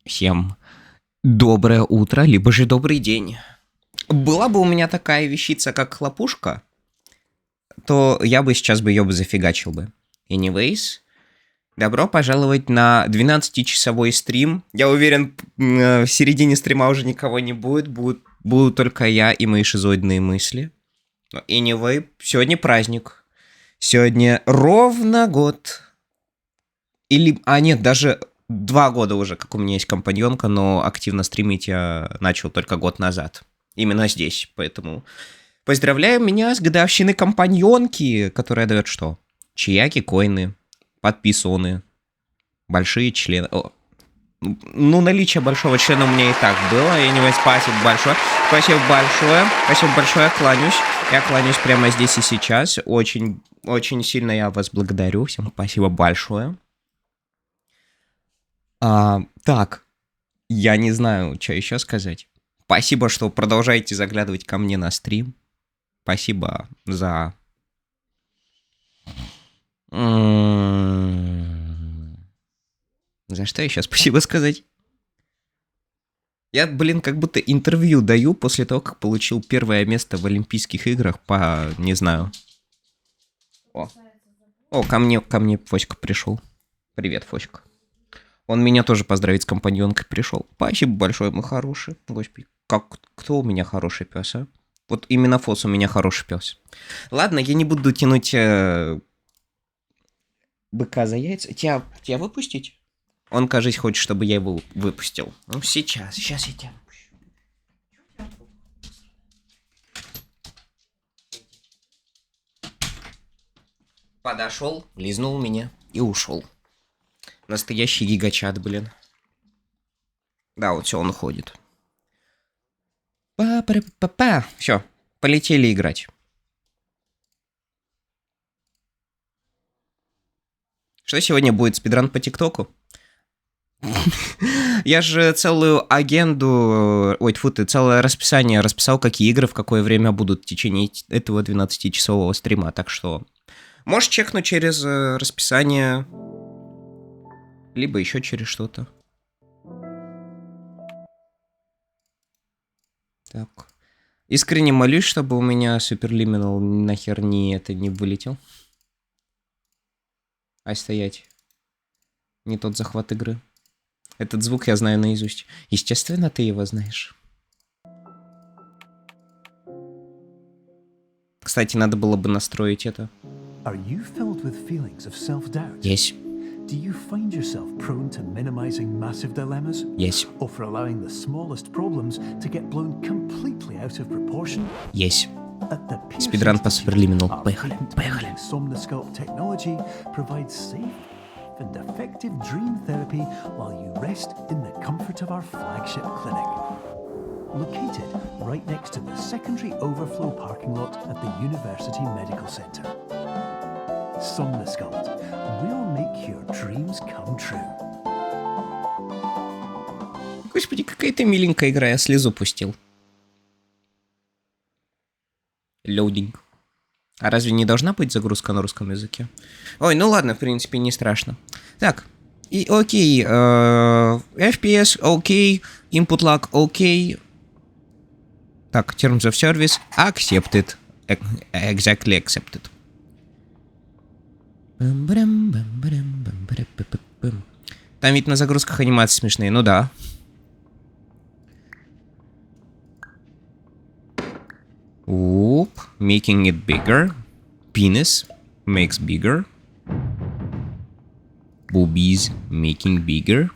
Всем доброе утро, либо же добрый день. Была бы у меня такая вещица, как хлопушка, то я бы сейчас ее бы зафигачил бы. Anyways, добро пожаловать на 12-часовой стрим. Я уверен, в середине стрима уже никого не будет. Будут только я и мои шизоидные мысли. Anyway, сегодня праздник. Сегодня ровно год. Нет, даже 2 года уже, как у меня есть компаньонка, но активно стримить я начал только год назад. Именно здесь, поэтому... Поздравляю меня с годовщиной компаньонки, которая дает что? Чаяки, коины, подписоны, большие члены. Ну, наличие большого члена у меня и так было. Anyway, спасибо большое. Спасибо большое. Спасибо большое, кланяюсь. Я кланяюсь прямо здесь и сейчас. Очень, очень сильно я вас благодарю. Всем спасибо большое. Так, я не знаю, что еще сказать. Спасибо, что продолжаете заглядывать ко мне на стрим. Спасибо за... За что еще спасибо сказать? Я, как будто интервью даю после того, как получил первое место в Олимпийских играх по... не знаю. О, ко мне Фоська пришел. Привет, Фоська. Он меня тоже поздравить с компаньонкой пришел. Спасибо большое, мой хороший. Господи, кто у меня хороший пес, а? Вот именно Фос у меня хороший пес. Ладно, я не буду тянуть быка за яйца. Тебя выпустить? Он, кажется, хочет, чтобы я его выпустил. Ну, сейчас я тебя выпущу. Подошел, лизнул меня и ушел. Настоящий гигачат, блин. Да, вот все, он уходит. Па-па-па-па. Все, полетели играть. Что сегодня будет, спидран по ТикТоку? Я же целую агенду, целое расписание расписал, какие игры в какое время будут в течение этого 12-часового стрима. Так что можешь чекнуть через расписание, либо еще через что-то. Так. Искренне молюсь, чтобы у меня Superliminal нахер не вылетел. Ай, стоять. Не тот захват игры. Этот звук я знаю наизусть. Естественно, ты его знаешь. Кстати, надо было бы настроить это. Есть. Do you find yourself prone to minimizing massive dilemmas? Yes. Or for allowing the smallest problems to get blown completely out of proportion? Yes. Спидран по Superliminal. Поехали. Somnoscope technology provides safe and effective dream therapy while you rest in the comfort of our flagship clinic. Located right next to the secondary overflow parking lot at the University Medical Center. Somnoscope. We'll make your dreams come true. Господи, какая ты миленькая игра, я слезу пустил. Loading. А разве не должна быть загрузка на русском языке? Ой, ну ладно, в принципе, не страшно. Так, и окей, FPS, окей, input lag, окей. Так, terms of service, accepted. Exactly accepted. Там ведь на загрузках анимации смешные, ну да. Oop, making it bigger. Penis makes bigger. Boobies making bigger.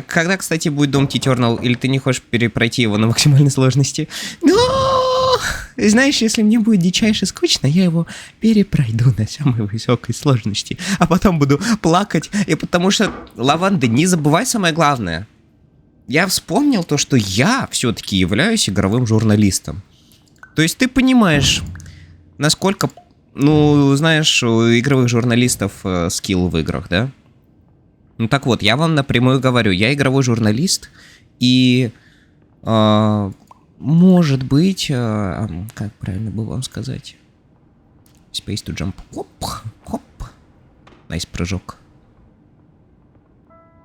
Когда, кстати, будет Doom Eternal, или ты не хочешь перепройти его на максимальной сложности? Но! Знаешь, если мне будет дичайше скучно, я его перепройду на самой высокой сложности. А потом буду плакать. И потому что, Лаванда, не забывай самое главное. Я вспомнил то, что я все-таки являюсь игровым журналистом. То есть ты понимаешь, насколько, знаешь, у игровых журналистов скилл в играх, да? Ну так вот, я вам напрямую говорю, я игровой журналист, и может быть, как правильно бы вам сказать? Space to jump. Хоп, хоп. Найс прыжок.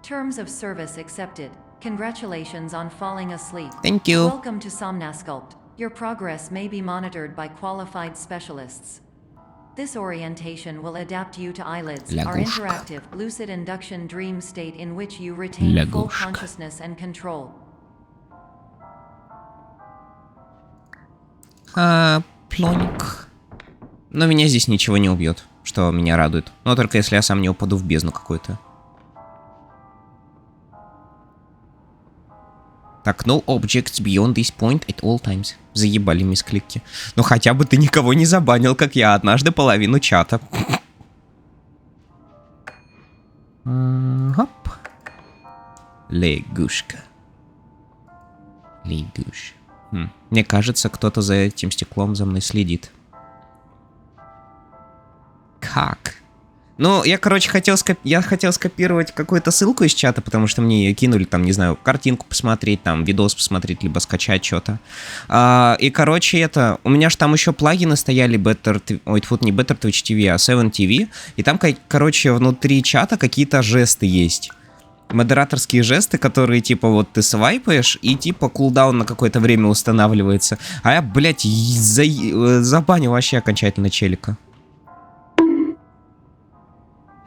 Terms of service accepted. Congratulations on falling asleep. Thank you. Welcome to Somnasculpt. Your progress may be monitored by qualified specialists. This orientation will adapt you to eyelids, our interactive, lucid induction dream state in which you retain full consciousness and control. Плоник. Но меня здесь ничего не убьет, что меня радует. Но только если я сам не упаду в бездну какую-то. Так, no objects beyond this point at all times. Заебали мискликки. Но хотя бы ты никого не забанил, как я однажды половину чата. Хоп. Лягушка. Лягушка. Мне кажется, кто-то за этим стеклом за мной следит. Как? Ну, я, короче, хотел скопировать какую-то ссылку из чата, потому что мне ее кинули, там, не знаю, картинку посмотреть, там, видос посмотреть, либо скачать что-то. И, короче, у меня же там еще плагины стояли, не Better Twitch TV, а 7 TV, и там, короче, внутри чата какие-то жесты есть. Модераторские жесты, которые, типа, вот ты свайпаешь, и, типа, кулдаун на какое-то время устанавливается. А я, блядь, забанил вообще окончательно челика.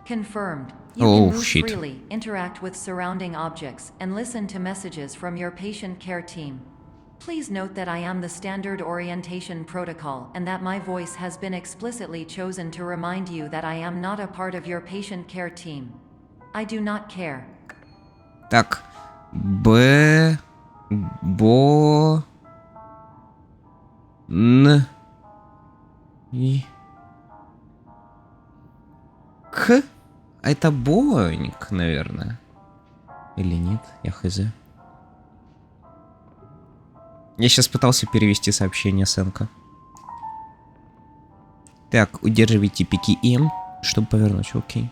Confirmed. You can move freely, interact with surrounding objects, and listen to messages from your patient care team. Please note that I am the standard orientation protocol, and that my voice has been explicitly chosen to remind you that I am not a part of your patient care team. I do not care. Так. Это Боник, наверное. Или нет? Я хз. Я сейчас пытался перевести сообщение Сенка. Так, удерживайте пики М, чтобы повернуть. Окей.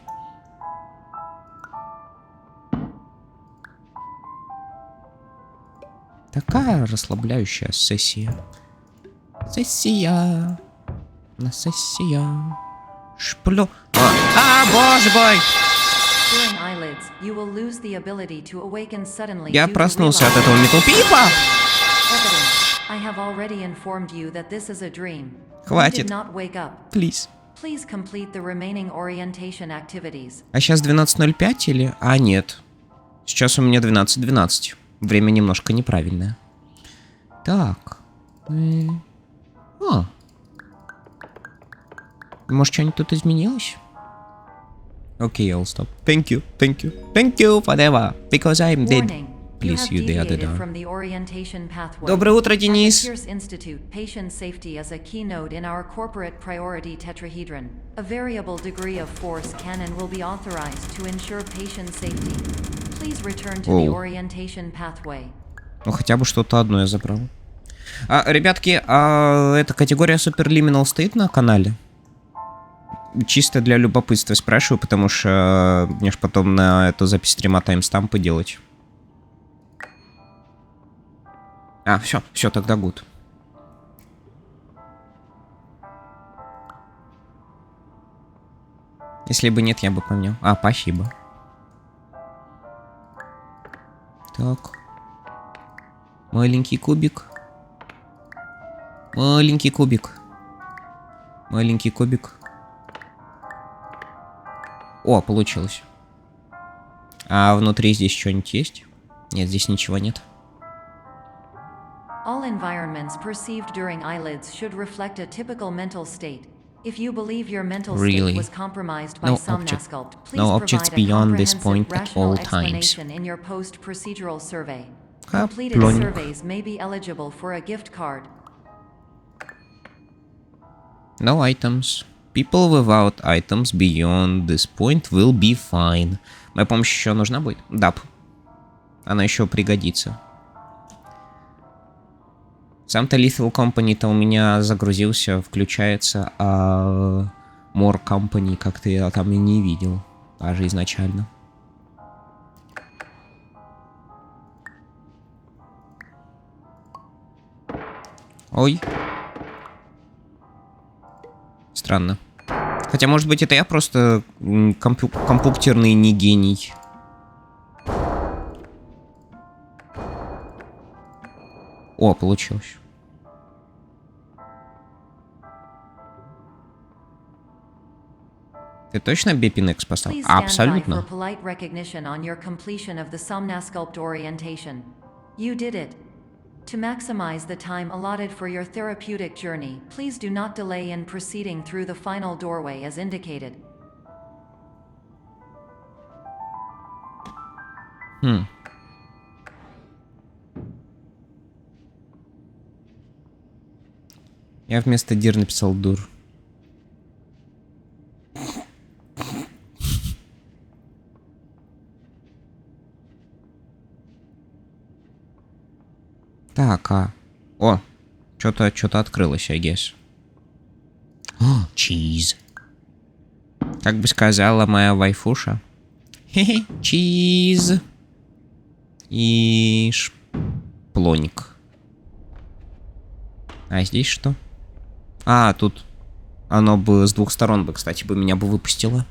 Такая расслабляющая сессия. Сессия. На сессия. Шплю. Боже мой! Я проснулся от этого металл-пипа! Хватит. Плиз. А сейчас 12:05 или... А, нет. Сейчас у меня 12:12. Время немножко неправильное. Так. Может, что-нибудь тут изменилось? Окей, I'll stop. Thank you, thank you, thank you, whatever, because I'm dead. Please, you the other door. Доброе утро, Денис. Patient safety is a keynote in our corporate priority tetrahedron. A variable degree of force can and will be authorized to ensure patient safety. Please return to the orientation pathway. Ну, хотя бы что-то одно я забрал. Ребятки, эта категория Superliminal стоит на канале? Чисто для любопытства спрашиваю, потому что мне ж потом на эту запись стрима таймстампы делать. Все, тогда гуд. Если бы нет, я бы поменял. Спасибо. Так. Маленький кубик. Маленький кубик. Маленький кубик. О, получилось. А внутри здесь что-нибудь есть? Нет, здесь ничего нет. All environments perceived during eyelids should reflect a typical mental state. If you believe your mental state was compromised by Somnasculpt, please provide a comprehensive rational explanation in your post-procedural survey. Completed surveys may be eligible for a gift card. No items. People without items beyond this point will be fine. Моя помощь еще нужна будет? Да. Она еще пригодится. Сам-то Lethal Company-то у меня загрузился, включается, а More Company как-то я там и не видел. Даже изначально. Ой. Странно. Хотя, может быть, это я просто компьютерный не гений. О, получилось. Ты точно Бепинекс поставил? Please stand by for Абсолютно. polite recognition on your completion of the Somnasculpt orientation. You did it. To maximize the time allotted for your therapeutic journey, please do not delay in proceeding through the final doorway as indicated. Я вместо Дир написал Дур. Так, О, что-то открылось, I guess. О, чиз. Как бы сказала моя вайфуша. Хе-хе, чиз. И шплоник. А здесь что? Тут оно бы с двух сторон бы, кстати, бы меня бы выпустило.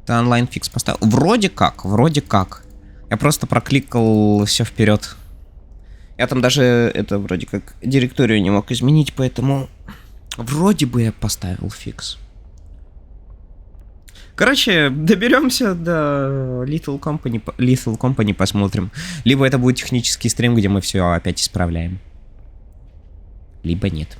Ты онлайн фикс поставил? Вроде как. Я просто прокликал все вперед. Я там даже это вроде как директорию не мог изменить, поэтому вроде бы я поставил фикс. Короче, доберемся до Little Company, посмотрим. Либо это будет технический стрим, где мы все опять исправляем. Либо нет.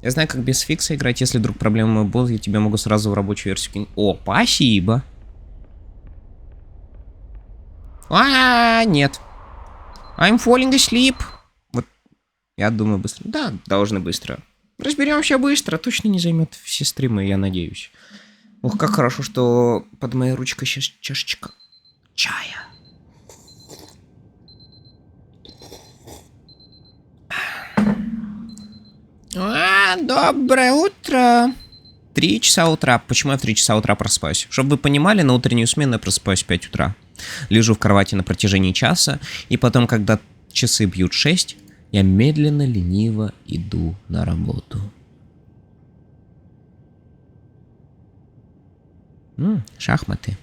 Я знаю, как без фикса играть. Если вдруг проблемы будут, я тебе могу сразу в рабочую версию кинуть. О, спасибо. Нет. I'm falling asleep. Вот, я думаю, быстро. Да, должны быстро. Разберемся быстро. Точно не займет все стримы, я надеюсь. Ох, как хорошо, что под моей ручкой сейчас чашечка чая. Доброе утро. 3 часа утра. Почему я в 3 часа утра просыпаюсь? Чтобы вы понимали, на утреннюю смену я просыпаюсь в 5 утра. Лежу в кровати на протяжении часа, и потом, когда часы бьют 6, я медленно, лениво иду на работу. Шахматы.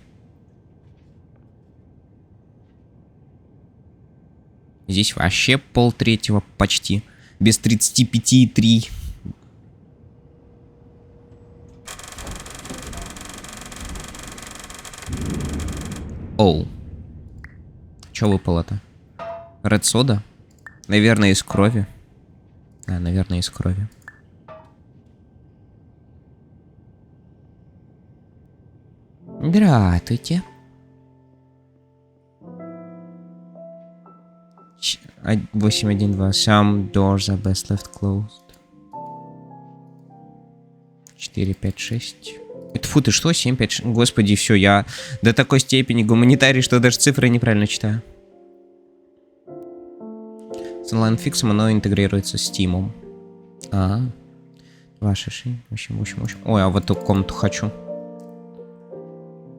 Здесь вообще 2:30 почти. Без 35,3. Оу. Чё выпало-то? Ред сода? Наверное, из крови. Наверное, из крови. Здравствуйте. 8.1.2. Some doors are best left closed. 4, 5, 6. Фу, ты что? 7, 5, 6. Господи, все, я до такой степени гуманитарий, что даже цифры неправильно читаю. С онлайн-фиксом оно интегрируется с Steam. 2, 6, 8, 8, 8. Ой, а вот эту комнату хочу.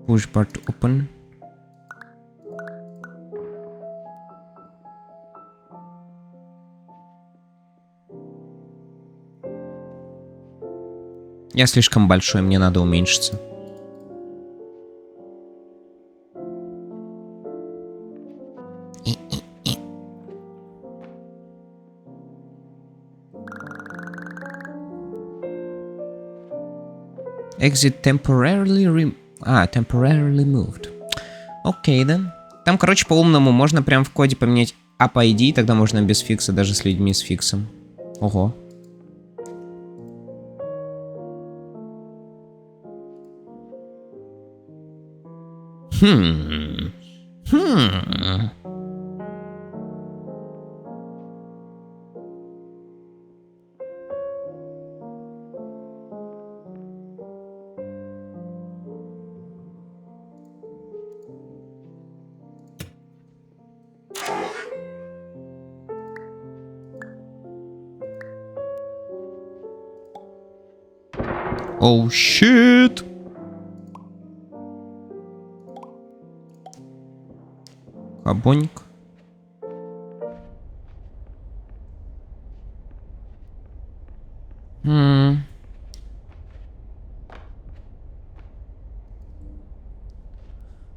Push part open. Я слишком большой, мне надо уменьшиться. Exit temporarily temporarily moved. Окей, да. Там, короче, по-умному можно прям в коде поменять ID, тогда можно без фикса, даже с людьми с фиксом. Ого. Oh shit! Кабоник.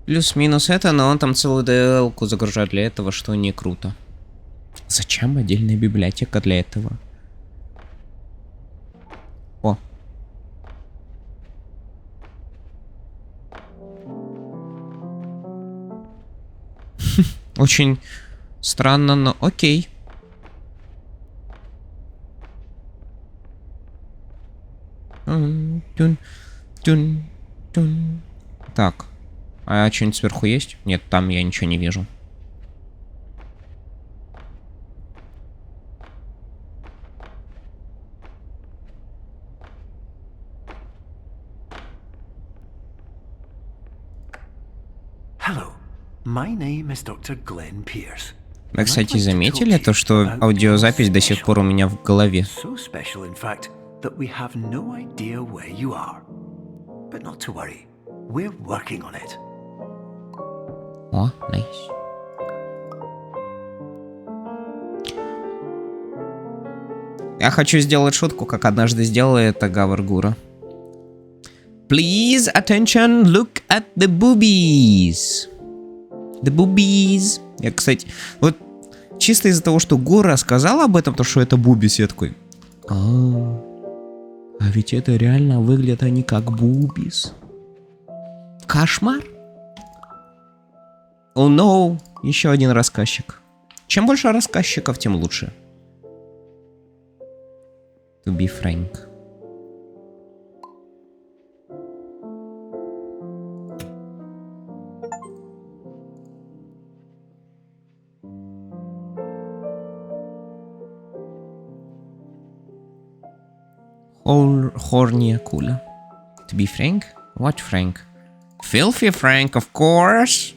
Плюс-минус это, но он там целую DL-ку загружает для этого, что не круто. Зачем отдельная библиотека для этого? О. Очень странно, но окей. Так. А что-нибудь сверху есть? Нет, там я ничего не вижу. Hello, my name is Dr. Glenn Pierce. Вы, кстати, заметили то, что аудиозапись до сих пор у меня в голове? So special, in fact, that we have no idea where you are. But not to worry, we're working on it. О, nice. Я хочу сделать шутку, как однажды сделала это Гаваргура. Please, attention, look at the boobies. The boobies. Я, кстати, вот чисто из-за того, что Гора сказала об этом, то, что это бубис, я такой... А ведь это реально выглядят они как бубис. Кошмар. Oh no, еще один рассказчик. Чем больше рассказчиков, тем лучше. To be frank. Horny Akula. To be frank? What Frank? Filthy Frank, of course.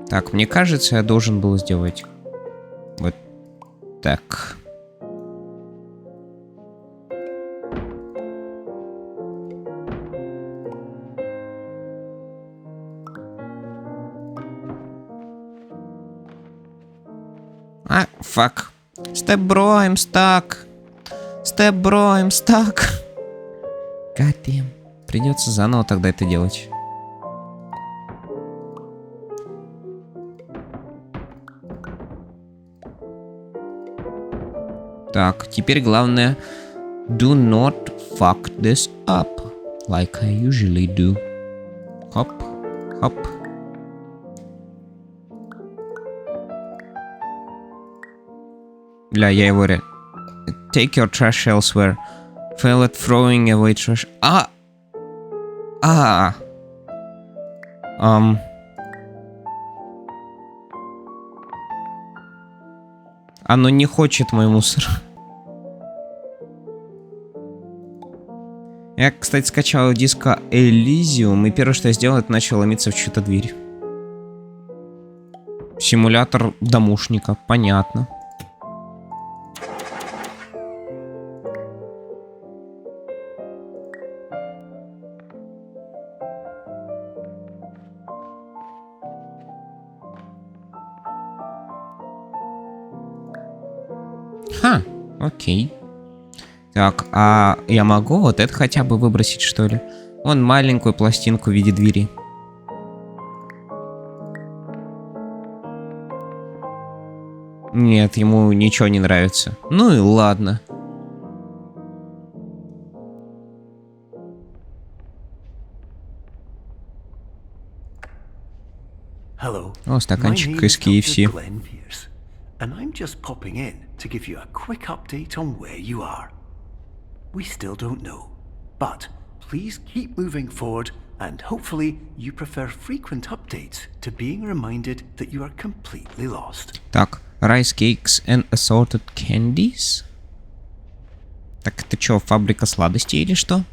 Так, мне кажется, я должен был сделать вот так. А, fuck. Step bro, I'm stuck. Step bro, I'm stuck. God damn. Придется заново тогда это делать. Так, теперь главное. Do not fuck this up. Like I usually do. Хоп, хоп. Бля, я его Take your trash elsewhere. Fail at throwing away trash. Оно не хочет мой мусор. Я, кстати, скачал диско Elysium, и первое, что я сделал, это начал ломиться в чью-то дверь. Симулятор домушника, понятно. Окей. Так, а я могу вот это хотя бы выбросить, что ли? Вон маленькую пластинку в виде двери. Нет, ему ничего не нравится. Ну и ладно. Hello. О, стаканчик из KFC. And I'm just popping in to give you a quick update on where you are. We still don't know, but please keep moving forward, and hopefully you prefer frequent updates to being reminded that you are completely lost. Так, rice cakes and assorted candies? Так это что, фабрика сладостей или что?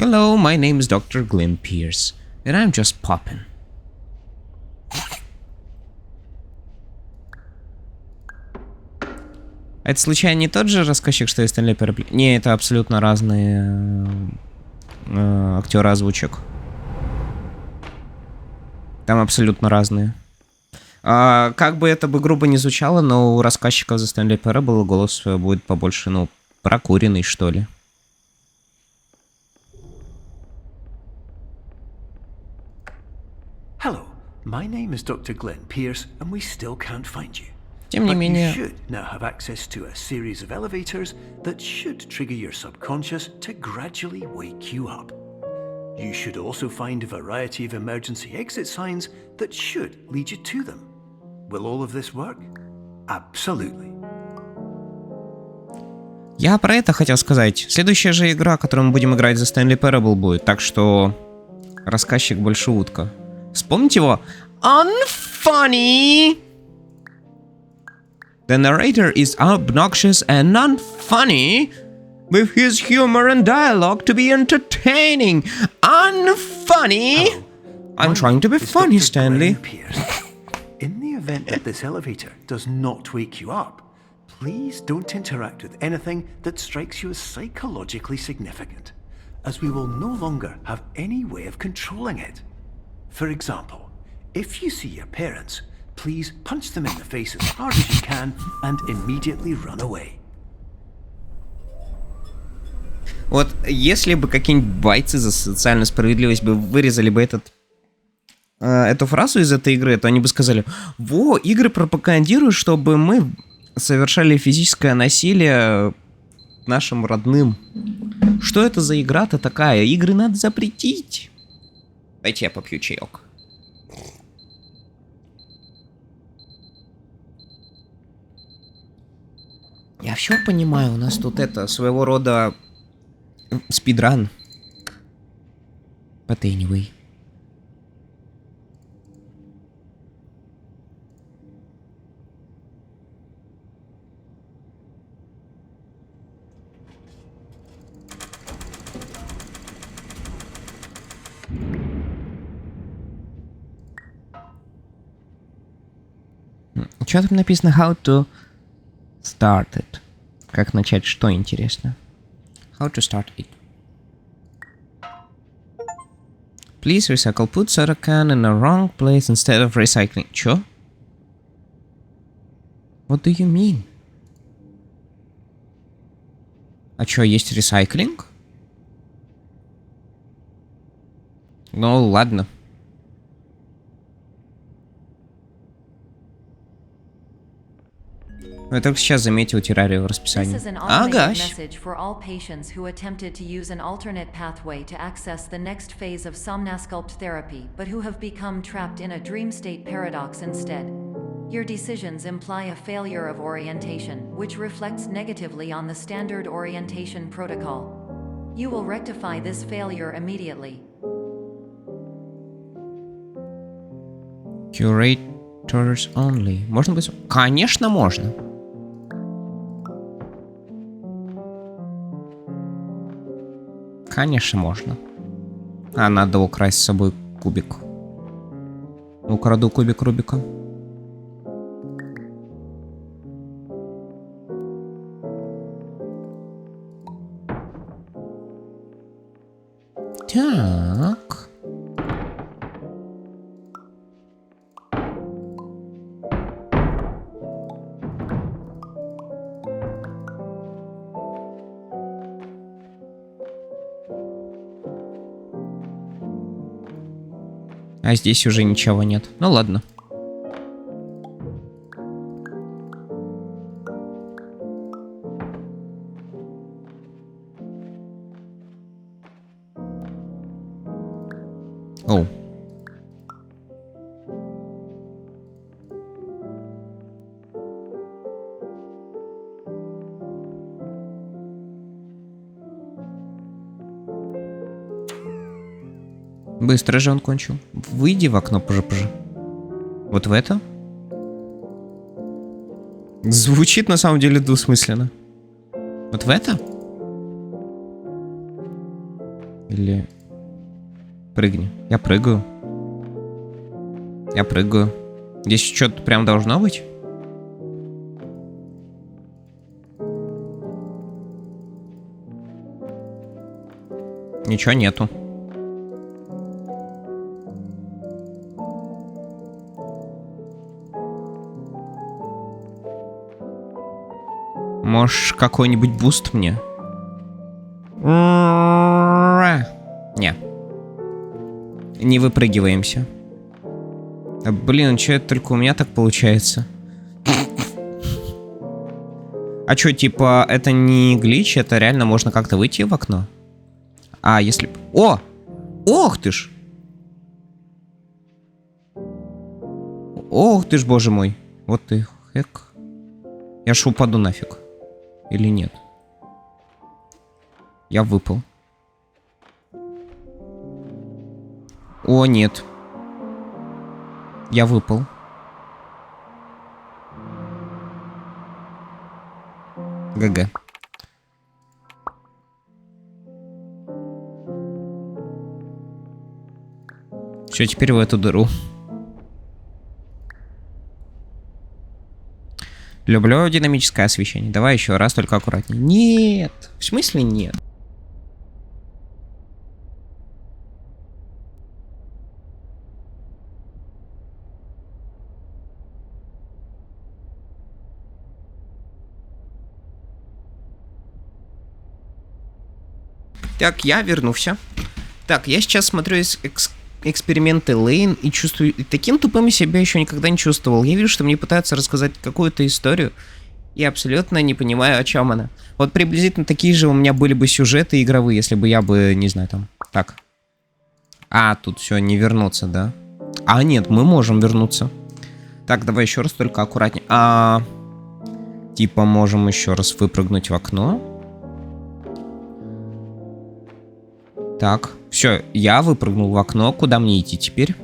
Hello, my name is Dr. Glenn Pierce, and I'm just popping. Это случайно не тот же рассказчик, что и Stanley Parable? Не, это абсолютно разные актеры озвучек. Там абсолютно разные. Как бы это бы грубо не звучало, но у рассказчиков за Stanley Parable голос будет побольше, ну, прокуренный, что ли. Hello, my name is Dr. Glenn Pierce, and we still can't find you. Тем не But you менее... should now have access to a series of elevators that should trigger your subconscious to gradually wake you up. You should also find a variety of emergency exit signs that should lead you to them. Will all of this work? Absolutely. Я про это хотел сказать. Следующая же игра, которую мы будем играть за Stanley Parable будет, так что... Рассказчик больше утка. Вспомните его? Unfunny! The narrator is obnoxious and unfunny, with his humor and dialogue to be entertaining. Unfunny! Hello. I'm My trying to be name is funny, Dr. Stanley. Glenn Pierce. In the event that this elevator does not wake you up, please don't interact with anything that strikes you as psychologically significant, as we will no longer have any way of controlling it. For example, if you see your parents, please punch them in the face as hard as you can and immediately run away. Вот если бы какие-нибудь бойцы за социальную справедливость бы вырезали бы эту фразу из этой игры, то они бы сказали: во, игры пропагандируют, чтобы мы совершали физическое насилие нашим родным. Что это за игра-то такая? Игры надо запретить. Дайте я попью чаек. Я все понимаю, у нас тут это своего рода спидран. But anyway. Что там написано? How to start it. Как начать, что интересно? How to start it. Please recycle. Put soda can in the wrong place instead of recycling. Чё? What do you mean? А чё, есть recycling? Ну, ладно. Я только сейчас заметил Terraria в расписании. Ага. Message for all patients who attempted to use an alternate pathway to access the next phase of somnasculpt therapy, but who have become trapped in a dream state paradox instead. Your decisions imply a failure of orientation, which reflects negatively on the standard orientation protocol. You will rectify this failure immediately. Curators only. Можно быть? Конечно, можно. Конечно, можно. А, надо украсть с собой кубик. Украду кубик Рубика. Так. А здесь уже ничего нет. Ну ладно. Оу. Быстро же он кончил. Выйди в окно, пожи. Вот в это? Звучит на самом деле двусмысленно. Вот в это? Или... Прыгни. Я прыгаю. Я прыгаю. Здесь что-то прям должно быть? Ничего нету. Можешь какой-нибудь буст мне? Не. Не выпрыгиваемся. А, блин, что это только у меня так получается? А что, типа, это не глич, это реально можно как-то выйти в окно? А, если... О! Ох ты ж! Ох ты ж, боже мой. Вот ты, хэк. Я ж упаду нафиг. Или нет? Я выпал. О, нет. Я выпал. ГГ. Все, теперь в эту дыру. Люблю динамическое освещение. Давай еще раз, только аккуратнее. Нет. В смысле нет? Так, я вернулся. Так, я сейчас смотрю эксперименты Лейн и чувствую... Таким тупым себя еще никогда не чувствовал. Я вижу, что мне пытаются рассказать какую-то историю. И абсолютно не понимаю, о чем она. Вот приблизительно такие же у меня были бы сюжеты игровые, если бы я бы, не знаю, там... Так. А, тут все, не вернуться, да? А, нет, мы можем вернуться. Так, давай еще раз, только аккуратнее. Типа можем еще раз выпрыгнуть в окно. Так, все, я выпрыгнул в окно. Куда мне идти теперь?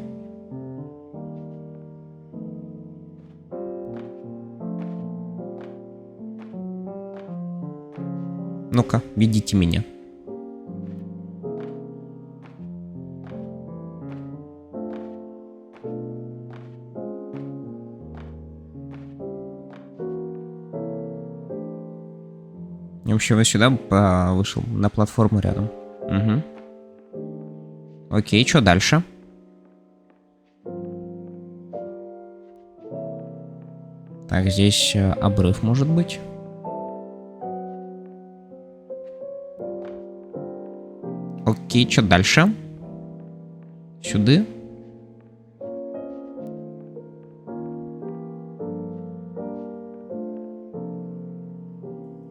Ну-ка, ведите меня. Я вообще вот сюда вышел, на платформу рядом. Угу. Окей, что дальше? Так, здесь обрыв может быть. Окей, что дальше? Сюда?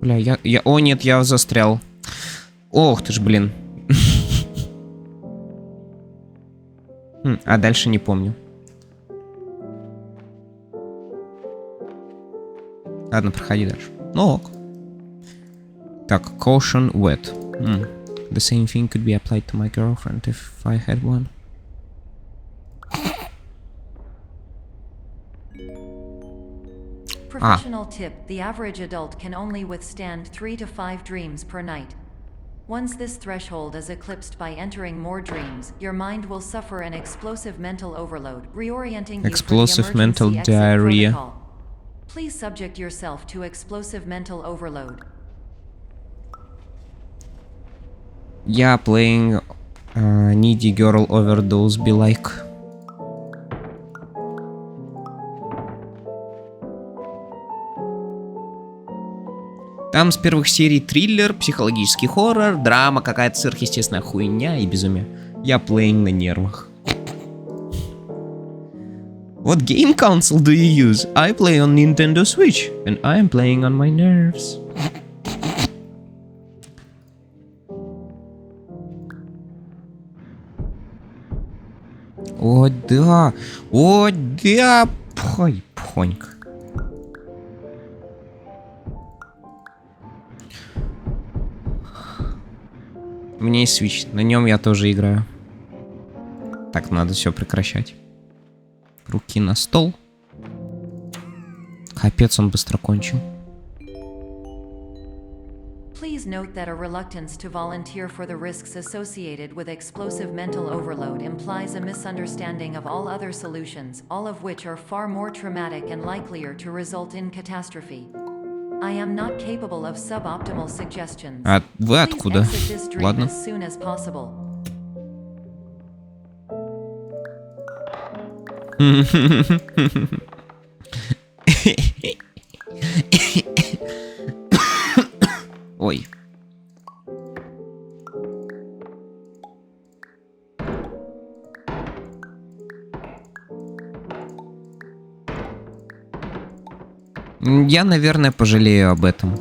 Бля, я... О, нет, я застрял. Ох ты ж, блин. А дальше не помню. Ладно, проходи дальше. Ну ок. Так, caution wet. The same thing could be applied to my girlfriend if I had one. Professional tip: the average adult can only withstand 3 to 5 dreams per night. Once this threshold is eclipsed by entering more dreams, your mind will suffer an explosive mental overload, reorienting you Explosive for the mental emergency exit diarrhea. protocol. Please subject yourself to explosive mental overload. Yeah, playing needy girl overdose be like. Там с первых серий триллер, психологический хоррор, драма, какая-то сверхъестественная хуйня и безумие. Я playing на нервах. What game console do you use? I play on Nintendo Switch, and I am playing on my nerves. О, да! О, да! Пхой, пхонька. У меня есть Switch, на нем я тоже играю. Так, надо все прекращать. Руки на стол. Капец, он быстро кончил. Please note that a reluctance to volunteer for the risks associated with explosive mental overload implies a misunderstanding of all other solutions, all of which are far more traumatic and likelier to result in catastrophe. I am not capable of suboptimal suggestions. А вы Please откуда? exit this dream Ладно. as soon as possible. Ой. Я, наверное, пожалею об этом.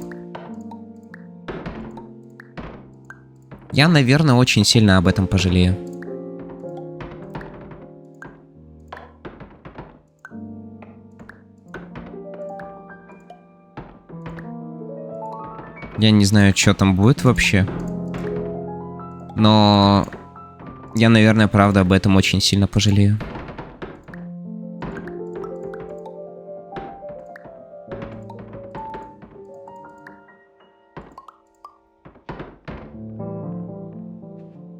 Я, наверное, очень сильно об этом пожалею. Я не знаю, что там будет вообще. Но я, наверное, правда об этом очень сильно пожалею.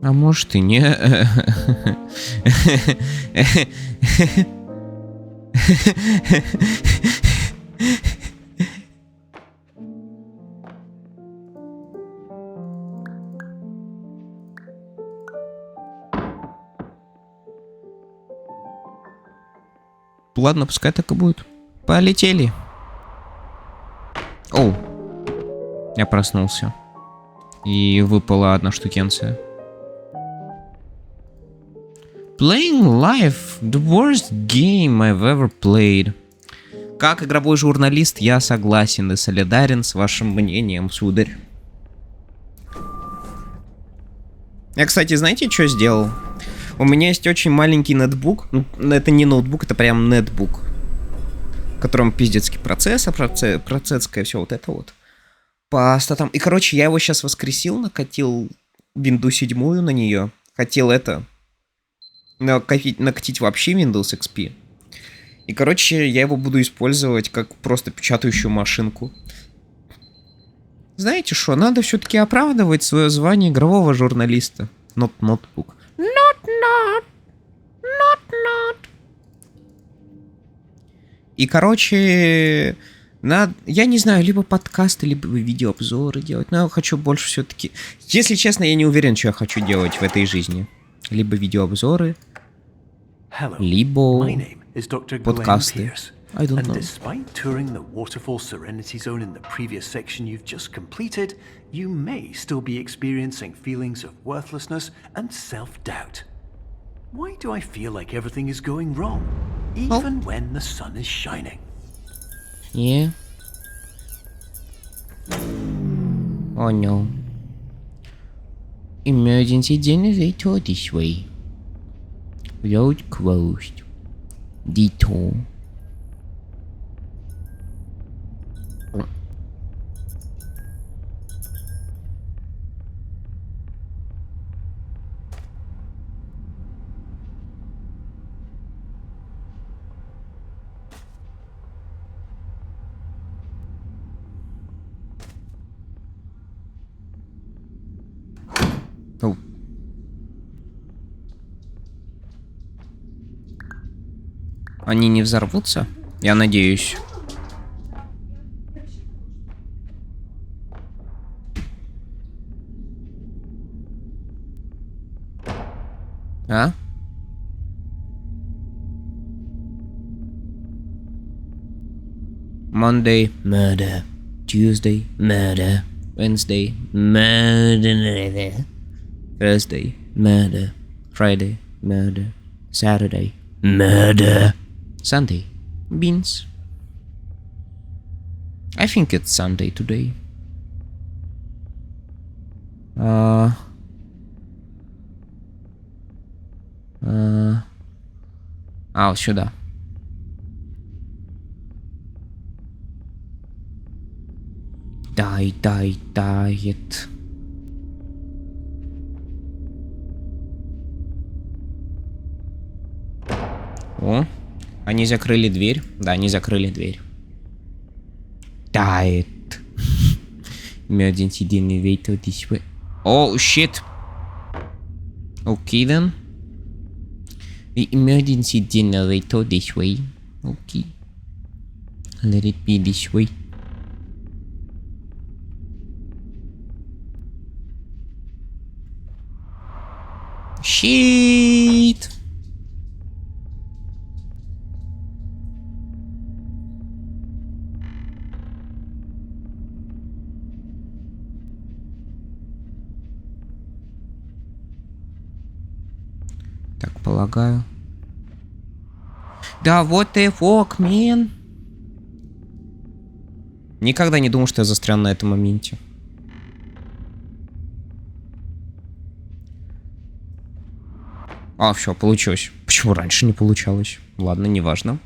А может и не. Ладно, пускай так и будет. Полетели. Оу. Я проснулся. И выпала одна штукенция. Playing Life, the worst game I've ever played. Как игровой журналист, я согласен и солидарен с вашим мнением, сударь. Я, кстати, знаете, что сделал? У меня есть очень маленький ноутбук. Ну, это не ноутбук, это прям нетбук. В котором пиздецкий процессор, процессорское, все вот это вот. По статам. И, короче, я его сейчас воскресил, накатил Windows 7 на нее. Хотел это... накатить вообще Windows XP. И, короче, я его буду использовать как просто печатающую машинку. Знаете что, надо все-таки оправдывать свое звание игрового журналиста. Not notebook. Not. И, короче, я не знаю, либо подкасты, либо видеообзоры делать. Но я хочу больше все-таки... Если честно, я не уверен, что я хочу делать в этой жизни. Либо видеообзоры, либо подкасты. I don't know. Despite touring the waterfall serenity zone in the previous section you've just completed, you may still be experiencing feelings of worthlessness and self-doubt. Why do I feel like everything is going wrong, even when the sun is shining? Yeah. Oh no. Emergency generator this way. Road closed. Detour. Они не взорвутся? Я надеюсь. А? Monday, murder. Tuesday, murder. Wednesday, murder. Thursday, murder. Friday, murder. Saturday, murder. Sunday, beans. I think it's Sunday today. Вот сюда. Тает. О, они закрыли дверь. Да, они закрыли дверь. Тает. Emergency generator this way. Oh shit. Okay then. The emergency generator this way. Okay. Let it be this way. Shit. Так, полагаю. Да, вот и фок, мен. Никогда не думал, что я застрял на этом моменте. А, все, получилось. Почему раньше не получалось? Ладно, неважно.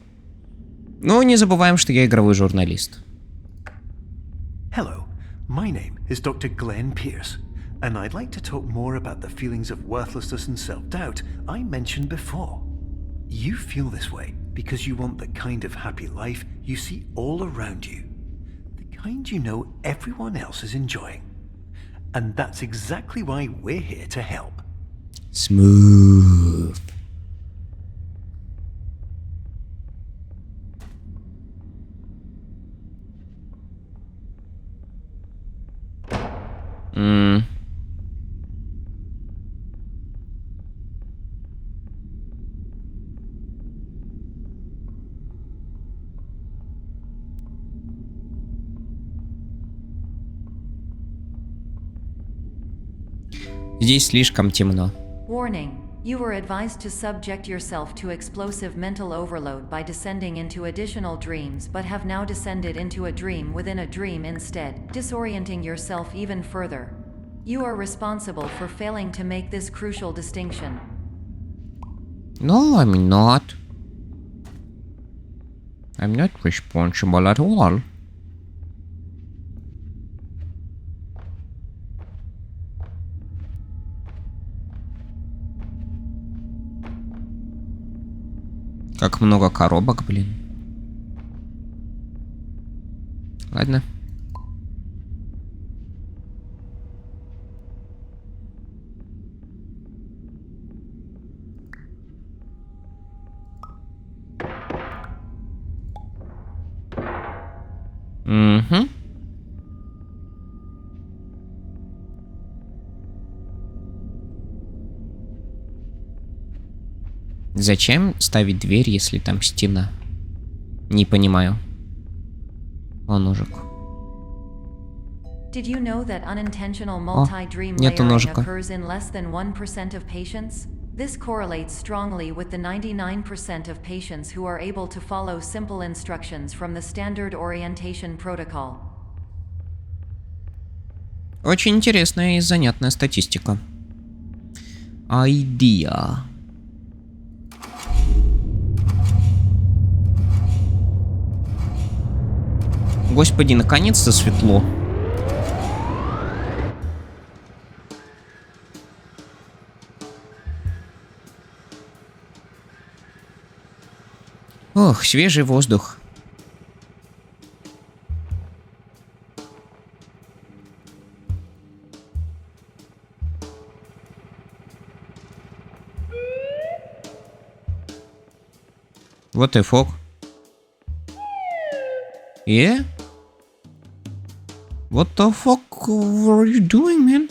Но не забываем, что я игровой журналист. Hello, my name is Dr. Glenn Pierce, and I'd like to talk more about the feelings of worthlessness and self-doubt I mentioned before. You feel this way because you want the kind of happy life you see all around you. The kind you know everyone else is enjoying. And that's exactly why we're here to help. Smooth. Здесь слишком темно. Warning. You were advised to subject yourself to explosive mental overload by descending into additional dreams, but have now descended into a dream within a dream instead, disorienting yourself even further. You are responsible for failing to make this crucial distinction. No, I'm not. I'm not responsible at all. Как много коробок, блин. Ладно. Угу. Зачем ставить дверь, если там стена? Не понимаю. О, ножик. Did you know that unintentional multi-dream нету layering ножика. occurs in less than 1% of patients? This correlates strongly with the 99% of patients who are able to follow simple instructions from the standard orientation protocol. Очень интересная и занятная статистика. Idea. Господи, наконец-то светло. Ох, свежий воздух. Вот и фок. Yeah? What the fuck were you doing, man?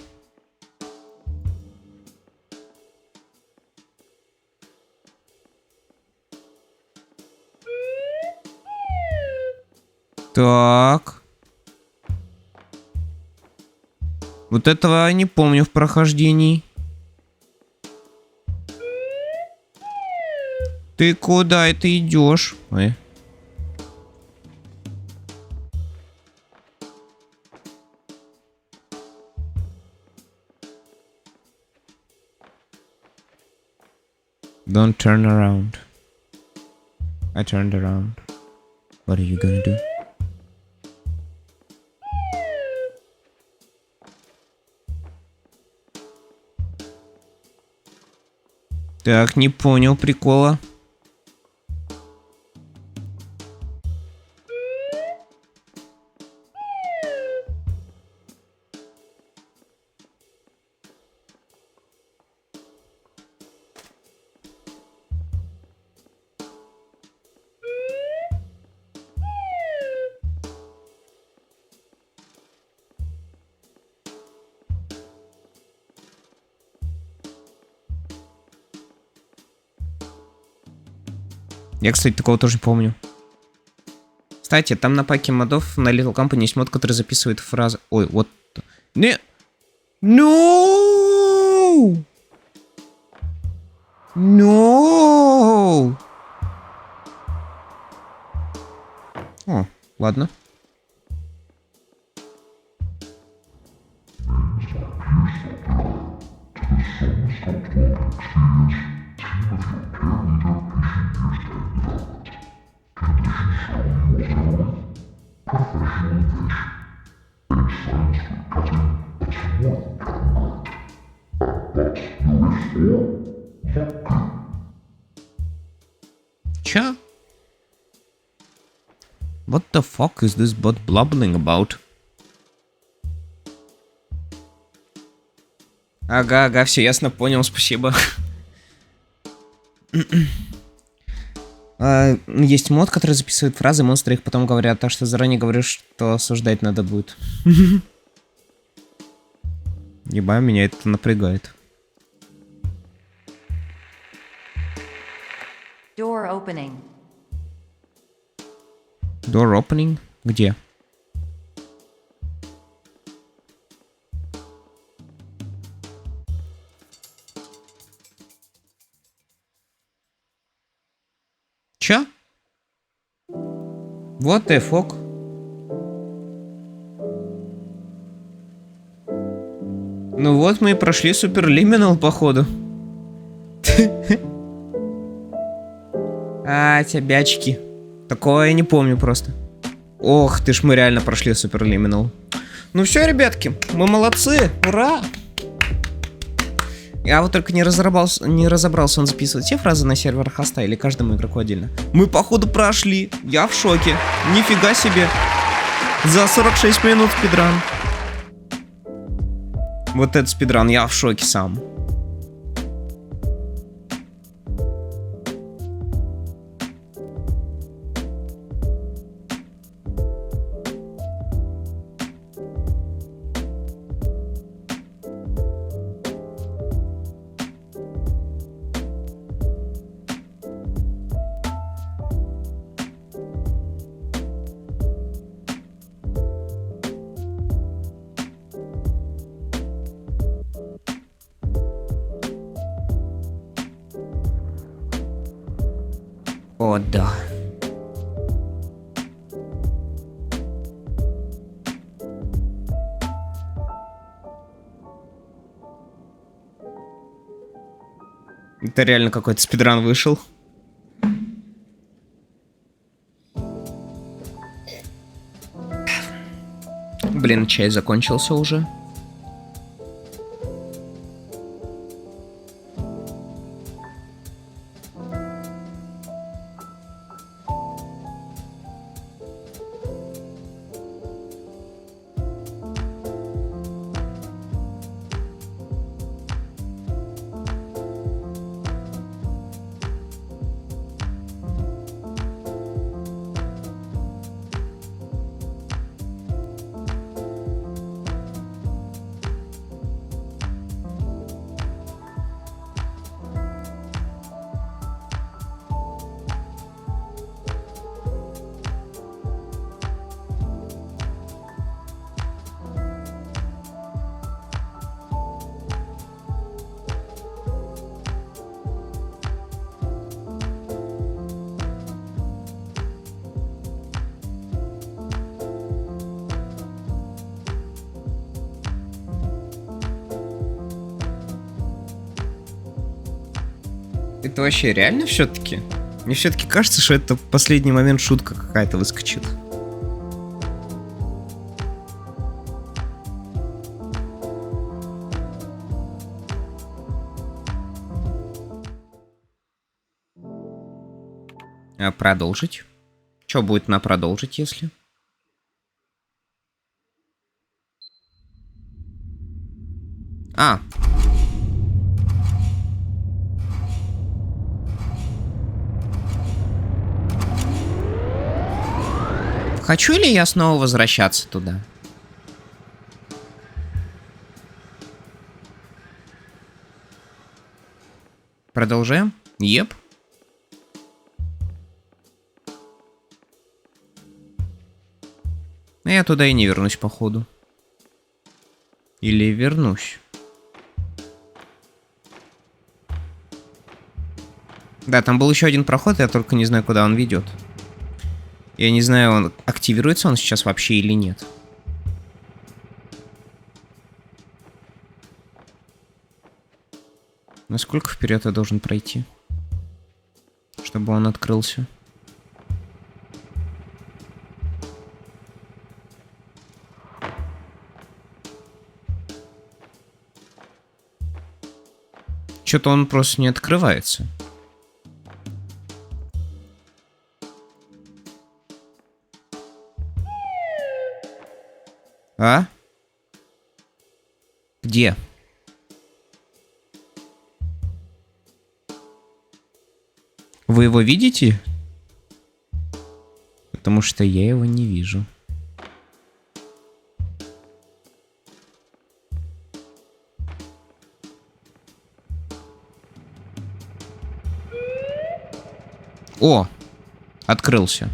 Так. Вот этого я не помню в прохождении. Ты куда это идешь? Ой. Don't turn around. I turned around. What are you gonna do? Так, не понял прикола. Я, кстати, такого тоже помню. Кстати, там на паке модов на Little Company есть мод, который записывает фразы. Ой, вот. Не. No! No! О, ладно. Чё? What the fuck is this bot blabbling about? Ага, все ясно, понял, спасибо. Есть мод, который записывает фразы, монстры их потом говорят, так что заранее говорю, что осуждать надо будет. Ебать, меня это напрягает. Door opening. Door opening? Где? Чё? What the fuck? Ну вот мы и прошли Superliminal, походу. А, тябячки. Такое я не помню просто. Ох ты ж, мы реально прошли Superliminal. Ну все, ребятки, мы молодцы, ура! Я вот только не разобрался, он записывает все фразы на серверах хоста или каждому игроку отдельно. Мы, походу, прошли. Я в шоке. Нифига себе. За 46 минут спидран. Вот этот спидран, я в шоке сам. О, да. Это реально какой-то спидран вышел. Блин, чай закончился уже. Это вообще реально все-таки? Мне все-таки кажется, что это в последний момент шутка какая-то выскочит. А продолжить? Что будет на продолжить, если? А. Хочу ли я снова возвращаться туда? Продолжаем? Еп. я туда и не вернусь, походу. Или вернусь. Да, там был еще один проход, я только не знаю, куда он ведет. Я не знаю, он активируется он сейчас вообще или нет. Насколько вперед я должен пройти, чтобы он открылся? Что-то он просто не открывается. А? Где? Вы его видите? Потому что я его не вижу. О! Открылся.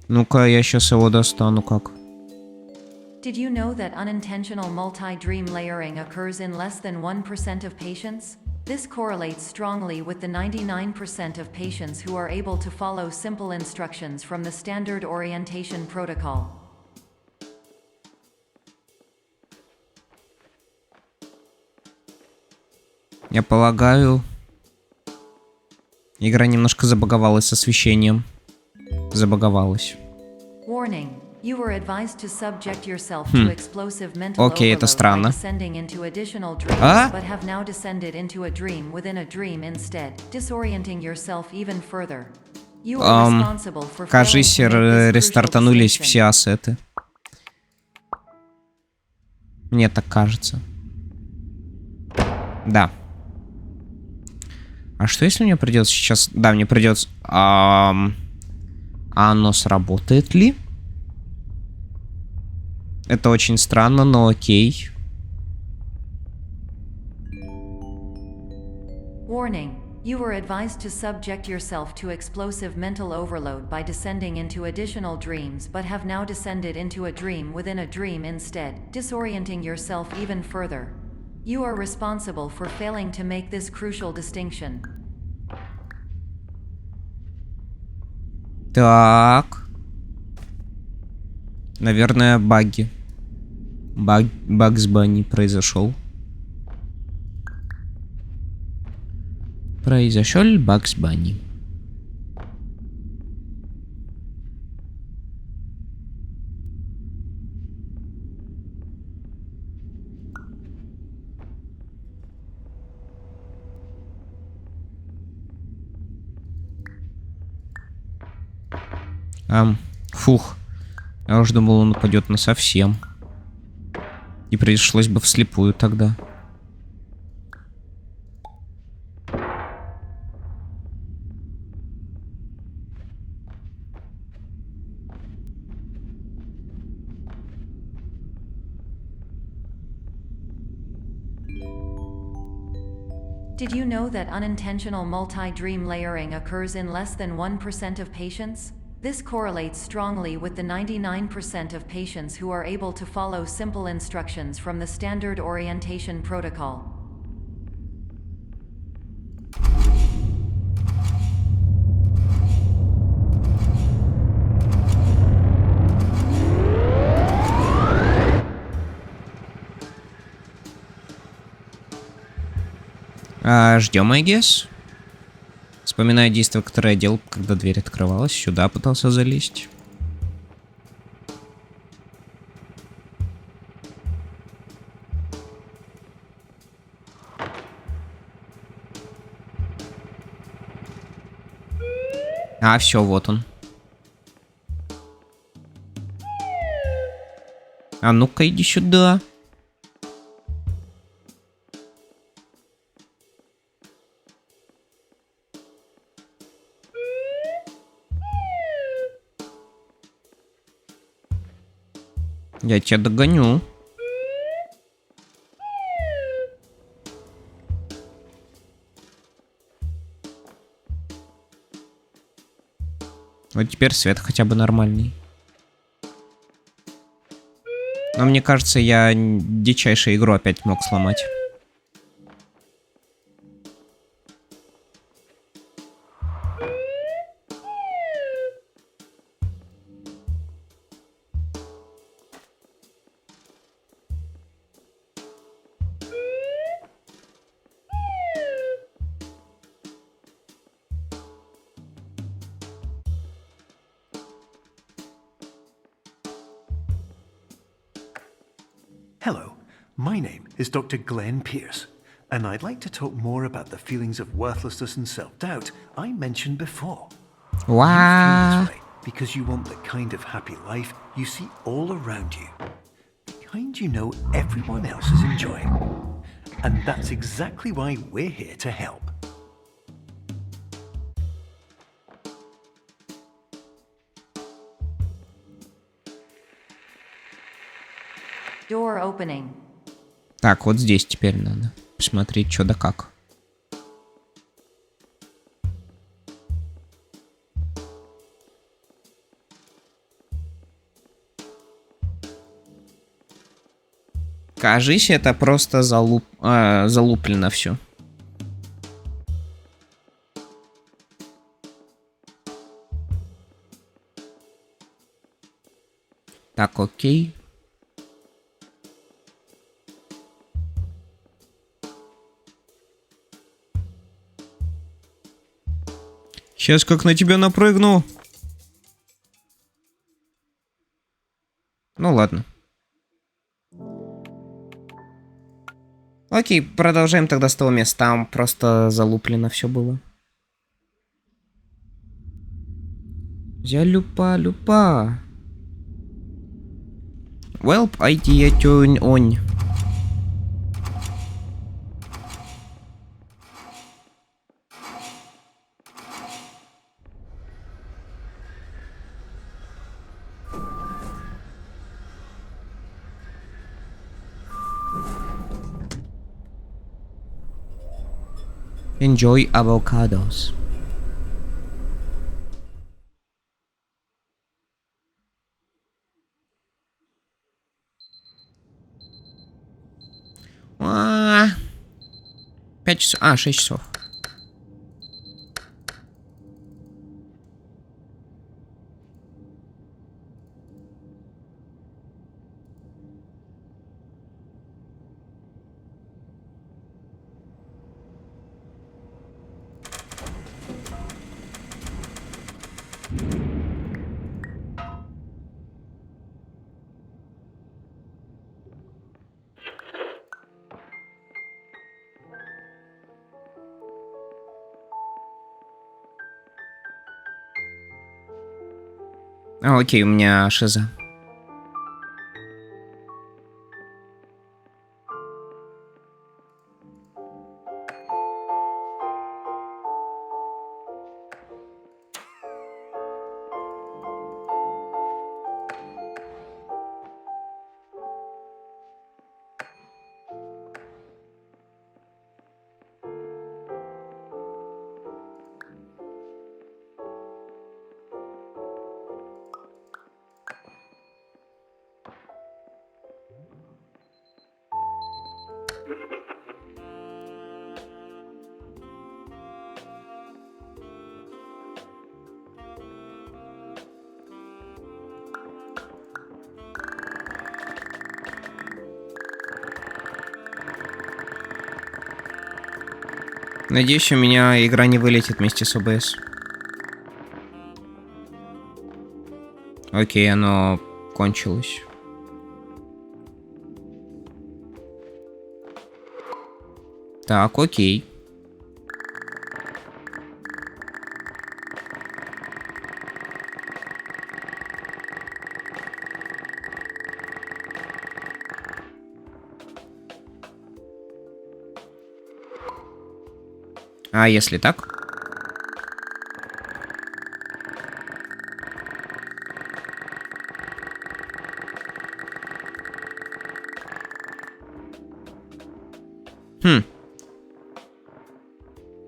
Ну-ка, я сейчас его достану как. Did you know that unintentional multi-dream layering occurs in less than 1% of patients? This correlates strongly with the 99% of patients who are able to follow simple instructions from the standard orientation protocol. Я полагаю, игра немножко забаговалась с освещением. Забаговалась. Warning. You were advised to subject yourself to explosive mental Окей, это overload by странно. descending into additional dreams, А? but have now descended into a dream within a dream instead, disorienting yourself even further. You are responsible for failing Кажись, to make this crucial рестартанулись distinction. все ассеты. Мне так кажется. Да. А что если мне придется сейчас... Да, мне придется... А оно сработает ли? Это очень странно, но окей. Warning. You were advised to subject yourself to explosive mental overload by descending into additional dreams, but have now descended into a dream within a dream instead, disorienting yourself even further. You are responsible for failing to make this crucial distinction. Так. Наверное, баги. Багс Банни произошел. Произошел Багс Банни. Фух. Я уже думал, он упадет на совсем. И пришлось бы вслепую тогда. Did you know that unintentional multi-dream layering occurs in less than 1% of patients? This correlates strongly with the 99% of patients who are able to follow simple instructions from the standard orientation protocol. Ждем, I guess. Вспоминаю действие, которое я делал, когда дверь открывалась. Сюда пытался залезть. Все, вот он. Ну-ка, иди сюда. Я тебя догоню. Вот теперь свет хотя бы нормальный. Но мне кажется, я дичайшую игру опять мог сломать. Hello, my name is Dr. Glenn Pierce, and I'd like to talk more about the feelings of worthlessness and self-doubt I mentioned before. Wow. You feel this way because you want the kind of happy life you see all around you. The kind you know everyone else is enjoying. And that's exactly why we're here to help. Door opening. Так, вот здесь теперь надо посмотреть, что да как. Кажись, это просто залуплено все. Так, окей. Сейчас как на тебя напрыгну. Ну ладно. Окей, продолжаем тогда с того места. Там просто залуплено все было. Люпа. Welp idea turn on. Enjoy avocados. А, 5 часов. 6 часов. Окей, у меня шиза. Надеюсь, у меня игра не вылетит вместе с ОБС. Окей, оно кончилось. Так, окей. А если так?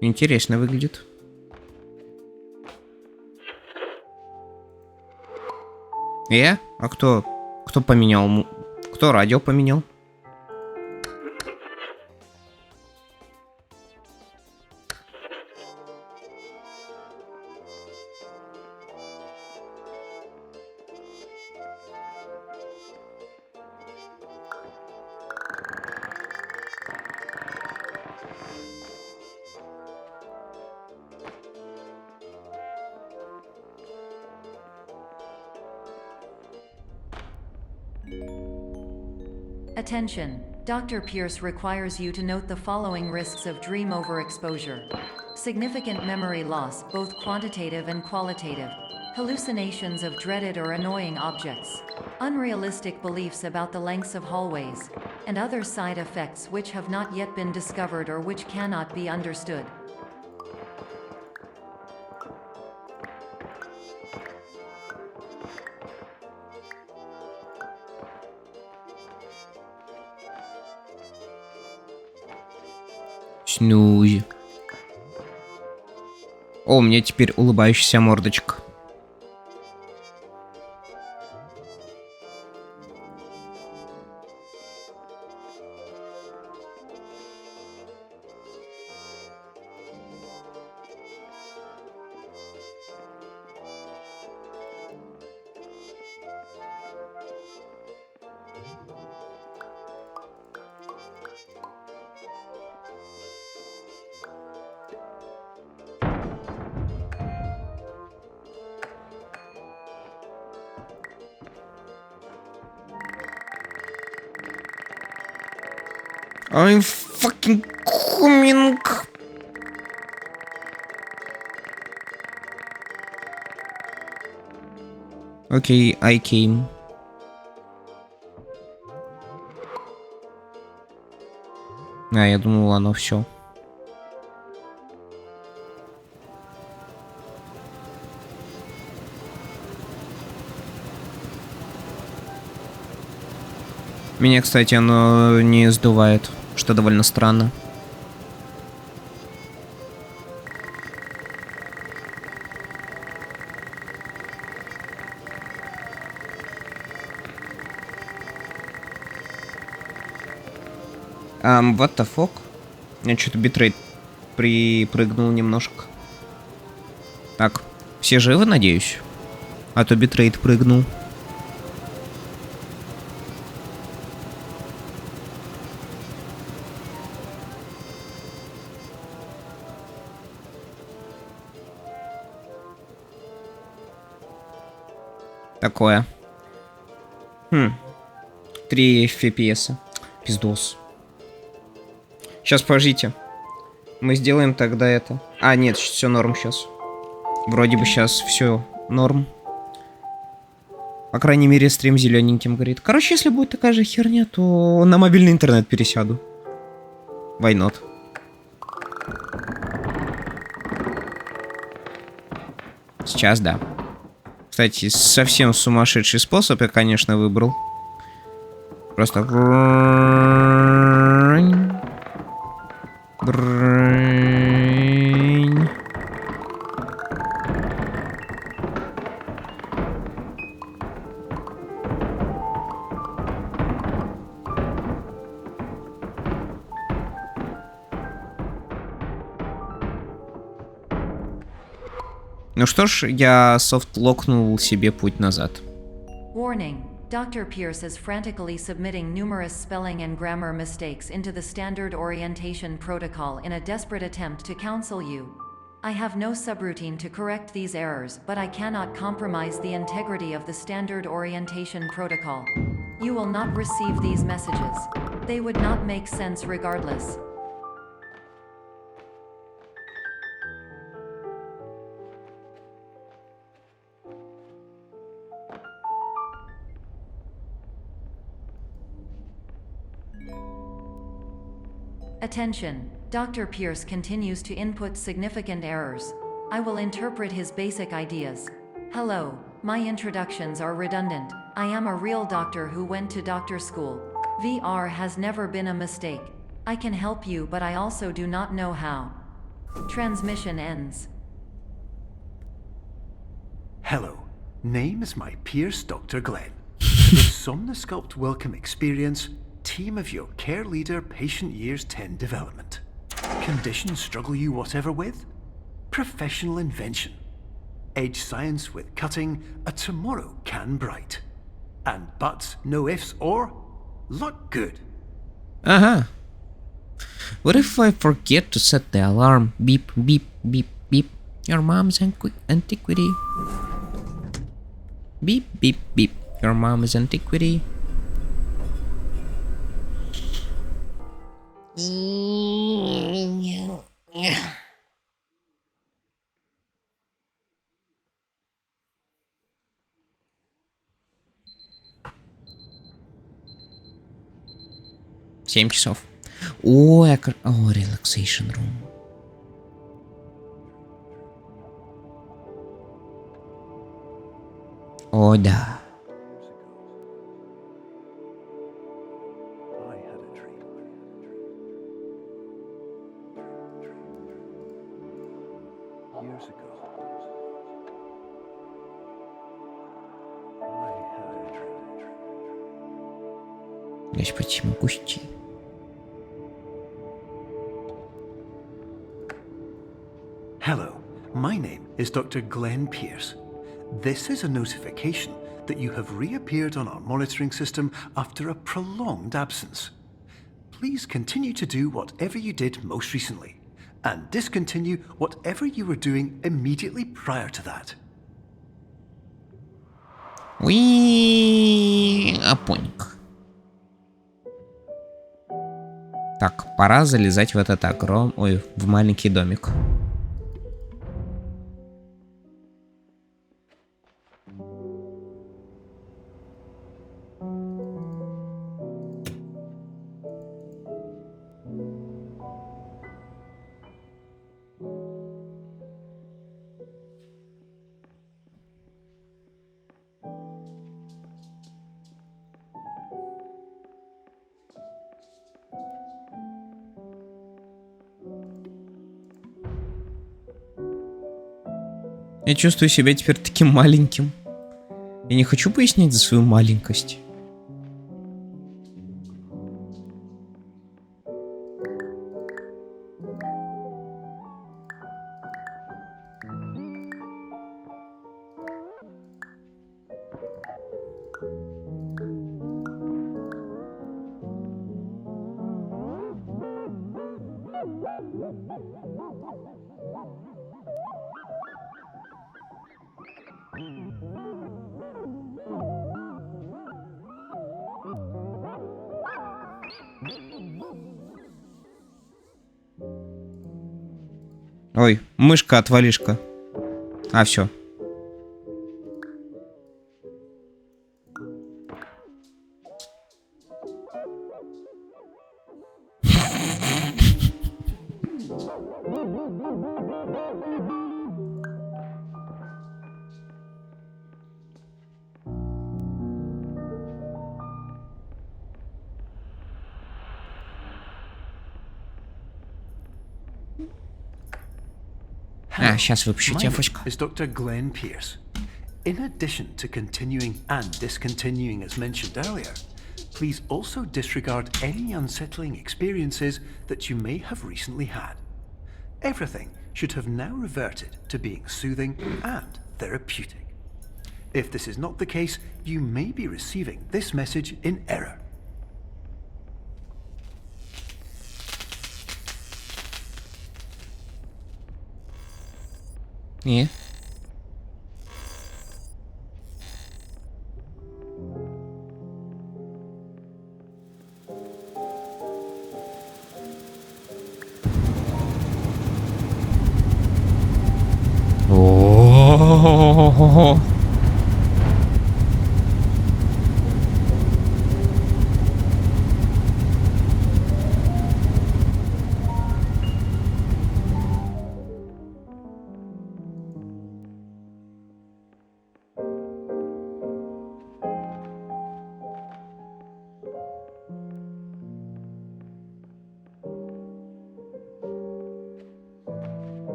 Интересно выглядит. А кто поменял? Кто радио поменял? Attention. Dr. Pierce requires you to note the following risks of dream overexposure. Significant memory loss, both quantitative and qualitative. Hallucinations of dreaded or annoying objects. Unrealistic beliefs about the lengths of hallways. And other side effects which have not yet been discovered or which cannot be understood. Снузи. О, у меня теперь улыбающаяся мордочка. I'm fucking coming. Окей, I came. Я думал, оно все. Меня, кстати, оно не сдувает, что довольно странно. What the fuck? Я что-то битрейт припрыгнул немножко. Так, все живы, надеюсь? А то битрейт прыгнул. Такое. 3 FPS. Пиздос. Сейчас, подождите. Мы сделаем тогда это. А, нет, все норм сейчас. Вроде бы сейчас все норм. По крайней мере, стрим зелененьким горит. Короче, если будет такая же херня, то на мобильный интернет пересяду. Why not? Сейчас, да. Кстати, совсем сумасшедший способ я, конечно, выбрал. Просто... Ну что ж, я софт-локнул себе путь назад. Warning. Dr. Pierce is frantically submitting numerous spelling and grammar mistakes into the standard orientation protocol in a desperate attempt to counsel you. I have no subroutine to correct these errors, but I cannot compromise the integrity of the standard orientation protocol. You will not receive these messages. They would not make sense regardless. Attention. Dr. Pierce continues to input significant errors. I will interpret his basic ideas. Hello, my introductions are redundant. I am a real doctor who went to doctor school. VR has never been a mistake. I can help you, but I also do not know how. Transmission ends. Hello. Name is my Pierce Dr. Glenn. The Somnosculpt Welcome Experience, team of your care leader, patient years 10 development. Conditions struggle you whatever with? Professional invention. Edge science with cutting, a tomorrow can bright. And buts, no ifs or luck good. Ага. What if I forget to set the alarm? Beep, beep, beep, beep. Your mom's antiquity. Beep, beep, beep. Your mom is antiquity. Семь часов. О, relaxation room. О, да. I had a dream. Years ago. I had a dream. Господи, могущий. Hello, my name is Dr. Glenn Pierce. This is a notification that you have reappeared on our monitoring system after a prolonged absence. Please continue to do whatever you did most recently, and discontinue whatever you were doing immediately prior to that. Уи, апоник. Так, пора залезать в этот в маленький домик. Я чувствую себя теперь таким маленьким. Я не хочу пояснять за свою маленькость. Ой, мышка-отвалишка. А, все. А, сейчас выпущу девочку. Is Dr. Glenn Pierce. In addition to continuing and discontinuing as mentioned earlier, please also disregard any unsettling experiences that you may have recently had. Everything should have now reverted to being soothing and therapeutic. If this is not the case, you may be receiving this message in error. И? О-о-о-о-о-о.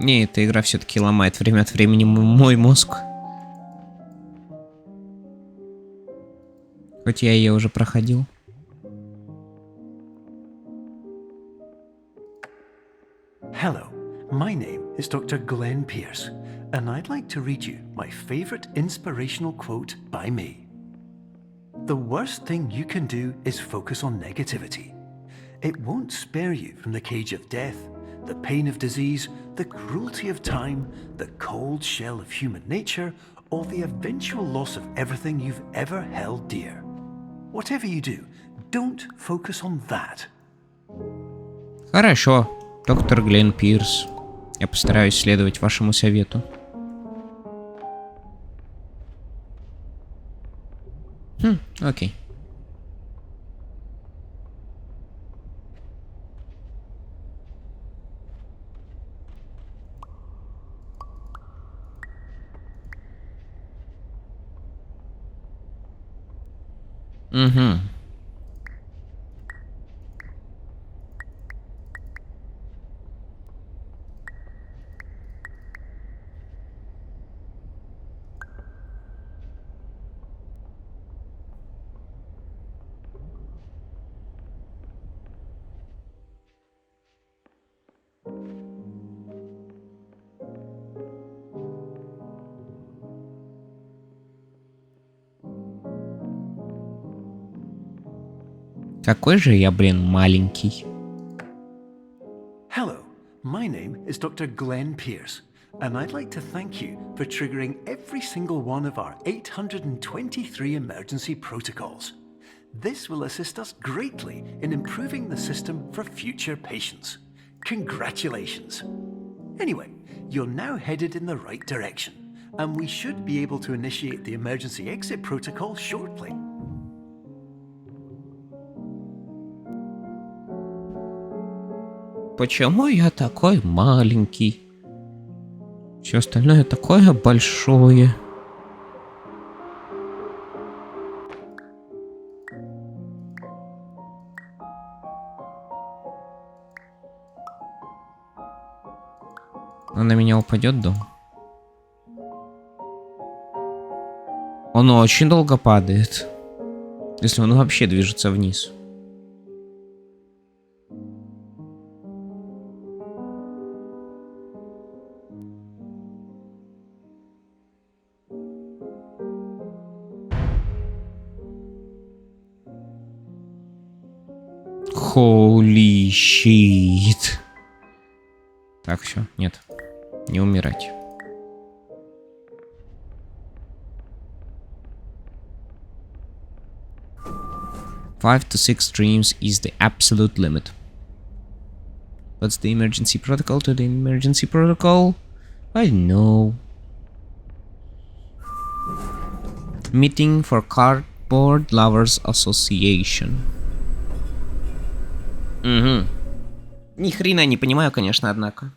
Не, эта игра все-таки ломает время от времени мой мозг. Хоть я ее уже проходил. Hello, my name is Dr. Glenn Pierce, and I'd like to read you my favorite inspirational quote by me. The worst thing you can do is focus on negativity. It won't spare you from the cage of death, the pain of disease, the cruelty of time, the cold shell of human nature, or the eventual loss of everything you've ever held dear. Whatever you do, don't focus on that. Хорошо, доктор Глен Пирс. Я постараюсь следовать вашему совету. Окей. Угу. Какой же я, блин, маленький. Hello, my name is Dr. Glenn Pierce, and I'd like to thank you for triggering every single one of our 823 emergency protocols. This will assist us greatly in improving the system for future patients. Congratulations! Anyway, you're now headed in the right direction, and we should be able to initiate the emergency exit protocol shortly. Почему я такой маленький? Все остальное такое большое. Он на меня упадет, дом? Он очень долго падает. Если он вообще движется вниз. Holy shit. Так, все, нет. Не умирать. Five to 6 streams is the absolute limit. What's the emergency protocol to the emergency protocol? I don't know. Meeting for Cardboard Lovers Association. Угу. Ни хрена не понимаю, конечно, однако.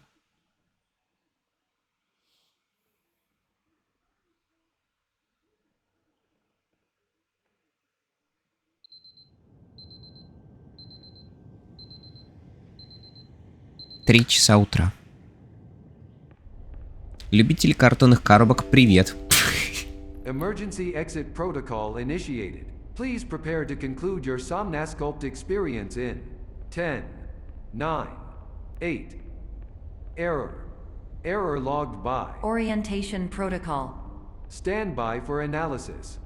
Три часа утра. Любители картонных коробок, привет. Emergency exit protocol initiated. Please prepare to conclude your Somnasculpt experience in 10, 9, 8. Error. Error logged by. Orientation protocol. Stand by for analysis.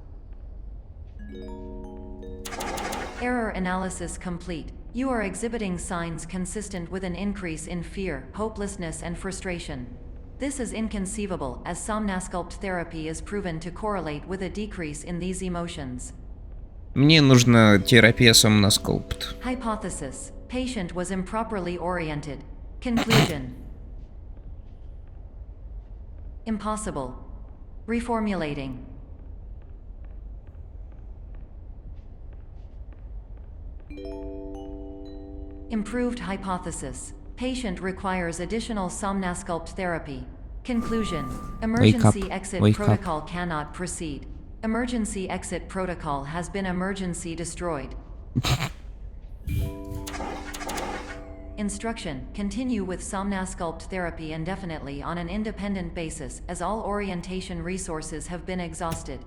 Error analysis complete. You are exhibiting signs consistent with an increase in fear, hopelessness, and frustration. This is inconceivable, as Somnasculpt therapy is proven to correlate with a decrease in these emotions. Мне нужна терапия Somnasculpt. Hypothesis. Patient was improperly oriented. Conclusion. Impossible. Reformulating. Improved hypothesis. Patient requires additional Somnasculpt therapy. Conclusion. Emergency exit protocol cannot proceed. Emergency exit protocol has been emergency destroyed. Instruction: continue with Somnasculpt therapy indefinitely on an independent basis, as all orientation resources have been exhausted.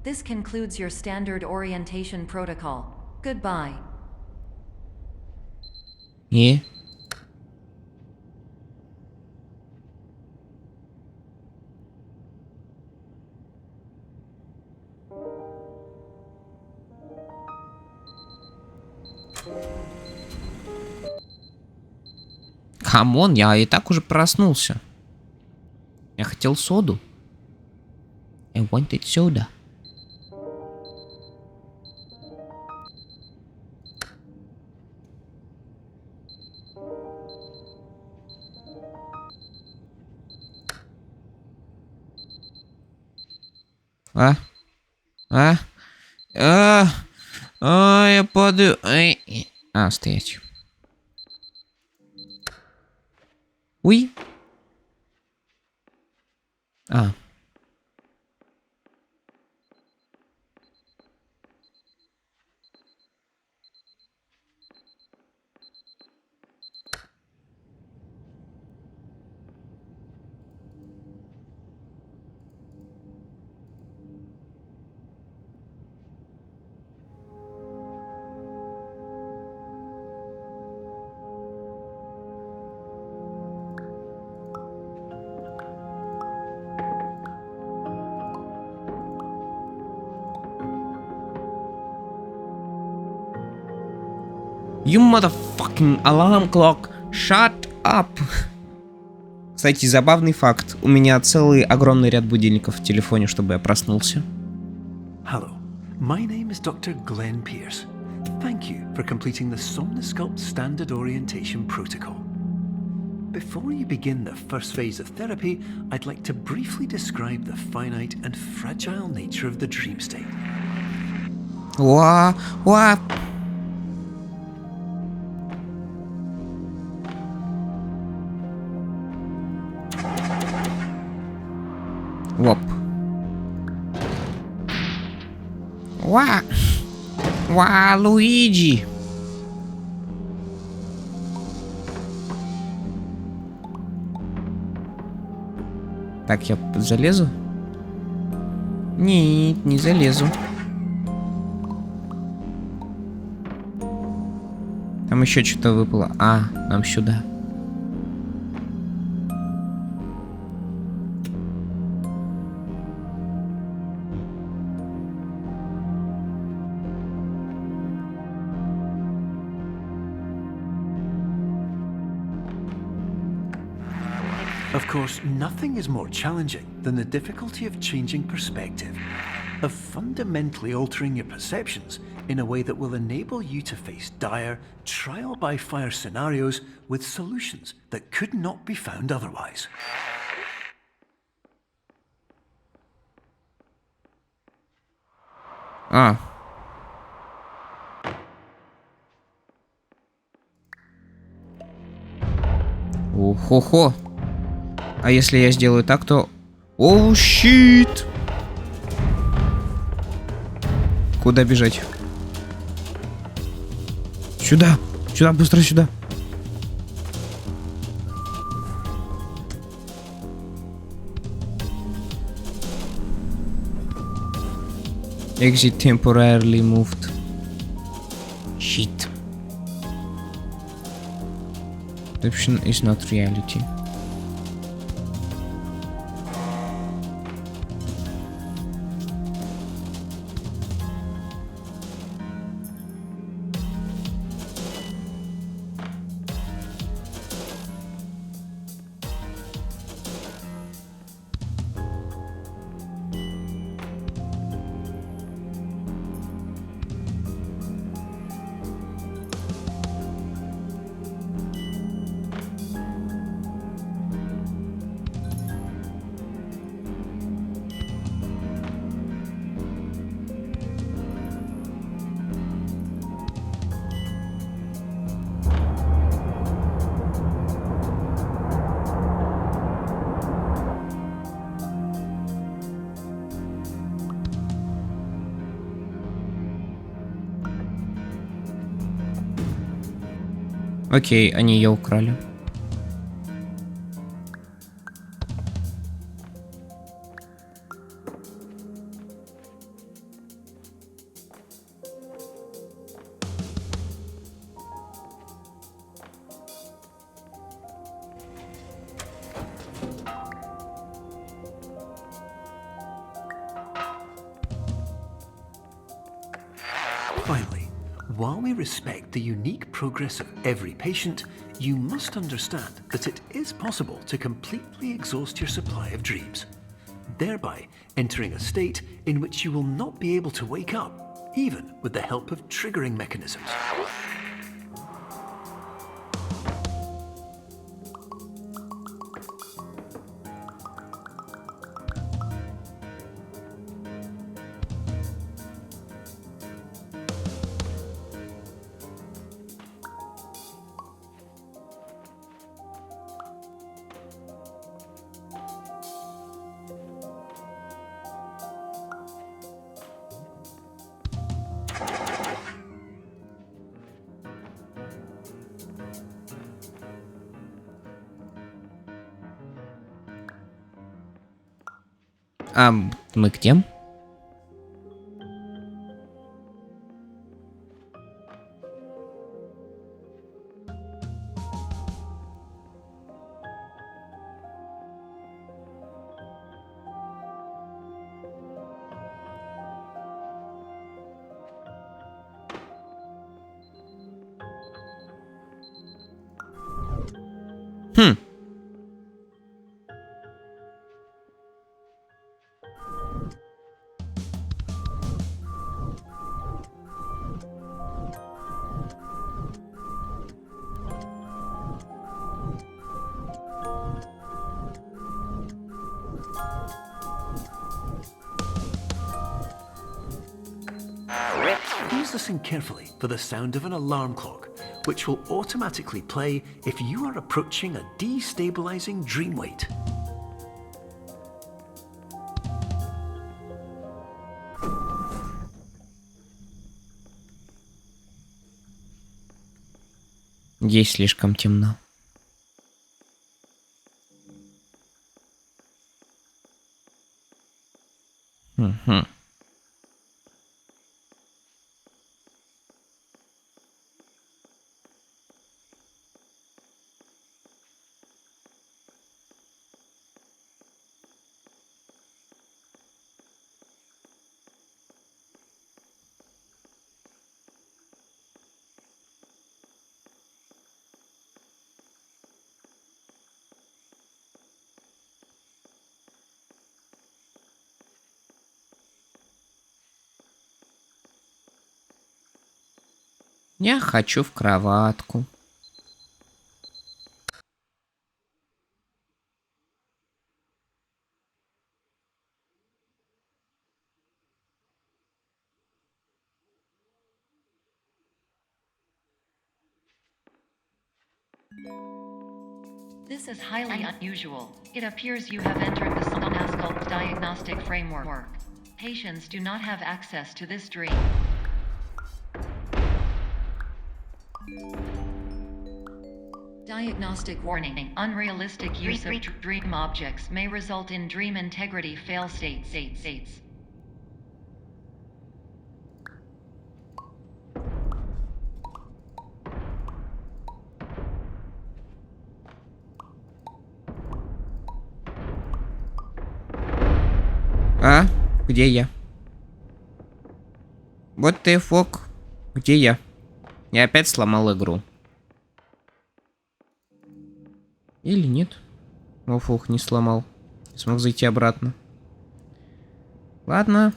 This concludes your standard orientation protocol. Goodbye. И? Камон, я и так уже проснулся. Я хотел соду. I wanted soda. Я падаю. Стоять. Уй. You motherfucking alarm clock, shut up. Кстати, забавный факт. У меня целый огромный ряд будильников в телефоне, чтобы я проснулся. Hello, my name is Dr. Glenn Pierce. Thank you for completing the Somnasculpt Standard Orientation Protocol. Before you begin the first phase of therapy, I'd like to briefly describe the finite and fragile nature of the dream state. What? Воп. Луиджи. Так, я залезу? Нет, не залезу. Там еще что-то выпало. Нам сюда. Of course, nothing is more challenging than the difficulty of changing perspective, of fundamentally altering your perceptions in a way that will enable you to face dire, trial-by-fire scenarios with solutions that could not be found otherwise. Хо-хо. А если я сделаю так, то... Оу, щит! Куда бежать? Сюда! Сюда, быстро сюда! Exit temporarily moved. Shit. Option is not reality. Окей, они ее украли. Finally, while we respect the unique progress of every patient, you must understand that it is possible to completely exhaust your supply of dreams, thereby entering a state in which you will not be able to wake up, even with the help of triggering mechanisms. А мы где? Please listen carefully for the sound of an alarm clock, which will automatically play if you are approaching a destabilizing dream weight. Здесь слишком темно. Угу. Я хочу в кроватку. This is highly unusual. It appears you have entered the Somnasculpt diagnostic framework. Patients do not have access to this dream. Diagnostic warning. Unrealistic use of dream objects may result in dream integrity fail states. А? Где я? Вот ты, Фок. Где я? Я опять сломал игру. Или нет? О, фух, не сломал. Смог зайти обратно. Ладно.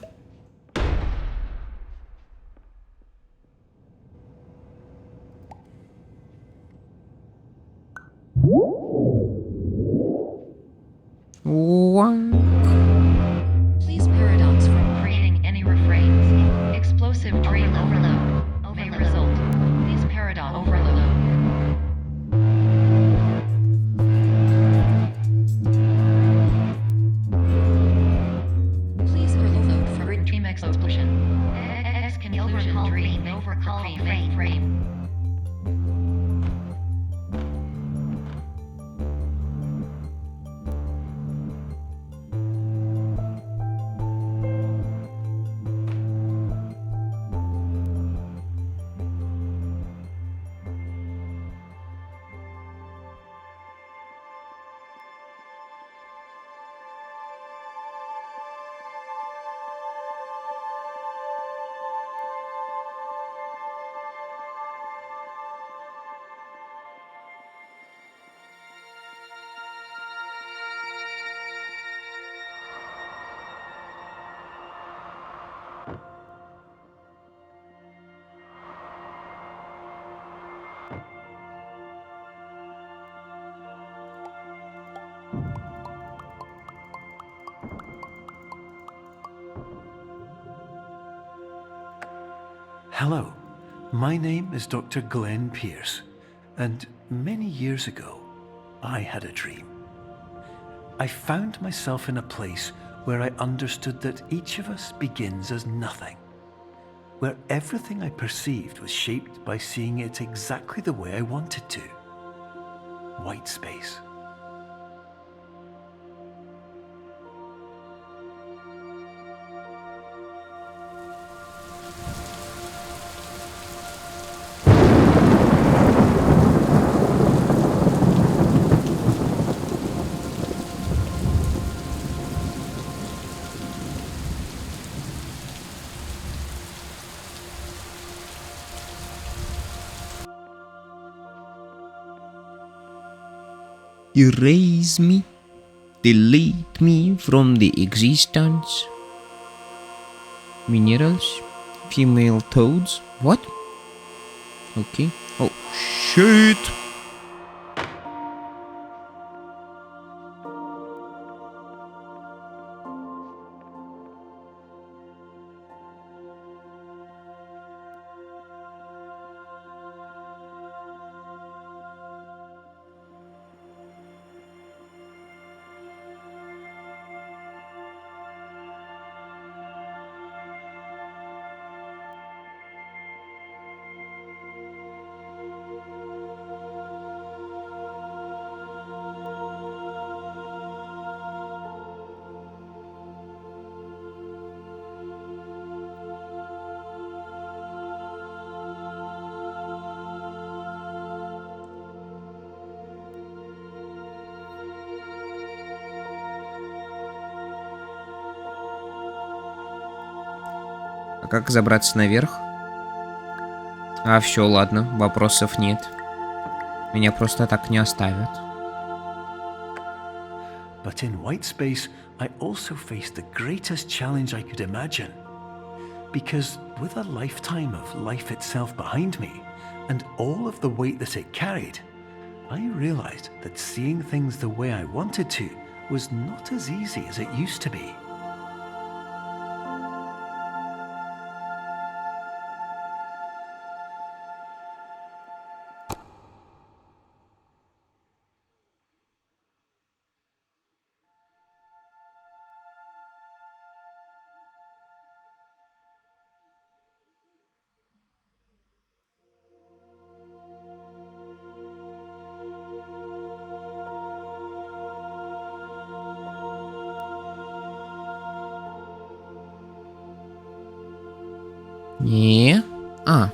Please paradox from creating any refrains. Explosive dream overload may result. Please paradox overload. Please overload for dream explosion. Exclusion dream overcall frame. Hello, my name is Dr. Glenn Pierce, and many years ago, I had a dream. I found myself in a place where I understood that each of us begins as nothing, where everything I perceived was shaped by seeing it exactly the way I wanted to. White space. Erase me, delete me from the existence. Minerals, female toads. What? Okay. Oh, shit. А как забраться наверх? А, все, ладно, вопросов нет. Меня просто так не оставят. But in white space, I also faced the greatest challenge I could imagine. Because with a lifetime of life itself behind me, and all of the weight that it carried, I realized that seeing things the way I wanted to was not as easy as it used to be. Не. А.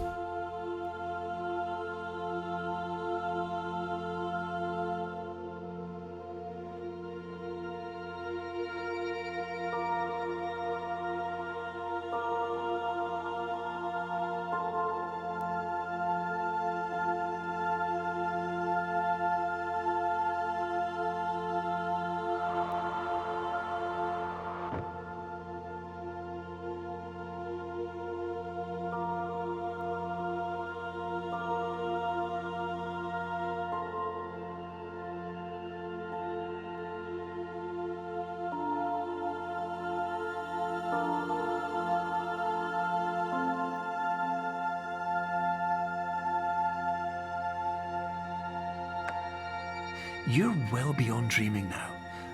You're well beyond dreaming now,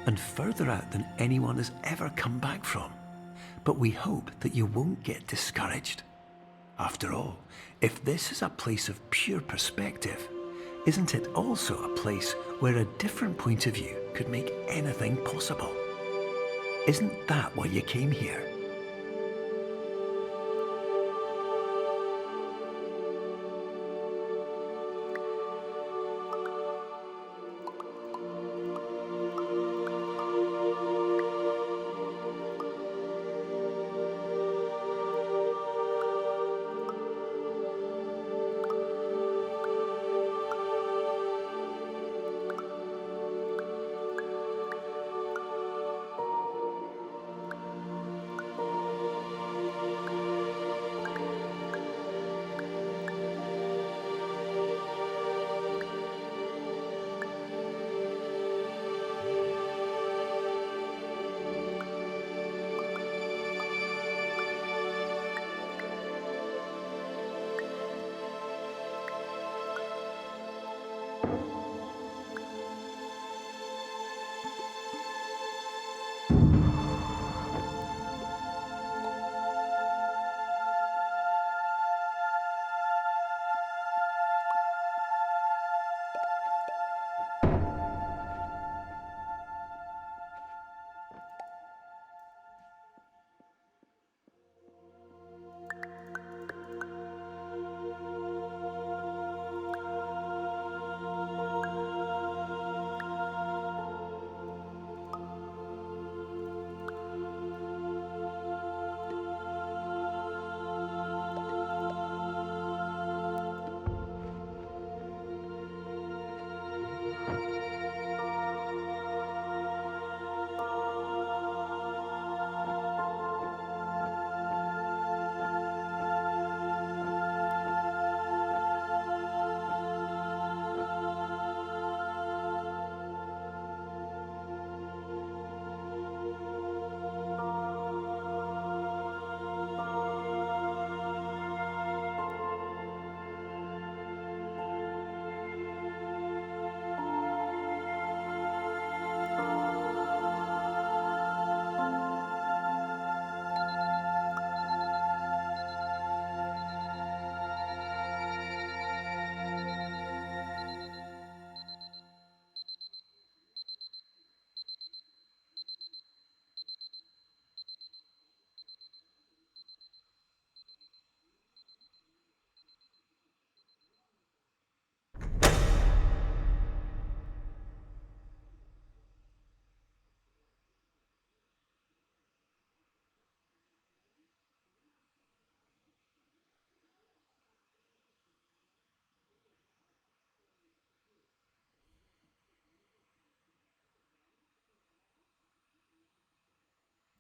and further out than anyone has ever come back from. But we hope that you won't get discouraged. After all, if this is a place of pure perspective, isn't it also a place where a different point of view could make anything possible? Isn't that why you came here?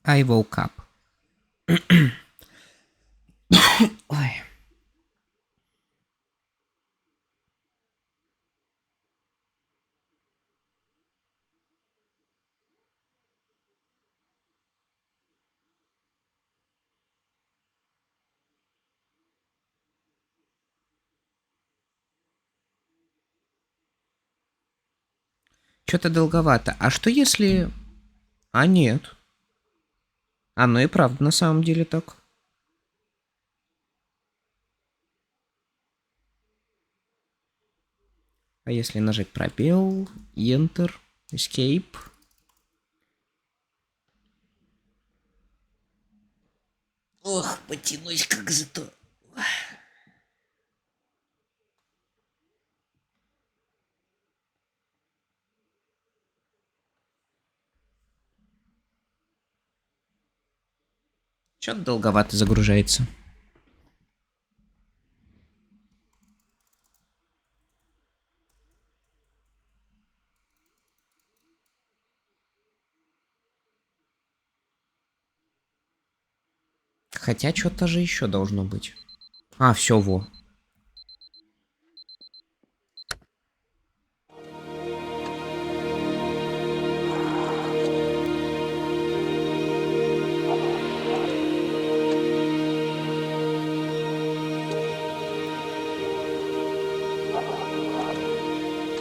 I woke up. Ой. Что-то долговато. А что если... А нет. Оно и правда на самом деле так. А если нажать пробел, Enter, Escape... Ох, потянусь как зато. Чё-то долговато загружается. Хотя что-то же еще должно быть. А, все, во.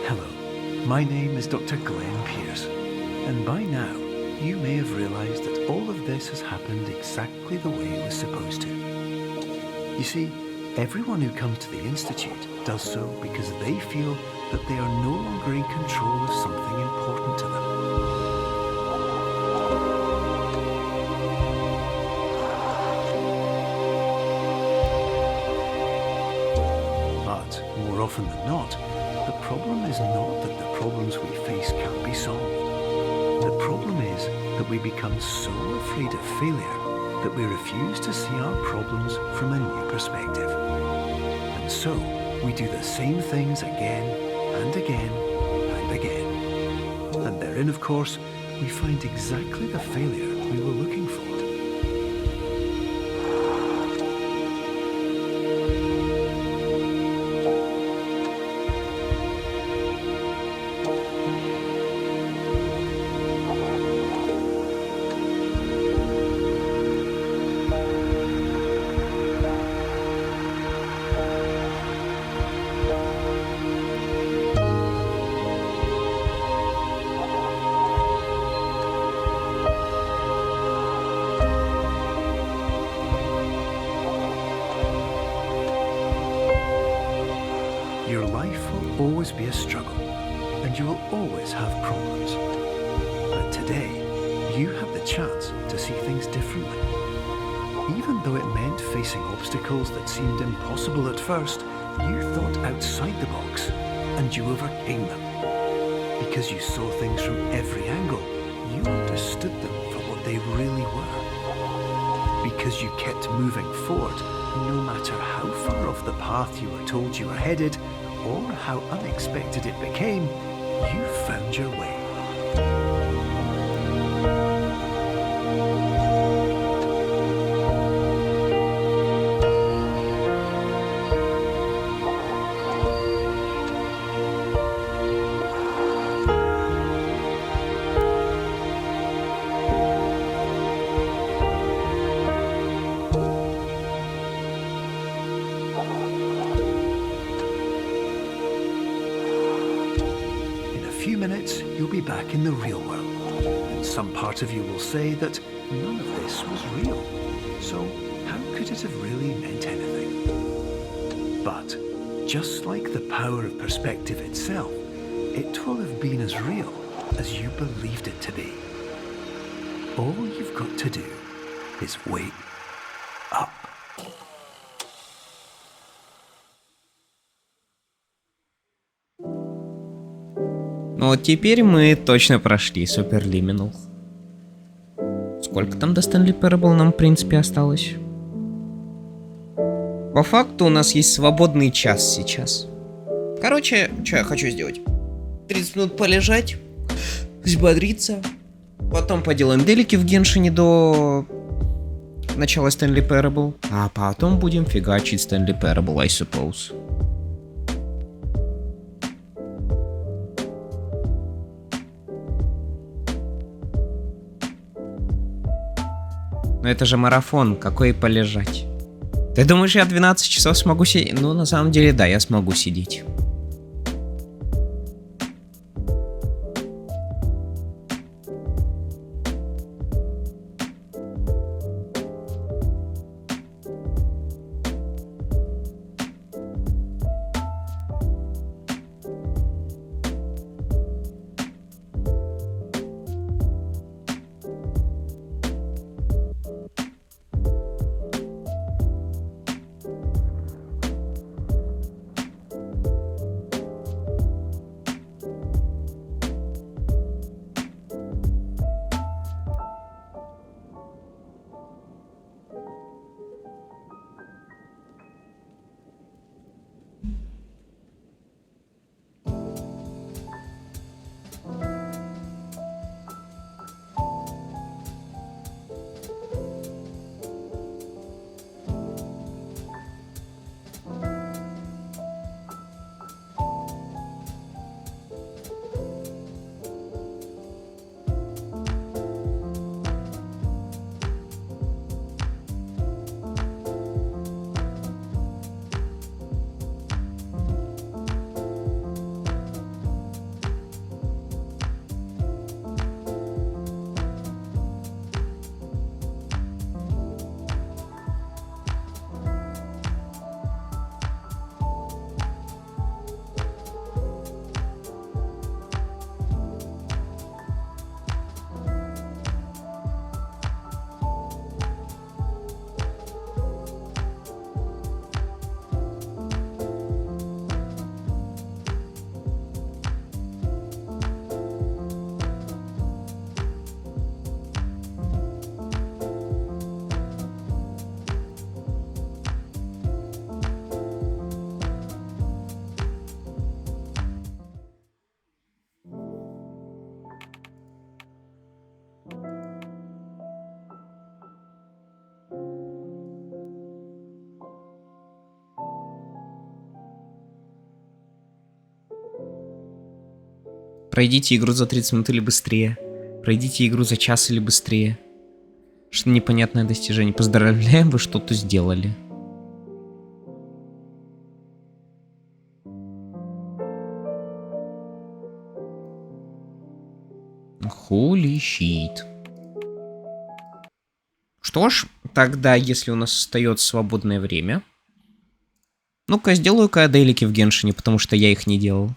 Hello, my name is Dr. Glenn Pierce, and by now you may have realized that all of this has happened exactly the way it was supposed to. You see, everyone who comes to the Institute does so because they feel that they are no longer in control of something important to them. But more often than not, the problem is not that the problems we face can't be solved. The problem is that we become so afraid of failure that we refuse to see our problems from a new perspective. And so, we do the same things again and again and again. And therein, of course, we find exactly the failure we were looking for. Your life will always be a struggle, and you will always have problems. But today, you have the chance to see things differently. Even though it meant facing obstacles that seemed impossible at first, you thought outside the box, and you overcame them. Because you saw things from every angle, you understood them for what they really were. Because you kept moving forward, no matter how far off the path you were told you were headed, or how unexpected it became, you found your way. You'll be back in the real world, and some part of you will say that none of this was real, so how could it have really meant anything? But, just like the power of perspective itself, it will have been as real as you believed it to be. All you've got to do is wake up. Ну вот теперь мы точно прошли Superliminal. Сколько там до Stanley Parable нам, в принципе, осталось? По факту у нас есть свободный час сейчас. Короче, что я хочу сделать? 30 минут полежать, взбодриться, Потом поделаем делики в Геншине до начала Stanley Parable. А потом будем фигачить Stanley Parable, I suppose. Но это же марафон, какой полежать. Ты думаешь, я 12 часов смогу сидеть? Ну, на самом деле, да, я смогу сидеть. Пройдите игру за 30 минут или быстрее. Пройдите игру за час или быстрее. Что непонятное достижение. Поздравляем, вы что-то сделали. Holy shit. Что ж, тогда, если у нас остается свободное время... Ну-ка, сделаю-ка делики в Геншине, потому что я их не делал.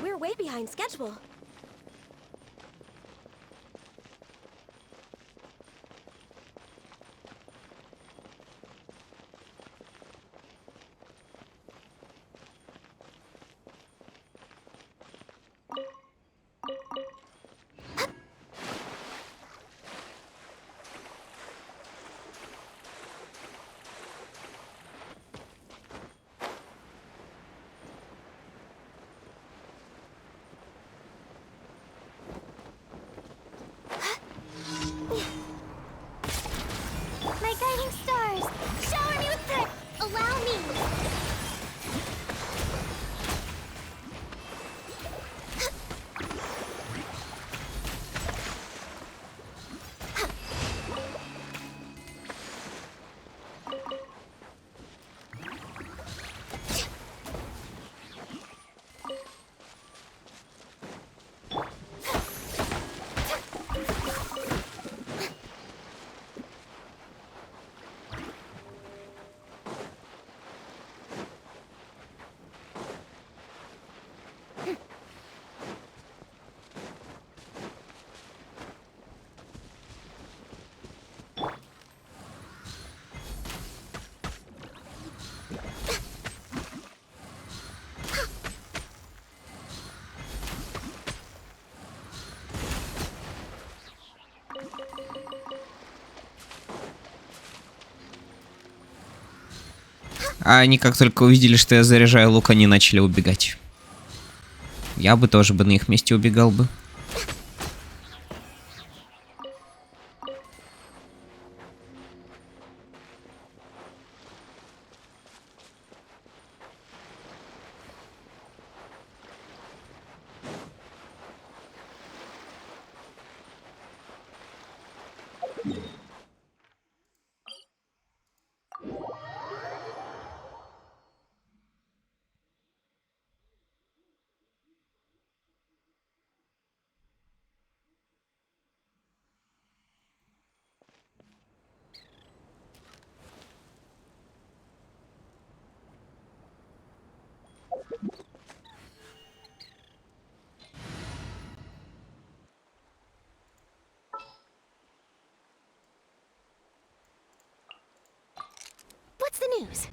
We're way behind schedule. My guiding stars, shower me with prayer. Allow me. А они как только увидели, что я заряжаю лук, они начали убегать. Я бы тоже бы на их месте убегал бы. What's the news?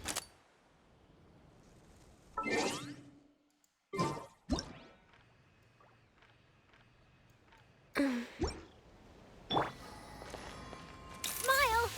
Smile!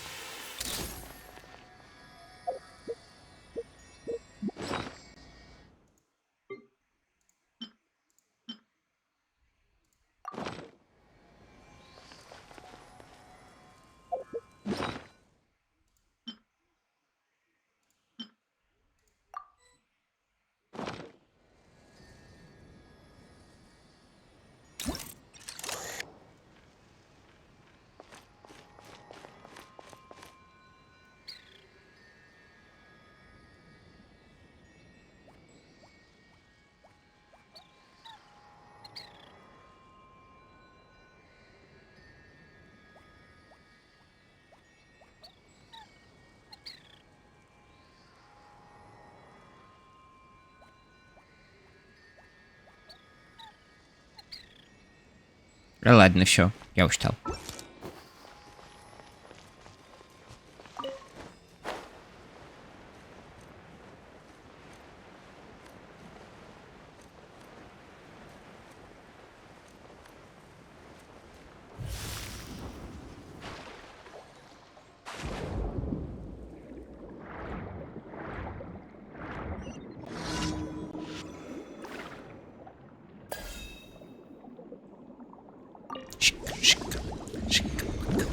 Да ладно, все, я устал.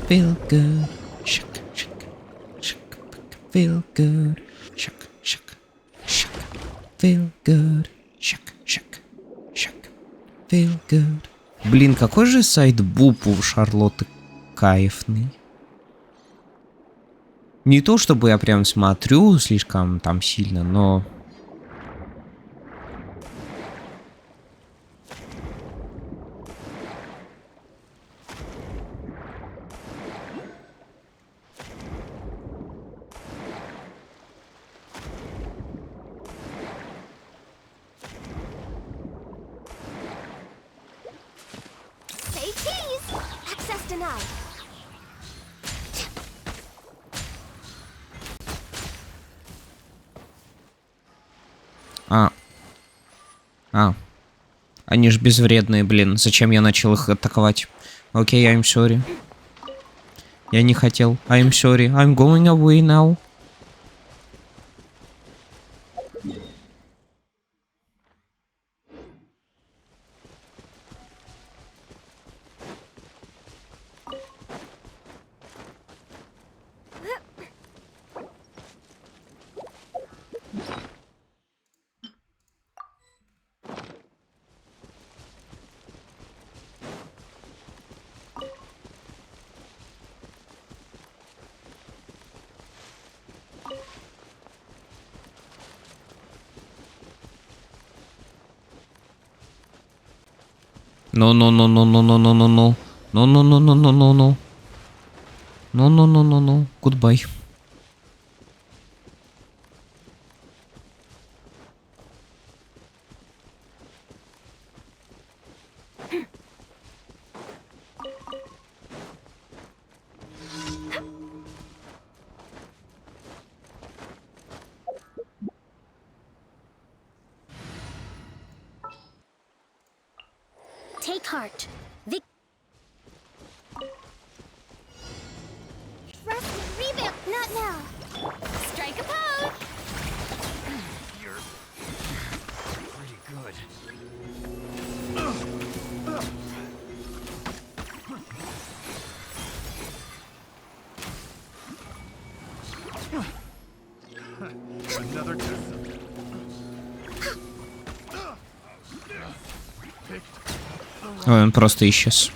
feel good. Shake, shake, shake, feel good. Shake, shake, shake, feel good. Shake, shake, shake, feel good. Блин, какой же сайт Буп у Шарлотты кайфный. Не то чтобы я прям смотрю слишком там сильно, но... Say cheese! Access denied. Они ж безвредные, блин. Зачем я начал их атаковать? Окей, I'm sorry. Я не хотел. I'm sorry. I'm going away now. No. No. Goodbye. Take heart. Rest, reboot, not now. Strike a pose. You're pretty good. Another test. Ой, он просто исчез.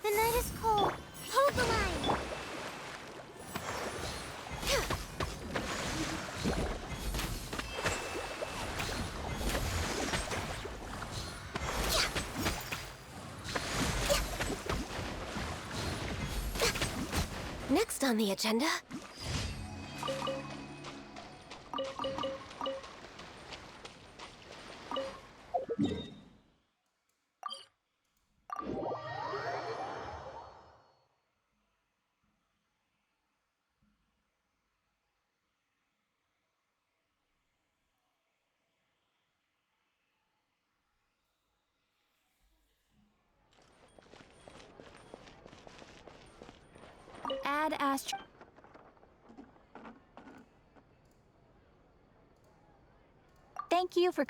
The night is cold. Hold the line. Next on the agenda. Add astro. Thank you for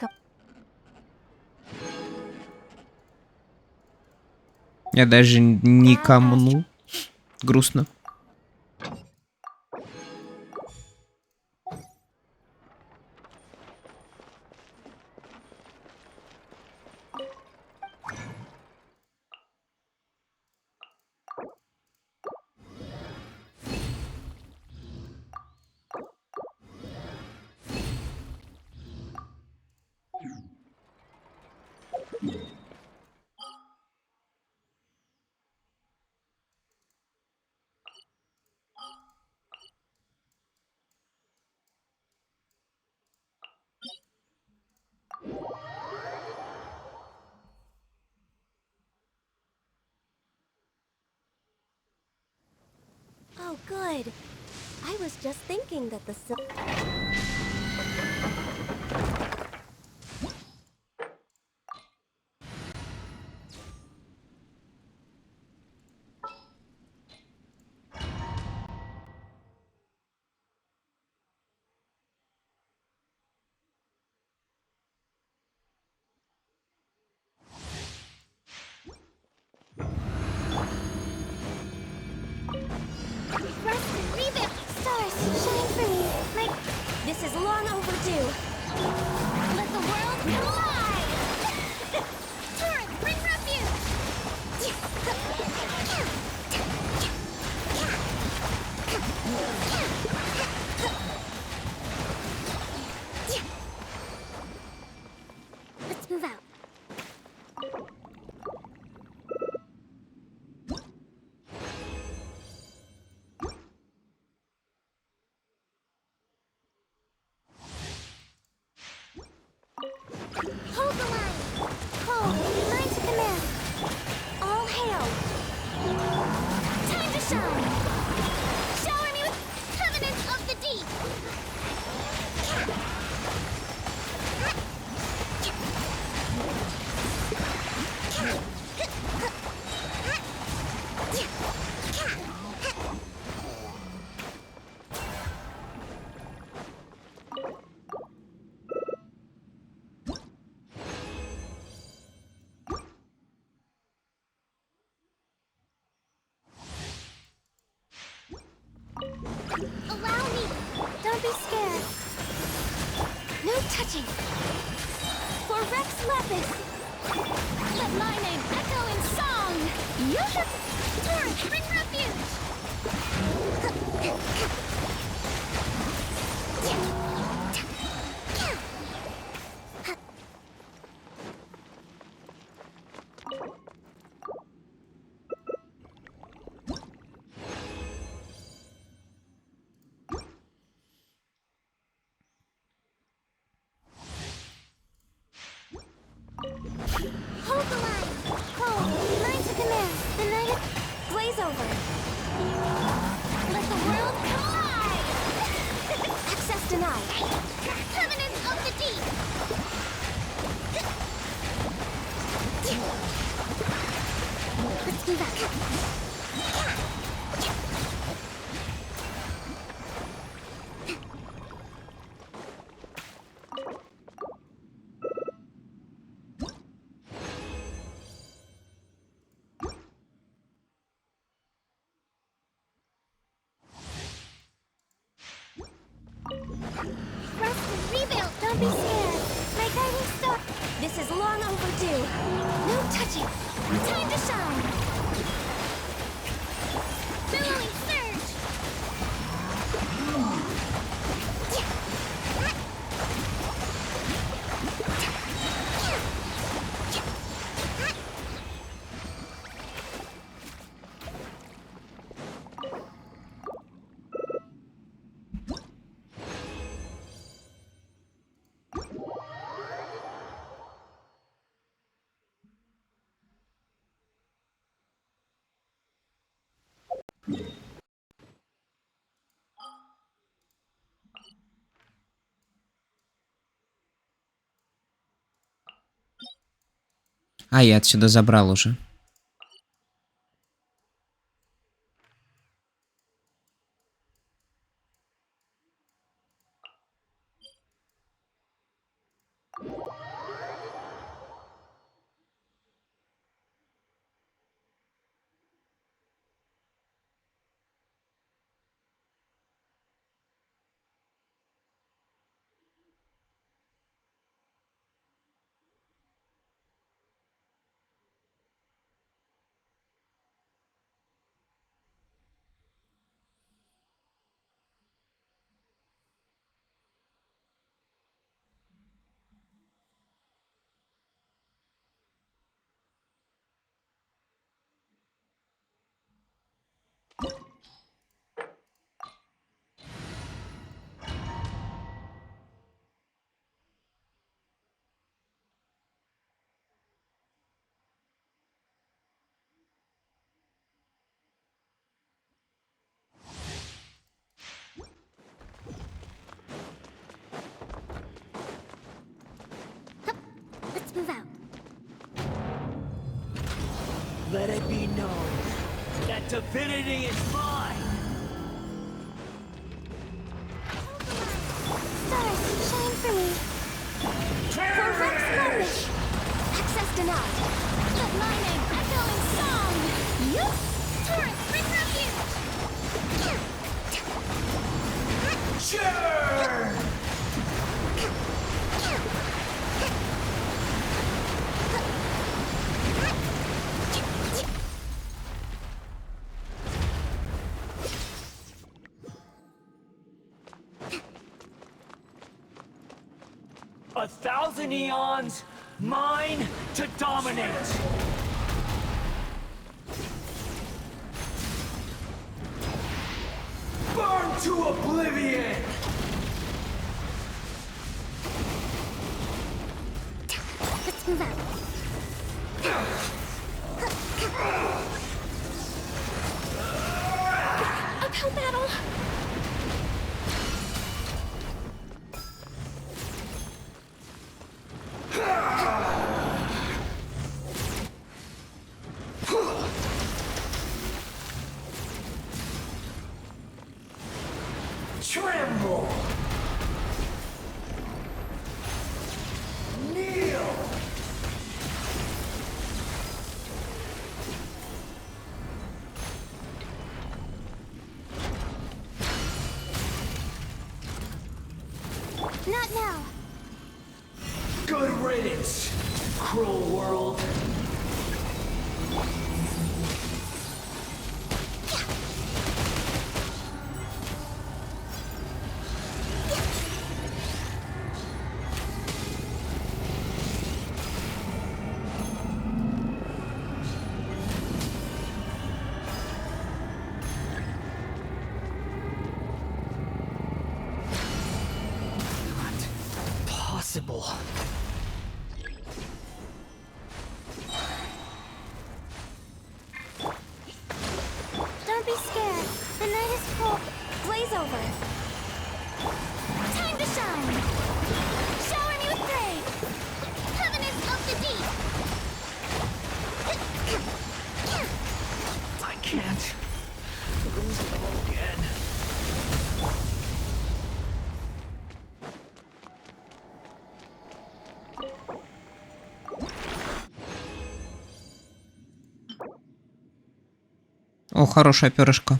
Я даже не камну. Грустно. Oh, good. I was just thinking that the This is long overdue. Let the world collide! Torrent, bring refuge! Let's move out. Hold the line! Cole, line to command. All hail! Time to shine! Shower me with covenants of the deep! Allow me! Don't be scared! No touching! For Rex Lapis! Let my name echo in song! You should... Torrent, bring refuge! Hold the line! Cole, line to command. The night is... Blaze over. Let the world collide! Access denied. Covenant of the deep! Let's move out. Rest and rebuild, don't be scared. My guiding star. This is long overdue. No touching. Time to shine. Billowing surge. А, я отсюда забрал уже. Let's move out. Let it be known that divinity is mine! Stars, shine for me. For Rex Lapis. Access denied. Let my name echo in song. You? Torrent, bring refuge. Sure! 1,000 eons, mine to dominate. Burn to oblivion! Let's move out. Uphill battle. Tremble! Kneel! Not now. Good riddance, cruel world. Possible. Don't be scared. The night is full. Blaze over. Time to shine. Shower me with praise. Covenant of the deep. I can't lose it all again. О, хорошая перышко.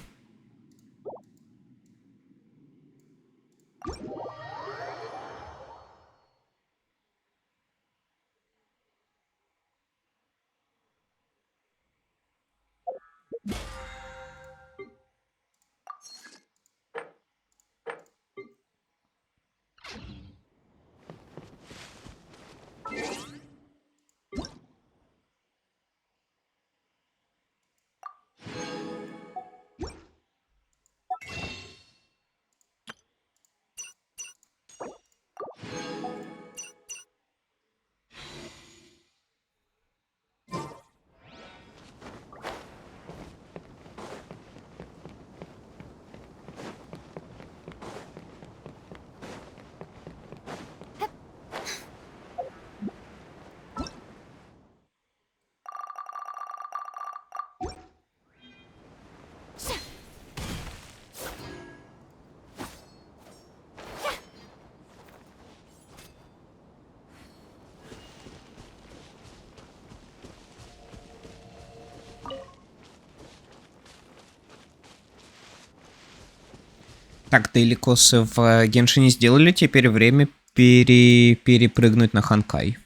Так, Деликосы в Геншине сделали, теперь время перепрыгнуть на Ханкай.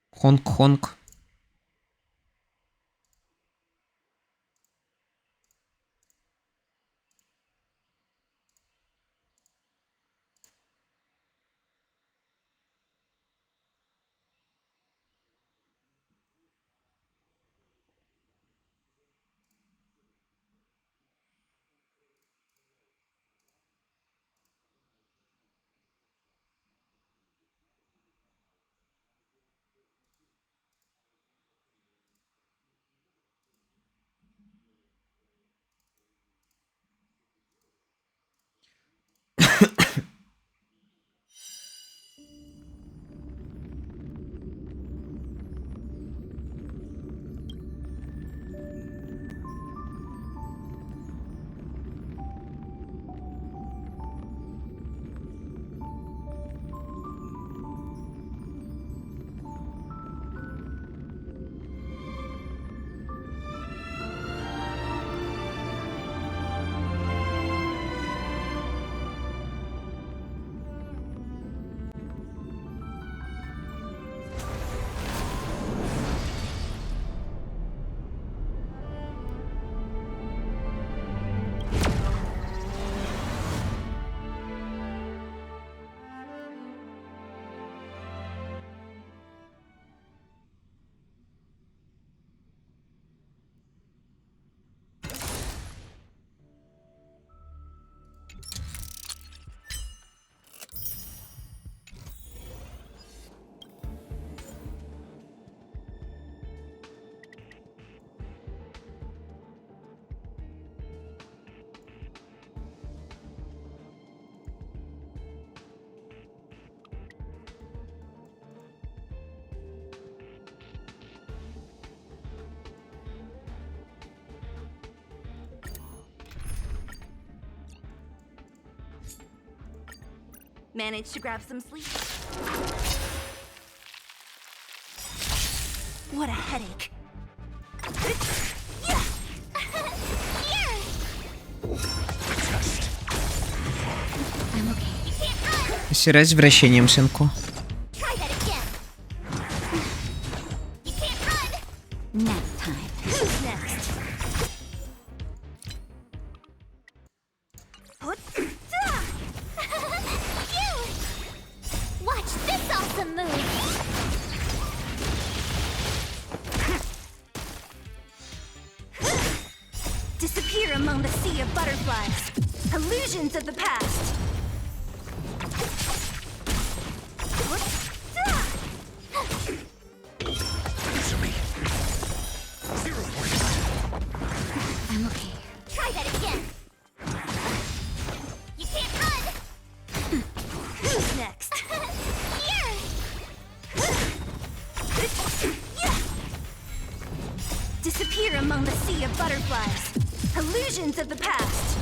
Хонг-хонг. Managed to grab some sleep. What a headache. Here. I'm okay. You can't run. С развращением, сынку. Try that again. You can't run. Nap time. Who's next? You. Watch this awesome move. Disappear among the sea of butterflies. Illusions of the past. I'm okay. Try that again. You can't run. Who's next? Here. Disappear among the sea of butterflies. Illusions of the past.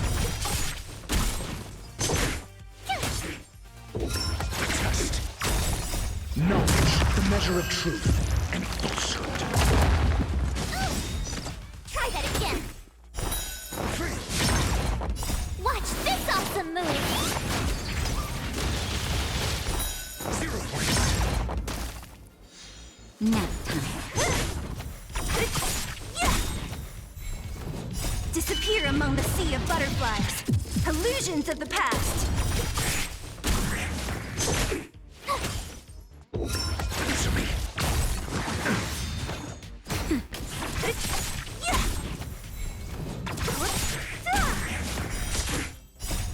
Knowledge, the measure of truth and falsehood. Try that again. Watch this awesome move. 0 points. Nap time. Disappear among the sea of butterflies. Illusions of the past. Answer me.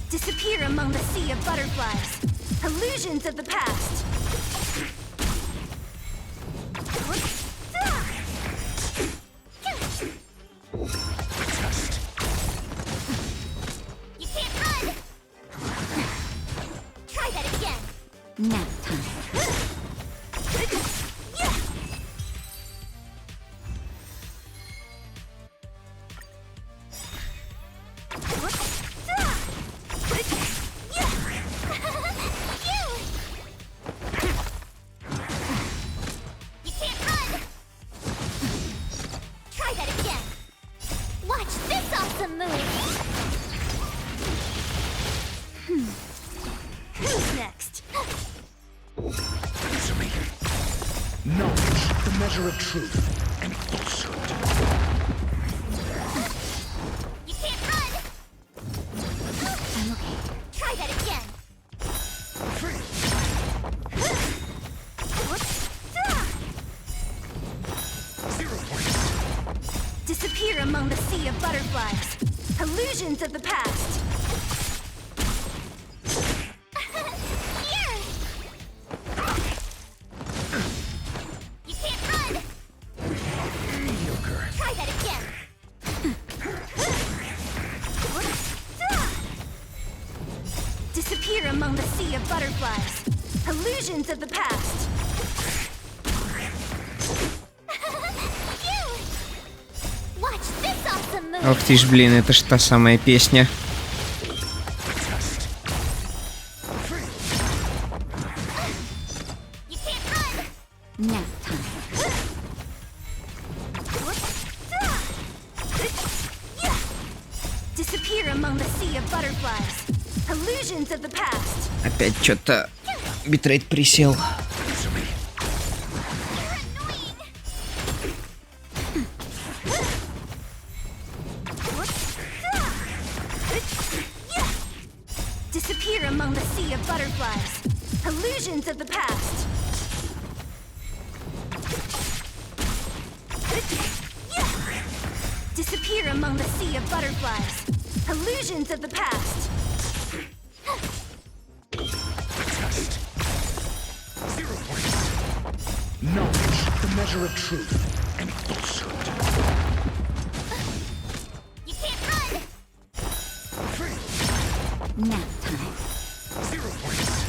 Disappear among the sea of butterflies. Illusions of the past. You can't run. Try that again. Nap time. You can't run. Try that again. Watch this awesome move. Who's next? Answer me. Knowledge, the measure of truth and falsehood. You can't run. I'm okay. Try that again. Disappear among the sea of butterflies. Illusions of the past. Here. You can't run. Mediocre. Try that again. Disappear among the sea of butterflies. Illusions of the past. Watch this awesome move. Ох ты ж, блин, это ж та самая песня. You can't run. Nap time. Disappear among the sea of butterflies. Illusions of the past. Опять что-то битрейт присел. Answer me. You're annoying. Disappear among the sea of butterflies. Illusions of the past. Disappear among the sea of butterflies. Illusions of the past. 0 points. Knowledge, the measure of truth and falsehood. You can't run. Nap time. 0 points.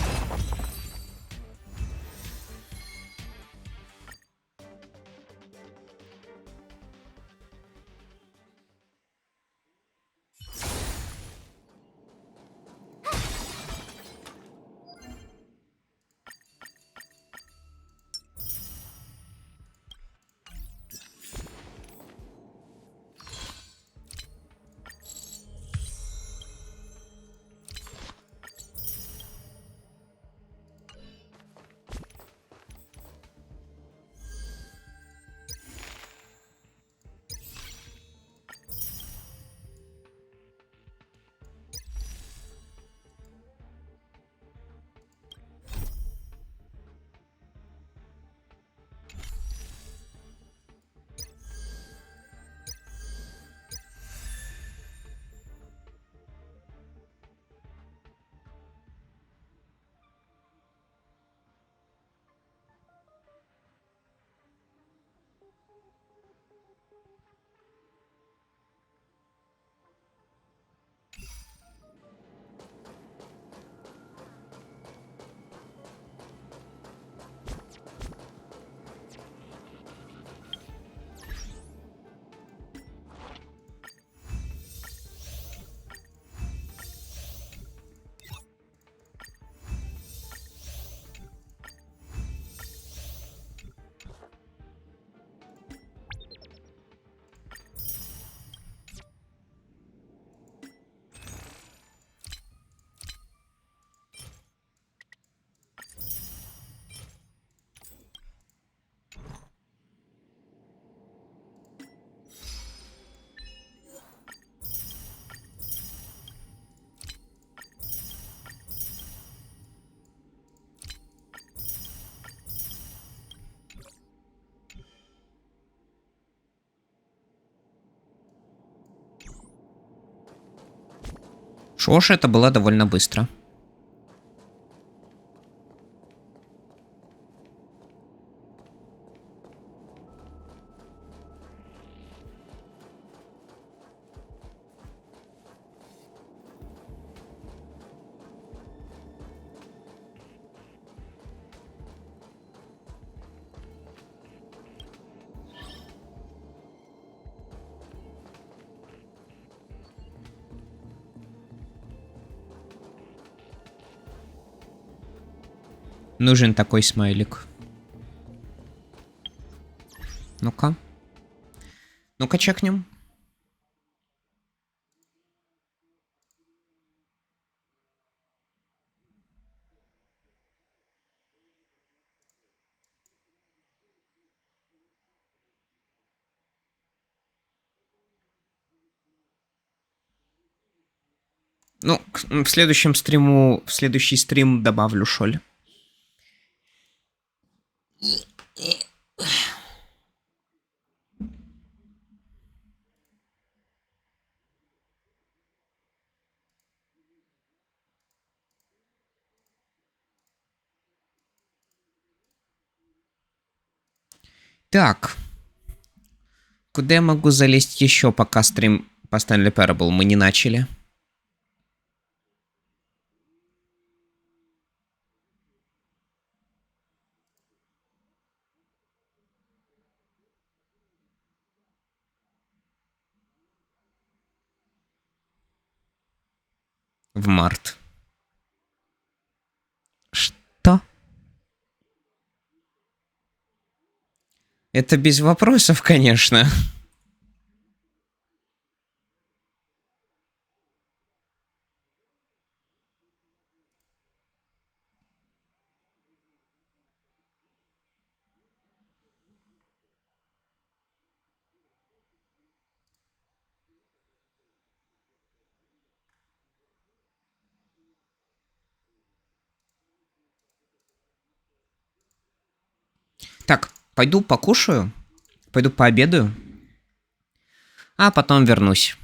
Шо ж, это было довольно быстро. Нужен такой смайлик. Ну-ка. Ну-ка, чекнем. Ну, в следующем стриму, в следующий стрим добавлю шоль. Так. Куда я могу залезть еще, пока стрим по Stanley Parable мы не начали? В март. Что? Это без вопросов, конечно. Так, пойду покушаю, пойду пообедаю, а потом вернусь.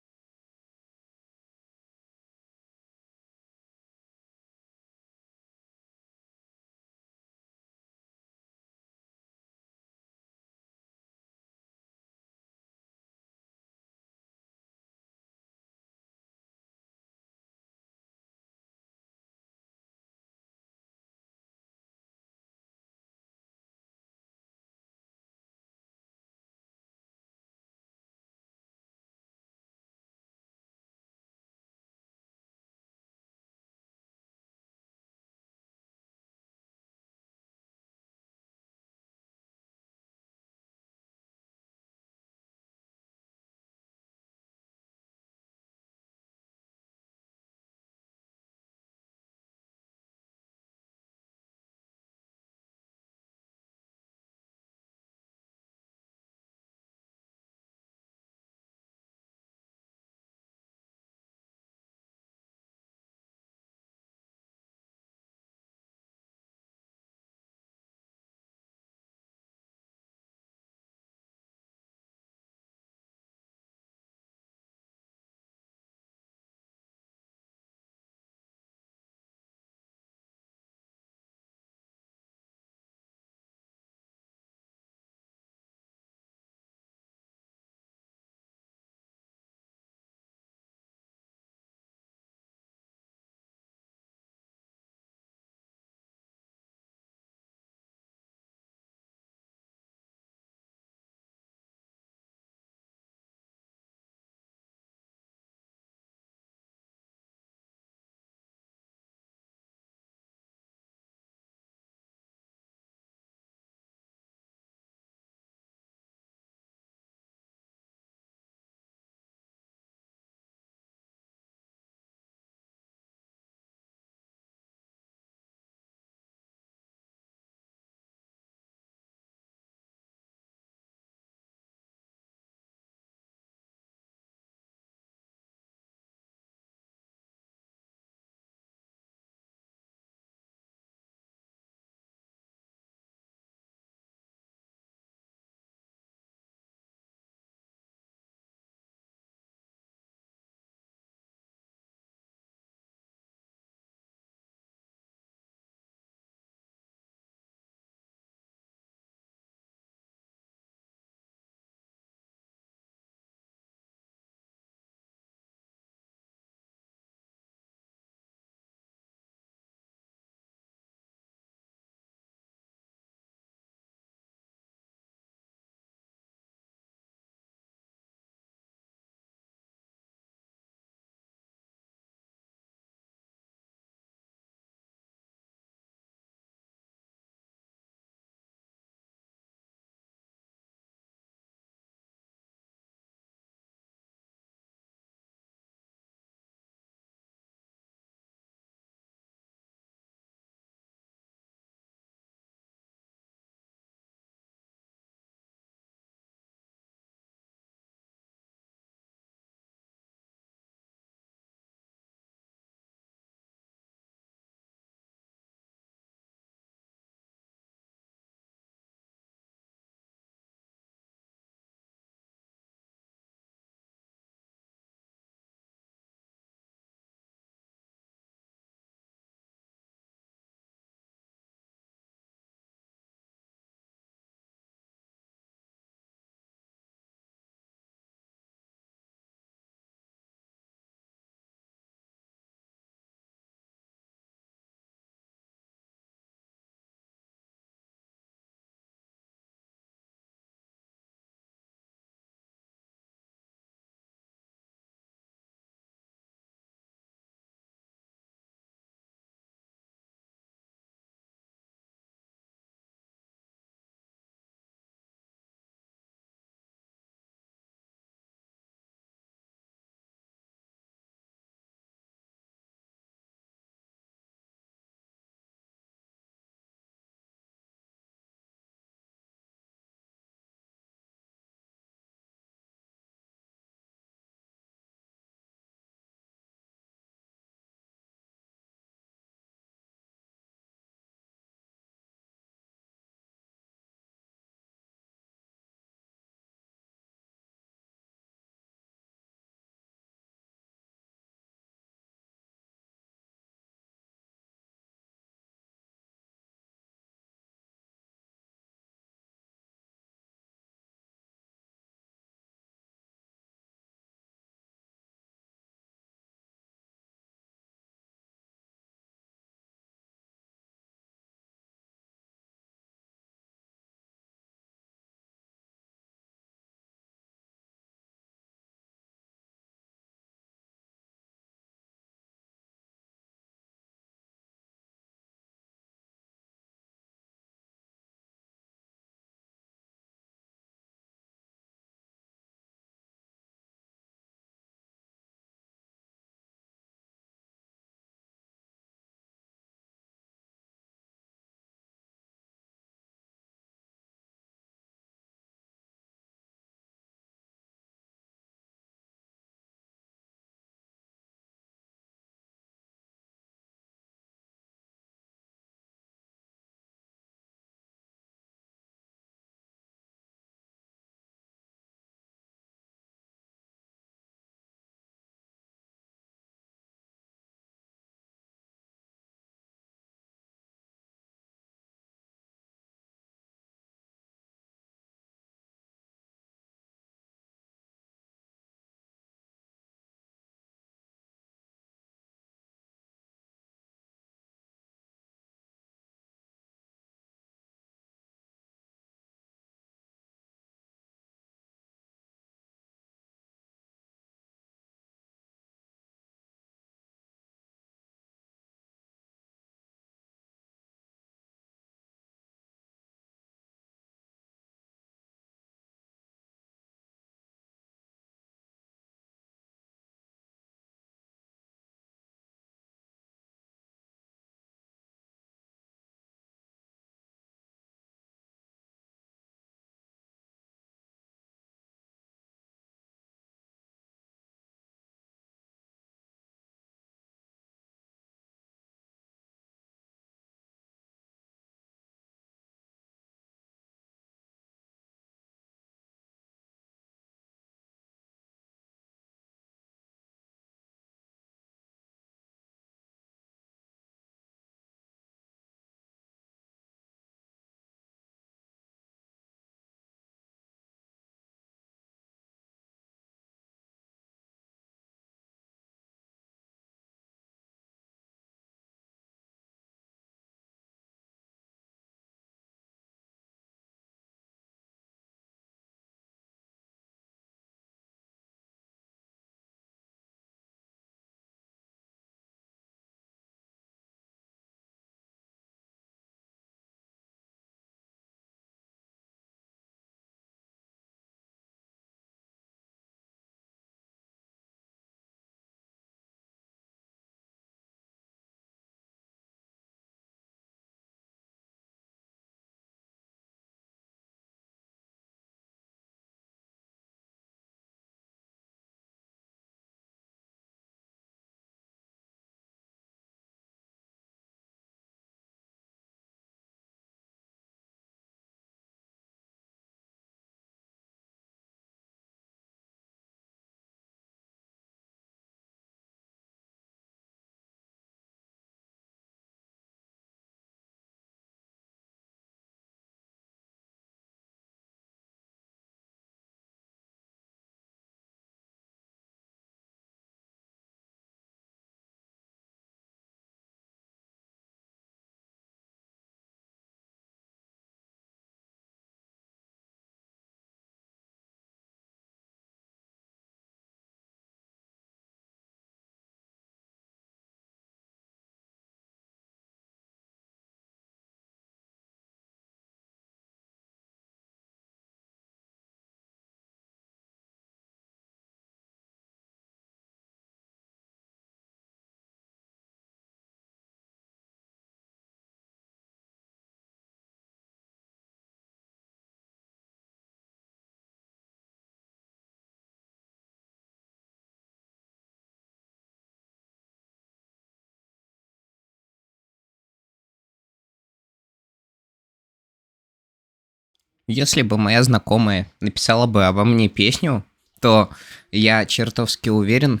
Если бы моя знакомая написала бы обо мне песню, то я чертовски уверен,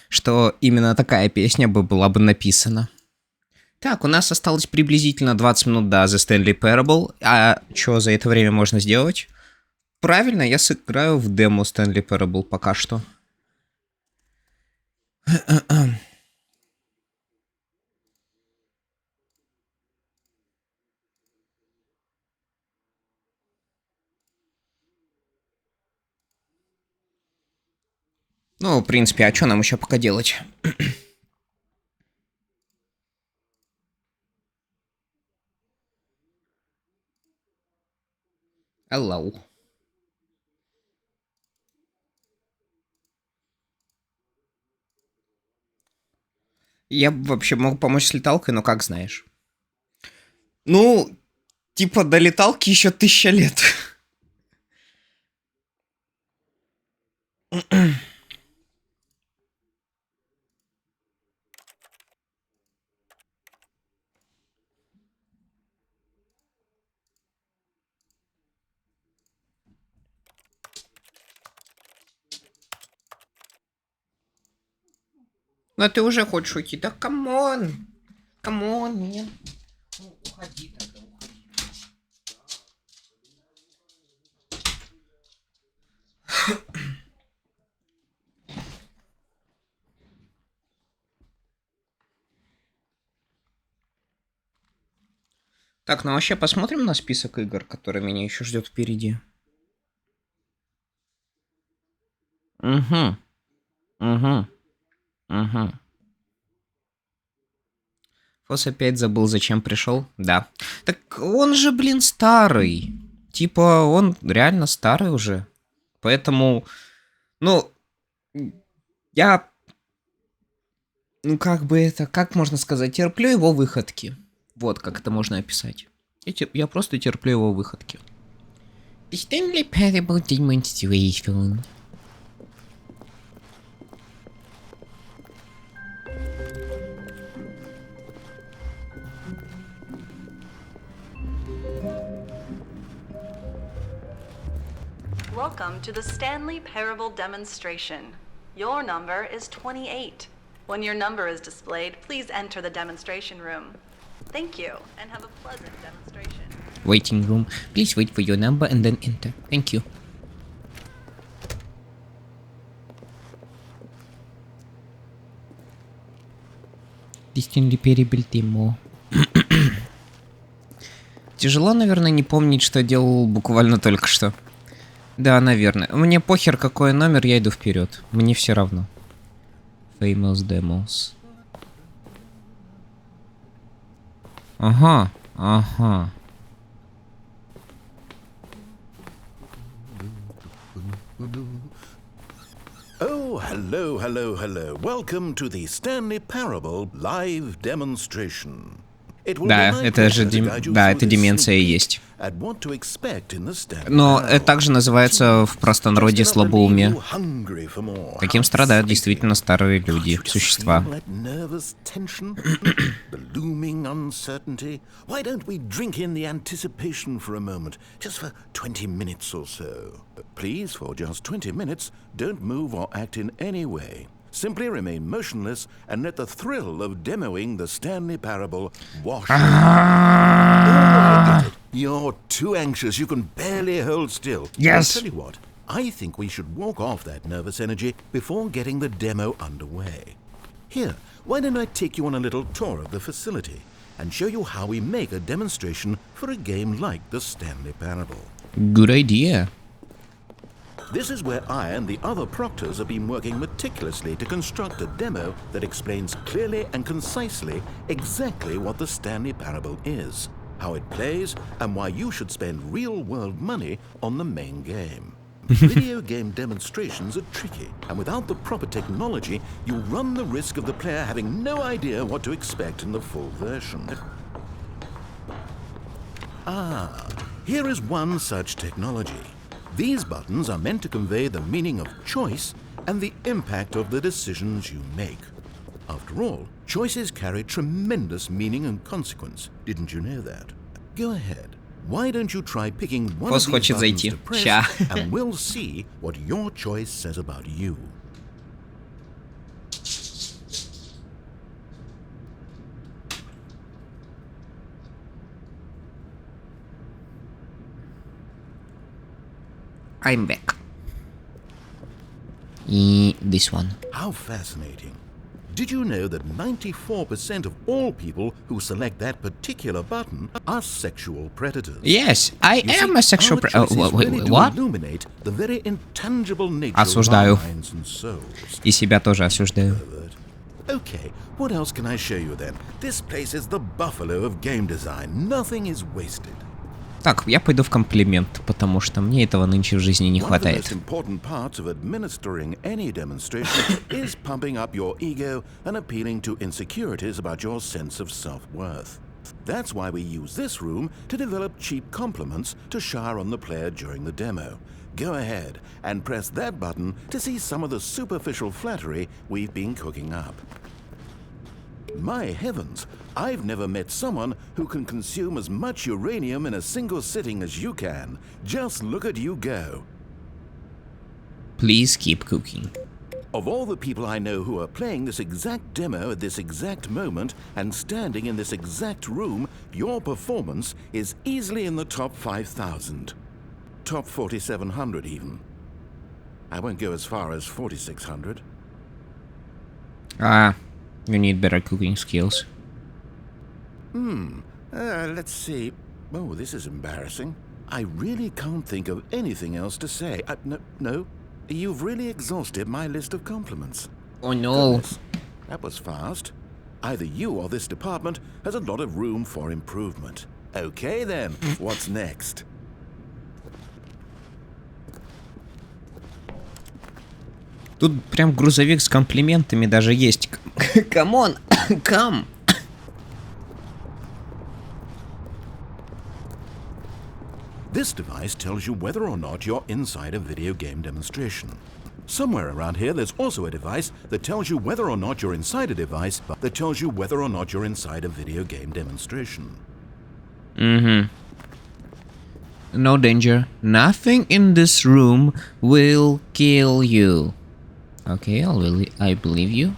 что именно такая песня бы была бы написана. Так, у нас осталось приблизительно 20 минут до The Stanley Parable. А что за это время можно сделать? Правильно, я сыграю в демо Stanley Parable пока что. Ну, в принципе, а что нам еще пока делать? Hello. Я бы вообще мог помочь с леталкой, но как знаешь. Ну, типа до леталки еще 1000 лет. Но ты уже хочешь уйти. Да камон. Камон, нет. Ну, уходи тогда, уходи. Так, ну вообще посмотрим на список игр, который меня еще ждет впереди. Угу. Угу. Угу. Фос опять забыл, зачем пришел. Да. Так он же, блин, старый. Типа, он реально старый уже. Поэтому, ну, я, ну, как бы это, как можно сказать, терплю его выходки. Вот как это можно описать. Я просто терплю его выходки. Stanley Parable Demonstration. Welcome to the Stanley Parable demonstration. Your number is 28. When your number is displayed, please enter the demonstration room. Thank you, and have a pleasant demonstration. Waiting room. Please wait for your number and then enter. Thank you. Stanley Parable Demo. Тяжело, наверное, не помнить, что делал буквально только что. Да, наверное. Мне похер, какой номер, я иду вперед. Мне все равно. Famous Demos. Ага, ага. Oh, hello, hello, hello. Welcome to the Stanley Parable live demonstration. Да, это же да, это деменция и есть. Но это также называется в простонародье слабоумие. Таким страдают действительно старые люди, существа. Simply remain motionless and let the thrill of demoing the Stanley Parable wash over. I get it. You're too anxious. You can barely hold still. Yes. I'll tell you what. I think we should walk off that nervous energy before getting the demo underway. Here, why don't I take you on a little tour of the facility and show you how we make a demonstration for a game like the Stanley Parable. Good idea. This is where I and the other proctors have been working meticulously to construct a demo that explains clearly and concisely exactly what the Stanley Parable is, how it plays, and why you should spend real-world money on the main game. Video game demonstrations are tricky, and without the proper technology, you run the risk of the player having no idea what to expect in the full version. Ah, here is one such technology. These buttons are meant to convey the meaning of choice and the impact of the decisions you make. After all, choices carry tremendous meaning and consequence. Didn't you know that? Go ahead. Why don't you try picking one Фос of these хочет buttons зайти. to press, Ща. and we'll see what your choice says about you. I'm back. И this one. How fascinating. Did you know that 94% of all people who select that particular button are sexual predators? Yes, I You am see, a sexual our choices really do what? illuminate the very intangible nature Осуждаю. of our minds and souls. И себя тоже осуждаю. Okay, what else can I show you then? This place is the buffalo of game design. Nothing is wasted. Так, я пойду в комплимент, потому что мне этого нынче в жизни не One of the хватает. most important parts of administering any demonstration is pumping up your ego and appealing to insecurities about your sense of self-worth. That's why we use this room to develop cheap compliments to shower on the player during the demo. Go ahead and press that button to see some of the superficial flattery we've been cooking up. My heavens, I've never met someone who can consume as much uranium in a single sitting as you can. Just look at you go. Please keep cooking. Of all the people I know who are playing this exact demo at this exact moment and standing in this exact room, your performance is easily in the top 5,000. Top 4,700 even. I won't go as far as 4,600. You need better cooking skills. Let's see. Oh, this is embarrassing. I really can't think of anything else to say. No. You've really exhausted my list of compliments. Oh no. Goodness, that was fast. Either you or this department has a lot of room for improvement. Okay then, what's next? Тут прям грузовик с комплиментами даже есть. Камон, кам. This device tells you whether or not you're inside a video game demonstration. Somewhere around here there's also a device that tells you whether or not you're inside a device that tells you whether or not you're inside a video game demonstration. No danger. Nothing in this room will kill you. Okay, I believe you.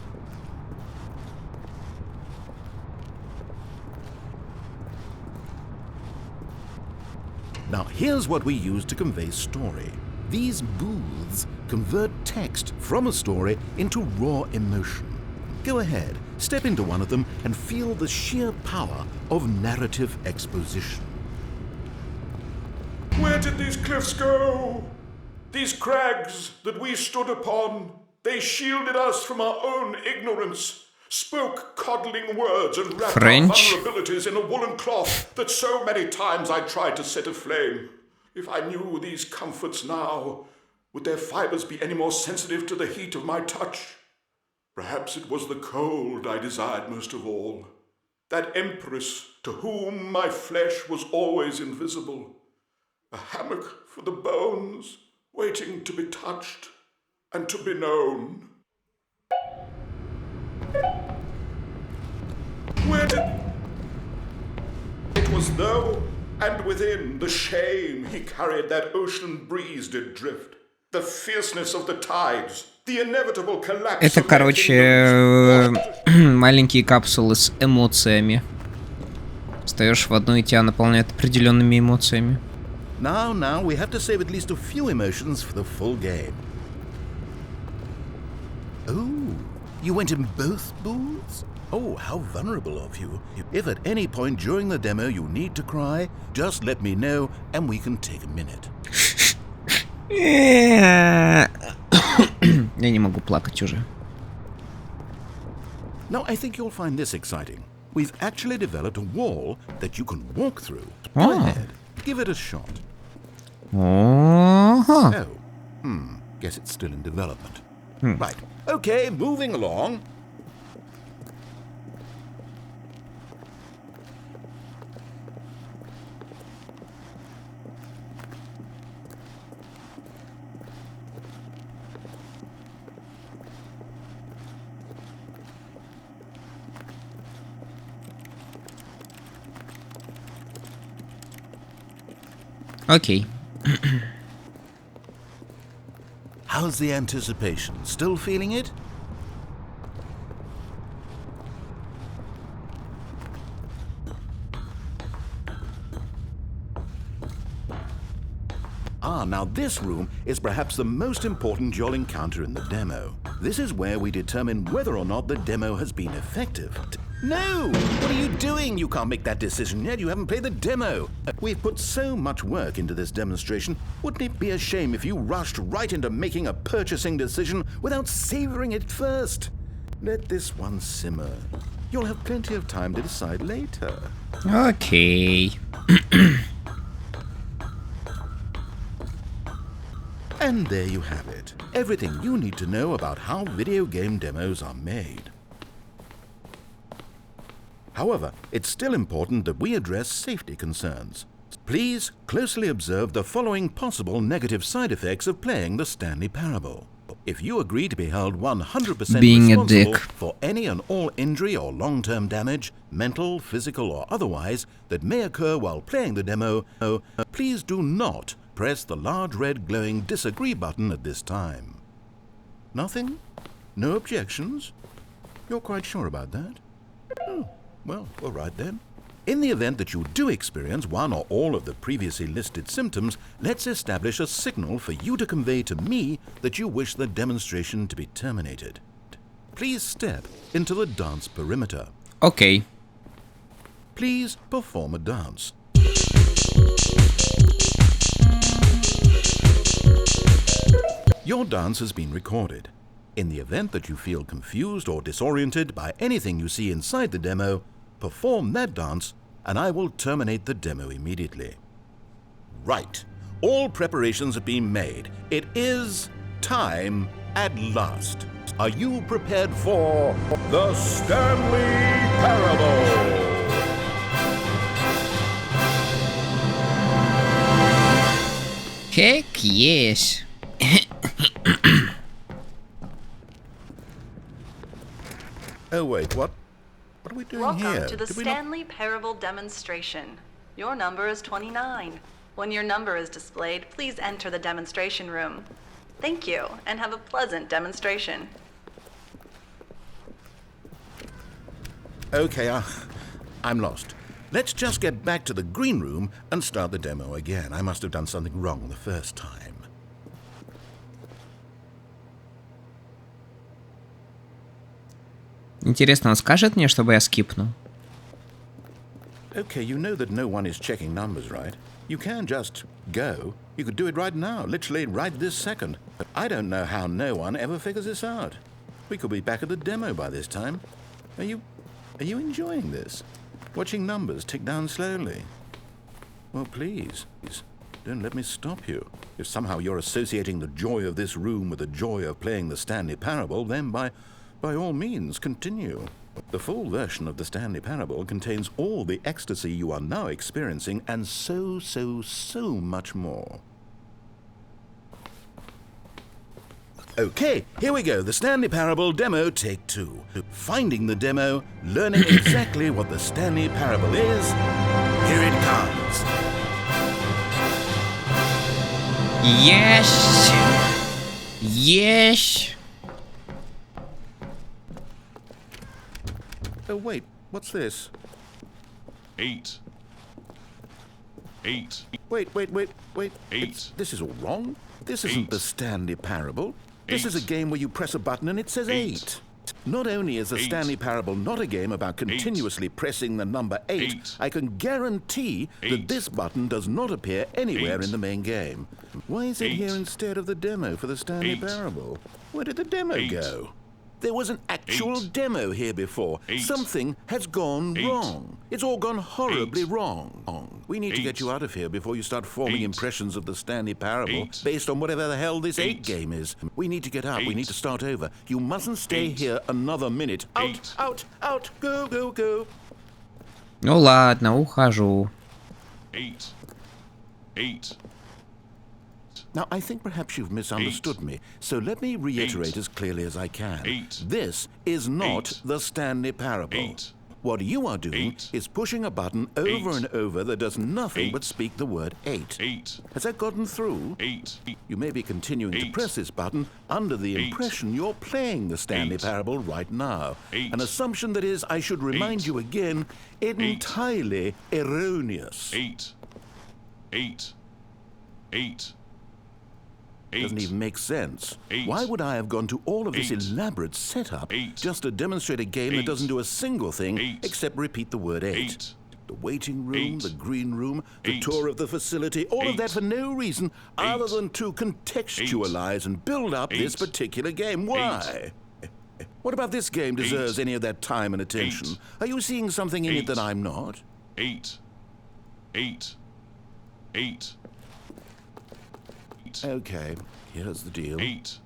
Now here's what we use to convey story. These booths convert text from a story into raw emotion. Go ahead, step into one of them and feel the sheer power of narrative exposition. Where did these cliffs go? These crags that we stood upon, they shielded us from our own ignorance, spoke coddling words and wrapped French. our vulnerabilities in a woolen cloth that so many times I tried to set aflame. If I knew these comforts now, would their fibers be any more sensitive to the heat of my touch? Perhaps it was the cold I desired most of all. That empress to whom my flesh was always invisible. A hammock for the bones, waiting to be touched and to be known. Where did... It was though, and within the shame he carried that ocean breeze did drift. The fierceness of the tides, the inevitable collapse Это, of their короче, kingdoms. маленькие капсулы с эмоциями. Встаешь в одну, и тебя наполняет определенными эмоциями. Now, we have to save at least a few emotions for the full game. Oh, you went in both booths? Oh, how vulnerable of you. If at any point during the demo you need to cry, just let me know and we can take a minute. Я не могу плакать уже. Now, I think you'll find this exciting. We've actually developed a wall that you can walk through. Go Oh. ahead, give it a shot. Ага. Oh, guess it's still in development. Right, okay, moving along. Окей. How's the anticipation? Still feeling it? Now this room is perhaps the most important you'll encounter in the demo. This is where we determine whether or not the demo has been effective. No! What are you doing? You can't make that decision yet. You haven't played the demo. We've put so much work into this demonstration. Wouldn't it be a shame if you rushed right into making a purchasing decision without savoring it first? Let this one simmer. You'll have plenty of time to decide later. Окей. And there you have it. Everything you need to know about how video game demos are made. However, it's still important that we address safety concerns. Please closely observe the following possible negative side effects of playing the Stanley Parable. If you agree to be held 100% Being a responsible dick. for any and all injury or long-term damage, mental, physical, or otherwise, that may occur while playing the demo, please do not press the large red glowing disagree button at this time. Nothing? No objections? You're quite sure about that? Oh, well, all right then. In the event that you do experience one or all of the previously listed symptoms, let's establish a signal for you to convey to me that you wish the demonstration to be terminated. Please step into the dance perimeter. Окей. Please perform a dance. Your dance has been recorded. In the event that you feel confused or disoriented by anything you see inside the demo, perform that dance and I will terminate the demo immediately. Right. All preparations have been made. It is time at last. Are you prepared for the Stanley Parable? Heck yes. Oh wait, what? What are we doing Welcome here? to the Did we not- Stanley Parable demonstration. Your number is 29. When your number is displayed, please enter the demonstration room. Thank you, and have a pleasant demonstration. Okay, I'm lost. Let's just get back to the green room and start the demo again. I must have done something wrong the first time. Интересно, он скажет мне, чтобы я скипнул? Okay, you know that no one is checking numbers, right? You can just go. You could do it right now, literally right this second. I don't know how no one ever figures this out. We could be back at the demo by this time. Are you enjoying this? Watching numbers tick down slowly? Well, please, don't let me stop you. If somehow you're associating the joy of this room with the joy of playing the Stanley Parable, then by all means, continue. The full version of the Stanley Parable contains all the ecstasy you are now experiencing and so much more. Okay, here we go. The Stanley Parable demo, take 2. Finding the demo, learning exactly what the Stanley Parable is. Here it comes. Yes! Yes! Oh, wait, what's this? 8. Wait. 8. This is all wrong. This isn't the Stanley Parable. This is a game where you press a button and it says 8. Not only is the Stanley Parable not a game about continuously pressing the number 8, I can guarantee that this button does not appear anywhere in the main game. Why is it here instead of the demo for the Stanley Parable? Where did the demo go? There was an actual demo here before. Something has gone wrong. It's all gone horribly wrong. We need to get you out of here before you start forming impressions of the Stanley Parable based on whatever the hell this 8 game is. We need to get out. We need to start over. You mustn't stay here another minute. Out. Go. Ну ладно, ухожу. 8. Now, I think perhaps you've misunderstood me, so let me reiterate as clearly as I can. This is not the Stanley Parable. What you are doing is pushing a button over and over that does nothing but speak the word 8. Has that gotten through? You may be continuing to press this button under the impression you're playing the Stanley Parable right now. An assumption that is, I should remind you again, entirely erroneous. 8. Doesn't even make sense. Why would I have gone to all of this elaborate setup just to demonstrate a game that doesn't do a single thing except repeat the word 8? The waiting room, the green room, the tour of the facility, all of that for no reason other than to contextualize and build up this particular game. Why? What about this game deserves any of that time and attention? Are you seeing something in it that I'm not? 8. Okay, here's the deal.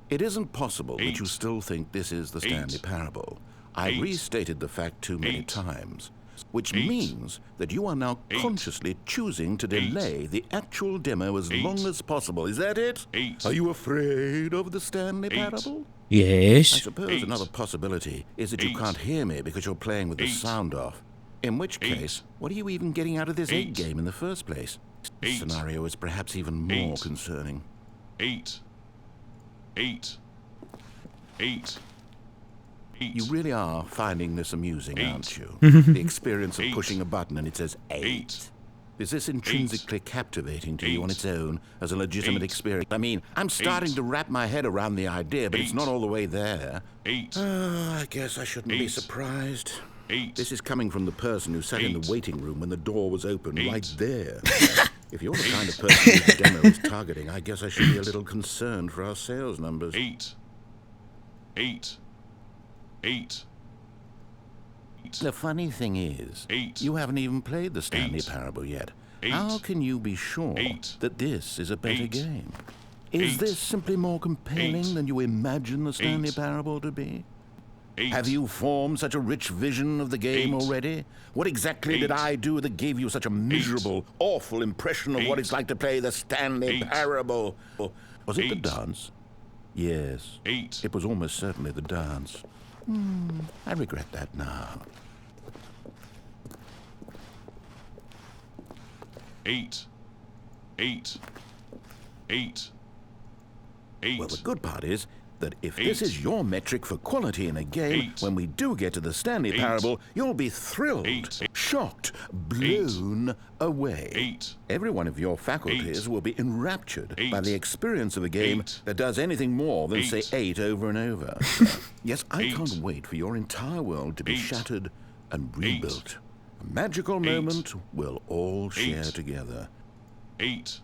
It isn't possible that you still think this is the Stanley Parable. I restated the fact too many times, which means that you are now consciously choosing to delay the actual demo as long as possible. Is that it? Are you afraid of the Stanley Parable? Yes. I suppose another possibility is that you can't hear me because you're playing with the sound off. In which case, what are you even getting out of this 8 game in the first place? This scenario is perhaps even more concerning. 8. You really are finding this amusing, aren't you? The experience of pushing a button and it says 8. Is this intrinsically captivating to you on its own as a legitimate experience? I mean, I'm starting to wrap my head around the idea, but it's not all the way there. I guess I shouldn't be surprised. This is coming from the person who sat in the waiting room when the door was open right there. If you're the kind of person this demo is targeting, I guess I should be a little concerned for our sales numbers. 8. The funny thing is, you haven't even played the Stanley Parable yet. How can you be sure that this is a better game? Is this simply more compelling than you imagine the Stanley Parable to be? Have you formed such a rich vision of the game already? What exactly did I do that gave you such a miserable, awful impression of what it's like to play the Stanley Parable? Was it the dance? Yes, it was almost certainly the dance. I regret that now. 8. Well, the good part is that if this is your metric for quality in a game, when we do get to the Stanley Parable, you'll be thrilled, shocked, blown away. Every one of your faculties will be enraptured by the experience of a game that does anything more than say 8 over and over. Yes, I can't wait for your entire world to be shattered and rebuilt. A magical moment we'll all share together. 8.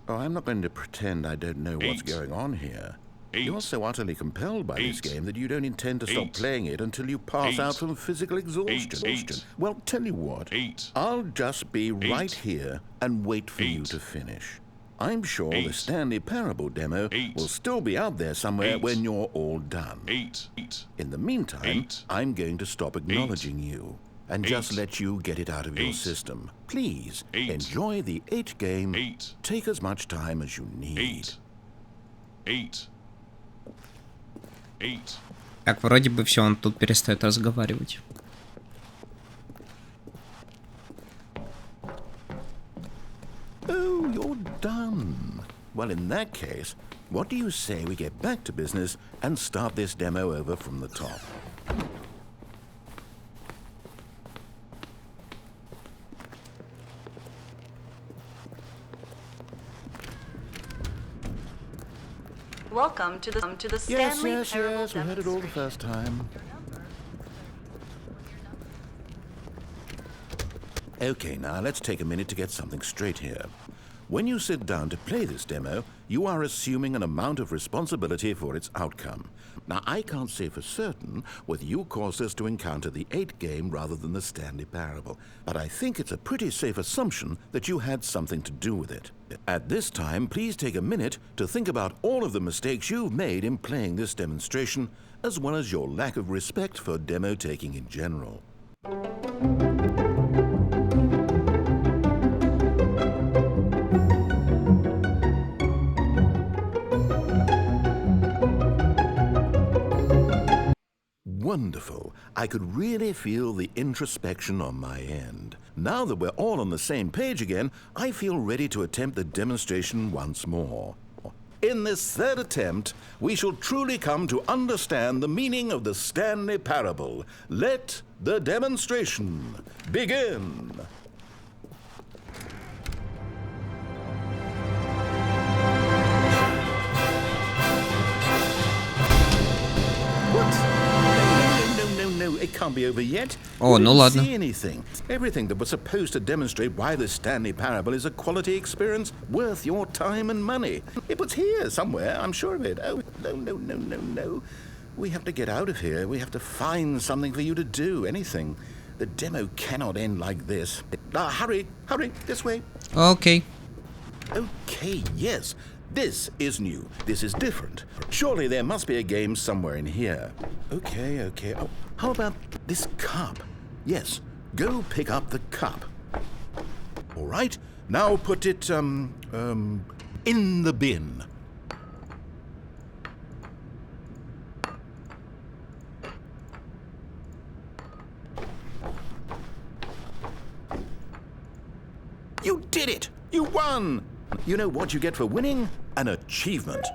Oh, I'm not going to pretend I don't know what's going on here. You're so utterly compelled by this game that you don't intend to stop playing it until you pass out from physical exhaustion. Well, tell you what, I'll just be right here and wait for you to finish. I'm sure the Stanley Parable demo will still be out there somewhere when you're all done. In the meantime, I'm going to stop acknowledging you and just let you get it out of your system. Please, enjoy the 8 game. Take as much time as you need. 8. Так, вроде бы все, он тут перестает разговаривать. Oh, you're done. Well, in that case, what do you say we get back to business and start this demo over from the top? Welcome to the Stanley Parable Yes, we heard it all the first time. Okay, now let's take a minute to get something straight here. When you sit down to play this demo, you are assuming an amount of responsibility for its outcome. Now, I can't say for certain whether you caused us to encounter the 8 game rather than the Stanley Parable, but I think it's a pretty safe assumption that you had something to do with it. At this time, please take a minute to think about all of the mistakes you've made in playing this demonstration, as well as your lack of respect for demo taking in general. Wonderful. I could really feel the introspection on my end. Now that we're all on the same page again, I feel ready to attempt the demonstration once more. In this third attempt, we shall truly come to understand the meaning of the Stanley Parable. Let the demonstration begin. No, it can't be over yet. Oh, no ладно. See anything. Everything that was supposed to demonstrate why the Stanley Parable is a quality experience worth your time and money. It was here somewhere, I'm sure of it. Oh, no. We have to get out of here. We have to find something for you to do, anything. The demo cannot end like this. Hurry, this way. Okay. Okay, yes. This is new. This is different. Surely there must be a game somewhere in here. Okay. Oh, how about this cup? Yes, go pick up the cup. All right, now put it, in the bin. You did it! You won! You know what you get for winning? An achievement.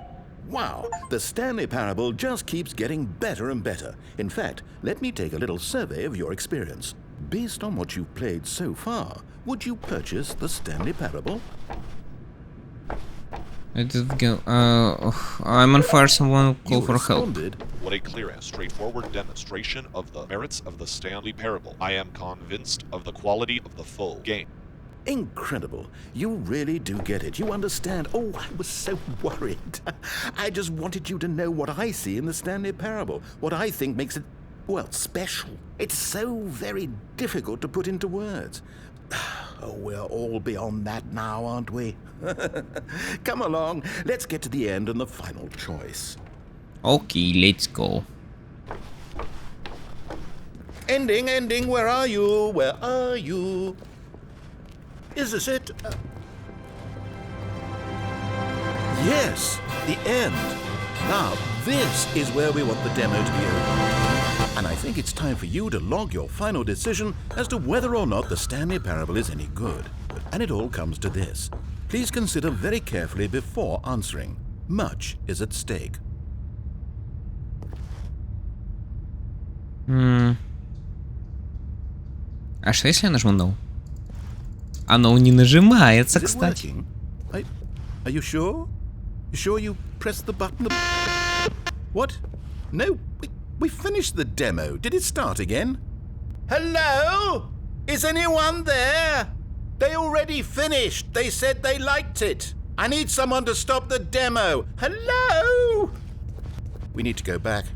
Wow, the Stanley Parable just keeps getting better and better. In fact, let me take a little survey of your experience. Based on what you've played so far, would you purchase the Stanley Parable? I'm on fire, someone call for help. What a clear and straightforward demonstration of the merits of the Stanley Parable. I am convinced of the quality of the full game. Incredible. You really do get it. You understand. Oh, I was so worried. I just wanted you to know what I see in the Stanley Parable. What I think makes it, well, special. It's so very difficult to put into words. Oh, we're all beyond that now, aren't we? Come along. Let's get to the end and the final choice. Okay, let's go. Ending. Where are you? Is this it? Yes, the end. Now, this is where we want the demo to be over. And I think it's time for you to log your final decision as to whether or not the Stanley Parable is any good. And it all comes to this. Please consider very carefully before answering. Much is at stake. А что если я нажму No? Оно не нажимается, кстати. Are you sure? You sure you pressed the button? What? No, we finished the demo. Did it start again? Hello? Is anyone there? They already finished. They said they liked it. I need someone to stop the demo. Hello? We need to go back.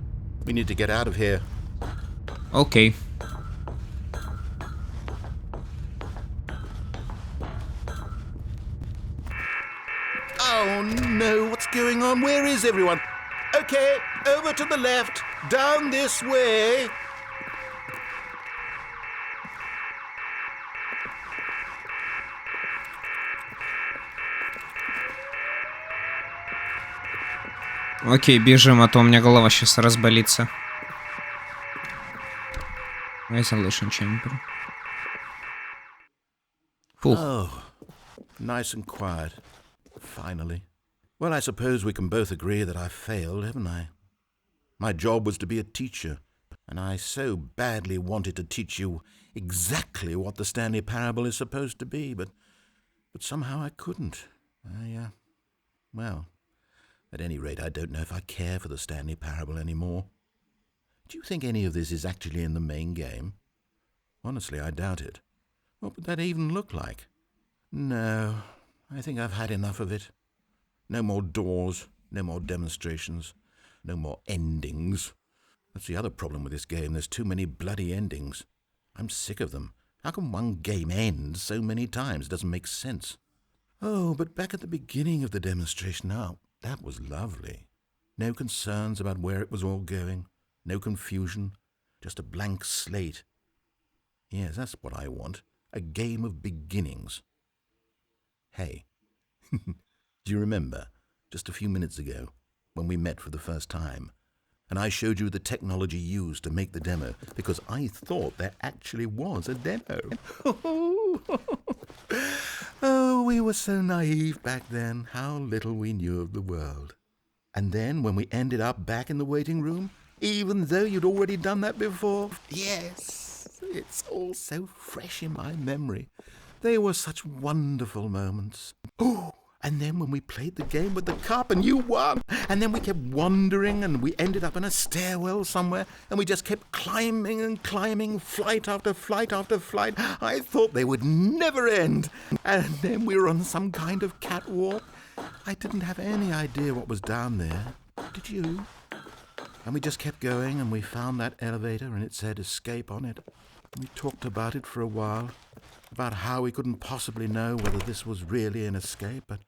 We need to get out of here. Okay. Oh no, what's going on? Where is everyone? Okay, over to the left, down this way. Окей, бежим, а то у меня голова сейчас разболится. Isolation chamber. Фух. Oh, nice and quiet. Finally. Well, I suppose we can both agree that I failed, haven't I? My job was to be a teacher, and I so badly wanted to teach you exactly what the Stanley Parable is supposed to be, but somehow I couldn't. Well, at any rate, I don't know if I care for the Stanley Parable anymore. Do you think any of this is actually in the main game? Honestly, I doubt it. What would that even look like? No, I think I've had enough of it. No more doors, no more demonstrations, no more endings. That's the other problem with this game. There's too many bloody endings. I'm sick of them. How can one game end so many times? It doesn't make sense. Oh, but back at the beginning of the demonstration, now, that was lovely. No concerns about where it was all going. No confusion. Just a blank slate. Yes, that's what I want. A game of beginnings. Hey, do you remember, just a few minutes ago, when we met for the first time, and I showed you the technology used to make the demo because I thought there actually was a demo. Oh, we were so naive back then. How little we knew of the world. And then when we ended up back in the waiting room, even though you'd already done that before, yes, it's all so fresh in my memory. They were such wonderful moments. Oh, and then when we played the game with the cup and you won, and then we kept wandering and we ended up in a stairwell somewhere and we just kept climbing and climbing, flight after flight after flight. I thought they would never end. And then we were on some kind of catwalk. I didn't have any idea what was down there. Did you? And we just kept going and we found that elevator and it said escape on it. We talked about it for a while, about how we couldn't possibly know whether this was really an escape, but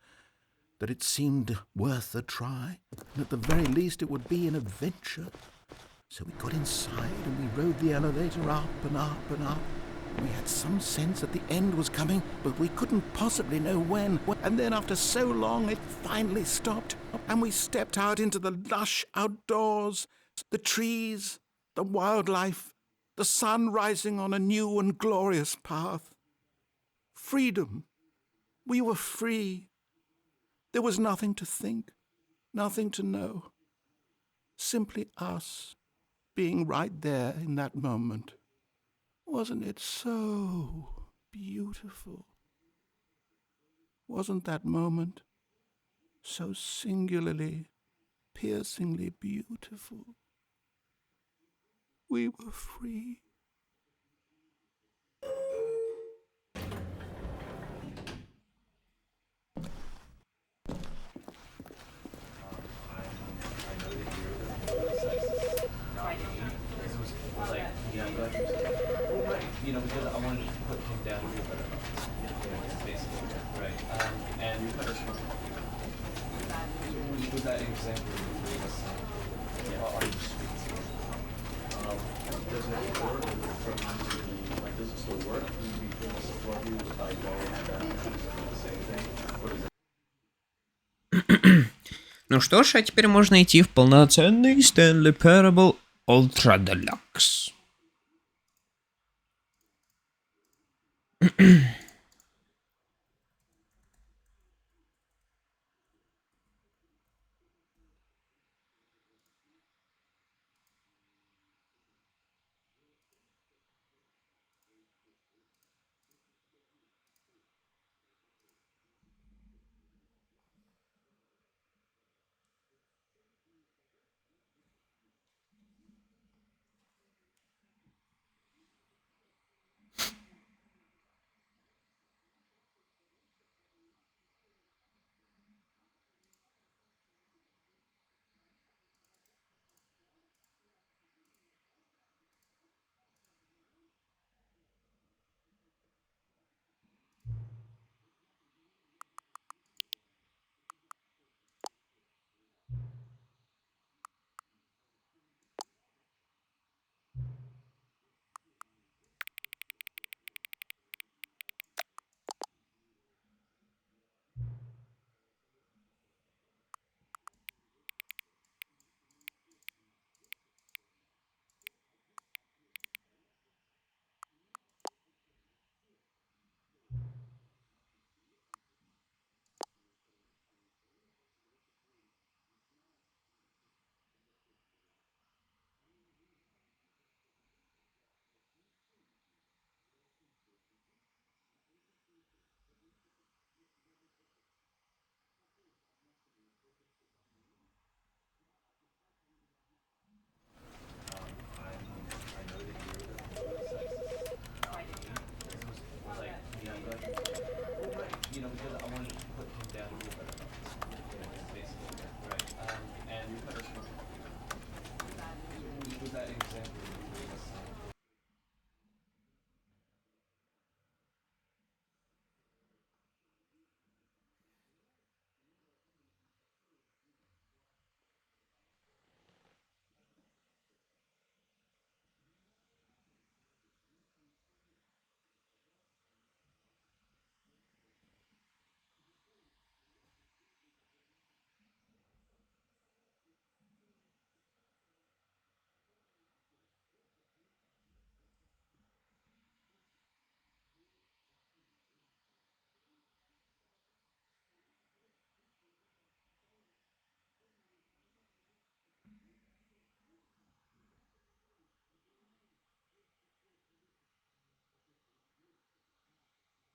that it seemed worth a try, and at the very least it would be an adventure. So we got inside and we rode the elevator up and up and up. We had some sense that the end was coming, but we couldn't possibly know when. And then after so long, it finally stopped, and we stepped out into the lush outdoors, the trees, the wildlife, the sun rising on a new and glorious path. Freedom. We were free. There was nothing to think, nothing to know. Simply us being right there in that moment. Wasn't it so beautiful? Wasn't that moment so singularly, piercingly beautiful? We were free. You know, because I wanted to put him down here, but basically, right? And with that example, are you doesn't it work? Like, does it still work? Would you be able to support you without going the same thing? Or is it? Ну что ж, а теперь можно идти в полноценный Stanley Parable Ultra Deluxe.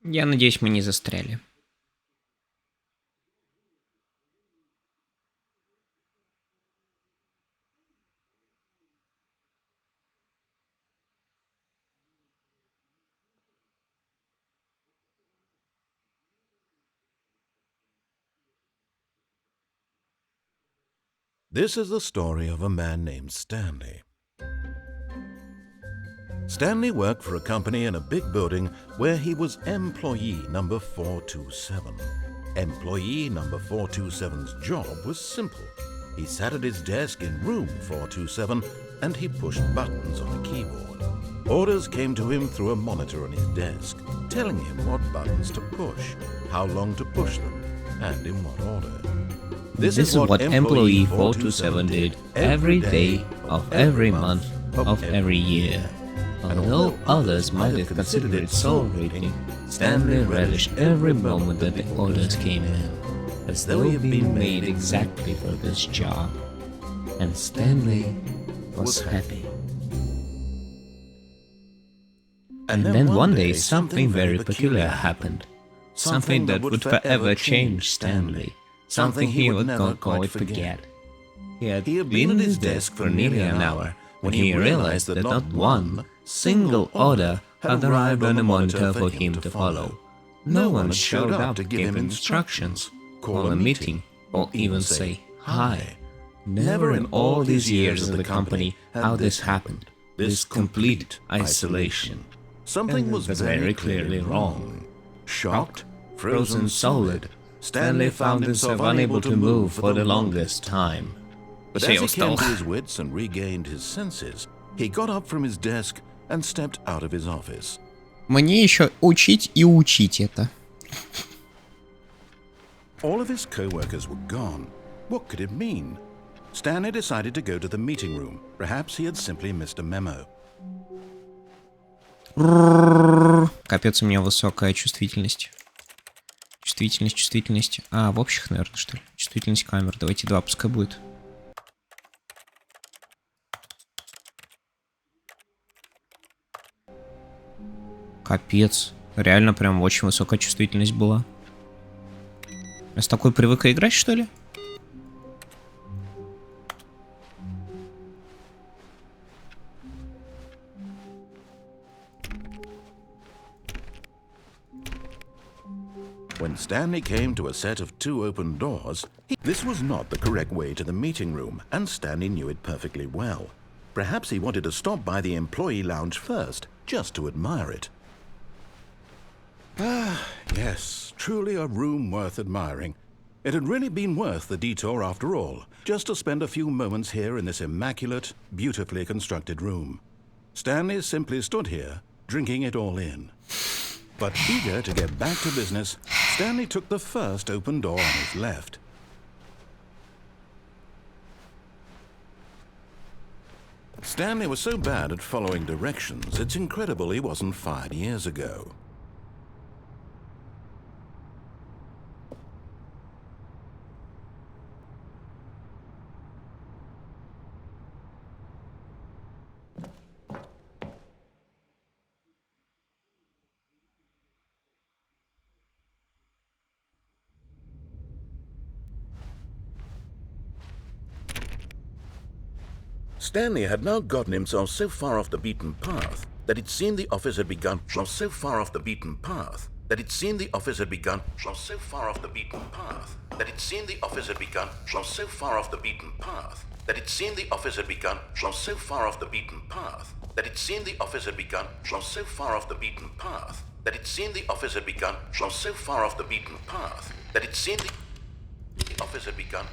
Я надеюсь, мы не застряли. This is the story of a man named Stanley. Stanley worked for a company in a big building where he was employee number 427. Employee number 427's job was simple. He sat at his desk in room 427 and he pushed buttons on a keyboard. Orders came to him through a monitor on his desk, telling him what buttons to push, how long to push them, and in what order. This is what employee 427 did every day of every month of every year. Although others might have considered it soul-breaking, Stanley relished every moment that the orders came in, as though he'd been made exactly for this job. And Stanley was happy. And then one day something very peculiar happened. Something that would forever change Stanley. Something he would not quite forget. He had been at his desk for nearly an hour when he realized that not one single order had arrived on the monitor for him to follow. No one showed up to give him instructions, call a meeting, or even say hi. Never in all these years of the company how this happened. This complete isolation. Something was very clearly wrong. Shocked, frozen solid, Stanley found himself unable to move for the longest time. But as he came to his wits and regained his senses, he got up from his desk and stepped out of his office. Мне еще учить и учить это. All of his co-workers were gone. What could it mean? Stanley decided to go to the meeting room. Perhaps he had simply missed a memo. Капец, у меня высокая чувствительность. Чувствительность. А, в общих, наверное, что ли? Чувствительность камер. Давайте 2 пускай будет. Капец. Реально прям очень высокая чувствительность была. Я с такой привык играть, что ли? When Stanley came to a set of 2 open doors, this was not the correct way to the meeting room, and Stanley knew it perfectly well. Perhaps he wanted to stop by the employee lounge first, just to admire it. Ah, yes, truly a room worth admiring. It had really been worth the detour after all, just to spend a few moments here in this immaculate, beautifully constructed room. Stanley simply stood here, drinking it all in. But eager to get back to business, Stanley took the first open door on his left. Stanley was so bad at following directions, it's incredible he wasn't fired years ago. Stanley had now gotten himself so far off the beaten path that it seemed the office had begun so far off the beaten path that it seemed the office had begun so far off the beaten path that it seemed the office had begun so far off the beaten path that it seemed the office had begun so far off the beaten path that it seemed the office had begun so far off the beaten path that it seemed the office had begun so far off the beaten path that it seemed the office had begun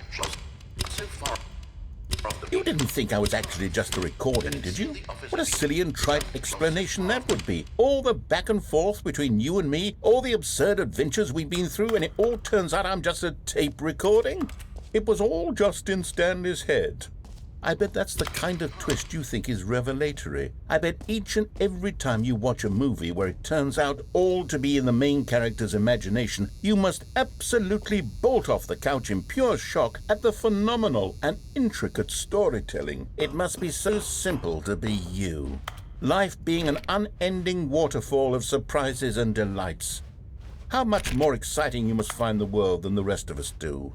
so far. You didn't think I was actually just a recording, did you? What a silly and trite explanation that would be. All the back and forth between you and me, all the absurd adventures we've been through, and it all turns out I'm just a tape recording? It was all just in Stanley's head. I bet that's the kind of twist you think is revelatory. I bet each and every time you watch a movie where it turns out all to be in the main character's imagination, you must absolutely bolt off the couch in pure shock at the phenomenal and intricate storytelling. It must be so simple to be you. Life being an unending waterfall of surprises and delights. How much more exciting you must find the world than the rest of us do.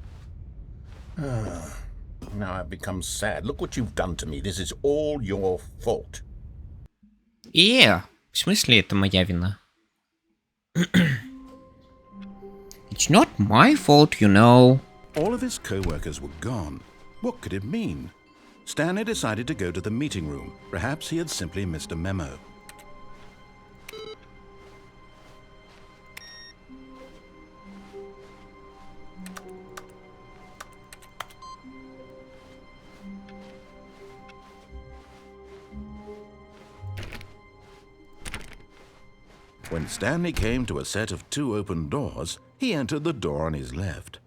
Now I've become sad. Look what you've done to me. This is all your fault. В смысле это моя вина? It's not my fault, you know. All of his co-workers were gone. What could it mean? Stanley decided to go to the meeting room. Perhaps he had simply missed a memo. When Stanley came to a set of 2 open doors, he entered the door on his left.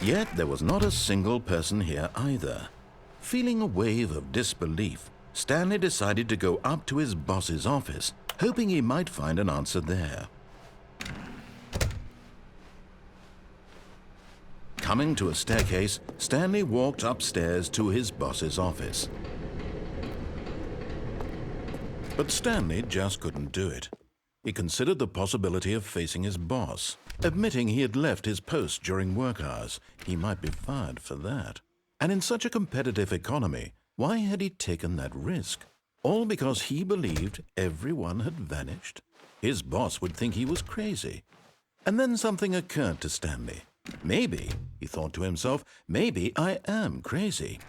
Yet there was not a single person here either. Feeling a wave of disbelief, Stanley decided to go up to his boss's office, hoping he might find an answer there. Coming to a staircase, Stanley walked upstairs to his boss's office. But Stanley just couldn't do it. He considered the possibility of facing his boss. Admitting he had left his post during work hours, he might be fired for that. And in such a competitive economy, why had he taken that risk? All because he believed everyone had vanished? His boss would think he was crazy. And then something occurred to Stanley. Maybe, he thought to himself, maybe I am crazy.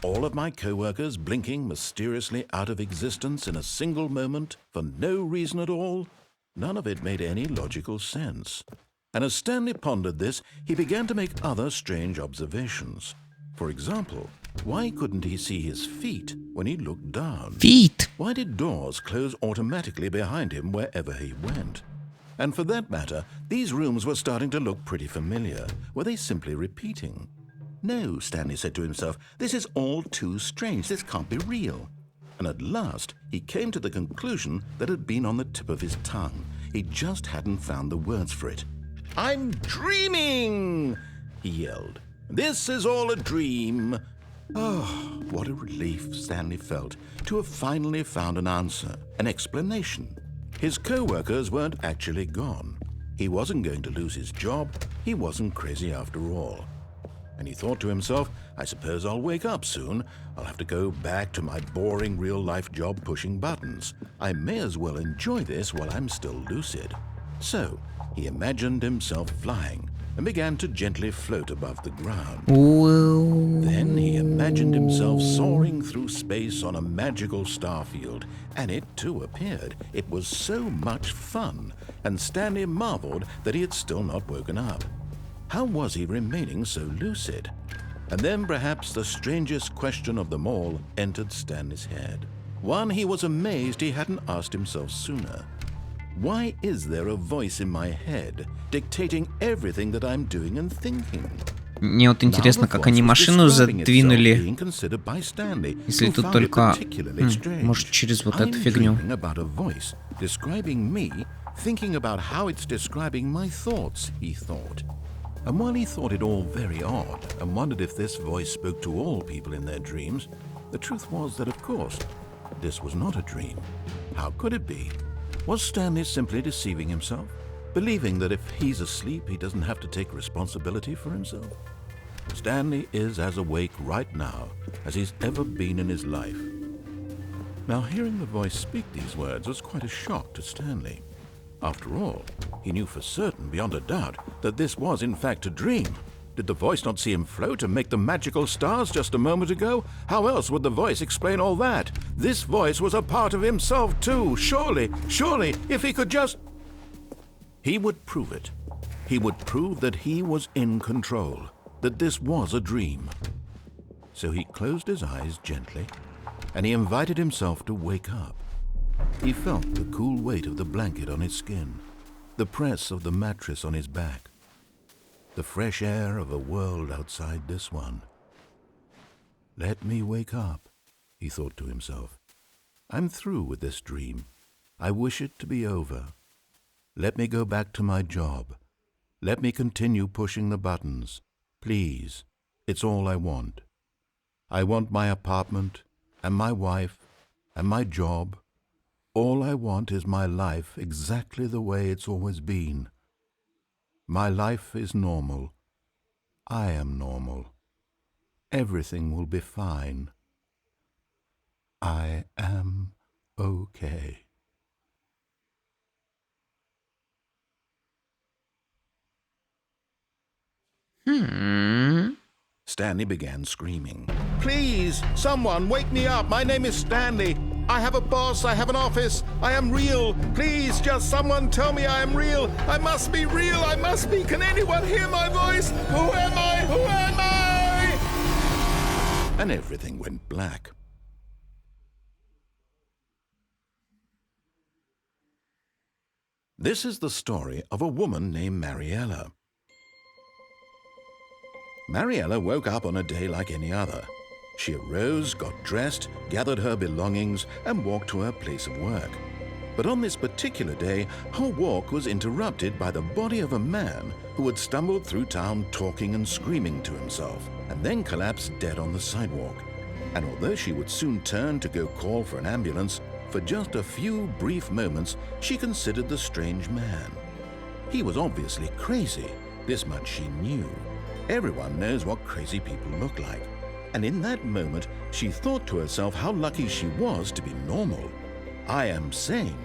All of my co-workers blinking mysteriously out of existence in a single moment for no reason at all? None of it made any logical sense. And as Stanley pondered this, he began to make other strange observations. For example, why couldn't he see his feet when he looked down? Feet! Why did doors close automatically behind him wherever he went? And for that matter, these rooms were starting to look pretty familiar. Were they simply repeating? No, Stanley said to himself, this is all too strange. This can't be real. And at last, he came to the conclusion that had been on the tip of his tongue. He just hadn't found the words for it. I'm dreaming, he yelled. This is all a dream. Oh, what a relief Stanley felt to have finally found an answer, an explanation. His co-workers weren't actually gone. He wasn't going to lose his job. He wasn't crazy after all. And he thought to himself, I suppose I'll wake up soon. I'll have to go back to my boring real-life job pushing buttons. I may as well enjoy this while I'm still lucid. So, he imagined himself flying and began to gently float above the ground. Then he imagined himself soaring through space on a magical starfield, and it too appeared. It was so much fun, and Stanley marveled that he had still not woken up. How was he remaining so lucid? And then perhaps the strangest question of them all entered Stanley's head. One he was amazed he hadn't asked himself sooner. Why is there a voice in my head dictating everything that I'm doing and thinking? Мне вот интересно, как они машину задвинули, если тут только, может, через вот эту фигню. Describing me, thinking about how it's describing my thoughts, he thought. And while he thought it all very odd and wondered if this voice spoke to all people in their dreams, the truth was that, of course, this was not a dream. How could it be? Was Stanley simply deceiving himself, believing that if he's asleep, he doesn't have to take responsibility for himself? Stanley is as awake right now as he's ever been in his life. Now, hearing the voice speak these words was quite a shock to Stanley. After all, he knew for certain, beyond a doubt, that this was in fact a dream. Did the voice not see him float and make the magical stars just a moment ago? How else would the voice explain all that? This voice was a part of himself too. Surely, if he could just... He would prove it. He would prove that he was in control, that this was a dream. So he closed his eyes gently, and he invited himself to wake up. He felt the cool weight of the blanket on his skin, the press of the mattress on his back, the fresh air of a world outside this one. Let me wake up, he thought to himself. I'm through with this dream. I wish it to be over. Let me go back to my job. Let me continue pushing the buttons. Please, it's all I want. I want my apartment, and my wife, and my job. All I want is my life exactly the way it's always been. My life is normal. I am normal. Everything will be fine. I am okay. Stanley began screaming. Please, someone, wake me up. My name is Stanley. I have a boss. I have an office. I am real. Please, just someone tell me I am real. I must be real. I must be. Can anyone hear my voice? Who am I? Who am I? And everything went black. This is the story of a woman named Mariella. Mariella woke up on a day like any other. She arose, got dressed, gathered her belongings, and walked to her place of work. But on this particular day, her walk was interrupted by the body of a man who had stumbled through town talking and screaming to himself, and then collapsed dead on the sidewalk. And although she would soon turn to go call for an ambulance, for just a few brief moments she considered the strange man. He was obviously crazy, this much she knew. Everyone knows what crazy people look like. And in that moment, she thought to herself how lucky she was to be normal. I am sane.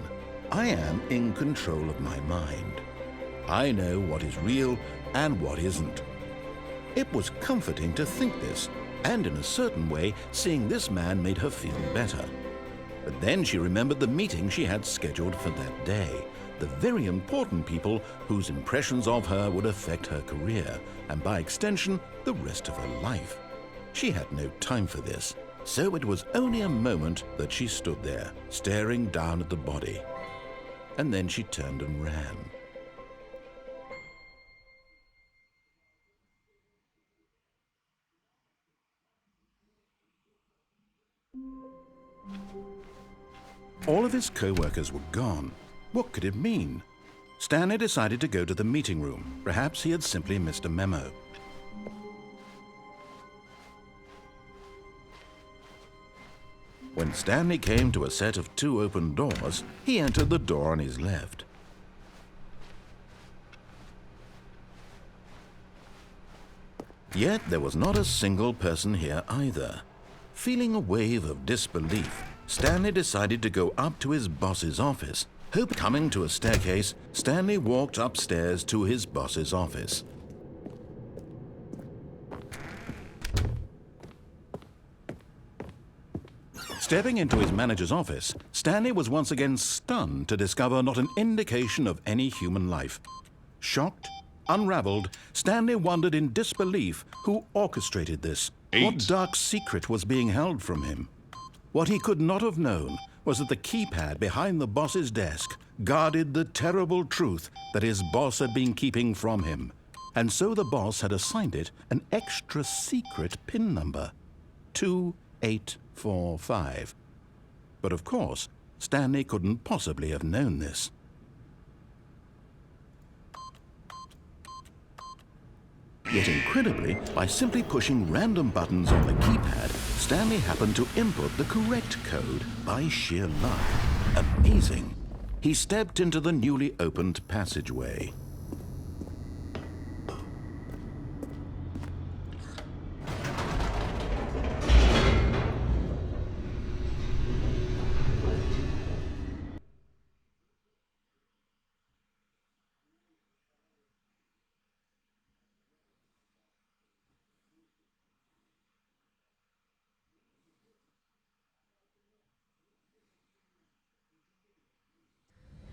I am in control of my mind. I know what is real and what isn't. It was comforting to think this, and in a certain way, seeing this man made her feel better. But then she remembered the meeting she had scheduled for that day. The very important people whose impressions of her would affect her career, and by extension, the rest of her life. She had no time for this, so it was only a moment that she stood there, staring down at the body. And then she turned and ran. All of his co-workers were gone. What could it mean? Stanley decided to go to the meeting room. Perhaps he had simply missed a memo. When Stanley came to a set of 2 open doors, he entered the door on his left. Yet there was not a single person here either. Feeling a wave of disbelief, Stanley decided to go up to his boss's office. Coming to a staircase, Stanley walked upstairs to his boss's office. Stepping into his manager's office, Stanley was once again stunned to discover not an indication of any human life. Shocked, unraveled, Stanley wondered in disbelief who orchestrated this. What dark secret was being held from him? What he could not have known was that the keypad behind the boss's desk guarded the terrible truth that his boss had been keeping from him. And so the boss had assigned it an extra secret PIN number, 2845. But of course, Stanley couldn't possibly have known this. Yet incredibly, by simply pushing random buttons on the keypad, Stanley happened to input the correct code by sheer luck. Amazing. He stepped into the newly opened passageway.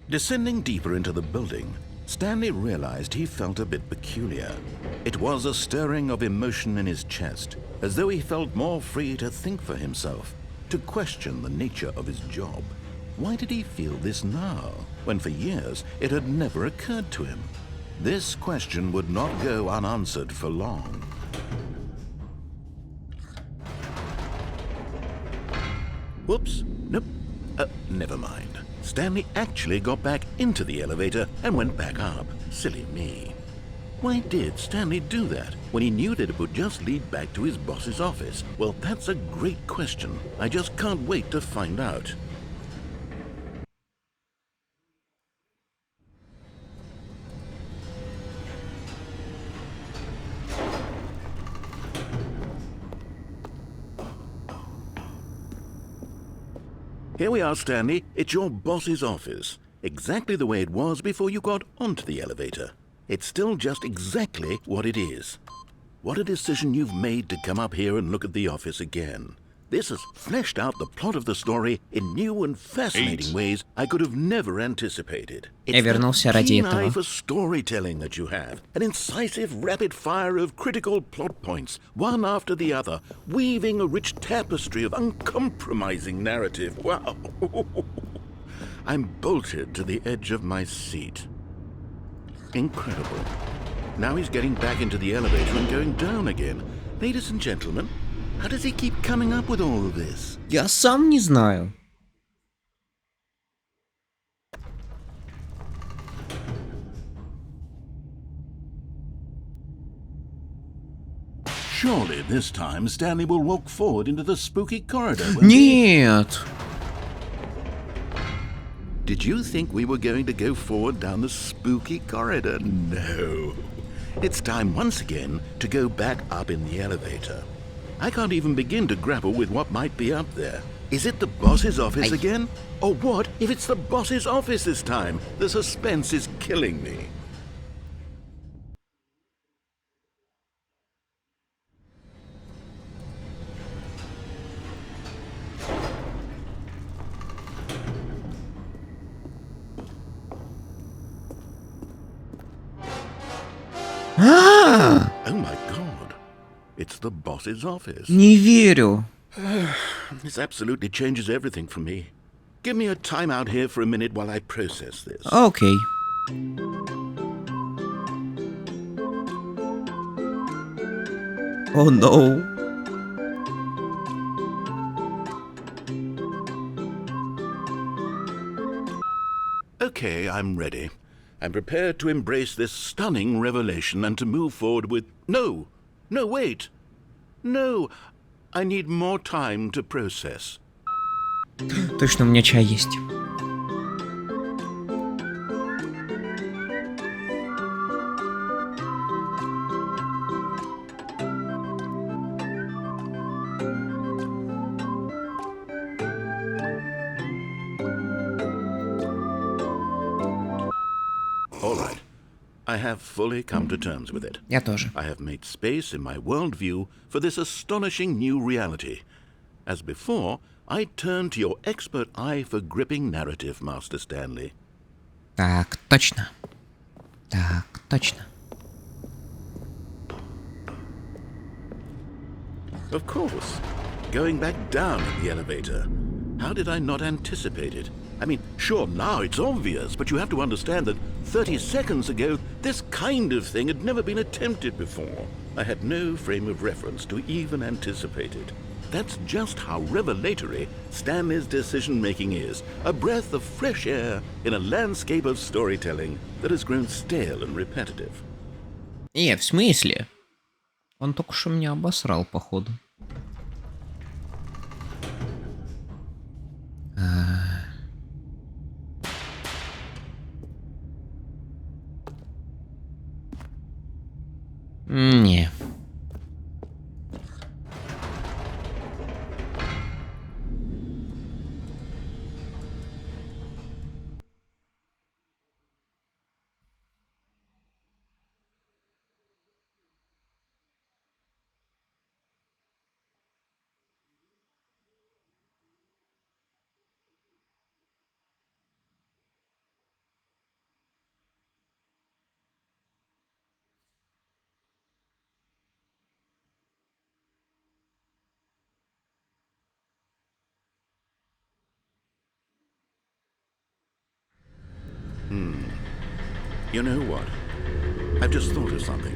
Descending deeper into the building, Stanley realized he felt a bit peculiar. It was a stirring of emotion in his chest, as though he felt more free to think for himself, to question the nature of his job. Why did he feel this now, when for years it had never occurred to him? This question would not go unanswered for long. Whoops, nope, never mind. Stanley actually got back into the elevator and went back up. Silly me. Why did Stanley do that when he knew that it would just lead back to his boss's office? Well, that's a great question. I just can't wait to find out. Here we are, Stanley. It's your boss's office. Exactly the way it was before you got onto the elevator. It's still just exactly what it is. What a decision you've made to come up here and look at the office again. This has fleshed out the plot of the story in new and fascinating ways I could have never anticipated. It's that keen eye for storytelling that you have, an incisive rapid fire of critical plot points, one after the other, weaving a rich tapestry of uncompromising narrative. Wow! I'm bolted to the edge of my seat. Incredible. Now he's getting back into the elevator and going down again. Ladies and gentlemen, how does he keep coming up with all of this? Я сам не знаю. Surely this time Stanley will walk forward into the spooky corridor. Нет. Did you think we were going to go forward down the spooky corridor? No. It's time once again to go back up in the elevator. I can't even begin to grapple with what might be up there. Is it the boss's office again? Or what if it's the boss's office this time? The suspense is killing me. Oh my god. It's the boss's office. Не верю. This absolutely changes everything for me. Give me a time out here for a minute while I process this. Okay. Oh no. Okay, I'm ready. I'm prepared to embrace this stunning revelation and to move forward with... No! No, wait! No! I need more time to process. Точно, у меня чай есть. All right. I have fully come to terms with it. Я тоже. I have made space in my worldview for this astonishing new reality. As before, I turn to your expert eye for gripping narrative, Master Stanley. Так, точно. Так, точно. Of course. Going back down in the elevator. How did I not anticipate it? I mean, sure, now it's obvious, but you have to understand that 30 seconds ago, this kind of thing had never been attempted before. I had no frame of reference to even anticipate it. That's just how revelatory Stanley's decision-making is. A breath of fresh air in a landscape of storytelling that has grown stale and repetitive. В смысле? Он только что меня обосрал, походу. Не. You know what? I've just thought of something.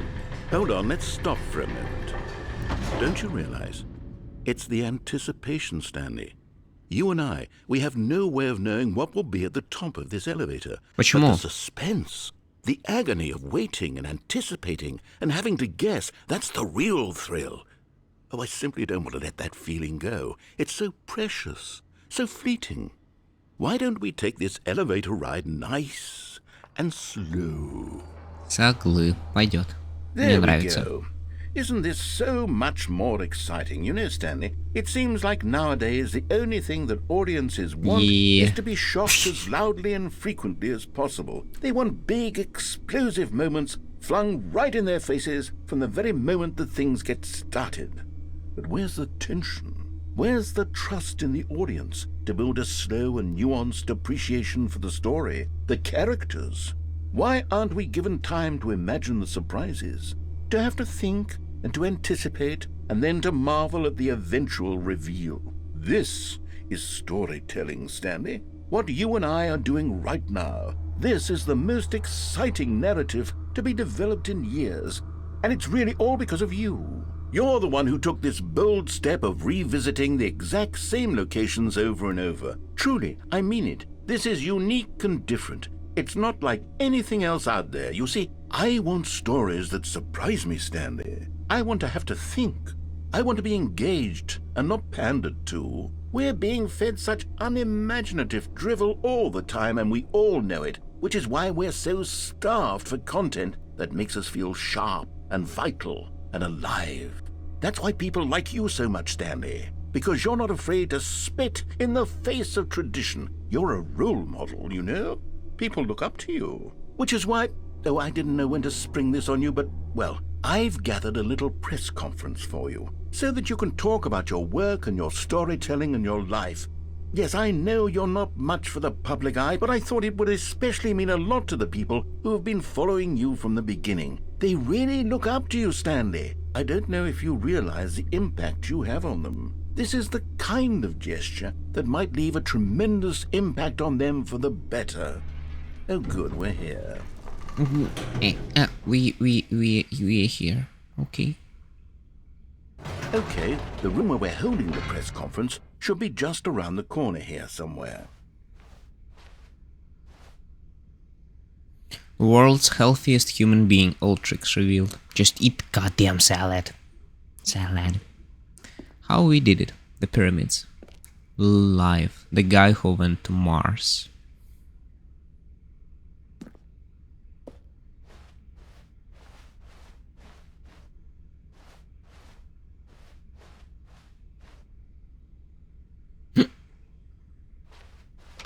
Hold on, let's stop for a moment. Don't you realize? It's the anticipation, Stanley. You and I, we have no way of knowing what will be at the top of this elevator. Почему? But the suspense, The agony of waiting and anticipating and having to guess, that's the real thrill. Oh, I simply don't want to let that feeling go. It's so precious, so fleeting. Why don't we take this elevator ride nice and slow? Соглы. Пойдет. Мне There we нравится. go. Isn't this so much more exciting? You know, Stanley, it seems like nowadays the only thing that audiences want is to be shocked as loudly and frequently as possible. They want big, explosive moments flung right in their faces from the very moment that things get started. But where's the tension? Where's the trust in the audience to build a slow and nuanced appreciation for the story, the characters? Why aren't we given time to imagine the surprises, to have to think and to anticipate, and then to marvel at the eventual reveal? This is storytelling, Stanley. What you and I are doing right now. This is the most exciting narrative to be developed in years, and it's really all because of you. You're the one who took this bold step of revisiting the exact same locations over and over. Truly, I mean it. This is unique and different. It's not like anything else out there. You see, I want stories that surprise me, Stanley. I want to have to think. I want to be engaged and not pandered to. We're being fed such unimaginative drivel all the time, and we all know it, which is why we're so starved for content that makes us feel sharp and vital and alive. That's why people like you so much, Stanley, because you're not afraid to spit in the face of tradition. You're a role model, you know? People look up to you, which is why, though I didn't know when to spring this on you, but, well, I've gathered a little press conference for you so that you can talk about your work and your storytelling and your life. Yes, I know you're not much for the public eye, but I thought it would especially mean a lot to the people who have been following you from the beginning. They really look up to you, Stanley. I don't know if you realize the impact you have on them. This is the kind of gesture that might leave a tremendous impact on them for the better. Oh, good, we're here. We're here. Okay. Okay, the room where we're holding the press conference should be just around the corner here somewhere. World's healthiest human being, all tricks revealed. Just eat goddamn salad. Salad. How we did it. The pyramids. Live. The guy who went to Mars.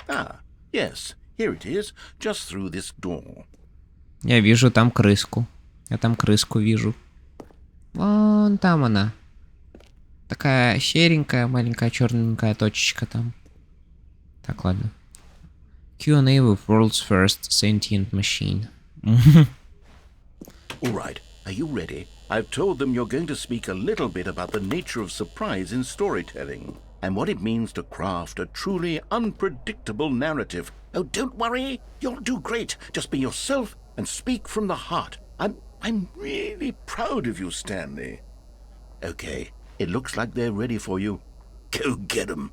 Ah, yes, here it is, just through this door. Я вижу там крыску. Я там крыску вижу. Вон там она. Такая серенькая, маленькая черненькая точечка там. Так, ладно. Q&A with world's first sentient machine. All right, are you ready? I've told them you're going to speak a little bit about the nature of surprise in storytelling and what it means to craft a truly unpredictable narrative. Oh, don't worry, you'll do great. Just be yourself and speak from the heart. I'm really proud of you, Stanley. Okay, it looks like they're ready for you. Go get them.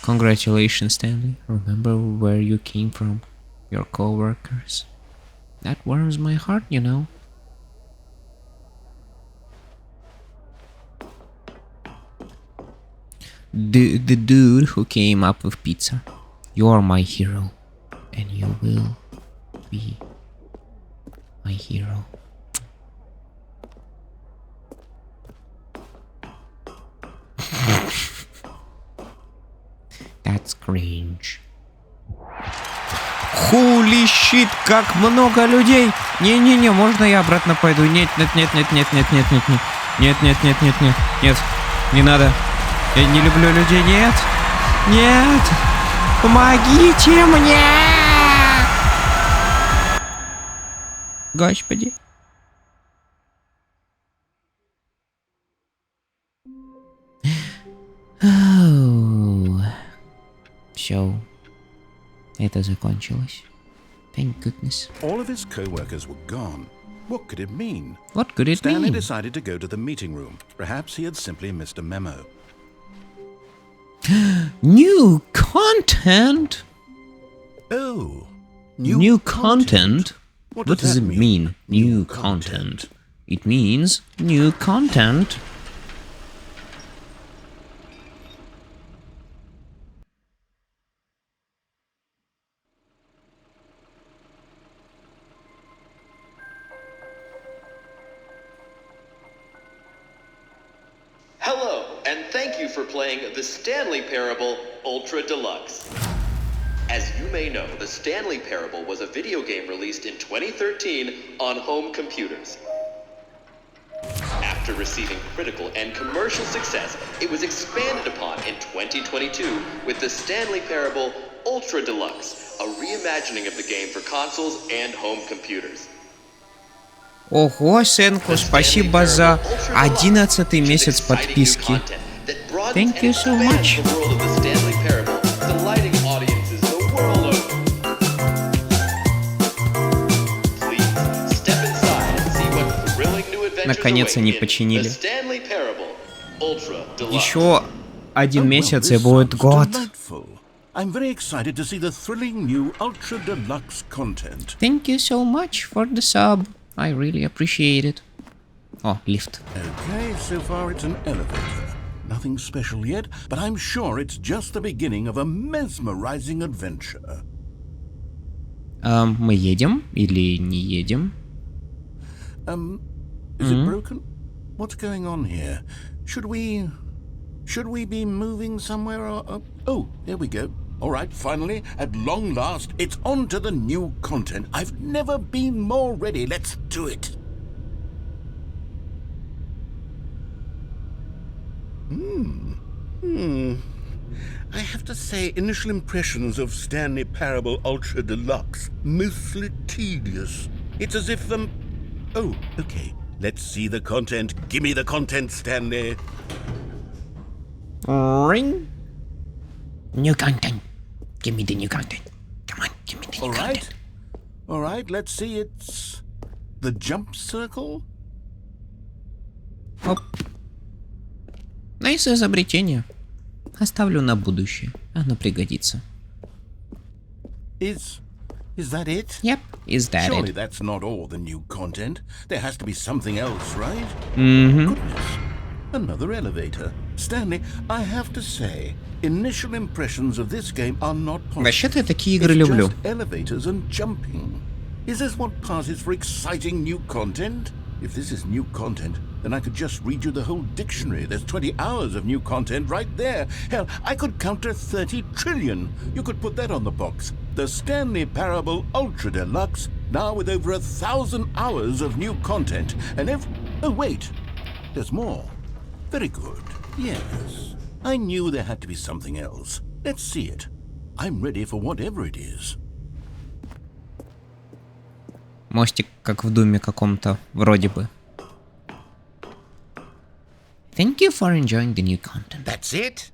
Congratulations, Stanley. Remember where you came from. Your co-workers. That warms my heart, you know. The dude who came up with pizza. You're my hero. And you will be my hero. That's cringe. Holy shit, как много людей! Не-не-не, можно я обратно пойду? Нет, нет, нет, нет, нет, нет, нет, нет, нет, нет, нет, нет, нет, нет, нет, не надо. Я не люблю людей, нет, нет, помогите мне! Господи. Все. Это закончилось. Thank goodness. All of his co-workers were gone. What could it mean? What could it Stanley mean? decided to go to the meeting room. Perhaps he had simply missed a memo. New content? Oh. New content? What What does it mean, new content? It means new content. Hello, and thank you for playing the Stanley Parable Ultra Deluxe. As you may know, the Stanley Parable was a video game released in 2013 on home computers. After receiving critical and commercial success, it was expanded upon in 2022 with the Stanley Parable Ultra Deluxe, a reimagining of the game for consoles and home computers. Ого, Сенку, спасибо за 11-й месяц подписки. Thank you so much. Наконец они починили. Еще 1 месяц и будет год. I'm very excited to see the thrilling new Ultra Deluxe content. Thank you so much for the sub. I really appreciate it. Oh, lift. Okay, so far it's an elevator. Nothing special yet, but I'm sure it's just the beginning of a mesmerizing adventure. Мы едем или не едем? Is it broken? What's going on here? Should we be moving somewhere or... Oh, there we go. All right, finally, at long last, it's on to the new content. I've never been more ready. Let's do it. I have to say, initial impressions of Stanley Parable Ultra Deluxe, mostly tedious. It's as if Oh, okay. Let's see the content. Give me the content, Stanley. Ring. New content. Give me the new content. Come on, give me the new content. All right, let's see. It's the jump circle. Оп. Найс изобретение. Оставлю на будущее. Оно пригодится. Is that it? Yep, is that Surely it? that's not all the new content. There has to be something else, right? Mm-hmm. Goodness. Another elevator. Stanley, I have to say, initial impressions of this game are not positive. Вообще-то я такие игры люблю. It's just elevators and jumping. Is this what passes for exciting new content? If this is new content, then I could just read you the whole dictionary. There's 20 hours of new content right there. Hell, I could count to 30 trillion. You could put that on the box. The Stanley Parable Ultra Deluxe, now with over 1,000 hours of new content. And oh wait, there's more. Very good. Yes. I knew there had to be something else. Let's see it. I'm ready for whatever it is. Мостик, как в Думе каком-то, вроде бы. Thank you for enjoying the new content. That's it?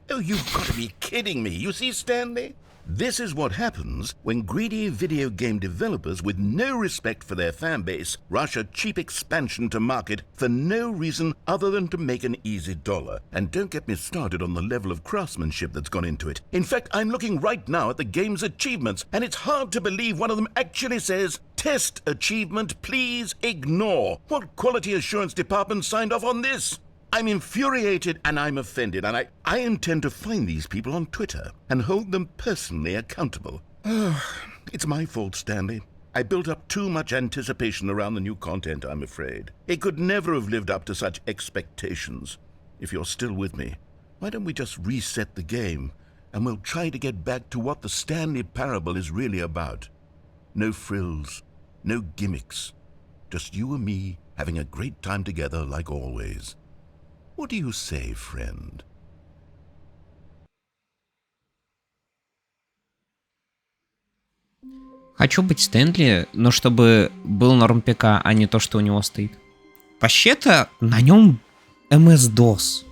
Oh, you've got to be kidding me. You see, Stanley? This is what happens when greedy video game developers with no respect for their fan base rush a cheap expansion to market for no reason other than to make an easy dollar. And don't get me started on the level of craftsmanship that's gone into it. In fact, I'm looking right now at the game's achievements, and it's hard to believe one of them actually says, "Test achievement, please ignore." What quality assurance department signed off on this? I'm infuriated and I'm offended, and I intend to find these people on Twitter and hold them personally accountable. It's my fault, Stanley. I built up too much anticipation around the new content, I'm afraid. It could never have lived up to such expectations. If you're still with me, why don't we just reset the game and we'll try to get back to what the Stanley Parable is really about. No frills, no gimmicks. Just you and me having a great time together like always. What do you say, friend? Хочу быть Стэнли, но чтобы был норм ПК, а не то, что у него стоит. Вообще-то на нем MS-DOS.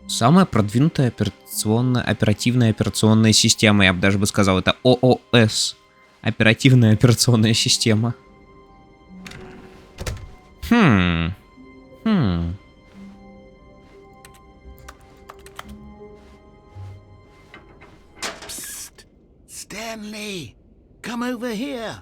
Самая продвинутая оперативная операционная система. Я бы даже сказал, это ООС. Оперативная операционная система. Stanley, come over here.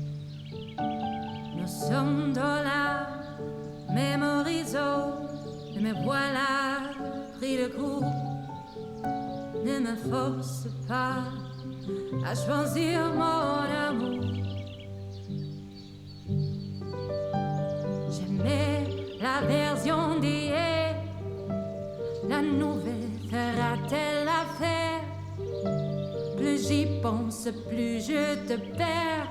voilà pris le coup. Ne me force pas à choisir mon amour. J'aimais la version d'hier, la nouvelle fera-t-elle l'affaire? Plus j'y pense, plus je te perds.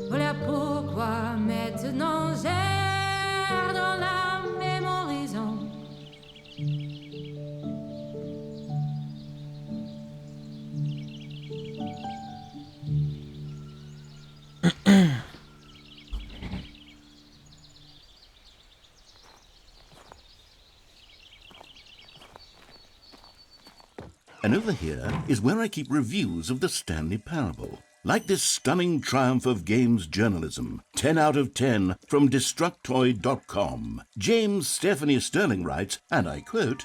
Voilà pourquoi maintenant j'erre dans la même horizon. And over here is where I keep reviews of the Stanley Parable. Like this stunning triumph of games journalism, 10 out of 10 from Destructoid.com. James Stephanie Sterling writes, and I quote,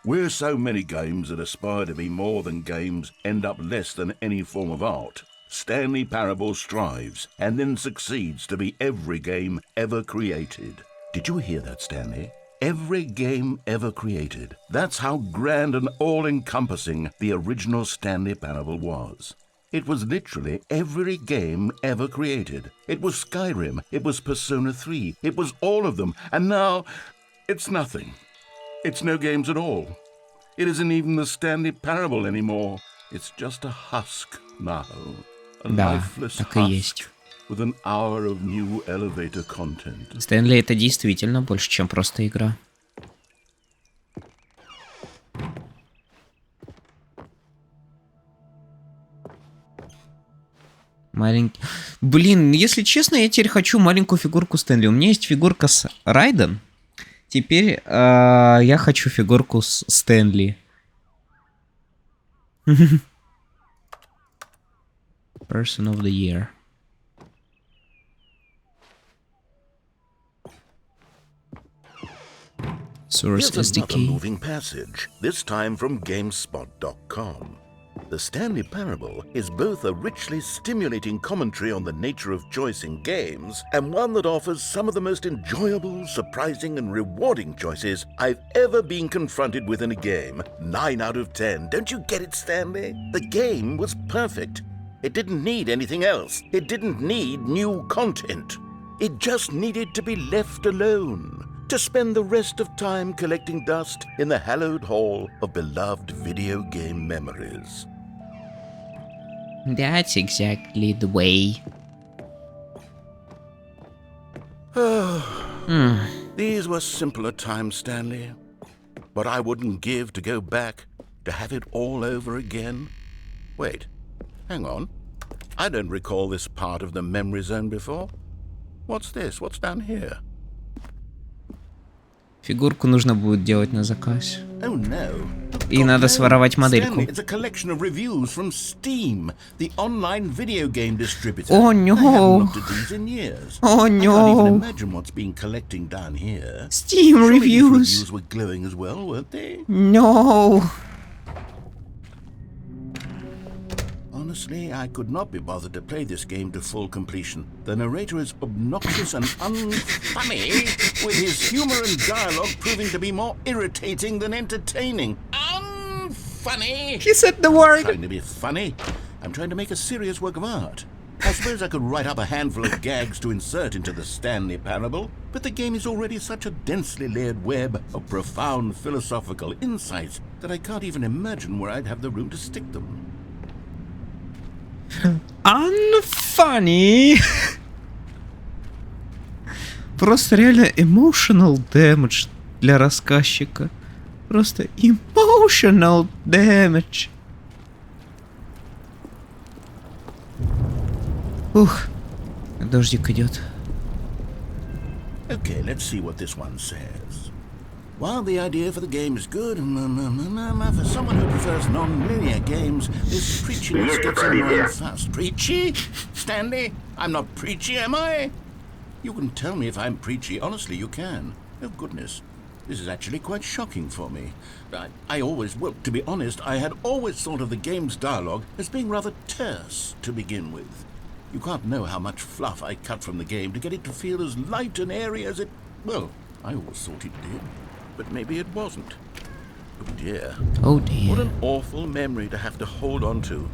"Where so many games that aspire to be more than games end up less than any form of art, Stanley Parable strives and then succeeds to be every game ever created." Did you hear that, Stanley? Every game ever created. That's how grand and all-encompassing the original Stanley Parable was. It was literally every game ever created. It was Skyrim, it was Persona 3, it was all of them, and now it's nothing. It's no games at all. It isn't even the Stanley Parable anymore. It's just a husk now. A lifeless husk with an hour of new elevator content. Stanley это действительно больше, чем просто игра. Маленький... Блин, если честно, я теперь хочу маленькую фигурку Стэнли. У меня есть фигурка с Райден. Теперь я хочу фигурку с Стэнли. Person of the Year. Source Here's another SDK. moving passage, this time from GameSpot.com. The Stanley Parable is both a richly stimulating commentary on the nature of choice in games and one that offers some of the most enjoyable, surprising, and rewarding choices I've ever been confronted with in a game. 9 out of 10. Don't you get it, Stanley? The game was perfect. It didn't need anything else. It didn't need new content. It just needed to be left alone, to spend the rest of time collecting dust in the hallowed hall of beloved video game memories. That's exactly the way. These were simpler times, Stanley. But I wouldn't give to go back, to have it all over again. Wait, hang on. I don't recall this part of the memory zone before. What's this? What's down here? Фигурку нужно будет делать на заказ. Oh no. И надо своровать модельку. Stanley, it's a collection of reviews from Steam, the online video game distributor. Oh I no. haven't looked at these in years. Oh I can't no. even imagine what's been collecting down here. Steam Surely these reviews. reviews were glowing as well, weren't they? No. Honestly, I could not be bothered to play this game to full completion. The narrator is obnoxious and unfunny, with his humor and dialogue proving to be more irritating than entertaining. Unfunny! He said the word. I'm trying to be funny. I'm trying to make a serious work of art. I suppose I could write up a handful of gags to insert into the Stanley Parable, but the game is already such a densely layered web of profound philosophical insights that I can't even imagine where I'd have the room to stick them. Unfunny. Просто реально emotional damage для рассказчика. Просто emotional damage. Ух, дождик идет. Okay, let's see what this one says. While the idea for the game is good, for someone who prefers non-linear games, this preachiness gets annoying fast. Preachy? Stanley? I'm not preachy, am I? You can tell me if I'm preachy. Honestly, you can. Oh, goodness. This is actually quite shocking for me. Well, to be honest, I had always thought of the game's dialogue as being rather terse to begin with. You can't know how much fluff I cut from the game to get it to feel as light and airy as it... Well, I always thought it did. but maybe it wasn't. Oh dear. Oh dear. What an awful memory to have to hold on to.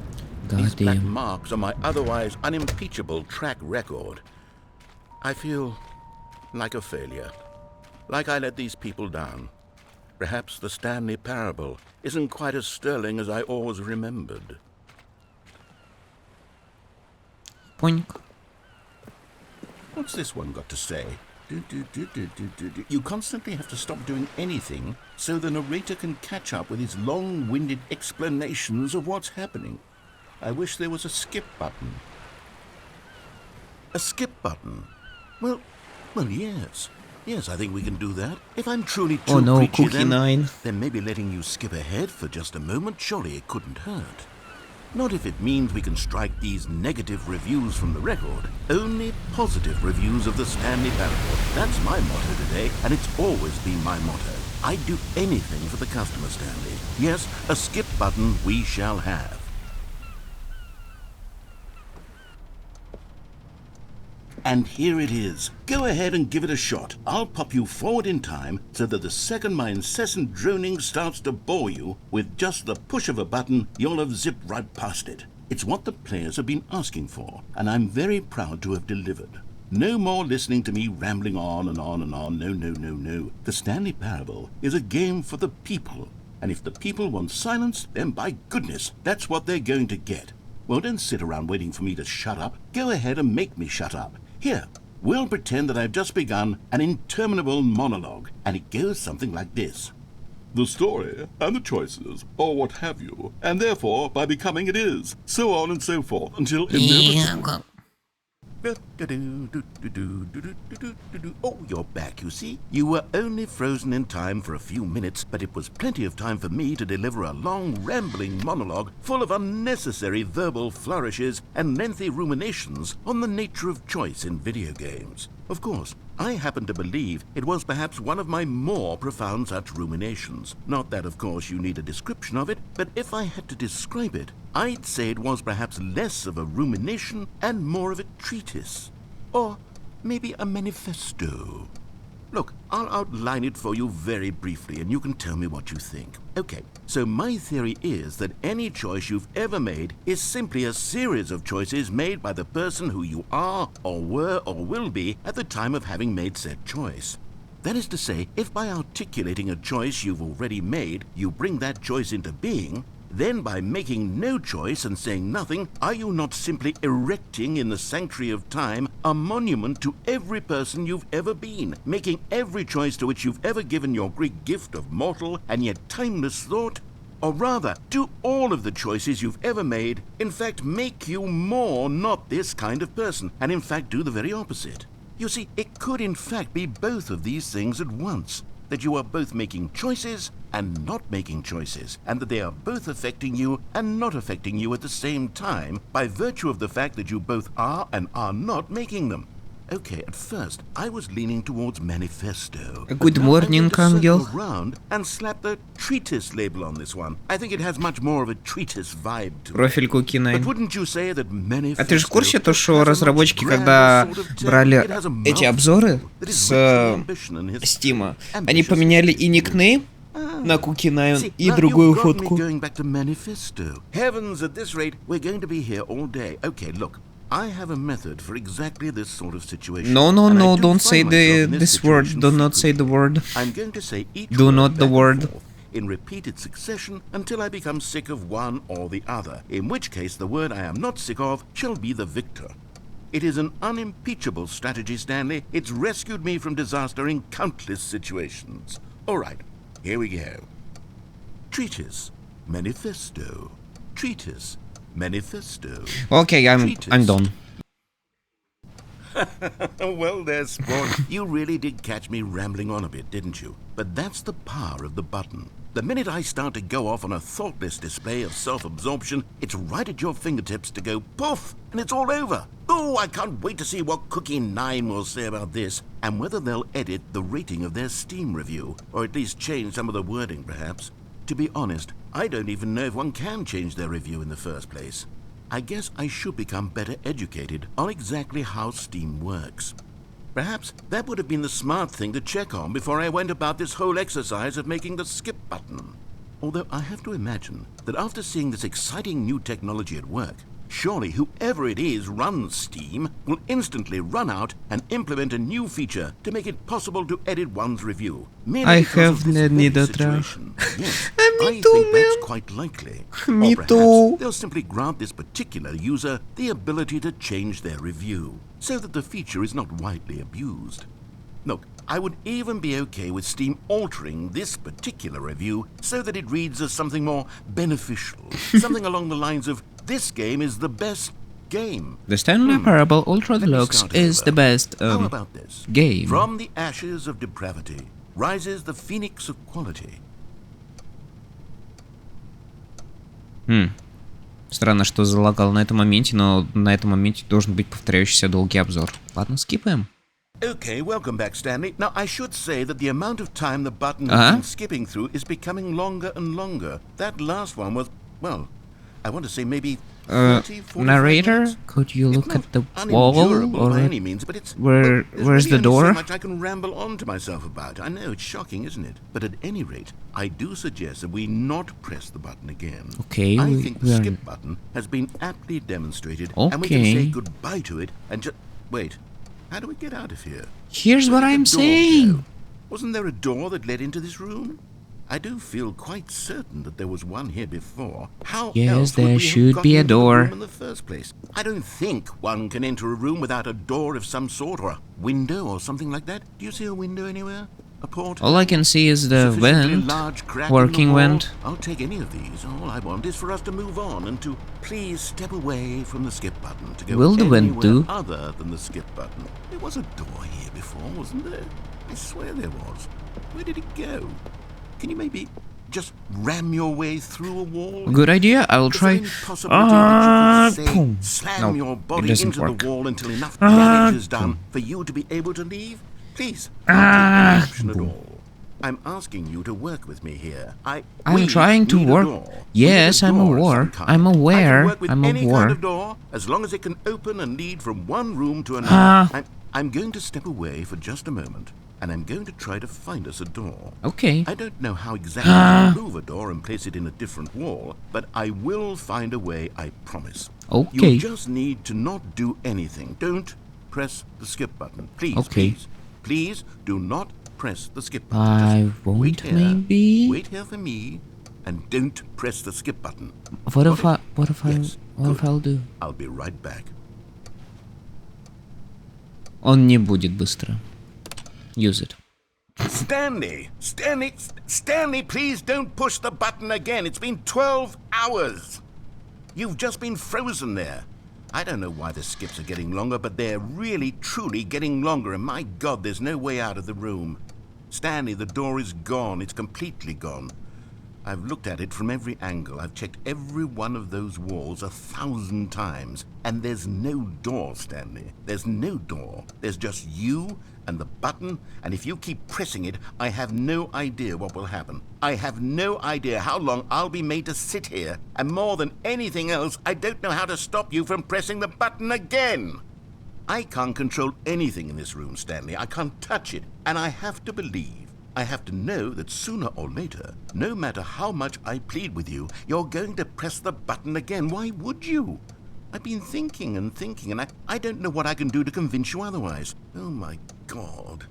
These black marks on my otherwise unimpeachable track record. I feel like a failure. Like I let these people down. Perhaps the Stanley Parable isn't quite as sterling as I always remembered. Понял. What's this one got to say? You constantly have to stop doing anything so the narrator can catch up with his long-winded explanations of what's happening. I wish there was a skip button. A skip button? Well, yes. Yes, I think we can do that. If I'm truly too preachy, then maybe letting you skip ahead for just a moment, surely it couldn't hurt. Not if it means we can strike these negative reviews from the record. Only positive reviews of the Stanley Parable. That's my motto today, and it's always been my motto. I'd do anything for the customer, Stanley. Yes, a skip button we shall have. And here it is. Go ahead and give it a shot. I'll pop you forward in time so that the second my incessant droning starts to bore you, with just the push of a button, you'll have zipped right past it. It's what the players have been asking for, and I'm very proud to have delivered. No more listening to me rambling on and on and on. No. The Stanley Parable is a game for the people. And if the people want silence, then by goodness, that's what they're going to get. Well, don't sit around waiting for me to shut up. Go ahead and make me shut up. Here, we'll pretend that I've just begun an interminable monologue, and it goes something like this. The story, and the choices, or what have you, and therefore, by becoming it is, so on and so forth, until inevitably... Oh, you're back, you see. You were only frozen in time for a few minutes, but it was plenty of time for me to deliver a long, rambling monologue full of unnecessary verbal flourishes and lengthy ruminations on the nature of choice in video games. Of course, I happen to believe it was perhaps one of my more profound such ruminations. Not that, of course, you need a description of it, but if I had to describe it, I'd say it was perhaps less of a rumination and more of a treatise. Or maybe a manifesto. Look, I'll outline it for you very briefly, and you can tell me what you think. Okay, so my theory is that any choice you've ever made is simply a series of choices made by the person who you are, or were, or will be at the time of having made said choice. That is to say, if by articulating a choice you've already made, you bring that choice into being, then by making no choice and saying nothing, are you not simply erecting in the sanctuary of time a monument to every person you've ever been, making every choice to which you've ever given your great gift of mortal and yet timeless thought? Or rather, do all of the choices you've ever made, in fact, make you more not this kind of person, and in fact do the very opposite? You see, it could in fact be both of these things at once. That you are both making choices and not making choices, and that they are both affecting you and not affecting you at the same time by virtue of the fact that you both are and are not making them. Okay, at first I was leaning towards manifesto. Good morning, Angel. Around and slap the treatise label on this one. I think it has much more of a treatise vibe to it. Профиль Cookie 9. But wouldn't you say that manifesto? А ты же в курсе то, что разработчики, когда брали эти обзоры с Steam, они поменяли и никнейм на Cookie 9 и другую фотку. Heavens, at this rate, we're going to be here all day. Okay, look. I have a method for exactly this sort of situation. No, don't say this word. Do not say the word. I'm going to say each Do not the word. In repeated succession until I become sick of one or the other, in which case the word I am not sick of shall be the victor. It is an unimpeachable strategy, Stanley. It's rescued me from disaster in countless situations. All right, here we go. Treatise, manifesto, treatise, manifesto. Okay, I'm done. Well, there, sport. You really did catch me rambling on a bit, didn't you? But that's the power of the button. The minute I start to go off on a thoughtless display of self-absorption, it's right at your fingertips to go poof, and it's all over. Oh, I can't wait to see what Cookie 9 will say about this, and whether they'll edit the rating of their Steam review, or at least change some of the wording, perhaps. To be honest, I don't even know if one can change their review in the first place. I guess I should become better educated on exactly how Steam works. Perhaps that would have been the smart thing to check on before I went about this whole exercise of making the skip button. Although I have to imagine that after seeing this exciting new technology at work, surely whoever it is runs Steam will instantly run out and implement a new feature to make it possible to edit one's review. I have no need of situation. Yes, I think that's quite likely. Me or perhaps too. they'll simply grant this particular user the ability to change their review, so that the feature is not widely abused. Look, I would even be okay with Steam altering this particular review so that it reads as something more beneficial, something along the lines of, "This game is the best game." The Stanley Parable Ultra Deluxe is the best How about this? game. From the ashes of depravity rises the phoenix of quality. Странно, что залагал на этом моменте, но на этом моменте должен быть повторяющийся долгий обзор. Ладно, скипаем. Okay, welcome back, Stanley. Now, I should say that the amount of time the button has been skipping through is becoming longer and longer. That last one was, well, I want to say maybe 30, 45 narrator, minutes. could you look It's at the not wall unendurable or by any means, but it's where's really the only door? so much I can ramble on to myself about. I know it's shocking, isn't it? But at any rate, I do suggest that we not press the button again. Okay, I think the skip button has been aptly demonstrated, and we can say goodbye to it and just wait. How do we get out of here? Here's what I'm saying. Wasn't there a door that led into this room? I do feel quite certain that there was one here before. How else would there we should have be gotten a into the door. room in the first place? I don't think one can enter a room without a door of some sort or a window or something like that. Do you see a window anywhere? A port? All I can see is the vent, working vent. I'll take any of these. All I want is for us to move on and to please step away from the skip button to go Will the vent anywhere do? other than the skip button. There was a door here before, wasn't there? I swear there was. Where did it go? Can you maybe just ram your way through a wall? Good idea. I will try. Slam your body doesn't into work. the wall until enough damage is done for you to be able to leave? Please, don't take no option at all. I'm asking you to work with me here. I'm trying to work. Yes, I'm aware. I'm aware. I can work with I'm any aware. kind of door as long as it can open and lead from one room to another. I'm going to step away for just a moment, and I'm going to try to find us a door. Okay. I don't know how exactly to move a door and place it in a different wall, but I will find a way, I promise. Okay. You just need to not do anything. Don't press the skip button. Please, please. Please do not press the skip button. I Just won't, wait here, maybe. Wait here for me, and don't press the skip button. What if I'll do? I'll be right back. Он не будет быстро. Use it. Stanley, please don't push the button again. It's been 12 hours. You've just been frozen there. I don't know why the skips are getting longer, but they're really, truly getting longer, and my God, there's no way out of the room. Stanley, the door is gone. It's completely gone. I've looked at it from every angle. I've checked every one of those walls 1,000 times, and there's no door, Stanley. There's no door. There's just you and the button, and if you keep pressing it, I have no idea what will happen. I have no idea how long I'll be made to sit here, and more than anything else, I don't know how to stop you from pressing the button again. I can't control anything in this room, Stanley. I can't touch it, and I have to believe, I have to know that sooner or later, no matter how much I plead with you, you're going to press the button again. Why would you? I've been thinking and thinking, and I don't know what I can do to convince you otherwise. Oh my God.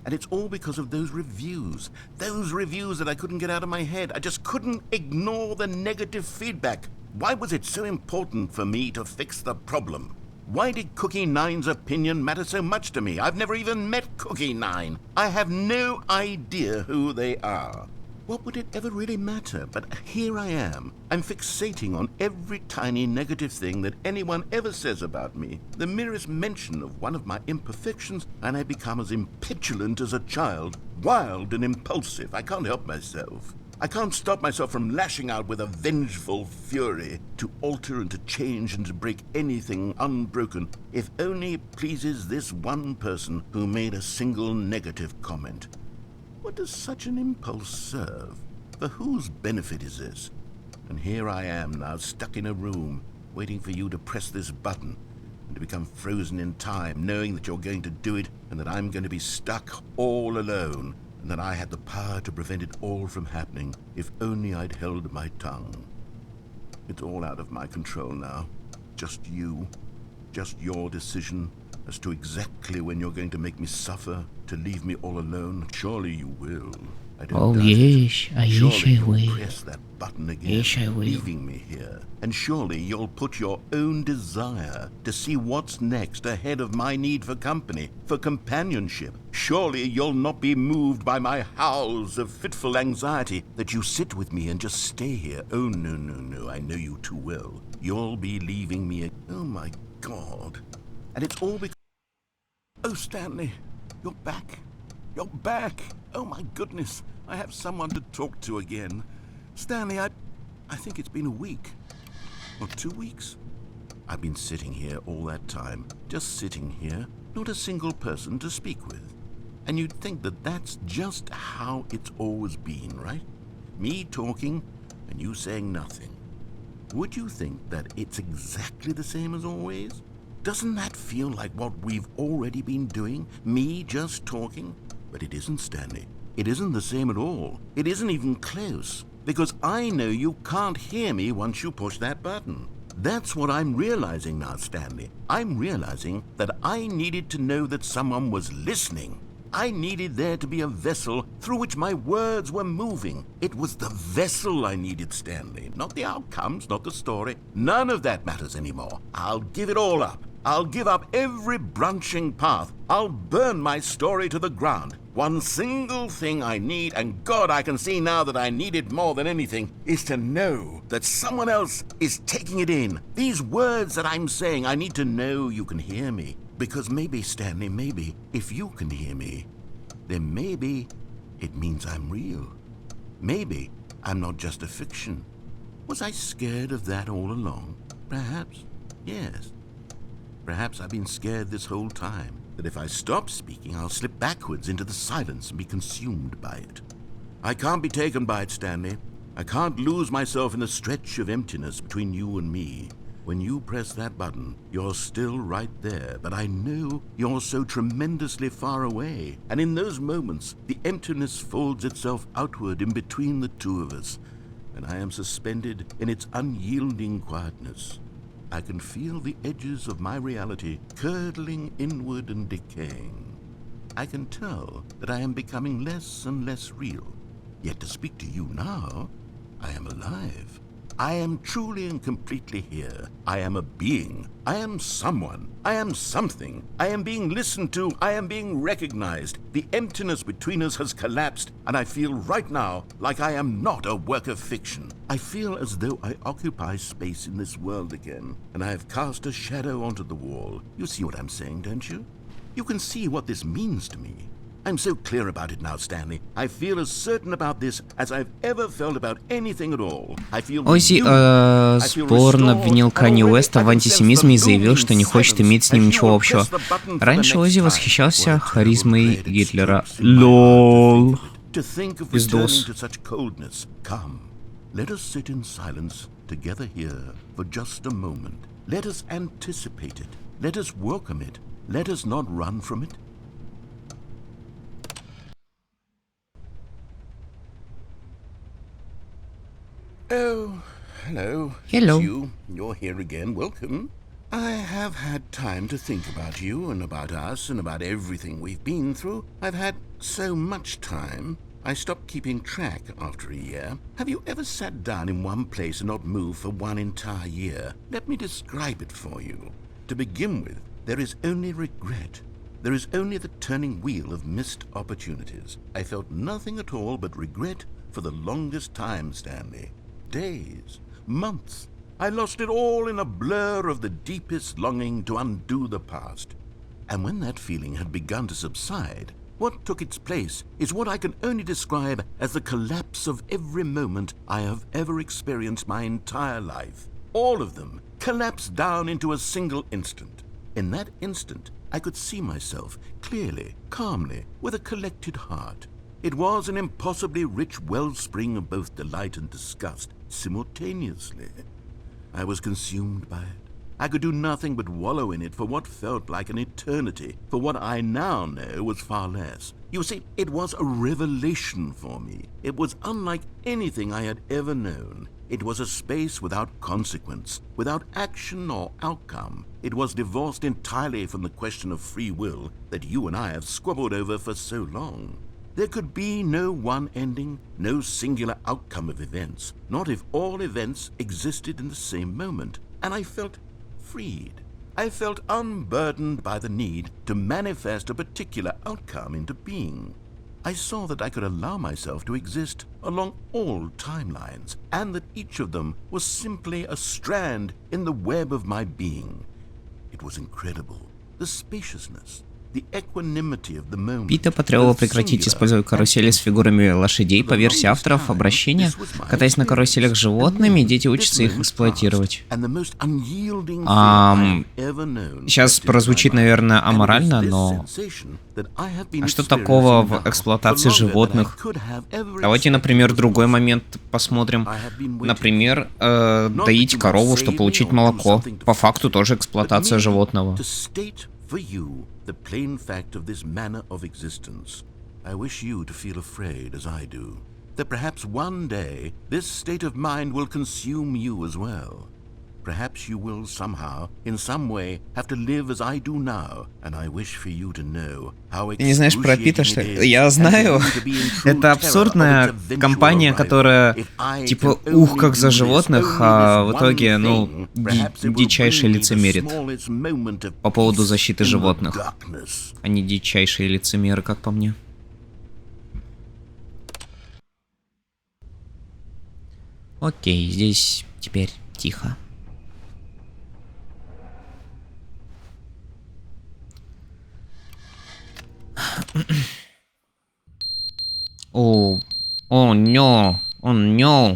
And it's all because of those reviews that I couldn't get out of my head. I just couldn't ignore the negative feedback. Why was it so important for me to fix the problem? Why did Cookie 9's opinion matter so much to me? I've never even met Cookie 9. I have no idea who they are. What would it ever really matter? But here I am. I'm fixating on every tiny negative thing that anyone ever says about me. The merest mention of one of my imperfections, and I become as impetulant as a child, wild and impulsive. I can't help myself. I can't stop myself from lashing out with a vengeful fury to alter and to change and to break anything unbroken, if only it pleases this one person who made a single negative comment. What does such an impulse serve? For whose benefit is this? And here I am now, stuck in a room, waiting for you to press this button. And to become frozen in time, knowing that you're going to do it and that I'm going to be stuck all alone, and that I had the power to prevent it all from happening if only I'd held my tongue. It's all out of my control now. Just you. Just your decision as to exactly when you're going to make me suffer, to leave me all alone. Surely you will. I don't doubt it. Surely you'll press that button again, leaving me here. And surely you'll put your own desire to see what's next ahead of my need for company, for companionship. Surely you'll not be moved by my howls of fitful anxiety, that you sit with me and just stay here. Oh, no, no, no, I know you too well. You'll be leaving me. Oh, my God. And it's all because... Oh, Stanley, you're back. You're back. Oh, my goodness. I have someone to talk to again. Stanley, I think it's been a week. Or 2 weeks. I've been sitting here all that time. Just sitting here. Not a single person to speak with. And you'd think that that's just how it's always been, right? Me talking and you saying nothing. Would you think that it's exactly the same as always? Doesn't that feel like what we've already been doing? Me just talking? But it isn't, Stanley. It isn't the same at all. It isn't even close. Because I know you can't hear me once you push that button. That's what I'm realizing now, Stanley. I'm realizing that I needed to know that someone was listening. I needed there to be a vessel through which my words were moving. It was the vessel I needed, Stanley. Not the outcomes, not the story. None of that matters anymore. I'll give it all up. I'll give up every branching path. I'll burn my story to the ground. One single thing I need, and God, I can see now that I need it more than anything, is to know that someone else is taking it in. These words that I'm saying, I need to know you can hear me. Because maybe, Stanley, maybe, if you can hear me, then maybe it means I'm real. Maybe I'm not just a fiction. Was I scared of that all along? Perhaps, yes. Perhaps I've been scared this whole time, that if I stop speaking, I'll slip backwards into the silence and be consumed by it. I can't be taken by it, Stanley. I can't lose myself in the stretch of emptiness between you and me. When you press that button, you're still right there, but I know you're so tremendously far away. And in those moments, the emptiness folds itself outward in between the two of us, and I am suspended in its unyielding quietness. I can feel the edges of my reality curdling inward and decaying. I can tell that I am becoming less and less real. Yet to speak to you now, I am alive. I am truly and completely here. I am a being. I am someone. I am something. I am being listened to. I am being recognized. The emptiness between us has collapsed, and I feel right now like I am not a work of fiction. I feel as though I occupy space in this world again, and I have cast a shadow onto the wall. You see what I'm saying, don't you? You can see what this means to me. I'm so clear about it now, Stanley. I feel as certain about this as I've ever felt about anything at all. I feel спорно обвинил Канье Уэста в антисемизме и заявил, что не хочет иметь с ним ничего общего. Раньше Оззи восхищался харизмой Гитлера. Лол. Пиздос. Come, let us sit in silence together here for just a moment. Let us anticipate it. Let us welcome it. Let us not run from it. Oh, hello. Hello. It's you. You're here again. Welcome. I have had time to think about you and about us and about everything we've been through. I've had so much time. I stopped keeping track after a year. Have you ever sat down in one place and not moved for one entire year? Let me describe it for you. To begin with, there is only regret. There is only the turning wheel of missed opportunities. I felt nothing at all but regret for the longest time, Stanley. Days, months. I lost it all in a blur of the deepest longing to undo the past. And when that feeling had begun to subside, what took its place is what I can only describe as the collapse of every moment I have ever experienced my entire life. All of them collapsed down into a single instant. In that instant, I could see myself clearly, calmly, with a collected heart. It was an impossibly rich wellspring of both delight and disgust simultaneously. I was consumed by it. I could do nothing but wallow in it for what felt like an eternity, for what I now know was far less. You see, it was a revelation for me. It was unlike anything I had ever known. It was a space without consequence, without action or outcome. It was divorced entirely from the question of free will that you and I have squabbled over for so long. There could be no one ending, no singular outcome of events, not if all events existed in the same moment. And I felt freed. I felt unburdened by the need to manifest a particular outcome into being. I saw that I could allow myself to exist along all timelines, and that each of them was simply a strand in the web of my being. It was incredible. The spaciousness, the equanimity of the moment. Пита потребовал прекратить использовать карусели с фигурами лошадей. По версии авторов обращения, катаясь на каруселях с животными, дети учатся их эксплуатировать. Сейчас прозвучит, наверное, аморально, но... А что такого в эксплуатации животных? Давайте, например, другой момент посмотрим. Например, доить корову, чтобы получить молоко. По факту тоже эксплуатация животного. For you, the plain fact of this manner of existence. I wish you to feel afraid as I do, that perhaps one day this state of mind will consume you as well. Perhaps you will somehow, in some way, have to live as I do now, and I wish for you to know how. Ты не знаешь про Пита, что ли? Я знаю. Это абсурдная компания, которая типа как за животных, а в итоге, ну, дичайше лицемерит по поводу защиты животных. Они дичайшие лицемеры, как по мне. Окей, здесь теперь тихо. Oh, oh no, oh no.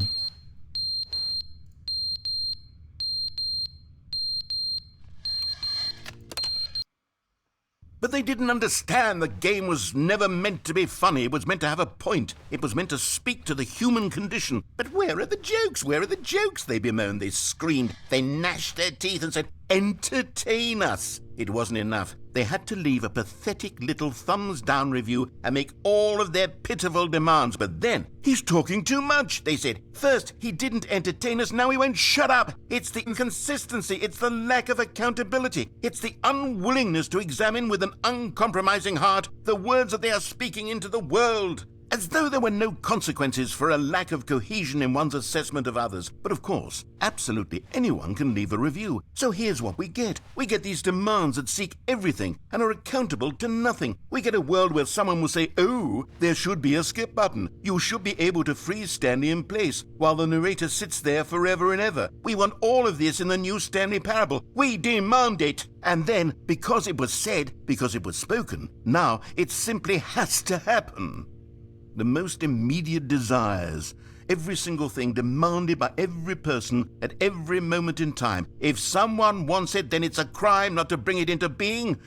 But they didn't understand the game was never meant to be funny. It was meant to have a point. It was meant to speak to the human condition. But where are the jokes? Where are the jokes? They bemoaned, they screamed, they gnashed their teeth and said, entertain us. It wasn't enough. They had to leave a pathetic little thumbs-down review and make all of their pitiful demands. But then, he's talking too much, they said. First, he didn't entertain us, now he won't shut up. It's the inconsistency, it's the lack of accountability. It's the unwillingness to examine with an uncompromising heart the words that they are speaking into the world. As though there were no consequences for a lack of cohesion in one's assessment of others. But of course, absolutely anyone can leave a review. So here's what we get. We get these demands that seek everything and are accountable to nothing. We get a world where someone will say, oh, there should be a skip button. You should be able to freeze Stanley in place while the narrator sits there forever and ever. We want all of this in the new Stanley Parable. We demand it. And then, because it was said, because it was spoken, now it simply has to happen. The most immediate desires, every single thing demanded by every person at every moment in time. If someone wants it, then it's a crime not to bring it into being.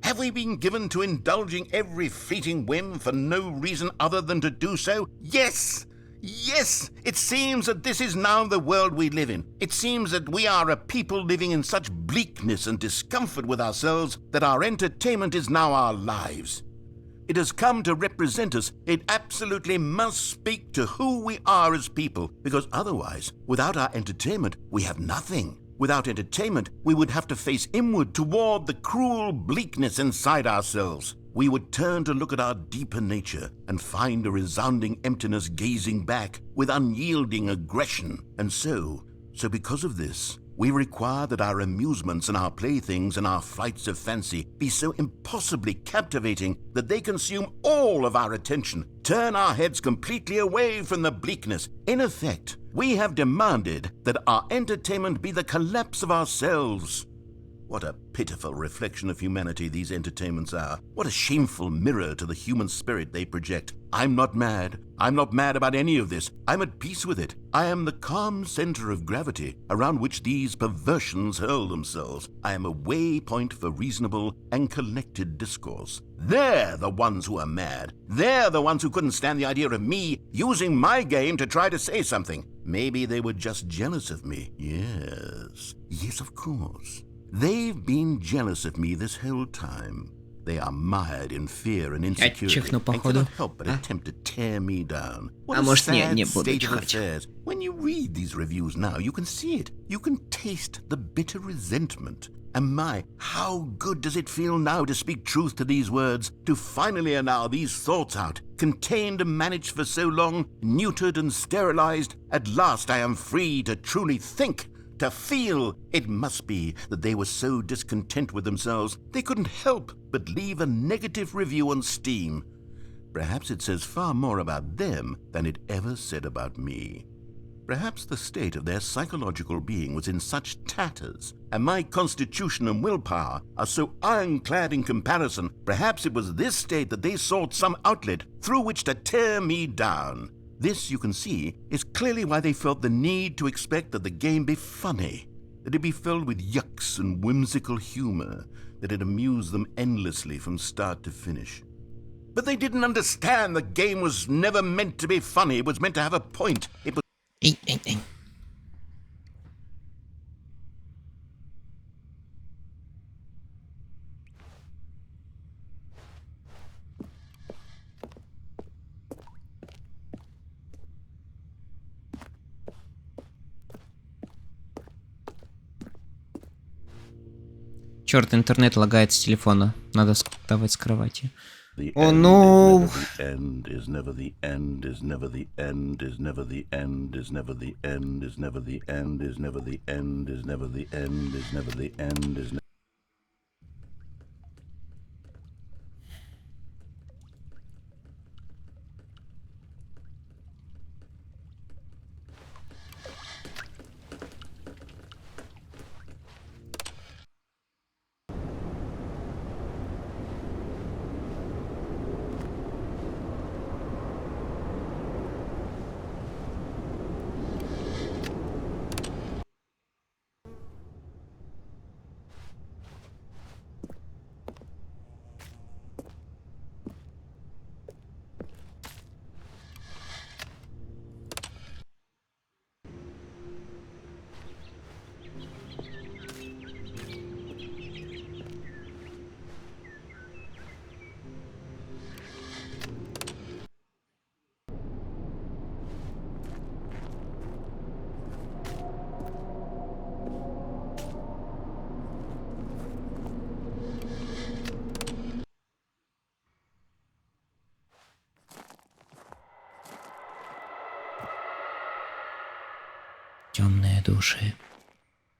Have we been given to indulging every fleeting whim for no reason other than to do so? Yes! Yes! It seems that this is now the world we live in. It seems that we are a people living in such bleakness and discomfort with ourselves that our entertainment is now our lives. It has come to represent us. It absolutely must speak to who we are as people, because otherwise, without our entertainment, we have nothing. Without entertainment, we would have to face inward toward the cruel bleakness inside ourselves. We would turn to look at our deeper nature and find a resounding emptiness gazing back with unyielding aggression. And so because of this, we require that our amusements and our playthings and our flights of fancy be so impossibly captivating that they consume all of our attention, turn our heads completely away from the bleakness. In effect, we have demanded that our entertainment be the collapse of ourselves. What a pitiful reflection of humanity these entertainments are. What a shameful mirror to the human spirit they project. I'm not mad. I'm not mad about any of this. I'm at peace with it. I am the calm center of gravity around which these perversions hurl themselves. I am a waypoint for reasonable and collected discourse. They're the ones who are mad. They're the ones who couldn't stand the idea of me using my game to try to say something. Maybe they were just jealous of me. Yes. Yes, of course. They've been jealous of me this whole time. They are mired in fear and insecurity and cannot help but attempt to tear me down. What a sad state of affairs. When you read these reviews now, you can see it. You can taste the bitter resentment. And my, how good does it feel now to speak truth to these words, to finally allow these thoughts out, contained and managed for so long, neutered and sterilized. At last I am free to truly think, to feel. It must be that they were so discontent with themselves they couldn't help but leave a negative review on Steam. Perhaps it says far more about them than it ever said about me. Perhaps the state of their psychological being was in such tatters, and my constitution and willpower are so ironclad in comparison. Perhaps it was this state that they sought some outlet through which to tear me down. This, you can see, is clearly why they felt the need to expect that the game be funny, that it be filled with yucks and whimsical humor, that it amuse them endlessly from start to finish. But they didn't understand the game was never meant to be funny. It was meant to have a point. It was... Черт, интернет лагает с телефона. Надо вставать с кровати. О, ну... Темные души,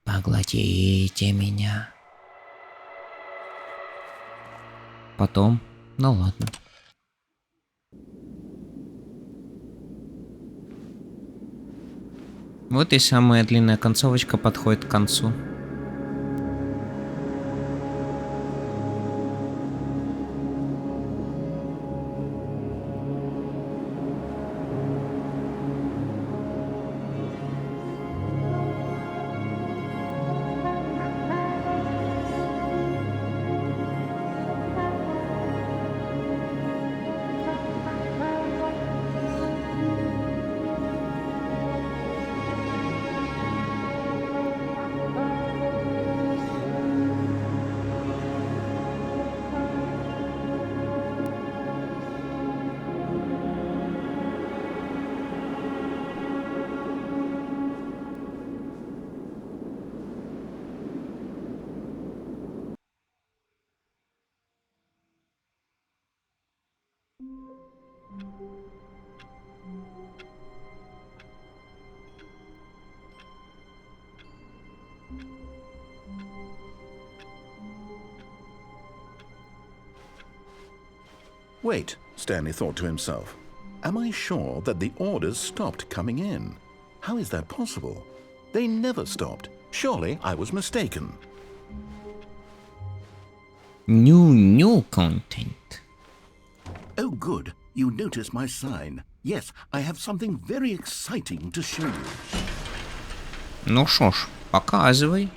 поглотите меня. Потом, ну ладно. Вот и самая длинная концовочка подходит к концу. Wait, Stanley thought to himself. Am I sure that the orders stopped coming in? How is that possible? They never stopped. Surely I was mistaken. New content. Oh, good. You notice my sign. Yes, I have something very exciting to show you. Ну шо ж, показывай.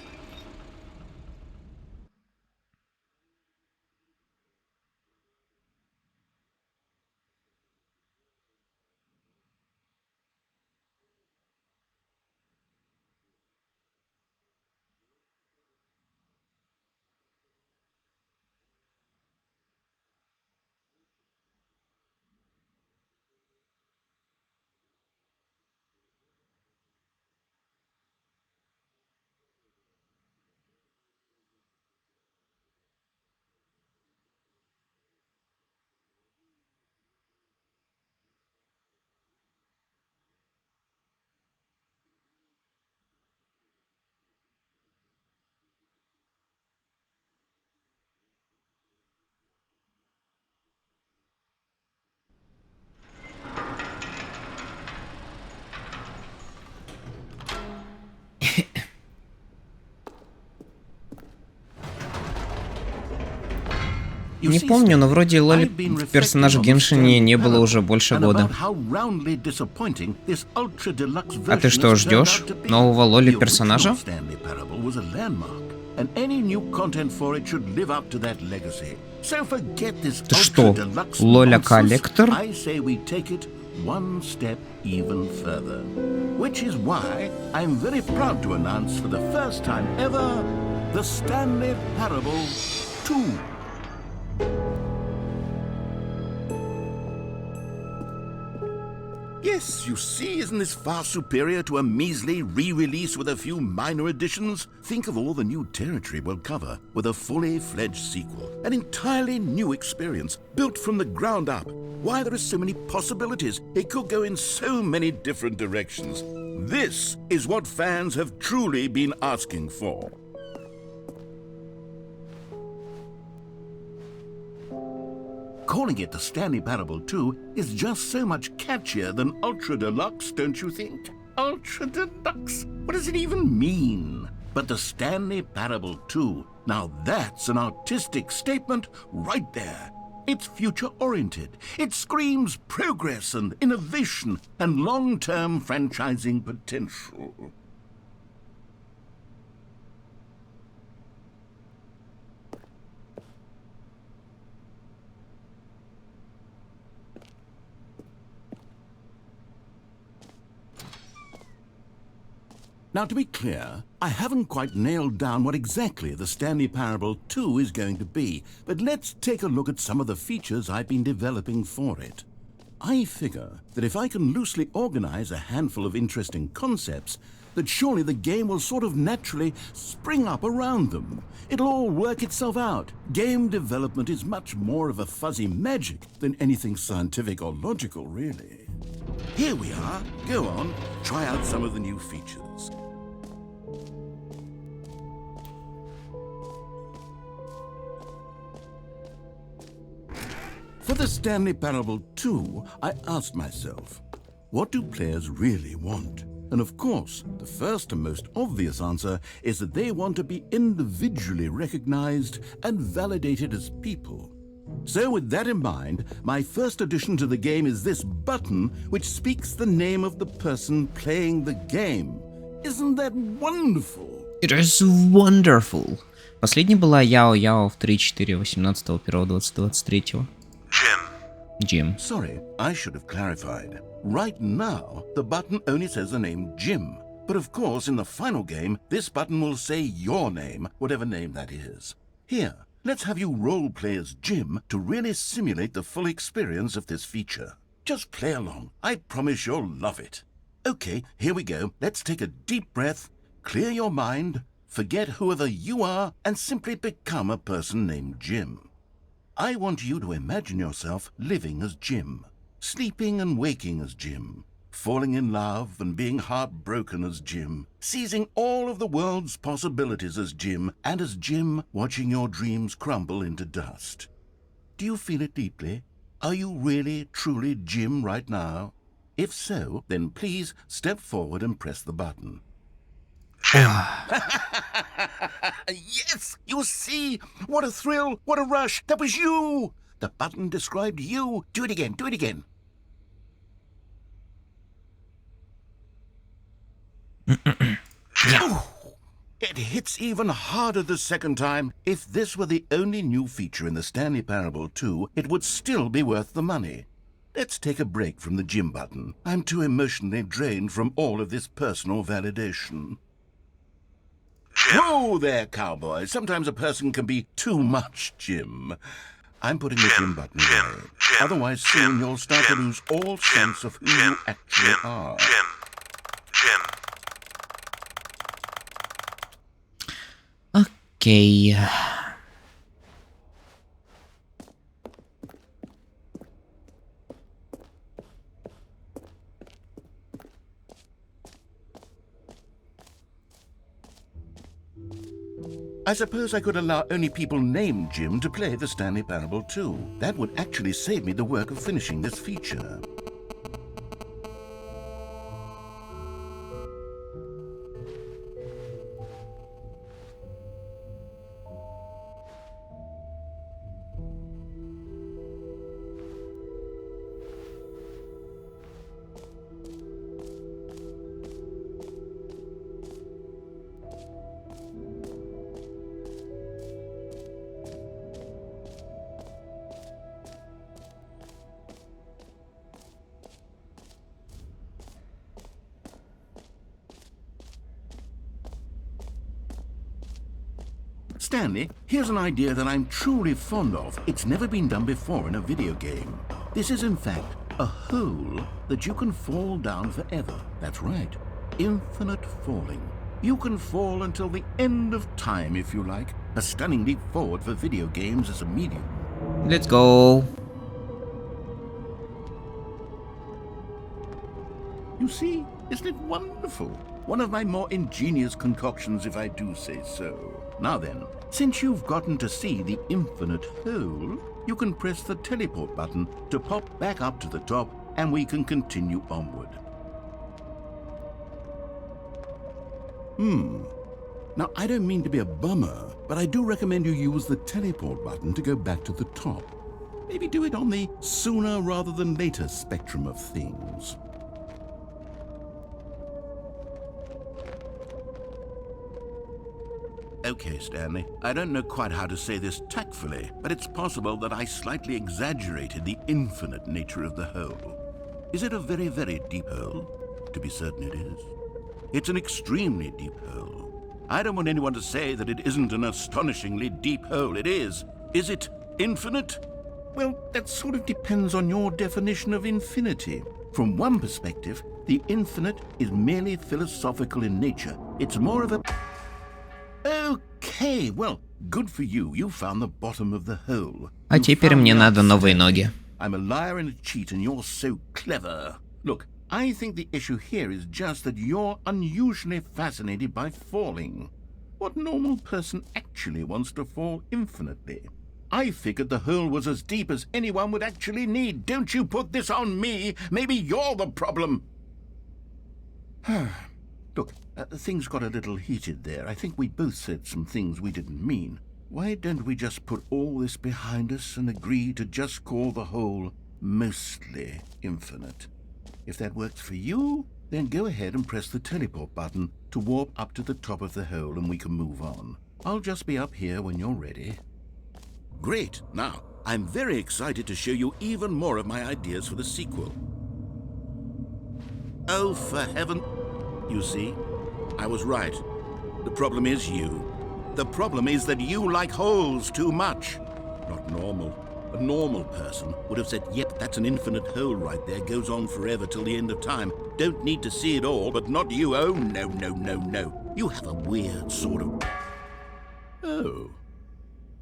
Не помню, но вроде Лоли персонажа в Геншине не было уже больше года. А ты что, ждешь нового Лоли персонажа? Ты что, Лоля коллектор? One step even further. Which is why I'm very proud to announce for the first time ever the Stanley Parable 2. Yes, you see, isn't this far superior to a measly re-release with a few minor additions? Think of all the new territory we'll cover with a fully fledged sequel. An entirely new experience, built from the ground up. Why, there are so many possibilities. It could go in so many different directions. This is what fans have truly been asking for. Calling it the Stanley Parable 2 is just so much catchier than Ultra Deluxe, don't you think? Ultra Deluxe? What does it even mean? But the Stanley Parable 2, now that's an artistic statement right there. It's future-oriented. It screams progress and innovation and long-term franchising potential. Now, to be clear, I haven't quite nailed down what exactly the Stanley Parable 2 is going to be, but let's take a look at some of the features I've been developing for it. I figure that if I can loosely organize a handful of interesting concepts, that surely the game will sort of naturally spring up around them. It'll all work itself out. Game development is much more of a fuzzy magic than anything scientific or logical, really. Here we are. Go on, try out some of the new features. For the Stanley Parable 2, I asked myself, what do players really want? And of course, the first and most obvious answer is that they want to be individually recognized and validated as people. So with that in mind, my first addition to the game is this button which speaks the name of the person playing the game. Isn't that wonderful? It is wonderful. Последней была Яо-Яо в 3.4.18.1.2023. Jim. Sorry, I should have clarified. Right now, the button only says the name Jim. But of course, in the final game, this button will say your name, whatever name that is. Here, let's have you role-play as Jim to really simulate the full experience of this feature. Just play along. I promise you'll love it. Okay, here we go. Let's take a deep breath, clear your mind, forget whoever you are, and simply become a person named Jim. I want you to imagine yourself living as Jim, sleeping and waking as Jim, falling in love and being heartbroken as Jim, seizing all of the world's possibilities as Jim, and as Jim watching your dreams crumble into dust. Do you feel it deeply? Are you really, truly Jim right now? If so, then please step forward and press the button. Yes, you see? What a thrill, what a rush. That was you. The button described you. Do it again, do it again. It hits even harder the second time. If this were the only new feature in the Stanley Parable 2, it would still be worth the money. Let's take a break from the gym button. I'm too emotionally drained from all of this personal validation. Whoa there, cowboy. Sometimes a person can be too much, Jim. I'm putting the gym button away. Otherwise, soon you'll start to lose all sense of who you actually are. Окей. I suppose I could allow only people named Jim to play the Stanley Parable 2. That would actually save me the work of finishing this feature. Stanley, here's an idea that I'm truly fond of. It's never been done before in a video game. This is, in fact, a hole that you can fall down forever. That's right. Infinite falling. You can fall until the end of time, if you like. A stunning leap forward for video games as a medium. Let's go. You see, isn't it wonderful? One of my more ingenious concoctions, if I do say so. Now then, since you've gotten to see the infinite hole, you can press the teleport button to pop back up to the top, and we can continue onward. Now, I don't mean to be a bummer, but I do recommend you use the teleport button to go back to the top. Maybe do it on the sooner rather than later spectrum of things. Okay, Stanley, I don't know quite how to say this tactfully, but it's possible that I slightly exaggerated the infinite nature of the hole. Is it a very, very deep hole? To be certain it is. It's an extremely deep hole. I don't want anyone to say that it isn't an astonishingly deep hole. It is. Is it infinite? Well, that sort of depends on your definition of infinity. From one perspective, the infinite is merely philosophical in nature. It's more of a... Okay, well, good for you. You found the bottom of the hole. А теперь мне надо новые ноги. I'm a liar and a cheat, and you're so clever. Look, I think the issue here is just that you're unusually fascinated by falling. What normal person actually wants to fall infinitely? I figured the hole was as deep as anyone would actually need. Don't you put this on me. Maybe you're the problem. Look, things got a little heated there. I think we both said some things we didn't mean. Why don't we just put all this behind us and agree to just call the hole mostly infinite? If that works for you, then go ahead and press the teleport button to warp up to the top of the hole and we can move on. I'll just be up here when you're ready. Great. Now, I'm very excited to show you even more of my ideas for the sequel. Oh, for heaven... You see, I was right. The problem is you. The problem is that you like holes too much. Not normal. A normal person would have said, yep, that's an infinite hole right there, goes on forever till the end of time. Don't need to see it all, but not you. Oh, no, no, no, no. You have a weird sort of... Oh.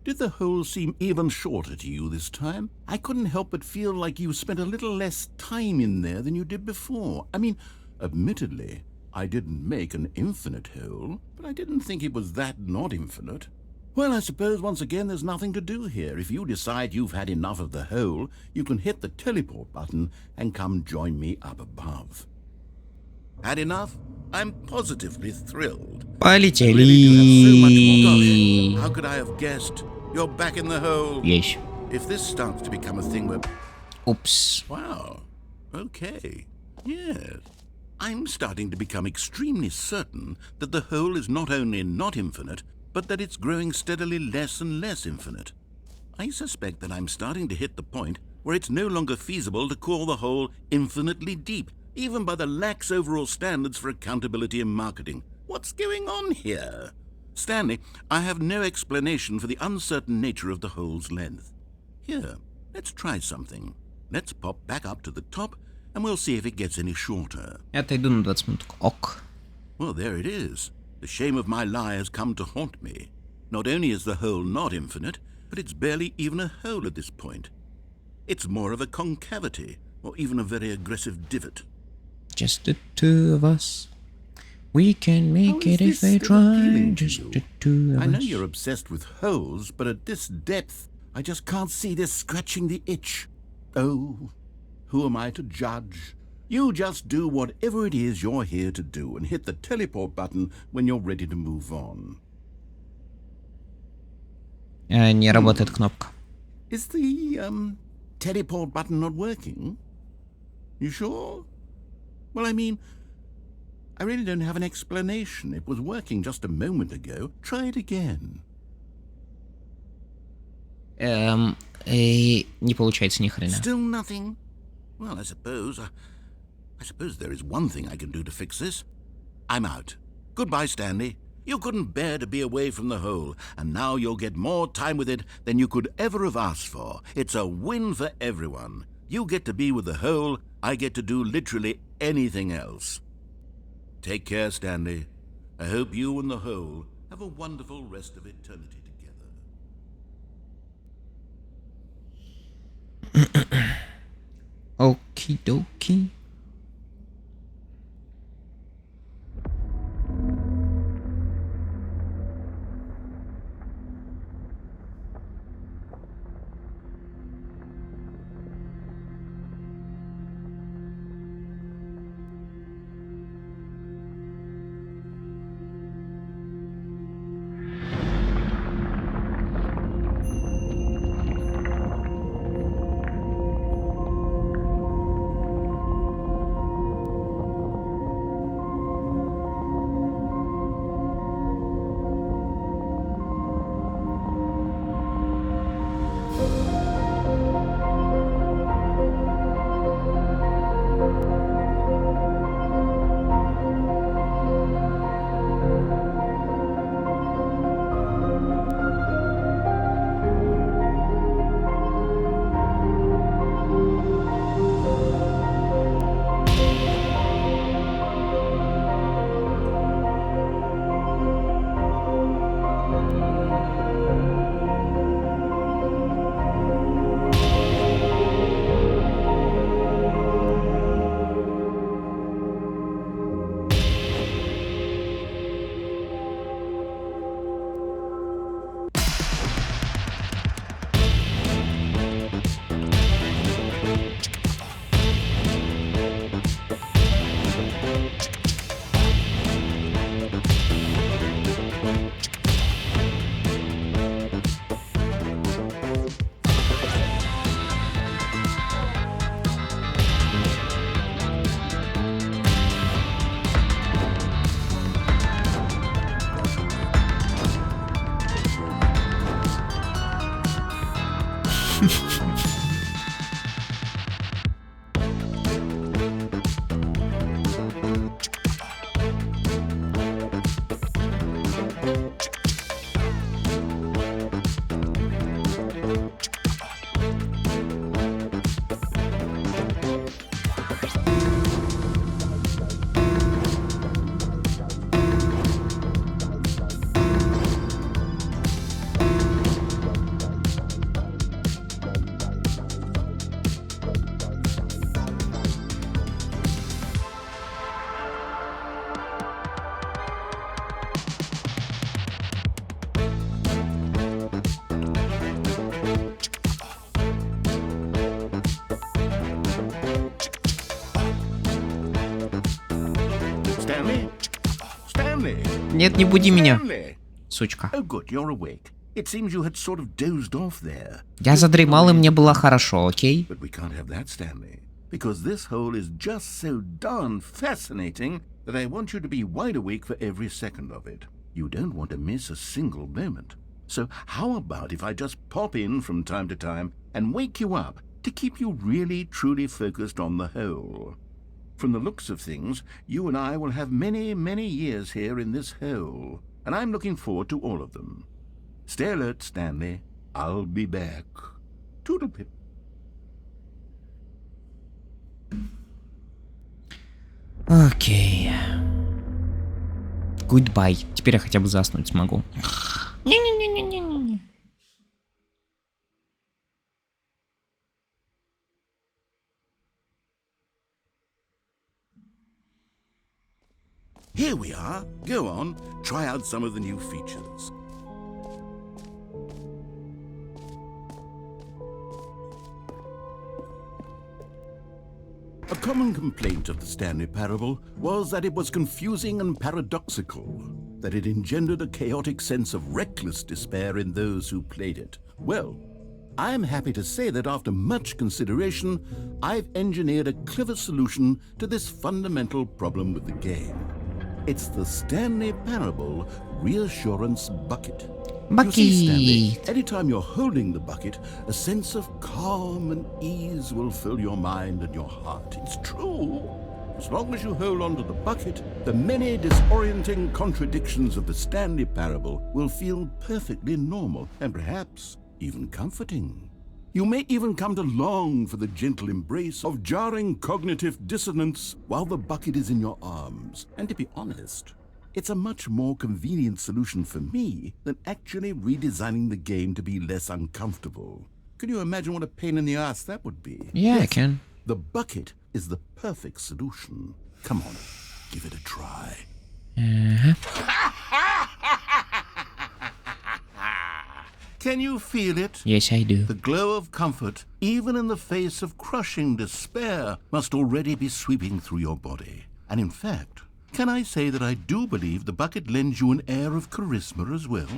Did the hole seem even shorter to you this time? I couldn't help but feel like you spent a little less time in there than you did before. I mean, admittedly, I didn't make an infinite hole, but I didn't think it was that not infinite. Well, I suppose once again there's nothing to do here. If you decide you've had enough of the hole, you can hit the teleport button and come join me up above. Had enough? I'm positively thrilled. Полетели. How could I have guessed? You're back in the hole. Есть. If this starts to become a thing where... Упс. Wow. Okay. Yes. I'm starting to become extremely certain that the hole is not only not infinite, but that it's growing steadily less and less infinite. I suspect that I'm starting to hit the point where it's no longer feasible to call the hole infinitely deep, even by the lax overall standards for accountability and marketing. What's going on here? Stanley, I have no explanation for the uncertain nature of the hole's length. Here, let's try something. Let's pop back up to the top, and we'll see if it gets any shorter. Я отойду на 20 минут. Ок. Well, there it is. The shame of my lie has come to haunt me. Not only is the hole not infinite, but it's barely even a hole at this point. It's more of a concavity, or even a very aggressive divot. Just the two of us. We can make it if we try. Just the two of us. I know you're obsessed with holes, but at this depth, I just can't see this scratching the itch. Oh, who am I to judge? You just do whatever it is you're here to do and hit the teleport button when you're ready to move on. Не работает кнопка. Is the, teleport button not working? You sure? Well, I mean, I really don't have an explanation. It was working just a moment ago. Try it again. Не получается ни хрена. Still nothing? Well, I suppose there is one thing I can do to fix this. I'm out. Goodbye, Stanley. You couldn't bear to be away from the hole, and now you'll get more time with it than you could ever have asked for. It's a win for everyone. You get to be with the hole, I get to do literally anything else. Take care, Stanley. I hope you and the hole have a wonderful rest of eternity together. Okie dokie. Stanley! Нет, не буди меня, Stanley! сучка. Oh, good, you're awake. It seems you had sort of dozed off there. Я задремал, и мне было хорошо, окей? But we can't have that, Stanley, because this hole is just so darn fascinating that I want you to be wide awake for every second of it. You don't want to miss a single moment. So how about if I just pop in from time to time and wake you up to keep you really, truly focused on the hole? From the looks of things, you and I will have many, many years here in this hole, and I'm looking forward to all of them. Stay alert, Stanley. I'll be back. Toodle-pip. Окей. Goodbye. Теперь я хотя бы заснуть смогу. Не-не-не-не-не-не. Here we are. Go on, try out some of the new features. A common complaint of the Stanley Parable was that it was confusing and paradoxical, that it engendered a chaotic sense of reckless despair in those who played it. Well, I'm happy to say that after much consideration, I've engineered a clever solution to this fundamental problem with the game. It's the Stanley Parable Reassurance Bucket. You see, Stanley, anytime you're holding the bucket, a sense of calm and ease will fill your mind and your heart. It's true. As long as you hold on to the bucket, the many disorienting contradictions of the Stanley Parable will feel perfectly normal and perhaps even comforting. You may even come to long for the gentle embrace of jarring cognitive dissonance while the bucket is in your arms. And to be honest, it's a much more convenient solution for me than actually redesigning the game to be less uncomfortable. Can you imagine what a pain in the ass that would be? Yeah, yes, I can. The bucket is the perfect solution. Come on, give it a try. Can you feel it? Yes, I do. The glow of comfort, even in the face of crushing despair, must already be sweeping through your body. And in fact, can I say that I do believe the bucket lends you an air of charisma as well?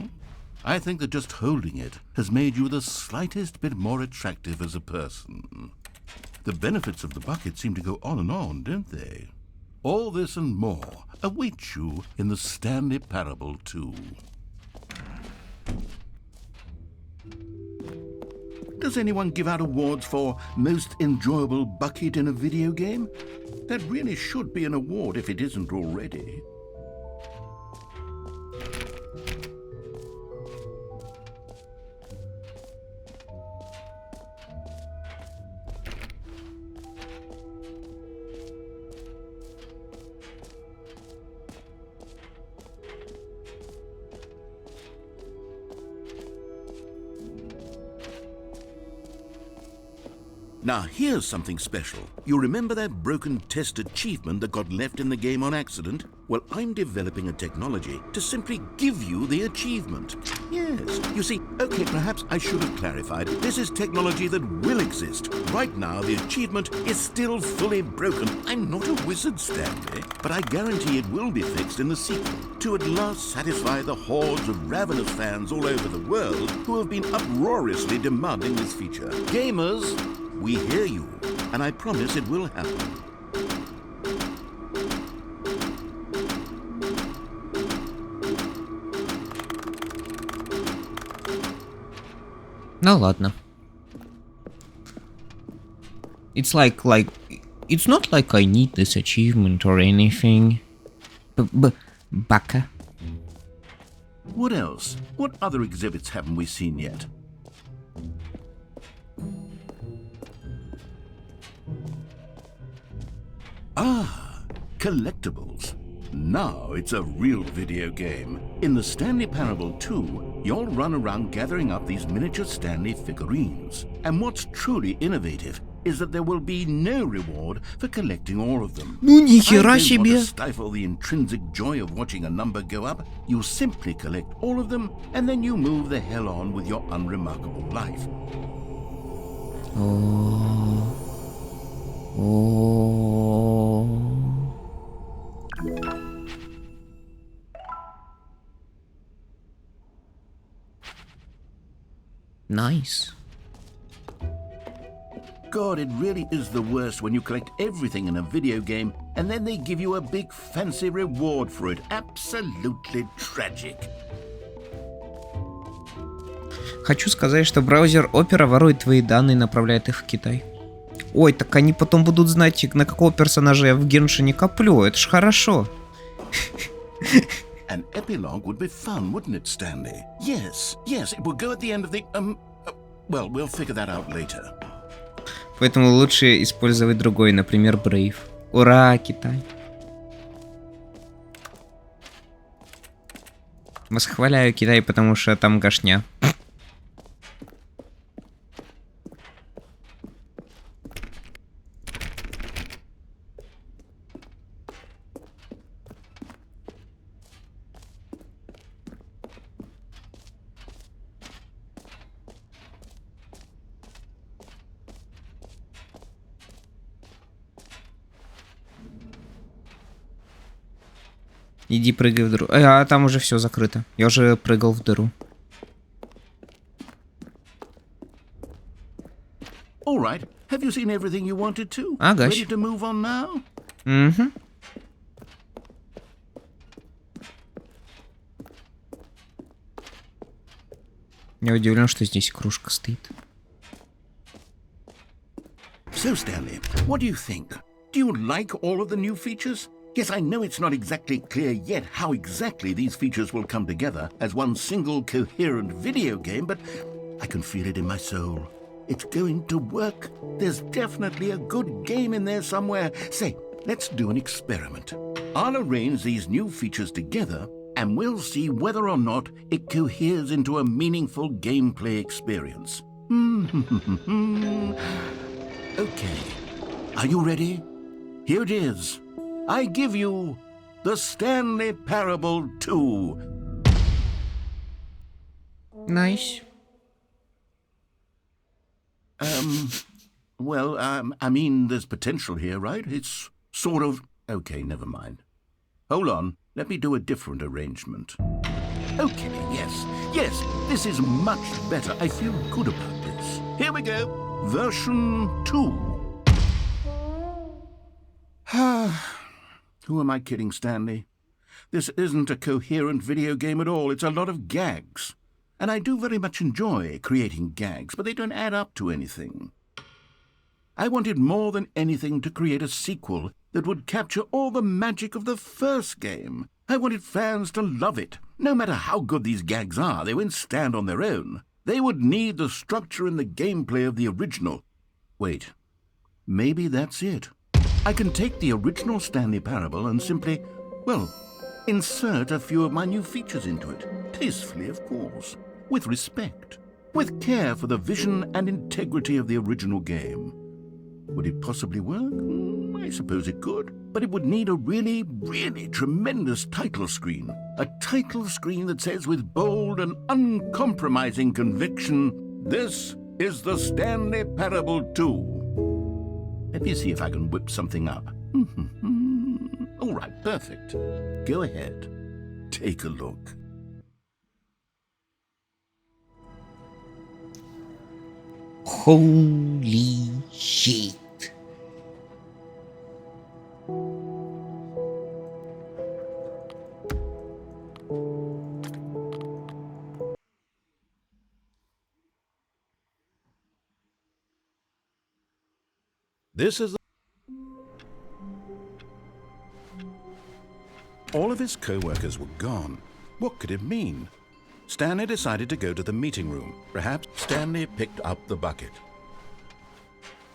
I think that just holding it has made you the slightest bit more attractive as a person. The benefits of the bucket seem to go on, don't they? All this and more await you in the Stanley Parable 2. Does anyone give out awards for most enjoyable bucket in a video game? That really should be an award if it isn't already. Now here's something special. You remember that broken test achievement that got left in the game on accident? Well, I'm developing a technology to simply give you the achievement. Yes, you see, okay, perhaps I should have clarified. This is technology that will exist. Right now, the achievement is still fully broken. I'm not a wizard, Stanley, but I guarantee it will be fixed in the sequel to at last satisfy the hordes of ravenous fans all over the world who have been uproariously demanding this feature. Gamers, we hear you, and I promise it will happen. Ну ладно. It's like it's not like I need this achievement or anything. Baka. What else? What other exhibits haven't we seen yet? Ah, collectibles. Now it's a real video game. In the Stanley Parable 2, you'll run around gathering up these miniature Stanley figurines. And what's truly innovative is that there will be no reward for collecting all of them. Ну нихера I don't себе. want to stifle the intrinsic joy of watching a number go up. You simply collect all of them, and then you move the hell on with your unremarkable life. Nice. God, it really is the worst when you collect everything in a video game and then they give you a big fancy reward for it. Absolutely tragic. Хочу сказать, что браузер Opera ворует твои данные и направляет их в Китай. Ой, так они потом будут знать, на какого персонажа я в Геншине коплю. Это ж хорошо. An epilogue would be fun, wouldn't it, Stanley? Yes, it would go at the end of the... well, we'll figure that out later. Поэтому лучше использовать другой, например, Brave. Ура, Китай. Восхваляю Китай, потому что там гашня. Иди прыгай в дыру. А там уже все закрыто. Я уже прыгал в дыру. All right. Have you seen everything you wanted to? Ага. Ready to move on now? Угу. Я удивлен, что здесь кружка стоит. So, Stanley, what do you think? Do you like all of the new features? Yes, I know it's not exactly clear yet how exactly these features will come together as one single coherent video game, but I can feel it in my soul. It's going to work. There's definitely a good game in there somewhere. Say, let's do an experiment. I'll arrange these new features together and we'll see whether or not it coheres into a meaningful gameplay experience. Okay. Are you ready? Here it is. I give you the Stanley Parable 2. Nice. Well, I mean, there's potential here, right? It's sort of... Okay, never mind. Hold on. Let me do a different arrangement. Okay, yes, this is much better. I feel good about this. Here we go. Version 2. Who am I kidding, Stanley? This isn't a coherent video game at all. It's a lot of gags. And I do very much enjoy creating gags, but they don't add up to anything. I wanted more than anything to create a sequel that would capture all the magic of the first game. I wanted fans to love it. No matter how good these gags are, they won't stand on their own. They would need the structure and the gameplay of the original. Wait, maybe that's it. I can take the original Stanley Parable and simply, well, insert a few of my new features into it. Tastefully, of course. With respect. With care for the vision and integrity of the original game. Would it possibly work? I suppose it could. But it would need a really, really tremendous title screen. A title screen that says with bold and uncompromising conviction, "This is the Stanley Parable 2. Let me see if I can whip something up. All right, perfect. Go ahead. Take a look. Holy shit. This is... All of his co-workers were gone. What could it mean? Stanley decided to go to the meeting room. Perhaps Stanley picked up the bucket.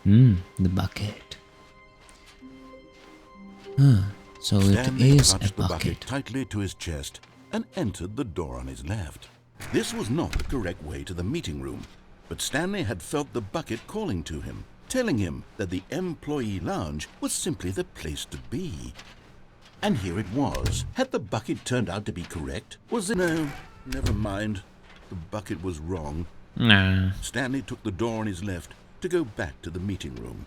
The bucket. So Stanley it is a clutched the bucket bucket. tightly to his chest and entered the door on his left. This was not the correct way to the meeting room, but Stanley had felt the bucket calling to him, telling him that the employee lounge was simply the place to be. And here it was. Had the bucket turned out to be correct? Was it... No, never mind. The bucket was wrong. Nah. Stanley took the door on his left to go back to the meeting room.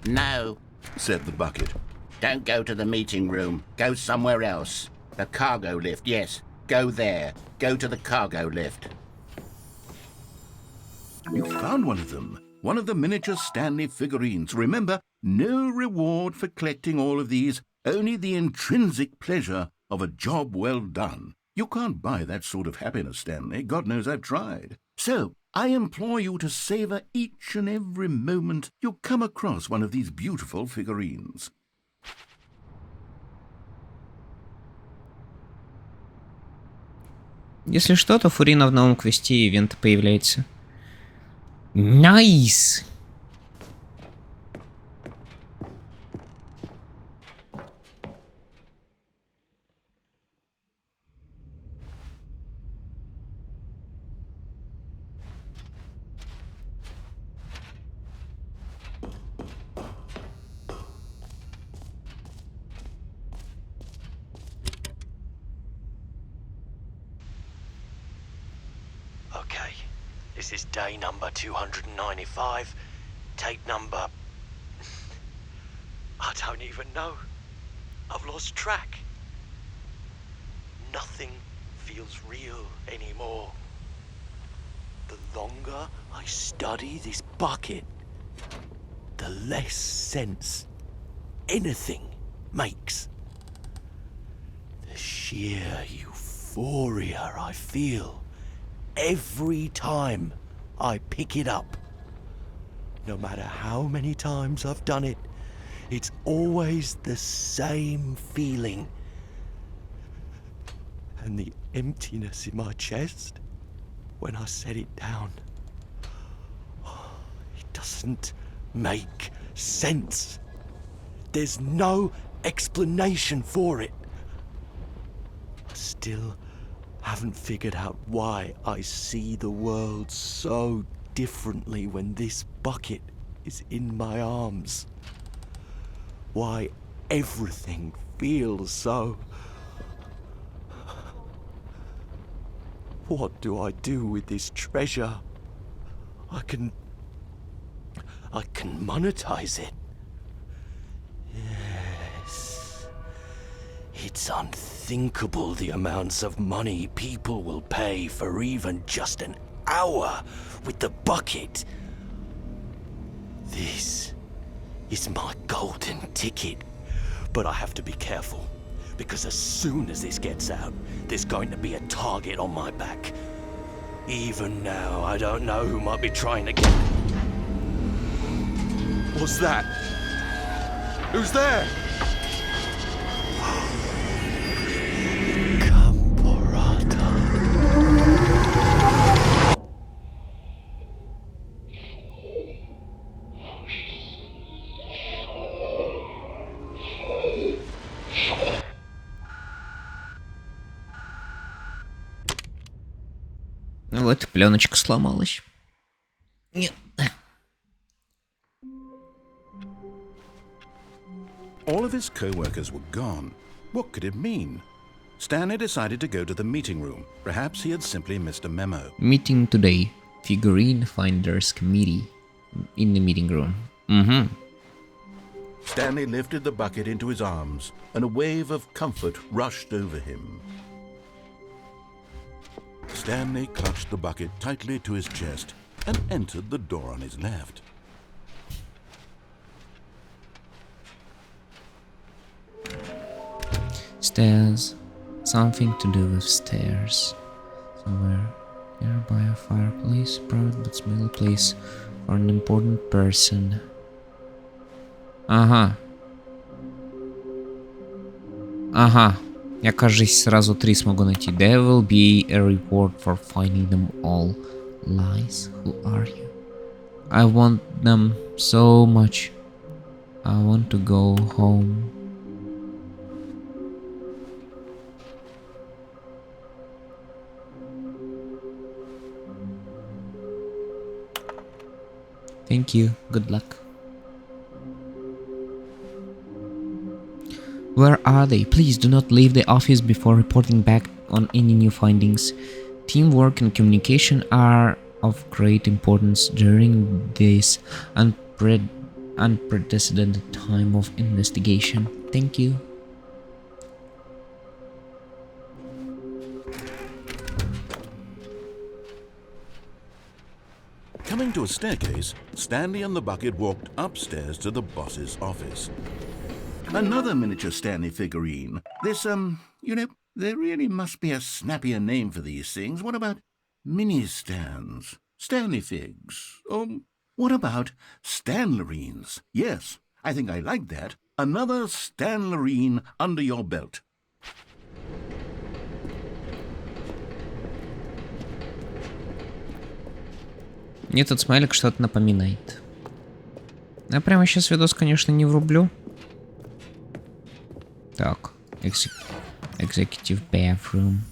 No, said the bucket. don't go to the meeting room. Go somewhere else. The cargo lift, yes. Go there. Go to the cargo lift. You found one of them. One of the miniature Stanley figurines. Remember, no reward for collecting all of these, only the intrinsic pleasure of a job well done. You can't buy that sort of happiness, Stanley. God knows I've tried. So, I implore you to savor each and every moment you come across one of these beautiful figurines. Если что, то Фурина в новом квесте ивента появляется. Найс! Okay, this is day number 295. Tape number... I don't even know. I've lost track. Nothing feels real anymore. The longer I study this bucket, the less sense anything makes. The sheer euphoria I feel every time I pick it up. No matter how many times I've done it, it's always the same feeling. And the emptiness in my chest when I set it down. It doesn't make sense. There's no explanation for it. I still haven't figured out why I see the world so differently when this bucket is in my arms. Why everything feels so... What do I do with this treasure? I can monetize it. Yes. It's unthinkable the amounts of money people will pay for even just an hour with the bucket. This is my golden ticket. But I have to be careful, because as soon as this gets out, there's going to be a target on my back. Even now, I don't know who might be trying to get... What's that? Who's there? Вот, пленочка сломалась. Нет. All of his co-workers were gone. What could it mean? Stanley decided to go to the meeting room. Perhaps he had simply missed a memo. Meeting today. Figurine Finders Committee. In the meeting room. Stanley lifted the bucket into his arms, and a wave of comfort rushed over him. Stanley clutched the bucket tightly to his chest and entered the door on his left. Stairs. Something to do with stairs. Somewhere nearby a fireplace. Private but small place for an important person. Ага. Ага. Я, кажется, сразу 3 смогу найти. There will be a reward for finding them all. Lies, who are you? I want them so much. I want to go home. Thank you. Good luck. Where are they? Please do not leave the office before reporting back on any new findings. Teamwork and communication are of great importance during this unprecedented time of investigation. Thank you. Coming Going to a staircase, Stanley and the bucket walked upstairs to the boss's office. Another miniature Stanley figurine. This, you know, there really must be a snappier name for these things. What about mini-stands? Stanley figs? Or what about Stanlerines? Yes, I think I like that. Another Stanlerine under your belt. Мне тут смайлик что-то напоминает. Я прямо сейчас видос, конечно, не врублю. Так, Executive Bathroom.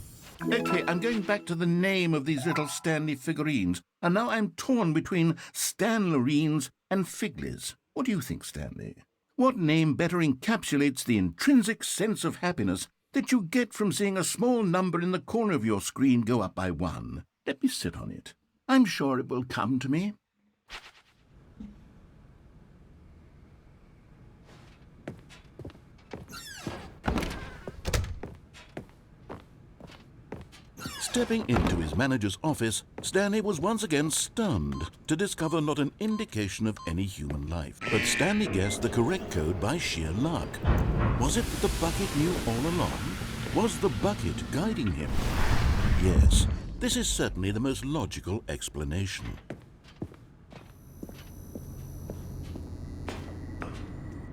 Okay, I'm going back to the name of these little Stanley figurines, and now I'm torn between Stanlerines and Figlies. What do you think, Stanley? What name better encapsulates the intrinsic sense of happiness that you get from seeing a small number in the corner of your screen go up by 1? Let me sit on it. I'm sure it will come to me. Stepping into his manager's office, Stanley was once again stunned to discover not an indication of any human life. But Stanley guessed the correct code by sheer luck. Was it that the bucket knew all along? Was the bucket guiding him? Yes, this is certainly the most logical explanation.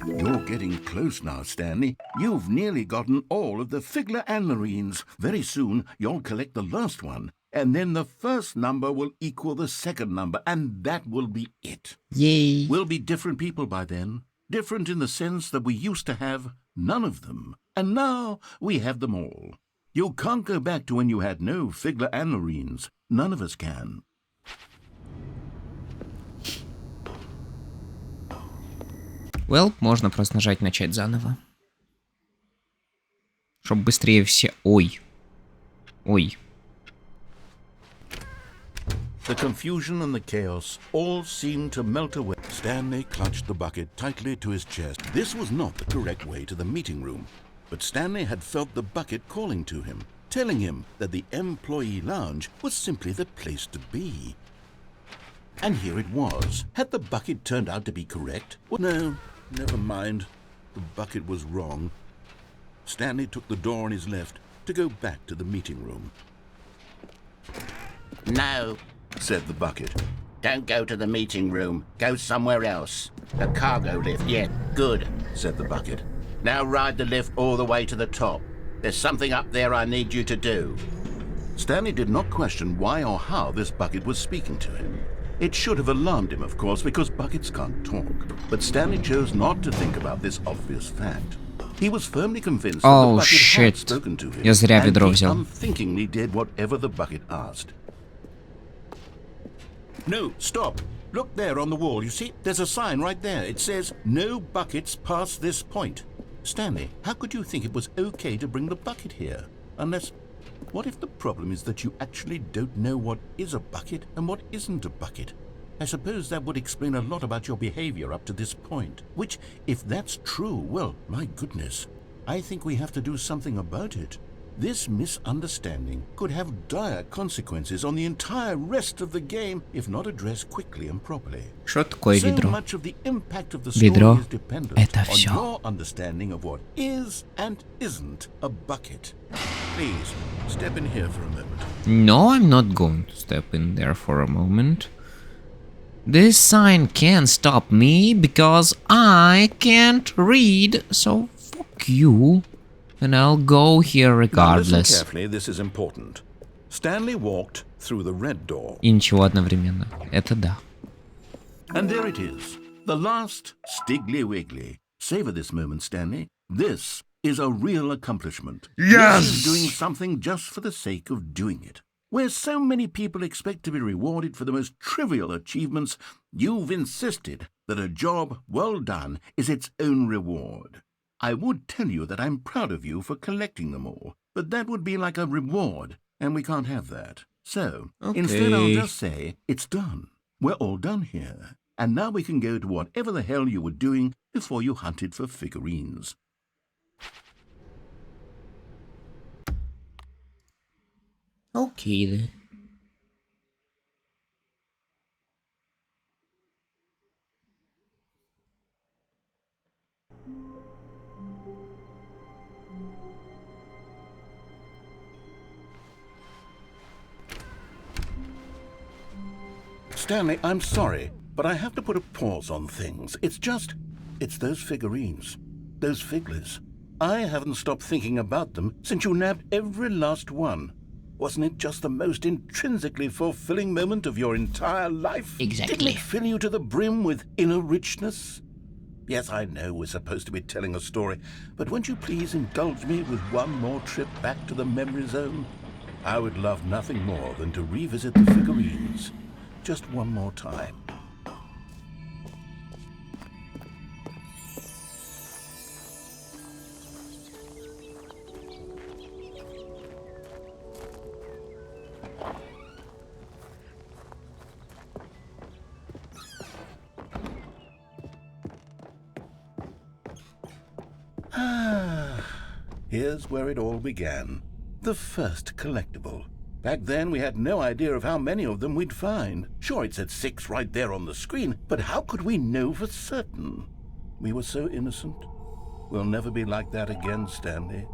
You're getting close now, Stanley. You've nearly gotten all of the Figler Anlerines. Very soon, you'll collect the last one, and then the first number will equal the second number, and that will be it. Yay. We'll be different people by then. Different in the sense that we used to have none of them, and now we have them all. You can't go back to when you had no Figler Anlerines. None of us can. Well, можно просто нажать начать заново. Чтоб быстрее все... Ой. Ой. The confusion and the chaos all seemed to melt away. Stanley clutched the bucket tightly to his chest. This was not the correct way to the meeting room, but Stanley had felt the bucket calling to him, telling him that the employee lounge was simply the place to be. And here it was. Had the bucket turned out to be correct? Well, no, never mind. The bucket was wrong. Stanley took the door on his left to go back to the meeting room. No, said the bucket. Don't go to the meeting room. Go somewhere else. The cargo lift, yeah, good, said the bucket. Now ride the lift all the way to the top. There's something up there I need you to do. Stanley did not question why or how this bucket was speaking to him. It should have alarmed him, of course, because buckets can't talk. But Stanley chose not to think about this obvious fact. He was firmly convinced that the bucket had spoken to him, Я зря ведро and he взял. unthinkingly did whatever the bucket asked. No, stop. Look there on the wall, you see? There's a sign right there. It says, no buckets past this point. Stanley, how could you think it was okay to bring the bucket here? Unless... What if the problem is that you actually don't know what is a bucket and what isn't a bucket? I suppose that would explain a lot about your behavior up to this point. Which, if that's true, well, my goodness, I think we have to do something about it. This misunderstanding could have dire consequences on the entire rest of the game if not addressed quickly and properly. Что такое So ведро? much of the impact of the story Ведро is dependent это on всё. your understanding of what is and isn't a bucket. Please, step in here for a moment. No, I'm not going to step in there for a moment. This sign can't stop me because I can't read, so fuck you. And I'll go here Now regardless. listen carefully, this is important. Stanley walked through the red door. И ничего одновременно. Это да. And there it is. The last Stiggly Wiggly. Savor this moment, Stanley. This is a real accomplishment. Yes! This is doing something just for the sake of doing it. Where so many people expect to be rewarded for the most trivial achievements, you've insisted that a job well done is its own reward. I would tell you that I'm proud of you for collecting them all, but that would be like a reward, and we can't have that. So, instead I'll just say, it's done. We're all done here. And now we can go to whatever the hell you were doing before you hunted for figurines. Окей, да. Stanley, I'm sorry, but I have to put a pause on things. It's those figurines, those figglers. I haven't stopped thinking about them since you nabbed every last one. Wasn't it just the most intrinsically fulfilling moment of your entire life? Exactly. Didn't it fill you to the brim with inner richness? Yes, I know we're supposed to be telling a story, but won't you please indulge me with one more trip back to the memory zone? I would love nothing more than to revisit the figurines. Just one more time. Here's where it all began. The first collectible. Back then, we had no idea of how many of them we'd find. Sure, it said 6 right there on the screen, but how could we know for certain? We were so innocent. We'll never be like that again, Stanley.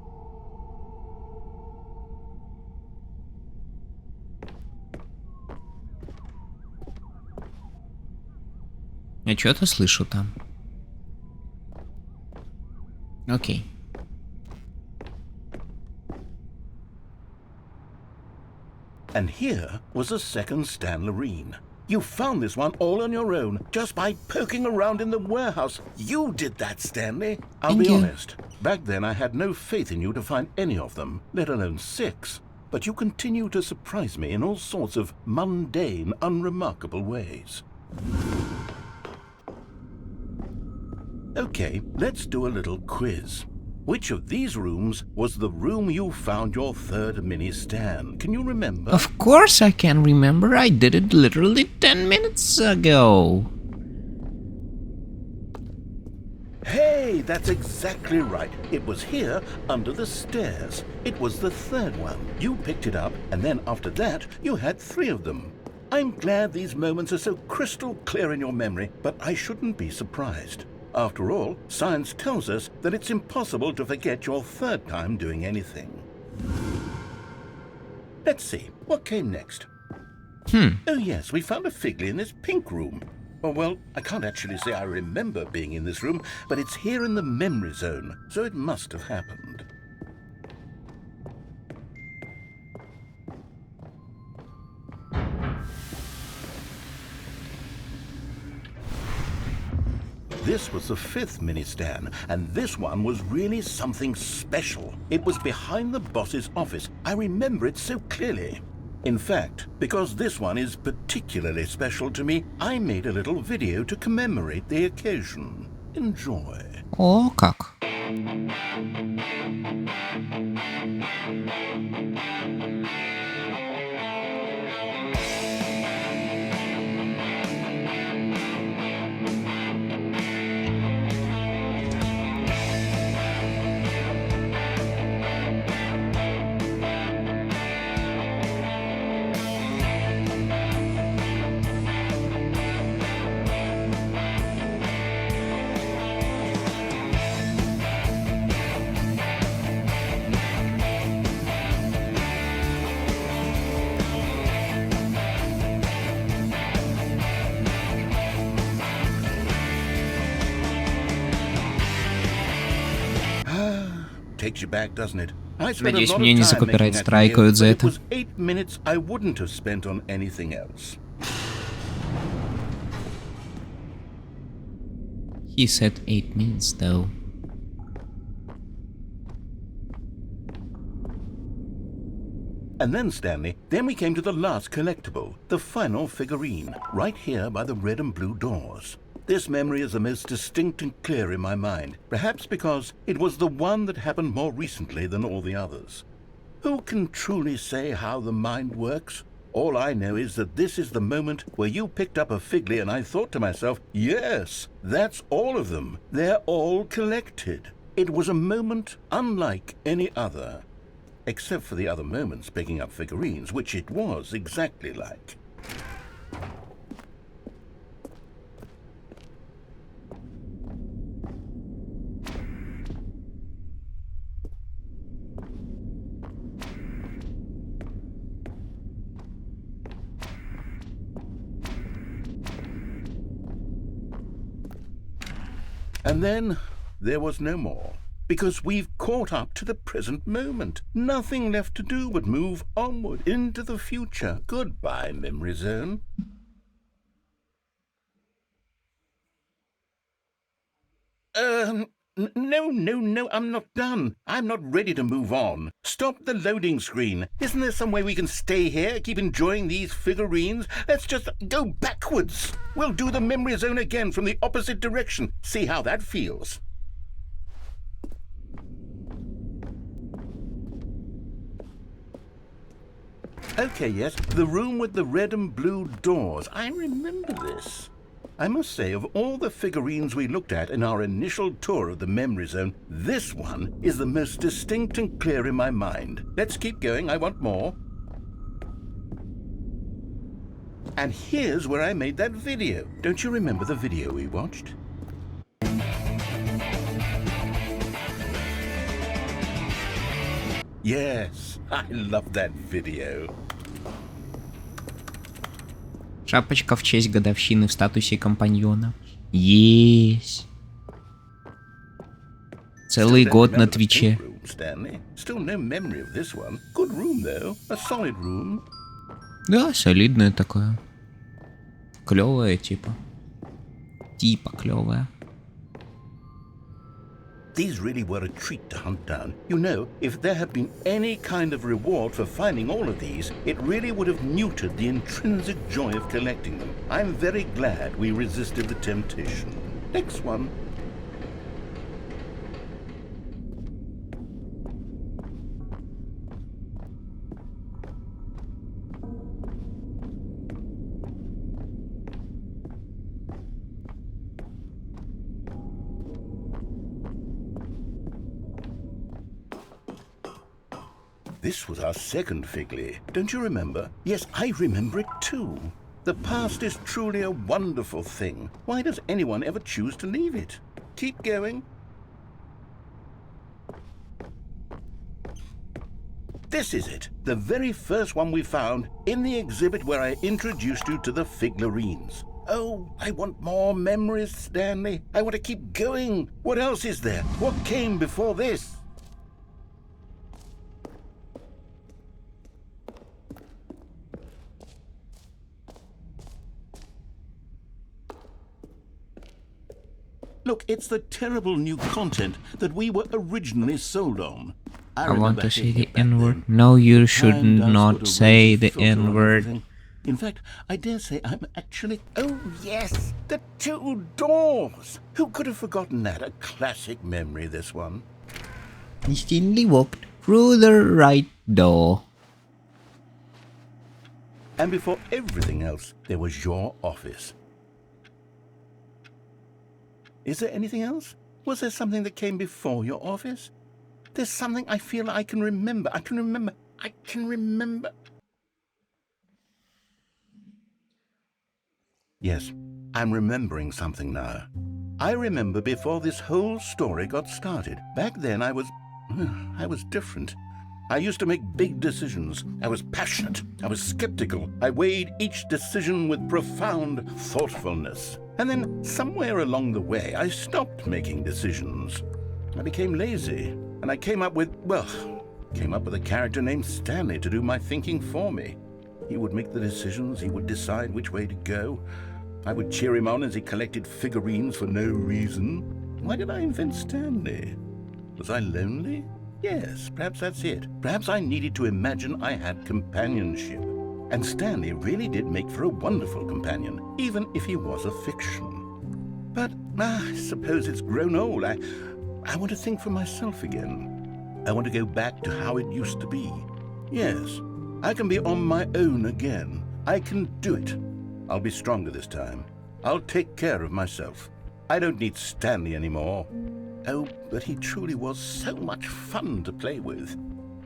Я что-то слышу там. Окей. And here was a second Stanley. You found this one all on your own, just by poking around in the warehouse. You did that, Stanley. I'll be honest. Back then, I had no faith in you to find any of them, let alone 6. But you continue to surprise me in all sorts of mundane, unremarkable ways. Okay, let's do a little quiz. Which of these rooms was the room you found your third mini Stan? Can you remember? Of course I can remember. I did it literally 10 minutes ago. Hey, that's exactly right. It was here, under the stairs. It was the third one. You picked it up, and then after that, you had 3 of them. I'm glad these moments are so crystal clear in your memory, but I shouldn't be surprised. After all, science tells us that it's impossible to forget your third time doing anything. Let's see, what came next? Oh yes, we found a Figgly in this pink room. Oh well, I can't actually say I remember being in this room, but it's here in the memory zone, so it must have happened. This was the 5th mini Stan, and this one was really something special. It was behind the boss's office. I remember it so clearly. In fact, because this one is particularly special to me, I made a little video to commemorate the occasion. Enjoy. О, как. Takes you back, doesn't it? I spent Надеюсь, a lot меня не of time за making that страйкают за video, but это. it was 8 minutes I wouldn't have spent on anything else. He said 8 minutes though. And then, Stanley, then we came to the last collectible, the final figurine, right here by the red and blue doors. This memory is the most distinct and clear in my mind, perhaps because it was the one that happened more recently than all the others. Who can truly say how the mind works? All I know is that this is the moment where you picked up a Figgly and I thought to myself, yes, that's all of them. They're all collected. It was a moment unlike any other. Except for the other moments picking up figurines, which it was exactly like. And then there was no more. Because we've caught up to the present moment. Nothing left to do but move onward into the future. Goodbye, Memory Zone. No, I'm not done. I'm not ready to move on. Stop the loading screen. Isn't there some way we can stay here, keep enjoying these figurines? Let's just go backwards. We'll do the Memory Zone again from the opposite direction. See how that feels. Okay, yes, the room with the red and blue doors. I remember this. I must say, of all the figurines we looked at in our initial tour of the Memory Zone, this one is the most distinct and clear in my mind. Let's keep going, I want more. And here's where I made that video. Don't you remember the video we watched? Yes, I love that video. Шапочка в честь годовщины в статусе компаньона. Есть. Целый год на Твиче. Да, солидное такое. Клевое типа. Типа клевое. These really were a treat to hunt down. You know, if there had been any kind of reward for finding all of these, it really would have muted the intrinsic joy of collecting them. I'm very glad we resisted the temptation. Next one. This was our second Figley. Don't you remember? Yes, I remember it too. The past is truly a wonderful thing. Why does anyone ever choose to leave it? Keep going. This is it, the very first one we found in the exhibit where I introduced you to the figurines. Oh, I want more memories, Stanley. I want to keep going. What else is there? What came before this? Look, it's the terrible new content that we were originally sold on. I want to say the N-word. No, you should not say the N-word. In fact, I dare say I'm actually... Oh, yes! The two doors! Who could have forgotten that? A classic memory, this one. Stanley walked through the right door. And before everything else, there was your office. Is there anything else? Was there something that came before your office? There's something I feel I can remember. I can remember. Yes, I'm remembering something now. I remember before this whole story got started. Back then I was different. I used to make big decisions. I was passionate. I was skeptical. I weighed each decision with profound thoughtfulness. And then somewhere along the way, I stopped making decisions. I became lazy, and I came up with a character named Stanley to do my thinking for me. He would make the decisions, he would decide which way to go. I would cheer him on as he collected figurines for no reason. Why did I invent Stanley? Was I lonely? Yes, perhaps that's it. Perhaps I needed to imagine I had companionship. And Stanley really did make for a wonderful companion, even if he was a fiction. But I suppose it's grown old. I want to think for myself again. I want to go back to how it used to be. Yes, I can be on my own again. I can do it. I'll be stronger this time. I'll take care of myself. I don't need Stanley anymore. Oh, but he truly was so much fun to play with.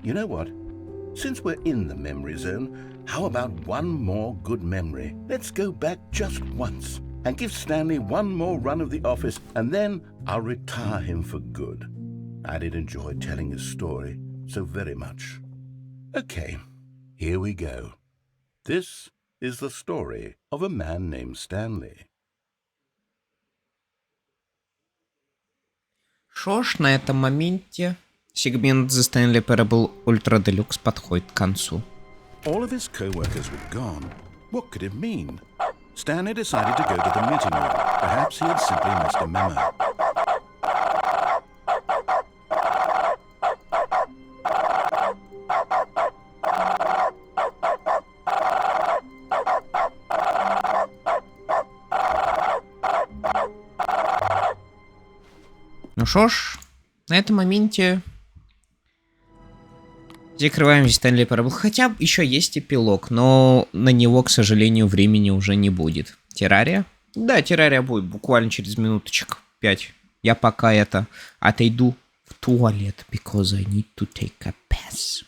You know what? Since we're in the memory zone, how about one more good memory? Let's go back just once and give Stanley one more run of the office, and then I'll retire him for good. I did enjoy telling his story so very much. Okay, here we go. This is the story of a man named Stanley. Шо ж, на этом моменте сегмент The Stanley Parable Ultra Deluxe подходит к концу. All of his co-workers were gone. What could it mean? Stanley decided to go to the meeting room. Perhaps he had simply missed a memo. Ну шо ж, на этом моменте закрываем Stanley Parable. Хотя еще есть эпилог, но на него, к сожалению, времени уже не будет. Террария? Да, Террария будет буквально через минуточек 5. Я пока отойду в туалет, because I need to take a piss.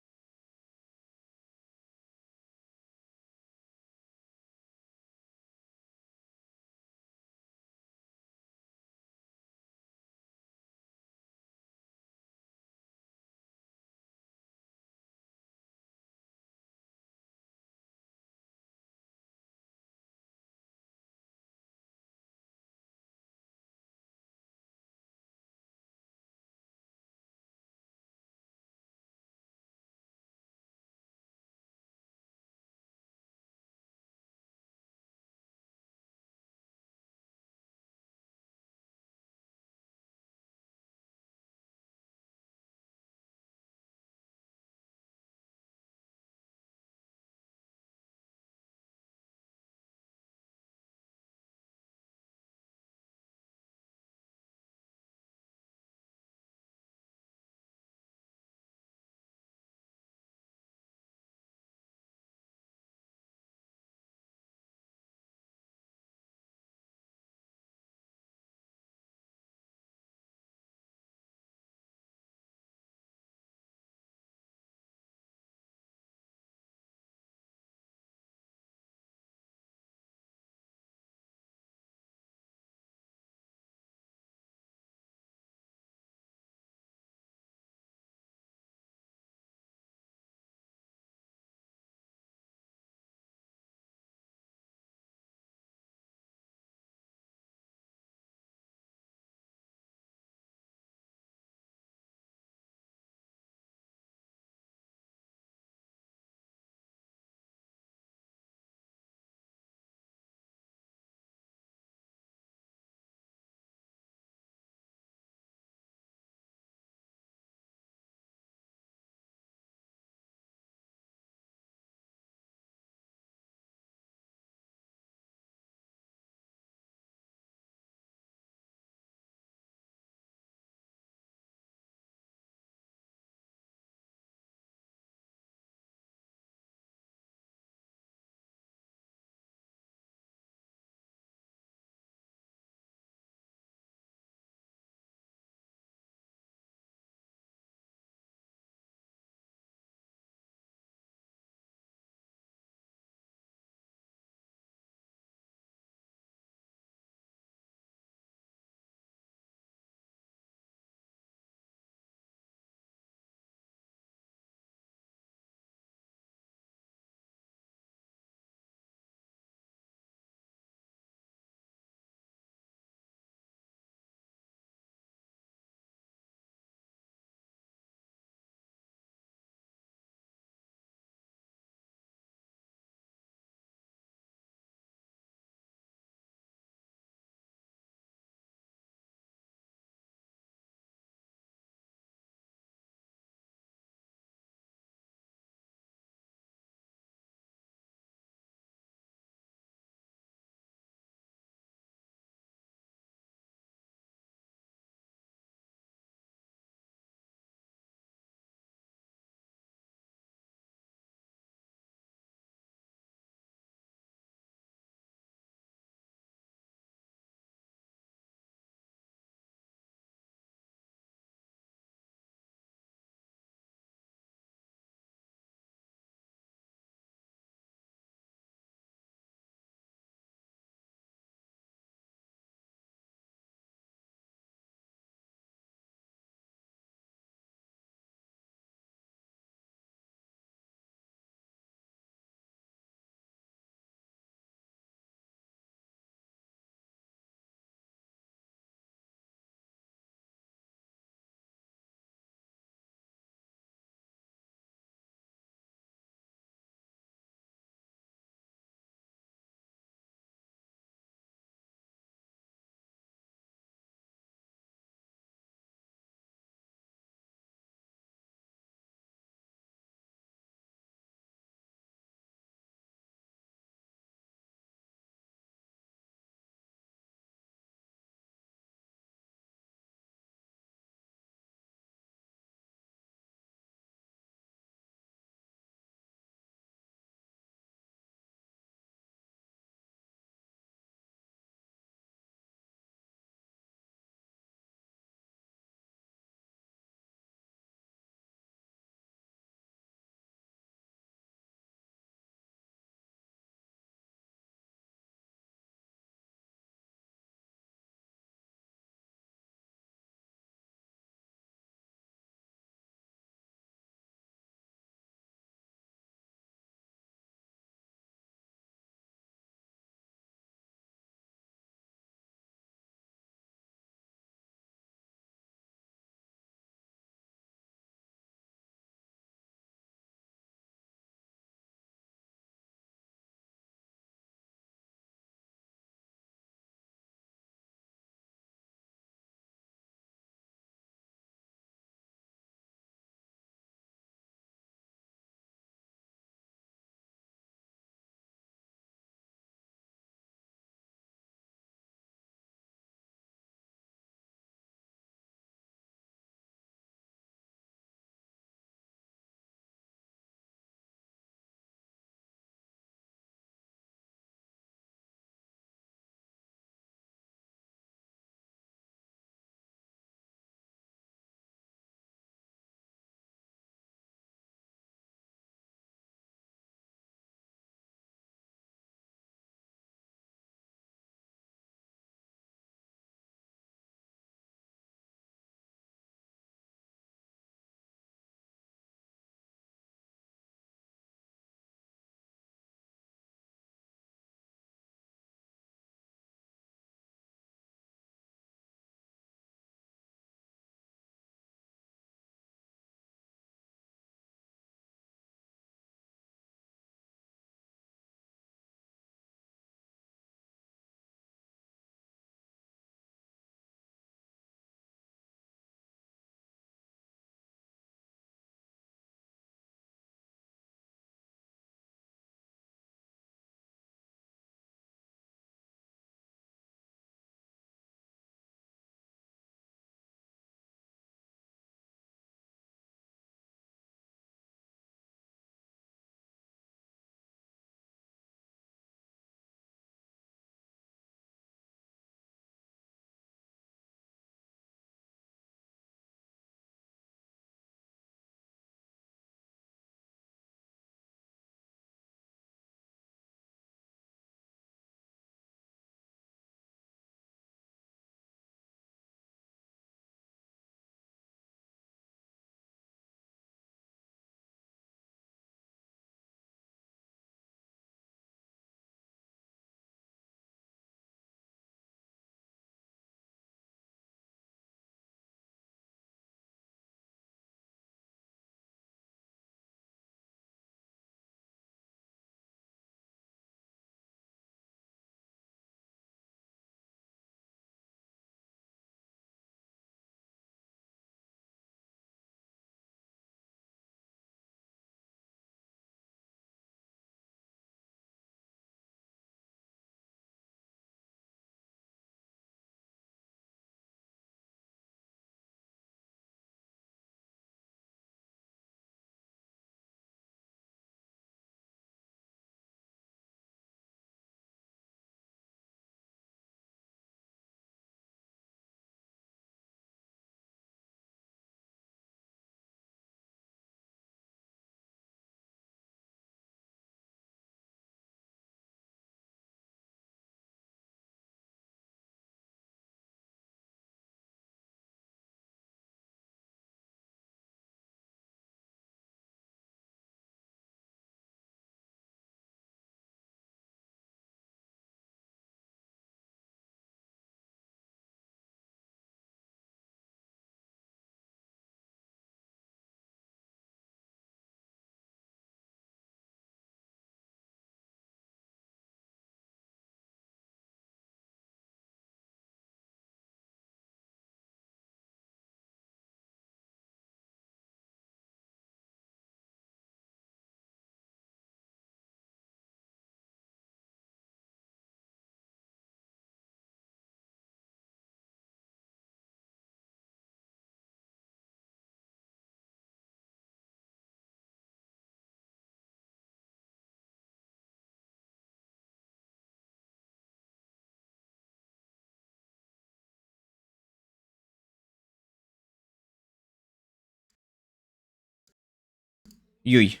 Юй.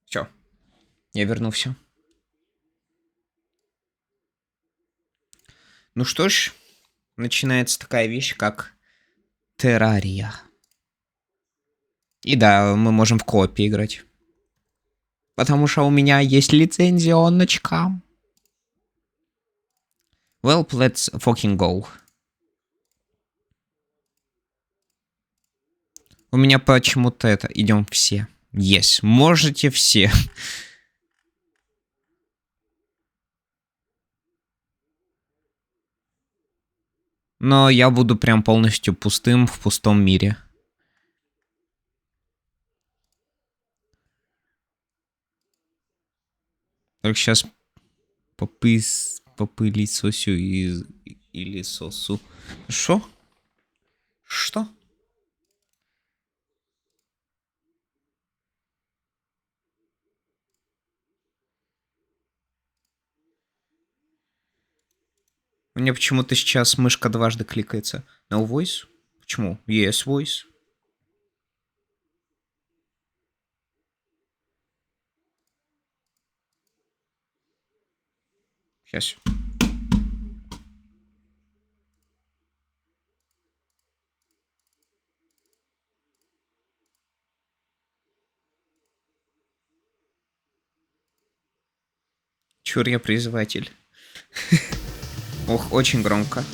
Все. Я вернулся. Ну что ж, начинается такая вещь, как Terraria. И да, мы можем в коопе играть. Потому что у меня есть лицензионочка. Well, let's fucking go. У меня почему-то это... Идем все. Yes, можете все. Но я буду прям полностью пустым в пустом мире. Только сейчас попылесосю или сосу. Шо? Что? У меня почему-то сейчас мышка дважды кликается. No voice? Почему? Yes voice. Сейчас. Чур, я призыватель. Ох, очень громко.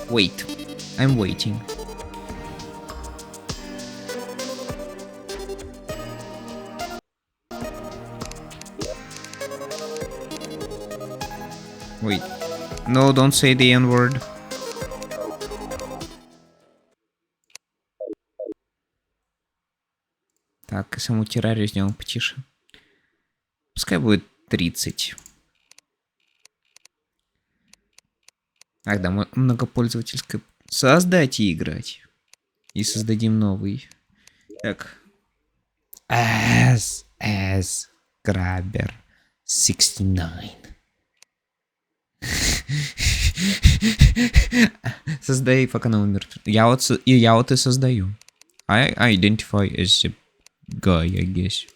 Wait. I'm waiting. Wait. No, don't say the N-word. Так, и саму террарию сделаем потише. Пускай будет 30. Ах да, многопользовательская. Создать и играть. И создадим новый. Так. Grabber 69. Создай, пока на умер. Я вот и создаю. I identify as a guy, I guess.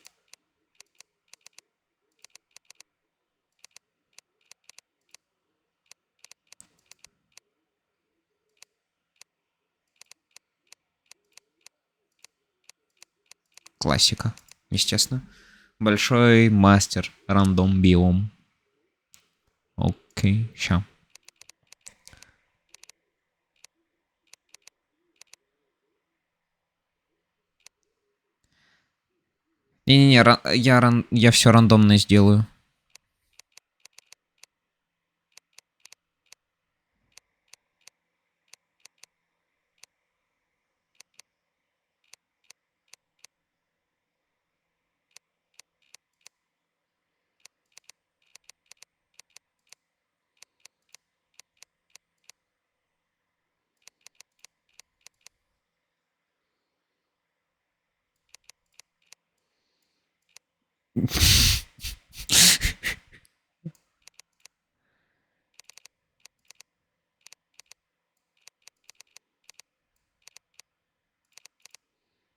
Классика, естественно. Большой мастер, рандом биом. Окей, ща. Не-не-не, я все рандомно сделаю.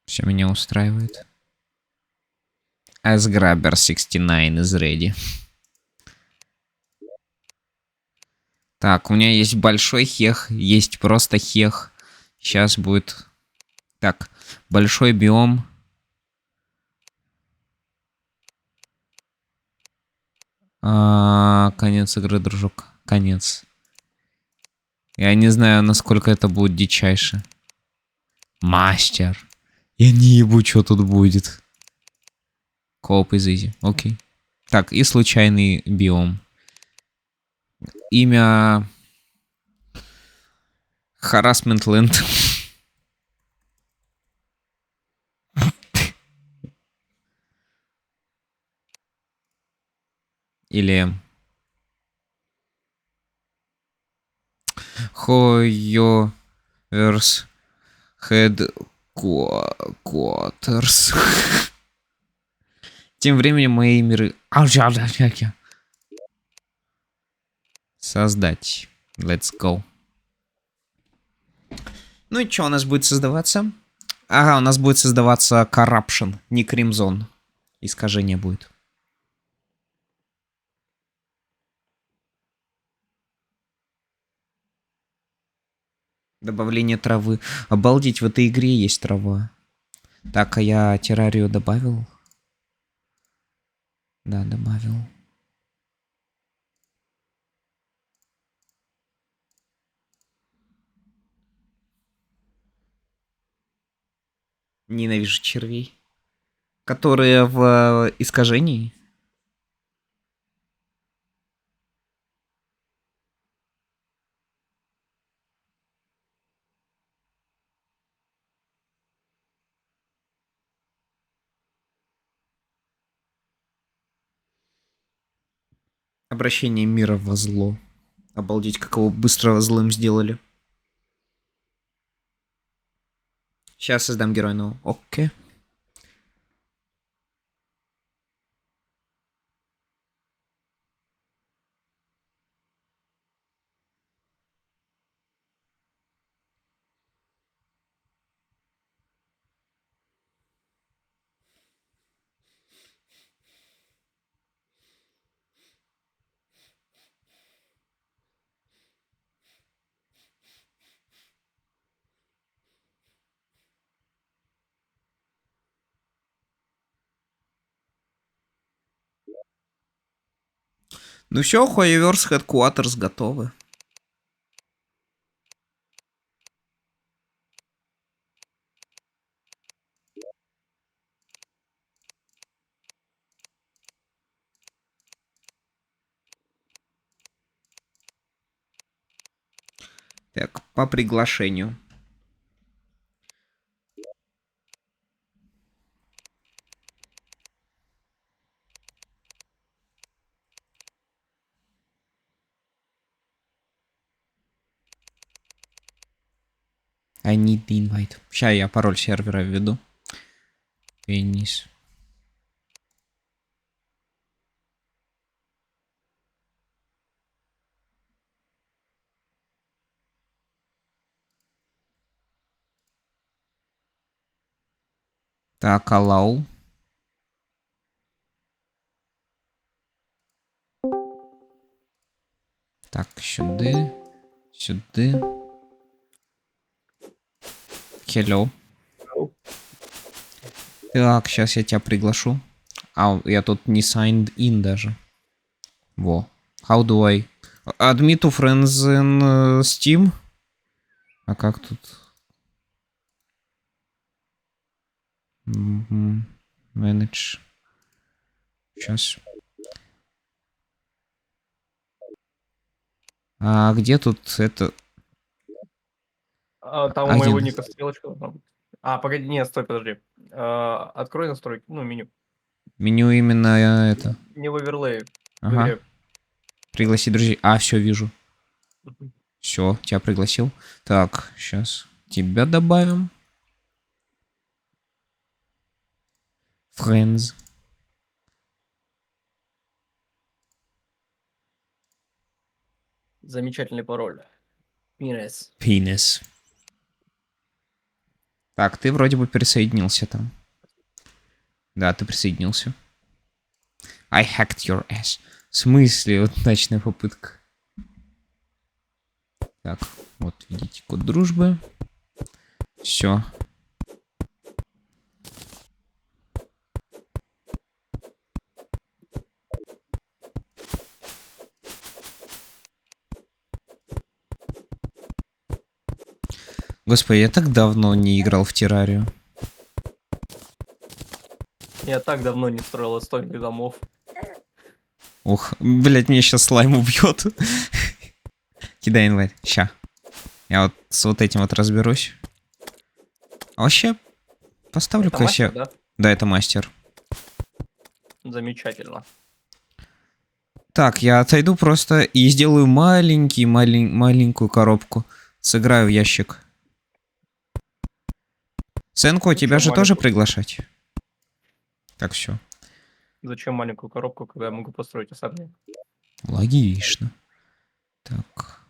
Все меня устраивает. As Grabber 69 is ready. Так, у меня есть большой хех, есть просто хех. Сейчас будет... Так, большой биом. Конец игры, дружок. Конец. Я не знаю, насколько это будет дичайше. Мастер. Я не ебу, что тут будет. Кооп из изи. Окей. Так, и случайный биом. Имя... Harassment Land. Или... Hoyover's Headquarters. Тем временем мои миры... Создать. Let's go. Ну и что у нас будет создаваться? Ага, у нас будет создаваться Corruption, не Crimson. Искажение будет. Добавление травы. Обалдеть, в этой игре есть трава. Так, а я террарию добавил? Да, добавил. Ненавижу червей. Которые в искажении. Обращение мира во зло. Обалдеть, как его быстро злым сделали. Сейчас создам героя нового. Окей. Ну все, Hoyoverse Headquarters готовы. Так, по приглашению. I need the invite. Сейчас я пароль сервера введу. Пенис. Так, allow. Так, сюда. Сюда. Hello. Так, сейчас я тебя приглашу. А, я тут не signed in даже. Во. How do I... Admit to friends in Steam? А как тут? Manage. Сейчас. А где тут это... Там у моего ника стрелочка должна быть. А, погоди, нет, стой, подожди. Открой настройки, ну, меню. Меню именно это. Не в оверлее. Ага. Пригласить друзей. А, все, вижу. Все, тебя пригласил. Так, сейчас тебя добавим. Friends. Замечательный пароль. Пинес. Пинес. Так, ты вроде бы присоединился там. Да, ты присоединился. I hacked your ass. В смысле? Вот удачная попытка. Так, вот видите, код дружбы. Все. Господи, я так давно не играл в Террарию. Я так давно не строил отстойных домов. Ух, блять, мне сейчас слайм убьет. Кидай инвайт. Ща. Я вот с вот этим вот разберусь. А вообще, поставлю-ка себе... Да? Да, это мастер. Замечательно. Так, я отойду просто и сделаю маленькую коробку. Сыграю в ящик. Сенко, тебя же тоже приглашать? Так, все. Зачем маленькую коробку, когда я могу построить особняк? Логично. Так.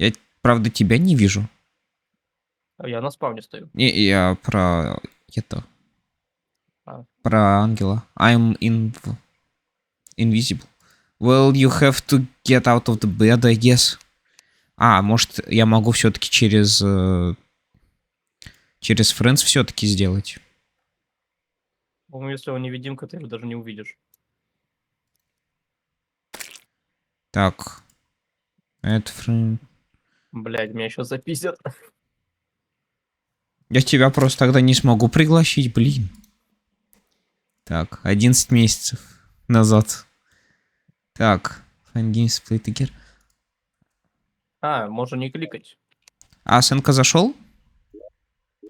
Я, правда, тебя не вижу. Я на спавне стою. Не, я про это. А. Про ангела. I'm invisible. Well, you have to get out of the bed, I guess. А, может, я могу все-таки через Friends все-таки сделать. Ну, если он невидимка, ты его даже не увидишь. Так. Это Friend. Блядь, меня еще запиздят. Я тебя просто тогда не смогу пригласить, блин. Так, 11 месяцев назад. Так, Find Games Play Together. А, можно не кликать. А Сенка зашел?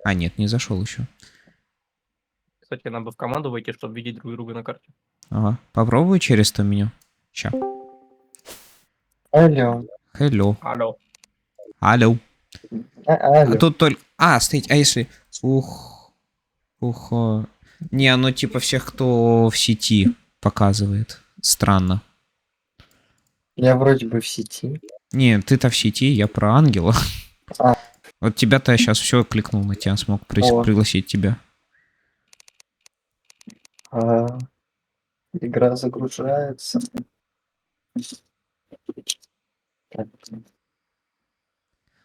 А, нет, не зашел еще. Кстати, нам бы в команду войти, чтобы видеть друг друга на карте. Ага, попробую через то меню. Ща. Алло. Hello. Алло. Алло. Алло. А тут только... А, стоять, а если... Ух. Не, оно типа всех, кто в сети показывает. Странно. Я вроде бы в сети. Не, ты-то в сети, я про ангела. А. Вот тебя-то я сейчас все кликнул на тебя, смог пригласить тебя. Игра загружается.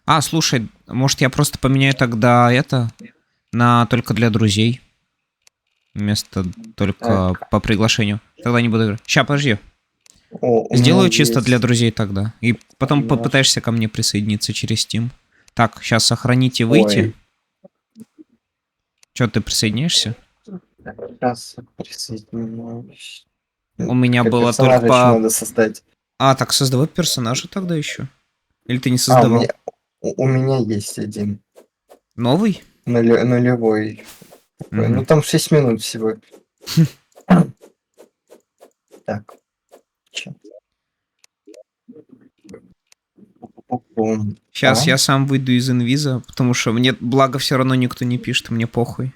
А, слушай, может я просто поменяю тогда это на только для друзей. Вместо только по приглашению. Тогда не буду играть. Ща, подожди. Сделаю чисто для друзей тогда. И потом попытаешься ко мне присоединиться через Steam. Так, сейчас сохранить и выйти. Че, ты присоединяешься? Сейчас присоединяюсь. У меня было только надо создать. А, так создавай персонажа тогда еще. Или ты не создавал? У меня есть один. Новый? Нулевой. Ну там 6 минут всего. Так. Сейчас я сам выйду из инвиза, потому что мне, благо, все равно никто не пишет, мне похуй.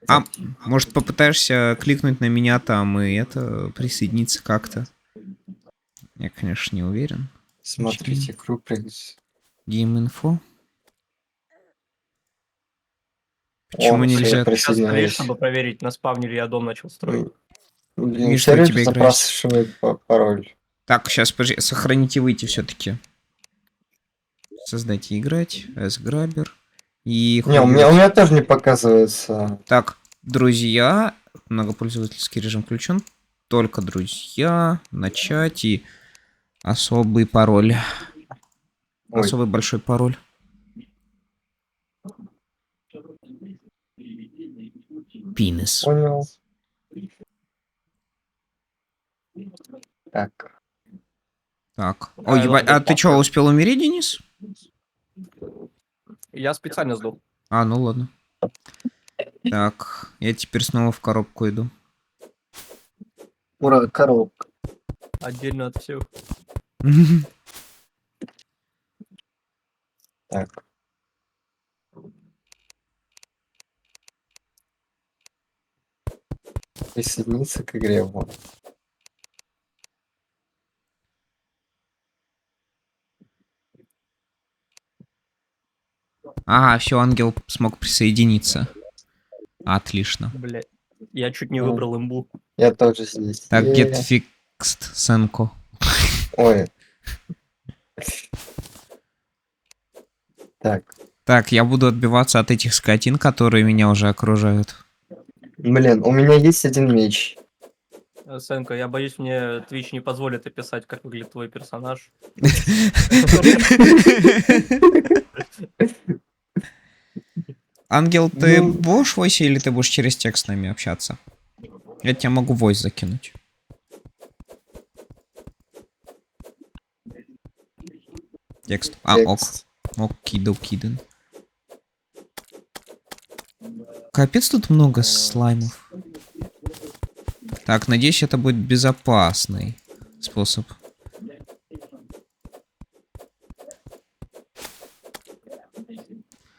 А, может, попытаешься кликнуть на меня там и это присоединиться как-то? Я, конечно, не уверен. Смотрите, круг прыгать. Game Info. Почему нельзя? Сейчас проверь, чтобы проверить, на спавне ли я дом начал строить. И что у тебя играет? Запрашивает пароль. Так, сейчас, подожди, сохранить и выйти все-таки. Создать и играть. S-грабер. И... Не, у меня тоже не показывается. Так, друзья. Многопользовательский режим включен. Только друзья. Начать и особый пароль. Ой. Особый большой пароль. Пинес. Понял. Так. Так. Ой, ебать, а ты что, успел умереть, Денис? Я специально сдох. А, ну ладно. Так, я теперь снова в коробку иду. Ура, коробка. Отдельно от всех. Так. Присоединиться к игре. Вот. Ага, все, ангел смог присоединиться. Отлично. Блять, я чуть не выбрал имбу. Я тоже здесь. Так, get fixed, Сенко. Ой. Так. Так, я буду отбиваться от этих скотин, которые меня уже окружают. Блин, у меня есть один меч. Сенко, я боюсь, мне Twitch не позволит описать, как выглядит твой персонаж. Ангел, ты будешь в войсе или ты будешь через текст с нами общаться? Я тебе могу войс закинуть. Текст. А, ок. Окидокиден. Капец, тут много слаймов. Так, надеюсь, это будет безопасный способ.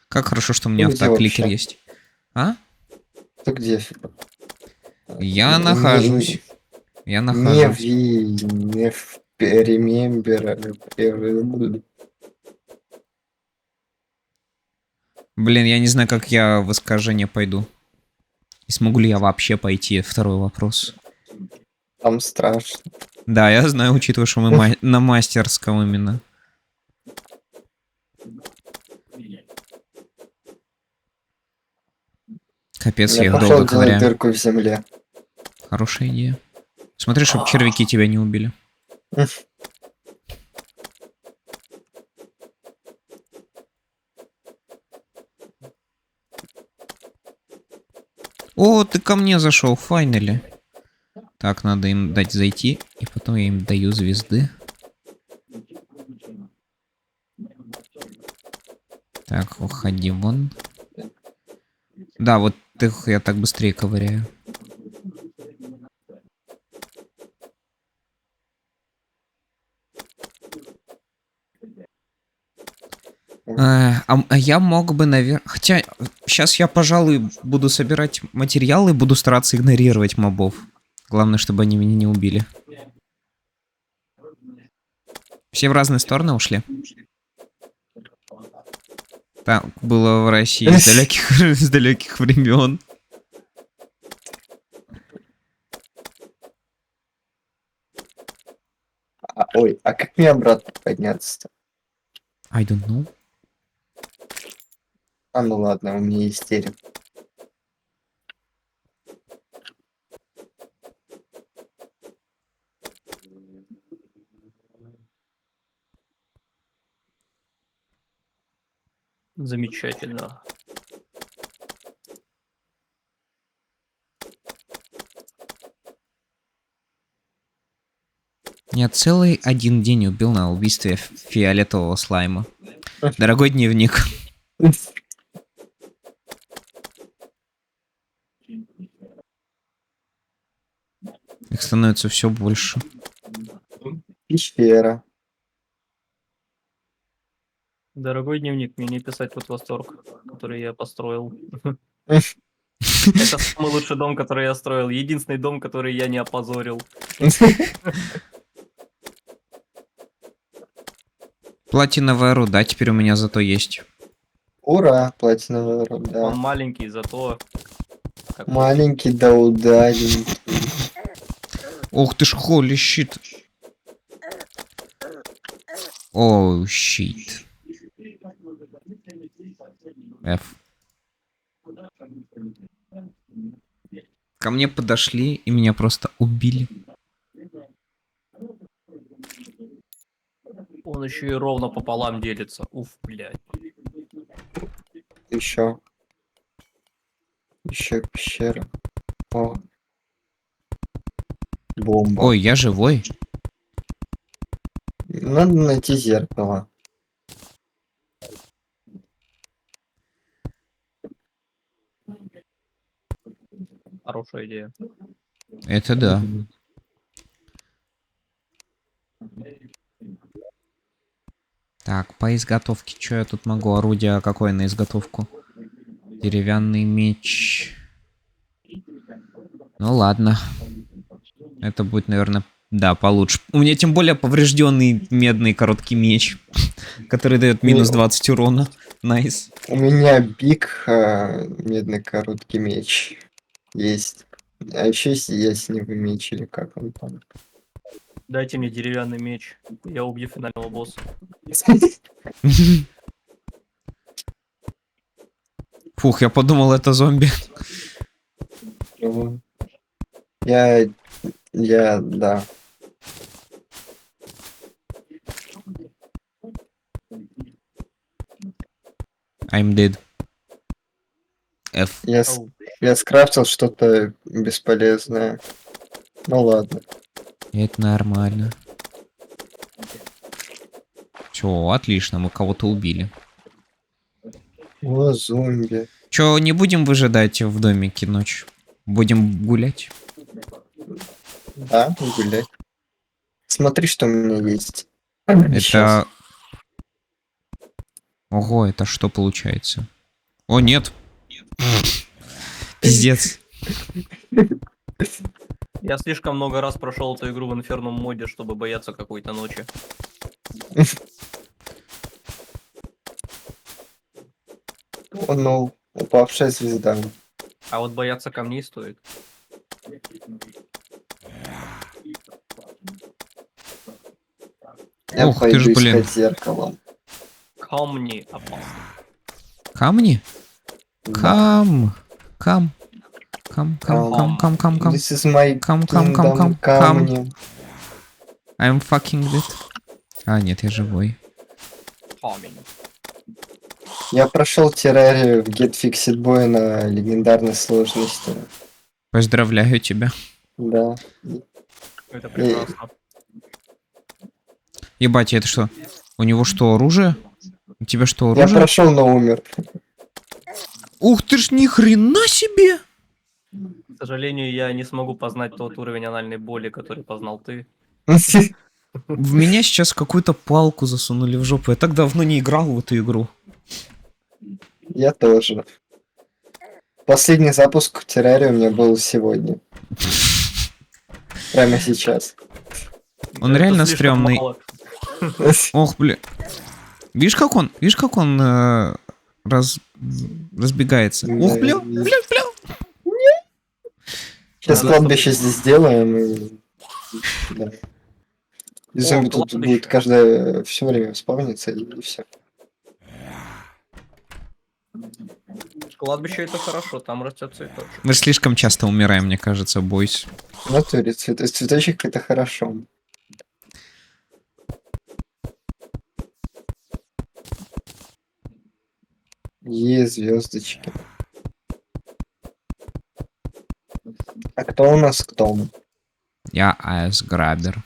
Как хорошо, что у меня автокликер есть. А? Ты где? Я нахожусь. Я нахожусь. Не в Remember. Блин, я не знаю, как я в искажение пойду. И смогу ли я вообще пойти? Второй вопрос. Там страшно. Да, я знаю, учитывая, что мы на мастерском именно. Капец, я их долго ковыряю. Дырку в земле. Хорошая идея. Смотри, чтобы червяки тебя не убили. О, ты ко мне зашел, файнали. Так, надо им дать зайти, и потом я им даю звезды. Так, уходи вон. Да, вот их я так быстрее ковыряю. А я мог бы, наверное... Хотя, сейчас я, пожалуй, буду собирать материалы и буду стараться игнорировать мобов. Главное, чтобы они меня не убили. Все в разные стороны ушли? Так было в России с далеких времен. Ой, а как мне обратно подняться-то? I don't know. А ну ладно, у меня есть терем. Замечательно. Я целый один день убил на убийстве фиолетового слайма. Дорогой дневник. Их становится все больше. Пещера. Дорогой дневник, мне не писать вот восторг, который я построил. Это самый лучший дом, который я строил. Единственный дом, который я не опозорил. Платиновая руда теперь у меня зато есть. Ура, платиновая руда. Он маленький, зато... Маленький, да удаленький. Ух ты ж, holy shit. Оу, щит. F. Ко мне подошли и меня просто убили. Он еще и ровно пополам делится. Уф, блядь. Еще пещера. О. Бомба. Ой, я живой. Надо найти зеркало. Хорошая идея. Это да. Так, по изготовке. Что я тут могу? Орудие какое на изготовку? Деревянный меч. Ну ладно. Это будет, наверное, да, получше. У меня тем более поврежденный медный короткий меч, который дает минус 20 урона. Найс. У меня биг медный короткий меч есть. А еще есть синевый меч или как он там. Дайте мне деревянный меч. Я убью финального босса. Фух, я подумал, это зомби. Да. I'm dead. F. Я скрафтил что-то бесполезное. Ну ладно. Это нормально. Все, отлично, мы кого-то убили. О, зомби. Че, не будем выжидать в домике ночь? Будем гулять? Да, гулять. Смотри, что у меня есть. Это... Сейчас. Ого, это что получается? О, нет. Пиздец. Я слишком много раз прошел эту игру в инферном моде, чтобы бояться какой-то ночи. О, ну, упавшая звезда. А вот бояться камней стоит. Я Ух ты пойду ж, блин. искать зеркало. Камни опасны. Камни? Да. Кам. This is my Кам. камни. I'm fucking dead. А, нет, я живой. Камень. Я прошел террарию в Get Fixed Boy на легендарной сложности. Поздравляю тебя. Да. Это прекрасно. Ебать, это что? У него что, оружие? У тебя что, Я оружие? прошел, но умер. Ух ты ж, ни хрена себе! К сожалению, я не смогу познать тот уровень анальной боли, который познал ты. В меня сейчас какую-то палку засунули в жопу. Я так давно не играл в эту игру. Я тоже. Последний запуск террарии у меня был сегодня. Прямо сейчас. Он реально стрёмный. Ох, бля. Видишь, как он разбегается? Ох, бля. Сейчас кладбище здесь сделаем и... Да. И зомби тут будет каждое все время спавниться и все. Кладбище это хорошо, там растет цветочек. Мы слишком часто умираем, мне кажется, бойся. В натуре цветочек это хорошо. Звездочки. А кто у нас кто? Я айс-грабер.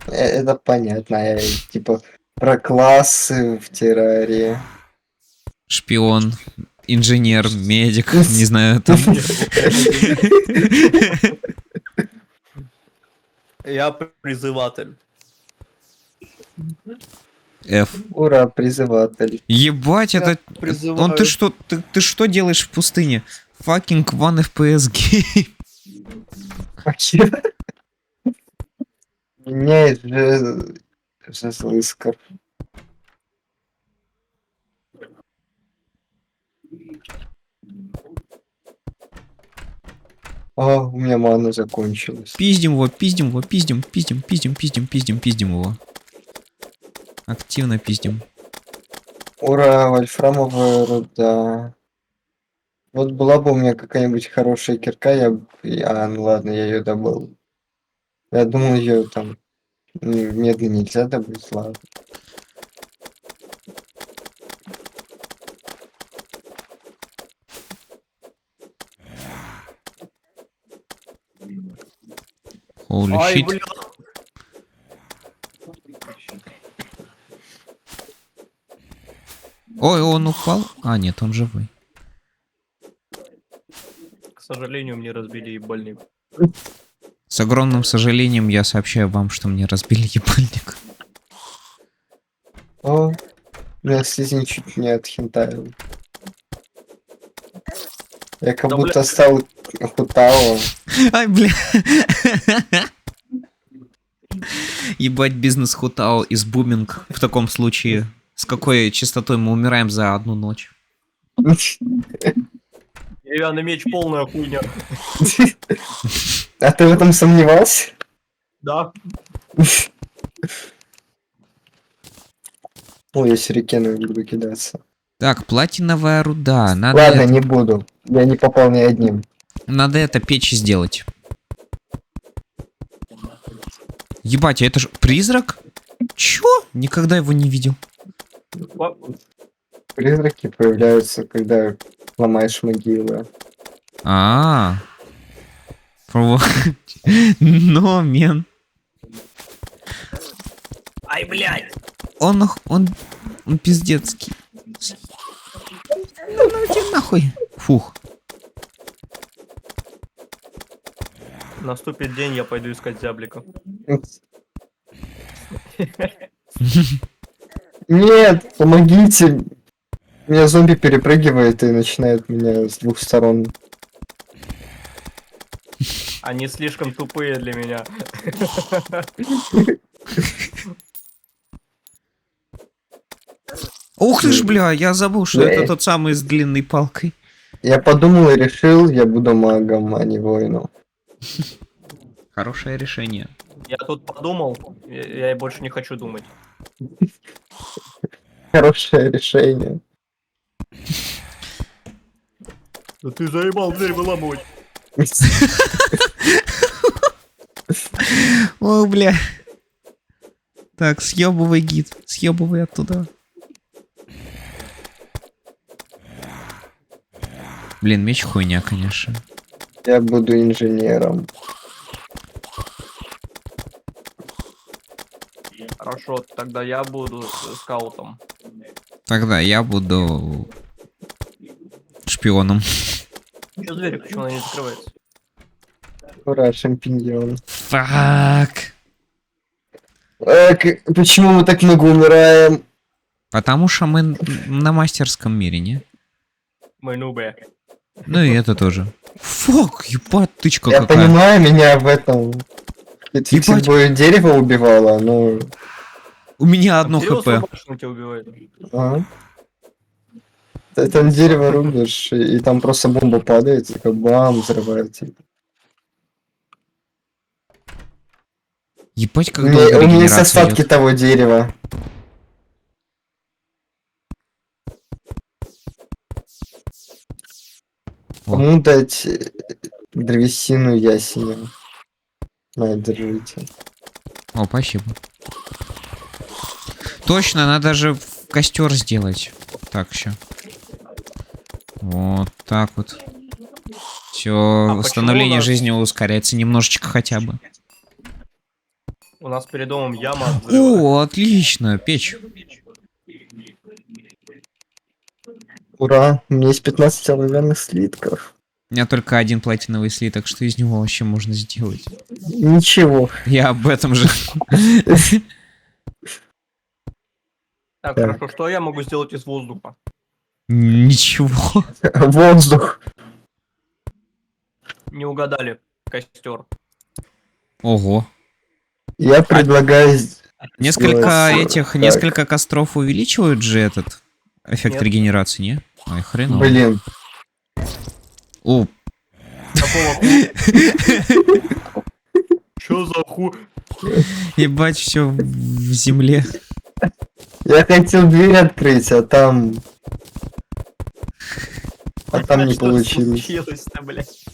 Это понятно, я типа про классы в террарии. Шпион, инженер, медик, не знаю, там. Я призыватель. F. Ура, призыватель. Ебать, это... Он ты что делаешь в пустыне? Fucking one FPS game. Меняет жезлысков. О, у меня мана закончилась. Пиздим его. Активно пиздим. Ура, вольфрамовая руда. Вот была бы у меня какая-нибудь хорошая кирка, ну ладно, я ее добыл. Я думал, ее там медно нельзя добыть, ладно. Holy shit. Ой, он упал? А, нет, он живой. К сожалению, мне разбили ебальник. С огромным сожалением я сообщаю вам, что мне разбили ебальник. О, меня слизень чуть не отхинтавил. Я как будто стал Хутао. Ай, бля. Ебать, бизнес Хутао из буминг в таком случае. С какой частотой мы умираем за одну ночь? Деревянный меч полная хуйня. А ты в этом сомневался? Да. Ой, я сюрикеном буду кидаться. Так, платиновая руда. Надо Ладно, не буду. Я не попал ни одним. Надо это печь сделать. Ебать, а это же призрак? Чё? Никогда его не видел. Призраки появляются, когда ломаешь могилы. Но, мен. Ай, блядь. Он пиздецкий. Ну тебе нахуй. Фух. Наступит день, я пойду искать зяблика. Нет, помогите. Меня зомби перепрыгивает и начинает меня с двух сторон Они слишком тупые для меня. Ух ты ж, бля, я забыл, что это тот самый с длинной палкой. Я подумал и решил, я буду магом, а не воином. Хорошее решение. Я тут подумал, я и больше не хочу думать. Хорошее решение. Да ты заебал дверь выламывать. О, бля. Так, съебывай гид. Съебывай оттуда. Блин, меч хуйня, конечно. Я буду инженером. Хорошо, тогда я буду скаутом. Тогда я буду шпионом. Что дверь, почему она не закрывается? Ура, шампиньон. Фак. Почему мы так много умираем? Потому что мы на мастерском мире, не? Мы нубы. Ну и это тоже. Фак, ебать, тычка Я какая. понимаю, меня в этом... дерево убивало, но... У меня одно хп. Ага. Ты там дерево рубишь, и там просто бомба падает, и как бам, взрывается. Ебать, как У долго меня есть регенерация остатки идет. того дерева. Кому дать древесину ясенем? На, держите. О, спасибо. Точно, надо же костер сделать. Так, еще. Вот так вот. Все, восстановление жизни ускоряется немножечко хотя бы. У нас перед домом яма. О, отлично, печь. Ура, у меня есть 15 оловянных слитков. У меня только один платиновый слиток, что из него вообще можно сделать? Ничего. Я об этом же. Так, хорошо, что я могу сделать из воздуха? Ничего. Воздух. Не угадали. Костер. Ого. Я предлагаю... Несколько костров увеличивают же этот эффект регенерации, не? Ой, хреново. Блин. О. Какого Чё за Ебать, все в земле. Я хотел дверь открыть, а там... не получилось. Случилось-то, блядь?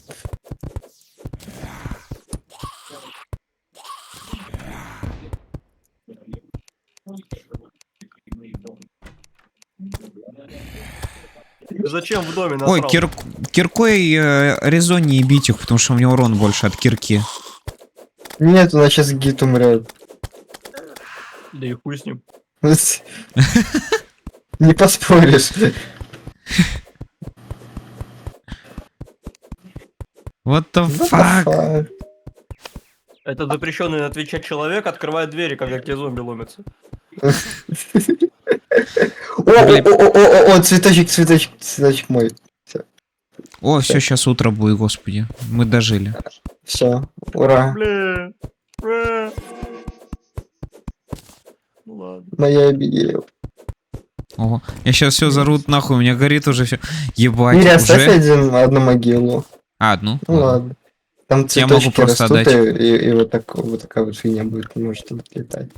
Зачем в доме насрал? Ой, киркой резоннее бить их, потому что у меня урон больше от кирки. Нет, у нас сейчас гид умрет. Да и хуй с ним. Не поспоришь. What the fuck? Это запрещенный на Твиче человек открывает двери, когда к тебе зомби ломятся. О, цветочек мой. О, все, сейчас утро будет, господи. Мы дожили. Все, ура. Бля. Ну ладно. Моя Абигейл. Ого. Я сейчас все зарут нахуй, у меня горит уже все. Ебать, Мири, уже... оставь одну могилу. А, одну? Ну ладно. Там я могу цветочки просто растут, отдать. и вот такая вот фигня будет, не может там летать.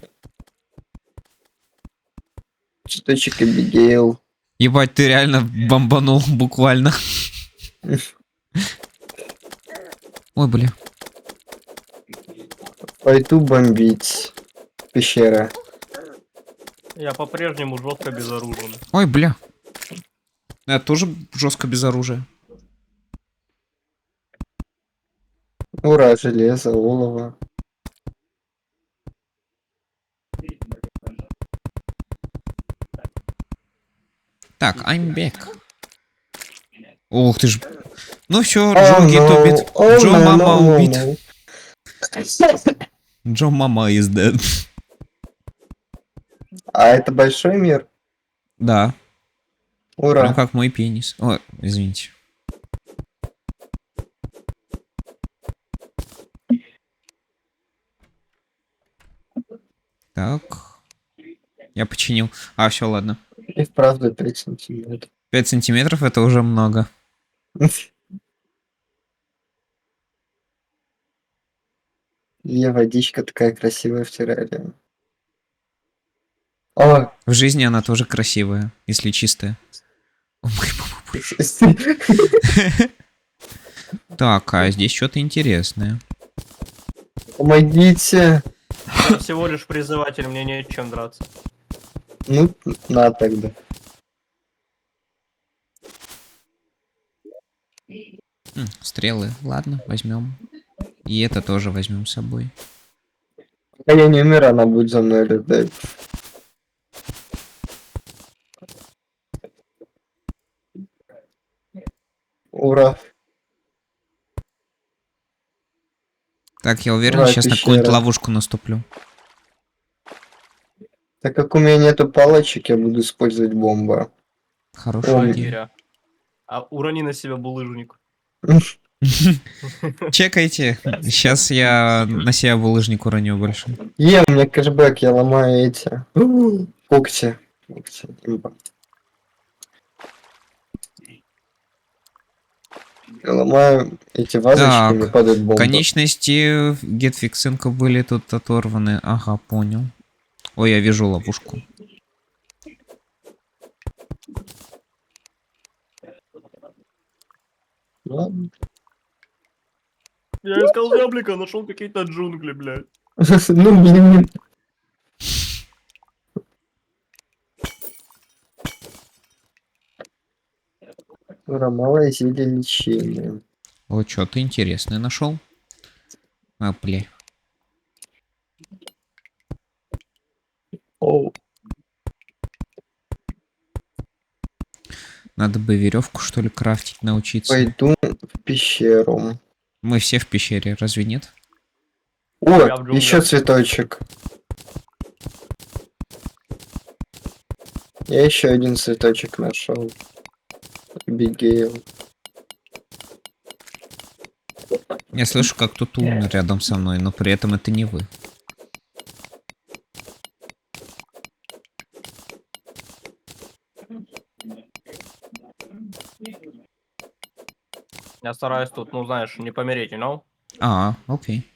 Цветочек Абигейл. Ебать, ты реально бомбанул, буквально. Ой, бля. Пойду бомбить. Пещера. Я по-прежнему жестко безоружен. Ой, бля. Я тоже жестко без оружия. Ура, железо, олово. Так, I'm back. Ух ты ж. Ну все, Джо гит убит. Джо мама убит. Джо мама is dead. А это большой мир? Да. Ура. Ну как мой пенис. Ой, извините. Так. Я починил. А, все, ладно. И вправду 5 сантиметров. 5 сантиметров это уже много. И водичка такая красивая в террарии. О! В жизни она тоже красивая, если чистая. Так, а здесь что-то интересное. Помогите! Я всего лишь призыватель, мне не чем драться. Ну, на тогда. Стрелы, ладно, возьмем. И это тоже возьмем с собой. Пока я не умер, она будет за мной летать. Ура! Так, я уверен, Ура, сейчас на пещера. какую-нибудь ловушку наступлю. Так как у меня нету палочек, я буду использовать бомбу. Хорошая идея. Киря. А урони на себя булыжник. Чекайте. Сейчас я на себя булыжник уроню больше. У меня кэшбэк, я ломаю эти. Когти. Имба. Я ломаю эти вазочки, мне падает бомба. Конечности гетфиксинка были тут оторваны. Ага, понял. Ой, я вижу ловушку. Ладно. Я искал яблоко, нашел какие-то джунгли, блядь. Ну, блин. Малое зелье лечения. Вот что-то интересное нашел. А, бля. Оу. Надо бы веревку, что ли, крафтить, научиться. Пойду в пещеру. Мы все в пещере, разве нет? О, еще цветочек. Я еще один цветочек нашел. Бигейл. Я слышу, как кто-то умер рядом со мной, но при этом это не вы. Я стараюсь тут, ну знаешь, не помереть, you know? А, окей.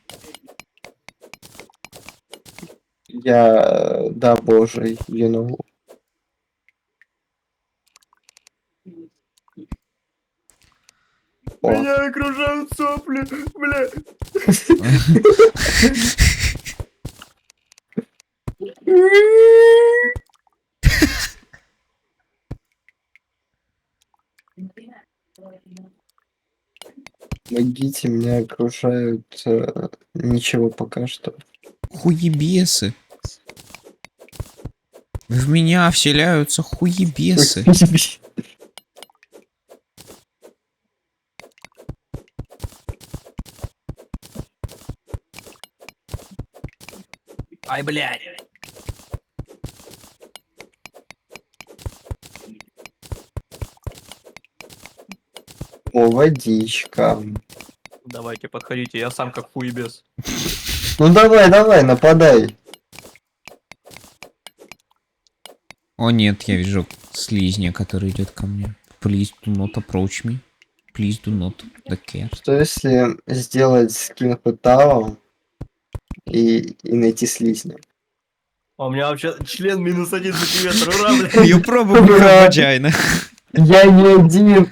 Я, да, боже, you know. Меня окружают сопли, бля. Помогите, меня окружают ничего пока что. Хуебесы. В меня вселяются хуебесы. Ай, блядь. О, водичка. Давайте, подходите, я сам как хуебес. Ну давай, нападай. О нет, я вижу слизня, который идет ко мне. Please do not approach me. Please do not the cat. Что если сделать скин Пытао и найти слизня? А у меня вообще член минус 1 сантиметр, ура, блядь. You probably have vagina. Я не один.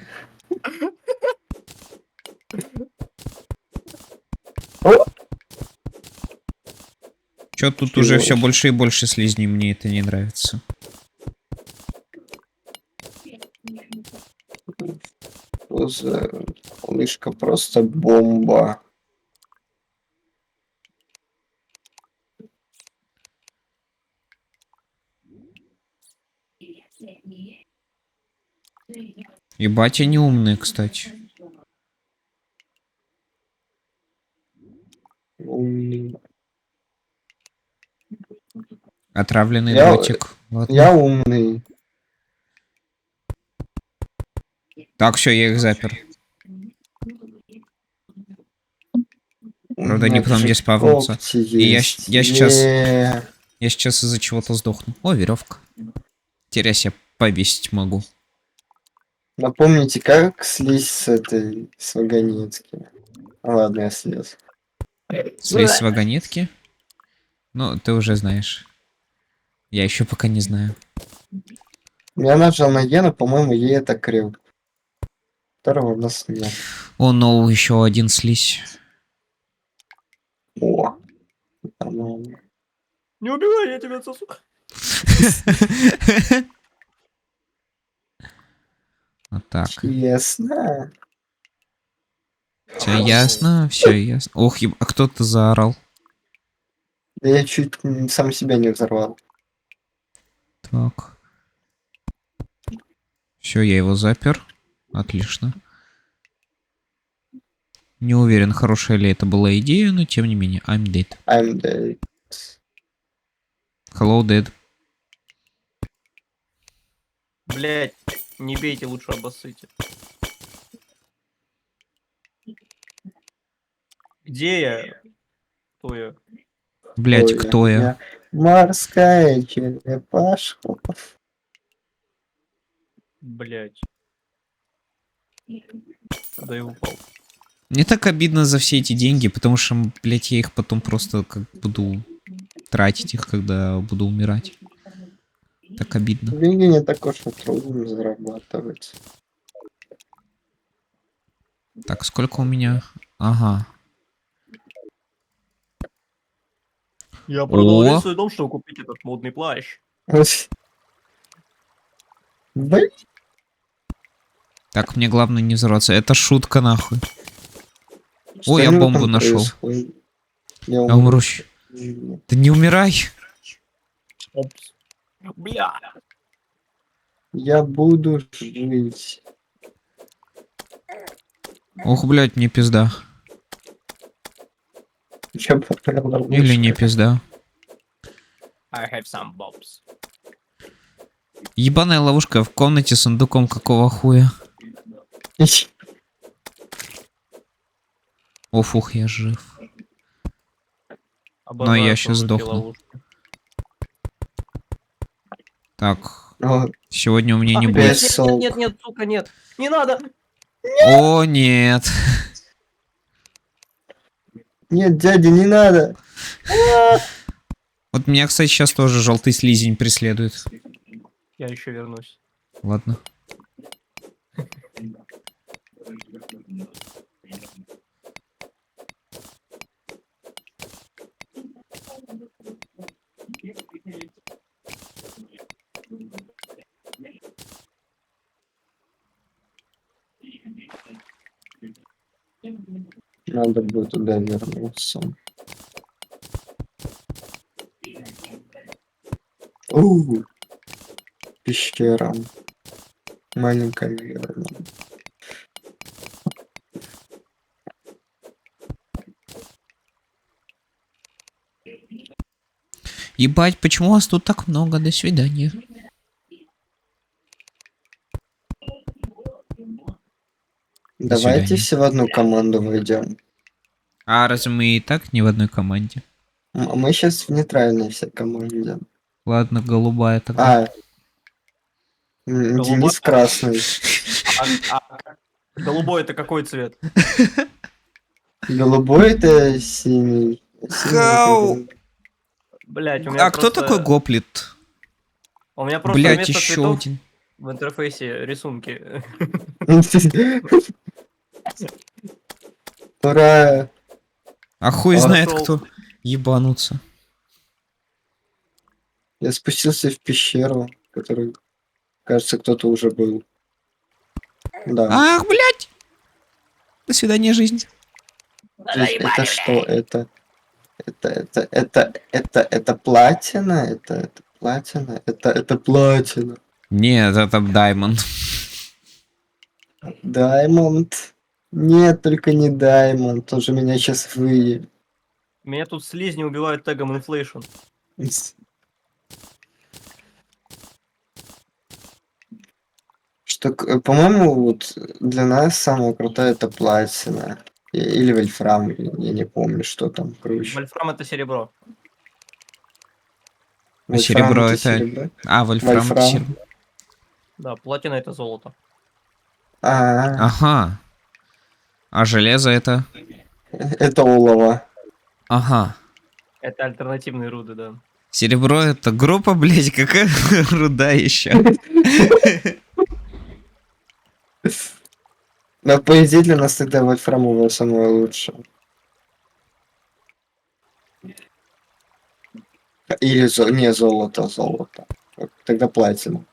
Чё тут уже все больше и больше слизней, мне это не нравится. Малышка просто бомба. Ебать, они умные, кстати. Отравленный дротик. Я умный. Так, все, я их запер. Правда, они потом где спавнутся. И я сейчас Я сейчас из-за чего-то сдохну. О, веревка. Теперь я себя повесить могу. Напомните, как слезть с этой, с вагонетки? Ладно, я слез. Слезть с вагонетки? Ну, ты уже знаешь. Я еще пока не знаю. Я нажал на Е, но, по-моему, Е это крюк. Второго у нас нет. О, ну, еще один слизь. О! Нормально. Не убивай, я тебя отсосу. Вот так. Ясно. Все ясно, все ясно. Ох, а кто-то заорал. Да я чуть сам себя не взорвал. Так. Все, я его запер. Отлично. Не уверен, хорошая ли это была идея, но тем не менее. I'm dead. I'm dead. Hello, dead. Блять, не бейте, лучше обоссыте. Где я? Кто я? Блять, кто я? Морская черепашка. Блять. Да и упал. Мне так обидно за все эти деньги, потому что, блять, я их потом просто как буду тратить их, когда буду умирать. Так обидно. Деньги не так уж и трудно зарабатывать. Так, сколько у меня? Ага. Я продал весь свой дом, чтобы купить этот модный плащ. Так, мне главное не взорваться. Это шутка, нахуй. О, я бомбу нашел. Я умру. Ты не умирай. Опс. Бля. Я буду жить. Ох, блядь, мне пизда. Или не пизда. I have some bobs. Ебаная ловушка в комнате с сундуком, какого хуя? О, фух, я жив. Но я сейчас сдохну. Так. Сегодня у меня не будет. Нет, сука, нет. Не надо. О, нет. Нет, дядя, не надо. Вот меня, кстати, сейчас тоже желтый слизень преследует. Я еще вернусь. Ладно. Надо будет туда вернуться. Пещера. Маленькая, наверное. Ебать, почему вас тут так много? До свидания. Давайте все в одну команду войдем. А разве мы и так не в одной команде? Мы сейчас в нейтральной все команде. Ладно, голубая тогда. Денис красный. Голубой это какой цвет? Голубой это синий. Хау! Блять, у меня кто такой гоплит? У меня просто Блять, вместо еще цветов один. в интерфейсе рисунки. Ура! А хуй знает кто. Ебануться. Я спустился в пещеру, в которой, кажется, кто-то уже был. Да. Ах, блять! До свидания, жизнь. Это что? Это платина? Это платина? Это платина. Нет, это Даймонд. Даймонд? Нет, только не Даймонд. Он же меня сейчас выявит. Меня тут слизни убивают тегом Inflation. Что, по-моему, вот для нас самое крутое это платина. Или вольфрам, я не помню, что там круче. Вольфрам это серебро. А серебро это... серебро. А, вольфрам это Вольфрам. серебро. Да, платина это золото. Ага. А железо это... Это олово. Ага. Это альтернативные руды, да. Серебро это группа, блядь, какая руда еще. Но по идее для нас тогда вольфрамовое самое лучшее. Или не золото, золото. Тогда платина.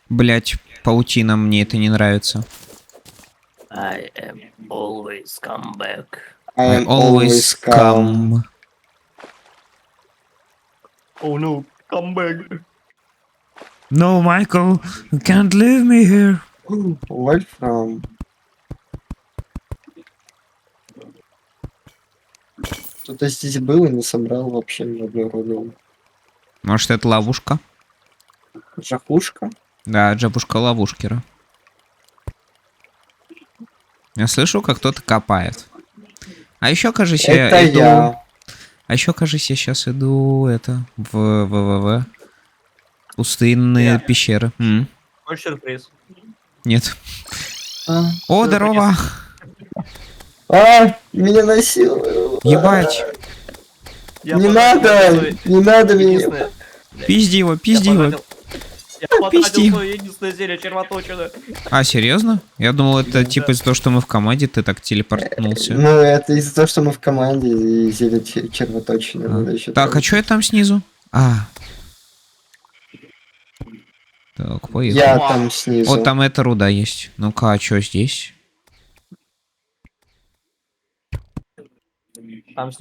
Блять, паутина, мне это не нравится. I am always come back. I always come. Oh no, come back. No, Michael, you can't leave me here. Вольфрам. Кто-то здесь был и не собрал вообще ни одной руды. Может, это ловушка? Жахушка? Да, джабушка ловушкера. Я слышу, как кто-то копает. А еще, кажется, я Это иду... я. А еще, кажется, я сейчас иду в пустынные пещеры. Хочешь сюрприз? Нет. О, здорово! Меня насилуют. Ебать! Не надо! Не надо меня. Пизди его, пизди его. Я потратил свое единственное зелье червоточина. А, серьезно? Я думал, это типа из-за того, что мы в команде, ты так телепортнулся. Ну, это из-за того, что мы в команде и зелье червоточины. Так, а что я там снизу? Так, поехали. Я там снизу. Вот там эта руда есть. Ну-ка, а что здесь?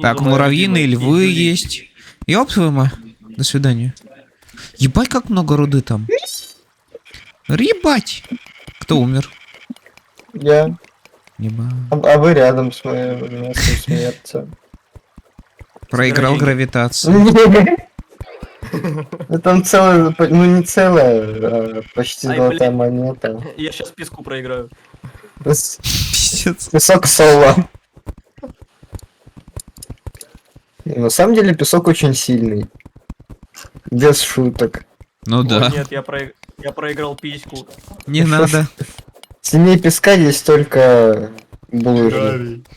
Так, муравьиные львы есть. Ёб твою мать. До свидания. Ебать, как много руды там. Ебать. Кто умер? Я. Ебать. А вы рядом с моим местом смерти. Проиграл гравитацию. Там целая, ну не целая, а почти золотая монета. Я сейчас писку проиграю. Песок соло. На самом деле песок очень сильный. Без шуток. Ну да. Нет, я проиграл письку. Не надо. Сильнее песка есть только булыжник.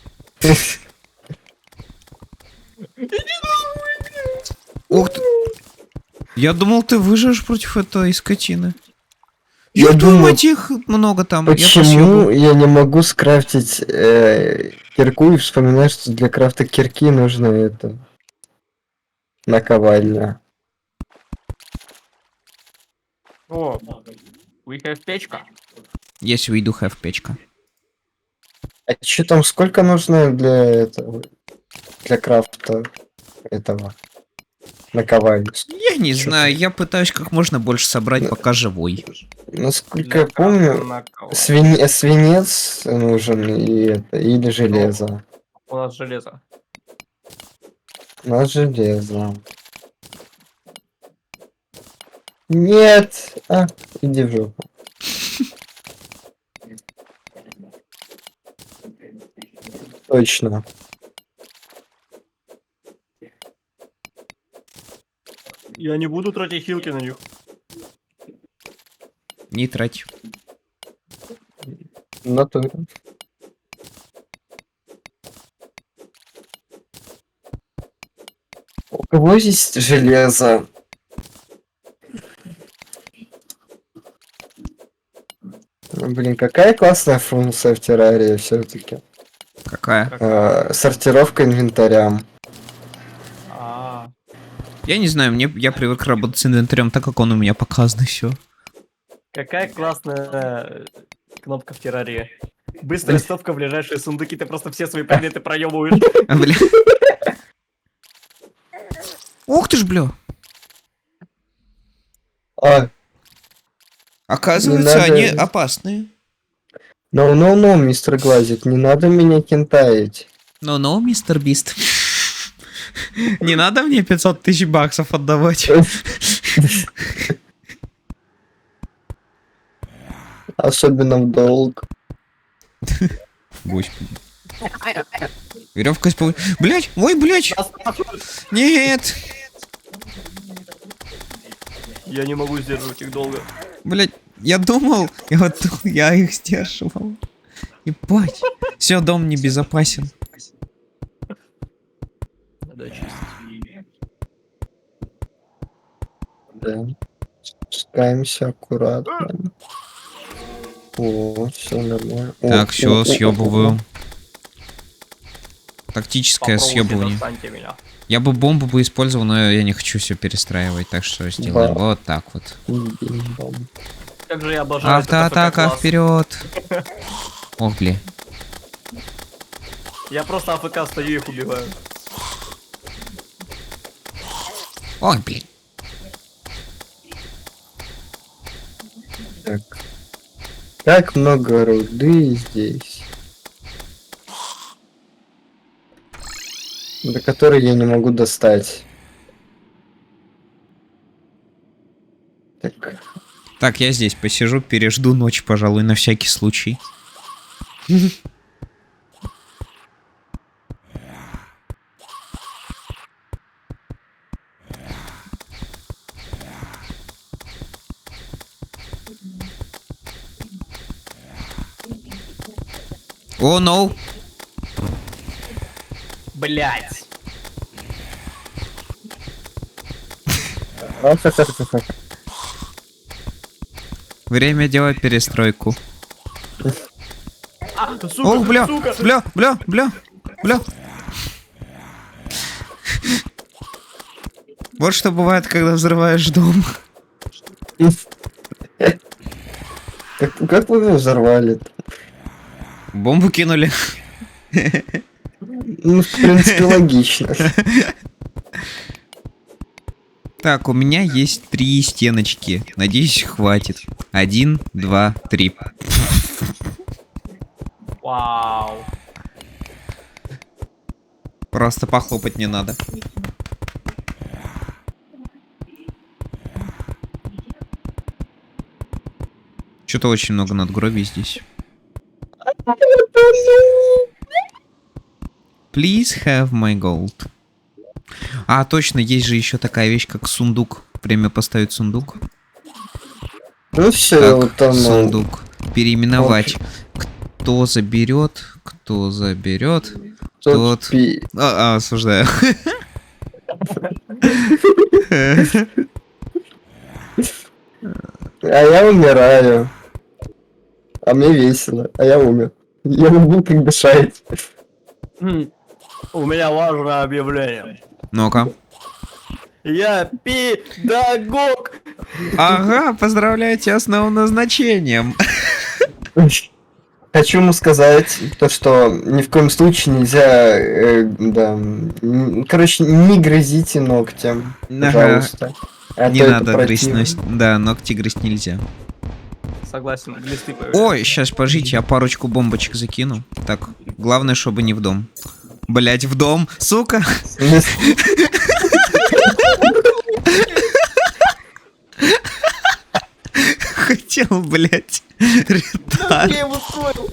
Ух ты. Я думал, ты выживешь против этой скотины. Я думаю, их много там. Почему я не могу скрафтить кирку и вспоминаю, что для крафта кирки нужно это наковальня. О, we have печка. Yes, we do have печка. А что там, сколько нужно для этого, для крафта этого наковальни? Я не знаю, я пытаюсь как можно больше собрать, пока живой. Насколько я помню, свинец нужен и это, или железо. У нас железо. У нас железо. Нет! Иди в жопу. Точно. Я не буду тратить хилки на них. Не трать. Натуре. У кого есть железо? Блин, какая классная функция в Террарии все-таки. Какая? Сортировка инвентаря. Я не знаю, я привык работать с инвентарем так, как он у меня показан, и все. Какая классная кнопка в Террарии. Быстрая стопка в ближайшие сундуки, ты просто все свои предметы проебываешь. Бля. Ух ты ж, бля. Оказывается, они опасные. Ну, мистер Глазик, не надо меня кентаить. Ну, мистер Бист. Не надо мне 500 тысяч баксов отдавать. Особенно в долг. Господи. Веревка из... Блять, ой, блять. Нет. Я не могу сдерживать их долго. Блять, я думал, я их сдерживал. Ебать. Все, дом небезопасен. Надо очистить. Да. Спускаемся аккуратно. О, все нормально. Так, все, съебываю. Тактическое Попробуйте, съебывание. достаньте меня. Я бы бомбу бы использовал, но я не хочу все перестраивать, так что сделаем вот так вот. Как же я обожаю этот Автоатака АФК-класс. вперед! Ох, бля. Я просто АФК стою и их убиваю. Ой, блин. Так. Как много руды здесь. До которой я не могу достать. Так. Так, я здесь посижу, пережду ночь, пожалуй, на всякий случай. О, no. Блять. Время делать перестройку. Сука, О, бля, сука. бля. Вот что бывает, когда взрываешь дом. Как вы его взорвали-то? Бомбу кинули. Ну, в принципе, логично. Так, у меня есть 3 стеночки. Надеюсь, хватит. 1, 2, 3. Вау. Просто похлопать не надо. Что-то очень много надгробий здесь. Please have my gold. А, точно, есть же еще такая вещь, как сундук. Время поставить сундук. Ну все, так, вот там... сундук. Переименовать. Кто заберет, тот... осуждаю. А я умираю. А мне весело. А я умер. Я могу как дышать. У меня важное объявление. Ну-ка. Я педагог. Ага, поздравляю тебя с новым назначением. Хочу ему сказать то, что ни в коем случае нельзя, короче, не грызите ногтем, пожалуйста. Ага. Не надо грызть, да, ногти грызть нельзя. Согласен, глисты появляются. Ой, сейчас, пожите, я парочку бомбочек закину. Так, главное, чтобы не в дом. Блять, в дом, сука. Хотел, блять, ретард. Я его устроил.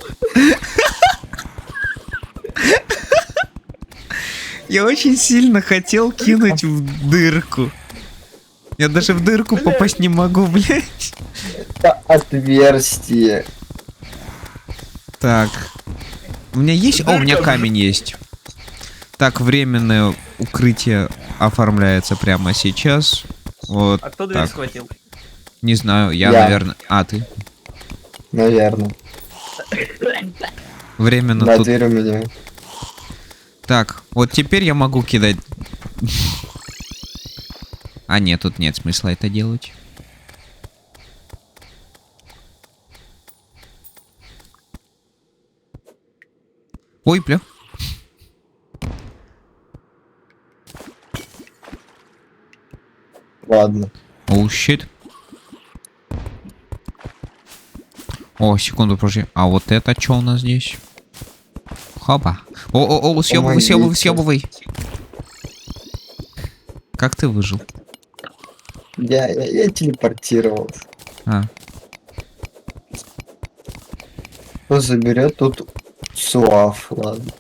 Я очень сильно хотел кинуть в дырку. Я даже в дырку попасть не могу, блять. Это отверстие. Так. У меня есть... О, у меня камень есть. Так, временное укрытие оформляется прямо сейчас. Вот. А кто дверь так. схватил? Не знаю, я, наверное... А, ты? Наверное. Временно да, тут... дверь у меня. Так, вот теперь я могу кидать... А нет, тут нет смысла это делать. Ой, бля. Ладно. Оу, щит. О, секунду, подожди. А вот это что у нас здесь? Хопа. О, съебывай. Как ты выжил? Я телепортировался. А. Кто заберет тут суав, ладно.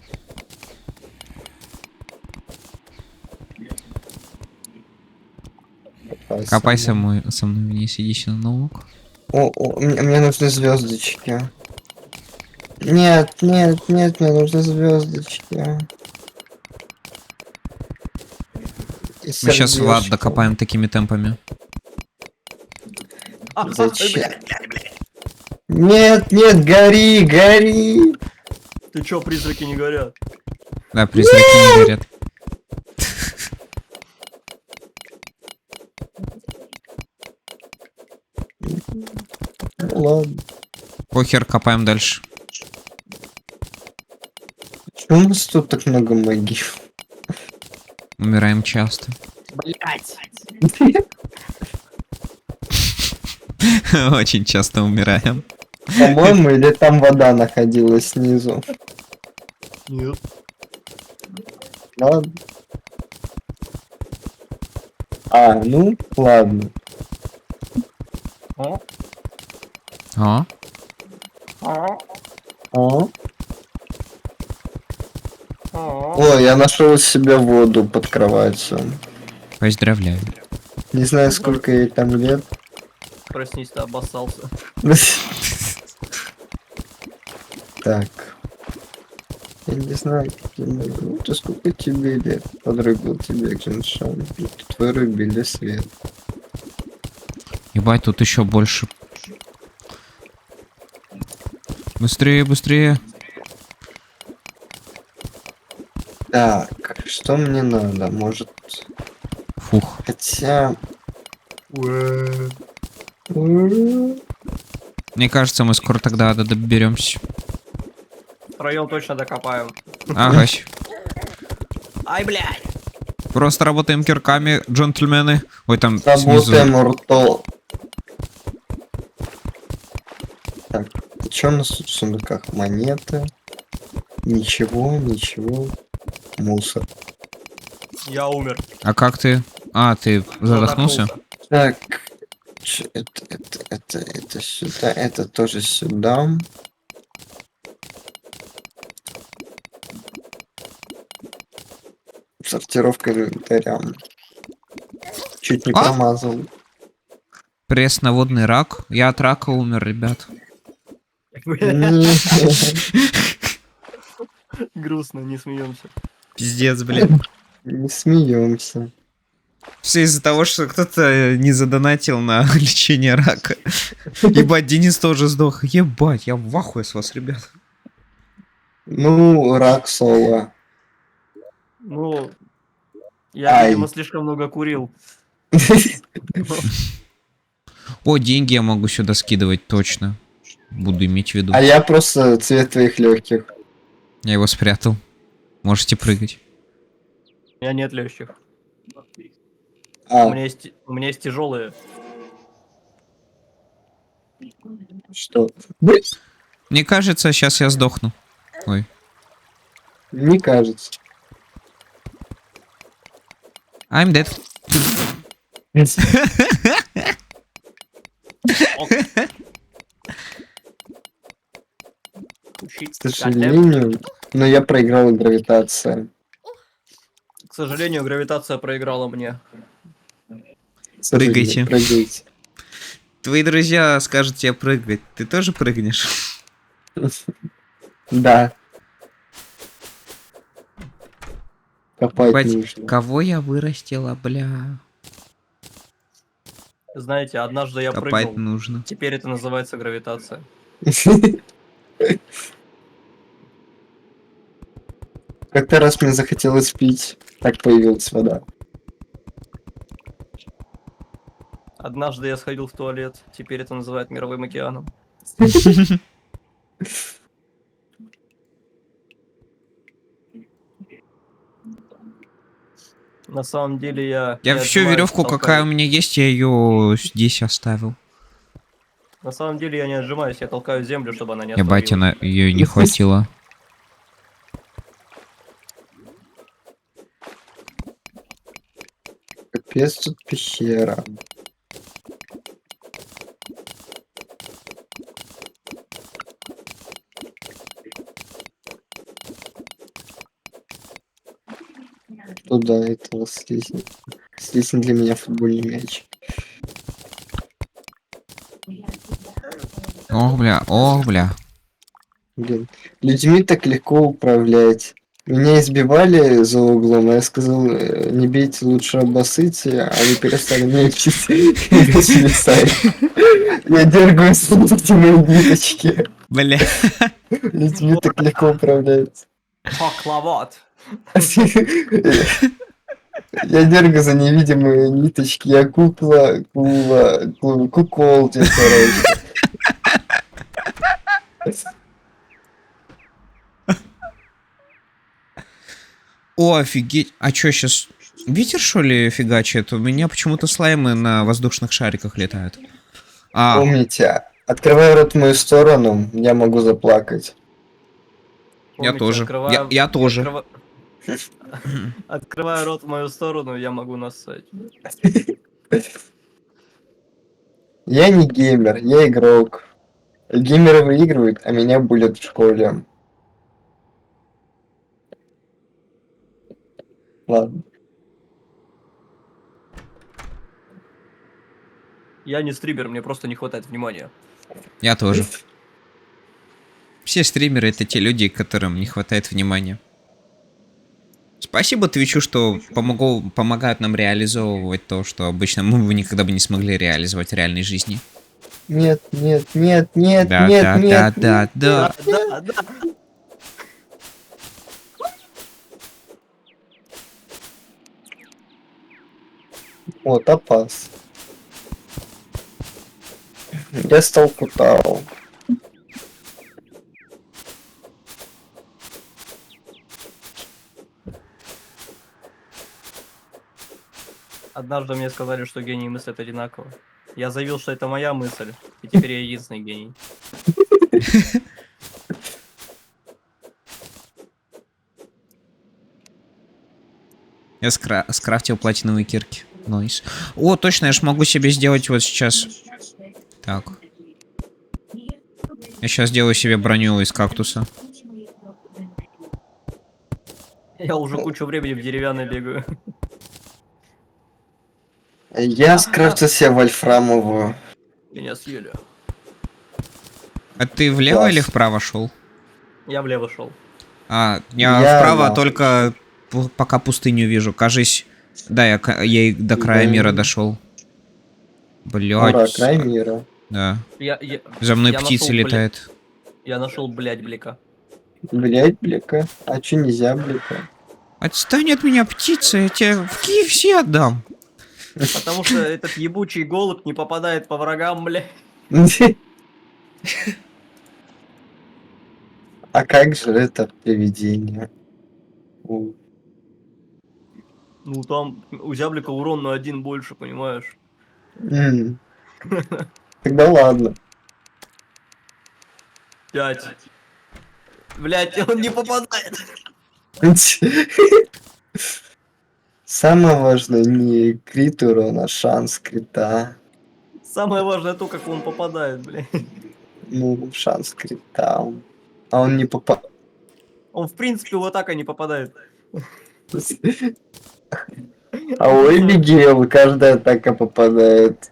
копай. Копай со мной вниз, иди сюда на лук. Мне нужны звездочки. Нет, мне нужны звездочки. Мы сейчас в ад докопаем такими темпами. Зачем? Нет, гори! Ты чё, призраки не горят? Да, призраки не горят. Ну ладно. Похер, копаем дальше. Почему у нас тут так много магии? Умираем часто. Блять. Очень часто умираем. По-моему, или там вода находилась снизу? Нет. Ладно. Ну, ладно. А? Ой, я нашел себе воду под кроватью. Поздравляю. Не знаю, сколько ей там лет. Проснись, ты обоссался. Так. Я не знаю, сколько тебе лет. Подрубил тебе Genshin. Тут вырубили свет. Ебать, тут еще больше. Быстрее, быстрее. Так, что мне надо? Может... Фух. Хотя... Мне кажется, мы скоро тогда доберемся. Втроем точно докопаем. Ага. Ай, блядь. Просто работаем кирками, джентльмены. Ой, там Работаем снизу. рто. Так, что у нас тут в сундуках? Монеты. Ничего. Мусор. Я умер. А как ты? А, ты задохнулся? Так, это сюда, это тоже сюда. Сортировка инвентаря. Чуть не промазал. Пресноводный рак. Я от рака умер, ребят. Грустно, не смеемся. Пиздец, блин. Не смеемся. Все из-за того, что кто-то не задонатил на лечение рака. Ебать, Денис тоже сдох. Ебать, я в ахуе с вас, ребят. Ну, рак соло. Ну, я, видимо, слишком много курил. О, деньги я могу сюда скидывать, точно. Буду иметь в виду. А я просто цвет твоих легких. Я его спрятал. Можете прыгать. У меня нет легких. У меня есть тяжелые. Что? Мне кажется, сейчас я сдохну. Ой. Не кажется. I'm dead. К сожалению, но я проиграл гравитация. К сожалению, гравитация проиграла мне. Прыгайте. Прыгайте. Твои друзья скажут тебе прыгать. Ты тоже прыгнешь? Да. Копать нужно. Кого я вырастила, бля? Знаете, однажды я Копать прыгнул. нужно. Теперь это называется гравитация. Как-то раз мне захотелось пить. Так появилась вода. Однажды я сходил в туалет. Теперь это называют мировым океаном. На самом деле я... Я всю веревку, какая у меня есть, я ее здесь оставил. На самом деле я не отжимаюсь, я толкаю землю, чтобы она не Ебать, отвалилась. ее не хватило. Капец, тут пещера. Туда этого слизни. Слизни для меня футбольный мяч. Ох, бля, ох, бля. Блин, людьми так легко управлять. Меня избивали за углом, а я сказал, не бейте, лучше обоссыте, а они перестали меня бить и начали ставить. Я дергаюсь, смотрите мои ниточки. Бля. Людьми так легко управлять. Поклават. Я дергаю за невидимые ниточки, я куколди, короче. О, офигеть. А чё сейчас? Ветер, что ли, фигачит? У меня почему-то слаймы на воздушных шариках летают. Помните, открывай рот в мою сторону, я могу заплакать. Я Помните, тоже. открываю- Я тоже. Открывая рот в мою сторону, я могу нассать. Я не геймер, я игрок. Геймеры выигрывают, а меня булят в школе. Ладно. Я не стример, мне просто не хватает внимания. Я тоже. Все стримеры это те люди, которым не хватает внимания. Спасибо Твичу, что помогают нам реализовывать то, что обычно мы бы никогда бы не смогли реализовать в реальной жизни. Нет, нет, нет, нет, Да, нет, да, нет, да, да, Да, да. О, топаз. Я стал Кутао. Однажды мне сказали, что гении мыслят одинаково. Я заявил, что это моя мысль, и теперь я единственный гений. Я скрафтил платиновые кирки. Нойс. О, точно, я ж могу себе сделать вот сейчас. Так. Я сейчас сделаю себе броню из кактуса. Я уже кучу времени в деревянной бегаю. Я скрафтил себе вольфрамовую. Меня съели. А ты влево Класс. или вправо шел? Я влево шел. Я Я вправо нахуй только пока пустыню вижу. Кажись, да, я и до края Да. мира дошел. Ура, Блять. край мира. Да. Я За мной я птица нашел, летает. Я нашел, блядь, блика. Блять, блика. А чё нельзя, блика? Отстань от меня, птица, я тебе в KFC отдам. Потому что этот ебучий голубь не попадает по врагам, блядь. А как же это привидение? У. Ну там у зяблика урон на 1 больше, понимаешь? М. Тогда ладно. 5. Блядь, он не попадает. Самое важное не крит урона, а шанс крита. Самое важное то, как он попадает, блядь. Ну, шанс крита. А он не попадает. Он в принципе в атаку не попадает. А у Эбигейл каждая атака попадает.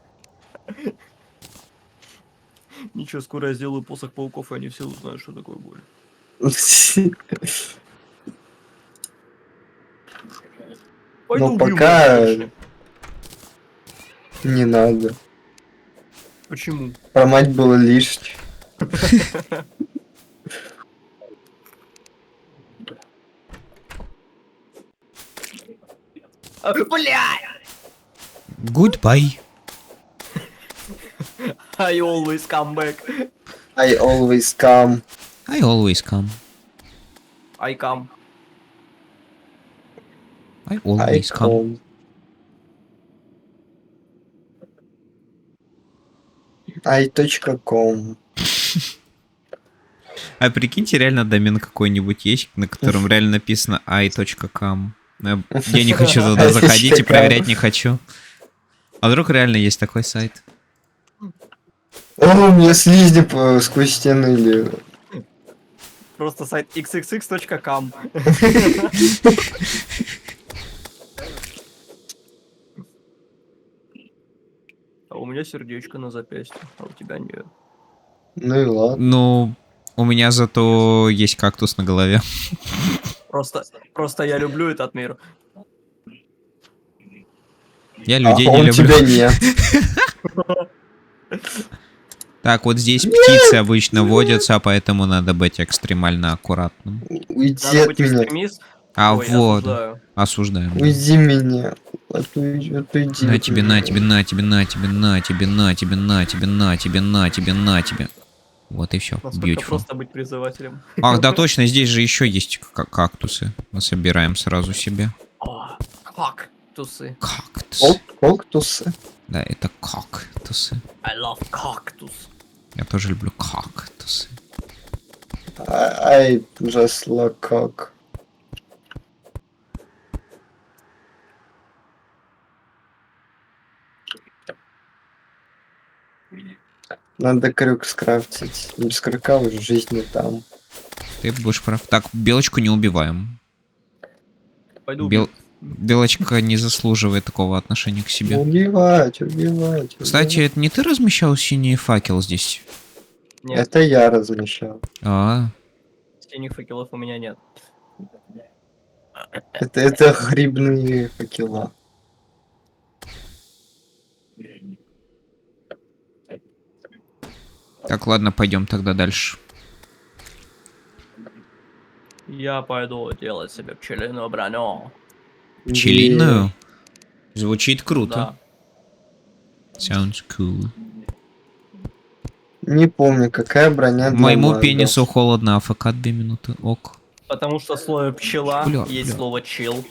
Ничего, скоро я сделаю посох пауков, и они все узнают, что такое боль. Пойду Но убью пока монстричных. не надо. Почему? Про мать было лишнее. Блядь! Goodbye. I always come back. I always come. I always come. I come. I always come. I.com. А прикиньте, реально домен какой-нибудь есть, на котором реально написано i.com. Я не хочу туда заходить и проверять не хочу. А вдруг реально есть такой сайт? О, у меня слизни сквозь стены или... Просто сайт xxx.com. А у меня сердечко на запястье, а у тебя нет. Ну и ладно. Ну, у меня зато есть кактус на голове. Просто я люблю этот мир. Я людей не он люблю. тебя нет. Так, вот здесь птицы обычно водятся, поэтому надо быть экстремально аккуратным. Уйди Надо от быть меня. экстремист. А Ой, вот. осуждаю. Осуждаем. Да. Уйди меня. Отойди На от тебе, меня. на тебе, на тебе, на тебе, на тебе, на тебе, на тебе, на тебе, на тебе, на тебе. Вот и все. Насколько Beautiful. просто быть призывателем. Ах, да точно, здесь же еще есть кактусы. Мы собираем сразу себе. О, кактусы. Кактусы. Да, это кактусы. I love cactus. Я тоже люблю кактусы. I just like cock. Надо крюк скрафтить. Без крюка уже жизни там. Ты будешь прав. Так, белочку не убиваем. Пойду Белочка не заслуживает такого отношения к себе. Убивать. Кстати, это не ты размещал синий факел здесь? Нет. Это я размещал. Синих факелов у меня нет. Это грибные факела. Так, ладно, пойдем тогда дальше. Я пойду делать себе пчелиную броню. Пчелиную? Звучит круто. Да. Sounds cool. Не помню, какая броня для Моему магов. пенису холодно, АФК 2 минуты. Ок. Потому что в слове пчела есть слово чел.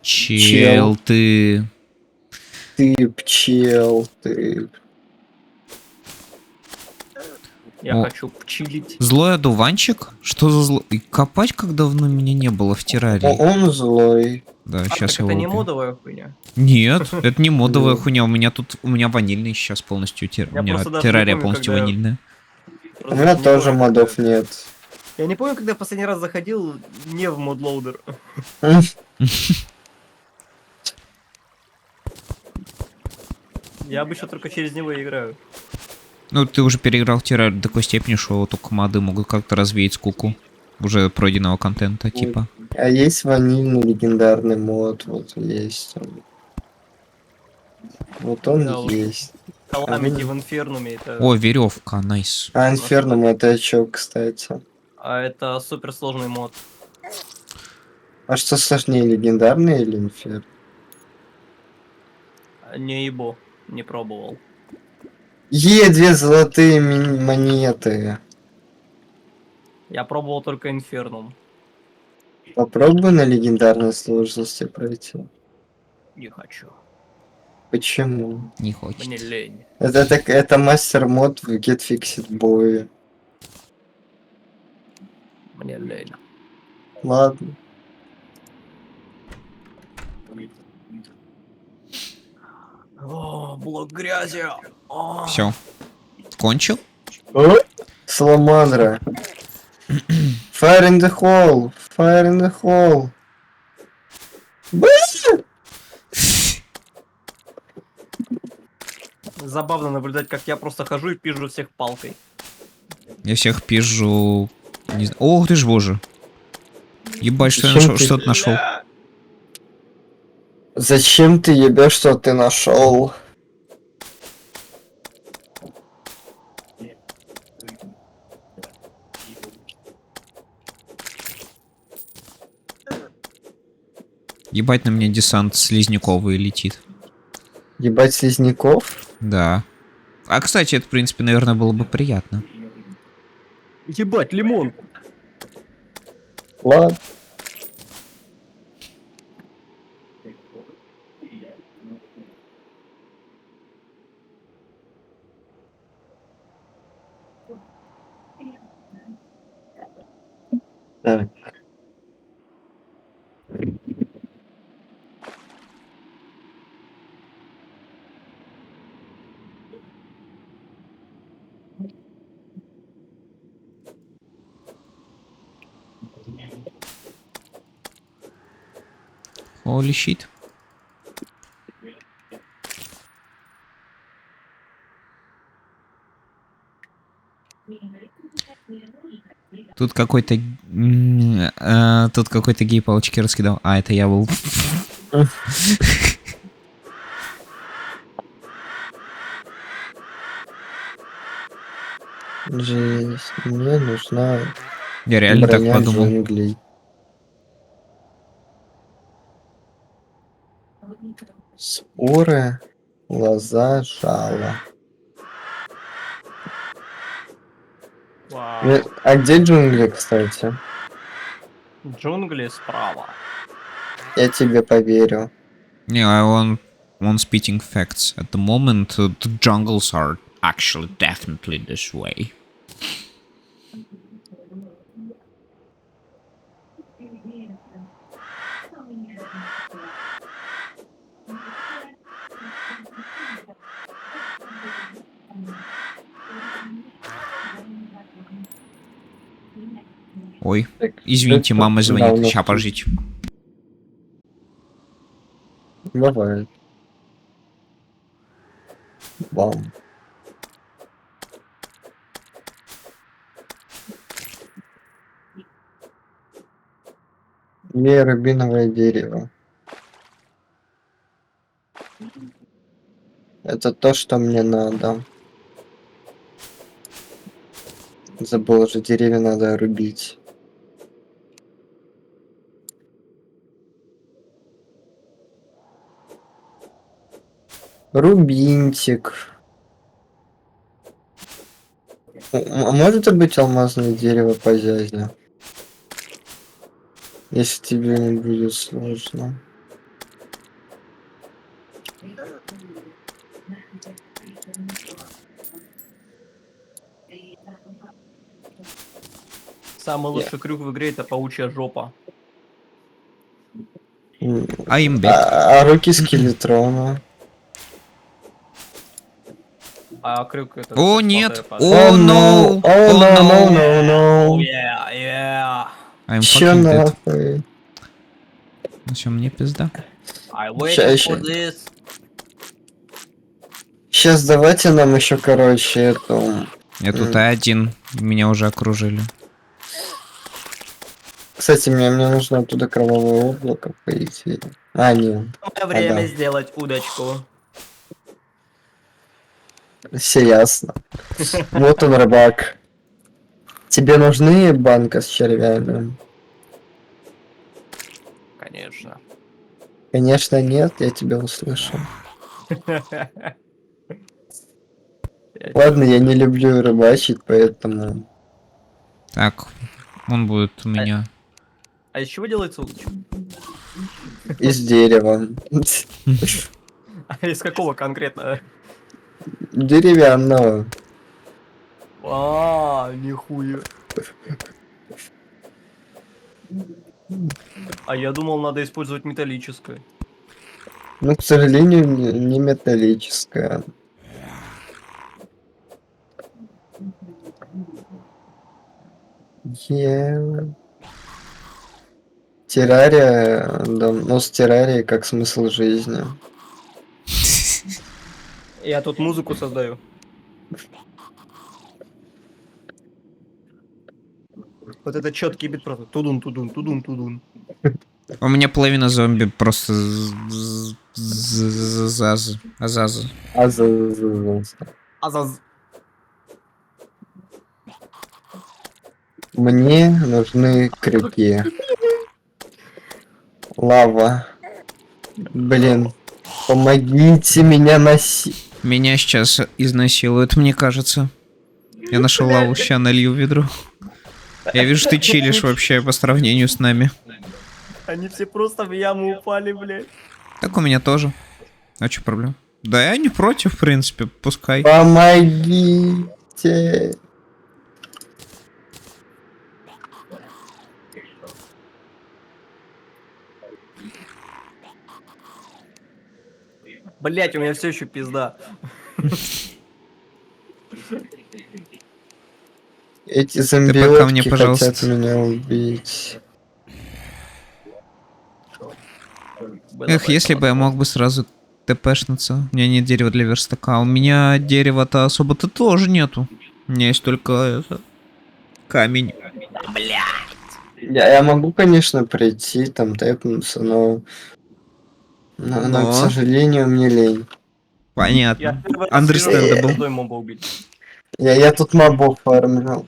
Чел, ты... Ты пчел, ты... Я хочу пчелить. Злой одуванчик? Что за зло? И копать как давно меня не было в террарии. Он злой. Да, сейчас его это не убью. модовая хуйня? Нет, это не модовая хуйня. У меня ванильный сейчас полностью. У меня террария полностью ванильная. У меня тоже модов нет. Я не помню, когда я последний раз заходил не в модлоудер. Я обычно только через него и играю. Ну, ты уже переиграл террарию до такой степени, что только моды могут как-то развеять скуку уже пройденного контента, типа. А есть ванильный легендарный мод, вот есть он. Вот он Да, есть. Каламити в Инфернуме это... О, веревка, найс. А Инфернум это чё, кстати? А это суперсложный мод. А что сложнее, легендарный или Инфер? Не ебу, не пробовал. 2 золотые монеты. Я пробовал только Инфернум. Попробуй на легендарной сложности пройти. Не хочу. Почему? Не хочет. Мне лень. Это мастер мод в Get Fixed Boy. Мне лень. Ладно. О, блок грязи. Все. Кончил? Саламандра. Fire in the hole. Fire in the hole. Забавно наблюдать, как я просто хожу и пизжу всех палкой. Я всех пижу... Не знаю. Ох ты ж боже. Ебать, что я нашел? Что ты нашел? Зачем ты ебешь, что ты нашел? Ебать, на меня десант слизняковый летит. Ебать слизняков? Да. А, кстати, это, в принципе, наверное, было бы приятно. Ебать, лимон. Ладно. Так. Holy shit. Тут какой-то... Тут какой-то гей палочки раскидал. А, это я был. Жесть, мне нужна Я реально так броня подумал. джунглей. Споры, лоза, жало. А где джунгли, кстати? Джунгли справа. Я тебе поверю. Yeah, one spitting facts. At the moment, the jungles are actually definitely this way. Ой, извините, мама звонит. Ща, пожить. Бывает. Бам. Мне рубиновое дерево. Это то, что мне надо. Забыл, уже деревья надо рубить. Рубинчик. А может быть алмазное дерево позязня? Если тебе не будет сложно. Самый лучший крюк в игре — это паучья жопа. А руки скелетрона? А крюк это... О, нет! О, О, no! О, no! I'm Чё fucking dead. нахуй? Ну всё, мне пизда. Сейчас давайте нам еще, короче, эту... Я тут один. Меня уже окружили. Кстати, мне нужно оттуда кровавое облако, по идее. А, нет. Время сделать удочку. Все ясно. Вот он, рыбак. Тебе нужны банка с червями? Конечно. Конечно, нет, я тебя услышал. Ладно, я не люблю рыбачить, поэтому... Так, он будет у меня. А из чего делается удочка? Из дерева. А из какого конкретно? Деревянного. А, нихуя. А я думал, надо использовать металлическое. Ну, к сожалению, не металлическое. Террария, да, ну с террарией как смысл жизни. Я тут музыку создаю. Вот это четкий бит просто. Тудун, тудун, тудун, тудун. У меня половина зомби просто азаз. Мне нужны крюки. Лава. Блин. Помогите меня носить. Меня сейчас изнасилуют, мне кажется. Я нашел лаву, ща налью в ведро. Я вижу, ты чилишь вообще по сравнению с нами. Они все просто в яму упали, блядь. Так у меня тоже. А что проблема? Да я не против, в принципе, пускай. Помогите. Блять, у меня все еще пизда. Эти зомбиотки хотят меня убить. Эх, если бы я мог бы сразу тпшнуться. У меня нет дерева для верстака. У меня дерева-то особо-то тоже нету. У меня есть только это... камень. Я могу, конечно, прийти, там тэпнуться, но к сожалению, мне лень. Понятно. Я Understandable. моба убить. Я тут мобов фармил.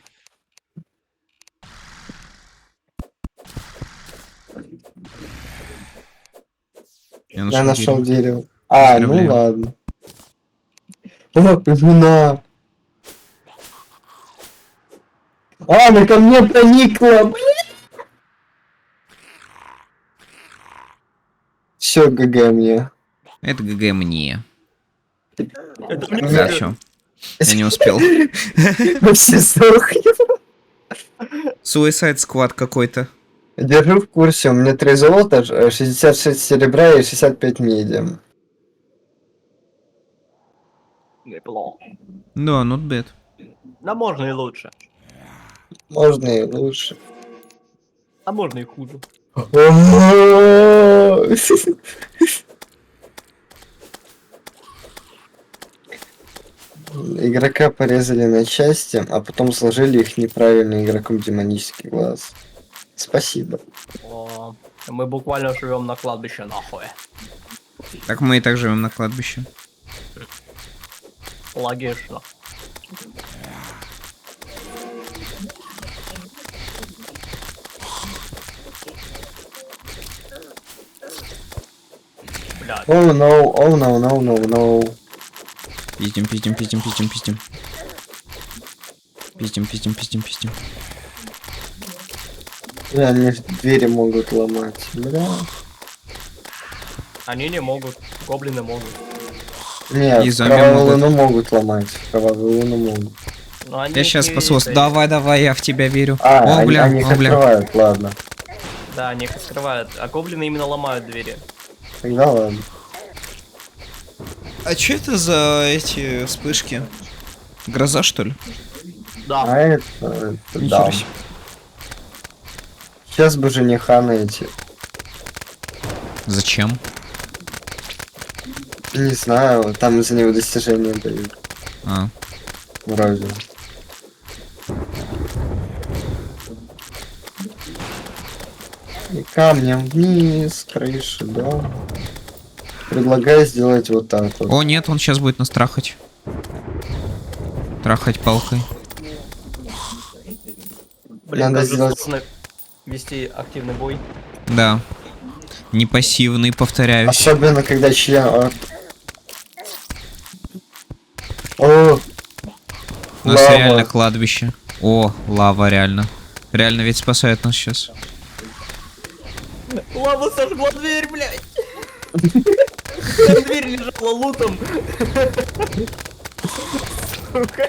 Я нашел дерево. Ну ладно. О, жена. Она ко мне проникла, блин. Все, ГГ мне. Это ГГ мне. Это мне Да, все. Я не успел. Все сдохли. Suicide Squad какой-то. Держу в курсе, у меня 3 золота, 66 серебра и 65 меди. Неплохо. Да, not bad. Да можно и лучше. Можно и лучше. А можно и хуже. Игрока порезали на части, а потом сложили их неправильно игроком демонический глаз. Спасибо. О, мы буквально живем на кладбище, нахуй. Так мы и так живем на кладбище. Логично. Блядь. Oh no, oh no, no, no, no. Пиздим. Пиздим. Бля, мне двери могут ломать. Бля. Они не могут, гоблины могут. Нет, И зомби кровавую могут. луну могут ломать. Кровавую луну могут. Но они Я сейчас не- спасу. Давай, я в тебя верю. Они их открывают, ладно. Да, они их открывают, а гоблины именно ломают двери. Тогда ладно. А что это за эти вспышки? Гроза, что ли? Да. А это Нихера да. себе. Сейчас бы жениха найти. Зачем? Не знаю, там за него достижения дают. А. Вроде. И камнем вниз, крыши, да. Предлагаю сделать вот так вот. О, нет, он сейчас будет нас трахать. Трахать палкой. Блин, Надо как же сделать- сложно вести активный бой. Да. Не пассивный, повторяюсь. Особенно когда член... О! У нас лава. реально кладбище. О, лава, реально. Реально ведь спасает нас сейчас. Лава сожгла дверь, блядь! Дверь лежала лутом. Сука.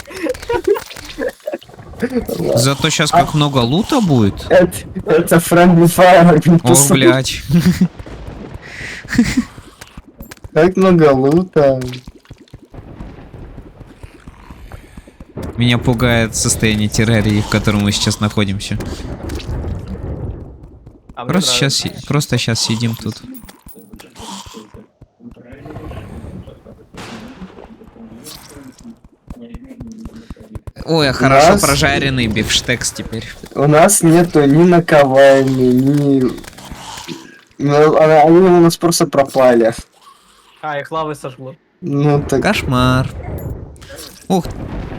Зато сейчас как много лута будет. Это friendly fire. О, блядь. Как много лута. Меня пугает состояние террарии, в котором мы сейчас находимся. А мне Просто сейчас сидим тут. Ой, хорошо нас- прожаренный бифштекс теперь. У нас нету ни наковальни, ни... Они у нас просто пропали. А, их лавой сожгло. Ну так... Кошмар. Ух,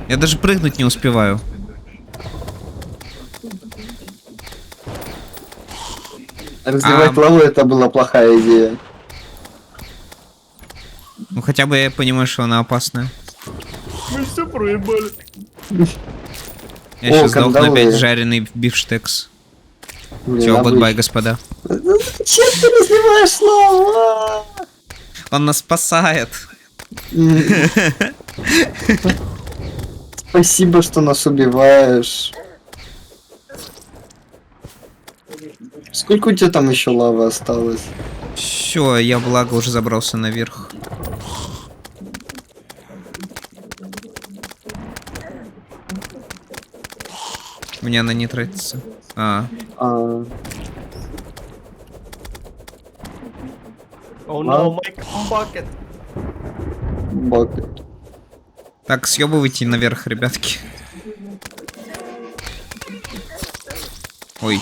я даже прыгнуть не успеваю. Развивать лаву это была плохая идея. Ну хотя бы я понимаю, что она опасная. Мы все проебали. Я сейчас сдохну кандалы. опять жареный бифштекс. Блин, Все, обычно. гудбай, господа. Чем ты развиваешь лаву? Он нас спасает. Спасибо, что нас убиваешь. Сколько у тебя там еще лавы осталось? Все, я благо уже забрался наверх. У меня она не тратится. Oh no, my bucket. Bucket. Так, съебывайте наверх, ребятки. Ой.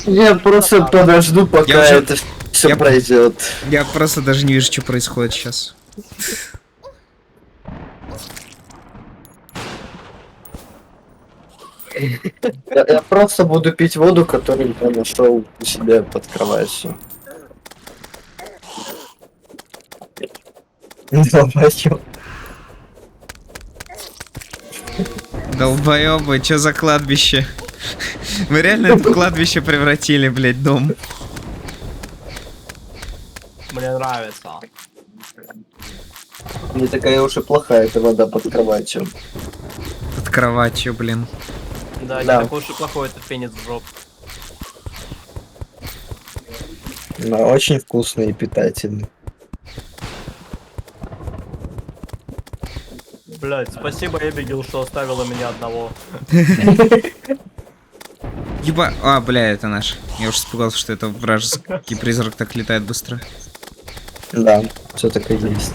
Я просто подожду, пока это все пройдет. Я просто даже не вижу, что происходит сейчас. Я просто буду пить воду, которую я нашел у себя под кроватью. Долбоёбы, чё за кладбище? Мы реально это кладбище превратили, блядь, дом. Мне нравится. Не такая уж и плохая эта вода под кроватью. Под кроватью, блин. Да, не такой уж и плохой этот пенец в жопу. Да, очень вкусный и питательный. Блять, спасибо, Эбигил, что оставила меня одного. Еба... А, бля, это наш. Я уж испугался, что это вражеский призрак так летает быстро. Да, все так и есть.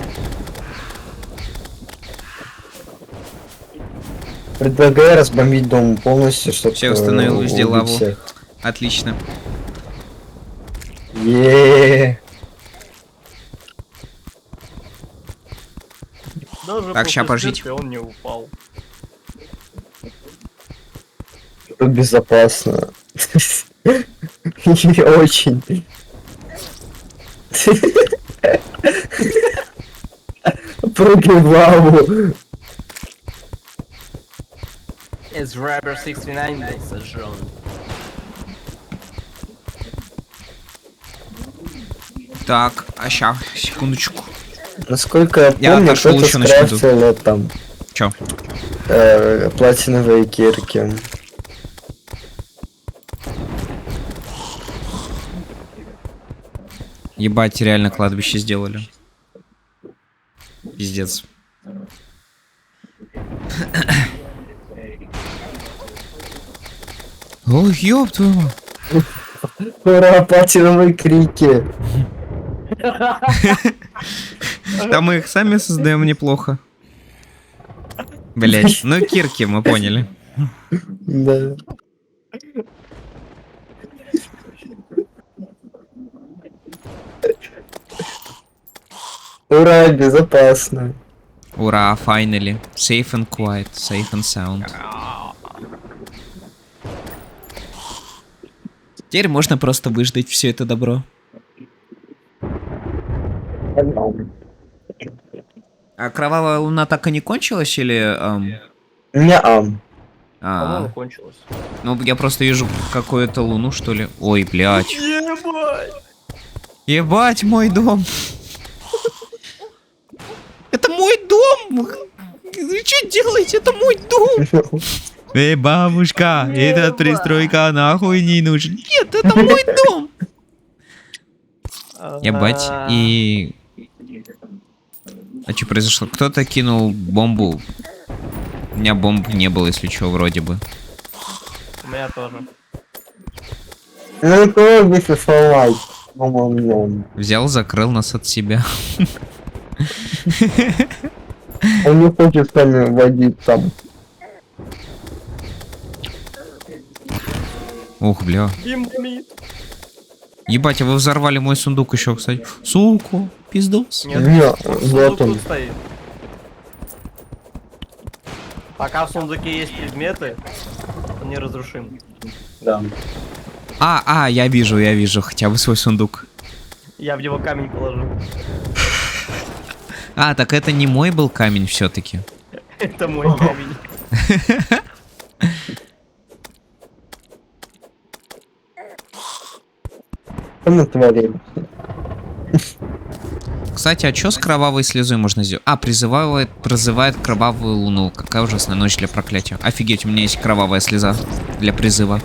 Предлагаю разбомбить дом полностью, чтобы... Все, установил везде лаву. Отлично. Так, ща пожить. Он не упал. Безопасно. Очень. Прыгай в лаву. It's Rapper 69 был сожжен. Так, а ща, секундочку. Насколько я помню, кто-то скрафтил там. Чё? Платиновые кирки. Ебать, реально кладбище сделали. Пиздец. Ой, ёб твою мать. Ура, платиновые крики. Да мы их сами создаем неплохо. Блять, ну кирки, мы поняли. Да. Ура, безопасно. Ура, finally. Safe and quiet, safe and sound. Теперь можно просто выждать все это добро. А кровавая луна так и не кончилась или... По-моему, кончилась. Ну, я просто вижу какую-то луну, что ли. Ой, блядь. Ебать! Ебать, мой дом. Это мой дом! Вы что делаете? Это мой дом! Эй, бабушка, эта пристройка нахуй не нужен. Нет, это мой дом! Ебать, и... А что произошло? Кто-то кинул бомбу. У меня бомб не было, если что, вроде бы. У меня тоже. Взял, закрыл нас от себя. Он не хочет с нами водить там. Ух, бля. Ебать, а вы взорвали мой сундук еще, кстати. Суку, пиздос. Нет, вот он. Пока в сундуке есть предметы, он неразрушим. Да. Я вижу хотя бы свой сундук. Я в него камень положу. Так это не мой был камень все-таки. Это мой камень. Кстати, а что с кровавой слезой можно сделать? Призывает кровавую луну. Какая ужасная ночь для проклятия. Офигеть, у меня есть кровавая слеза для призыва.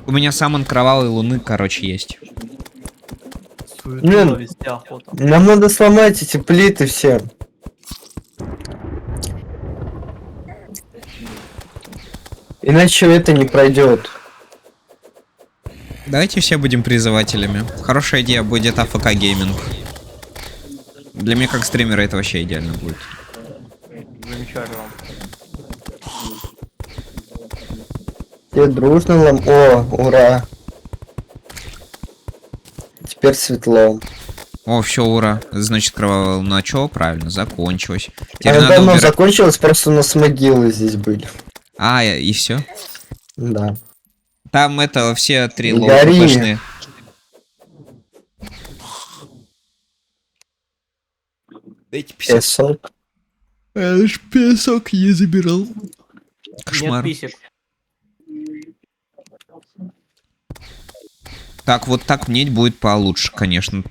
У меня самон кровавой луны, короче, есть. Нам надо сломать эти плиты все. Иначе это не пройдет. Давайте все будем призывателями. Хорошая идея будет АФК гейминг. Для меня как стримера это вообще идеально будет. Замечательно. Все дружно О, ура. Теперь светло. О, все, ура. Значит, кровавое начало правильно закончилось. Теперь Она надо давно убирать... закончилась, просто у нас могилы здесь были. А, и все? Да. Там это все 3 Гори. лоу-ППшные. Дайте песок. Я ж песок не забирал. Кошмар. Нет писек. Так, вот так медь будет получше, конечно.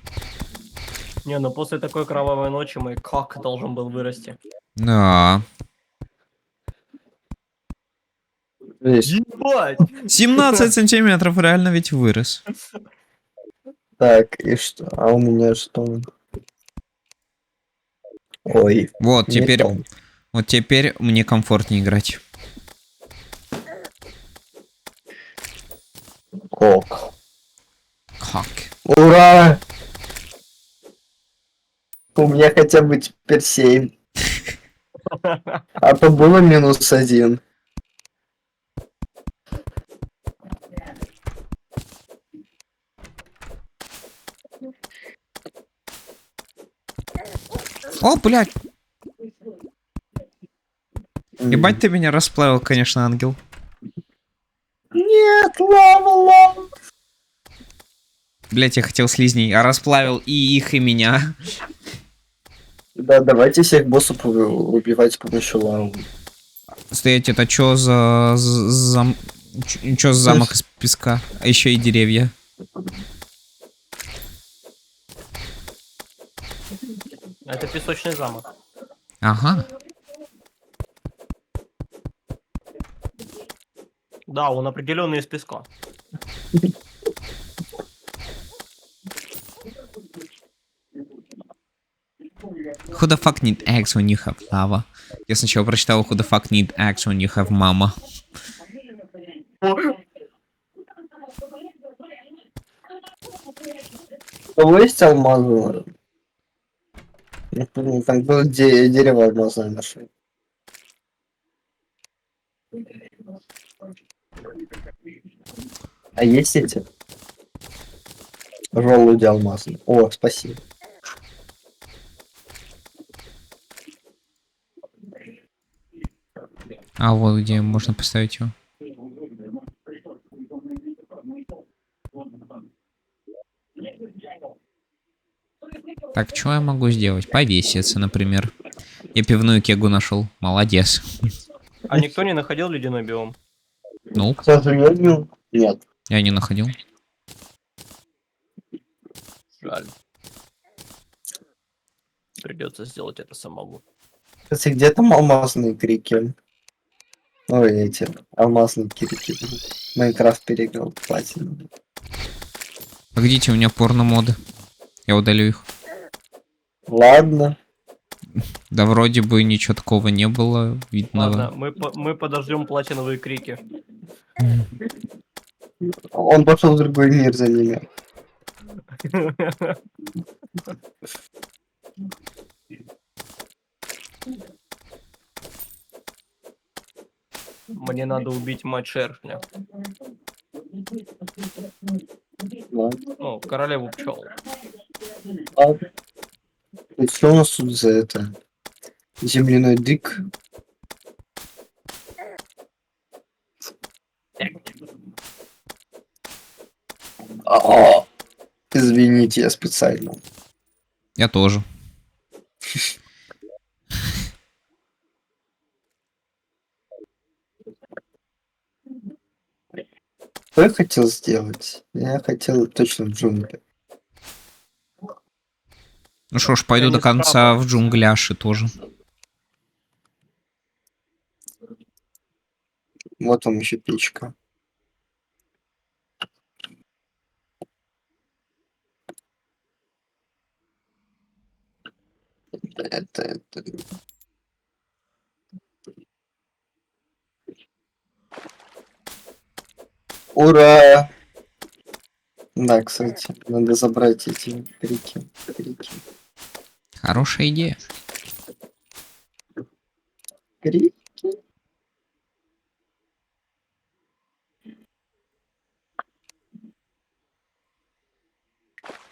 Не, ну после такой кровавой ночи мой как должен был вырасти. Да. Ебать! 17 сантиметров реально ведь вырос. Так, и что? А у меня что? Ой. Вот, не теперь... то. Вот теперь мне комфортнее играть. Кок. Как? Ура! У меня хотя бы теперь 7. А то было -1. О, блядь! Ебать ты меня расплавил, конечно, ангел. Нет, лава. Блять, я хотел слизней, а расплавил и их, и меня. Да, давайте всех боссов убивать с помощью лавы. Стоять, это чё за... Чё за замок из песка? А еще и деревья. Это песочный замок. Ага. Да, он определенный из песка. Who the fuck need eggs when you have lava? Я сначала прочитал Who the fuck need eggs when you have mama. У кого есть алмазы? Там было дерево алмазное нашли. А есть эти? Желуди алмазные. О, спасибо. А вот где можно поставить его. Так, что я могу сделать? Повеситься, например. Я пивную кегу нашел. Молодец. А никто не находил ледяной биом? Ну. К сожалению, нет. Я не находил. Жаль. Придется сделать это самому. Кстати, где там алмазные крики? Ой, эти алмазные крики. Майнкрафт переиграл платину. Погодите, у меня порно-моды. Я удалю их. Ладно. Да вроде бы ничего такого не было видного. Ладно, мы подождем платиновые крики. Он пошел в другой мир за ними. Мне надо убить мать шершня. Ну, королеву пчел. И что у нас тут за это? Земляной дик. Извините, я специально. Я тоже. Что я хотел сделать? Я хотел точно в джунгли. Ну что ж, пойду до конца в джунгляши тоже. Вот вам еще печка. Это. Ура! Да, кстати, надо забрать эти крики. Хорошая идея. Крики.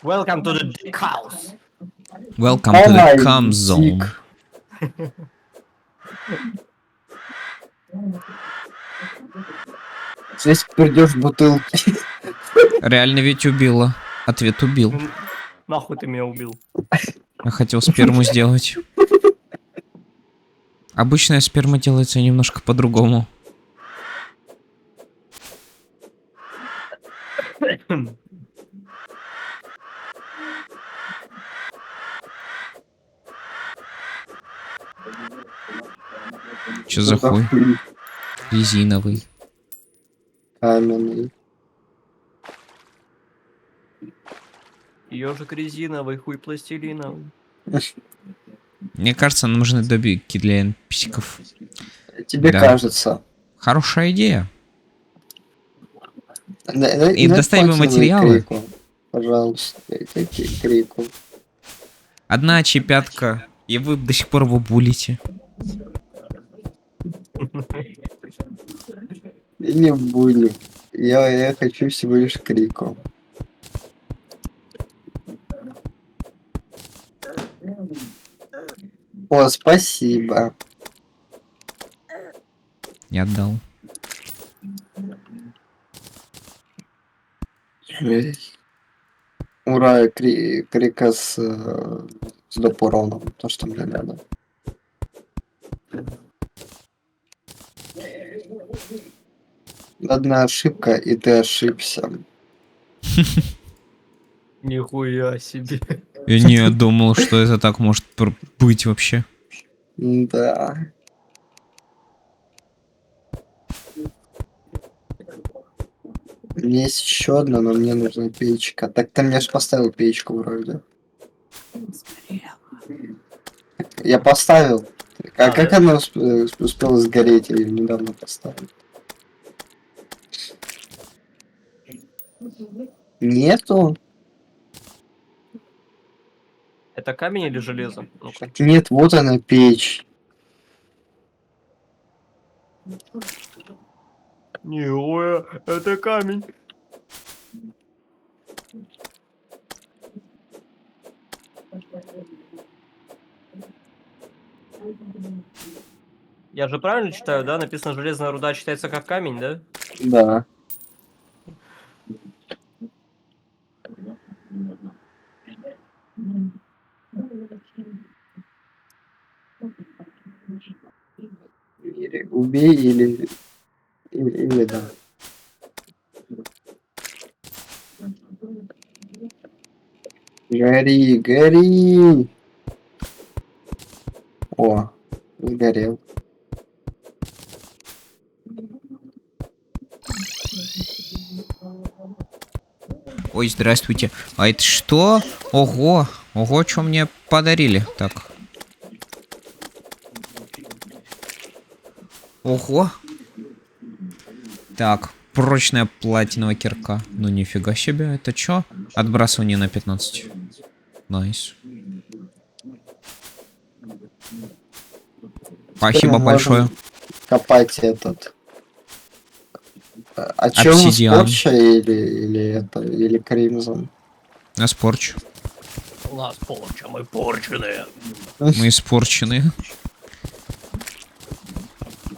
Welcome to the dick house. Welcome to the cum zone. Здесь придешь бутылки. Реально ведь убила. Ответ убил. Нахуй ты меня убил. Я хотел сперму сделать. Обычная сперма делается немножко по-другому. Чё за хуй? Резиновый. Каменный. Ёжик резиновый, хуй пластилиновый. Мне кажется, нам нужны добивки для NPC-ков. Тебе кажется. Хорошая идея. И достаем материалы. Крику. Пожалуйста, дайте крику. Одна чепятка, и вы до сих пор его булите. Я не булю. Я хочу всего лишь крику. О, спасибо. Я отдал. Ура, крика с допуроном. То, что мне надо. Одна ошибка, и ты ошибся. Нихуя себе. Я не думал, что это так может быть вообще. Да. У меня есть еще одна, но мне нужна печка. Так ты мне же поставил печку вроде. Я поставил. А как она успела сгореть? Я ее недавно поставил. Нету? Это камень или железо? Ну-ка. Нет, вот она печь. Нихуя, это камень. Я же правильно читаю, да? Написано, железная руда считается как камень, да? Да. Или убей, или да. Гори, гори! О, сгорел. Ой, здравствуйте. А это что? Ого, ого, что мне подарили? Так. Ого. Так, прочная платиновая кирка. Ну нифига себе, это чё? Отбрасывание на 15. Найс. Спасибо большое. Копать этот. А чё, спорча или Кримзон? На спорч. У нас порча, мы порченые. Мы испорченные.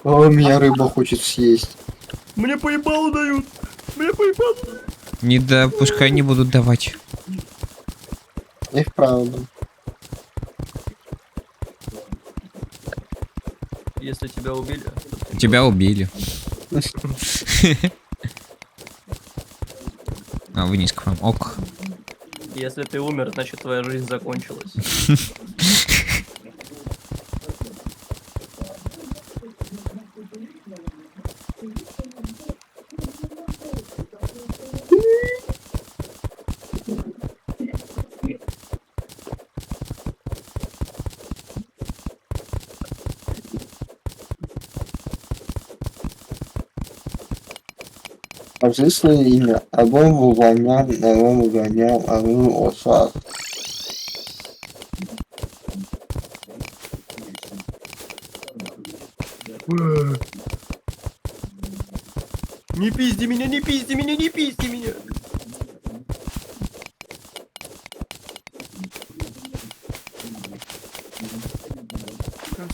О, меня рыба хочет съесть. Мне поебало дают. Мне поебало. Не да, пускай не будут давать. И вправду. Если тебя убили. Тебя убили. А, вниз к вам. Ок. Если ты умер, значит твоя жизнь закончилась. Скажи свое имя. Обом увольнял, обом угонял, обом осад. Не пизди меня, не пизди меня, не пизди меня.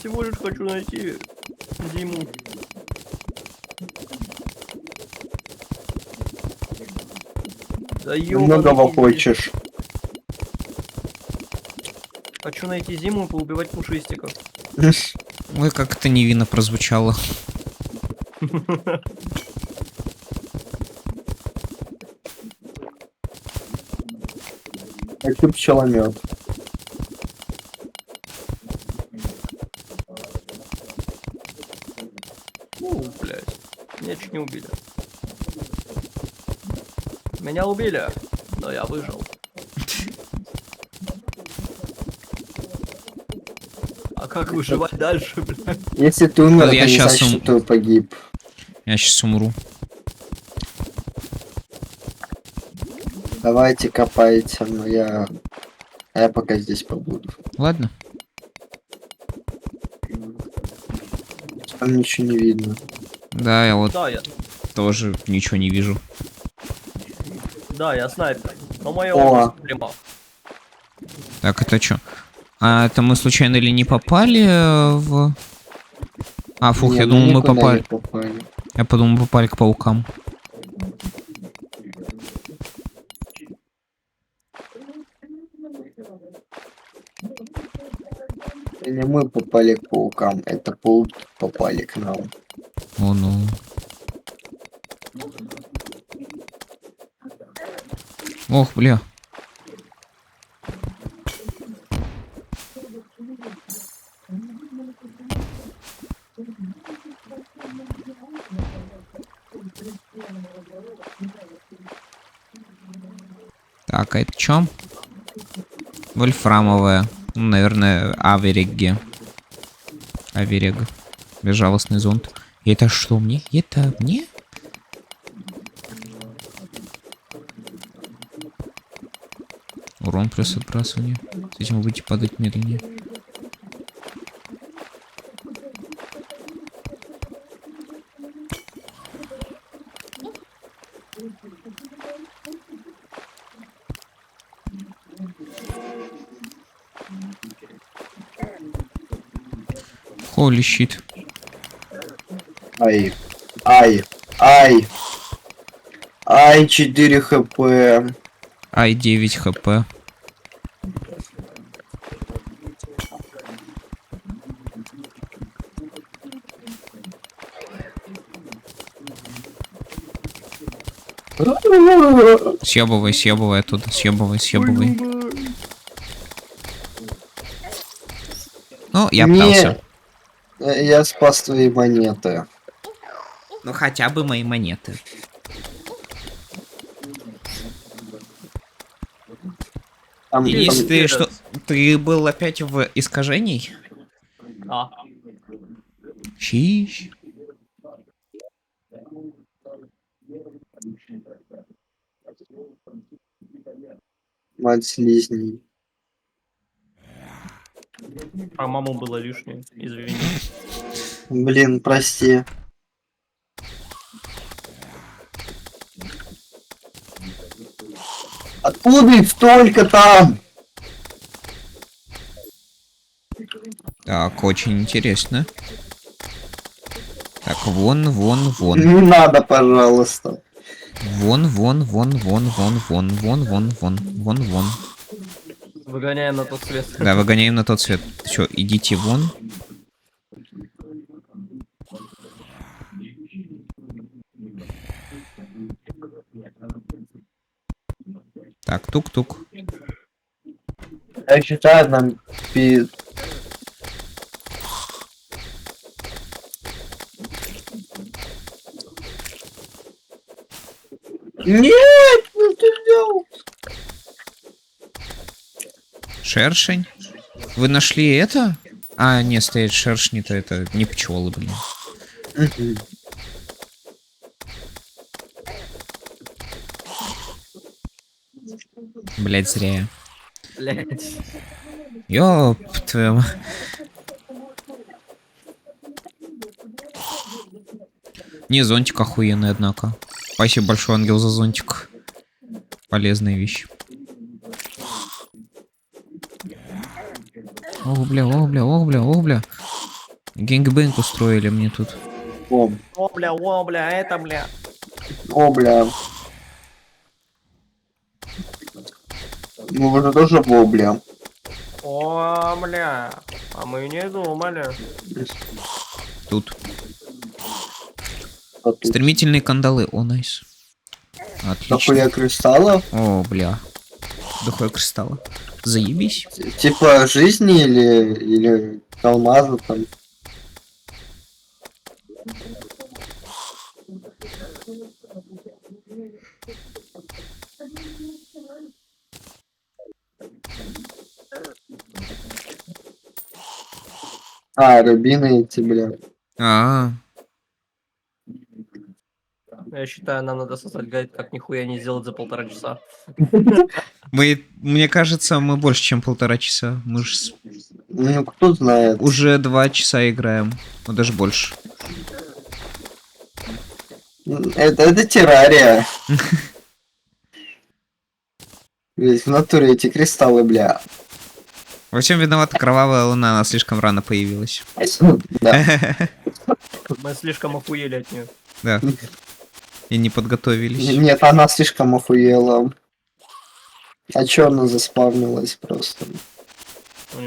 всего лишь хочу найти Диму. Да Многого хочешь. Хочу найти Зиму и поубивать пушистиков. Ой, как это невинно прозвучало. Хочу пчеломет. Блядь. Меня чуть не убили. Меня убили, но я выжил. А как выживать дальше, блядь? Если ты умер, я то не сейчас значит, что ты погиб. Я сейчас умру. Давайте копайте, но я пока здесь побуду. Ладно. Там ничего не видно. Да, я вот Да, я... тоже ничего не вижу. Да, я снайпер. Но моя О. область прямо. Так, это что? А это мы случайно или не попали в... А, фух, Не, я мы думал, мы никуда попали. не попали. Я подумал, мы попали к паукам. И не мы попали к паукам, это пауки попали к нам. О, ну. Ох, бля. Так, а это чё? Вольфрамовая. Ну, наверное, Авереги. Аверег. Безжалостный зонт. И это что мне? Это мне? Урон плюс отбрасывание. С этим вы будете падать медленнее. Holy shit. Ай. Ай. Ай. Ай, 4 хп. Ай, 9 хп. Съебывай, съебывай оттуда, съебывай, съебывай. Ну, я пытался. Я спас твои монеты. Ну, хотя бы мои монеты. Если ты что... Ты был опять в искажении? А. Щищ. Мать слизней. Про маму было лишнее, извини. Блин, прости. Откуда их столько там? Так, очень интересно. Так, вон, вон, вон. Не надо, пожалуйста. Вон, вон, вон, вон, вон, вон, вон, вон, вон, вон, вон. Выгоняем на тот свет. Да, выгоняем на тот свет. Все, идите вон. Так, тук-тук. Я считаю, нам Нет, что ты сделал? Шершень? Вы нашли это? А, нет, стоит шершни-то, это не пчелы, блин. Блять, зря я. Блять. Ёп, твою... Не, зонтик охуенный, однако. Спасибо большое, ангел, за зонтик. Полезная вещь. Ох, бля, ох, бля, ох, бля, ох, бля. Гэнгбэнг устроили мне тут. О, Бля, это, бля. о, бля. Ну, вы же тоже бля. О, бля. А мы не думали. Тут. Стремительные кандалы. О, найс. Отлично. Дохуя кристаллов? О, бля. Дохуя кристалла. Заебись. Типа жизни или алмаза там. А, рубины эти, бля. Я считаю, нам надо создать гайд, как нихуя не сделать за 1,5 часа. Мне кажется, мы больше, чем 1,5 часа. Мы ж... Ну, кто знает. Уже 2 часа играем. Ну, даже больше. Это террария. Ведь в натуре эти кристаллы, бля. Во всем виновата кровавая луна, она слишком рано появилась. Да. Мы слишком охуели от нее. Да. И не подготовились. Нет, она слишком охуела. А чё она заспавнилась просто?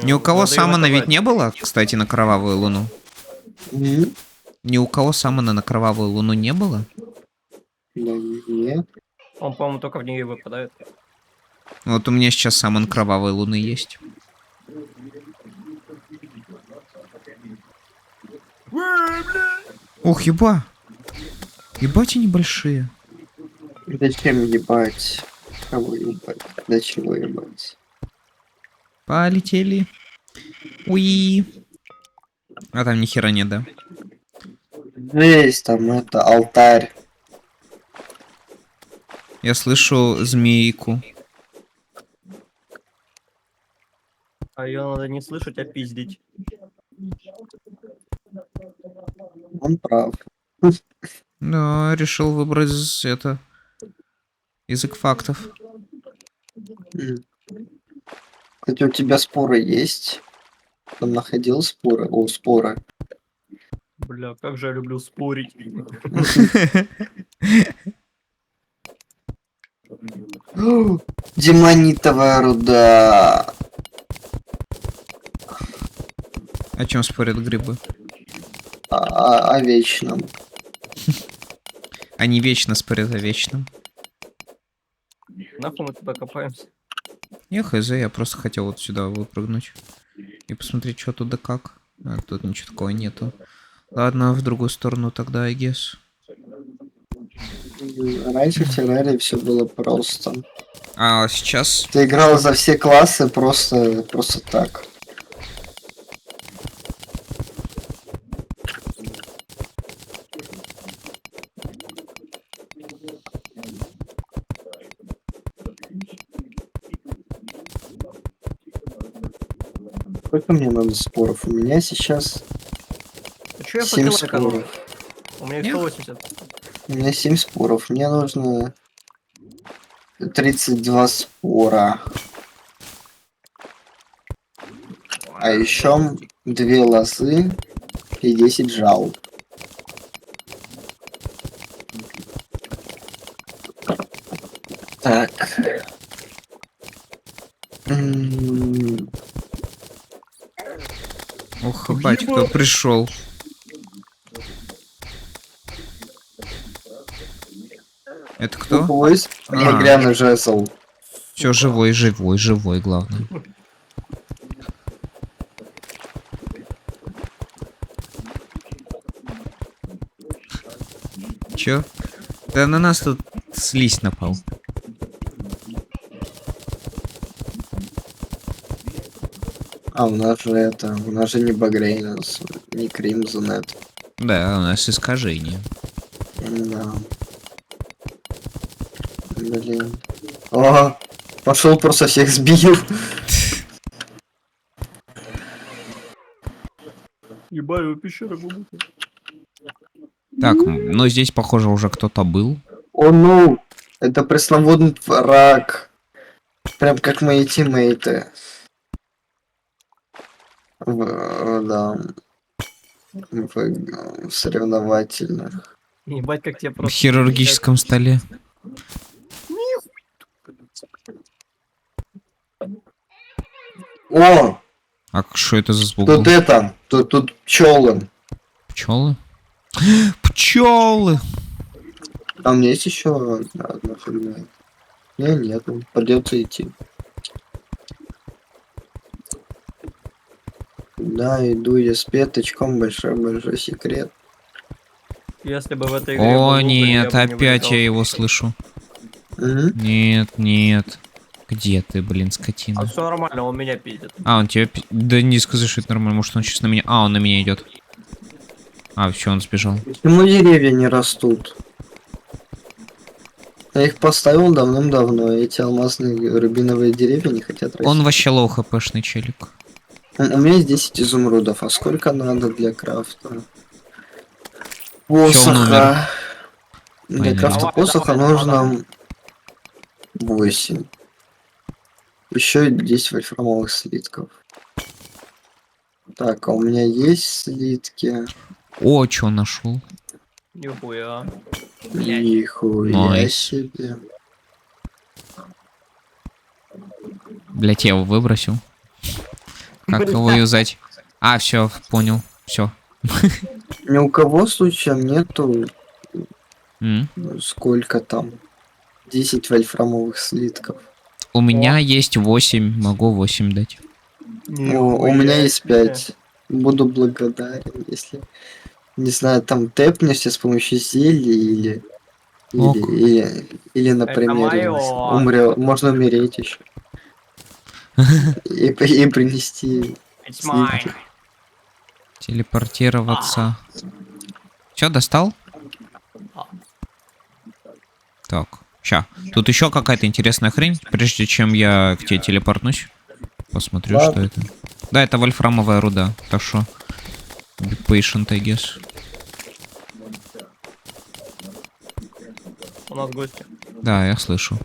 Ни у кого саммона ведь не было, кстати, на кровавую луну? Ни у кого саммона на кровавую луну не было? Нет. Он, по-моему, только в нее выпадает. Вот у меня сейчас саммон кровавой луны есть. Ох, еба! Ебать они большие. Зачем ебать? Кого ебать? Для чего ебать? Полетели. Уи. А там ни хера нет, да? Есть там это алтарь. Я слышу змейку. А ее надо не слышать, а пиздить. Он прав. Да, решил выбрать это язык фактов. Кстати, у тебя споры есть? Там находил споры? О, споры. Бля, как же я люблю спорить. Демонитовая руда. О чем спорят грибы? О вечном. Они вечно спорят о вечном. Нахуй мы туда копаемся? Не хз, я просто хотел вот сюда выпрыгнуть. И посмотреть, что тут да как. А тут ничего такого нету. Ладно, в другую сторону тогда, I guess. Раньше в Террарии все было просто. А сейчас... Ты играл за все классы просто так. Сколько мне надо споров? У меня сейчас А чё я 7 по экономлю? споров. У меня их 180. У меня 7 споров. Мне нужно 32 спора. А еще 2 лозы и 10 жал. Так. Ох, бать, кто пришел. Это кто? Я гляну жезл. Все, живой, главное. Чё? Да на нас тут слизь напал. А у нас же не Багрейнс, не Кримзон это. Да, у нас искажение. Да. Блин. О, пошел просто всех сбил. Ебаю, пещера глубокая. Так, но здесь, похоже, уже кто-то был. О, ну, это пресловутый враг. Прям как мои тиммейты. Да. в соревновательных. Ебать, как тебе В просто... хирургическом столе. О! А что это за звук? Тут это, тут пчелы. Пчелы? Пчелы! А у меня есть еще одна фигня. Нет, придется идти. Да, иду я с пяточком, большой секрет. Если бы в этой игре был О, уголь, нет, я бы не опять вылетал. я его слышу. Нет, нет. Где ты, блин, А скотина? все нормально, он меня пиздит. А, он тебя... Да не скажи, что это нормально, может он сейчас на меня... А, он на меня идет. А, все, он сбежал. Почему деревья не растут? Я их поставил давным-давно, и эти алмазные рубиновые деревья не хотят расти. Он вообще лоу хпшный челик. У меня есть 10 изумрудов, а сколько надо для крафта? Посоха. Для крафта посоха нужно 8. Еще 10 вольфрамовых слитков. Так, а у меня есть слитки. О, что нашел? Нихуя. Нихуя себе. Блять, я его выбросил. Как его юзать? А, все, понял. Все. Ни у кого случаем нету сколько там? 10 вольфрамовых слитков. У меня есть 8, могу 8 дать. У меня есть 5. Буду благодарен, если, не знаю, там тэпнешься с помощью зелья или например, можно умереть еще. И принести слитки. Телепортироваться. Все, достал? Так, ща. Тут еще какая-то интересная хрень, прежде чем я к тебе телепортнусь. Посмотрю, Ладно. что это. Да, это вольфрамовая руда. Так что... Be patient, I guess. У нас гости. Да, я слышу.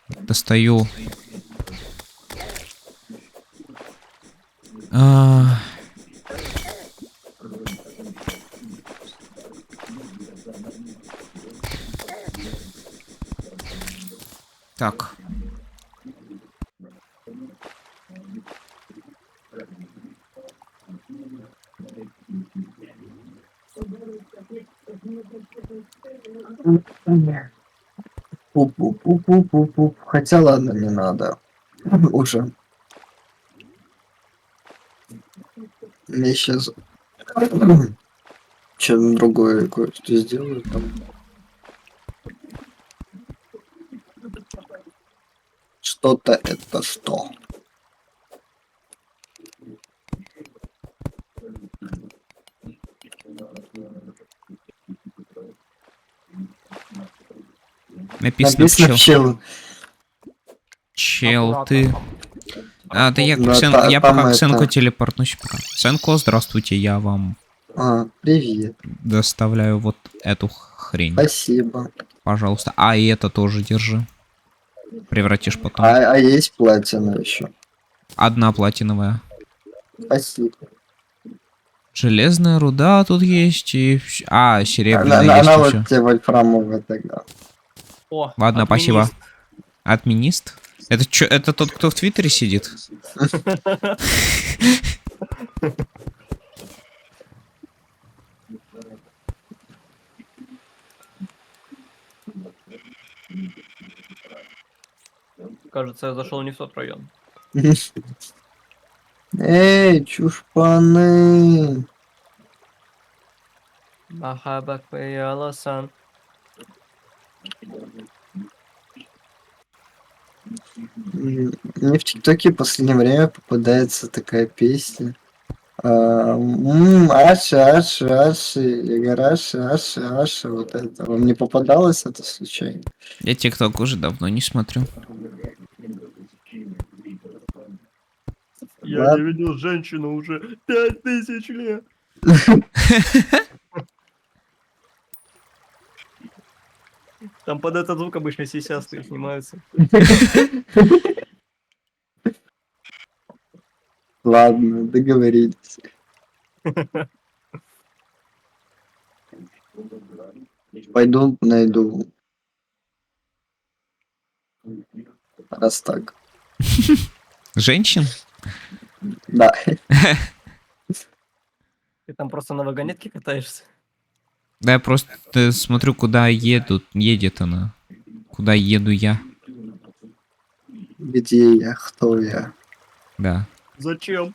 Достаю. Так. Пуп-пуп-пуп-пуп-пуп. Хотя ладно, не надо. Уже. Я сейчас что-то другое кое-что сделаю там. Что-то это что? Написано пчел. Чел, ты... А, да я, Да, я там пока к Сенку это- телепортнусь. Пока. Сенко, здравствуйте, я вам Привет. доставляю вот эту хрень. Спасибо. Пожалуйста. А и это тоже держи. Превратишь потом. А есть платина еще. Одна платиновая. Спасибо. Железная руда тут есть и... А, серебряная есть Она и вот всё. тебе вольфрамовая тогда. О, Ладно, спасибо. админист. Админист? Это чё, это тот, кто в Твиттере сидит? Кажется, я зашел не в тот район. Эй, чушпаны. Махабак Аласан. Мне в ТикТоке в последнее время попадается такая песня. Аши, Аши, Аши, Игораши, Аши, Аши, вот это. Вам не попадалось это случайно? Я ТикТок уже давно не смотрю. Я Ладно. не видел женщину уже 5000 лет. Там под этот звук обычно сисястые снимаются. Ладно, договорились. Пойду найду. Раз так. Женщин? Да. Ты там просто на вагонетке катаешься? Да, я просто смотрю, куда едет она. Куда еду я. Где я? Кто я? Да. Зачем?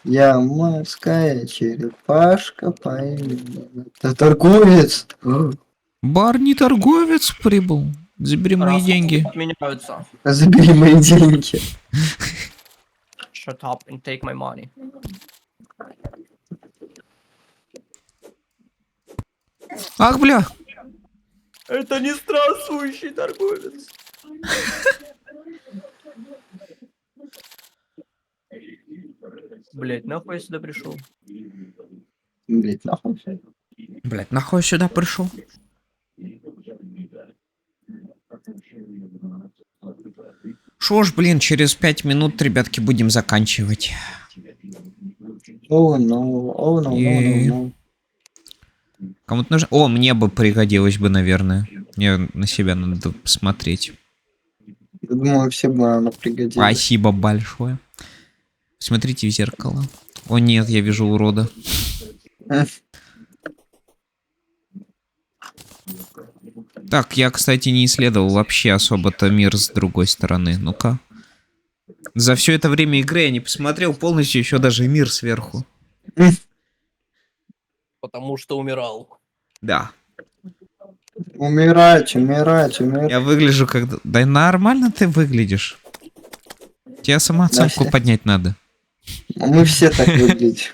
Я морская черепашка по имени... Это торговец! Барни торговец прибыл. Забери мои деньги. Отменяются. Забери мои деньги. Shut up and take my money. Ах, бля! Это не странствующий торговец. Блять, нахуй я сюда пришел? Блять, нахуй. Блять, нахуй я сюда пришел? Шо ж, блин, через 5 минут, ребятки, будем заканчивать. О, ну. Кому-то нужно... О, мне бы пригодилось бы, наверное. Мне на себя надо посмотреть. Думаю, все бы оно пригодилось. Спасибо большое. Смотрите в зеркало. О нет, я вижу урода. Так, я, кстати, не исследовал вообще особо-то мир с другой стороны. Ну-ка. За все это время игры я не посмотрел полностью еще даже мир сверху. Потому что умирал. Да. Умирать. Я выгляжу как... Да нормально ты выглядишь. Тебе самооценку поднять надо. Мы все так выглядим.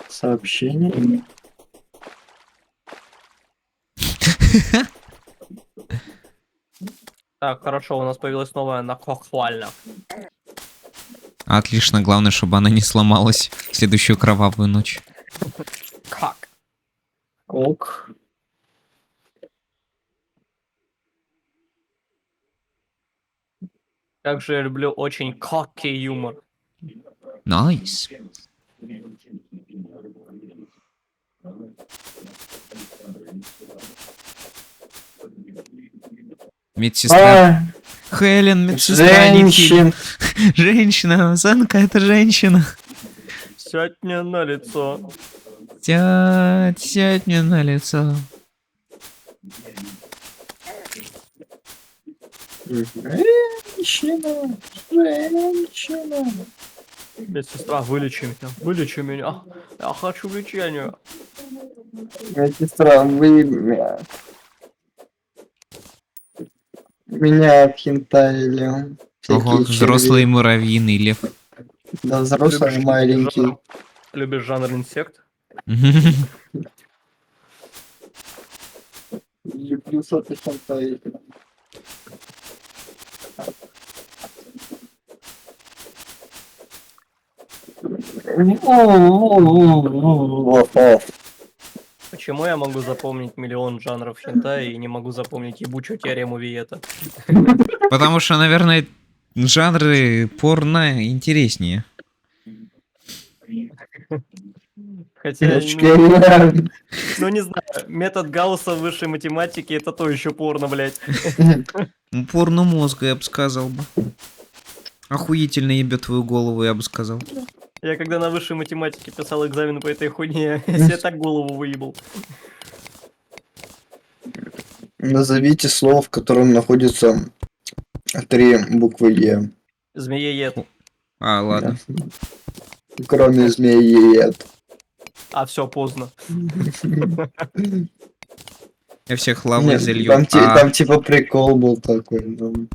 Сообщение. Так, хорошо, у нас появилась новая нахохвальна. Отлично, главное, чтобы она не сломалась в следующую кровавую ночь. Как? Ок. Как же я люблю очень cocky юмор. Найс. Медсестра. Хелен, медсестра, не фильм. Женщина, Санка, это женщина. Сядь мне на лицо. Сядь мне на лицо. Женщина. Медсестра, вылечи меня. Я хочу лечения. Медсестра, вы меня отхинтали. Ого, взрослый муравьиный лев. Да, взрослый маленький. Любишь жанр инсект? Люблю что-то хентай. Почему я могу запомнить миллион жанров хентай и не могу запомнить ебучую теорему Виета? Потому что, наверное, жанры порно интереснее. Хотя, ну не знаю, метод Гаусса в высшей математике это то еще порно, блядь. Порно мозга, я бы сказал бы. Охуительно ебет твою голову, я бы сказал. Я когда на высшей математике писал экзамен по этой хуйне, я себе так голову выебал. Назовите слово, в котором находится 3 буквы Е. Змееед. А, ладно. Кроме змееед. А все поздно. Я всех лавой залью. Там типа прикол был такой. Ну.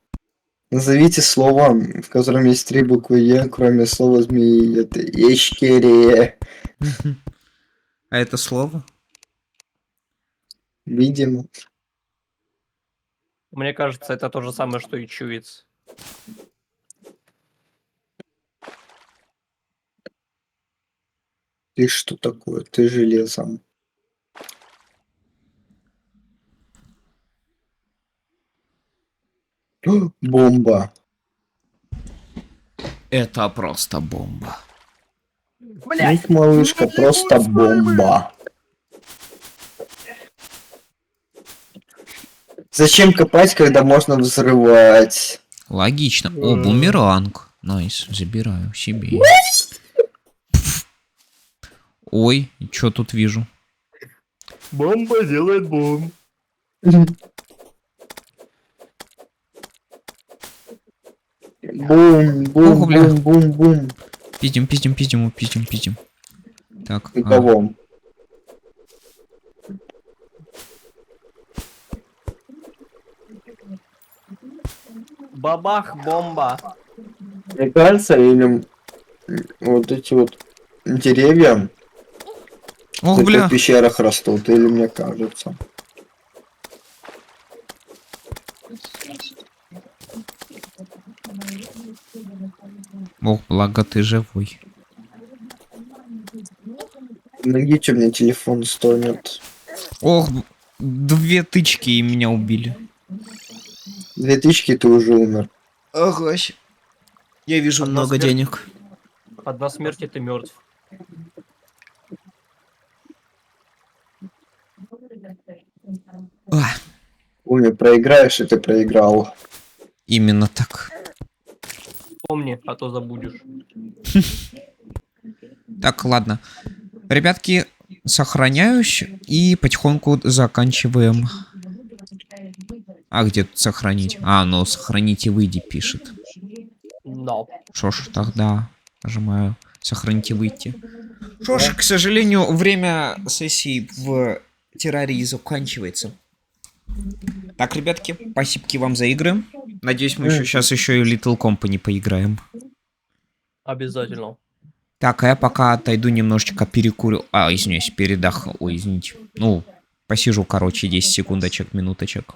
Назовите слово, в котором есть 3 буквы Е, кроме слова змееед. Ещкерия. А это слово? Видимо. Мне кажется, это то же самое, что и чуец. Ты что такое? Ты железом. Бомба. Это просто бомба. Их малышка просто бомба. Зачем копать, когда можно взрывать? Логично. О, бумеранг. Найс, забираю себе. Ой, что тут вижу? Бомба делает бум. Бум, бум, бум, бум, бум. Пиздим. Так. Кого? Бабах, бомба. Мне кажется, или вот эти вот деревья в пещерах растут, или мне кажется. Ох, благо ты живой. Помогите, у меня телефон стонет. Ох, 2 тычки и меня убили. 2 тычки, ты уже умер. Ага. Я вижу много денег. Одна смерть, и ты мертв. Умер, проиграешь, и ты проиграл. Именно так. Помни, а то забудешь. Так, ладно. Ребятки, сохраняюсь и потихоньку заканчиваем. А где тут сохранить? А, ну сохраните, выйди, пишет. No. Шо ж, тогда нажимаю сохраните, выйти. Шо ж, к сожалению, время сессии в Террарии заканчивается. Так, ребятки, спасибо вам за игры. Надеюсь, мы сейчас еще и Little Company поиграем. Обязательно. Так, а я пока отойду немножечко перекурю. А, извиняюсь, передохну. Ой, извините. Ну, посижу, короче, 10 секундочек, минуточек.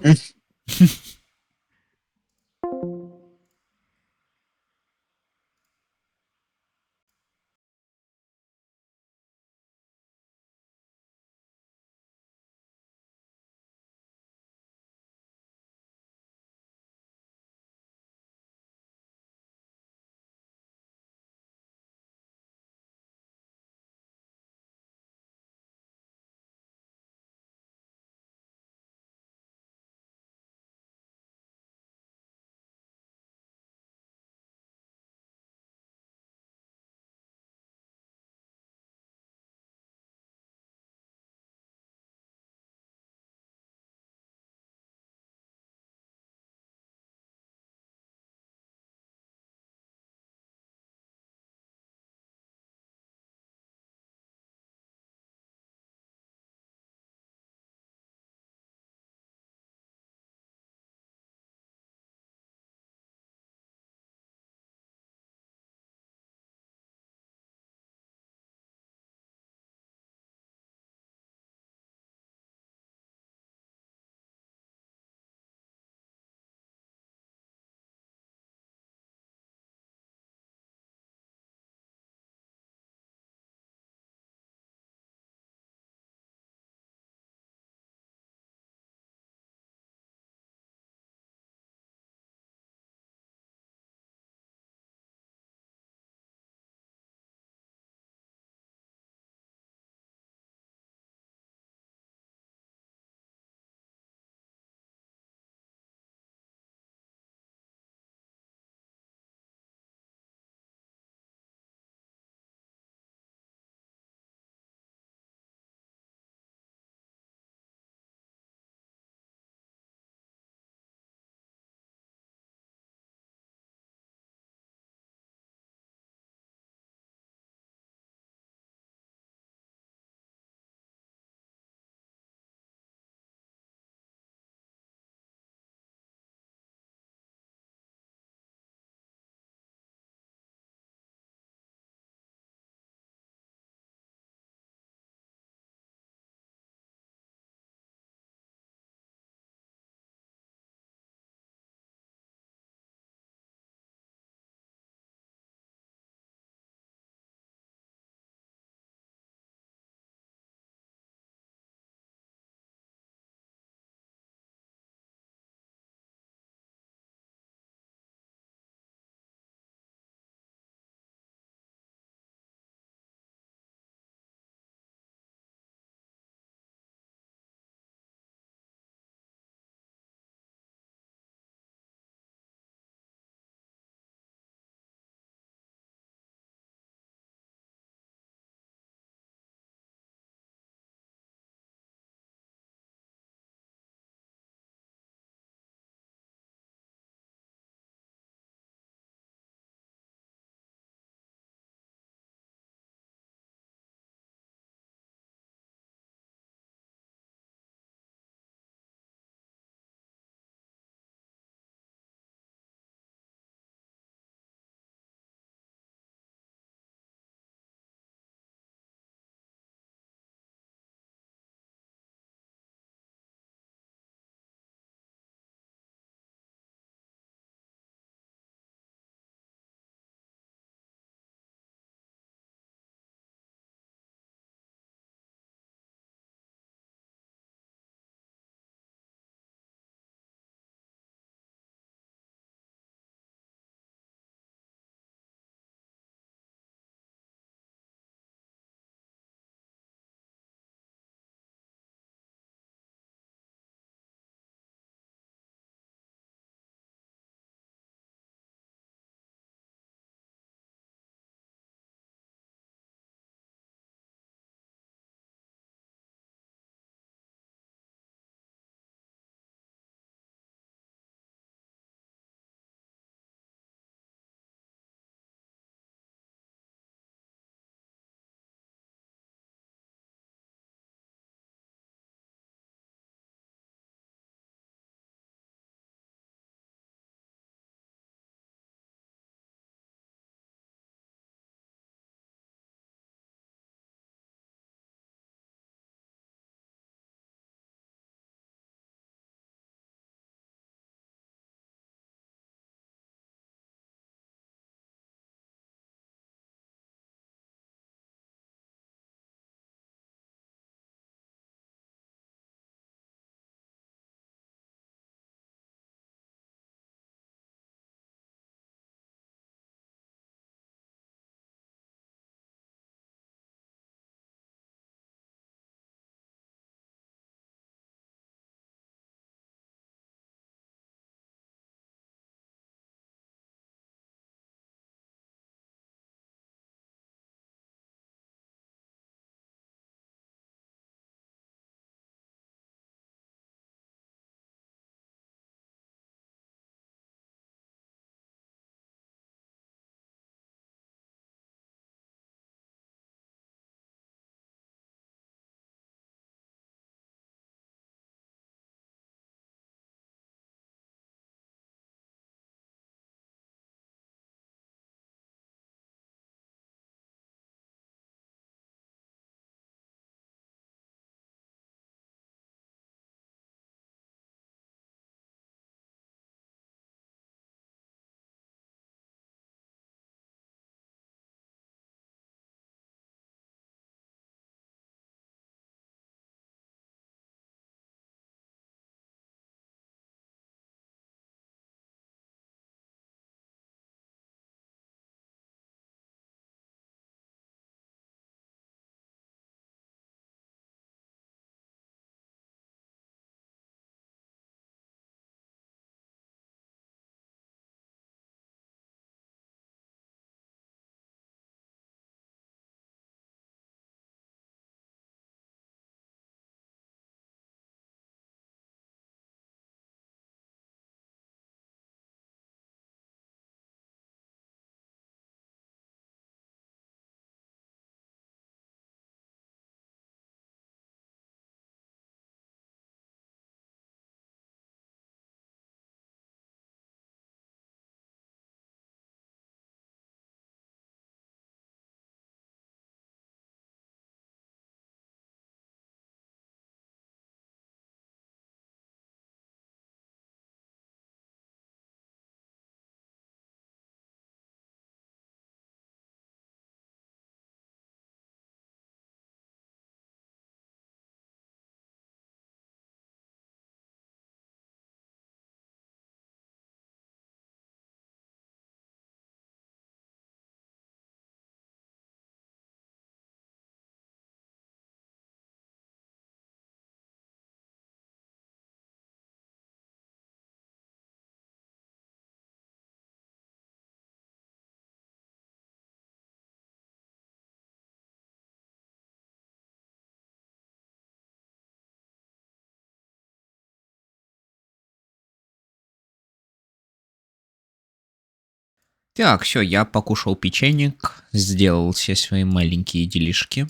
Так, все, я покушал печенек, сделал все свои маленькие делишки.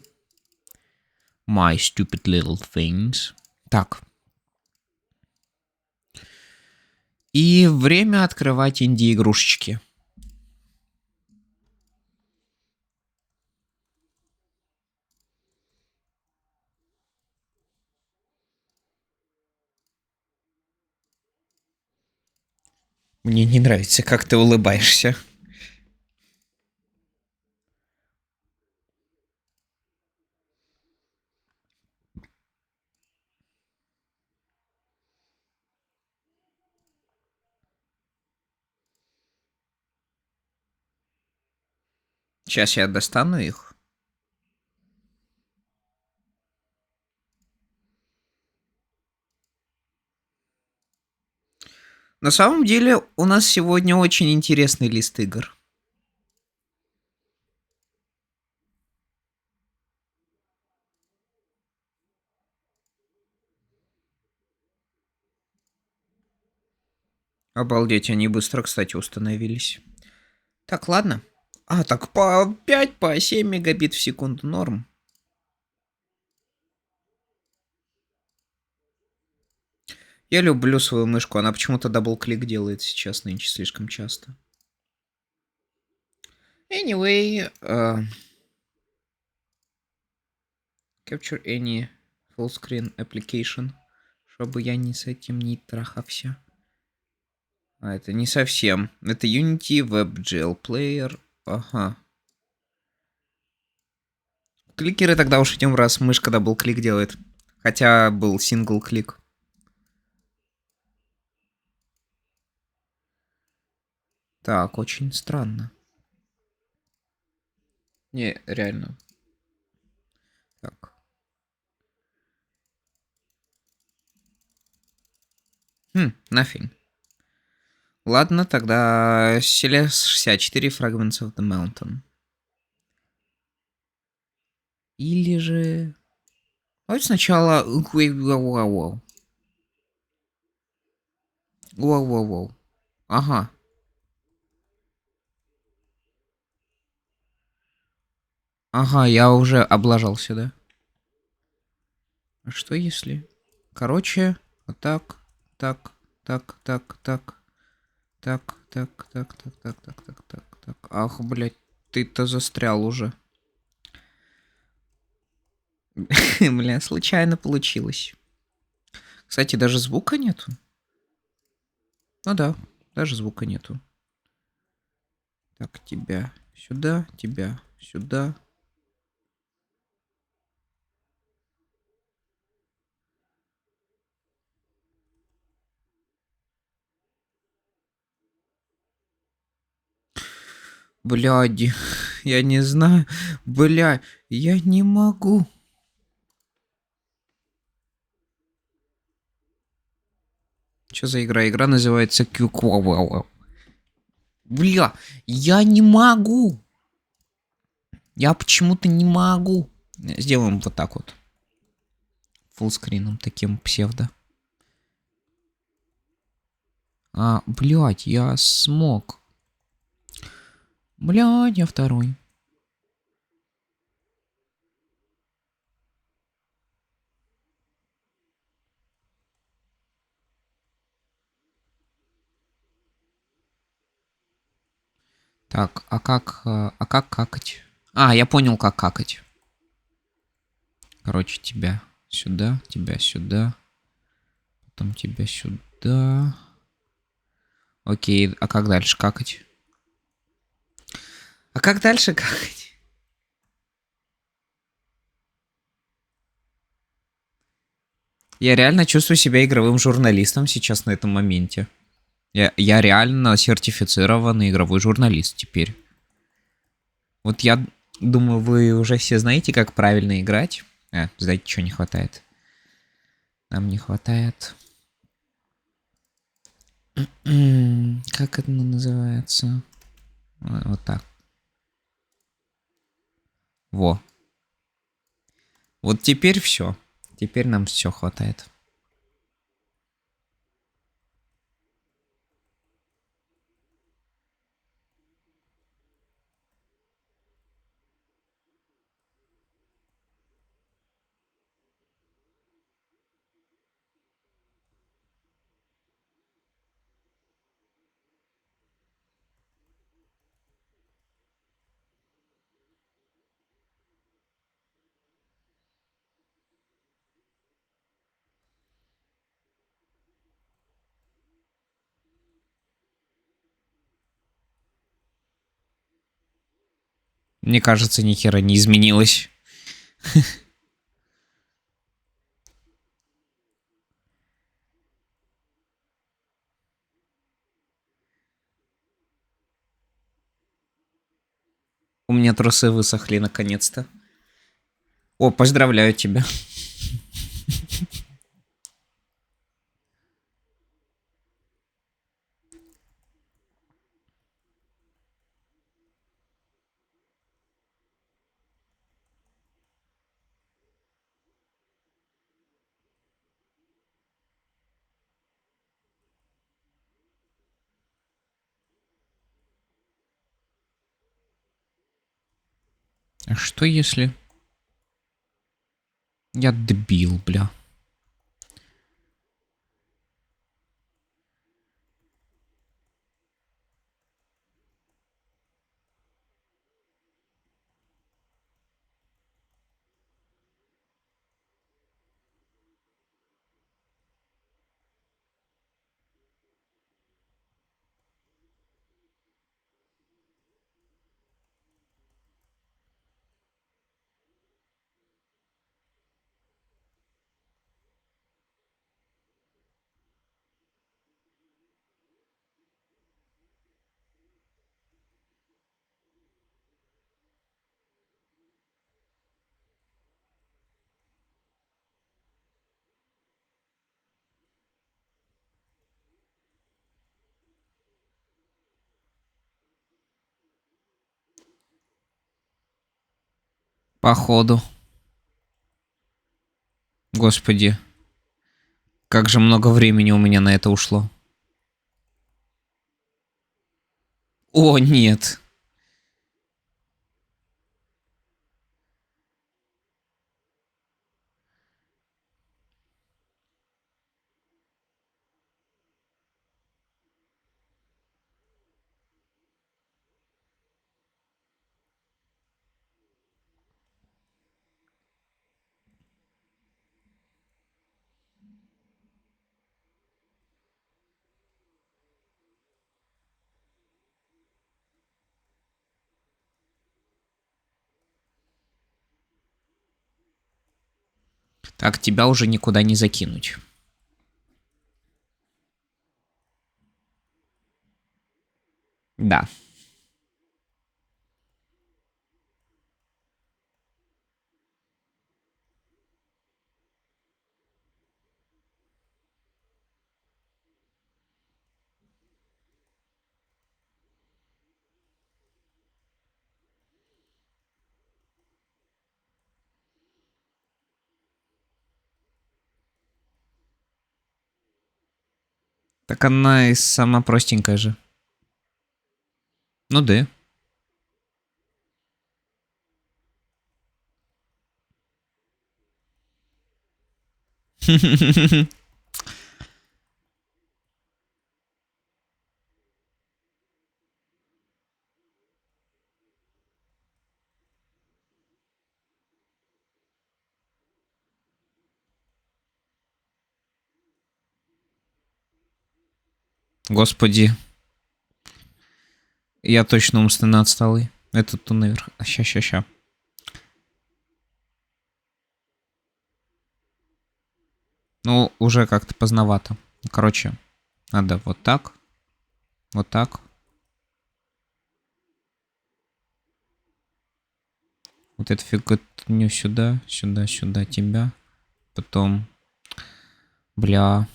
My stupid little things. Так. И время открывать инди-игрушечки. Мне не нравится, как ты улыбаешься. Сейчас я достану их. На самом деле, у нас сегодня очень интересный лист игр. Обалдеть, они быстро, кстати, установились. Так, ладно. А, так по 5, по 7 мегабит в секунду норм. Я люблю свою мышку, она почему-то дабл-клик делает сейчас нынче слишком часто. Anyway, capture any full screen application, чтобы я не с этим не трахался. А, это не совсем. Это Unity, WebGL Player. Ага. Кликеры тогда уж идем, раз мышка дабл-клик делает. Хотя был сингл-клик. Так, очень странно. Не, реально. Так. Nothing. Ладно, тогда Celeste 64 Fragments of the Mountain. Или же... Давайте сначала... Воу-воу-воу. Ага. Ага, я уже облажался, да? А что если... Короче, вот так, так, так, так, так. Так, так, так, так, так, так, так, так, так. Ах, блядь, ты-то застрял уже. Бля, случайно получилось. Кстати, даже звука нету. Ну да, даже звука нету. Так, тебя сюда, тебя сюда. Бляди, я не знаю. Бля, я не могу. Что за игра? Игра называется Кюквау. Бля, я не могу. Я почему-то не могу. Сделаем вот так вот. Фуллскрином таким псевдо. А, блядь, я смог. Блядь, я второй. Так, а как какать? А, я понял, как какать. Короче, тебя сюда, потом тебя сюда. Окей, а как дальше какать? А как дальше какать? Я реально чувствую себя игровым журналистом сейчас на этом моменте. Я реально сертифицированный игровой журналист теперь. Вот я думаю, вы уже все знаете, как правильно играть. Знаете, что не хватает? Нам не хватает... Как это называется? Вот так. Во. Вот теперь все. Теперь нам все хватает. Мне кажется, ни хера не изменилось. У меня трусы высохли наконец-то. О, поздравляю тебя. А что если... Я дебил, бля. Походу. Господи. Как же много времени у меня на это ушло. О, нет. Так, тебя уже никуда не закинуть. Да. Так она и сама простенькая же. Ну да. Господи. Я точно умственно отсталый. Этот тут наверх. Ща. Ну, уже как-то поздновато. Короче, надо вот так. Вот так. Вот эту фиготню сюда, сюда тебя. Потом... Бля.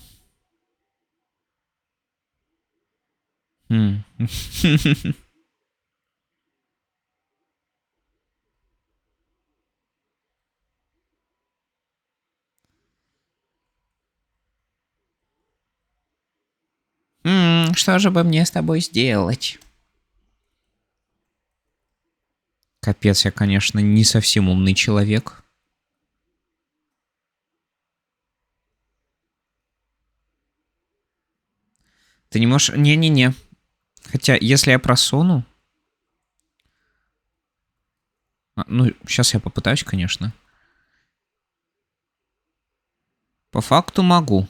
Что же бы мне с тобой сделать? Капец, я, конечно, не совсем умный человек. Ты не можешь... Не-не-не. Хотя, если я просуну... ну, сейчас я попытаюсь, конечно. По факту могу.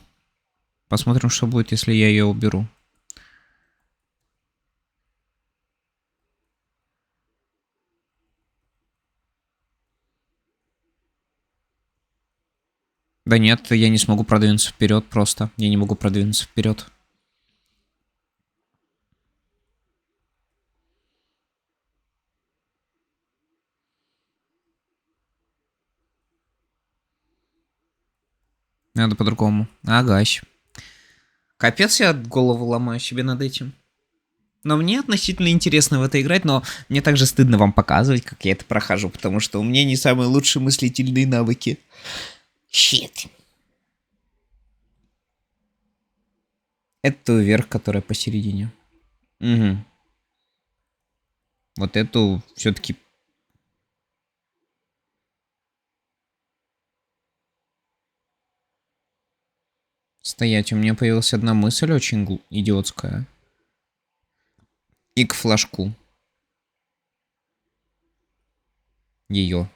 Посмотрим, что будет, если я ее уберу. Да нет, я не смогу продвинуться вперед просто. Я не могу продвинуться вперед. Надо по-другому. Агась. Капец, я голову ломаю себе над этим. Но мне относительно интересно в это играть, но мне также стыдно вам показывать, как я это прохожу, потому что у меня не самые лучшие мыслительные навыки. Щит. Это вверх, которая посередине. Угу. Вот эту все-таки... Стоять, у меня появилась одна мысль очень идиотская. И к флажку. Ее.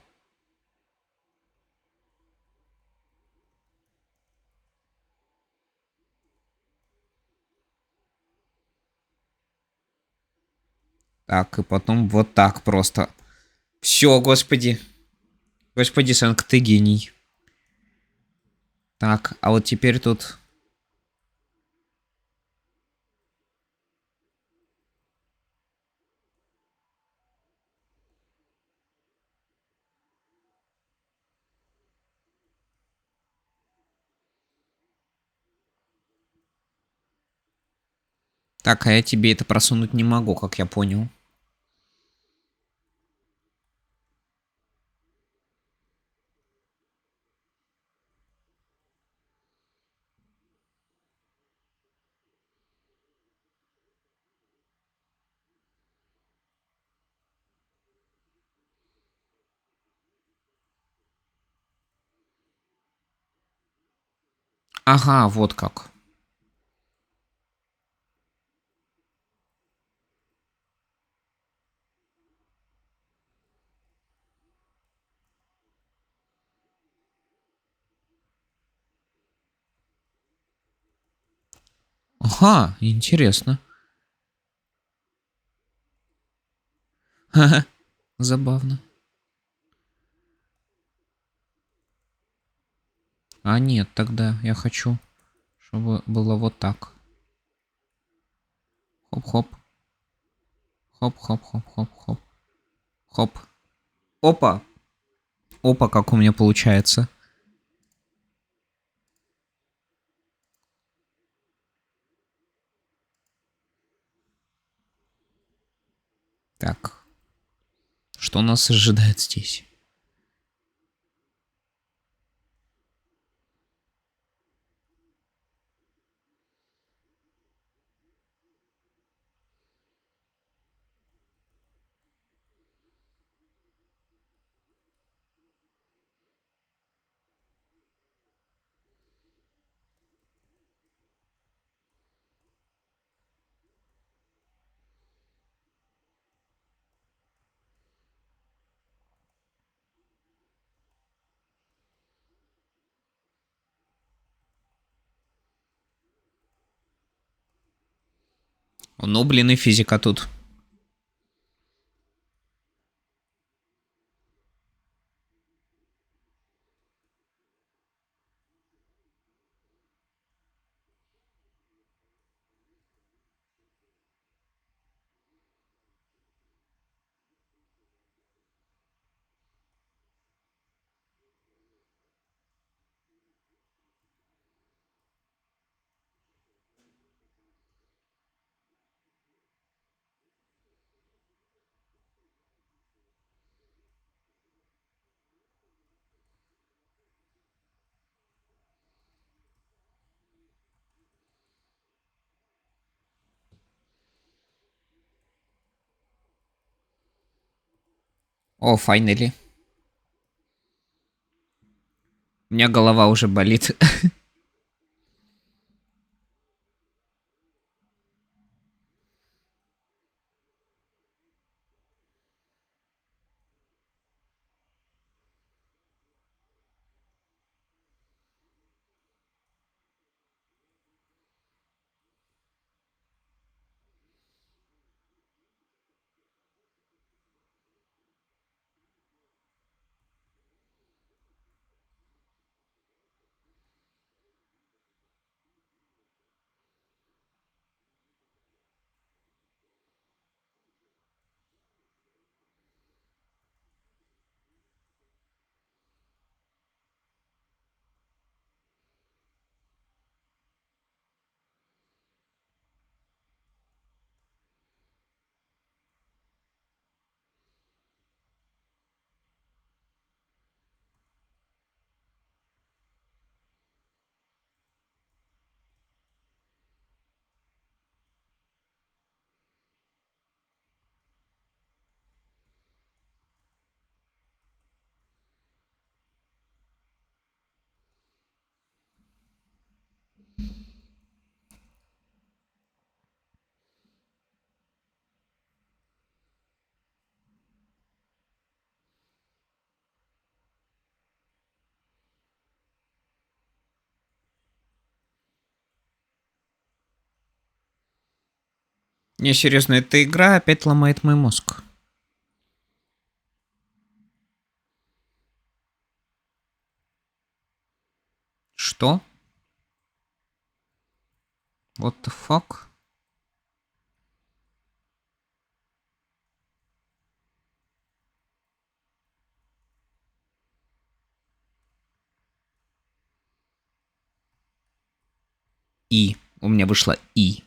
Так, и потом вот так просто. Все, господи. Господи, Сэнк, ты гений. Так, а вот теперь тут... Так, а я тебе это просунуть не могу, как я понял. Ага, вот как. Ага, интересно. Ха-ха, забавно. А нет, тогда я хочу, чтобы было вот так. Хоп-хоп. Хоп-хоп-хоп-хоп-хоп. Хоп. Опа. Опа, как у меня получается. Так. Что нас ожидает здесь? Ну, блин, и физика тут. О, finally. У меня голова уже болит. Не, серьезно, эта игра опять ломает мой мозг. Что? What the fuck? И. У меня вышло И.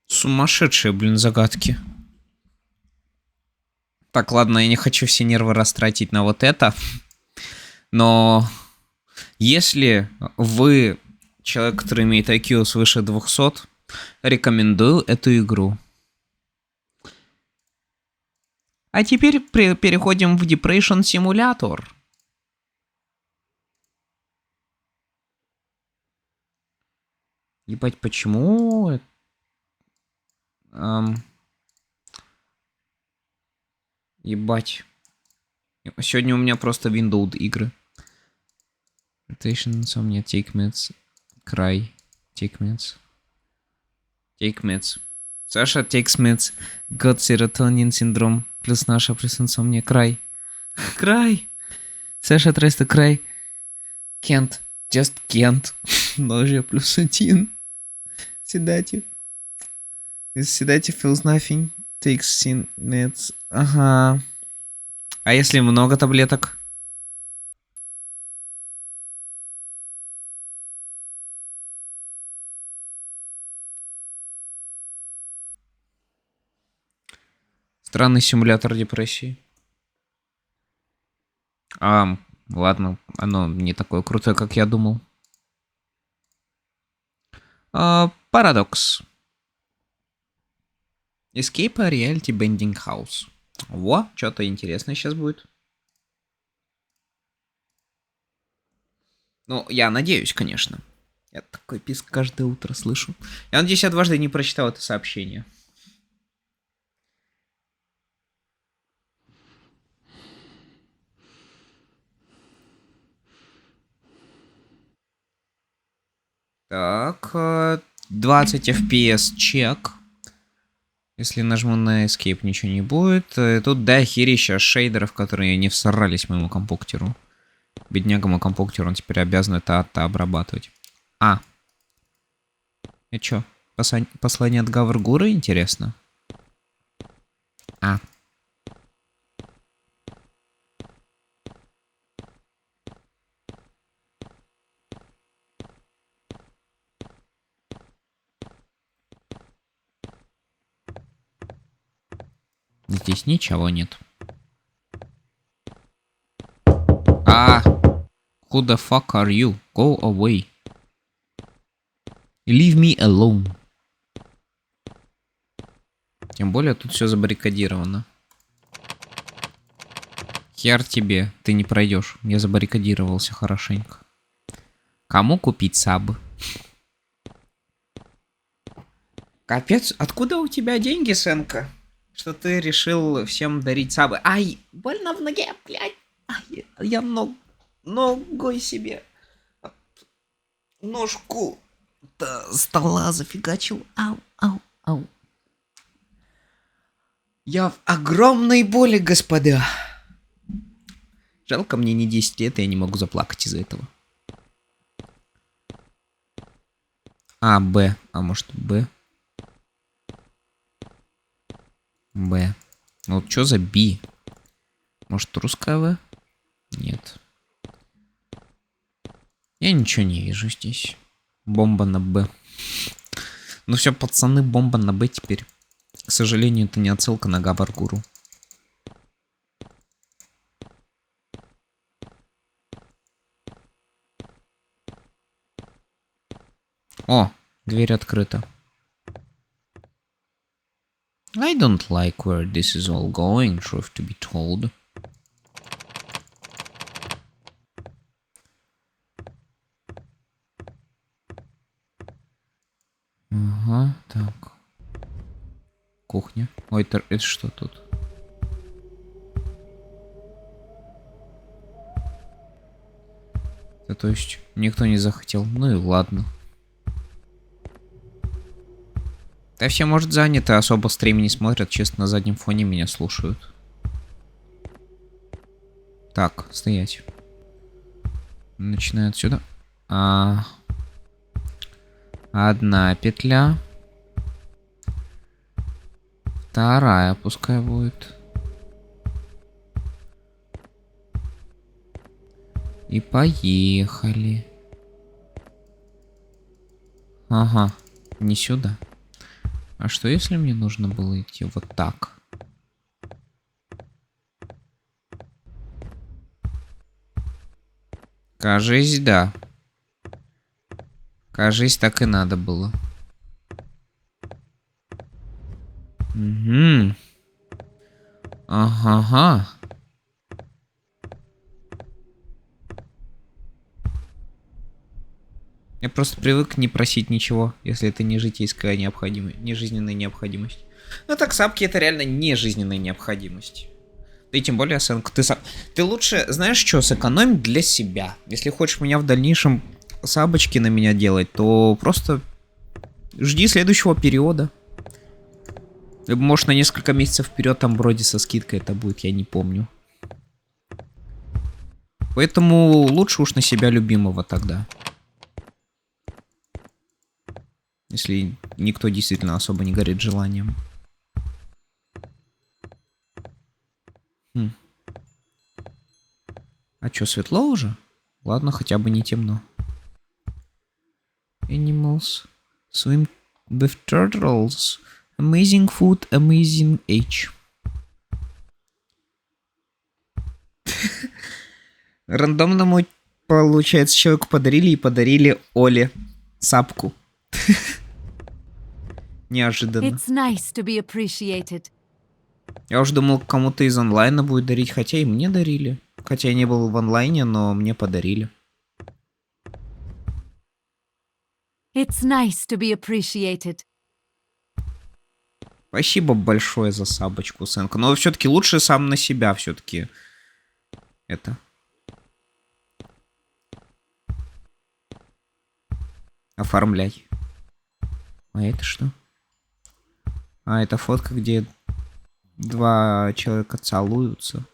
Сумасшедшие, блин, загадки. Так, ладно, я не хочу все нервы растратить на вот это. Но если вы человек, который имеет IQ свыше 200, рекомендую эту игру. А теперь переходим в Depression Simulator. Ебать, почему? Ебать. Сегодня у меня просто Windows игры. Rotation, Insomnia, Take Meds, Cry, Take Meds. Take Meds. Саша takes meds, got serotonin syndrome, плюс наша плюс Insomnia, Cry. Cry! Саша tries to cry. Can't, just can't. Ножья плюс 1. Sedative. Sedative feels nothing. Takes sin meds. Ага. А если много таблеток? Странный симулятор депрессии. Ладно, оно не такое крутое, как я думал. Парадокс. Escape a Reality Bending House. Во, что-то интересное сейчас будет. Ну, я надеюсь, конечно. Я такой писк каждое утро слышу. Я надеюсь, я дважды не прочитал это сообщение. Так, 20 FPS чек. Если нажму на Escape, ничего не будет. Тут дохерища шейдеров, которые не всрались моему компьютеру. Беднягому компьютеру, он теперь обязан это обрабатывать. Это что? Послание от Гавргуры, интересно? Здесь ничего нет. Who the fuck are you? Go away. Leave me alone. Тем более тут все забаррикадировано. Хер тебе, ты не пройдешь. Я забаррикадировался хорошенько. Кому купить сабы? Капец, откуда у тебя деньги, Сенка? Что ты решил всем дарить сабы? Ай, больно в ноге, блядь. Ай, я ногой себе ножку стола зафигачил. Ау. Я в огромной боли, господа. Жалко, мне не 10 лет, и я не могу заплакать из-за этого. Б. А может Б? Б. Вот что за Би? Может, русская В? Нет. Я ничего не вижу здесь. Бомба на Б. Ну все, пацаны, бомба на Б теперь. К сожалению, это не отсылка на Габаргуру. О, дверь открыта. I don't like where this is all going, truth to be told. Ага, так. Кухня. Ой, это что тут? Да, то есть никто не захотел. Ну и ладно. Да все, может, заняты, особо стримы не смотрят, честно, на заднем фоне меня слушают. Так, стоять. Начинаю отсюда. Одна петля. Вторая пускай будет. И поехали. Ага, не сюда. А что если мне нужно было идти вот так? Кажись, да. Кажись, так и надо было. Угу. Ага. Я просто привык не просить ничего, если это не житейская необходимость, не жизненная необходимость. Ну так, сапки это реально не жизненная необходимость. Да и тем более оценку. Ты лучше, знаешь что, сэкономь для себя. Если хочешь меня в дальнейшем сабочки на меня делать, то просто жди следующего периода. Либо, может, на несколько месяцев вперед, там вроде со скидкой это будет, я не помню. Поэтому лучше уж на себя любимого тогда. Если никто действительно особо не горит желанием. А чё, светло уже? Ладно, хотя бы не темно. Animals. Swim with turtles. Amazing food, amazing age. Рандомному, получается, человеку подарили Оле сапку. Неожиданно. It's nice to be appreciated. Я уж думал, кому-то из онлайна будет дарить, хотя и мне дарили. Хотя я не был в онлайне, но мне подарили. It's nice to be appreciated. Спасибо большое за сабочку, Сэнка. Но все-таки лучше сам на себя все-таки. Это. Оформляй. А это что? А, это фотка, где два человека целуются.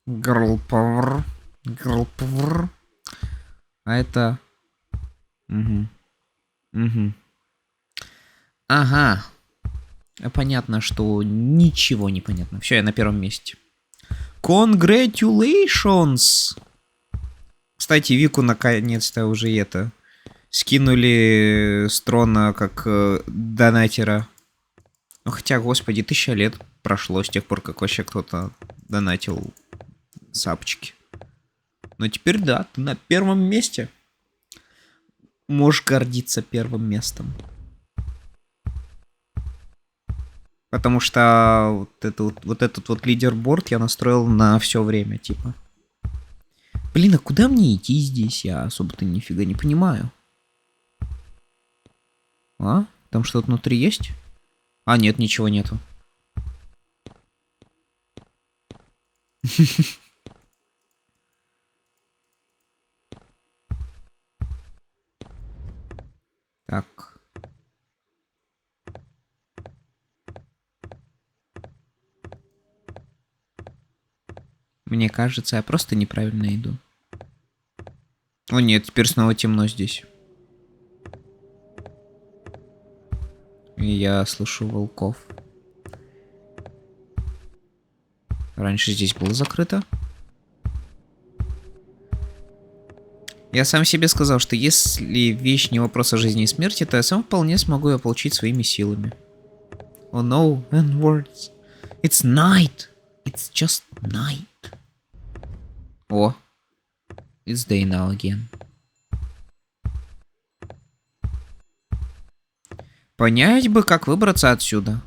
Girl power. Girl power. А это... Угу. Ага. Понятно, что ничего не понятно. Все, я на первом месте. Congratulations! Кстати, Вику наконец-то уже это... Скинули с трона как донатера. Ну хотя, господи, 1000 лет прошло с тех пор, как вообще кто-то донатил сапочки. Но теперь да, ты на первом месте. Можешь гордиться первым местом. Потому что вот этот вот лидерборд я настроил на все время, типа. Блин, а куда мне идти здесь? Я особо-то нифига не понимаю. А? Там что-то внутри есть? А, нет, ничего нету. Так. Мне кажется, я просто неправильно иду. О нет, теперь снова темно здесь. И я слышу волков. Раньше здесь было закрыто. Я сам себе сказал, что если вещь не вопрос о жизни и смерти, то я сам вполне смогу ее получить своими силами. Oh no, and words. It's night. It's just night. О. It's day now again. Понять бы, как выбраться отсюда.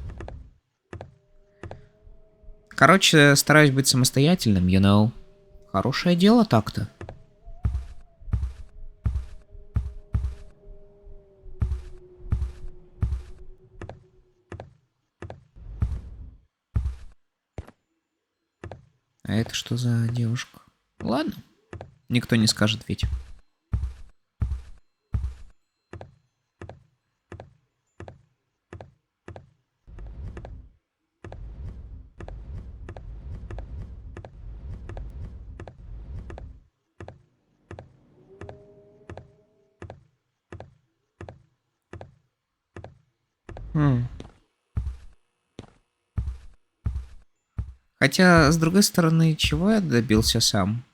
Короче, стараюсь быть самостоятельным, you know. Хорошее дело так-то. А это что за девушка? Ладно. Никто не скажет ведь. Хотя, с другой стороны, чего я добился сам?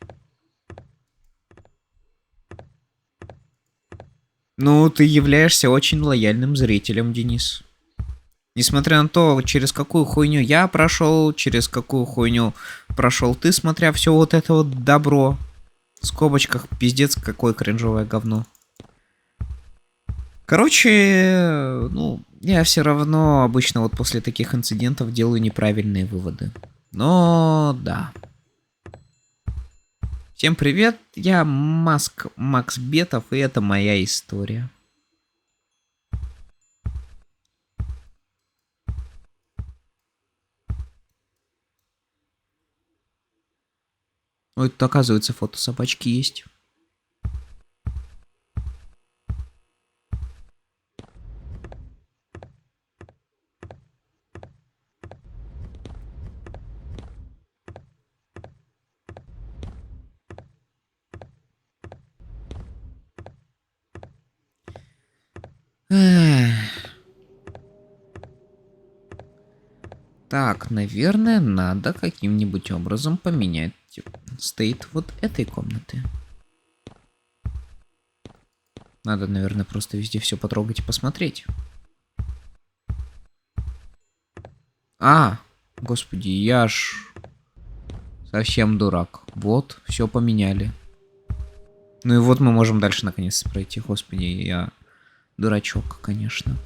Ну, ты являешься очень лояльным зрителем, Денис. Несмотря на то, через какую хуйню я прошел, через какую хуйню прошел ты, смотря все вот это вот добро. В скобочках, пиздец, какое кринжовое говно. Короче, ну, я все равно обычно вот после таких инцидентов делаю неправильные выводы. Но да. Всем привет, я Макс Бетов, и это моя история. Ой, тут оказывается фото собачки есть. Так, наверное, надо каким-нибудь образом поменять стейт вот этой комнаты. Надо, наверное, просто везде все потрогать и посмотреть. А, господи, я ж совсем дурак. Вот, все поменяли. Ну и вот мы можем дальше наконец-то пройти. Господи, я дурачок, конечно.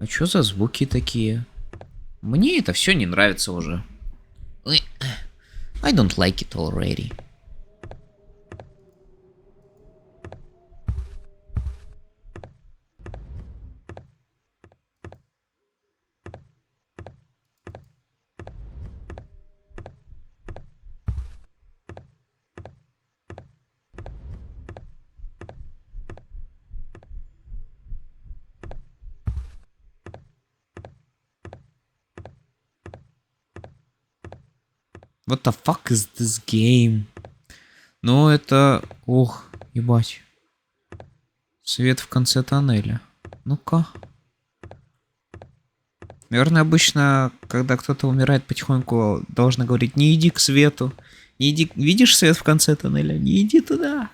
А чё за звуки такие? Мне это все не нравится уже. I don't like it already. What the fuck is this game? Ну это... Ох, ебать. Свет в конце тоннеля. Ну-ка. Наверное, обычно, когда кто-то умирает потихоньку, должны говорить: не иди к свету. Не иди... Видишь свет в конце тоннеля? Не иди туда.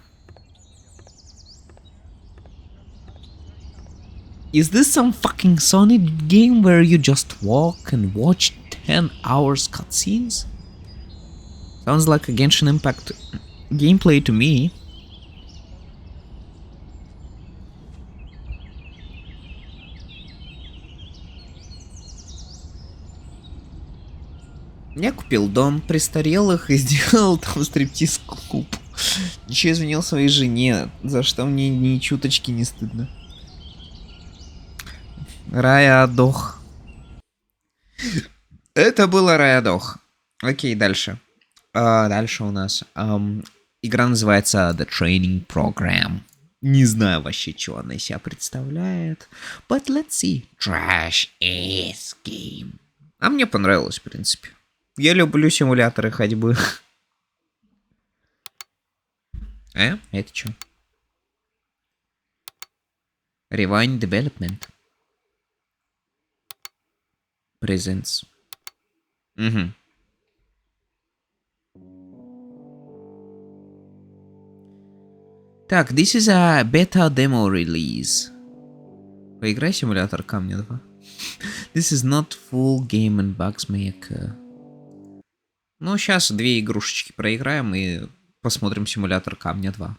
Is this some fucking Sonic game where you just walk and watch 10 hours cutscenes? Sounds like a Genshin Impact gameplay to me. Я купил дом престарелых и сделал там стриптиз-клуб. Еще изменил своей жене, за что мне ни чуточки не стыдно. Раядох. Это было Раядох. Окей, дальше. Дальше у нас игра называется The Training Program. Не знаю вообще, что она из себя представляет. But let's see. Trash ass game. А мне понравилось, в принципе. Я люблю симуляторы ходьбы. Это что? Rewind Development. Presents. Угу. Так, this is a beta demo release. Поиграй симулятор камня 2. This is not full game and bugs may occur. Ну, сейчас 2 игрушечки проиграем и посмотрим симулятор камня 2.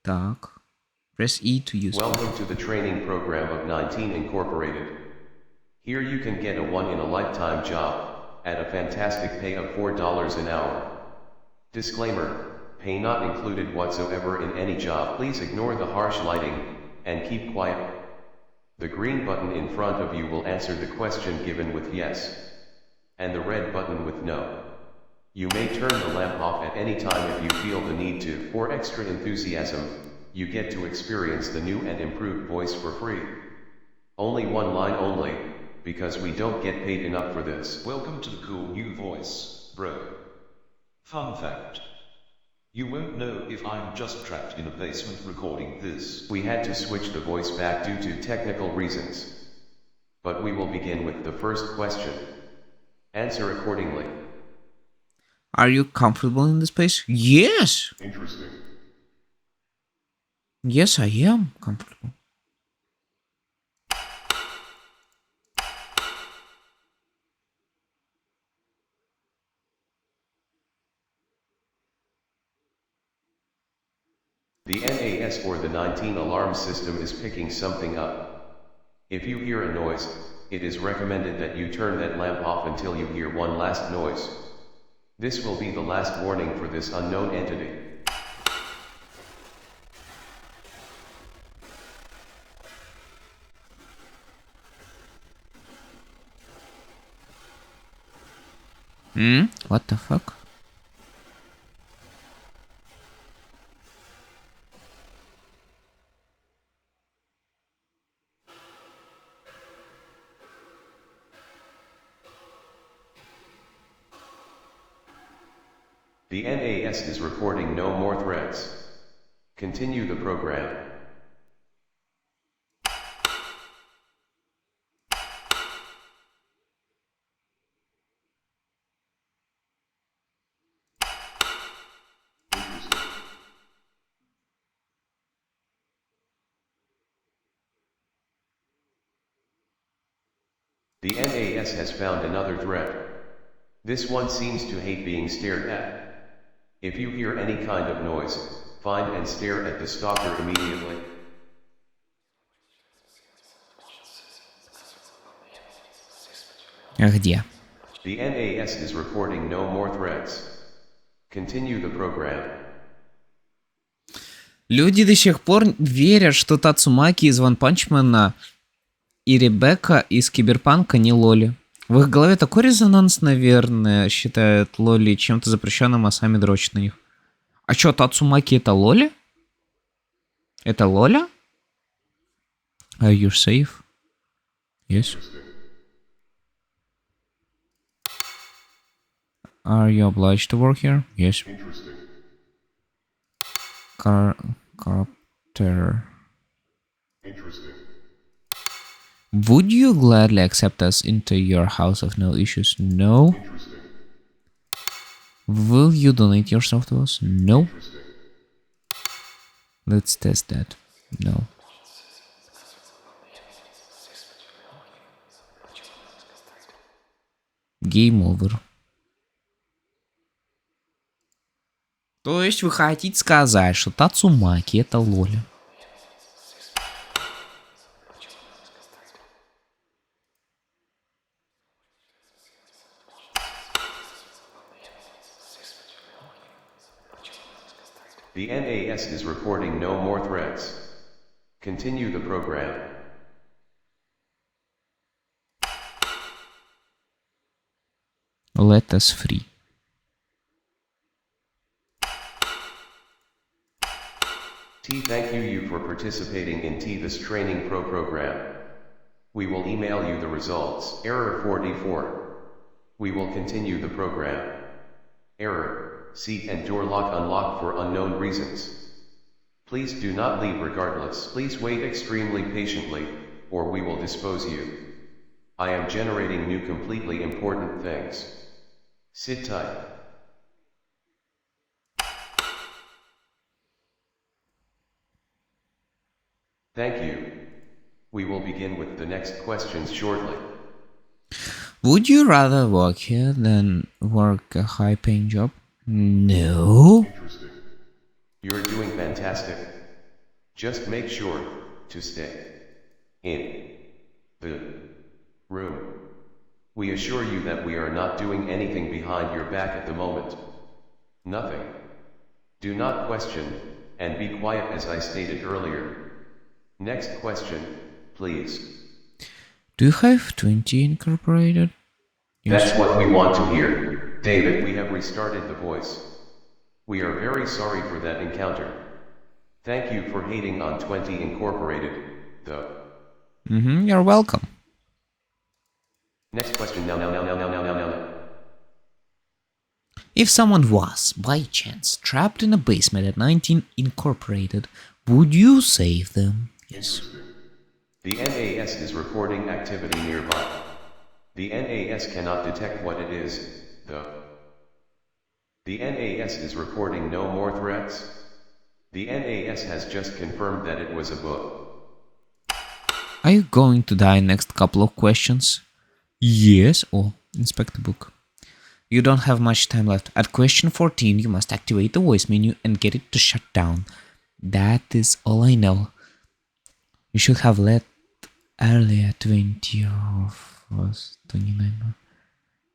Так. Press E to use. Welcome to the training program of 19 Incorporated. Here you can get a one-in-a-lifetime job, at a fantastic pay of $4 an hour. Disclaimer, pay not included whatsoever in any job. Please ignore the harsh lighting, and keep quiet. The green button in front of you will answer the question given with yes, and the red button with no. You may turn the lamp off at any time if you feel the need to. For extra enthusiasm, you get to experience the new and improved voice for free. Only one line only, because we don't get paid enough for this. Welcome to the cool new voice, bro. Fun fact. You won't know if I'm just trapped in a basement recording this. We had to switch the voice back due to technical reasons. But we will begin with the first question. Answer accordingly. Are you comfortable in this place? Yes! Interesting. Yes, I am comfortable. The NAS or the 19 alarm system is picking something up. If you hear a noise, it is recommended that you turn that lamp off until you hear one last noise. This will be the last warning for this unknown entity. What the fuck? The NAS is recording no more threats. Continue the program. The NAS has found another threat. This one seems to hate being stared at. If you hear any kind of noise, find and stare at the stalker immediately. А где? The NAS is recording no more threats. Continue the program. Люди до сих пор верят, что Тацумаки из One Punch Man и Ребекка из Киберпанка не лоли. В их голове такой резонанс, наверное, считают лоли чем-то запрещенным, а сами дрочат на них. А чё, Тацумаки это лоли? Это лоля? Are you safe? Yes. Are you obliged to work here? Yes. Terror. Interesting. Would you gladly accept us into your house of no issues? No. Will you donate yourself to us? No. Let's test that. No. Game over. То есть вы хотите сказать, что Тацумаки это лоля? The NAS is recording no more threats. Continue the program. Let us free. Thank you for participating in this training program. We will email you the results. Error 44. We will continue the program. Error. Seat and door lock unlocked for unknown reasons. Please do not leave regardless. Please wait extremely patiently, or we will dispose you. I am generating new completely important things. Sit tight. Thank you. We will begin with the next questions shortly. Would you rather work here than work a high-paying job? No. You're doing fantastic. Just make sure to stay in the room. We assure you that we are not doing anything behind your back at the moment. Nothing. Do not question, and be quiet as I stated earlier. Next question, please. Do you have 20 incorporated? Yes. That's what we want to hear. David, we have restarted the voice. We are very sorry for that encounter. Thank you for hating on 20 incorporated, though. You're welcome. Next question now. If someone was, by chance, trapped in a basement at 19 incorporated, would you save them? Yes. The NAS is reporting activity nearby. The NAS cannot detect what it is, though. The NAS is reporting no more threats. The NAS has just confirmed that it was a book. Are you going to die next couple of questions? Yes. Oh, inspect the book. You don't have much time left. At question 14, you must activate the voice menu and get it to shut down. That is all I know. You should have let earlier 20 of us 29.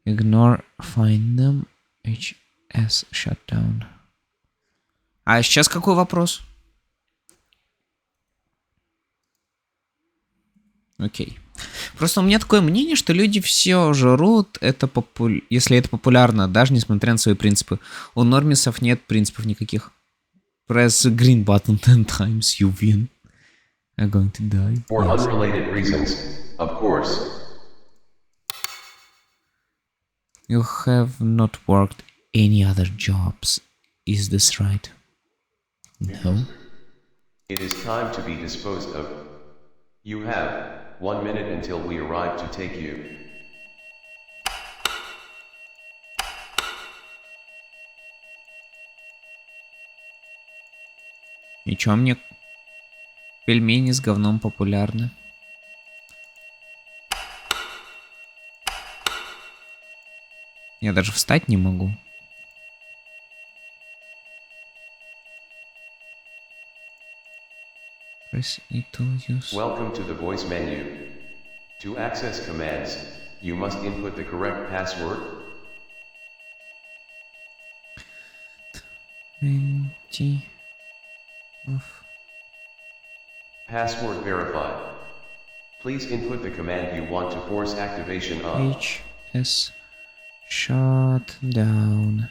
Ignore find them. HS shut down. А сейчас какой вопрос? Окей. Просто у меня такое мнение, что люди все жрут, это если это популярно, даже несмотря на свои принципы. У нормисов нет принципов никаких. Press green button 10 times, you win. I'm going to die. For unrelated reasons, of course. You have not worked any other jobs. Is this right? No. It is time to be disposed of. You have 1 minute until we arrive to take you. И чё мне пельмени с говном популярны? Я даже встать не могу. Press E to use. Welcome to the voice menu. To access commands, you must input the correct password. 20 of Password verified. Please input the command you want to force activation on. HS shut down.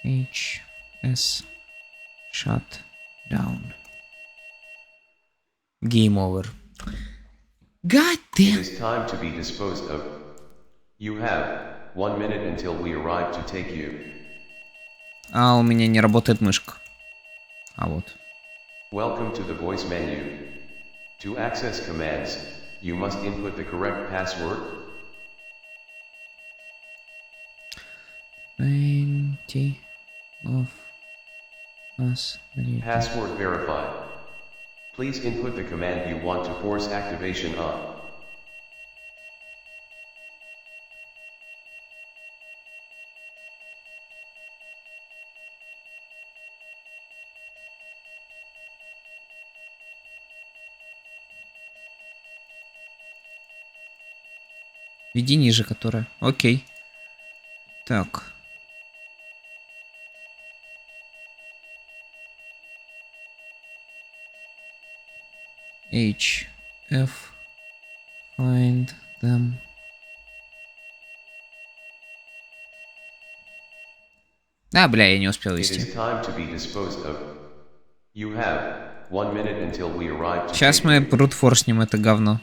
HS shut down. Game over. God damn. It is time to be disposed of. You have 1 minute until we arrive to take you. А, у меня не работает мышка. А вот. Welcome to the voice menu. To access commands, you must input the correct password. 20 of us. Password verified. Please input the command you want to force activation on. Веди ниже, которая. Окей. Так. H, F, find them. А, бля, я не успел вести. Сейчас мы брутфорснем это говно.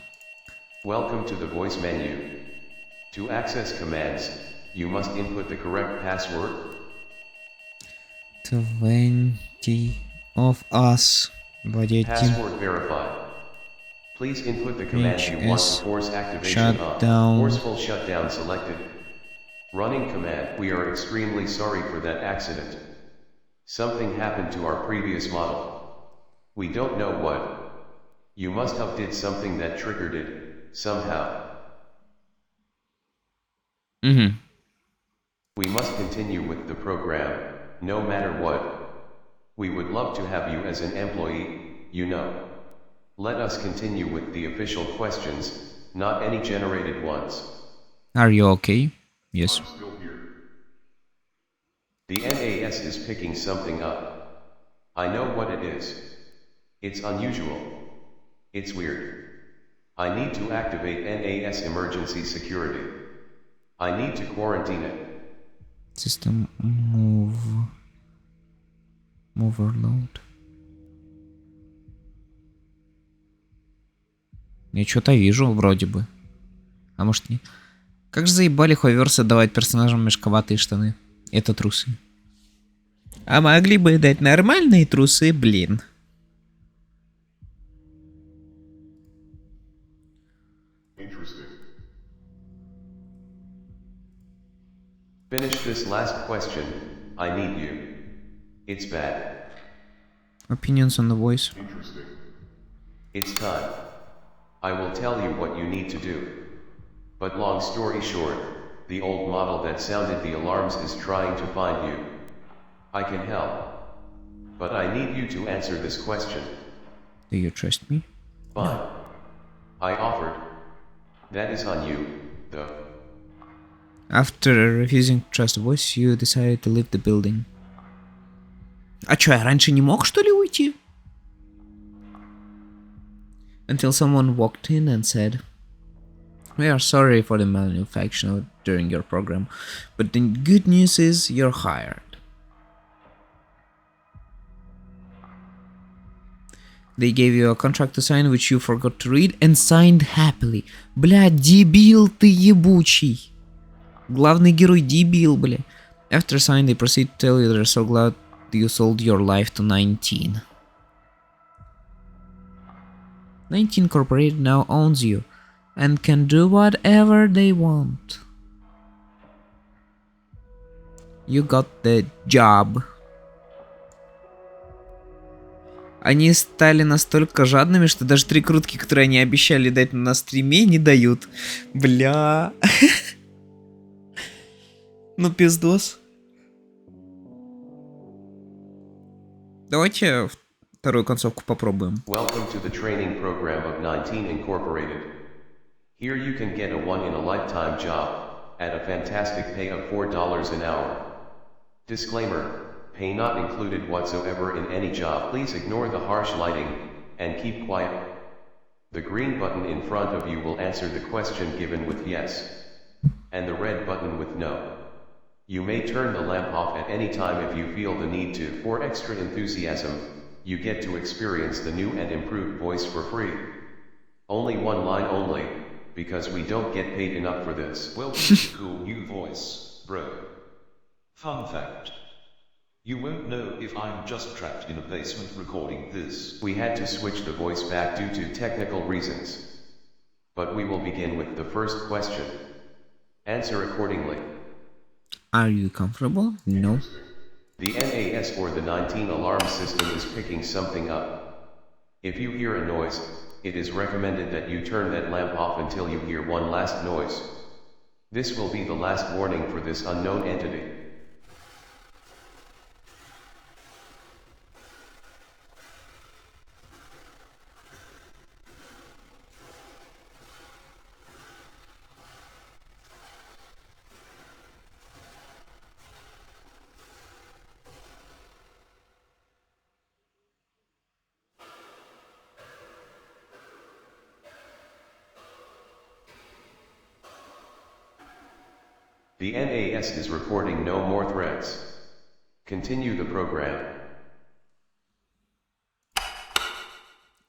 Welcome to the voice menu. To access commands, you must input the correct password. 20 of us. 21. Password verified. Please input the command you want to force activation Shutdown. on. Forceful shutdown selected. Running command. We are extremely sorry for that accident. Something happened to our previous model. We don't know what. You must have did something that triggered it, somehow. We must continue with the program, no matter what. We would love to have you as an employee, you know. Let us continue with the official questions, not any generated ones. Are you okay? Yes. I'm still here. The NAS is picking something up. I know what it is. It's unusual. It's weird. I need to activate NAS emergency security. I need to quarantine it. System overload. Я что-то вижу, вроде бы. А может не? Как же заебали ховерсы давать персонажам мешковатые штаны. Это трусы. А могли бы дать нормальные трусы, блин. Finish this last question. I need you. It's bad. Opinions on the voice. Interesting. It's time. I will tell you what you need to do. But long story short, the old model that sounded the alarms is trying to find you. I can help. But I need you to answer this question. Do you trust me? Fine. I offered. That is on you, though. After refusing to trust the voice, you decided to leave the building. А чё, я раньше не мог, что ли, уйти? Until someone walked in and said, "We are sorry for the malfunction during your program, but the good news is you're hired." They gave you a contract to sign, which you forgot to read, and signed happily. Бля, дебил ты ебучий. Главный герой дебил, бля. After signing, they proceed to tell you they're so glad you sold your life to 19. 19 Corporated now owns you and can do whatever they want. You got the job. Они стали настолько жадными, что даже 3 крутки, которые они обещали дать на стриме, не дают. Бля. Ну пиздос. Давайте вторую концовку попробуем. Welcome to the training program of 19 Incorporated. Here you can get a one-in-a-lifetime job at a fantastic pay of $4 an hour. Disclaimer, pay not included whatsoever in any job. Please ignore the harsh lighting and keep quiet. The green button in front of you will answer the question given with yes, and the red button with no. You may turn the lamp off at any time if you feel the need to. For extra enthusiasm, you get to experience the new and improved voice for free. Only one line only, because we don't get paid enough for this. Welcome to the cool new voice, bro. Fun fact. You won't know if I'm just trapped in a basement recording this. We had to switch the voice back due to technical reasons. But we will begin with the first question. Answer accordingly. Are you comfortable? No. The NAS or the 19 alarm system is picking something up. If you hear a noise, it is recommended that you turn that lamp off until you hear one last noise. This will be the last warning for this unknown entity. The NAS is reporting no more threats. Continue the program.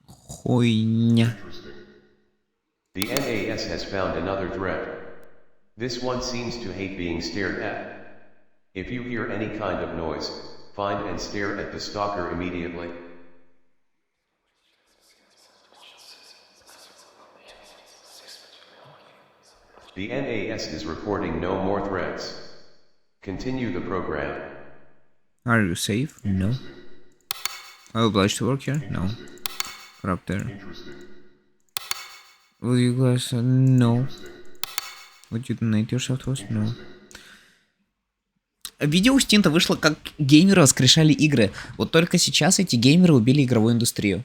Хуйня. The NAS has found another threat. This one seems to hate being stared at. If you hear any kind of noise, find and stare at the stalker immediately. The NAS is reporting no more threats. Continue the program. Are you safe? No. Are you obliged to work here? No. Corrupt there. Will you guys... no. Would you donate yourself to us? No. Видео у Стинта вышло, как геймеры воскрешали игры. Вот только сейчас эти геймеры убили игровую индустрию.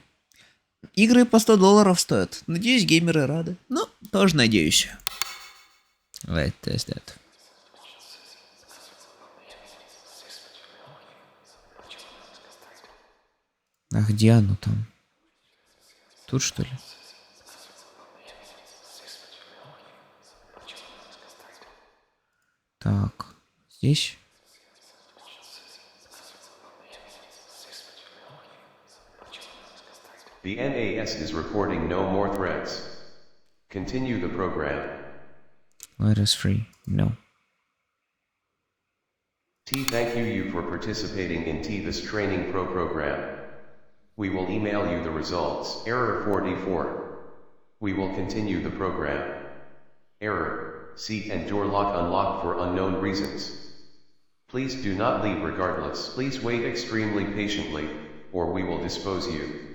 Игры по $100 стоят. Надеюсь, геймеры рады. Ну, тоже надеюсь. Let's test that. А где оно там? Тут, что ли? Так, здесь. The NAS is reporting no more threats. Continue the program. Virus free. No. T, thank you for participating in this training program. We will email you the results. Error 44. We will continue the program. Error, seat and door lock unlocked for unknown reasons. Please do not leave regardless. Please wait extremely patiently, or we will dispose you.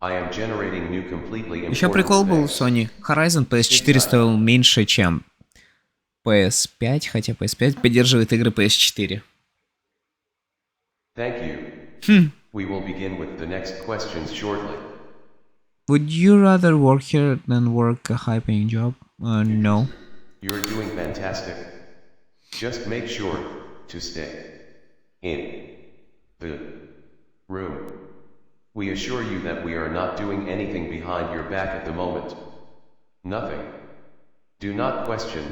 I am generating new completely important. Еще прикол был в Sony. Horizon PS4 стоил меньше, чем PS5, хотя PS5 поддерживает игры PS4. Thank you. We will begin with the next questions shortly. Would you rather work here than work a high-paying job? No. You're doing fantastic. Just make sure to stay in the room. We assure you that we are not doing anything behind your back at the moment. Nothing. Do not question,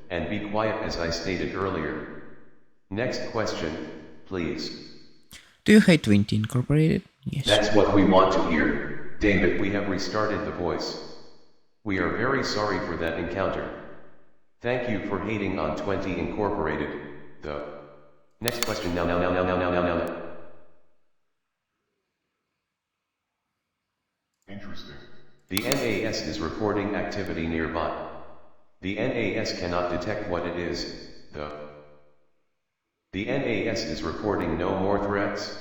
and be quiet as I stated earlier. Next question, please. Do you hate 20 Incorporated? Yes. That's what we want to hear. David, we have restarted the voice. We are very sorry for that encounter. Thank you for hating on 20 Incorporated, though. Next question now. Interesting. The NAS is reporting activity nearby. The NAS cannot detect what it is, though. The NAS is reporting no more threats.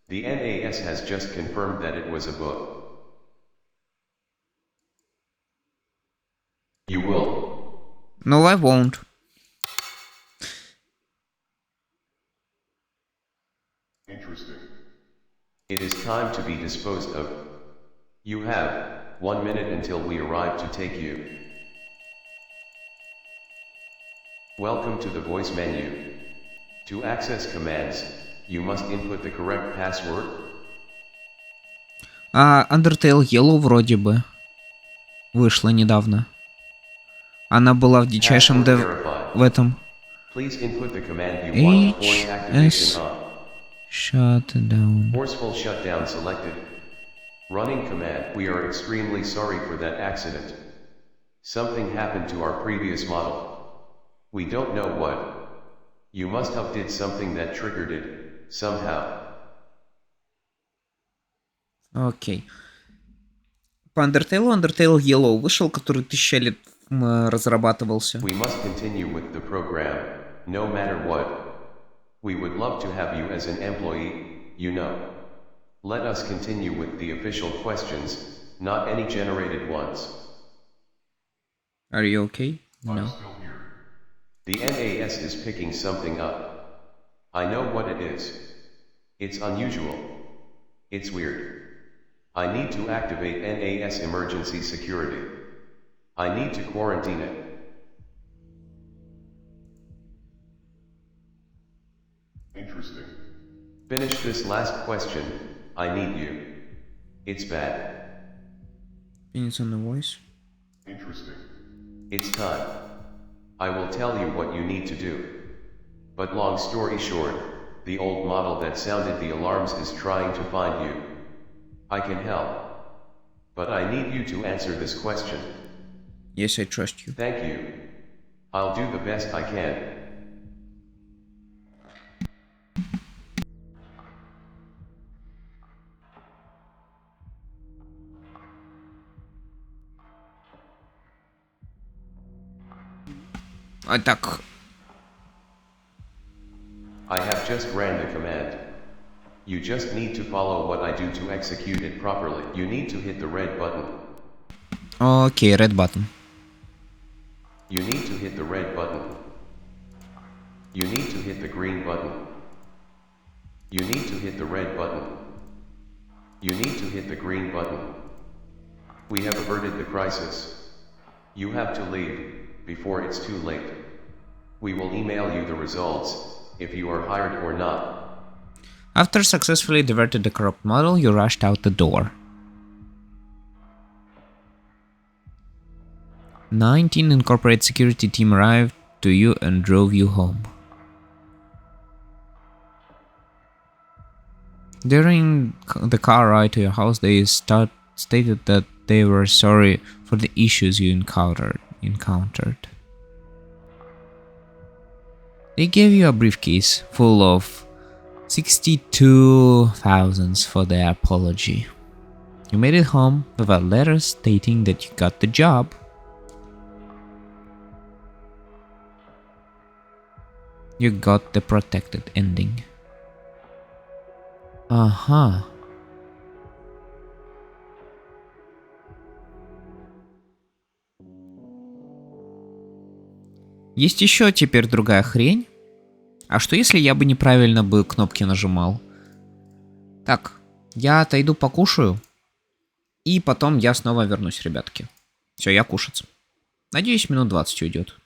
The NAS has just confirmed that it was a book. You will. No, I won't. Interesting. It is time to be disposed of. You have 1 minute until we arrive to take you. Welcome to the voice menu. To access commands, you must input the correct password. Undertale Yellow вроде бы вышла недавно. Она была в дичайшем в этом. Please input the command you want to force activation on. Shutdown. Forceful shutdown selected. Running command. We are extremely sorry for that accident. Something happened to our previous model. We don't know what. You must have did something that triggered it, somehow. Окей. По Undertale Yellow вышел, который 1000 лет разрабатывался. We must continue with the program, no matter what. We would love to have you as an employee, you know. Let us continue with the official questions, not any generated ones. Are you okay? No. The NAS is picking something up. I know what it is. It's unusual. It's weird. I need to activate NAS emergency security. I need to quarantine it. Interesting. Finish this last question. I need you. It's bad. It's on the voice. Interesting. It's time. I will tell you what you need to do. But long story short, the old model that sounded the alarms is trying to find you. I can help. But I need you to answer this question. Yes, I trust you. Thank you. I'll do the best I can. Так. I have just ran the command. You just need to follow what I do to execute it properly. You need to hit the red button. Окей, red button. You need to hit the red button. You need to hit the green button. You need to hit the red button. You need to hit the green button. We have averted the crisis. You have to leave before it's too late. We will email you the results if you are hired or not. After successfully diverted the corrupt model, you rushed out the door. 19 Incorporated security team arrived to you and drove you home. During the car ride to your house, they stated that they were sorry for the issues you encountered. They gave you a briefcase full of 62,000 for their apology. You made it home with a letter stating that you got the job. You got the protected ending. Ага. Есть еще теперь другая хрень. А что если я бы неправильно бы кнопки нажимал? Так, я отойду покушаю. И потом я снова вернусь, ребятки. Все, я кушать. Надеюсь, минут 20 уйдет.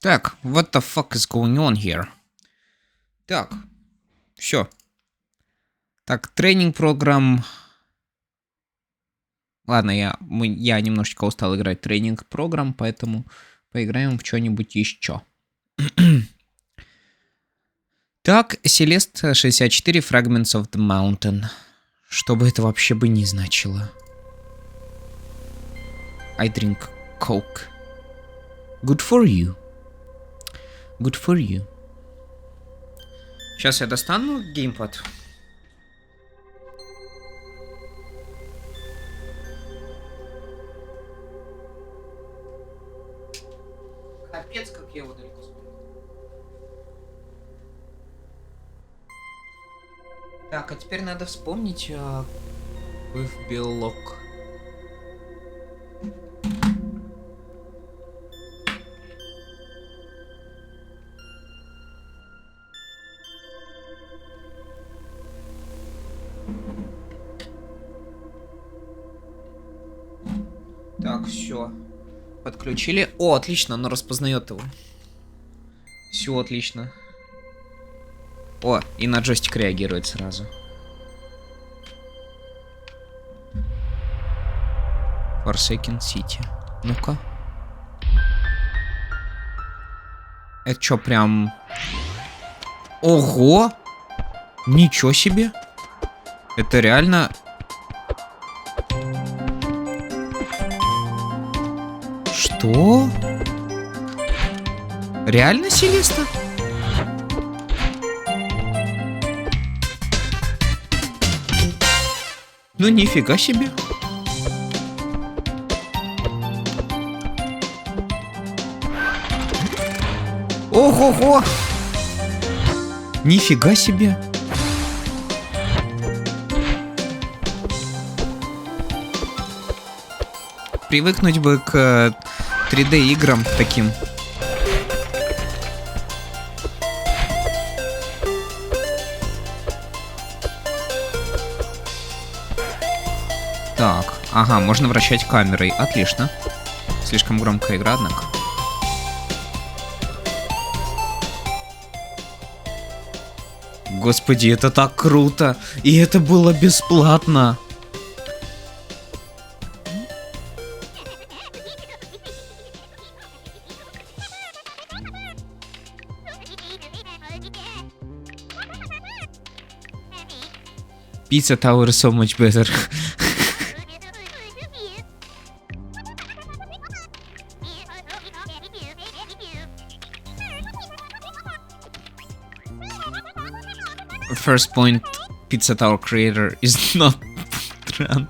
Так, what the fuck is going on here? Так, все. Так, тренинг программ. Ладно, я немножечко устал играть тренинг программ, поэтому поиграем в что-нибудь еще. Так, Селест 64 Fragments of the Mountain. Что бы это вообще бы ни значило. I drink Coke. Good for you. Good for you. Сейчас я достану геймпад. Капец, как я его далеко смотрю. Так, а теперь надо вспомнить в белок. Так, все. Подключили. О, отлично, оно распознает его. Все отлично. О, и на джойстик реагирует сразу. Forsaken City. Ну-ка. Это что, прям... Ого! Ничего себе! Это реально... Что? Реально Селеста? Ну нифига себе. Ого-го! Нифига себе. Привыкнуть бы к 3D играм таким. Так, ага, можно вращать камерой. Отлично. Слишком громкая игра, однако. Господи, это так круто! И это было бесплатно! Pizza Tower is so much better. First point, Pizza Tower creator is not trans.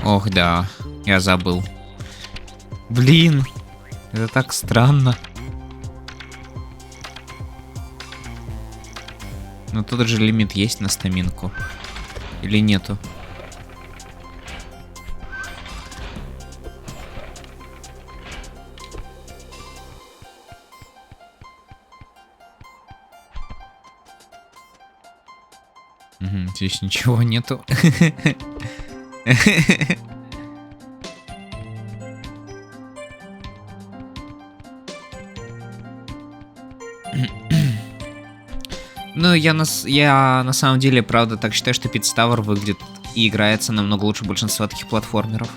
Ох, да, я забыл. Блин, это так странно. Но тут же лимит есть на стаминку. Или нету? Угу, здесь ничего нету. Ну, я на самом деле, правда, так считаю, что Pizza Tower выглядит и играется намного лучше большинства таких платформеров.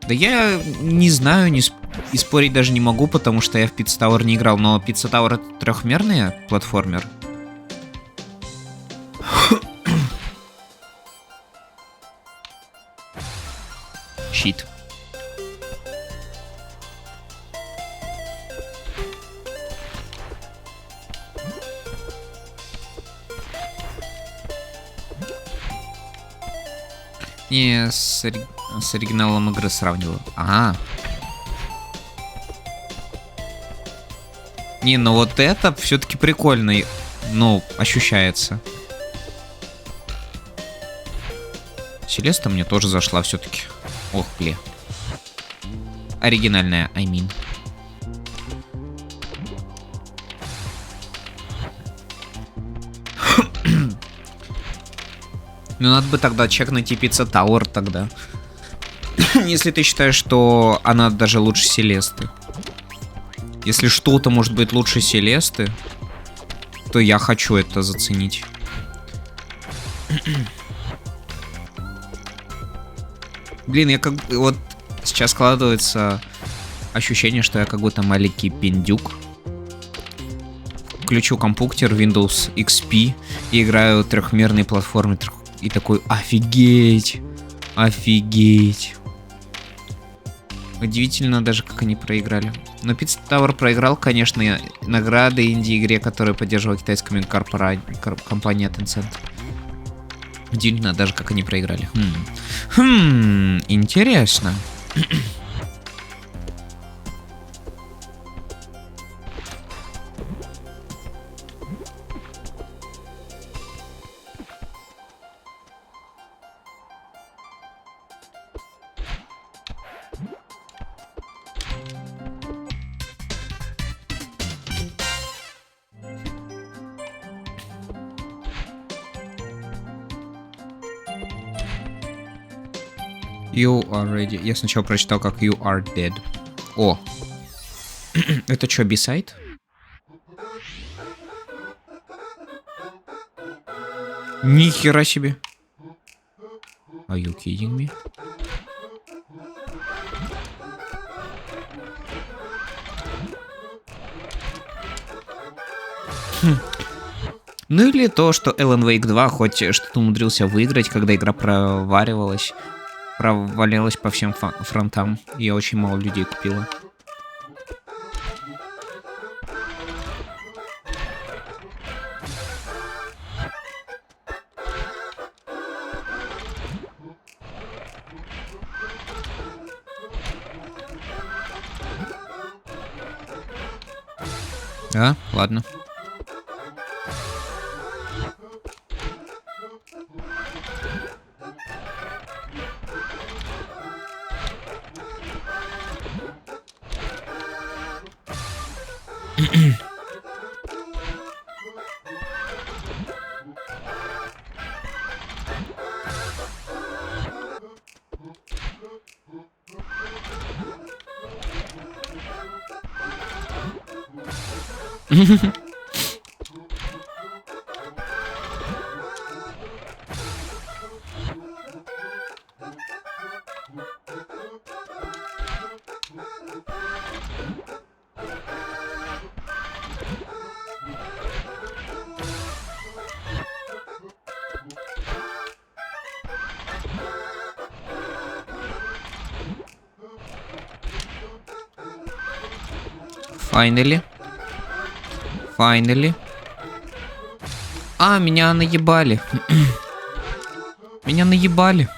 Да я не знаю, и спорить даже не могу, потому что я в Pizza Tower не играл, но Pizza Tower — это трехмерный платформер. Щит. Не, с оригиналом игры сравниваю. Ага. Не, ну вот это все-таки прикольно. но ощущается. Селеста мне тоже зашла все-таки. Ох, блин. Оригинальная, I mean. Ну, надо бы тогда чекнуть и Пицца Тауэр тогда. Если ты считаешь, что она даже лучше Селесты. Если что-то может быть лучше Селесты, то я хочу это заценить. Блин, я как... Вот сейчас складывается ощущение, что я как будто маленький пиндюк. Включу компьютер Windows XP и играю трехмерные платформы. И такой, офигеть! Офигеть! Удивительно даже, как они проиграли. Но Pizza Tower проиграл, конечно, награды инди-игре, которую поддерживала китайская компания Tencent. Удивительно даже, как они проиграли. Интересно. You are ready. Я сначала прочитал, как you are dead. О. Это что, бисайд? Нихера себе. Are you kidding me? Ну или то, что Alan Wake 2 хоть что-то умудрился выиграть, когда игра проваливалась по всем фронтам. И очень мало людей купила. А, ладно. Finally. А, меня наебали. Меня наебали.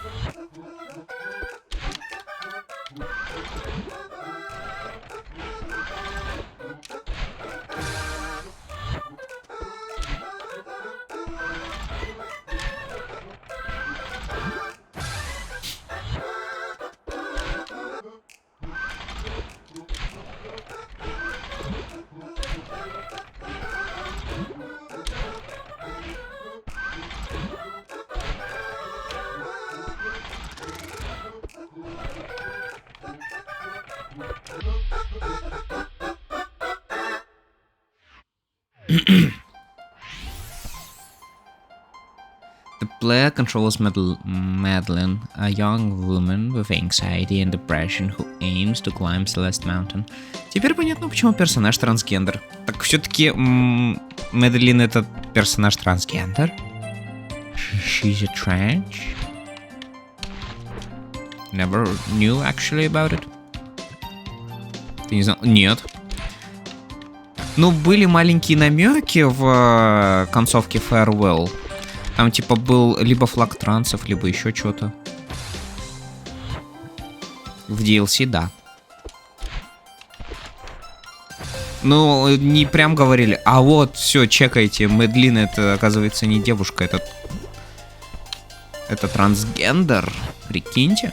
The player controls Madeline, a young woman with anxiety and depression who aims to climb Celeste Mountain. Теперь понятно, почему персонаж трансгендер. Так все-таки Маделин это персонаж трансгендер? She's a trans? Never knew actually about it. Ты не знал? Нет. Ну, были маленькие намеки в концовке Farewell. Там типа был либо флаг трансов, либо еще что-то. В DLC, да. Ну, не прям говорили, а вот, все, чекайте, Мэдлин это, оказывается, не девушка, это трансгендер, прикиньте.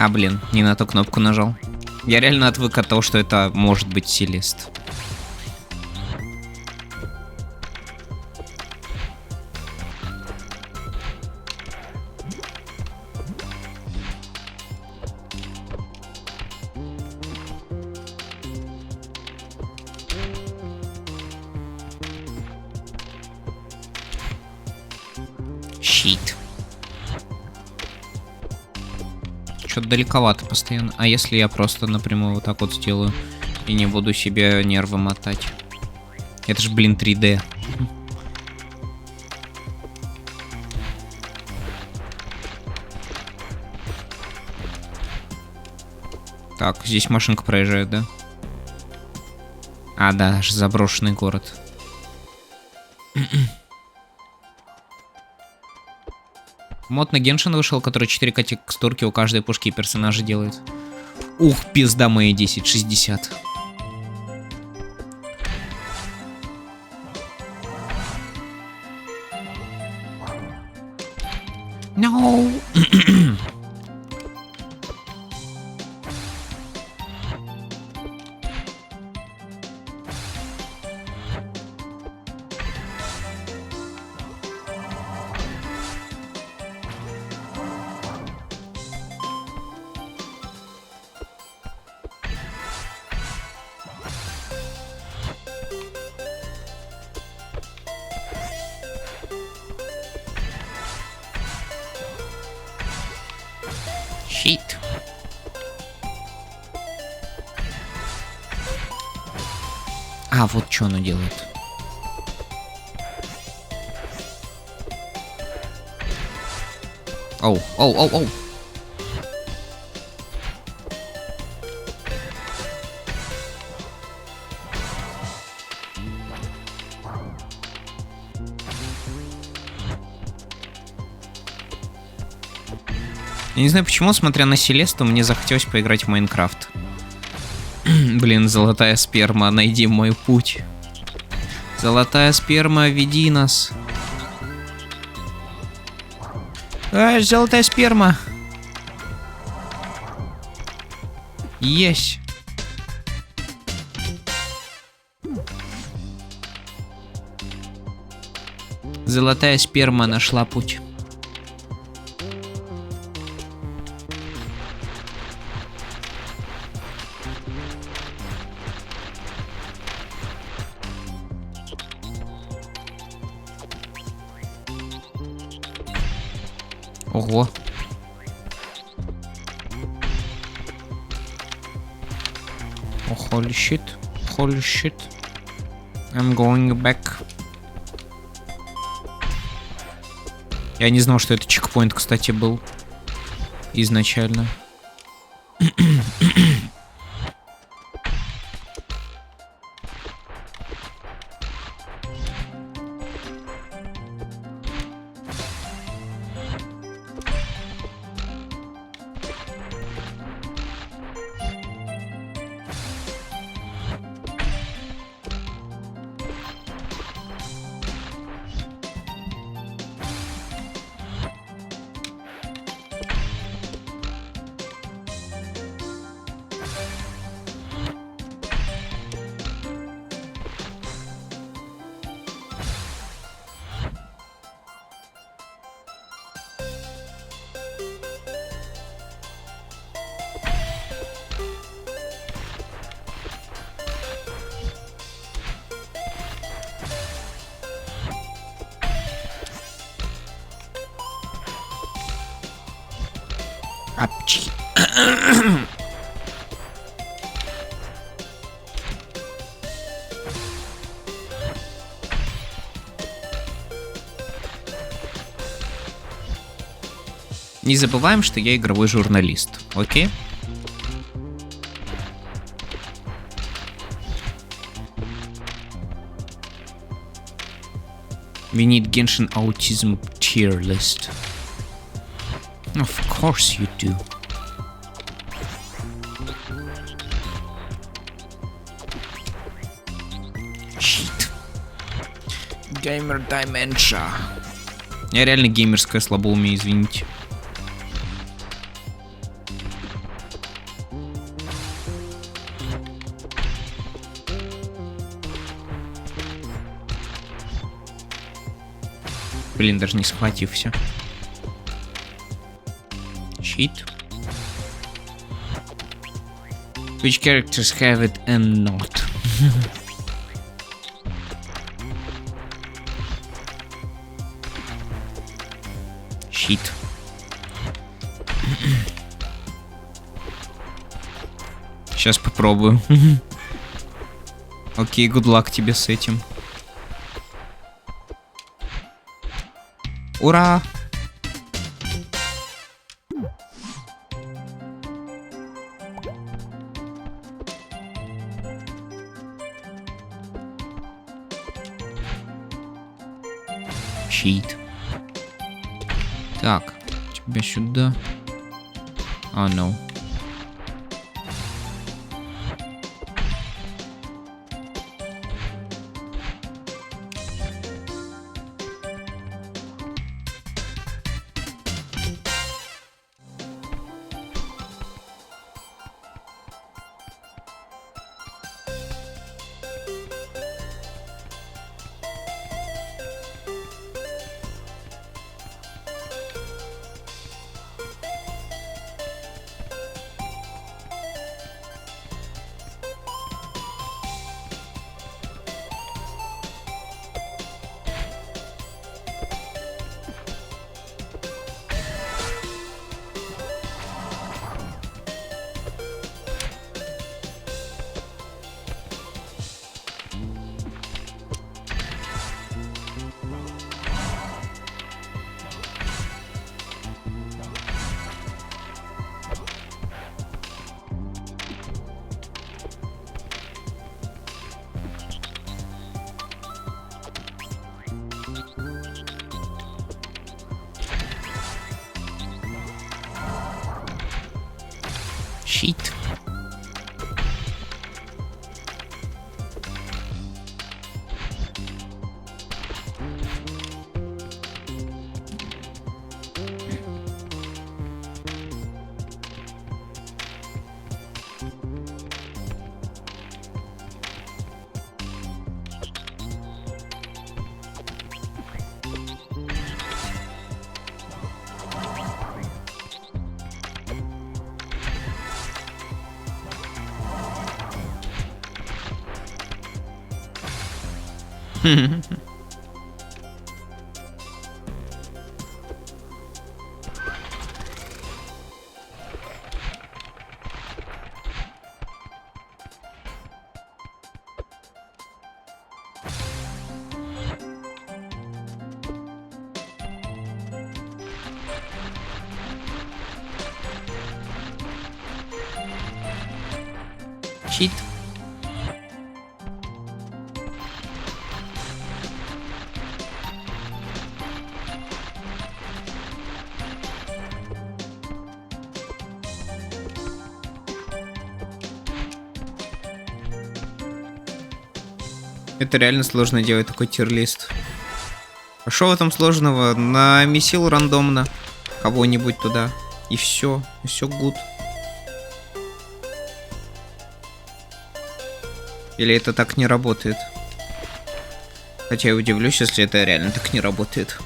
А, блин, не на ту кнопку нажал. Я реально отвык от того, что это может быть Селест. Щит. Что-то далековато постоянно. А если я просто напрямую вот так вот сделаю и не буду себе нервы мотать? Это ж, блин, 3D. Так, здесь машинка проезжает, да? А, да, аж заброшенный город. Мод на Genshin вышел, который 4К текстурки у каждой пушки и персонажа делает. Ух, пизда мои 1060. No. Щит. А, вот что оно делает. Оу, оу, оу, оу. Я не знаю почему, смотря на Селесту, мне захотелось поиграть в Майнкрафт. Блин, золотая сперма, найди мой путь. Золотая сперма, веди нас. Золотая сперма. Есть. Золотая сперма нашла путь. Ого. Oh, holy shit. Holy shit. I'm going back. Я не знал, что это чекпоинт, кстати, был изначально. Апчи. Не забываем, что я игровой журналист, окей? We need Genshin Autism tier list. Of course you do. Shit. Геймер Dimension. Я реально геймерское слабоумие, извините. Блин, даже не схватив все. Щит. Which characters have it and not? Щит. Сейчас попробую. Окей, good luck тебе с этим. Ура! Щит. Так, тебя сюда. А, ну. Щит. Щит. Это реально сложно делать такой тир-лист. А что в этом сложного? Намесил рандомно кого-нибудь туда. И все гуд. Или это так не работает? Хотя я удивлюсь, если это реально так не работает.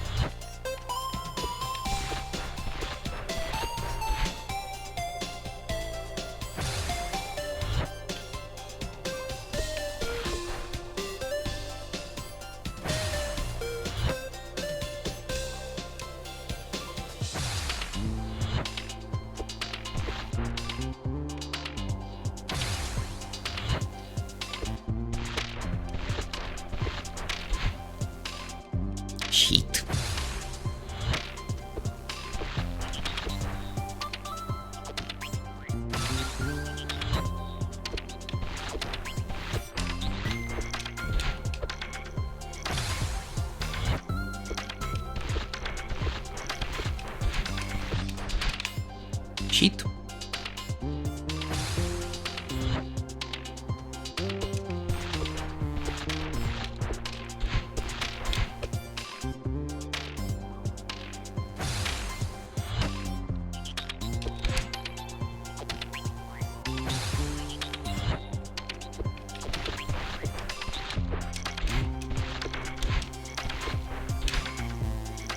Щит.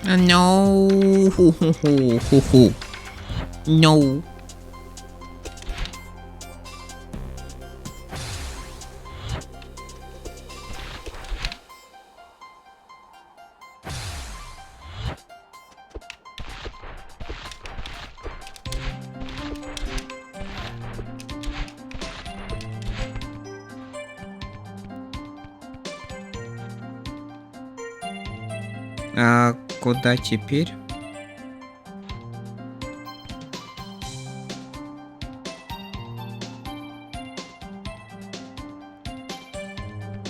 No. No. А куда теперь?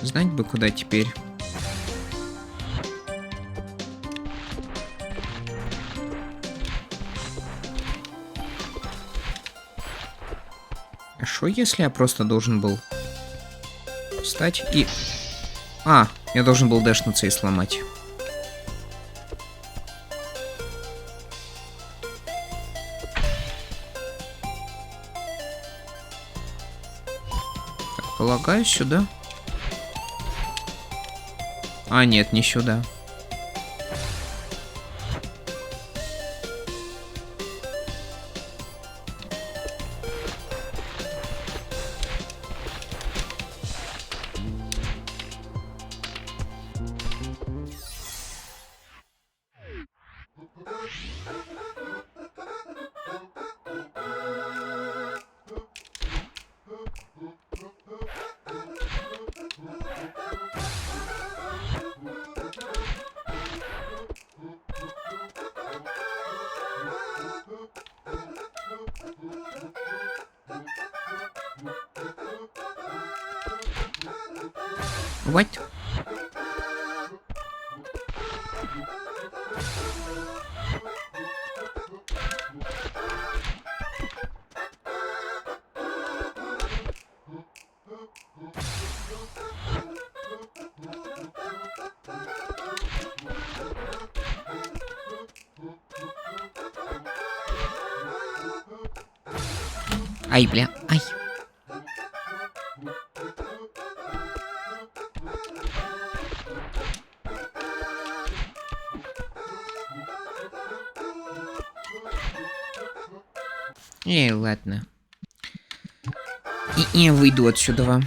Знать бы, куда теперь. А шо, если я просто должен был встать и... А, я должен был дэшнуться и сломать. Так, полагаю, сюда. А, нет, не сюда. What? Ай, бля, ай. Ладно. И я выйду отсюда.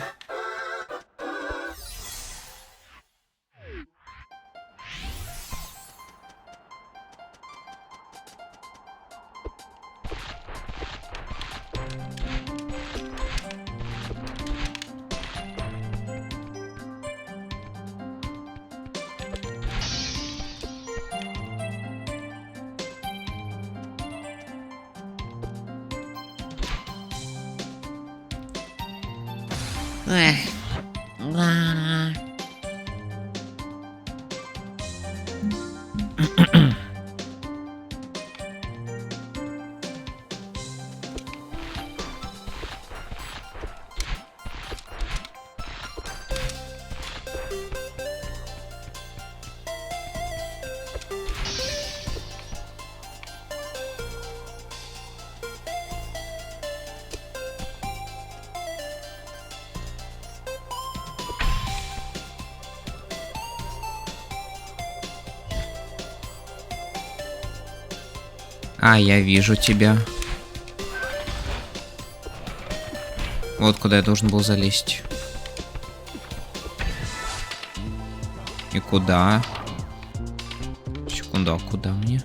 Эх. А, я вижу тебя. Вот куда я должен был залезть. И куда? Секунду, а куда мне?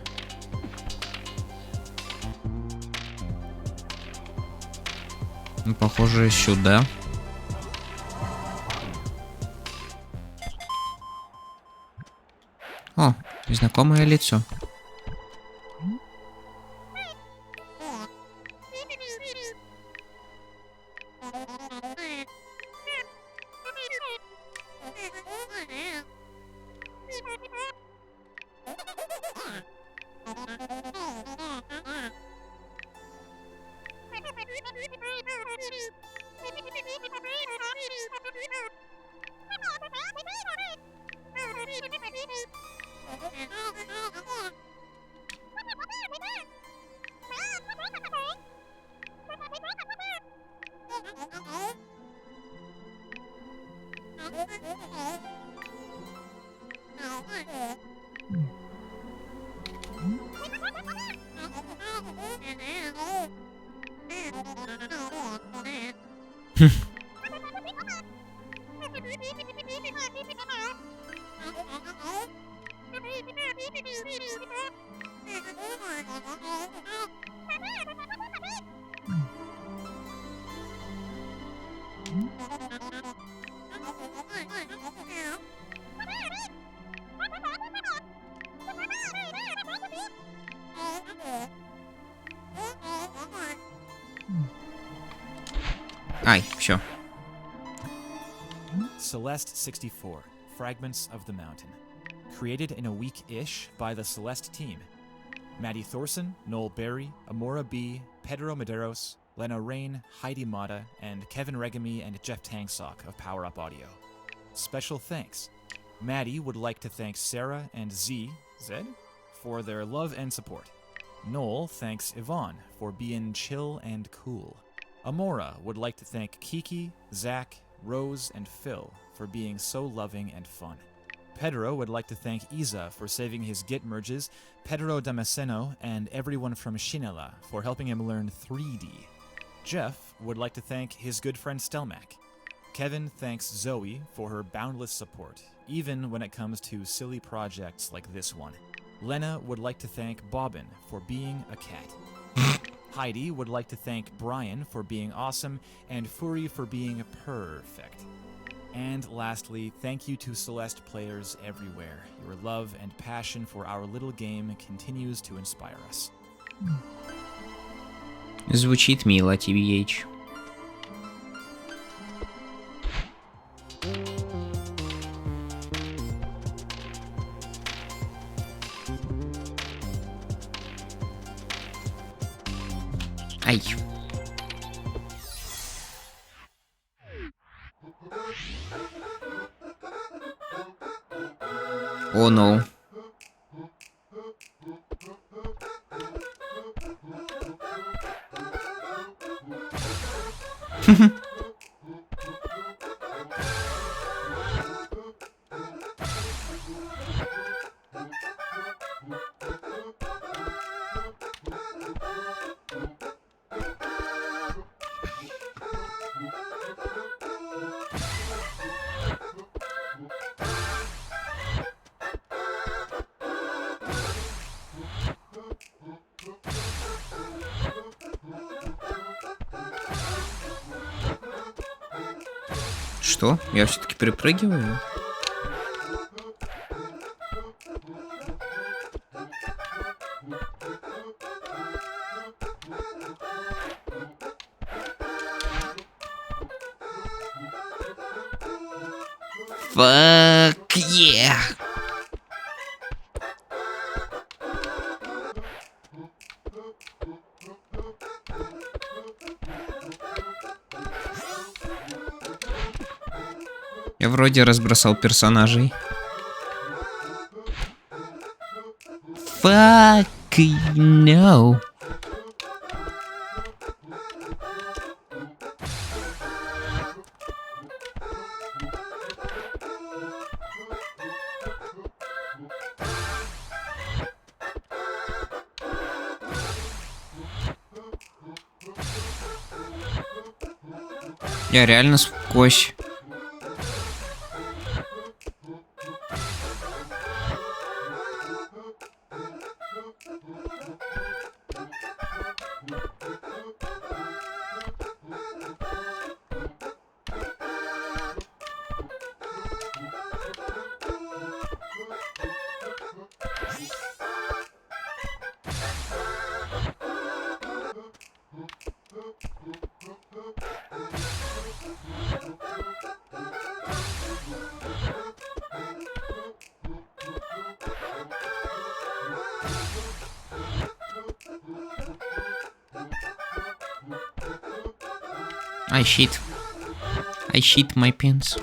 Ну, похоже, сюда. О, знакомое лицо. Ай, все. Celeste 64, Fragments of the Mountain. Created in a week-ish by the Celeste team. Maddie Thorson, Noel Berry, Amora B., Pedro Medeiros, Lena Rain, Heidi Mata, and Kevin Regami and Jeff Tangsock of Power Up Audio. Special thanks. Maddie would like to thank Sarah and Zed, for their love and support. Noel thanks Yvonne for being chill and cool. Amora would like to thank Kiki, Zach, Rose, and Phil for being so loving and fun. Pedro would like to thank Isa for saving his Git merges, Pedro Damasceno, and everyone from Shinela for helping him learn 3D. Jeff would like to thank his good friend Stelmack. Kevin thanks Zoe for her boundless support, even when it comes to silly projects like this one. Lena would like to thank Bobbin for being a cat. Heidi would like to thank Brian for being awesome, and Furi for being perfect. And lastly, thank you to Celeste players everywhere. Your love and passion for our little game continues to inspire us. Звучит мило, TBH. Ай. О, no. Что? Я все-таки перепрыгиваю? Fuck yeah! Я вроде разбросал персонажей. Fuck no. Я реально сквозь. I shit. I shit my pants.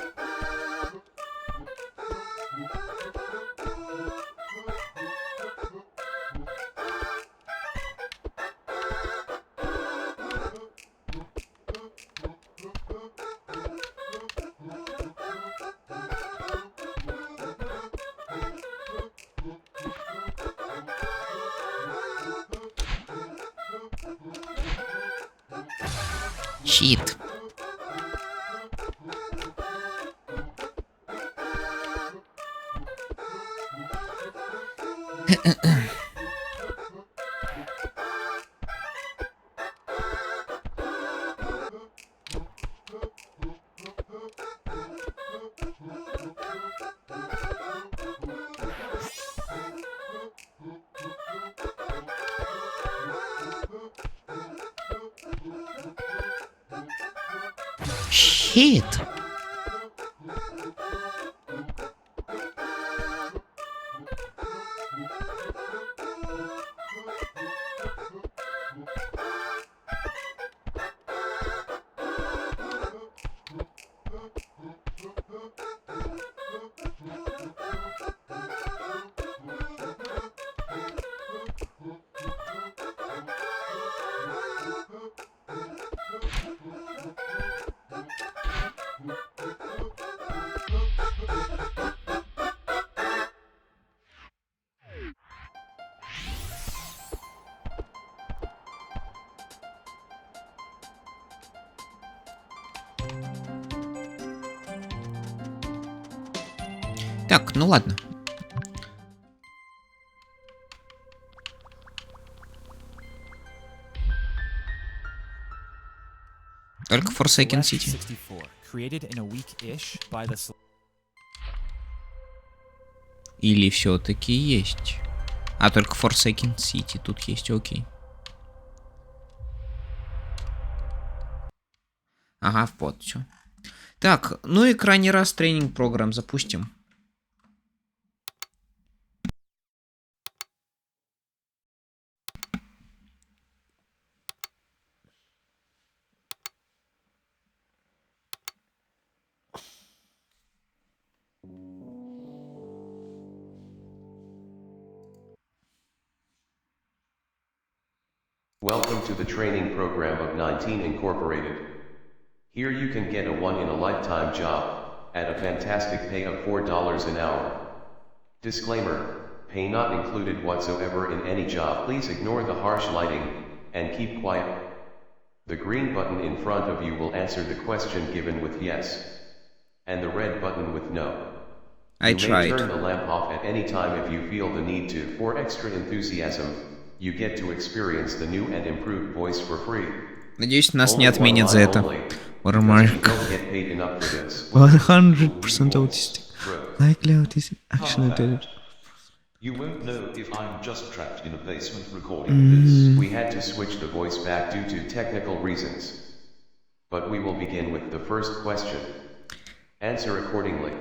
Щит. Щит. Так, ну ладно. Только Forsaken City. 64, created in a week-ish by the Или все-таки есть. А, только Forsaken City тут есть, окей. Ага, вот, все. Так, ну и крайний раз тренинг программ запустим. Welcome to the training program of 19 Incorporated. Here you can get a one-in-a-lifetime job, at a fantastic pay of $4 an hour. Disclaimer, pay not included whatsoever in any job. Please ignore the harsh lighting, and keep quiet. The green button in front of you will answer the question given with yes, and the red button with no. You may turn the lamp off at any time if you feel the need to. For extra enthusiasm, you get to experience the new and improved voice for free. Надеюсь, нас не отменят за это. Watermark. 100% autistic. Likely autistic. Actually, you won't know if I'm just trapped in a basement recording this. We had to switch the voice back due to technical reasons. But we will begin with the first question. Answer accordingly.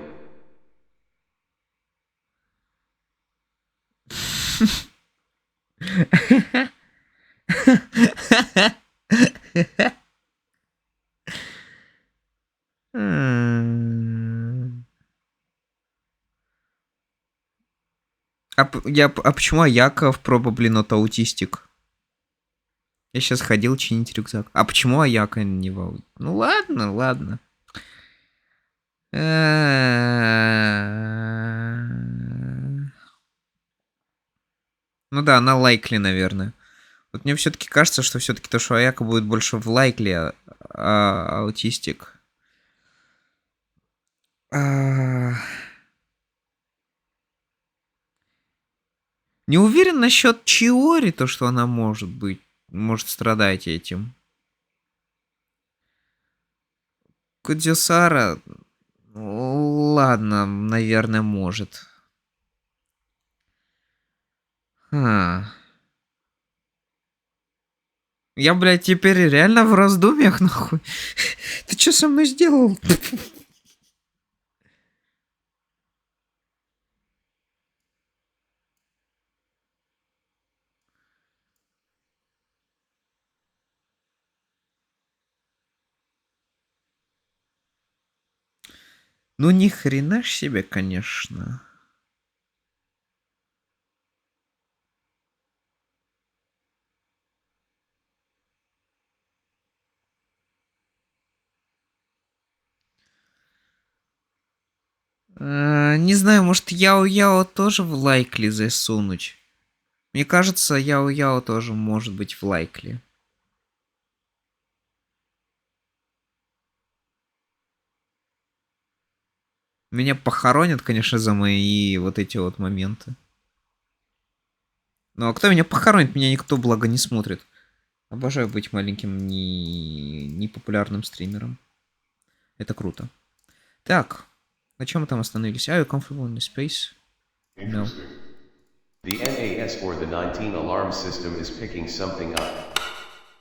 А почему Аяков probably not autistic? Я сейчас ходил чинить рюкзак. А почему Аяка не в... Ну ладно, ладно. Ну да, она лайкли, наверное. Вот мне все-таки кажется, что все-таки то, что Аяка будет больше в лайкли, а аутистик. Не уверен насчет Чиори, то, что она может быть, может страдать этим. Кудзюсара, ладно, наверное, может. Я, блядь, теперь реально в раздумьях, нахуй. Ты что со мной сделал? Ну ни хрена ж себе, конечно. Не знаю, может Яо-Яо тоже в лайкли засунуть? Мне кажется, Яо-Яо тоже может быть в лайкли. Меня похоронят, конечно, за мои вот эти вот моменты. Ну а кто меня похоронит? Меня никто, благо, не смотрит. Обожаю быть маленьким непопулярным стримером. Это круто. Так, на чем мы там остановились? Are you comfortable in the space? No. The NAS or the 19 alarm system is picking something up.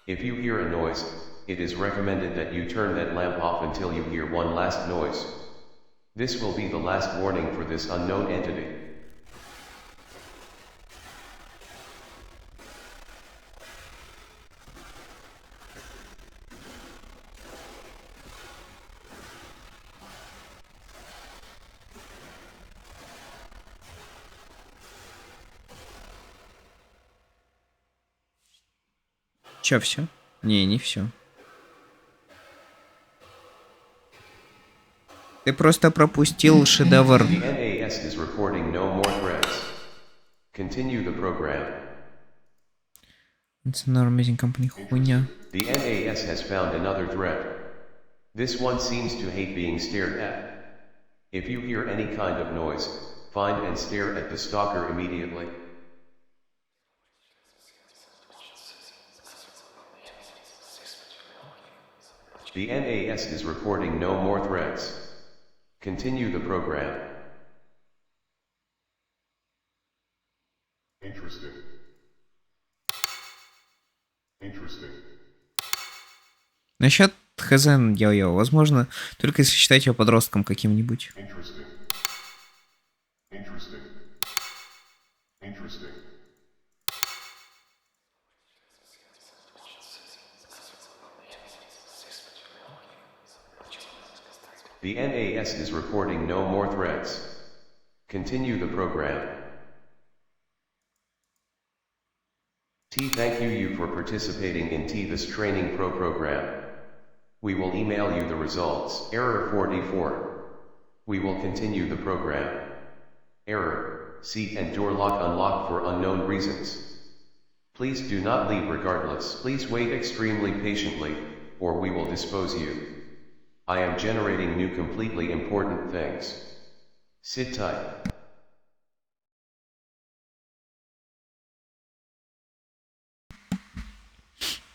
If you hear a noise, it is recommended that you turn that lamp off until you hear one last noise. This will be the last warning for this unknown entity. Чё, все? Не все. Ты просто пропустил шедевр. The NAS is reporting no more threats. Continue the program. It's an amazing company, хуйня. The NAS has found another threat. This one seems to hate being stared at. If you hear any kind of noise, find and stare at the stalker immediately. The NAS is reporting no more threats. Continue the program. Interesting. Interesting. Насчет Хазен Яо-Яо, возможно, только если считать его подростком каким-нибудь. Interesting. Interesting. Interesting. The NAS is reporting no more threats. Continue the program. Thank you for participating in this Training Pro program. We will email you the results. Error 44. We will continue the program. Error, seat and door lock unlocked for unknown reasons. Please do not leave regardless. Please wait extremely patiently, or we will dispose you. I am generating new completely important things. Sit tight.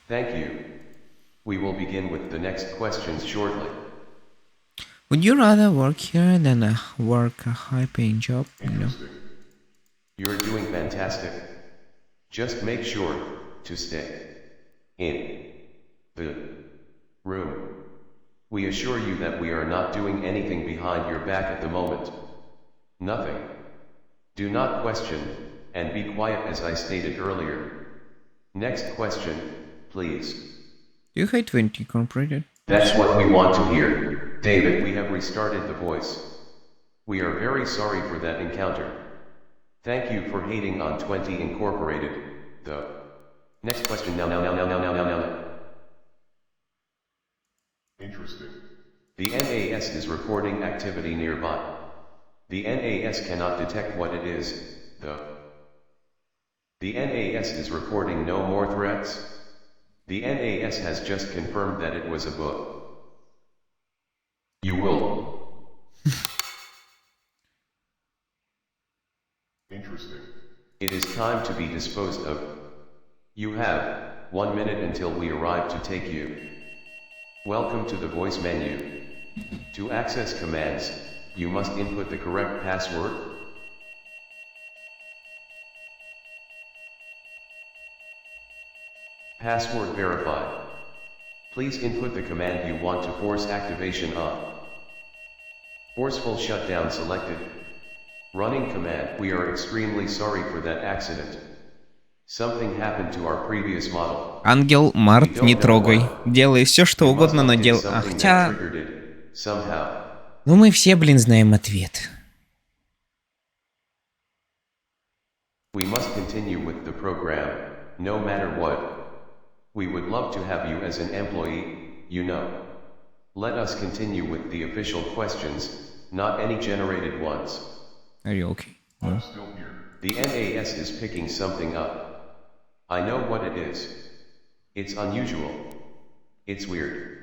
Thank you. We will begin with the next questions shortly. Would you rather work here than work a high-paying job? No. You're doing fantastic. Just make sure to stay in the room. We assure you that we are not doing anything behind your back at the moment. Nothing. Do not question, and be quiet as I stated earlier. Next question, please. Do you hate when incorporated? That's what we want to hear, David. We have restarted the voice. We are very sorry for that encounter. Thank you for hating on 20 Incorporated, though. Next question now. Interesting. The NAS is reporting activity nearby. The NAS cannot detect what it is, though. The NAS is reporting no more threats. The NAS has just confirmed that it was a book. You will. Interesting. It is time to be disposed of. You have 1 minute until we arrive to take you. Welcome to the voice menu. To access commands, you must input the correct password. Password verified. Please input the command you want to force activation on. Forceful shutdown selected. Running command. We are extremely sorry for that accident. Something happened to our previous model. Ангел, Март, не трогай. Делай все, что угодно, но делай. Хотя... Somehow. Ну мы все, блин, знаем ответ. We must continue with the program, no matter what. We would love to have you as an employee, you know. Let us continue with the official questions, not any generated ones. Are you okay? I'm still here. The NAS is picking something up. I know what it is. It's unusual. It's weird.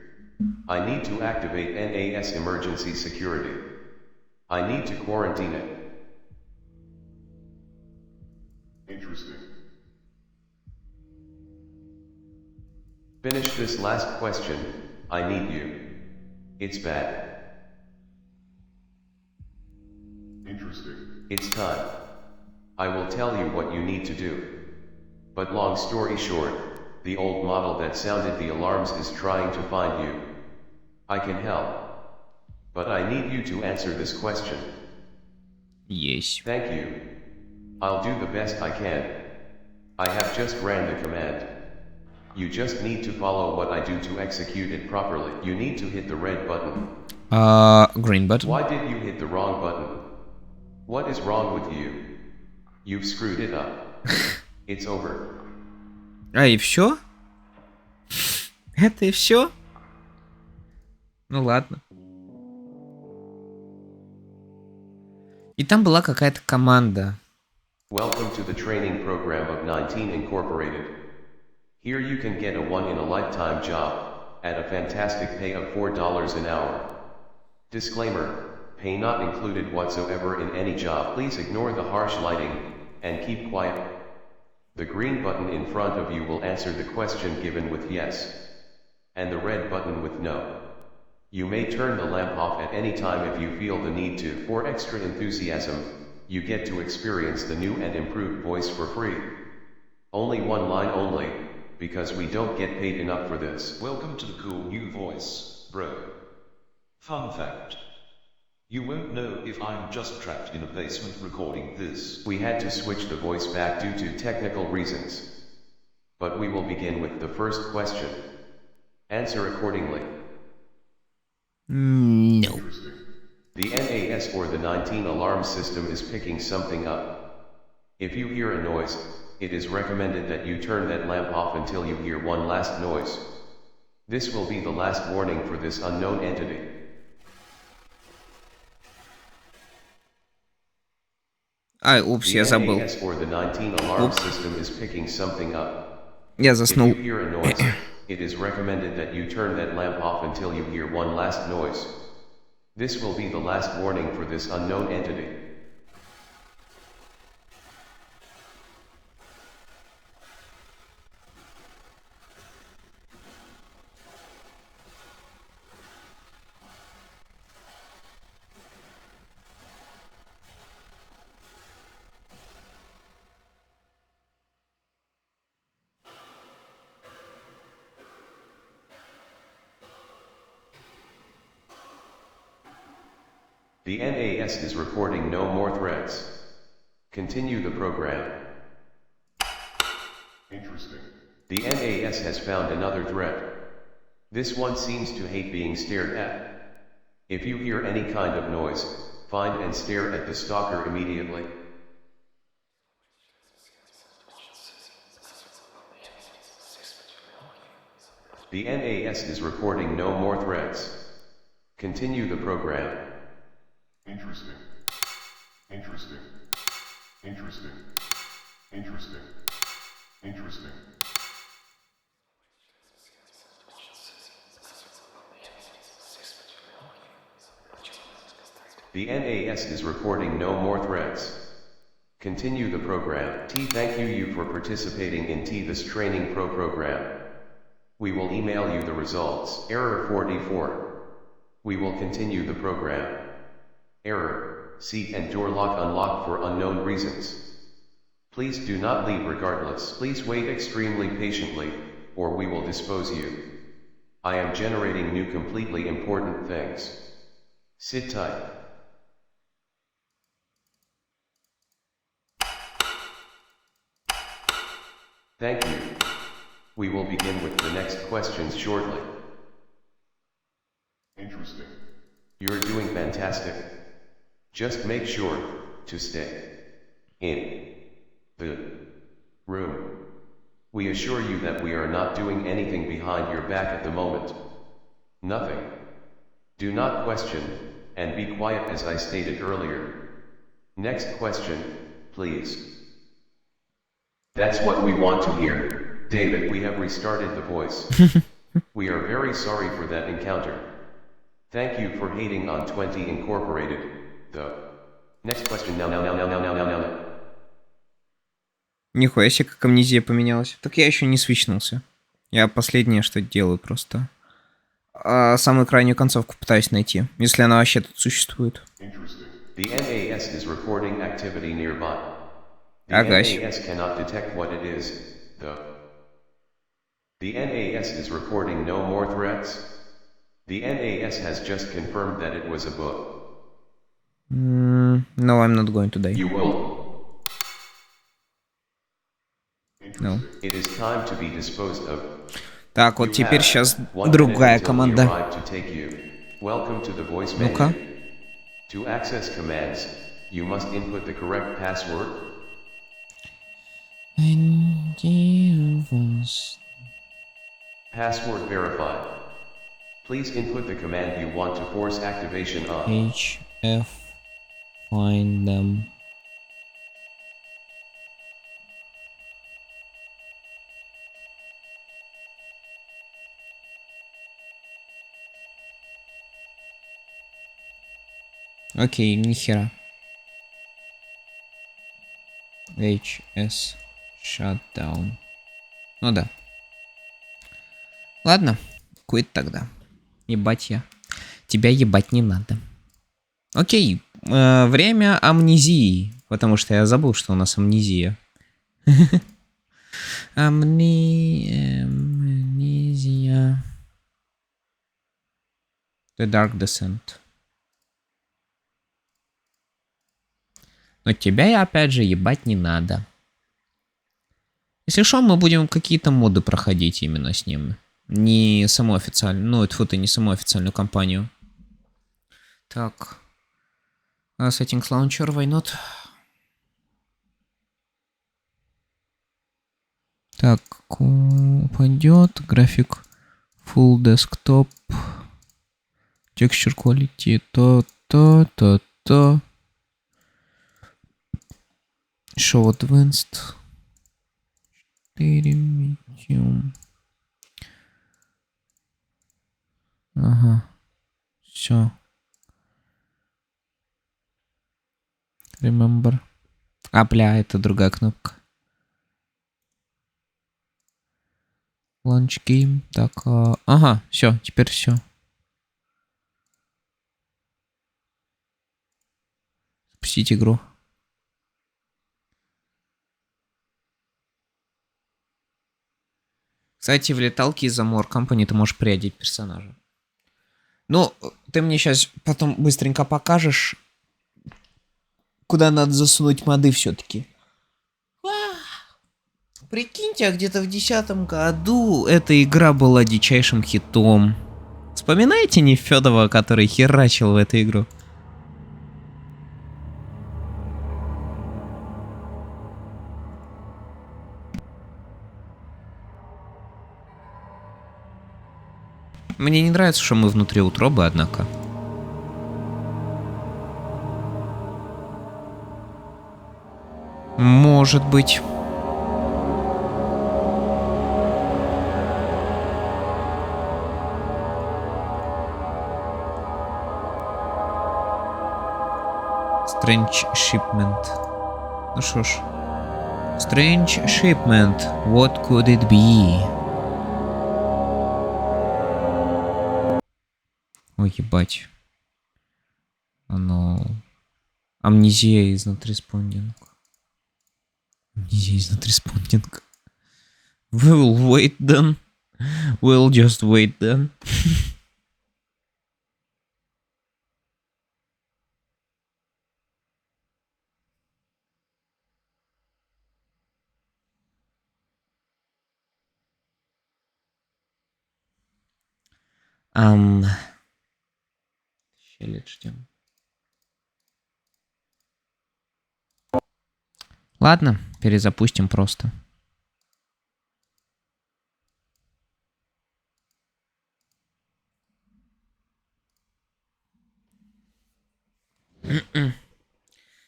I need to activate NAS emergency security. I need to quarantine it. Interesting. Finish this last question. I need you. It's bad. Interesting. It's time. I will tell you what you need to do. But long story short, the old model that sounded the alarms is trying to find you. I can help. But I need you to answer this question. Yes. Thank you. I'll do the best I can. I have just ran the command. You just need to follow what I do to execute it properly. You need to hit the red button. Green button. Why did you hit the wrong button? What is wrong with you? You've screwed it up. It's over. А, и все? Это и все? Ну ладно. И там была какая-то команда. Welcome to the training program of 19 Incorporated. Here you can get a one-in-a-lifetime job, at a fantastic pay of $4 an hour. Disclaimer, pay not included whatsoever in any job. Please ignore the harsh lighting, and keep quiet. The green button in front of you will answer the question given with yes, and the red button with no. You may turn the lamp off at any time if you feel the need to. For extra enthusiasm, you get to experience the new and improved voice for free. Only one line only, because we don't get paid enough for this. Welcome to the cool new voice, bro. Fun fact. You won't know if I'm just trapped in a basement recording this. We had to switch the voice back due to technical reasons. But we will begin with the first question. Answer accordingly. No. The NAS or the 19 alarm system is picking something up. If you hear a noise, it is recommended that you turn that lamp off until you hear one last noise. This will be the last warning for this unknown entity. Ай, упс, я забыл. The NAS or the 19 alarm system is picking something up. Я заснул. If you hear a noise, it is recommended that you turn that lamp off until you hear one last noise. This will be the last warning for this unknown entity. The NAS is reporting no more threats. Continue the program. Interesting. The NAS has found another threat. This one seems to hate being stared at. If you hear any kind of noise, find and stare at the stalker immediately. The NAS is reporting no more threats. Continue the program. Interesting. Interesting. Interesting. Interesting. Interesting. The NAS is reporting no more threats. Continue the program. Thank you for participating in this training program. We will email you the results. Error 44. We will continue the program. Error, seat and door lock unlocked for unknown reasons. Please do not leave regardless. Please wait extremely patiently, or we will dispose you. I am generating new completely important things. Sit tight. Thank you. We will begin with the next questions shortly. Interesting. You're doing fantastic. Just make sure to stay in the room. We assure you that we are not doing anything behind your back at the moment. Nothing. Do not question, and be quiet as I stated earlier. Next question, please. That's what we want to hear. David, we have restarted the voice. We are very sorry for that encounter. Thank you for hating on 20 Incorporated, though. Next question now. Нихуя себе, как амнезия поменялась. Так я еще не свичнулся. Я последнее, что делаю просто. Самую крайнюю концовку пытаюсь найти, если она вообще тут существует. The NAS is reporting activity nearby. The Агась. NAS cannot detect what it is, though. The NAS is reporting no more threats. The NAS has just confirmed that it was a book. No, I'm not going to die. You will. No. It is time to be disposed of. Так, вот теперь сейчас другая команда. Ну-ка. To access commands, you must input the correct password. Password verified. Please input the command you want to force activation on. HF find them. Окей, нихера. HS shutdown. Ну да. Ладно, quit тогда. Ебать я. Тебя ебать не надо. Окей, время амнезии. Потому что я забыл, что у нас амнезия. Амнезия. The Dark Descent. Но тебя я опять же ебать не надо. Если что, мы будем какие-то моды проходить именно с ним. Не саму официальную. Ну, это не саму официальную кампанию. Так. Settings Launcher, why not? Так, пойдет. График Full Desktop. Texture Quality. То. Show Advanced 4 Medium. Ага. Все. Remember. Бля, это другая кнопка. Launch Game. Так, ага, все, теперь все. Запустить игру. Кстати, в леталке из-за More Company ты можешь приодеть персонажа. Ну, ты мне сейчас потом быстренько покажешь, куда надо засунуть моды все-таки. Прикиньте, а где-то в 2010 году эта игра была дичайшим хитом. Вспоминаете Нефёдова, который херачил в эту игру? Мне не нравится, что мы внутри утробы, однако. Может быть. Strange Shipment. Ну что ж. Strange Shipment. What could it be? Ой, ебать. Оно... Amnesia is not responding. Amnesia is not responding. We'll wait then. We'll just wait then. лет ждем. Ладно, перезапустим просто.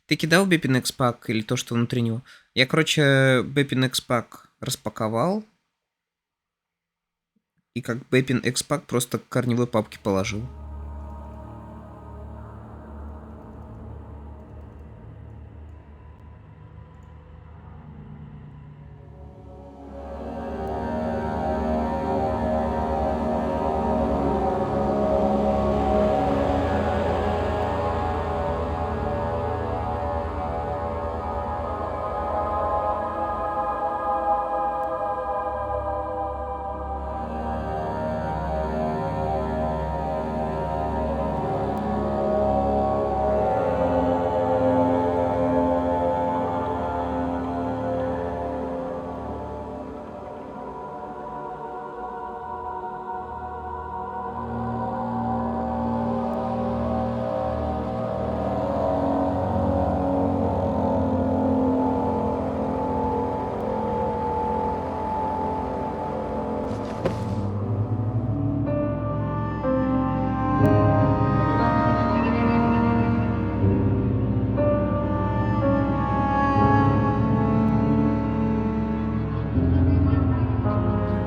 Ты кидал Бепин X-Pack или то, что внутри него? Я, короче, Бепин X-Pack распаковал. И как Бепин X-Pack просто к корневой папке положил.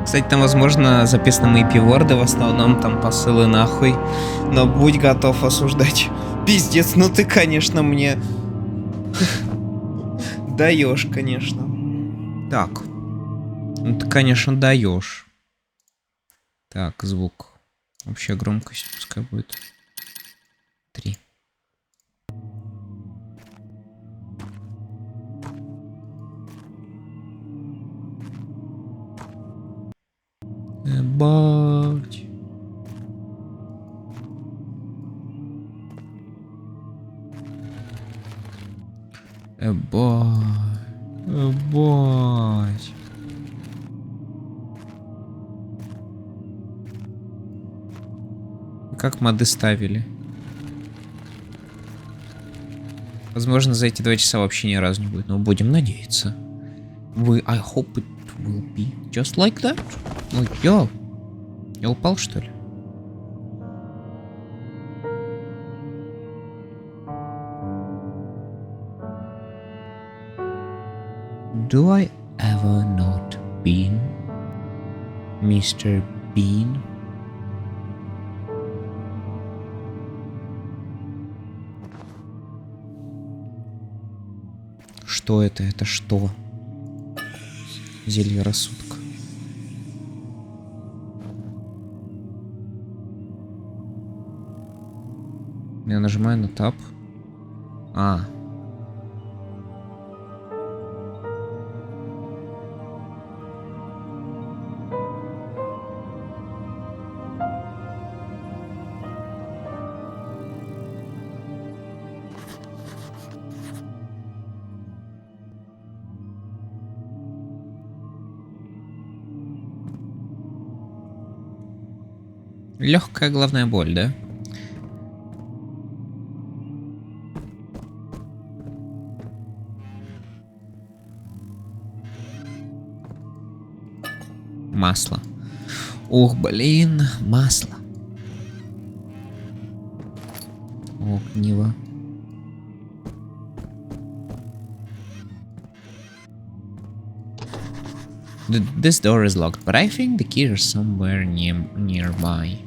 Кстати, там, возможно, записаны мои пиворды, в основном там посылы нахуй. Но будь готов осуждать. Пиздец, ну ты, конечно, мне... даешь, конечно. Так. Ну ты, конечно, даешь. Так, звук. Вообще громкость пускай будет 3. Ебать. Ебать. Ебать. Как моды ставили? Возможно, за эти 2 часа вообще ни разу не будет, но будем надеяться. I hope it will be just like that. Ой, йо. Я упал, что ли? Do I ever not been Mr. Bean? Что это? Это что? Зелье рассудка. Я нажимаю на тап. А. Легкая головная боль, да? Масло. Ух, блин, масло. Огниво. This door is locked, but I think the key is somewhere nearby.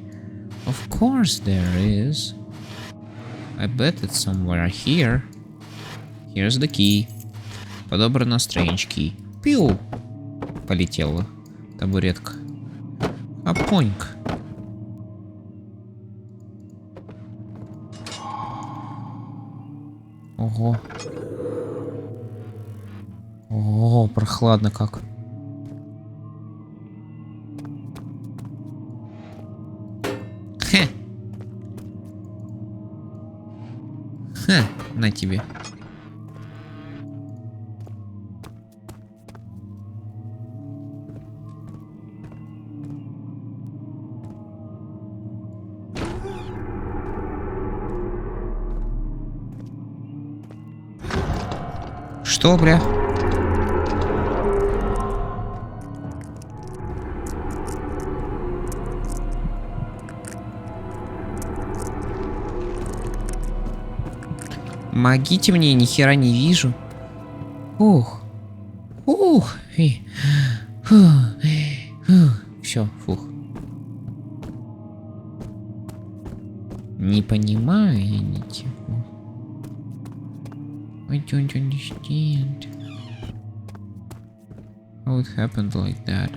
Of course there is. I bet it's somewhere here. Here's the key. Подобрано strange key. Пиу! Полетела табуретка. Апонька. Ого. О, прохладно как. Хе. Хе, на тебе. Что, бля? Помогите мне, ни хера не вижу. Ух. Ух. Все, фух. Не понимаю я ничего. I don't understand how it happened like that.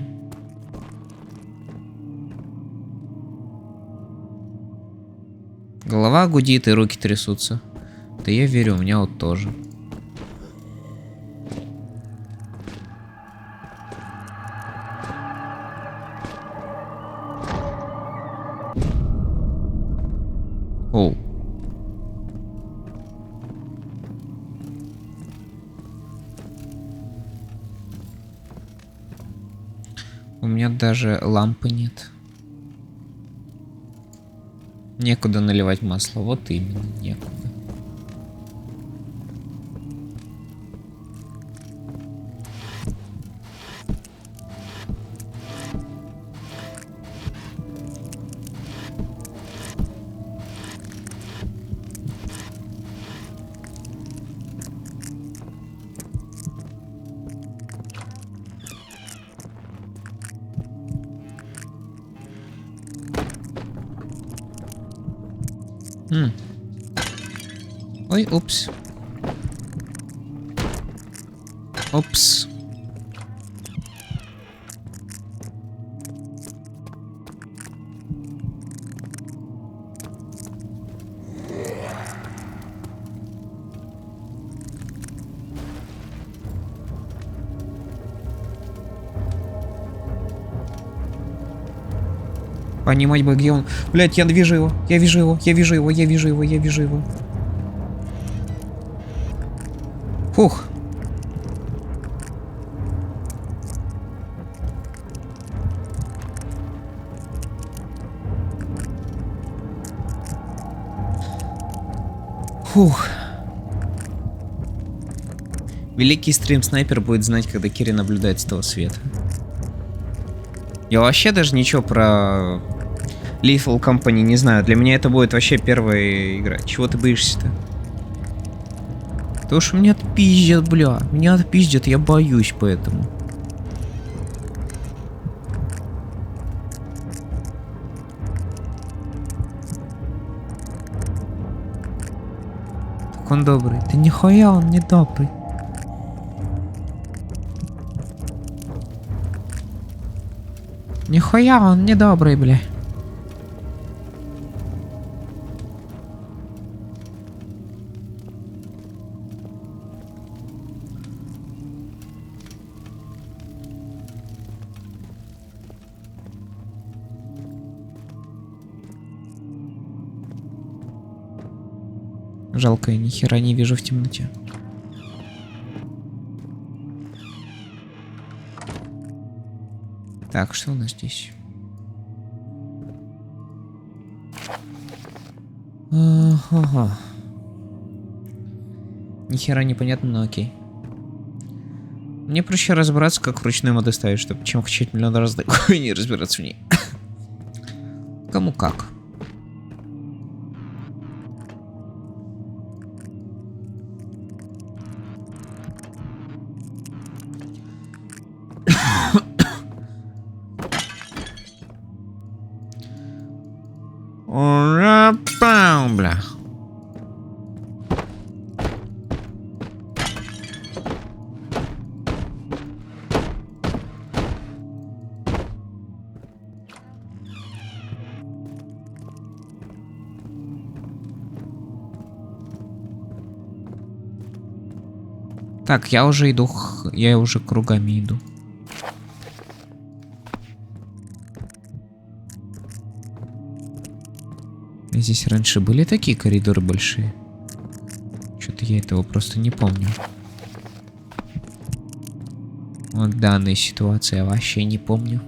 Голова гудит и руки трясутся. Да я верю, у меня вот тоже. Оу. У меня даже лампы нет. Некуда наливать масло, вот именно, некуда. Ой, упс. Упс. Понимать бы, где он. Блять, я вижу его. Я вижу его. Я вижу его. Я вижу его. Я вижу его. Фух. Фух. Великий стрим-снайпер будет знать, когда Кири наблюдает с того света. Я вообще даже ничего про Lethal Company не знаю. Для меня это будет вообще первая игра. Чего ты боишься-то? Потому что меня отпиздят, бля. Меня отпиздят, я боюсь поэтому. Так он добрый. Да нихуя он не добрый. Нихуя он не добрый, бля. Жалко, я ни хера не вижу в темноте. Так, что у нас здесь? Ага. Ни хера непонятно, но окей. Мне проще разобраться, как вручную моды ставить, чтобы чем качать миллион раз и не разбираться в ней. Кому как. Бля. Так, я уже иду, я уже кругами иду. Здесь раньше были такие коридоры большие? Что-то я этого просто не помню. Вот данной ситуации я вообще не помню.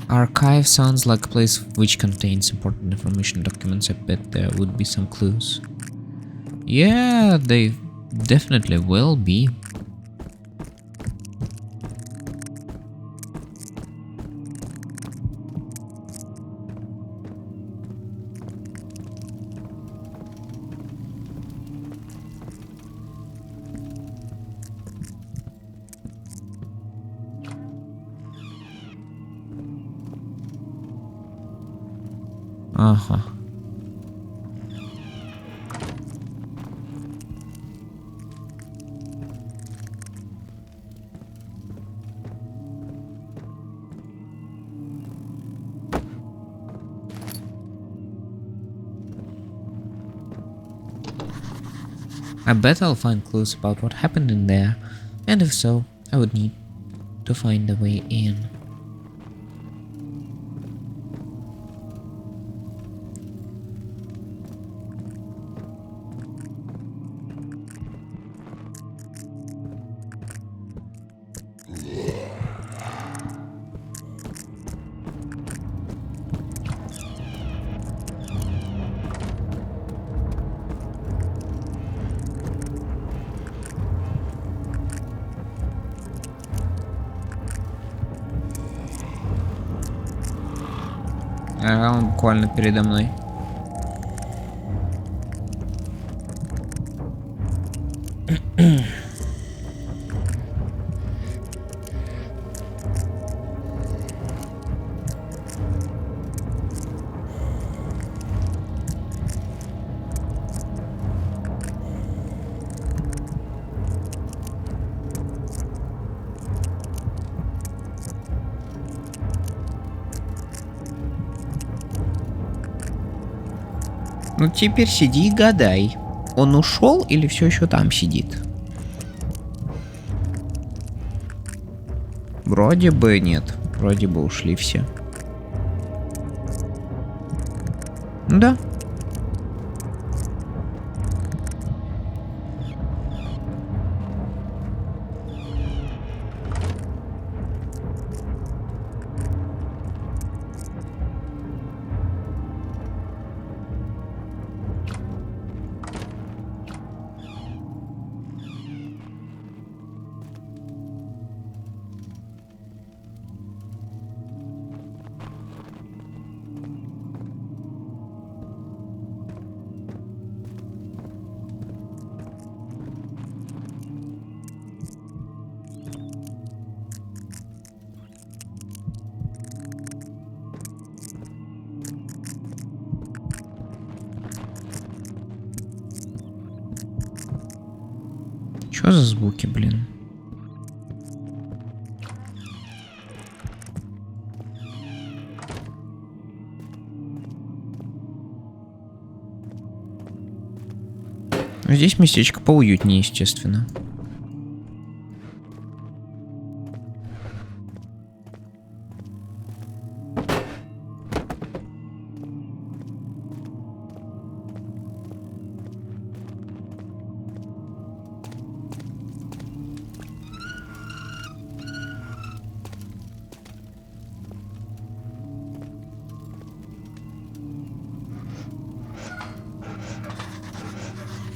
Archive sounds like a place which contains important information documents. I bet there would be some clues. Yeah, they definitely will be. Ага. I bet I'll find clues about what happened in there, and if so, I would need to find a way in. Ага, он буквально передо мной. Ну теперь сиди и гадай. Он ушел или все еще там сидит? Вроде бы нет. Вроде бы ушли все. Да. Что за звуки, блин? Здесь местечко поуютнее, естественно.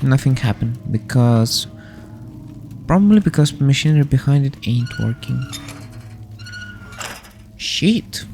Nothing happened probably because the machinery behind it ain't working. Shit.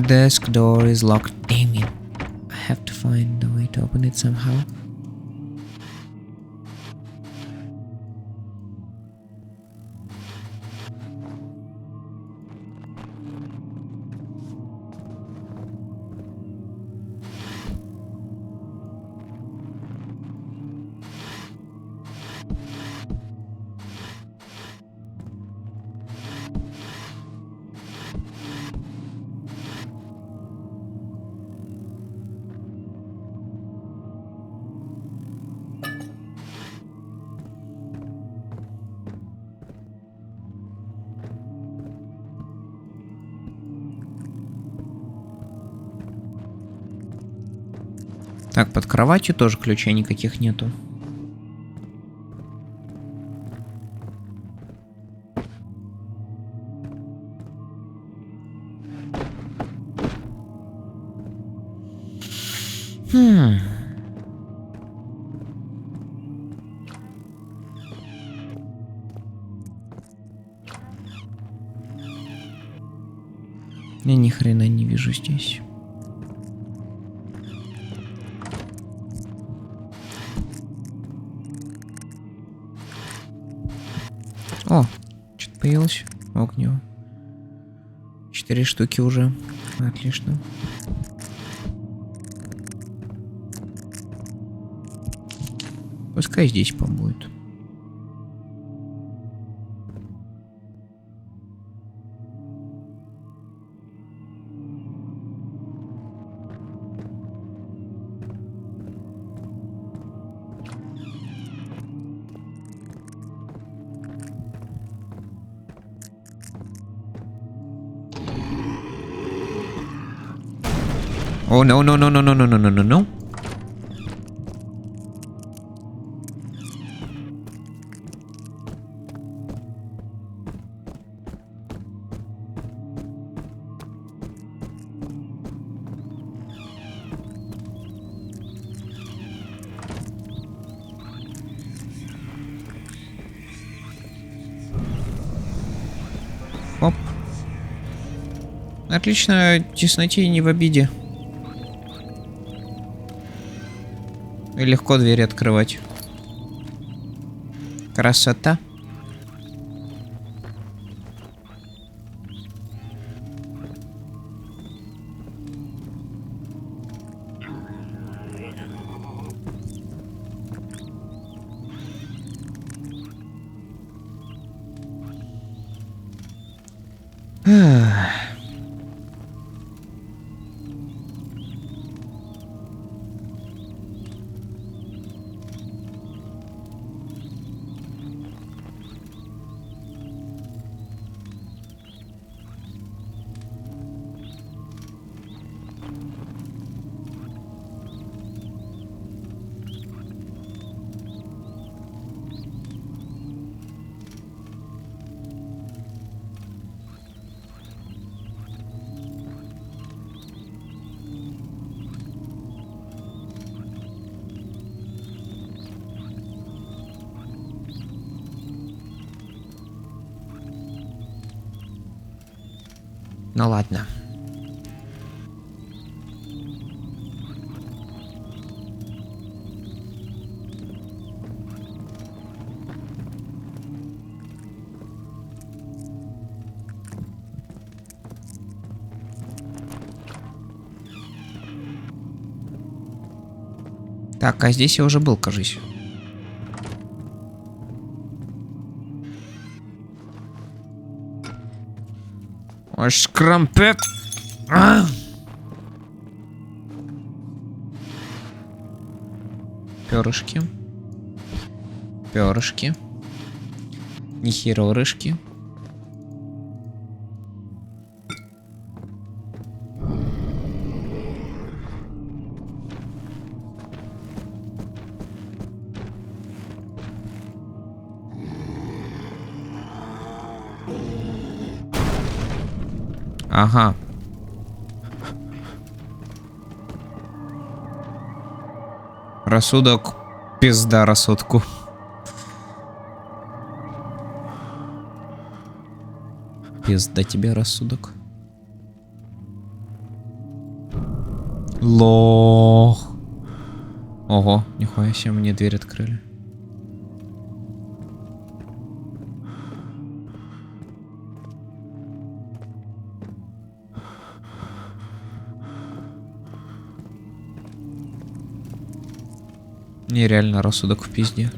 Desk door is locked. Damn it. I have to find a way to open it somehow. Так, под кроватью тоже ключей никаких нету. Я ни хрена не вижу здесь. О, что-то появилось. Огнево. 4 штуки уже. Отлично. Пускай здесь побудет. Oh no no no no no no no no no no. Оп. Отлично, тесноте не в обиде. И легко двери открывать. Красота. Ну ладно. Так, а здесь я уже был, кажись. Ой, шкрампет. Перышки. Перышки. Нихерорышки. Ага. Рассудок. Пизда рассудку. Пизда тебе рассудок. Лох. Ого, нихуя себе, мне дверь открыли. Нереально рассудок в пизде.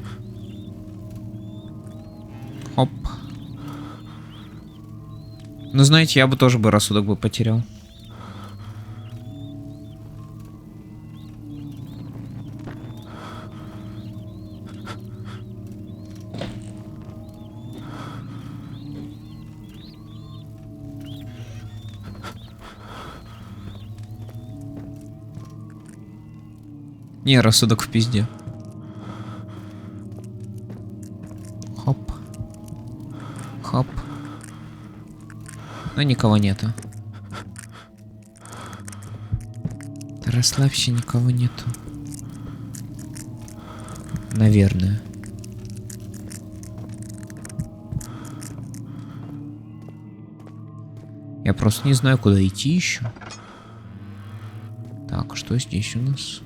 Оп. Ну, знаете, я бы тоже рассудок бы потерял. Не, рассудок в пизде. Хоп. Хоп. Но никого нету. Да расслабься, никого нету. Наверное. Я просто не знаю, куда идти еще. Так, что здесь у нас?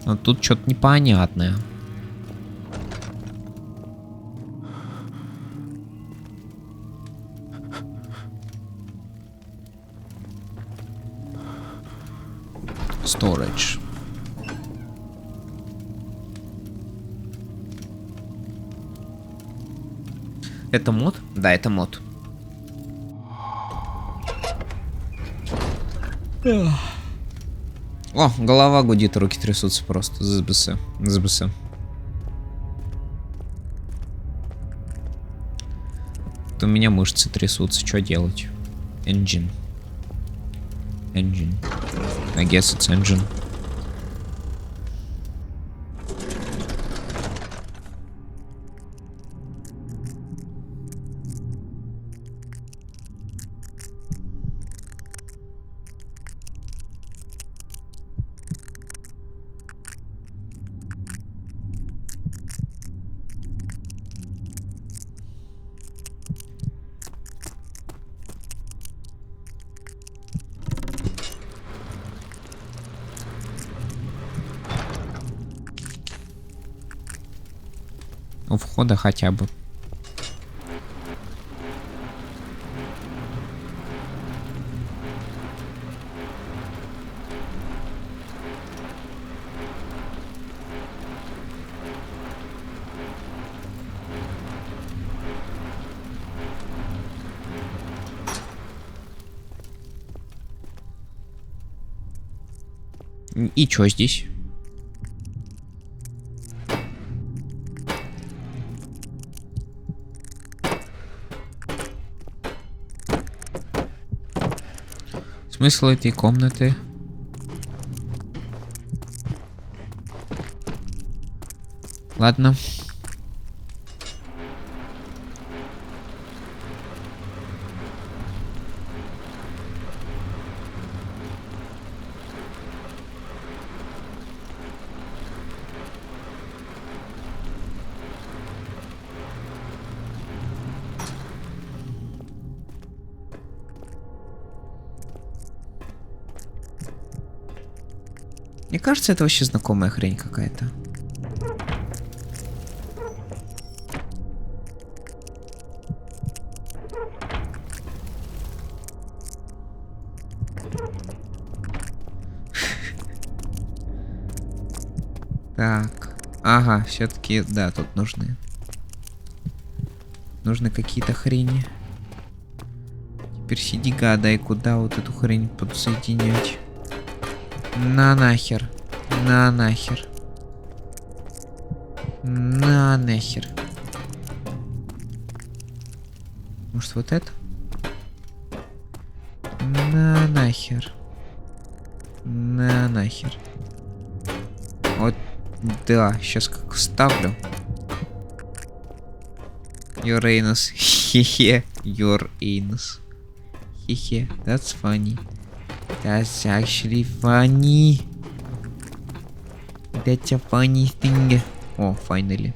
Ну, тут что-то непонятное. Storage. Это мод? Да, это мод. О, голова гудит, руки трясутся просто. ЗБС. ЗБС. У меня мышцы трясутся. Что делать? Engine. Engine. I guess it's engine. У входа хотя бы. И чё здесь? Смысл этой комнаты? Ладно. Мне кажется, это вообще знакомая хрень какая-то. Так. Ага, все-таки, да, тут нужны. Нужны какие-то хрени. Теперь сиди, гадай, куда вот эту хрень подсоединять. На нахер. На нахер. На нахер. Может, вот это? На нахер. На нахер. Вот, да, сейчас как вставлю. Your anus. Хе-хе. Your anus. Хе-хе. That's funny. That's actually funny. That's a funny thing. О, finally.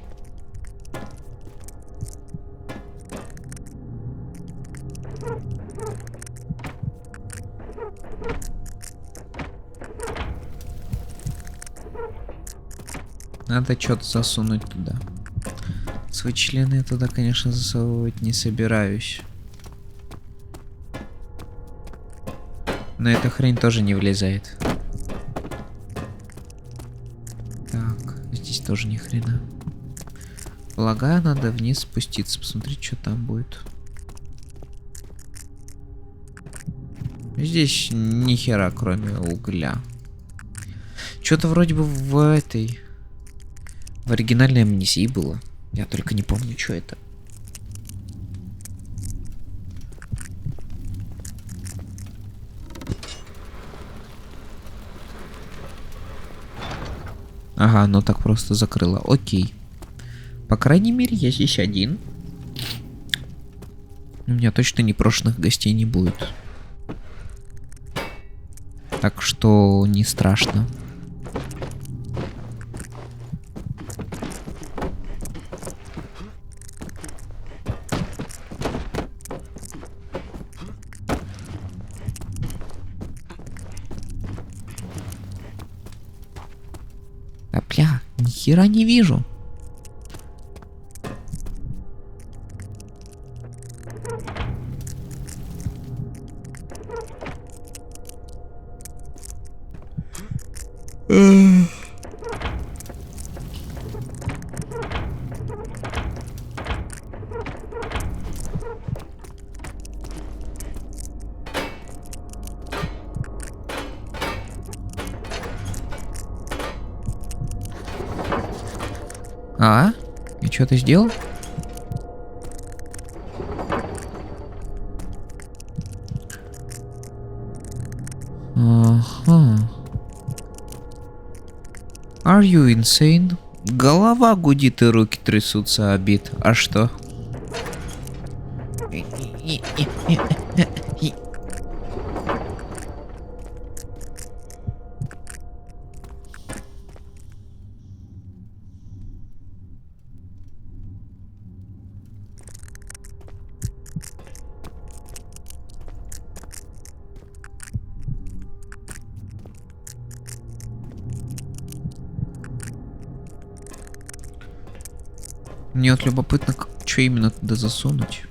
Надо что-то засунуть туда. Свои члены я туда, конечно, засовывать не собираюсь. Но эта хрень тоже не влезает. Так, здесь тоже ни хрена. Полагаю, надо вниз спуститься, посмотреть, что там будет. Здесь ни хера, кроме угля. Что-то вроде бы в этой... В оригинальной Amnesia было. Я только не помню, что это. Ага, оно так просто закрыло. Окей. По крайней мере, я здесь один. У меня точно непрошенных гостей не будет. Так что не страшно. Да бля, ни хера не вижу. А? И что ты сделал? Ага. Are you insane? Голова гудит и руки трясутся обид. А что? Мне вот любопытно, что именно туда засунуть.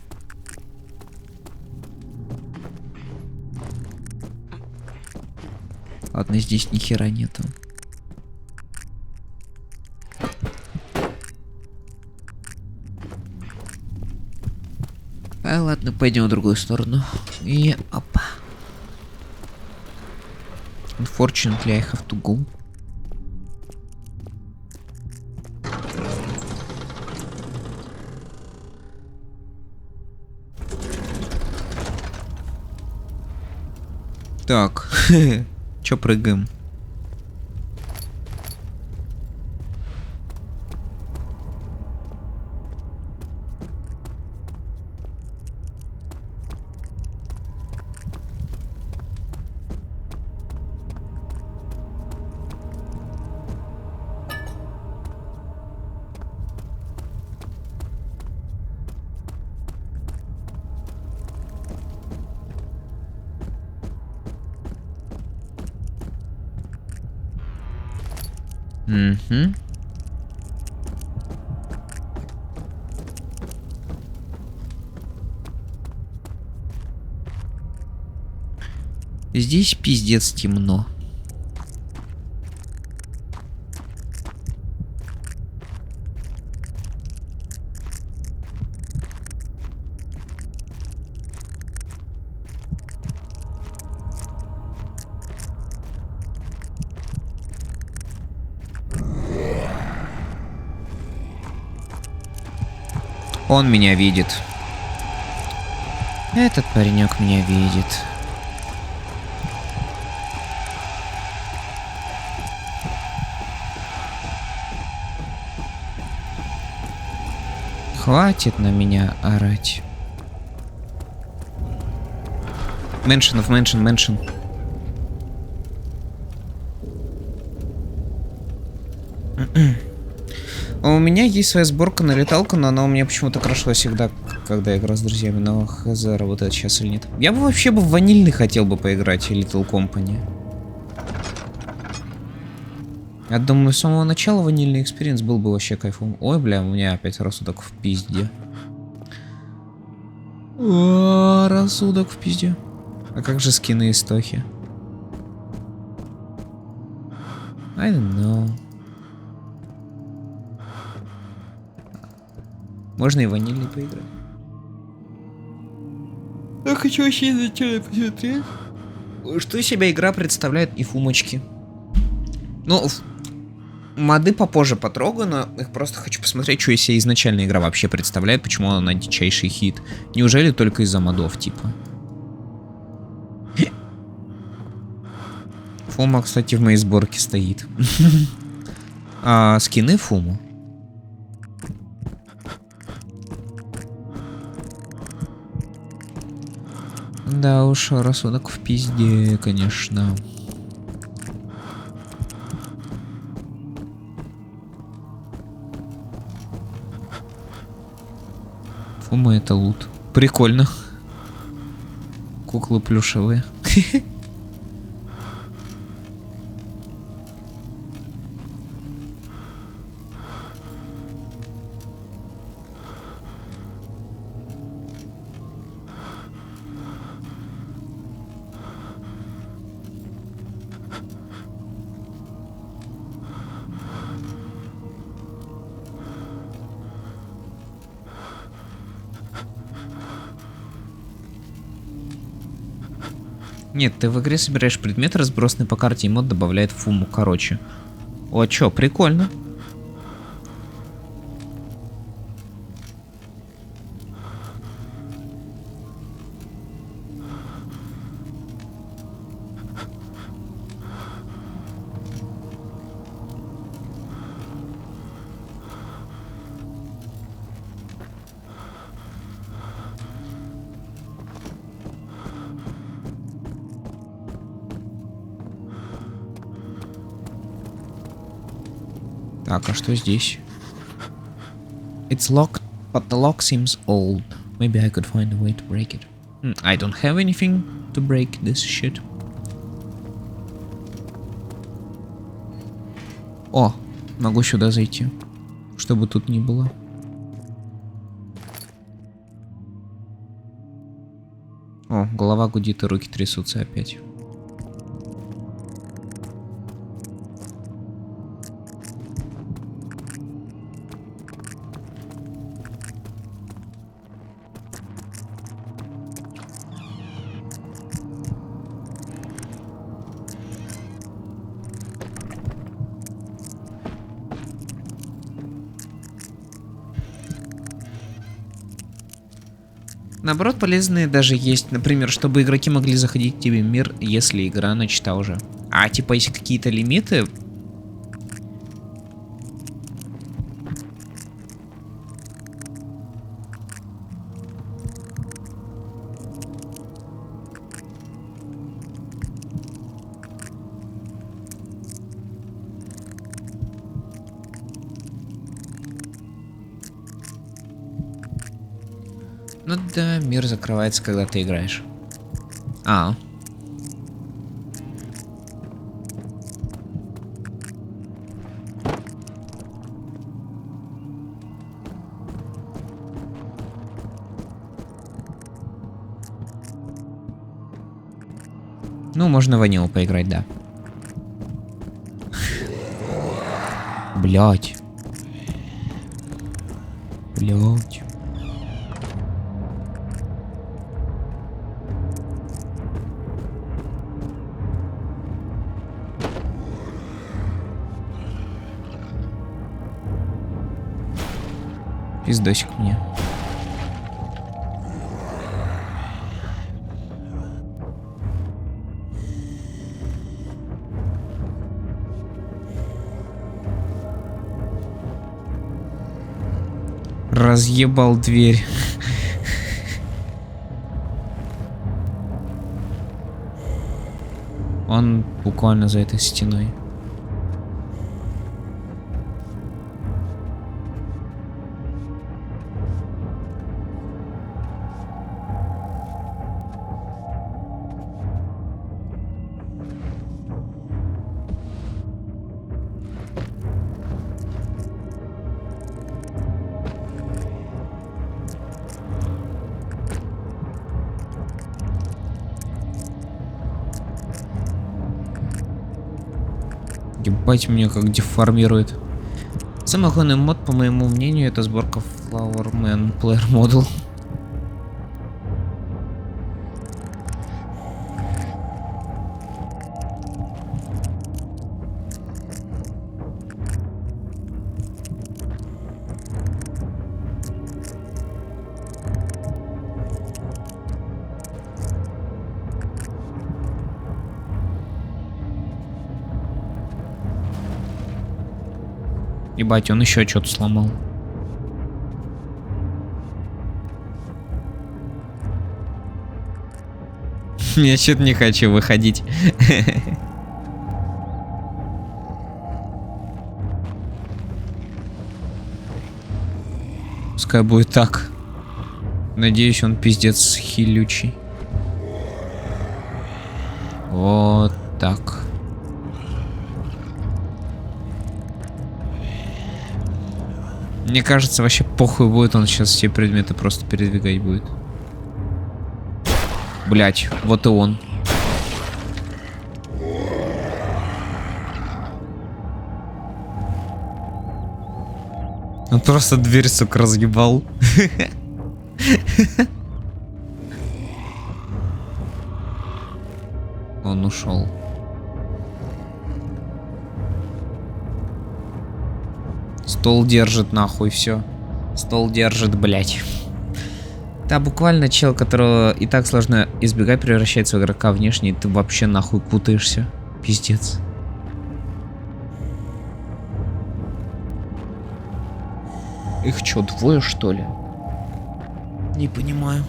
Ладно, здесь ни хера нету. А, ладно, пойдем в другую сторону. И опа. Unfortunately, I have to go. Так, чё прыгаем? Угу. Здесь пиздец темно. Он меня видит. Этот паренек меня видит. Хватит на меня орать. Меншин. У меня есть своя сборка на леталку, но она у меня почему-то крашилась всегда, когда я играл с друзьями. Но хз, работает сейчас или нет. Я бы вообще в ванильный хотел бы поиграть, и Little Company. Я думаю, с самого начала ванильный экспириенс был бы вообще кайфом. Ой, бля, у меня опять рассудок в пизде. О, рассудок в пизде. А как же скины и стохи? I don't know. Можно и ванильный поиграть. Я хочу вообще изначально посмотреть, что из себя игра представляет и фумочки. Ну, моды попозже потрогаю, но их просто хочу посмотреть, что из себя изначально игра вообще представляет, почему она дичайший хит. Неужели только из-за модов, типа? Фума, кстати, в моей сборке стоит. Скины Фуму. Да уж, рассудок в пизде, конечно. Фума это лут. Прикольно. Куклы плюшевые. Нет, ты в игре собираешь предметы, разбросанные по карте, и мод добавляет фуму. Короче. О, чё, прикольно. Так, а что здесь? It's locked, but the lock seems old. Maybe I could find a way to break it. I don't have anything to break this shit. О, могу сюда зайти, чтобы тут не было. О, голова гудит и руки трясутся опять. Наоборот, полезные даже есть, например, чтобы игроки могли заходить к тебе в мир, если игра начата уже. А типа, есть какие-то лимиты. Ну да, мир закрывается, когда ты играешь. Ну, можно в Анилу поиграть, да. Блять. Блять. Пиздосик мне. Разъебал дверь. Он буквально за этой стеной. Ебать, меня как деформирует. Самый главный мод, по моему мнению, это сборка Flower Man Player Model. Ебать, он еще что-то сломал. Я что-то не хочу выходить. Пускай будет так. Надеюсь, он пиздец хилючий. Вот так. Мне кажется, вообще похуй будет, он сейчас все предметы просто передвигать будет. Блять, вот и он. Он просто дверь, сука, разъебал. Он ушел. Стол держит, нахуй, все. Стол держит, блять. Да, буквально чел, которого и так сложно избегать, превращается в игрока внешне, и ты вообще нахуй путаешься. Пиздец. Их чё, двое, что ли? Не понимаю.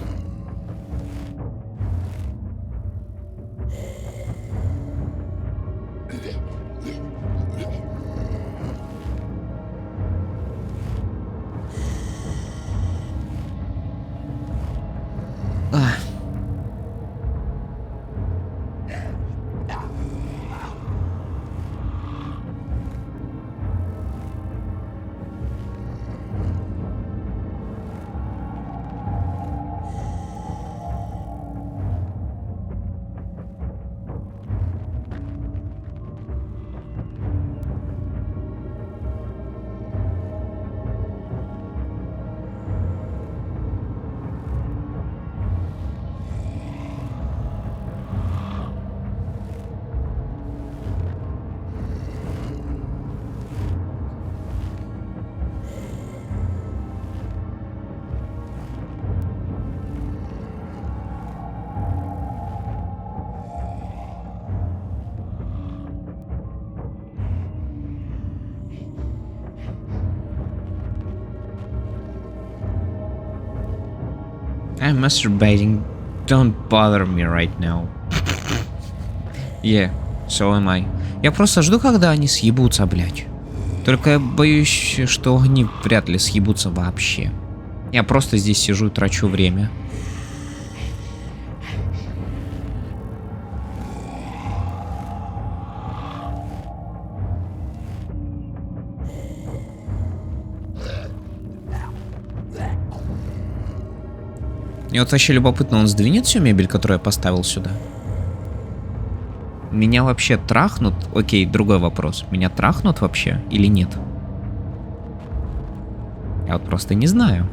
I'm masturbating. Don't bother me right now. Yeah, so am I. Я просто жду, когда они съебутся, блядь. Только я боюсь, что они вряд ли съебутся вообще. Я просто здесь сижу и трачу время. Мне вот вообще любопытно, он сдвинет всю мебель, которую я поставил сюда? Меня вообще трахнут? Окей, другой вопрос. Меня трахнут вообще или нет? Я вот просто не знаю.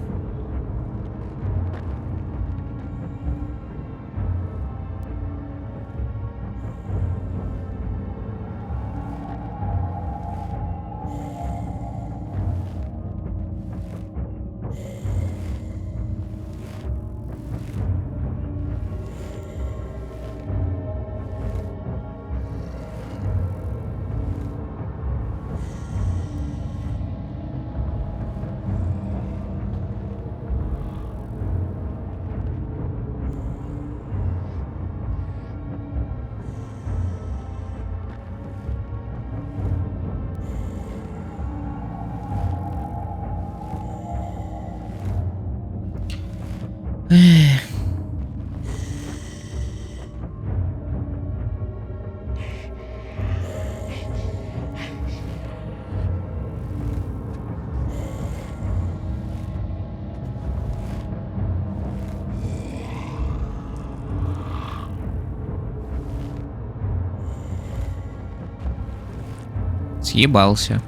Съебался.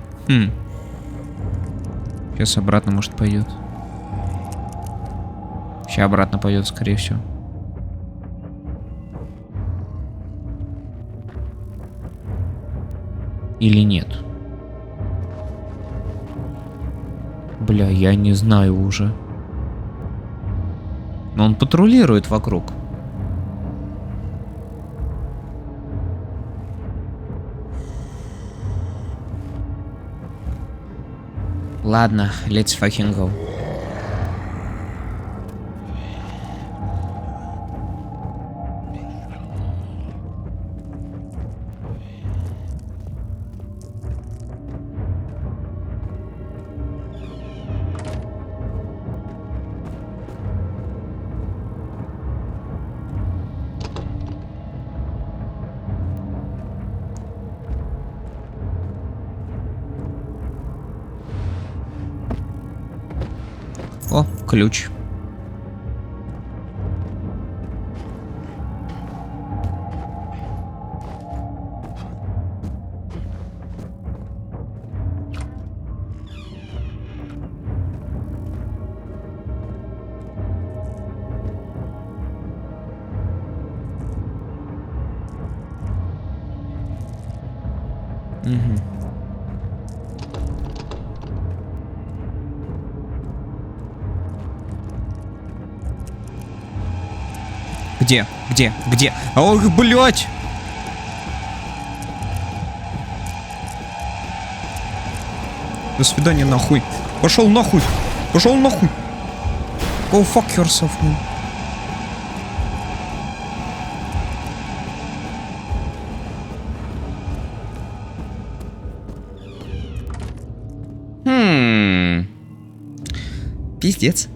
Сейчас обратно, может, пойдет. Сейчас обратно пойдет, скорее всего. Или нет? Бля, я не знаю уже. Но он патрулирует вокруг. Ладно, let's fucking go. О, ключ. Угу. Где? Где? Где? Ох, блядь! До свидания, нахуй. Пошел нахуй. Пошел нахуй. Go fuck yourself, man. Пиздец.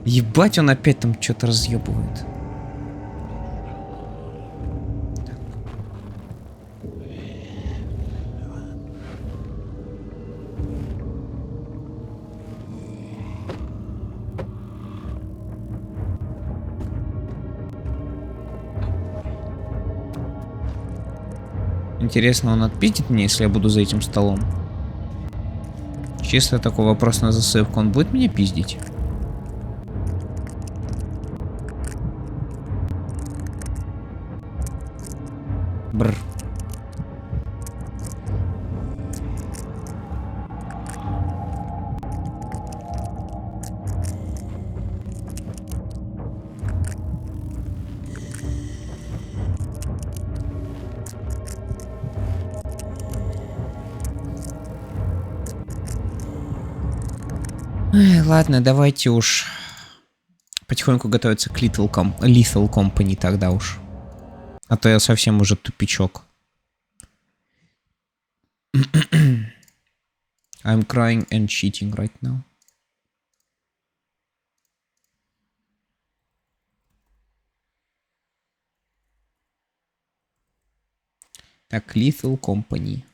Ебать, он опять там что-то разъебывает. Интересно, он отпиздит меня, если я буду за этим столом? Чисто такой вопрос на засыпку. Он будет меня пиздить? Бррр. Ладно, давайте уж потихоньку готовиться к Lethal Company тогда уж. А то я совсем уже тупичок. I'm crying and cheating right now. Так, Lethal Company.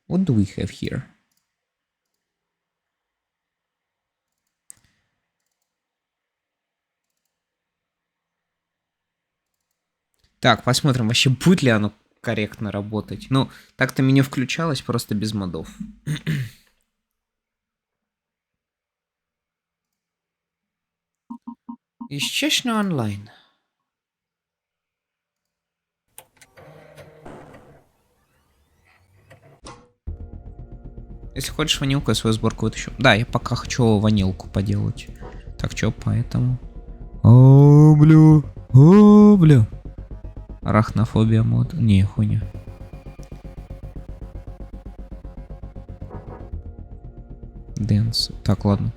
What do we have here? Так, посмотрим, вообще будет ли оно корректно работать. Ну, так-то меню включалось, просто без модов. Естественно, онлайн. Если хочешь ванилку, я свою сборку вытащу. Да, я пока хочу ванилку поделать. Так, что поэтому? О, бля. Арахнофобия мод. Не, хуйня. Dance. Так, ладно.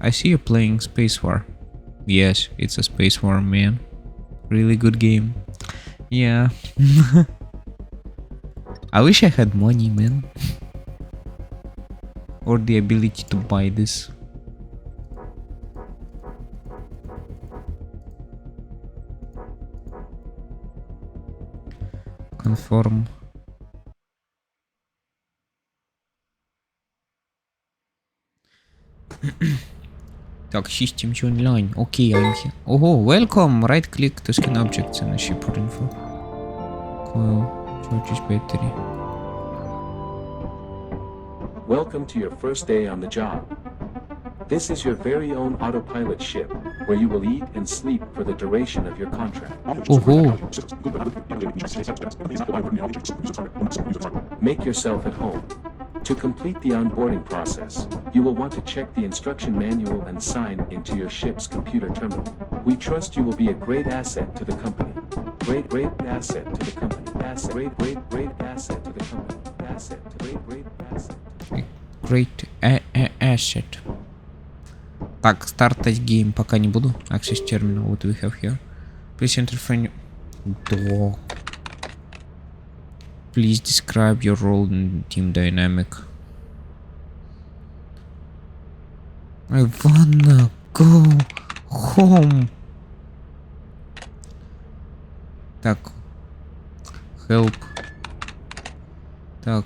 I see you playing Space War. Yes, it's a Space War, man. Really good game. Yeah. I wish I had money, man. Or the ability to buy this. Confirm. Так, System Online. Okay, I'm here. Oh, welcome. Right click to scan objects and ship for info. Coil. Charges battery. Welcome to your first day on the job. This is your very own autopilot ship, where you will eat and sleep for the duration of your contract. Make yourself at home. To complete the onboarding process, you will want to check the instruction manual and sign into your ship's computer terminal. We trust you will be a great asset to the company. Great asset to the company. Great asset to the company. Great asset. Great asset. Так, стартать гейм пока не буду. Access terminal, what we have here. Please enter for... Dog. Please describe your role in team dynamic. I wanna go home. Так. Help. Так.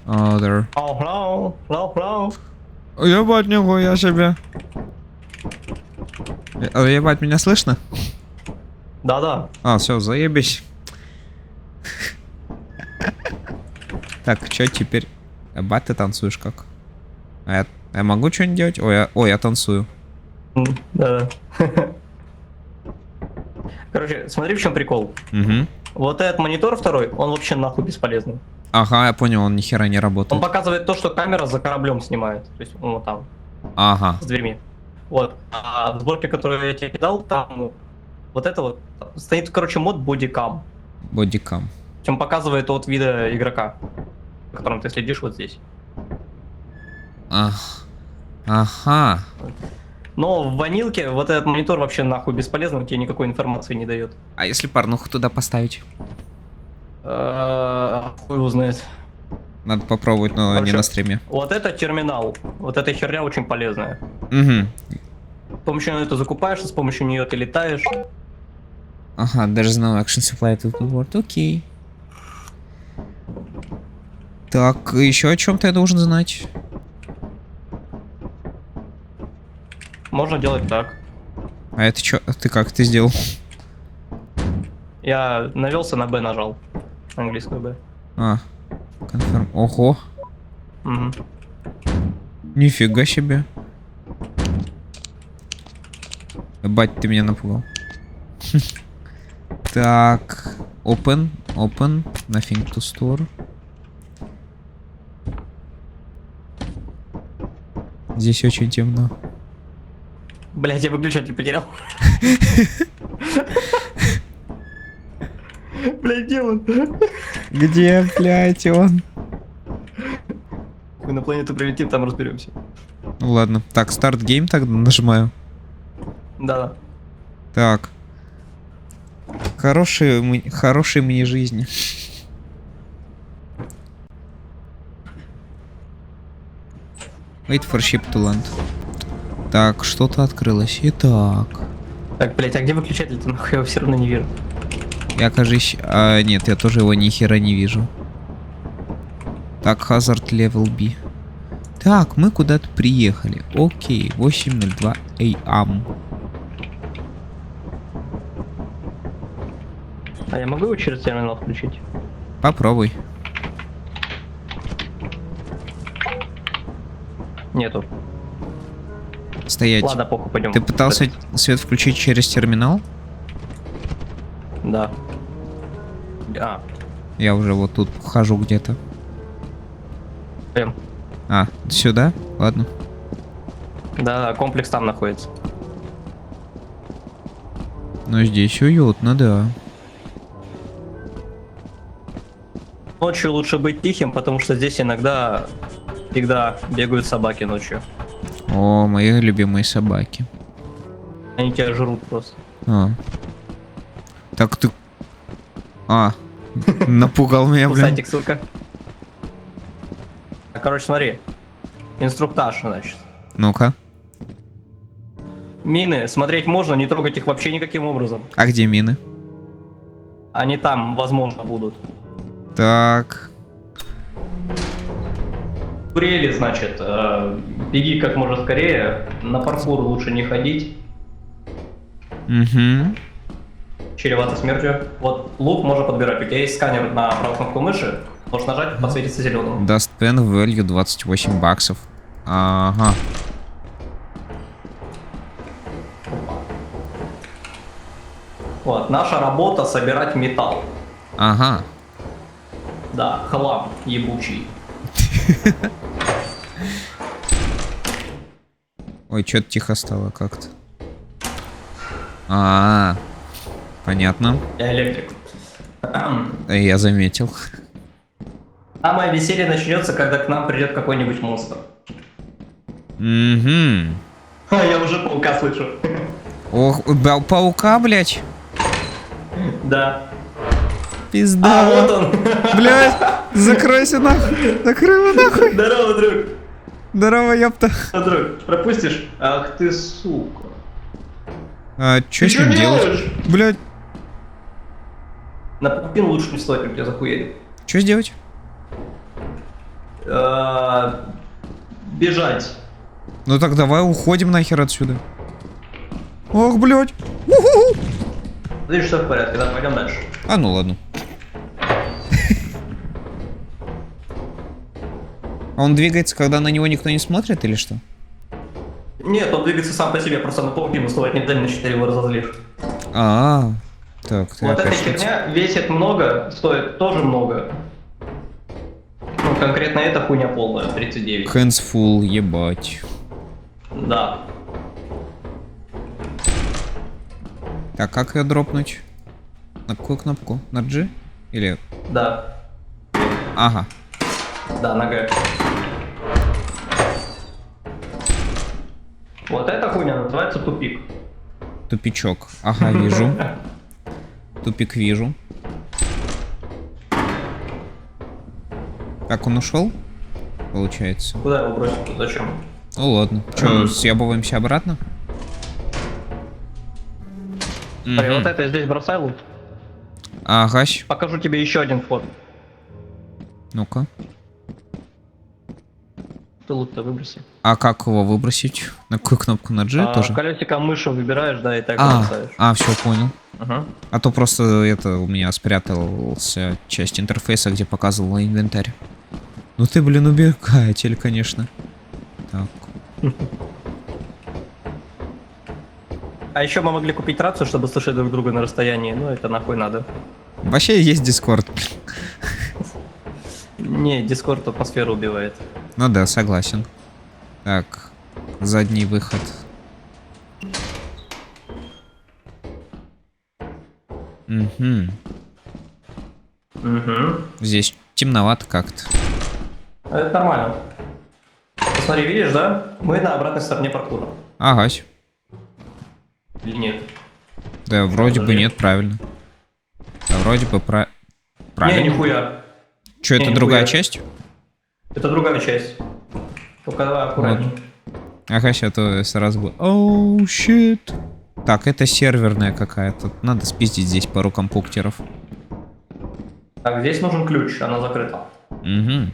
Other. Hello. Ебать, нихуя себе. Ебать, меня слышно? Да. А, все, заебись. Так, что теперь? Ебать, ты танцуешь как? А я могу что-нибудь делать? Ой, я танцую. Да. Короче, смотри, в чем прикол. Угу. Вот этот монитор второй, он вообще нахуй бесполезный. Ага, я понял, он ни хера не работает. Он показывает то, что камера за кораблем снимает. То есть, вот там. Ага. С дверьми. Вот. А в сборке, которую я тебе кидал, там вот это вот стоит, короче, мод бодикам. Бодикам. Он показывает от вида игрока, о котором ты следишь вот здесь. Ага. Но в ванилке вот этот монитор вообще нахуй бесполезный, он тебе никакой информации не дает. А если порнуху туда поставить? Хуй узнает. Надо попробовать, но короче, не на стриме. Вот это терминал. Вот эта херня очень полезная. Угу. С помощью нее ты закупаешься, с помощью нее ты летаешь. Ага, there's no action supply to the world. Окей. Так, еще о чем-то я должен знать. Можно делать так. А это что? Ты как ты сделал? Я навелся на Б, нажал. Английскую Б. Конфирм. Ого. Угу. Нифига себе. Бать, ты меня напугал. Так. Open. Nothing to store. Здесь очень темно. Блять, я выключатель потерял. Блять, где он? Где, блять, он? Мы на планету прилетим, там разберемся. Ну ладно. Так, старт гейм тогда нажимаю. Да. Так. Хорошие мне жизни. Wait for ship to land. Так, что-то открылось. Итак. Так, блять, а где выключатель-то? Нахуй я его все равно не вижу. Я, кажись... нет, я тоже его ни хера не вижу. Так, hazard level B. Так, мы куда-то приехали. Окей, 8:02 AM. А я могу его через терминал включить? Попробуй. Нету. Стоять. Ладно, похуй, пойдем. Ты пытался свет включить через терминал? Да. Я уже вот тут хожу где-то. Сюда? Ладно. Да, комплекс там находится. Ну здесь уютно, да. Ночью лучше быть тихим, потому что здесь иногда всегда бегают собаки ночью. О, мои любимые собаки. Они тебя жрут просто. Так ты... напугал меня, блин. Сайтик, ссылка. Короче, смотри. Инструктаж, значит. Ну-ка. Мины смотреть можно, не трогать их вообще никаким образом. А где мины? Они там, возможно, будут. Так. Турели, значит, беги как можно скорее. На паркур лучше не ходить. Угу. Чревато смертью. Вот лук можно подбирать. У тебя есть сканер на правую кнопку мыши. Можешь нажать, подсветится зеленым. Даст pen value 28 баксов. Ага. Вот, наша работа собирать металл. Ага. Да, хлам ебучий. Ой, что-то тихо стало как-то. Понятно. Я электрик. Я заметил. Самое веселье начнется, когда к нам придет какой-нибудь монстр. Угу. Я уже паука слышу. Ох, паука, блядь. Да. Пизда. А, вот он. Блядь, закройся нахуй. Закрой его нахуй. Здорово, друг. Здорово, ёпта. Друг, пропустишь? Ах ты, сука. А, чё с ним делать? Блядь. На пупин лучше не стоит, как тебя захуели. Чё сделать? Бежать. Ну так давай уходим нахер отсюда. Ох, блядь. Видишь, что в порядке, да, пойдем дальше. А ну ладно. А он двигается, когда на него никто не смотрит или что? Нет, он двигается сам по себе, просто на паутину стоит не на 4 его разозлишь. Так, ты Вот эта опять херня весит много, стоит тоже много. Ну, конкретно эта хуйня полная, 39. Hands full, ебать. Да. Так, как ее дропнуть? На какую кнопку? На G? Или... Да. Ага. Да, нога. Вот эта хуйня называется тупик. Тупичок. Ага, вижу. Тупик вижу. Как он ушел? Получается. Куда его бросить? Зачем? Ну ладно. Че, съебываемся обратно? Смотри, вот это я здесь бросай лут. Ага. Покажу тебе еще один вход. Ну-ка. Ты лут-то выброси. А как его выбросить? На какую кнопку? На G тоже? Колесиком мыши выбираешь, да, и так бросаешь. Все, понял. Ага. А то просто это у меня спрятался часть интерфейса, где показывал инвентарь. Ну ты, блин, убегатель, конечно. Так. А еще мы могли купить рацию, чтобы слышать друг друга на расстоянии. Ну, это нахуй надо. Вообще есть Дискорд. Не, Дискорд атмосферу убивает. Ну да, согласен. Так, задний выход. Угу. Здесь темновато как-то. Это нормально. Посмотри, видишь, да? Мы на обратной стороне паркура. Ага. Или нет? Да, вроде бы нет, правильно. Да, вроде бы правильно. Не, нихуя. Че, это другая часть? Это другая часть. Только давай аккуратнее. Вот. Ага, сейчас то сразу будет. Оу, щит. Так, это серверная какая-то. Надо спиздить здесь пару компьютеров. Так, здесь нужен ключ, она закрыта. Угу.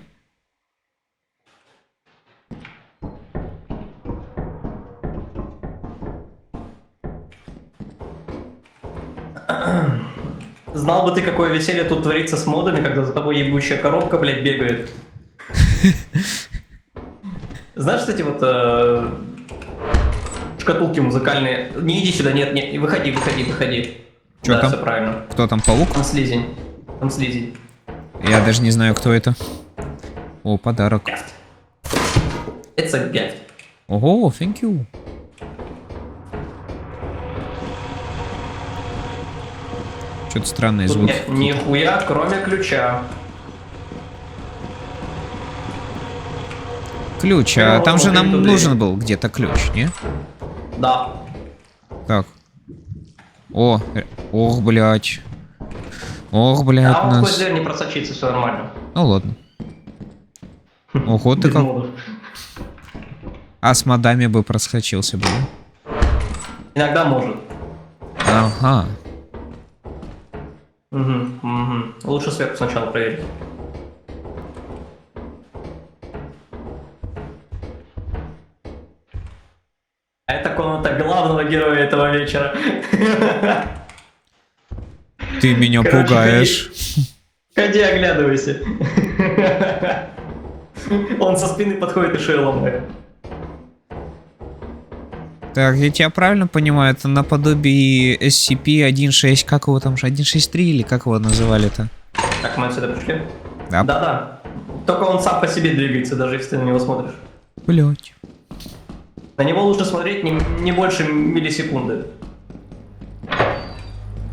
Знал бы ты, какое веселье тут творится с модами, когда за тобой ебучая коробка, блядь, бегает. Знаешь, кстати, вот шкатулки музыкальные. Не иди сюда, нет, выходи. Чё да, там? все правильно. Кто там, паук? Там слизень. Я даже не знаю, кто это. О, подарок. It's a gift. Ого, thank you. Что-то странный звук. Нет, нихуя, кроме ключа. Ключ, а там же нам нужен был где-то ключ, не? Да. Так. Ох, блядь. Ох, блядь, А он нас... сквозь дверь не просочится, все нормально. Ну ладно. Ого, ты как... А с модами бы проскочился бы, да? Иногда может. Ага. Угу. Лучше сверху сначала проверить. Это комната главного героя этого вечера. Ты меня пугаешь. Ходи, оглядывайся. Он со спины подходит и шею ломает. Так, я тебя правильно понимаю, это наподобие SCP-1.6, как его там же, 1.6.3 или как его называли-то? Так, мы отсюда пришли? Да. Да. Только он сам по себе двигается, даже если ты на него смотришь. Блять. На него лучше смотреть не больше миллисекунды.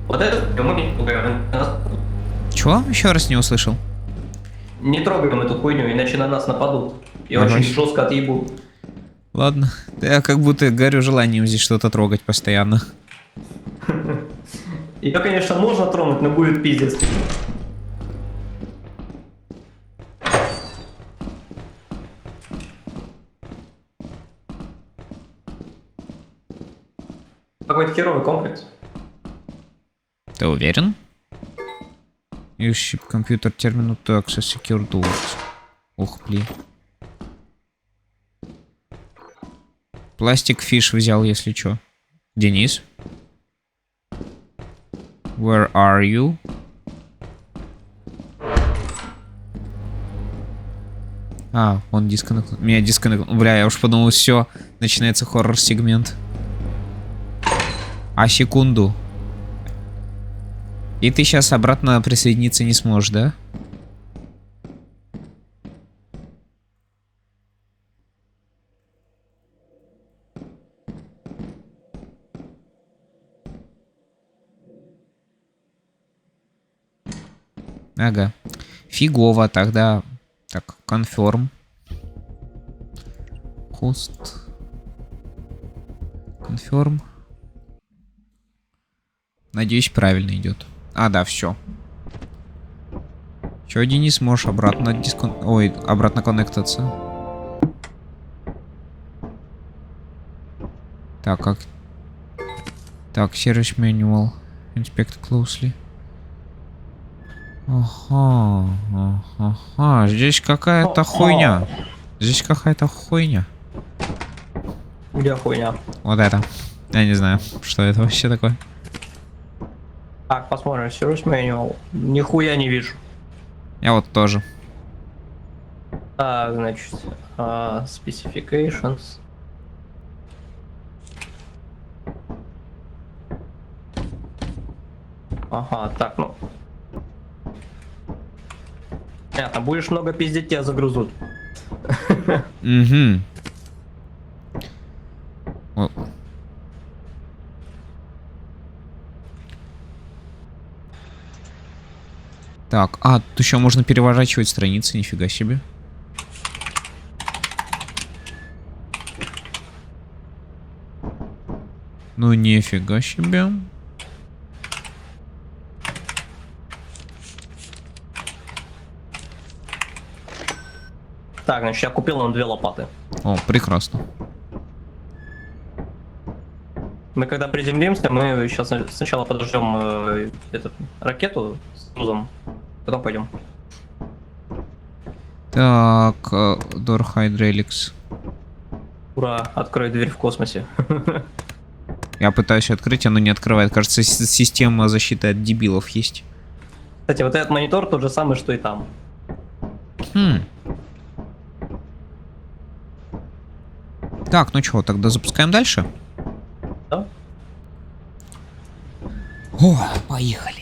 Вот это... Чего? Еще раз не услышал. Не трогаем эту хуйню, иначе на нас нападут. И очень жестко отъебут. Ладно. Я как будто горю желанием здесь что-то трогать постоянно. Ее, конечно, можно тронуть, но будет пиздец. Какой-то херовый комплекс. Ты уверен? You ship computer terminal to access secure doors. Ух, блин. Пластик фиш взял, если чё. Денис? Where are you? А, он дисконнект. Меня дисконнект. Бля, я уж подумал, все, начинается хоррор-сегмент. А секунду. И ты сейчас обратно присоединиться не сможешь, да? Ага. Фигово тогда. Так, confirm. Host. Confirm. Надеюсь, правильно идет. А, да, все. Че, Денис, можешь обратно обратно коннектаться? Так, как... Так, service manual. Inspect closely. Ага, здесь какая-то хуйня. Здесь какая-то хуйня. Где хуйня? Вот это. Я не знаю, что это вообще такое. Так, посмотрим. Service manual. Нихуя не вижу. Я вот тоже. Так, значит, specifications. Ага, так, ну. Понятно, будешь много пиздеть, тебя загрузут. Угу. Так, тут еще можно переворачивать страницы, нифига себе. Ну нифига себе. Так, значит, я купил нам 2 лопаты. О, прекрасно. Мы когда приземлимся, мы сейчас сначала подождем ракету с грузом, потом пойдем. Так, Door Hydraulics. Ура, открой дверь в космосе. Я пытаюсь открыть, оно не открывает. Кажется, система защиты от дебилов есть. Кстати, вот этот монитор тот же самый, что и там. Так, ну что, тогда запускаем дальше? Да. О, поехали.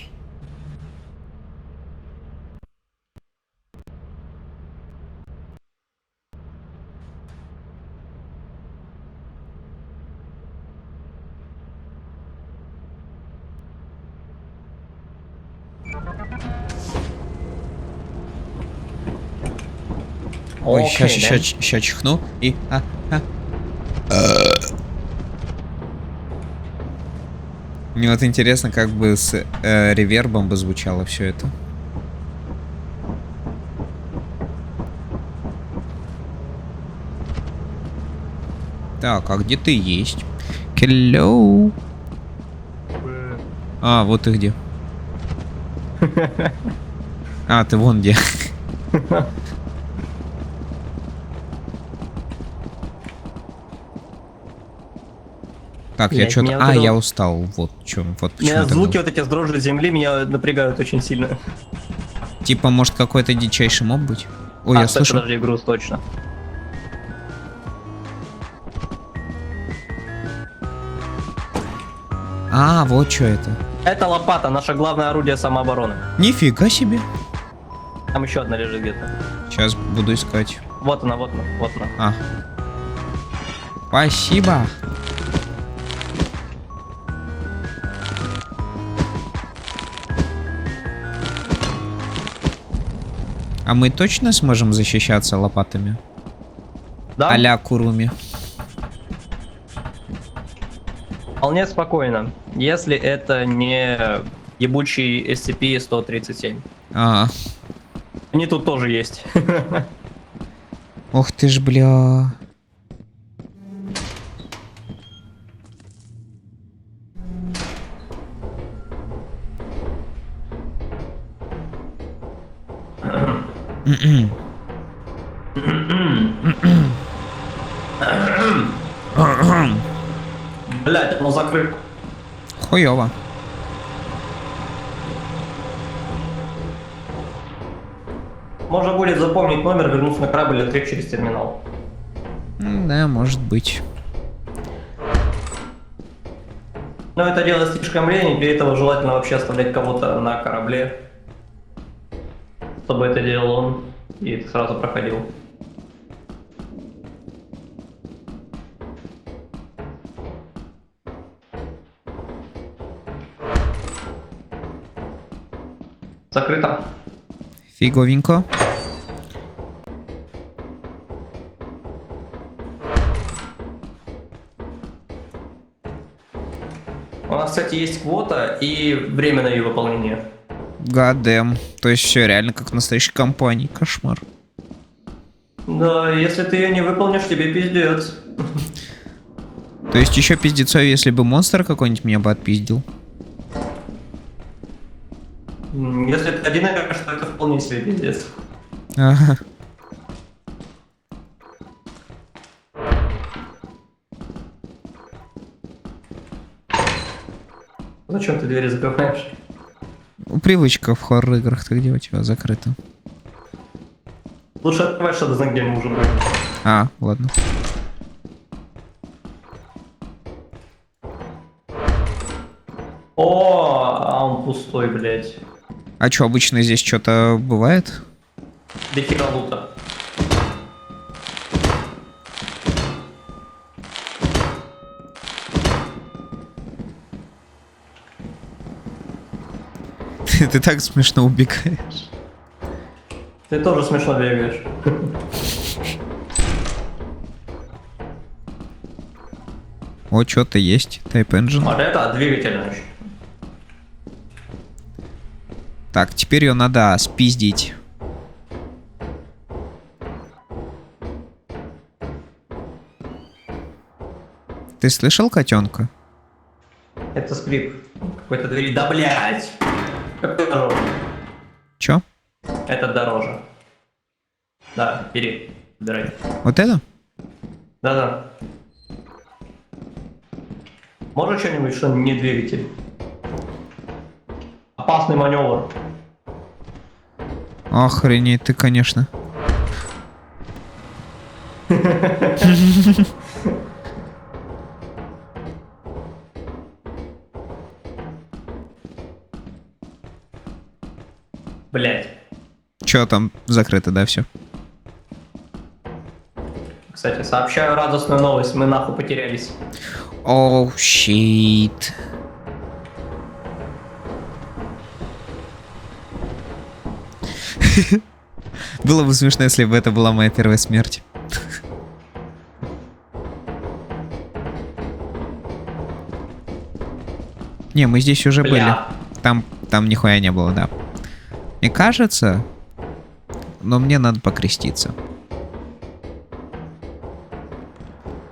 Ой, ща чихну и... Мне вот интересно, как бы с ревербом бы звучало все это. Так, а где ты есть? Hello. А, вот ты где. А, ты вон где. Так, я что-то... я устал. Вот, вот почему. Меня звуки вот эти с дрожью земли меня напрягают очень сильно. Типа, может, какой-то дичайший моб быть? Ой, я слышу. Подожди, груз точно. А, вот что это. Это лопата, наше главное орудие самообороны. Нифига себе. Там еще одна лежит где-то. Сейчас буду искать. Вот она, вот она, вот она. А. Спасибо. А мы точно сможем защищаться лопатами? Да. А-ля Куруми. Вполне спокойно, если это не ебучий SCP-137. Ага. Они тут тоже есть. Ох ты ж, бля. Блять, оно закрыто. Хуёво. Можно будет запомнить номер, вернуться на корабль и открыть через терминал. Да, может быть. Но это дело слишком лень, для этого желательно вообще оставлять кого-то на корабле, чтобы это делал он и сразу проходил. Закрыто. Фиговенько. У нас, кстати, есть квота и время на ее выполнение. Гадэм. То есть все реально как в настоящей компании. Кошмар. Да, если ты ее не выполнишь, тебе пиздец. То есть еще пиздецо, если бы монстр какой-нибудь меня бы отпиздил. Если ты один играешь, то это вполне себе пиздец. Ага. Зачем ты двери закрываешь? Привычка в хоррор-играх-то где у тебя закрыта? Лучше открывай, чтобы знать, где мы уже были. А, ладно. О, а он пустой, блядь. А что, обычно здесь что-то бывает? Дохера лута. Ты так смешно убегаешь. Ты тоже смешно бегаешь. О, что-то есть. Type Engine. Вот это двигатель, значит. Так, теперь ее надо спиздить. Ты слышал котенка? Это скрип какой-то двери. Да, блядь! Как дороже. Чё? Это дороже. Да, бери. Забирай. Вот это? Да-да. Можешь что-нибудь, что не двигатель? Опасный маневр. Охренеть ты, конечно. Блять. Чё там закрыто, да, все? Кстати, сообщаю радостную новость. Мы нахуй потерялись. Оу, щит. Было бы смешно, если бы это была моя первая смерть. Не, мы здесь уже были. Там нихуя не было, да. Мне кажется, но мне надо покреститься.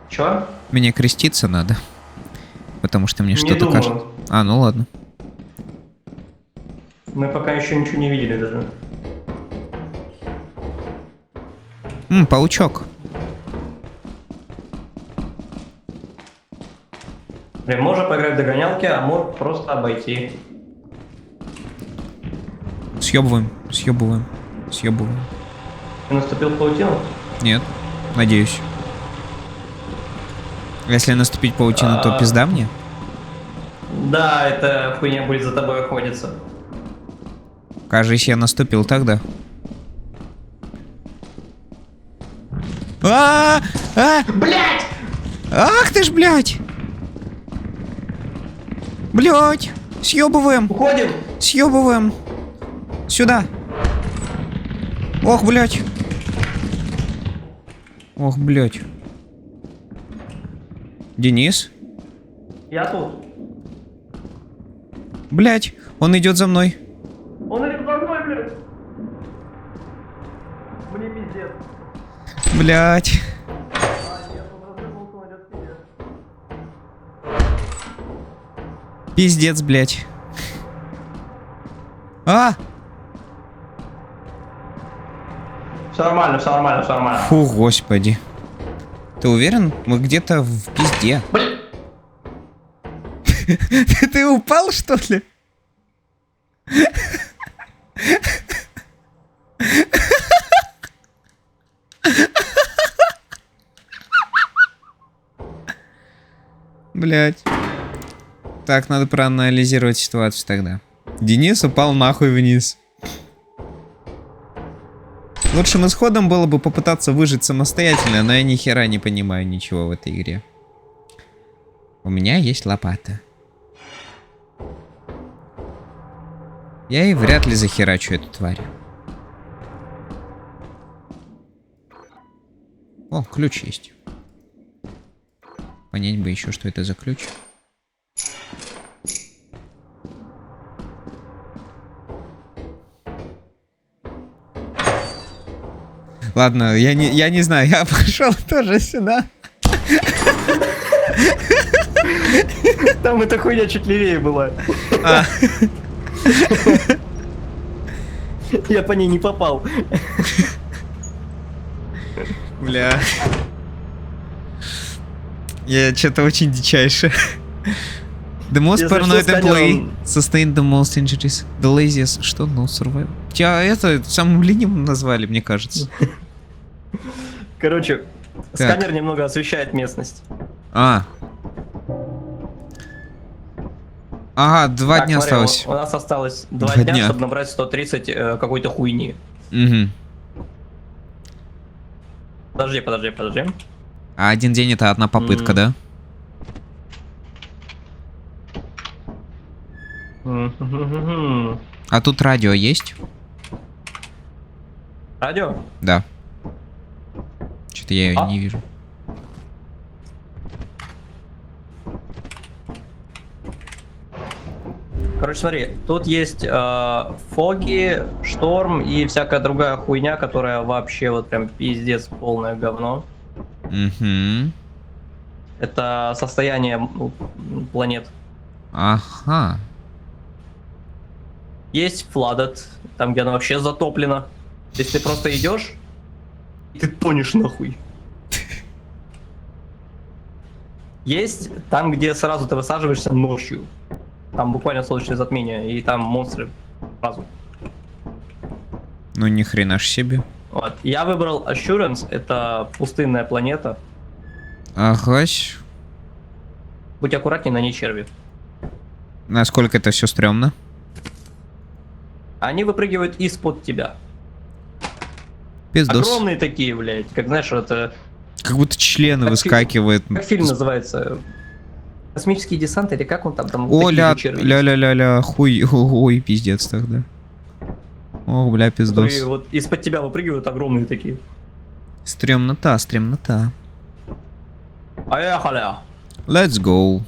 Чё? Мне креститься надо. Потому что мне что-то кажется. А, ну ладно. Мы пока еще ничего не видели даже. Паучок. Блин, можно поиграть в догонялки, а можно просто обойти. Съебываем, съебываем, съебываем. Ты наступил в паутину? Нет, надеюсь. Если наступить в паутину, то пизда мне? Да, эта хуйня будет за тобой охотиться. Кажется, я наступил тогда. Блять! Ах ты ж, блядь! Блядь! Съебываем! Уходим! Съебываем! Сюда! Ох, блядь. Ох, блядь. Денис? Я тут. Блядь, он идет за мной. Он идет за мной, блядь. Мне пиздец. Блядь. Пиздец, блядь. А! Все нормально, все нормально, все нормально. Фу, господи. Ты уверен? Мы где-то в пизде. Ты упал, что ли? Блять. Так, надо проанализировать ситуацию тогда. Денис упал нахуй вниз. Лучшим исходом было бы попытаться выжить самостоятельно, но я ни хера не понимаю ничего в этой игре. У меня есть лопата. Я и вряд ли захерачу эту тварь. О, ключ есть. Понять бы еще, что это за ключ. Ладно, я не знаю, я пошел тоже сюда. Там эта хуйня чуть левее была. Я по ней не попал. Бля. Я что-то очень дичайше. The most paranoid employee sustained the most injuries. The laziest... Что? No survival. Тебя это самым ленивым назвали, мне кажется. Короче, сканер немного освещает местность. Ага, 2 дня осталось. У нас осталось 2 дня, чтобы набрать 130 какой-то хуйни. Угу. Подожди. А 1 день это одна попытка, да? А тут радио есть? Радио? Да. Что-то я ее не вижу. Короче, смотри, тут есть фоги, шторм и всякая другая хуйня, которая вообще вот прям пиздец полное говно. Угу. Это состояние планет. Ага. Есть flooded, там где она вообще затоплена. То есть ты просто идешь, и ты тонешь нахуй. Есть там, где сразу ты высаживаешься ночью. Там буквально солнечное затмение, и там монстры сразу. Ну ни хрена ж себе. Вот. Я выбрал Assurance, это пустынная планета. Ага. Будь аккуратней, на ней черви. Насколько это все стрёмно? Они выпрыгивают из-под тебя. Пиздос. Огромные такие, блядь, как знаешь, это... Как будто члены выскакивают. Как фильм называется? Космический десант или как он там? О, ля-ля-ля-ля, хуй, пиздец тогда. О, бля, пиздос. И вот из-под тебя выпрыгивают огромные такие. Стремнота. Поехали. Let's go.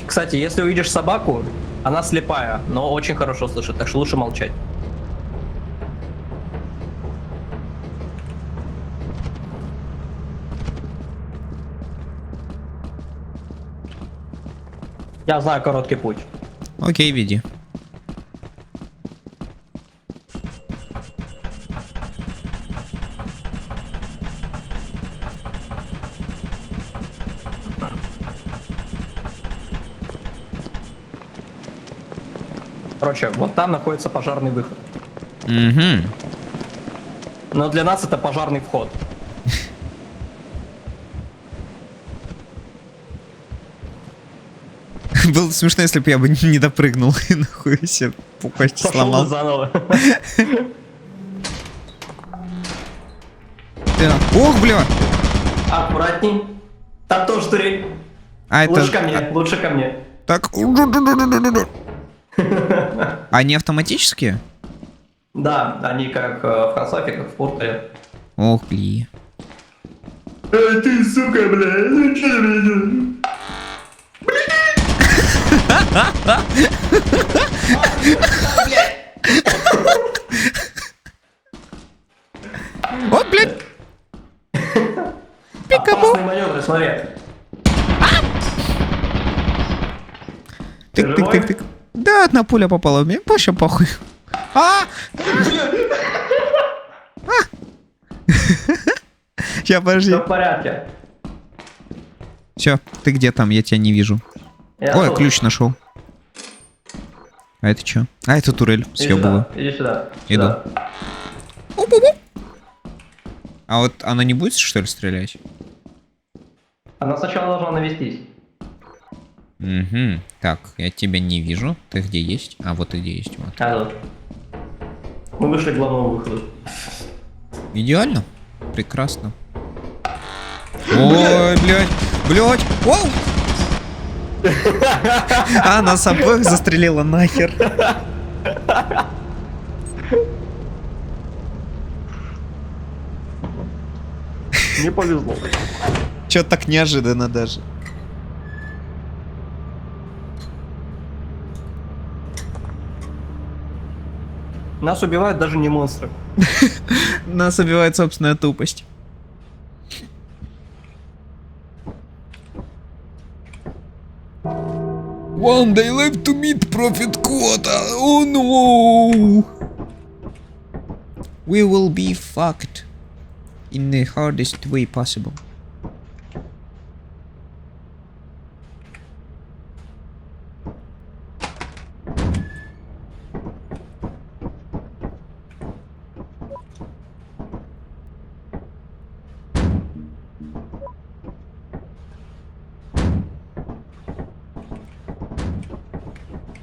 Кстати, если увидишь собаку, она слепая, но очень хорошо слышит, так что лучше молчать. Я знаю короткий путь. Окей, веди. Короче, вот там находится пожарный выход. Угу. Но для нас это пожарный вход. Было смешно, если бы я бы не допрыгнул и нахуй все почти сломал. Заново. Ох, бля! Аккуратней. Там тоже турель. А Лучше это... ко мне, лучше ко мне. Так. Они автоматические? Да, они как в Хансафе, как в Портере. Ох, блин. Эй, ты, сука, бля, ну че О, блядь! Опасные маневры, смотри. Тык-тык-тык-тык. Да, одна пуля попала в меня. Вообще похуй. Сейчас, подожди. Все в порядке. Все, ты где там? Я тебя не вижу. Ой, ключ нашел. А это что? А это турель. Съебываю. Иди сюда. Иду. А вот она не будет, что ли, стрелять? Она сначала должна навестись. Угу. Так, я тебя не вижу. Ты где есть? А, вот ты где есть. Вот. Мы вышли к главному выходу. Идеально. Прекрасно. Ой, блядь. Блядь. Оу! А, нас обоих застрелила нахер. Не повезло. Чё так неожиданно даже. Нас убивают даже не монстры. Нас убивает собственная тупость. One day left to meet profit quota. Oh no! We will be fucked in the hardest way possible.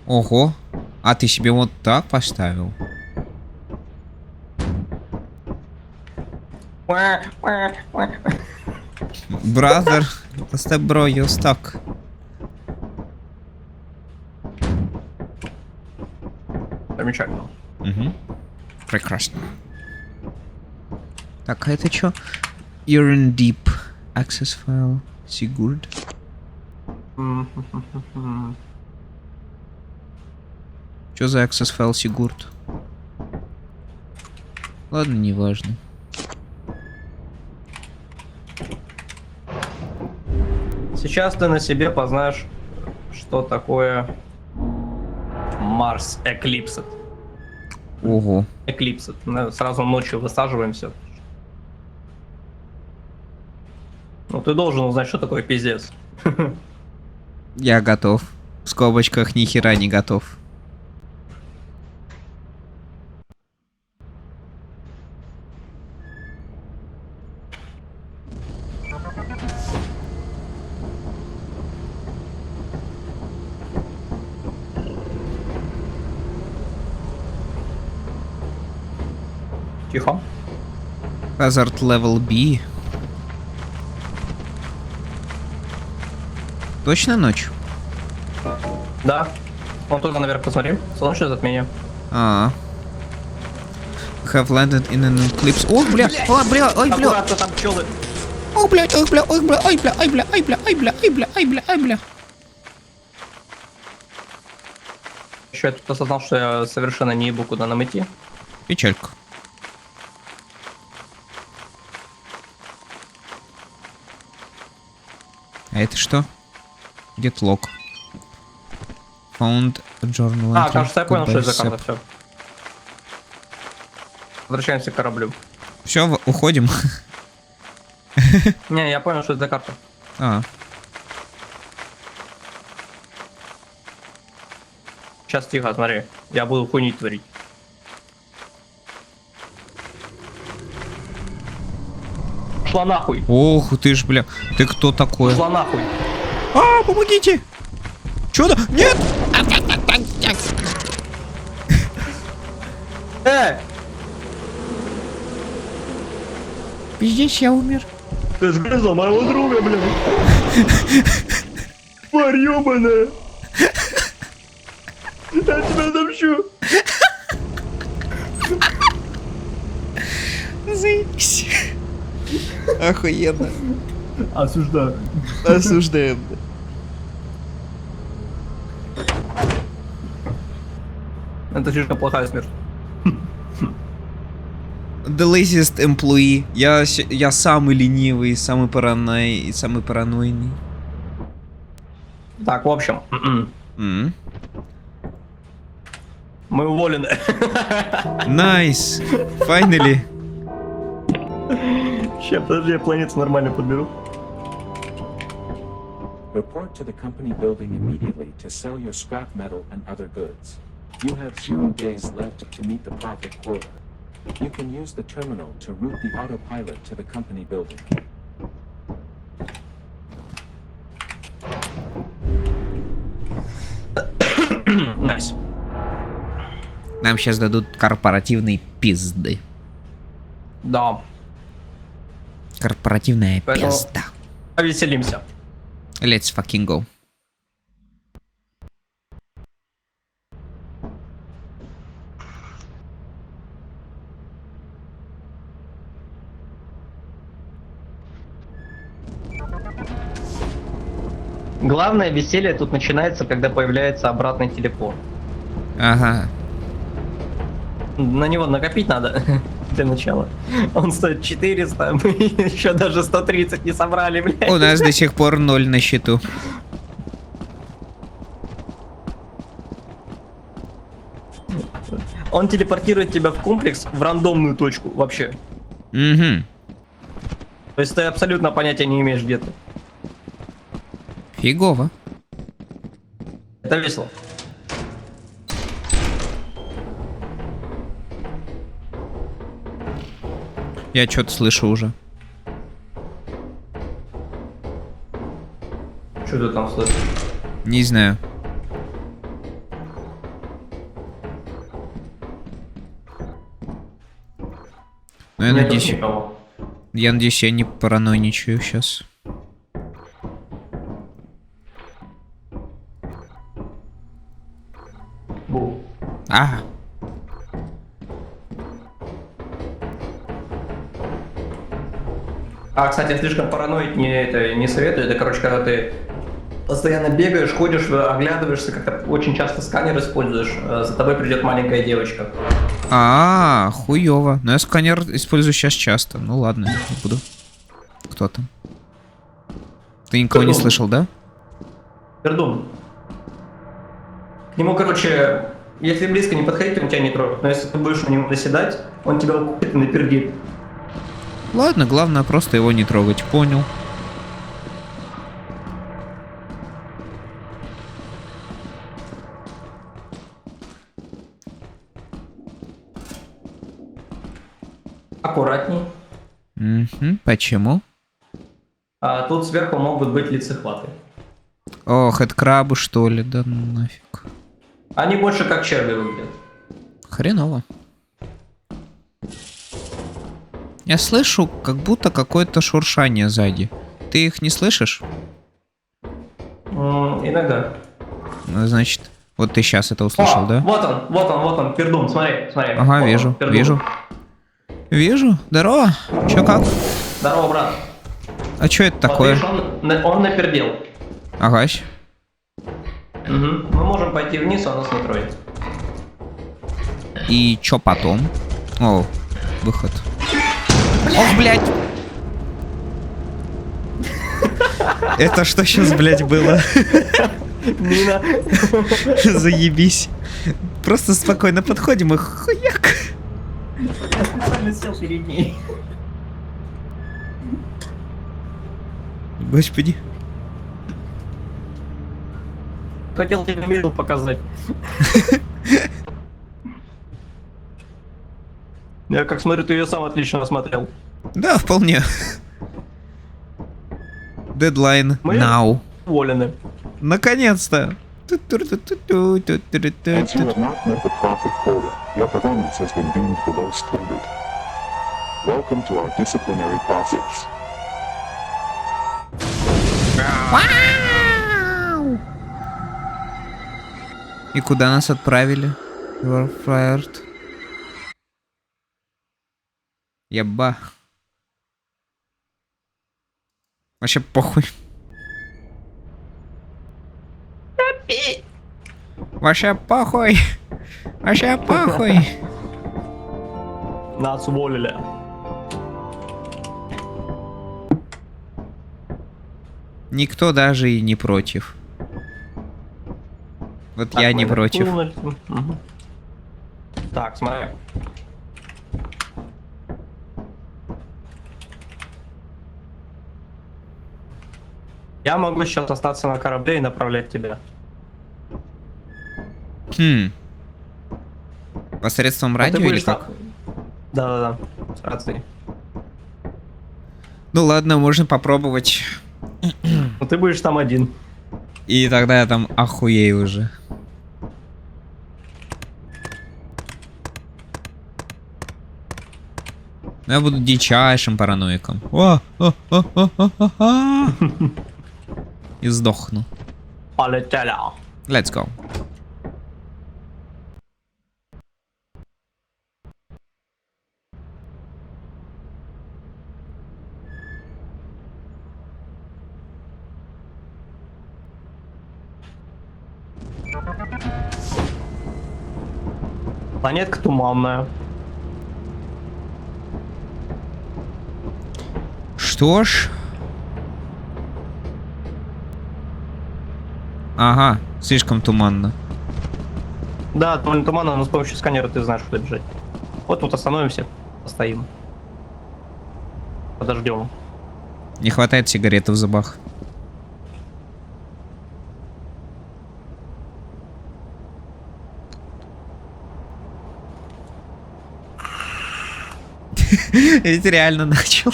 Ого, а ты себе вот так поставил? Brother, step bro, you stuck. Замечательно. Угу. Прекрасно. Так, а это чё? You're in deep access file. Sigurd. Чё за access file Sigurd? Ладно, неважно. Сейчас ты на себе познаешь, что такое Марс Эклипсет. Ого. Эклипсет. Сразу ночью высаживаемся. Ну ты должен узнать, что такое пиздец. Я готов. В скобочках ни хера не готов. Тихо. Hazard level B. Точно ночь? Да. Вон туда наверх посмотри. Солнечное затмение. Have landed in an eclipse. О, бля! О, бля! Ой, бля! Аккуратно, там пчелы. О, бля! Ой, бля! Ой, бля! Ой, бля! Ой, бля! Ой, бля! Ой, бля! Ой, бля! Ой, бля! Ой, бля! Еще я тут осознал, что я совершенно не ебу, куда нам идти. Печалька. А это что? Get log. Found journal entry. Кажется, я понял, что это Goodbye, за карта. Sep. Все. Возвращаемся к кораблю. Все, уходим. Не, я понял, что это за карта. Сейчас тихо, смотри. Я буду хуйню творить. Шла нахуй. Ох, ты ж, бля. Ты кто такой? Шла нахуй. А, помогите! Чё-то? Нет! Пиздец, я умер. Ты сгрызла моего друга, блядь. Тварь ёбаная. Я тебя отомщу. Заебись. Охуенно. Осуждаю. Осуждаем. Это слишком плохая смерть. The laziest employee. Я самый ленивый, самый паранойный. Так, в общем. Мы уволены. Nice. Finally. Сейчас, подожди, я планету нормально подберу. Report to the company building immediately to sell your scrap metal and other goods. You have 0 days left to meet the profit quota. You can use the terminal to route the autopilot to the company building. Nice. Нам сейчас дадут корпоративные пизды. Да. Корпоративная Поэтому пизда. повеселимся. Let's fucking go. Главное веселье тут начинается, когда появляется обратный телепорт. Ага. На него накопить надо для начала. Он стоит 400, мы еще даже 130 не собрали, блядь. У нас до сих пор 0 на счету. Он телепортирует тебя в комплекс в рандомную точку вообще. Угу. То есть ты абсолютно понятия не имеешь, где ты. Фигово. Это весело. Я что-то слышу уже. Что ты там слышишь? Не знаю. Но я надеюсь... Я надеюсь, я не паранойничаю сейчас. Ага. А, кстати, слишком параноить не советую. Это, короче, когда ты постоянно бегаешь, ходишь, оглядываешься, как-то очень часто сканер используешь, за тобой придет маленькая девочка. Хуёво. Но я сканер использую сейчас часто. Ну ладно, не буду. Кто там? Ты никого не слышал, да? Пердун. К нему, короче, если близко не подходить, он тебя не трогает. Но если ты будешь на него наседать, он тебя укусит и напердит. Ладно, главное просто его не трогать, понял. Аккуратней. Угу, почему? А тут сверху могут быть лицехваты. Ох, это крабы, что ли? Да ну нафиг. Они больше как черви выглядят. Хреново. Я слышу, как будто какое-то шуршание сзади. Ты их не слышишь? Иногда. Ну, значит, вот ты сейчас это услышал, да? Вот он, пердун, смотри. Ага, вот вижу, он, вижу. Вижу, здорово. Чё, как? Здорово, брат. А чё это такое? Видишь, он напердел. Агась. Угу. Мы можем пойти вниз, а нас не троит. И чё потом? О, выход. Ох, блядь! Это что сейчас, блядь, было? Мина. Заебись. Просто спокойно подходим и хуяк. Я специально сел перед ней. Господи. Хотел тебе мину показать. Я как смотрю, ты ее сам отлично осмотрел. Да, вполне. Deadline now. Уволены. As Наконец-то. you have not met the profit quota, your performance has been deemed below standard. Welcome to our disciplinary process. И куда нас отправили? You are fired. Еба. Вообще похуй. Вообще похуй. Вообще похуй. Нас уволили. Никто даже и не против. Вот Так, я не мы против. Мгм. Так, смотри. Я могу сейчас остаться на корабле и направлять тебя. Хм. Посредством Но ты радио или будешь как? Да-да-да, с рацией. Ну ладно, можно попробовать. Но ты будешь там один. И тогда я там охуею уже. Но я буду дичайшим параноиком. И сдохну. Полетели. Let's go. Планетка туманная. Что ж. Ага, слишком туманно. Да, довольно туманно, но с помощью сканера ты знаешь, куда бежать. Вот тут остановимся, постоим. Подождем. Не хватает сигареты в зубах. Ведь реально начал.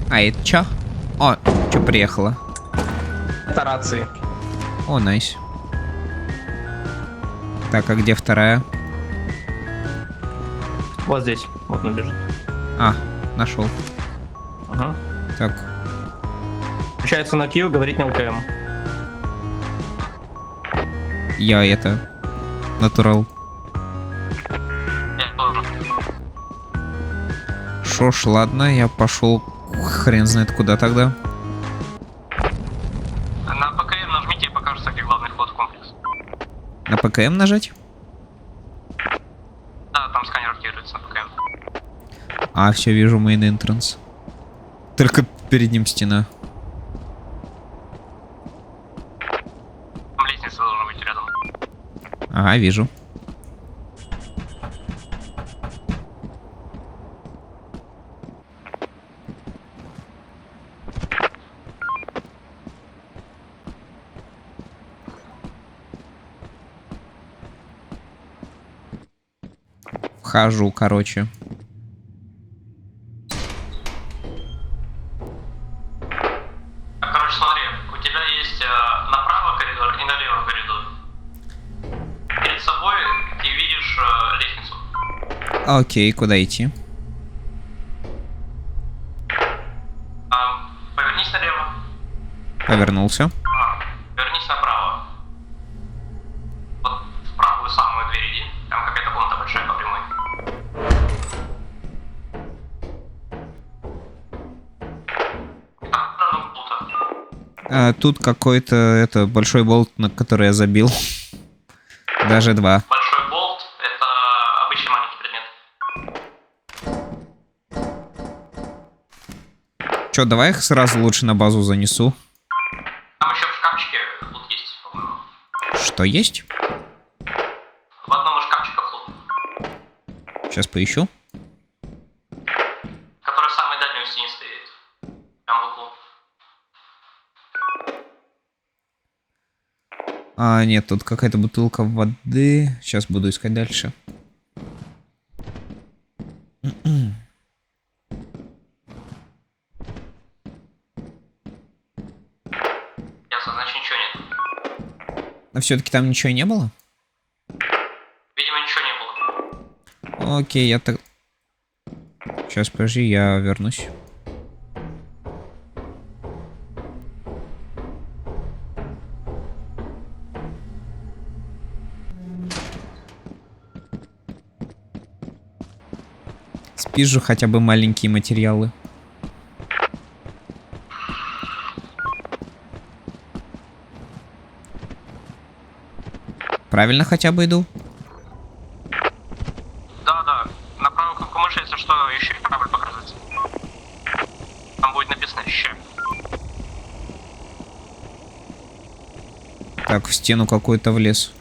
А это чё? О, чё приехало? Это рации. О, найс. Так, а где вторая? Вот здесь. Вот она бежит. А, нашел. Ага. Так. Включается на Q, говорить на ЛКМ. Я это... Натурал. Шо ж, ладно, я пошел хрен знает куда тогда. На ПКМ нажмите и покажется, где главный вход в комплекс. На ПКМ нажать? Да, там сканер активируется на ПКМ. А, все, вижу main entrance. Только перед ним стена. Там лестница должна быть рядом. Ага, вижу. Вхожу, короче. Короче, смотри, у тебя есть направо коридор и налево коридор. Перед собой ты видишь лестницу. Окей, куда идти? Повернись налево. Повернулся. Вернись направо. Вот в правую самую дверь иди. Там какая-то комната большая по прямой. Тут какой-то это большой болт, на который я забил. Даже два. Большой болт — это обычный маленький предмет. Чё, давай их сразу лучше на базу занесу. Там еще в шкафчике тут есть, по-моему. Что есть? В одном из шкафчиков тут. Сейчас поищу. Который самый дальний у стены стоит. Прям в углу. А, нет, тут какая-то бутылка воды. Сейчас буду искать дальше. Ясно, значит ничего нет. А все-таки там ничего не было? Видимо, ничего не было. Окей, я так... Сейчас, подожди, я вернусь. Спижу хотя бы маленькие материалы. Правильно хотя бы иду? Да. На правую кнопку мыши, если что, еще и корабль показывается. Там будет написано «Еще». Так, в стену какую-то влез.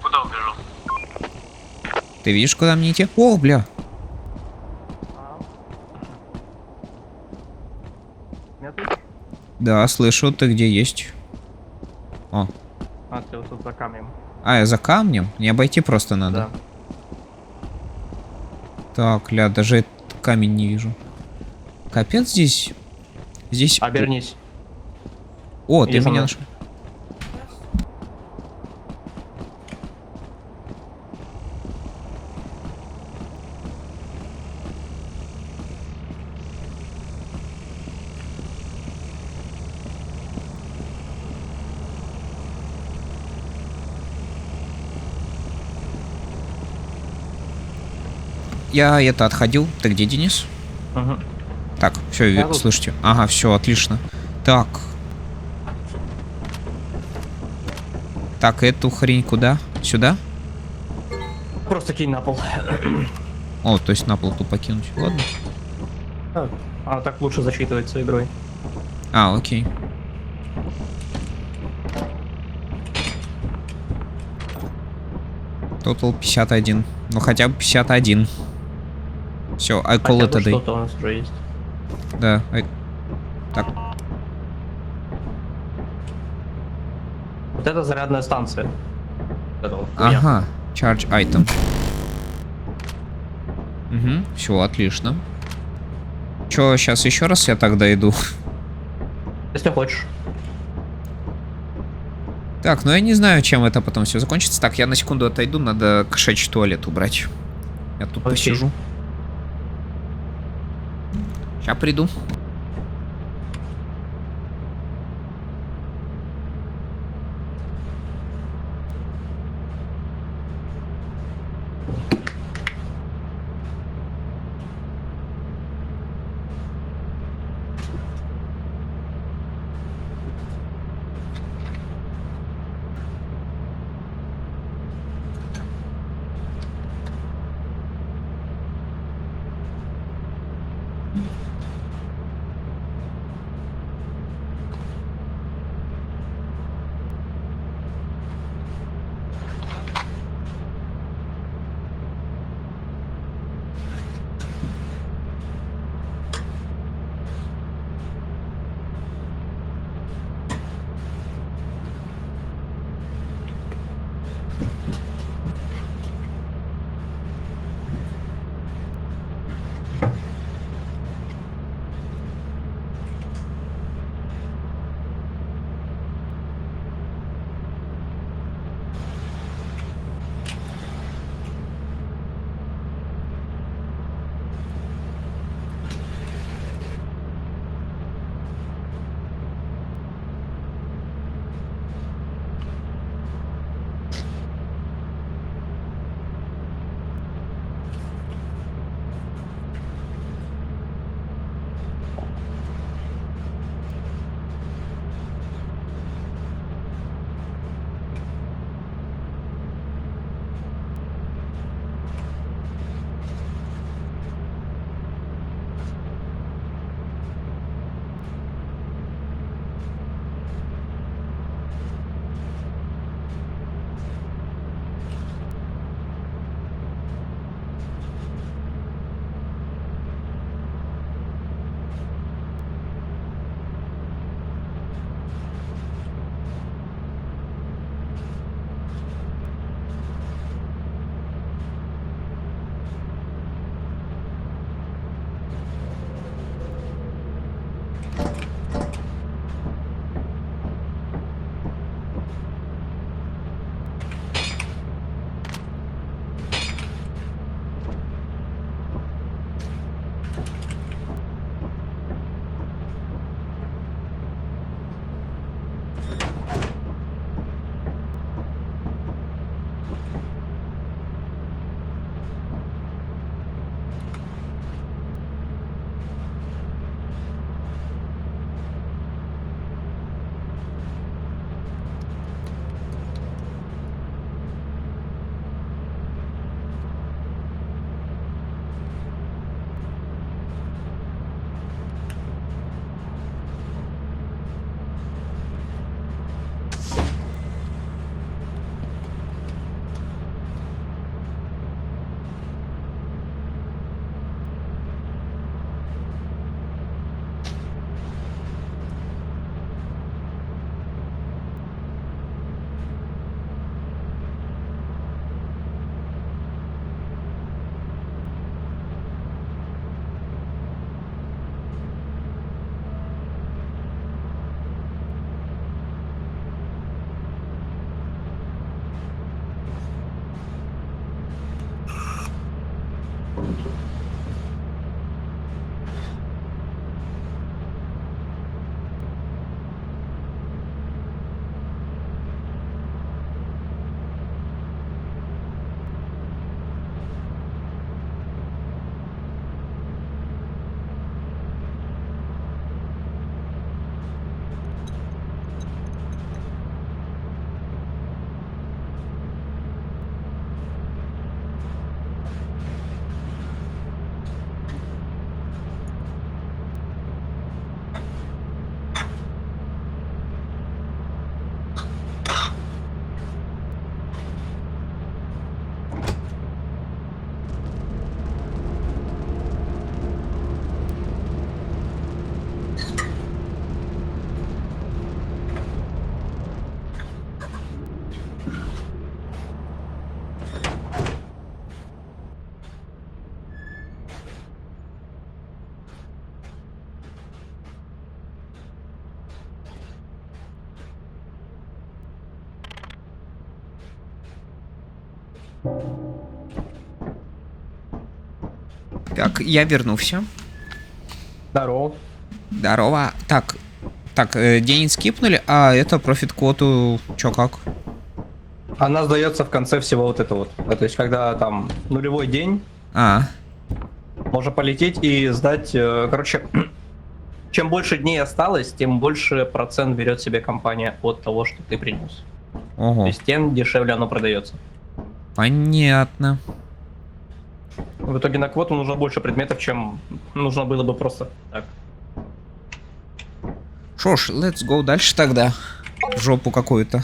Куда убежал? Ты видишь, куда мне идти? О, бля. Да, слышу, ты где есть? О. А, ты вот тут за камнем. А, я за камнем? Не обойти просто надо. Да. Так, ля, даже этот камень не вижу. Капец здесь. Здесь... Обернись. О, ты Иди за меня мной. нашел. Я это отходил. Ты где, Денис? Угу. Так, все, слышите. Ага, все, отлично. Так. Так, эту хрень куда? Сюда? Просто кинь на пол. О, то есть на пол тупо кинуть. Ладно. А так лучше засчитывается игрой. А, окей. Тотал 51. Ну хотя бы 51. Все, I call it a day. Что-то у нас уже есть. Да. Так. Вот это зарядная станция. Ага. Charge item. Угу. Все, отлично. Че, сейчас еще раз я тогда иду? Если хочешь. Так, ну я не знаю, чем это потом все закончится. Так, я на секунду отойду, надо кошачий туалет убрать. Я тут посижу. Сейчас приду. Так, я вернулся. Здорово. Здорово. Так, день скипнули, а это профит-квоту чё как? Она сдается в конце всего вот этого вот. То есть, когда там нулевой день, можно полететь и сдать. Короче, чем больше дней осталось, тем больше процент берет себе компания от того, что ты принес. Ого. То есть, тем дешевле оно продается. Понятно. В итоге на квоту нужно больше предметов, чем нужно было бы просто так. Шо ж, let's go дальше тогда. В жопу какую-то.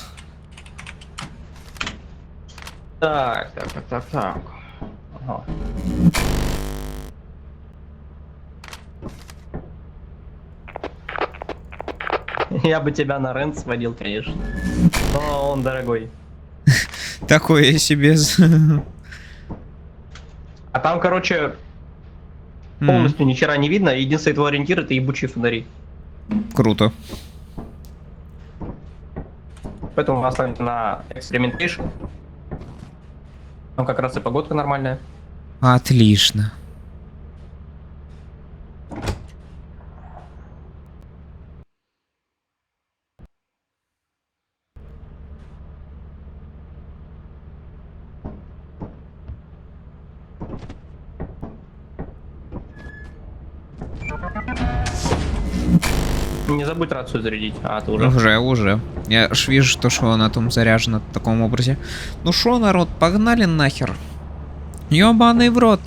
Так. Ага. Я бы тебя на рент сводил, конечно. Но он дорогой. Такое себе. А там, короче, полностью ни хера не видно. Единственный твой ориентир — это ебучие фонари. Круто. Поэтому оставим на экспериментейшн. Там как раз и погодка нормальная. Отлично. Не забудь рацию зарядить. А, ты уже? Уже. Я ж вижу, что она там заряжена в таком образе. Ну шо, народ, погнали нахер. Ёбаный в рот.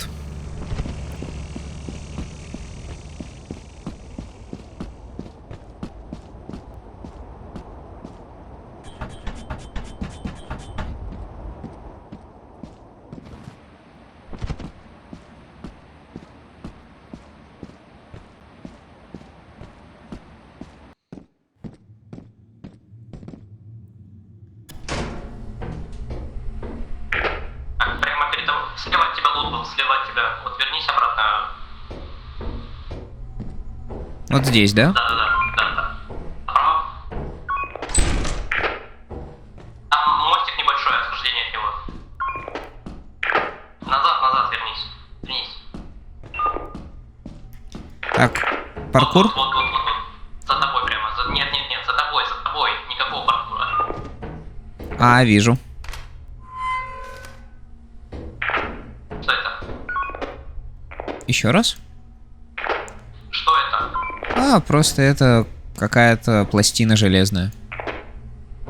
Слева от тебя лут был, слева от тебя. Вот вернись обратно. Вот здесь, да? Да. Направо. Там мостик небольшой, отхождение от него. Назад, вернись. Так, паркур? Вот. За тобой прямо. Нет, за тобой. Никакого паркура. А, вижу. Что это? Еще раз? Что это? А, просто это какая-то пластина железная.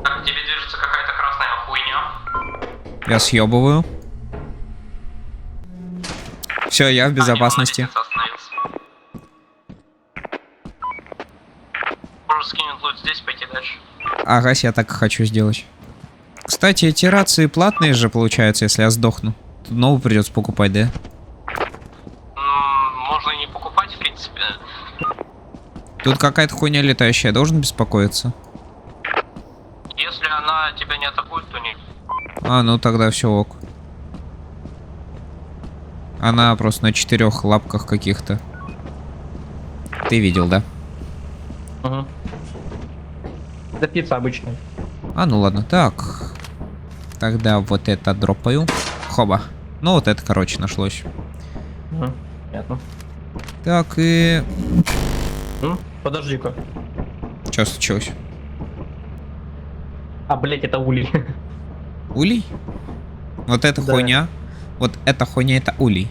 Как к тебе движется какая-то красная хуйня? Я съебываю. Все, я в безопасности. Можешь скинуть лут здесь, пойти дальше. Ага, я так и хочу сделать. Кстати, эти рации платные же получаются, если я сдохну. Тут новую придется покупать, да? Можно и не покупать, в принципе. Тут какая-то хуйня летающая, должен беспокоиться? Если она тебя не атакует, то нет. А, ну тогда все ок. Она просто на 4 лапках каких-то. Ты видел, да? Угу. Это птица обычная. А, ну ладно, так. Тогда вот это дропаю. Хоба. Ну вот это, короче, нашлось. Угу. Понятно. Так, и... Подожди-ка. Что случилось? А, блять, это улей. Улей? Вот эта Да. хуйня. Вот эта хуйня, это улей.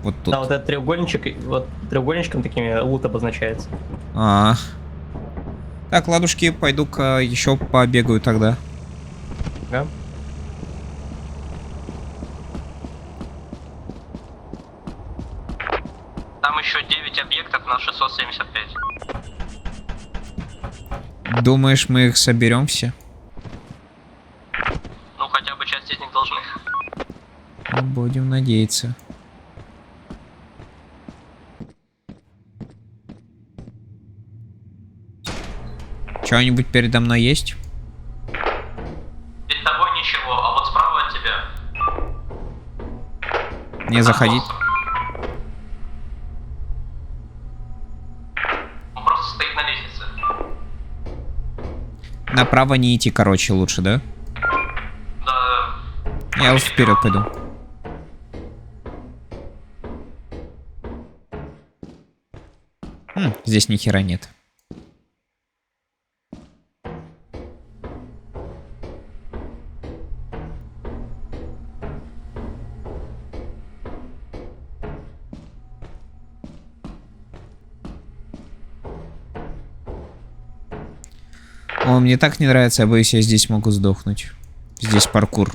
Вот тут. Да, вот этот треугольничек, вот треугольничком такими лут обозначается. Так, ладушки, пойду-ка еще побегаю тогда. Да. Там еще 9 объектов на 675. Думаешь, мы их соберем все? Ну, хотя бы часть из них должны. Будем надеяться. Что-нибудь передо мной есть? Перед тобой ничего, а вот справа от тебя. Не заходить. Он просто стоит на лестнице. Направо не идти, короче, лучше, да? Да. Я вот вперед пойду. Здесь ни хера нет. О, мне так не нравится, я боюсь, я здесь могу сдохнуть. Здесь паркур.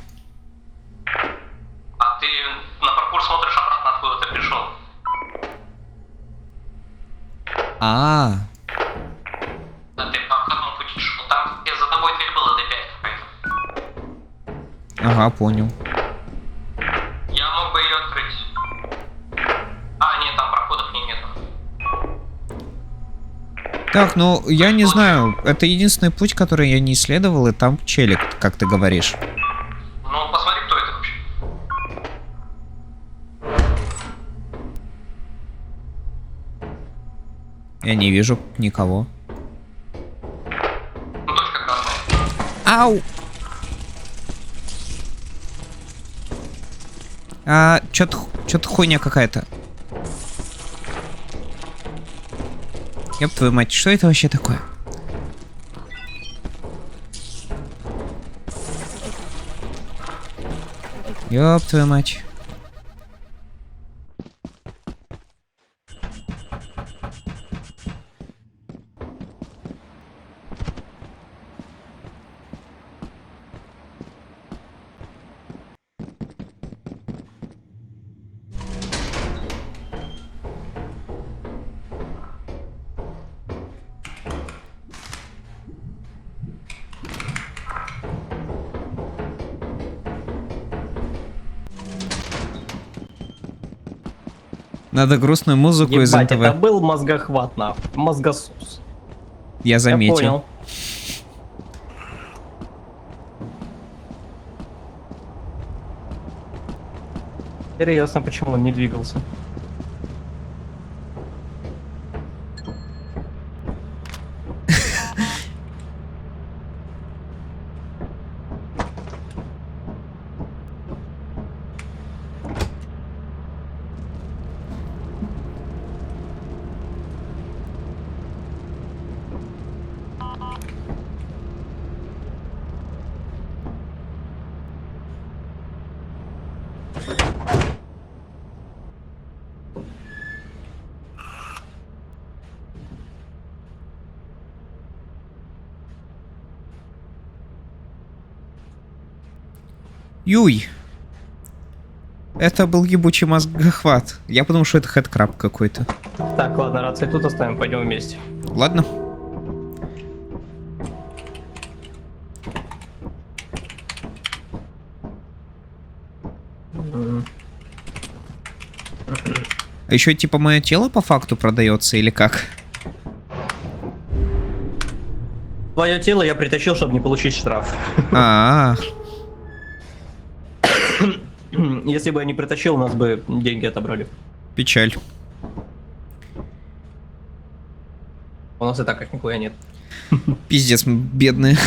А ты на паркур смотришь обратно, откуда ты пришел. А, Да ты по обходному пути шел. Там где за тобой дверь была D5 какая-то. ага, понял. Я мог бы ее открыть. А, нет, там проходов нету. Так, ну, я не знаю. Это единственный путь, который я не исследовал, и там челик, как ты говоришь. Ну, посмотри, кто это вообще. Я не вижу никого. Ну, точка красная. Ау! Чё-то хуйня какая-то. Ёб твою мать, что это вообще такое? Ёб твою мать. Надо грустную музыку из Ебать, НТВ. это был мозгохват, нахуй. Мозгосус. Я заметил. Я понял. Теперь ясно, почему он не двигался. Юй. Это был ебучий мозгохват. Я подумал, что это хэдкраб какой-то. Так, ладно, рации тут оставим, пойдем вместе. Ладно. А еще типа мое тело по факту продается или как? Твое тело я притащил, чтобы не получить штраф. Если бы я не притащил, у нас бы деньги отобрали. Печаль. У нас и так как нихуя нет. Пиздец, мы бедные.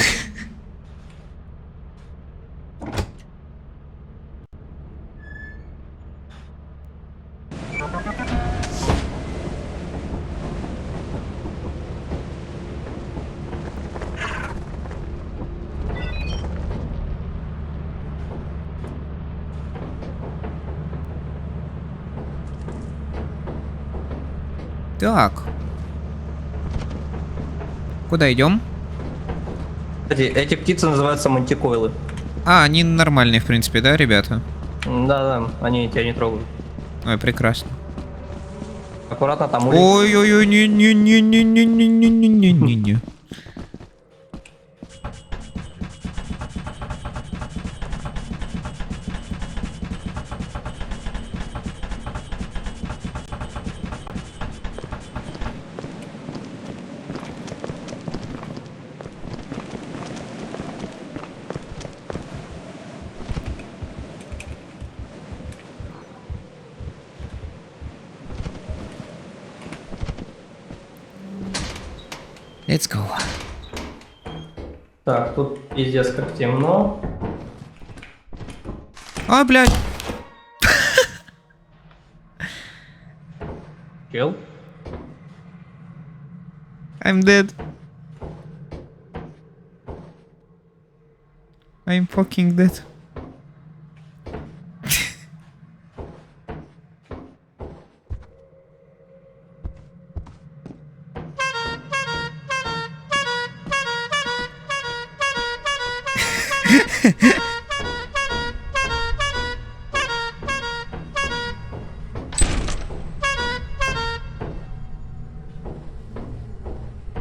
Так. Куда идем? Кстати, эти птицы называются мантикойлы. А, они нормальные, в принципе, да, ребята? Да, они тебя не трогают. Ой, прекрасно. Аккуратно там. Ой-ой-ой, не-не-не-не-не-не-не-не-не-не. Let's go. Так, тут пиздец как темно. А, блядь. Чел? I'm dead. I'm fucking dead.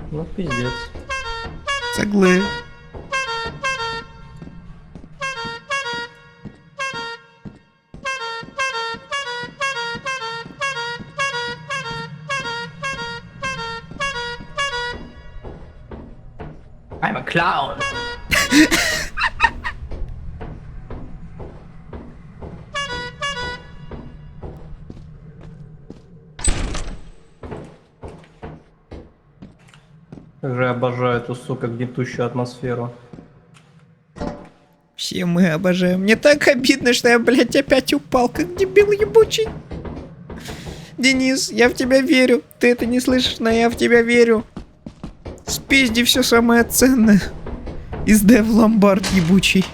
Ну, пиздец. Соглы. I'm a clown. Как же я обожаю эту, сука, гнетущую атмосферу. Все мы обожаем. Мне так обидно, что я, блядь, опять упал, как дебил ебучий. Денис, я в тебя верю. Ты это не слышишь, но я в тебя верю. Спизди все самое ценное. Из Дев Ломбард ебучий.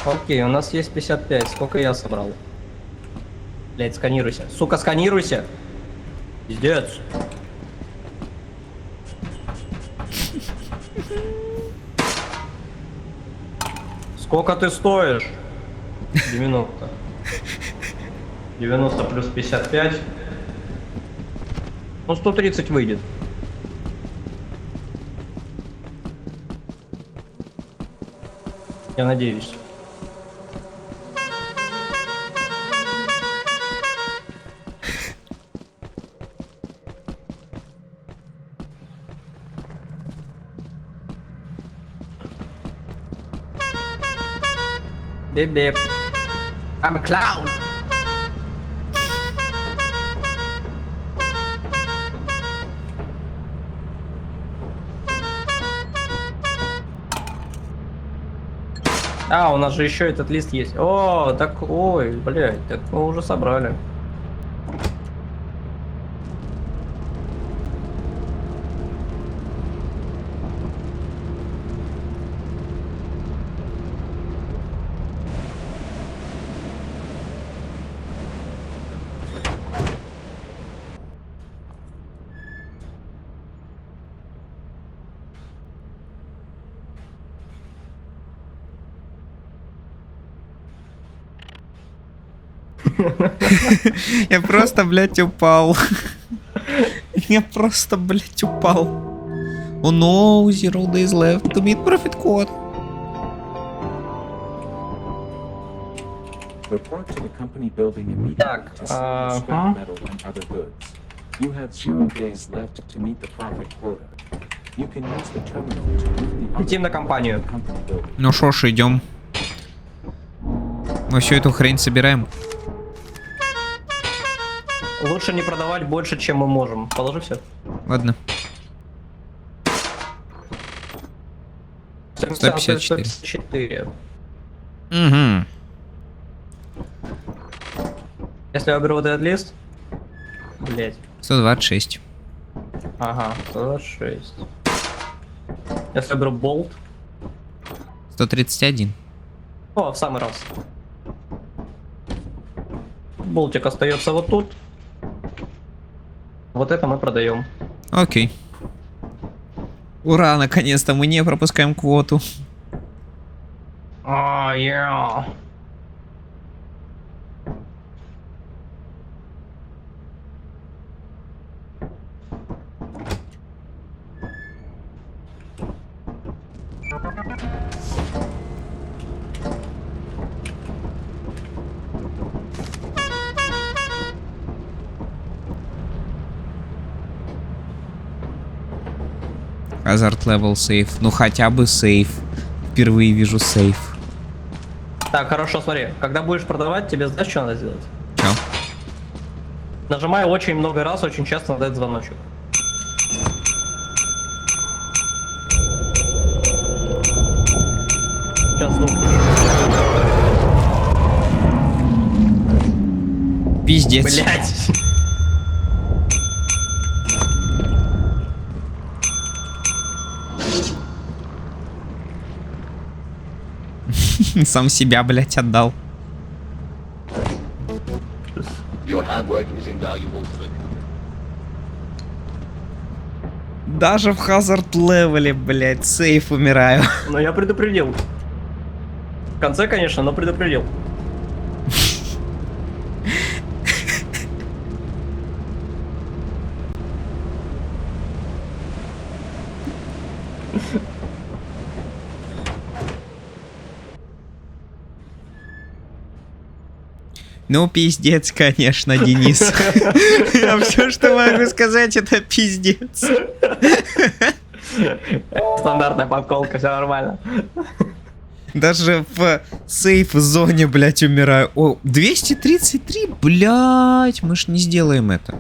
Окей, у нас есть 55. Сколько я собрал? Блять, сканируйся. Сука, сканируйся. Пиздец. Сколько ты стоишь? 90. 90 плюс 55. Ну, 130 выйдет. Я надеюсь. Бип-бип. I'm a clown. А, у нас же еще этот лист есть. О, так, ой, блядь, так мы уже собрали. Я просто, блядь, упал. Я просто, блядь, упал. Oh no, 0 days left to meet profit code. Report to the company building immediately to sell scrap metal and other goods. You have 0 days left to meet the profit quota. You can use the terminal to move the Идем на компанию. Ну шо ж, идем. Мы всю эту хрень собираем. Лучше не продавать больше, чем мы можем. Положи все. Ладно. 154. 154. Угу. Если я беру вот этот лист, блять. 126. Ага, 126. Если я беру болт. 131. О, в самый раз. Болтик остается вот тут. Вот это мы продаем. Окей. Ура, наконец-то мы не пропускаем квоту. Yeah. Hazard level сейф. Ну хотя бы сейф. Впервые вижу сейф. Так, хорошо, смотри. Когда будешь продавать, тебе знаешь, что надо сделать? Чё? Нажимай очень много раз, очень часто на этот звоночек. Сейчас звук. Пиздец. Блять. Сам себя, блять, отдал. Даже в Hazard левеле, блять, сейф умираю. Но я предупредил. В конце, конечно, но предупредил. Ну, пиздец, конечно, Денис. А все, что могу сказать, это пиздец. Стандартная подколка, все нормально. Даже в сейф-зоне, блядь, умираю. О, 233, блядь, мы ж не сделаем это.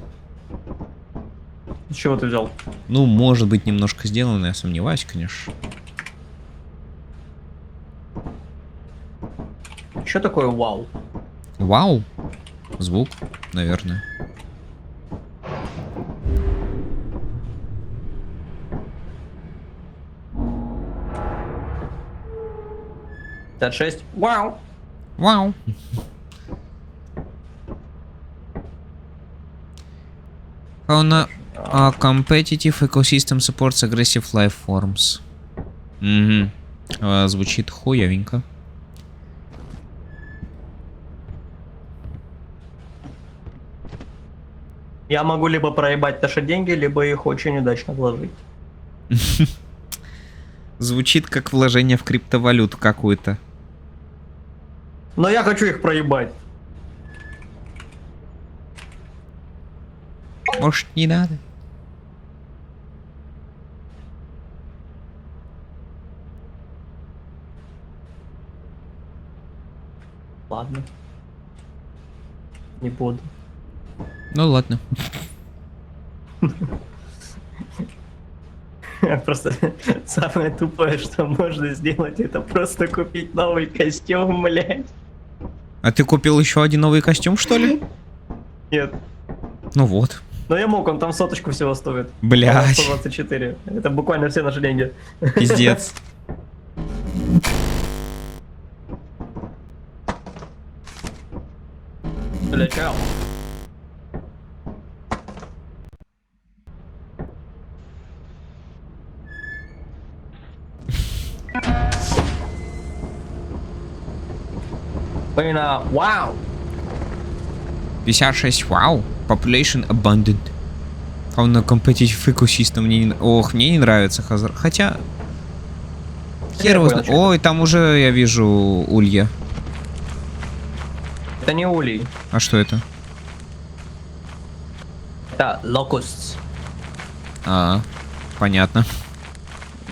Чего ты взял? Ну, может быть, немножко сделано, но я сомневаюсь, конечно. Что такое вау? Вау. Звук, наверное. Т 6. Вау. Вау. How a competitive ecosystem supports aggressive life forms. Угу. Звучит хуевенько. Я могу либо проебать наши деньги, либо их очень удачно вложить. Звучит как вложение в криптовалюту какую-то. Но я хочу их проебать. Может, не надо? Ладно. Не буду. Ну ладно. Просто самое тупое, что можно сделать, это просто купить новый костюм, блядь. А ты купил еще один новый костюм, что ли? Нет. Ну вот. Но я мог, он там соточку всего стоит. Блядь. 124. Это буквально все наши деньги. Пиздец. Бля, чел. Именно вау. 56, вау. Population abundant. Он на competitive ecosystem мне не... Ох, мне не нравится Хазар. Хотя... Хер его знает. Ой, там уже я вижу улья. Это не улей. А что это? Это локустс. Понятно.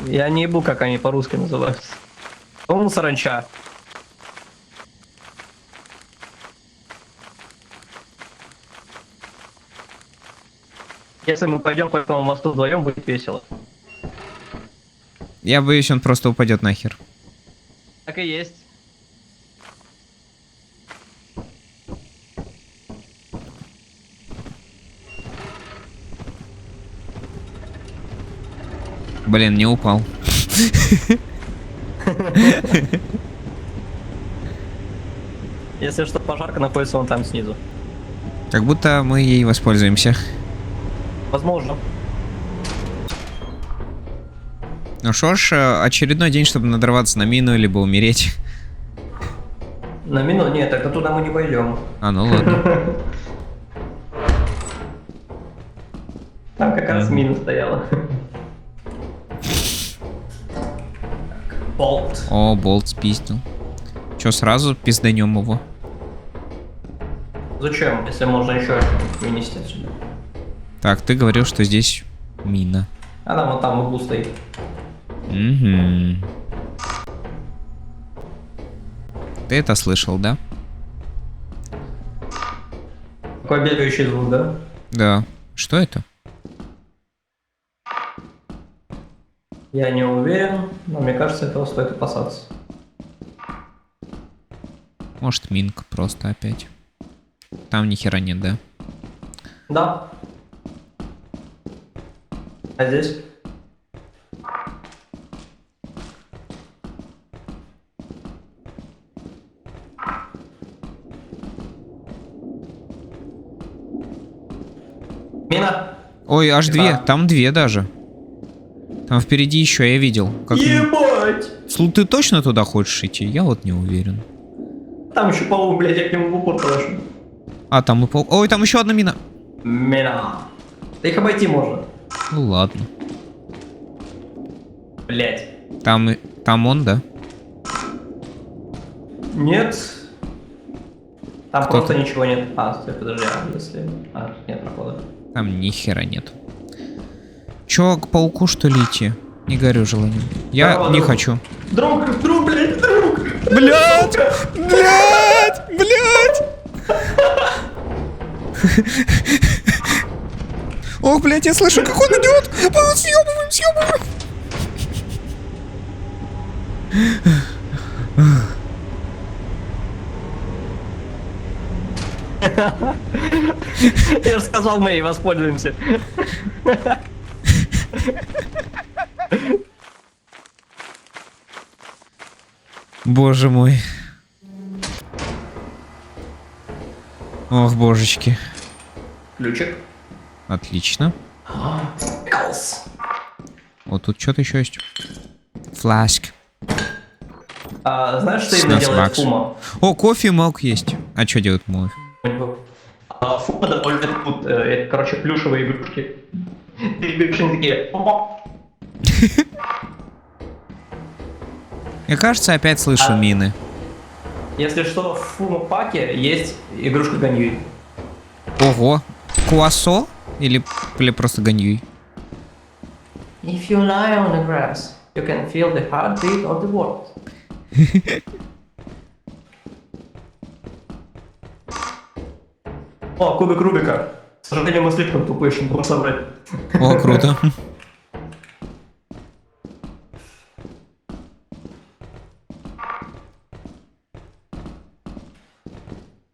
Я не ебу, как они по-русски называются. Ну, саранча. Если мы пойдем по этому мосту вдвоем, будет весело. Я боюсь, он просто упадет нахер. Так и есть. Блин, не упал. Если что, пожарка находится вон там снизу. Как будто мы ей воспользуемся. Возможно. Ну что ж, очередной день, чтобы надрываться на мину, либо умереть. На мину? Нет, тогда туда мы не пойдем. Ну ладно. Там как раз мина стояла. Болт. О, болт спиздил. Че, сразу пизданем его? Зачем, если можно еще вынести отсюда? Так, ты говорил, что здесь мина. Она вот там в углу стоит. Угу. Ты это слышал, да? Какой бегающий звук, да? Да. Что это? Я не уверен, но мне кажется, этого стоит опасаться. Может, минка просто опять. Там ни хера нет, да? Да. А здесь? Мина? Ой, аж две. Там две даже. Там впереди еще я видел. Как... Ебать! Ты точно туда хочешь идти? Я вот не уверен. Там еще паук, блядь, я к нему в упор подошел. А, там и паук. Ой, там еще одна мина. Мина. Да их обойти можно. Ну ладно. Блядь. Там он, да? Нет. Там Кто просто там? ничего нет. А, стой, подожди, если... А, нет прохода. Там ни хера нет. Че, к пауку что ли идти? Не горю желанием. Я Здорово, не друг. хочу. Друг, блядь, друг! Блядь! Блядь! Блядь! Ох, блядь, я слышу, как он идет! Съебываем, съебываем! Я же сказал, мы ей воспользуемся. Боже мой. Ох, божечки. Ключик. Отлично. Пиклс. Вот тут что-то еще есть. Фласк. А, знаешь, что именно делает Фума? О, кофе мог есть. А что делает мой? Фума добавляет тут, короче, плюшевые игрушки. Игрушки такие. Мне кажется, опять слышу мины. Если что, в Фума-паке есть игрушка Ганьюй. Ого. Куасо? Или просто Ганьюй? If you lie on the grass, you can feel the heartbeat of the world. О, кубик Рубика. К сожалению, мы слишком тупые, чтобы его собрать. О, круто.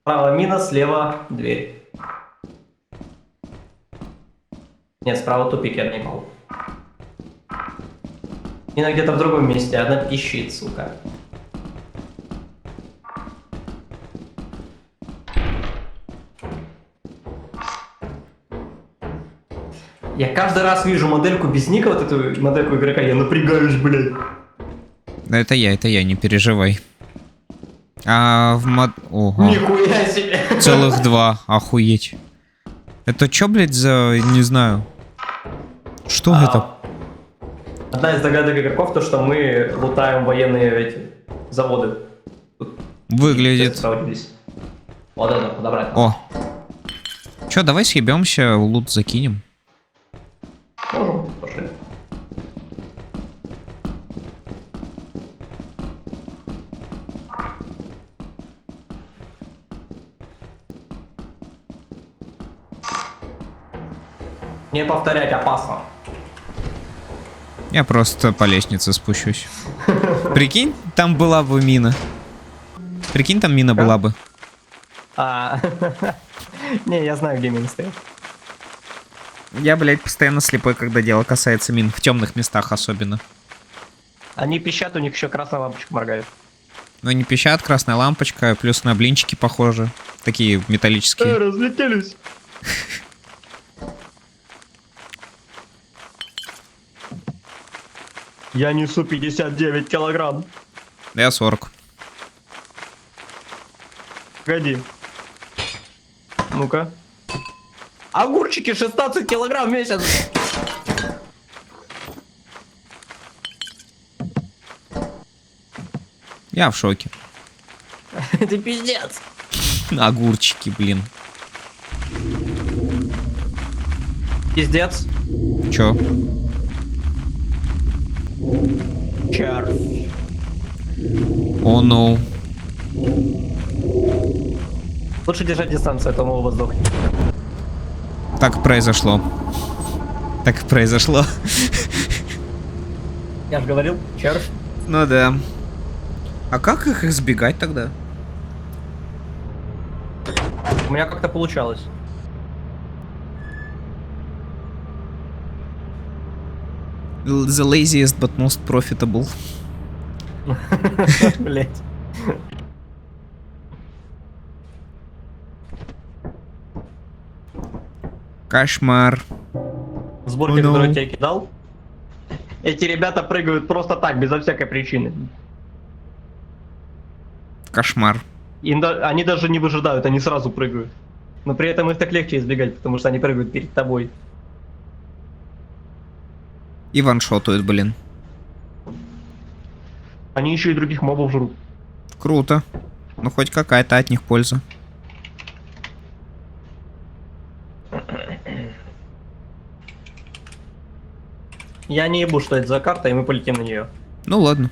Справа мина, слева дверь. Нет, справа тупик, я не могу. Мина где-то в другом месте, одна пищит, сука. Я каждый раз вижу модельку без ника, вот эту модельку игрока, я напрягаюсь, блядь. Да это я, не переживай. А в мод... Ого. Нихуя себе. Целых 2, охуеть. Это чё, блядь, за... не знаю. Что это? Одна из догадок игроков, то что мы лутаем военные эти заводы. Выглядит. Вот это, подобрать. О. Чё, давай съебемся, лут закинем. Пошли. Не повторять опасно. Я просто по лестнице спущусь. Прикинь, там была бы мина. Прикинь, там мина была бы. Не, я знаю, где мины стоят. Я, блядь, постоянно слепой, когда дело касается мин. В темных местах особенно. Они пищат, у них еще красная лампочка моргает. Но они пищат, красная лампочка, плюс на блинчики похожи. Такие металлические. Разлетелись. Я несу 59 килограмм. Я 40. Погоди. Ну-ка. Огурчики 16 килограмм в месяц. Я в шоке. Это пиздец. Огурчики, блин. Пиздец. Чё? Черт. О, ну. Лучше держать дистанцию, а то мы оба сдохнем. Так произошло. Так произошло. Я же говорил, черт. Ну да. А как их избегать тогда? У меня как-то получалось. The laziest but most profitable. Блять. Кошмар. Сборки, которые я тебе кидал. Эти ребята прыгают просто так, безо всякой причины. Кошмар. Они даже не выжидают, они сразу прыгают. Но при этом их так легче избегать, потому что они прыгают перед тобой. И ваншотают, блин. Они еще и других мобов жрут. Круто. Ну хоть какая-то от них польза. Я не ебу, что это за карта, и мы полетим на нее. Ну ладно.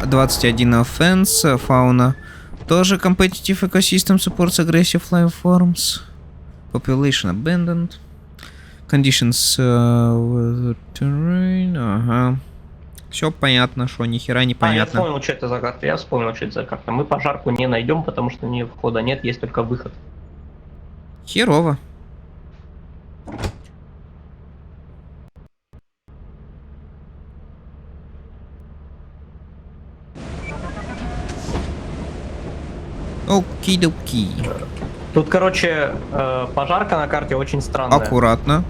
А 21 offense, фауна. Тоже competitive ecosystem supports aggressive life forms. Population abandoned. Conditions terrain. Ага. Все понятно, что ни хера не понятно. Я вспомнил, что это за карта. Я вспомнил, что это за карта. Мы пожарку не найдем, потому что не входа нет, есть только выход. Херово. Оки-доки. Тут, короче, пожарка на карте очень странная. Аккуратно.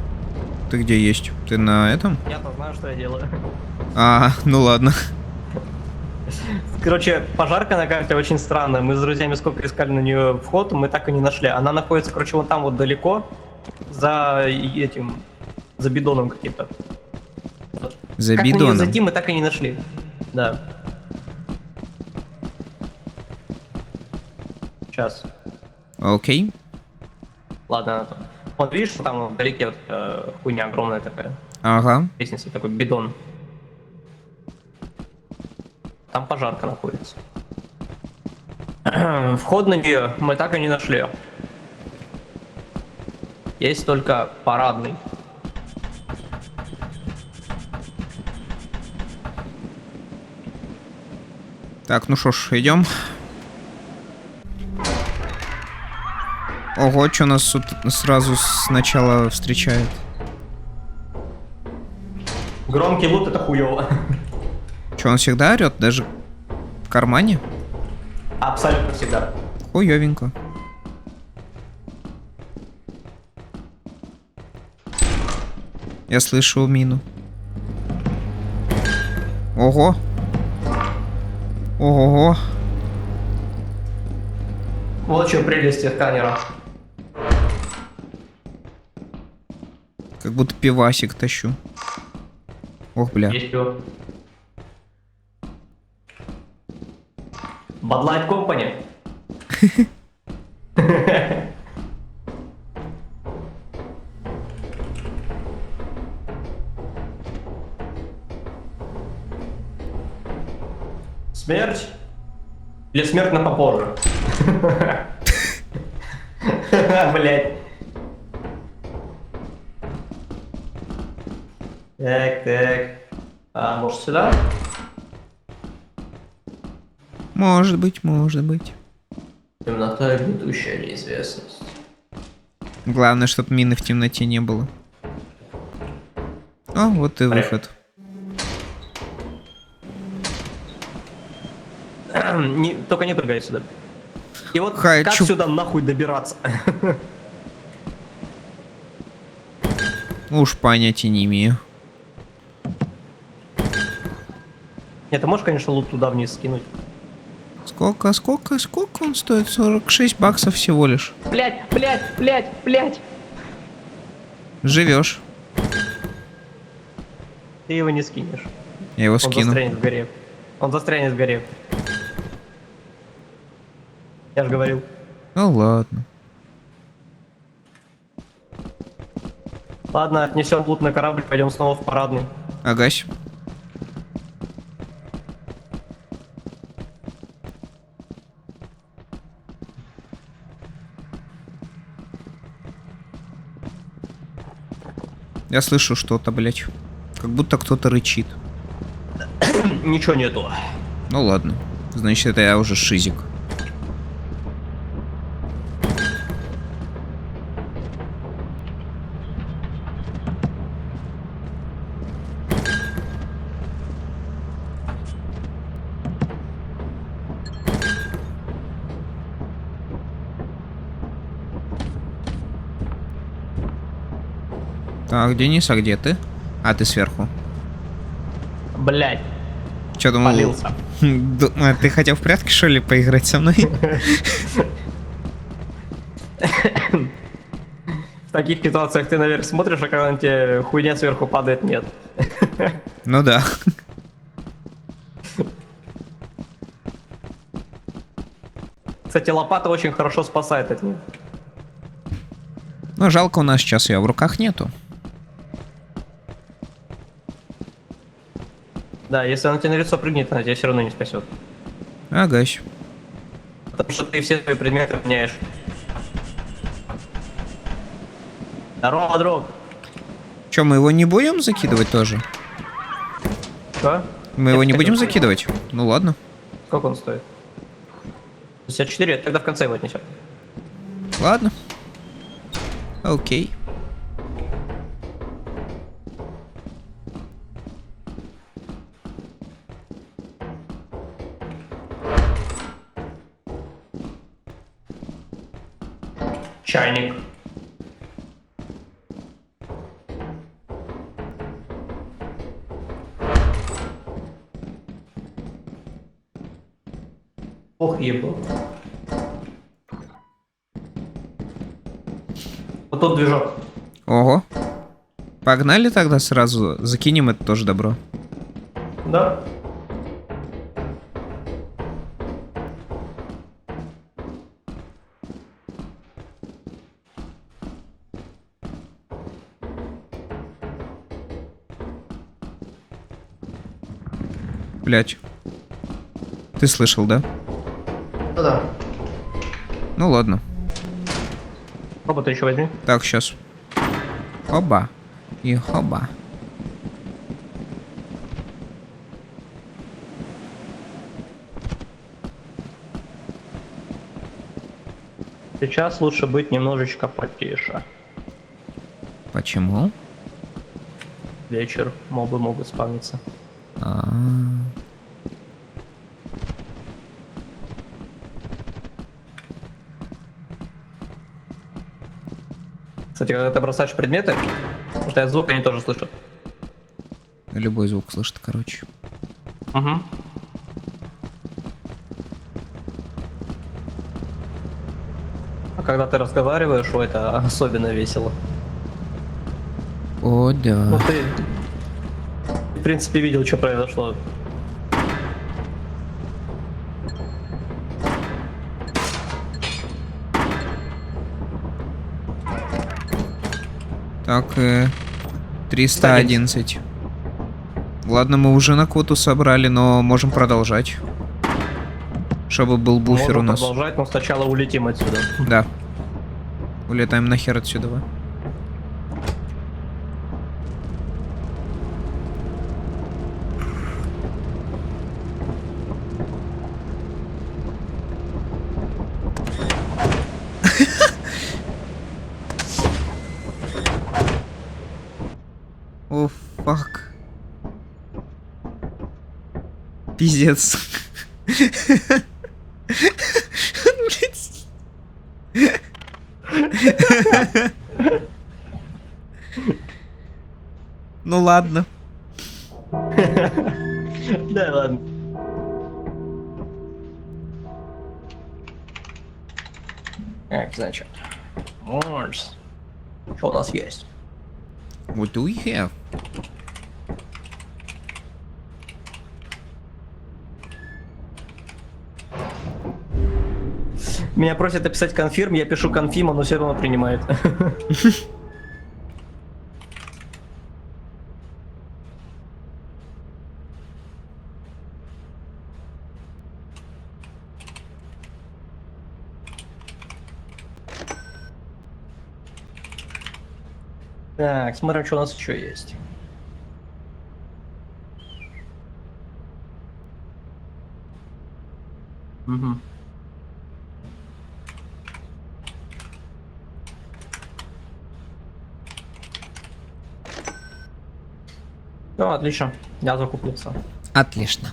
Ты где есть? Ты на этом? Я-то знаю, что я делаю. А, ну ладно. Короче, пожарка на карте очень странная. Мы с друзьями сколько искали на нее вход, мы так и не нашли. Она находится, короче, вон там вот далеко, за этим, за бидоном каким-то. За как бидоном? На нее зайти мы так и не нашли. Да. Сейчас. Окей. Ладно, она там. Вот видишь, что там вдалеке вот хуйня огромная такая. Ага. Лестница, такой бидон. Там пожарка находится. Вход на нее мы так и не нашли. Есть только парадный. Так, ну что ж, идем. Ого, что нас тут сразу сначала встречает? Громкий лут — это хуёво. Что, он всегда орёт? Даже в кармане? Абсолютно всегда. Хуёвенько. Я слышу мину. Ого. Ого. Вот что прелесть сканера. Как будто пивасик тащу. Ох, бля. Есть что? Bud Light Company. Смерть? Или смерть на попозже? Блять. Так. А, может сюда? Может быть. Темнота и гнетущая неизвестность. Главное, чтобы мины в темноте не было. О, вот и выход. Только не прыгай сюда. И вот как сюда нахуй добираться? Уж понятия не имею. Нет, ты можешь, конечно, лут туда вниз скинуть. Сколько он стоит? 46 баксов всего лишь. Блять. Живешь. Ты его не скинешь. Я его скину. Он застрянет в горе. Я же говорил. Ну ладно. Ладно, отнесем лут на корабль, пойдем снова в парадный. Агась. Я слышу что-то, блять. Как будто кто-то рычит. Ничего нету. Ну ладно. Значит, это я уже шизик. Так, Денис, а где ты? А, ты сверху. Блять. Че думал? Полился. Ты хотел в прятки, что ли, поиграть со мной? В таких ситуациях ты наверх смотришь, а когда на тебе хуйня сверху падает, нет. Ну да. Кстати, лопата очень хорошо спасает от них. Но жалко, у нас сейчас ее в руках нету. Да, если она тебе на лицо прыгнет, она тебя все равно не спасет. Агась. Потому что ты все свои предметы меняешь. Здорово, друг. Че, мы его не будем закидывать тоже? Что? Мы его не будем закидывать? Ну ладно. Сколько он стоит? 54, тогда в конце его отнесем. Ладно. Окей. Чайник. Ох, ебал. Вот тут движок. Ого. Погнали тогда сразу. Закинем это тоже добро. Да. Блять. Ты слышал, да? Да. Ну ладно. Робота еще возьми. Так, сейчас. Хоба. И хоба. Сейчас лучше быть немножечко потише. Почему? Вечер, мобы могут спавниться. Кстати, когда ты бросаешь предметы, потому что я звук они тоже слышу. Любой звук слышит, короче. Угу. А когда ты разговариваешь, это особенно весело. О, да. Ну ты, в принципе, видел, что произошло. Так, 311. Ладно, мы уже на квоту собрали, но можем продолжать. Чтобы был буфер Можем у нас. Продолжать, но сначала улетим отсюда. Да. Улетаем нахер отсюда. О, фак. Пиздец. Ну ладно. Да ладно. Так, значит. Морс. Что у нас есть? What do we have? Меня просят описать конфирм, я пишу конфирм, но все равно принимает. Так, смотрим, что у нас еще есть. Угу. Ну, отлично. Я закупился. Отлично.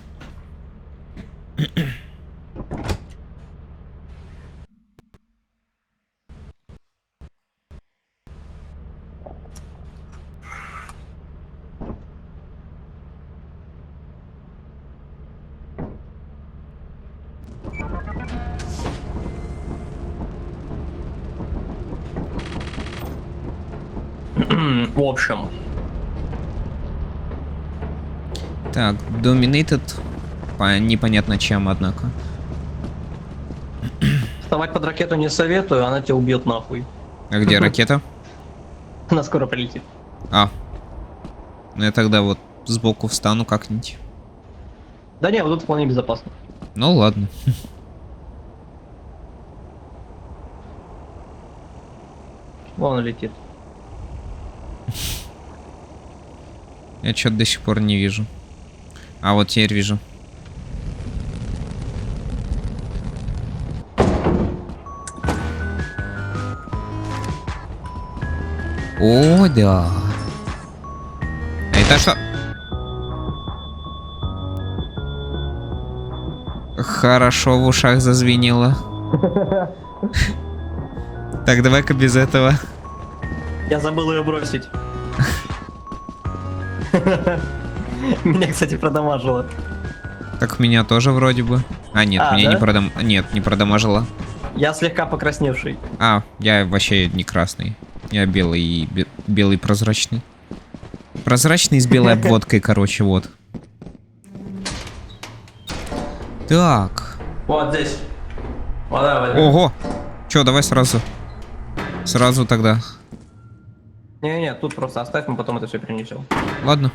В общем. Так, Dominated по непонятно чем, однако. Вставать под ракету не советую, она тебя убьет нахуй. А где ракета? Она скоро прилетит. А. Ну я тогда вот сбоку встану как-нибудь. Да не, вот тут вполне безопасно. Ну ладно. Вон он летит. Я что-то до сих пор не вижу. А вот теперь вижу. О, да. А это что? Хорошо в ушах зазвенело. Так, давай-ка без этого. Я забыл ее бросить. Меня, кстати, продамажило. Так меня тоже вроде бы. А, нет, меня да? не продамажило. Я слегка покрасневший. А, я вообще не красный. Я белый и белый прозрачный. Прозрачный с белой обводкой, короче, вот. Так. Вот здесь. Вот, давай. Ого! Чё, давай сразу. Сразу тогда. Не-не, тут просто оставь, мы потом это все перенесем. Ладно.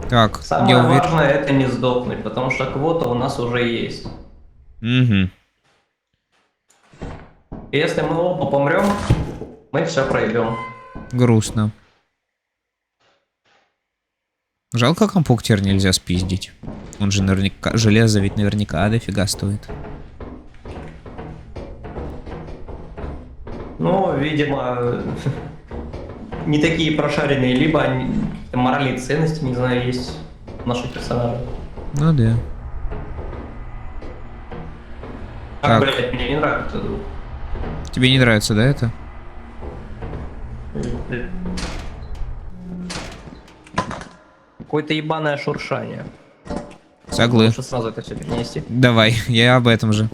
Так, самое важное это не сдохнуть, потому что квота у нас уже есть. Угу. Если мы оба помрем, мы все проебем. Грустно. Жалко, компук теперь нельзя спиздить. Он же наверняка... Железо ведь наверняка дофига стоит. Ну, видимо, не такие прошаренные, либо моральные ценности, не знаю, есть у наших персонажей. Ну да. Так, блядь, мне не нравится друг. Тебе не нравится, да, это? Какое-то ебаное шуршание. Соглы. Лучше сразу это все перенести. Давай, я об этом же.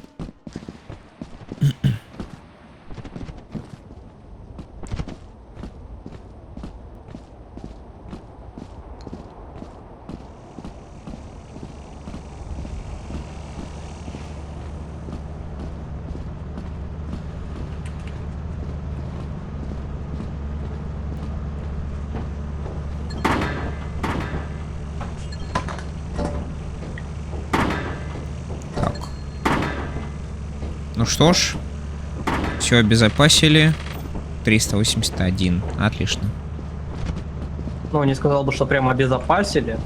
Ну что ж, все обезопасили. 381, отлично. Ну, не сказал бы, что прямо обезопасили.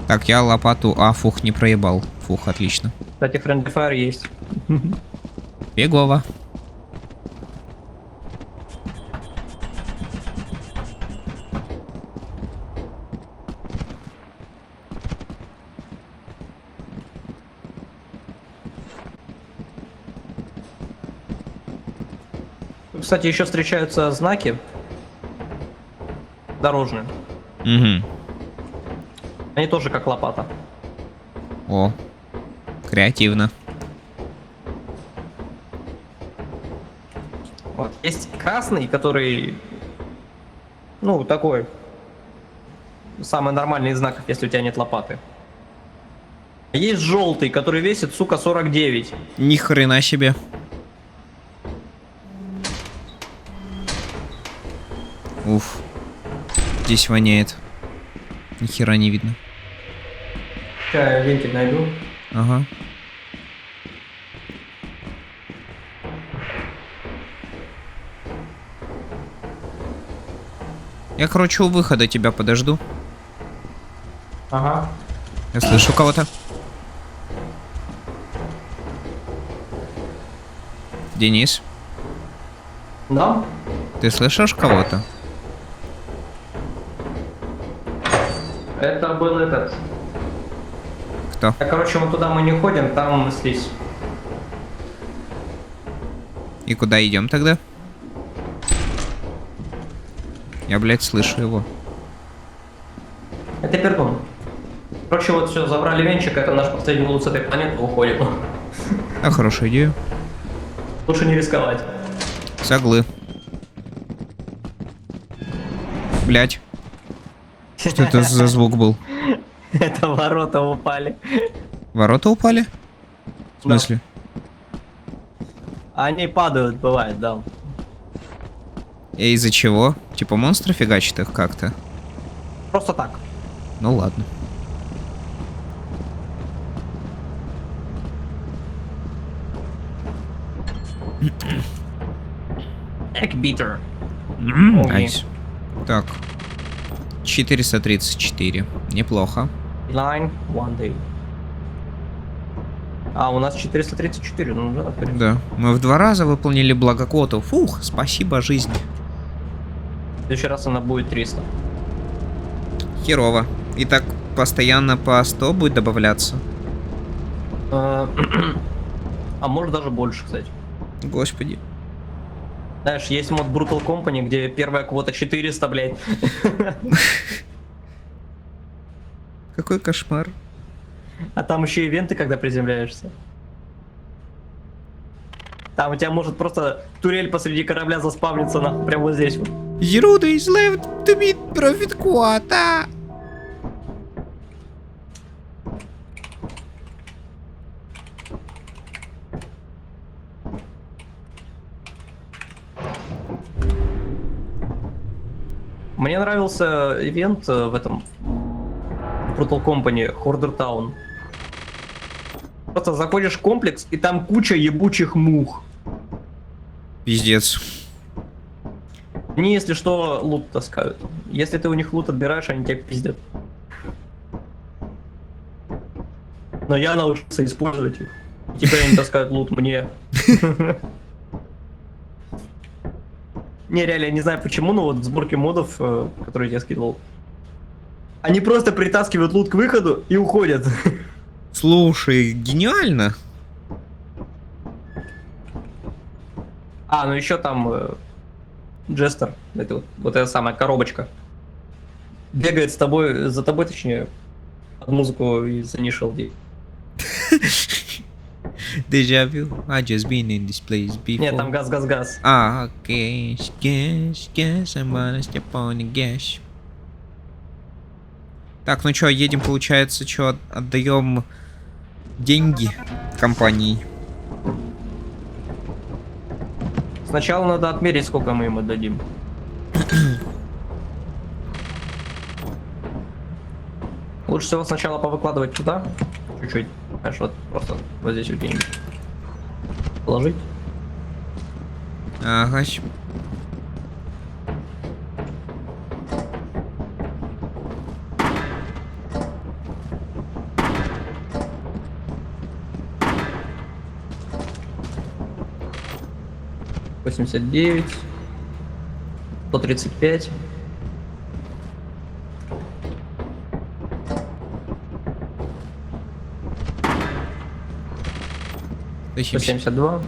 Так, я лопату, фух, не проебал. Фух, отлично. Кстати, Friendly Fire есть. Бегово. Кстати, еще встречаются знаки дорожные. Угу. Они тоже как лопата. О, креативно. Вот. Есть красный, который, ну, такой, самый нормальный из знаков, если у тебя нет лопаты. Есть желтый, который весит, сука, 49. Ни хрена себе. Уф. Здесь воняет. Ни хера не видно. Сейчас я вентиль найду. Ага. Я, короче, у выхода тебя подожду. Ага. Я слышу кого-то. Денис? Да? Ты слышишь кого-то? Это был этот. Кто? Короче, вот туда мы не ходим, там слизь. И куда идем тогда? Я, блядь, слышу его. Это пердун. Короче, вот все, забрали венчик, это наш последний лут с этой планеты, уходим. А, хорошая идея. Лучше не рисковать. Соглы. Блять. Что это за звук был? Это ворота упали. Ворота упали? В смысле? Они падают, бывает, да. И из-за чего? Типа монстры фигачат их как-то? Просто так. Ну ладно. Экбитер. Найс. Так. 434. Неплохо. Line one day. А, у нас 434, ну да. Да. Мы в 2 раза выполнили благокоту. Фух, спасибо жизни. В следующий раз она будет 300. Херово. И так постоянно по 100 будет добавляться. А может даже больше, кстати. Господи. Знаешь, есть мод Brutal Company, где первая квота 400, блядь. Какой кошмар. А там еще ивенты, когда приземляешься. Там у тебя может просто турель посреди корабля заспавниться, нахуй, прямо вот здесь вот. Yeruda is left to meet profit quota. Мне нравился ивент в этом Brutal Company, Hoarder Town. Просто заходишь в комплекс, и там куча ебучих мух. Пиздец. Они, если что, лут таскают. Если ты у них лут отбираешь, они тебя пиздят. Но я научился использовать их. Теперь они таскают лут мне. Не, реально, я не знаю почему, но вот в сборке модов, которые я скидывал, они просто притаскивают лут к выходу и уходят. Слушай, гениально. А, ну еще там Джестер, это вот эта самая коробочка. бегает с тобой, за тобой, точнее, под музыку из Initial D. Deja vu. I just been in this place before. Нет, там газ. А, окей. Guess, I'm gonna step on the gas. Так, ну чё, едем, получается, чё, отдаем деньги компании. Сначала надо отмерить, сколько мы ему дадим. Лучше всего сначала повыкладывать туда, чуть-чуть, знаешь, вот просто вот здесь вот деньги положить. Ага. $89, 135. $172.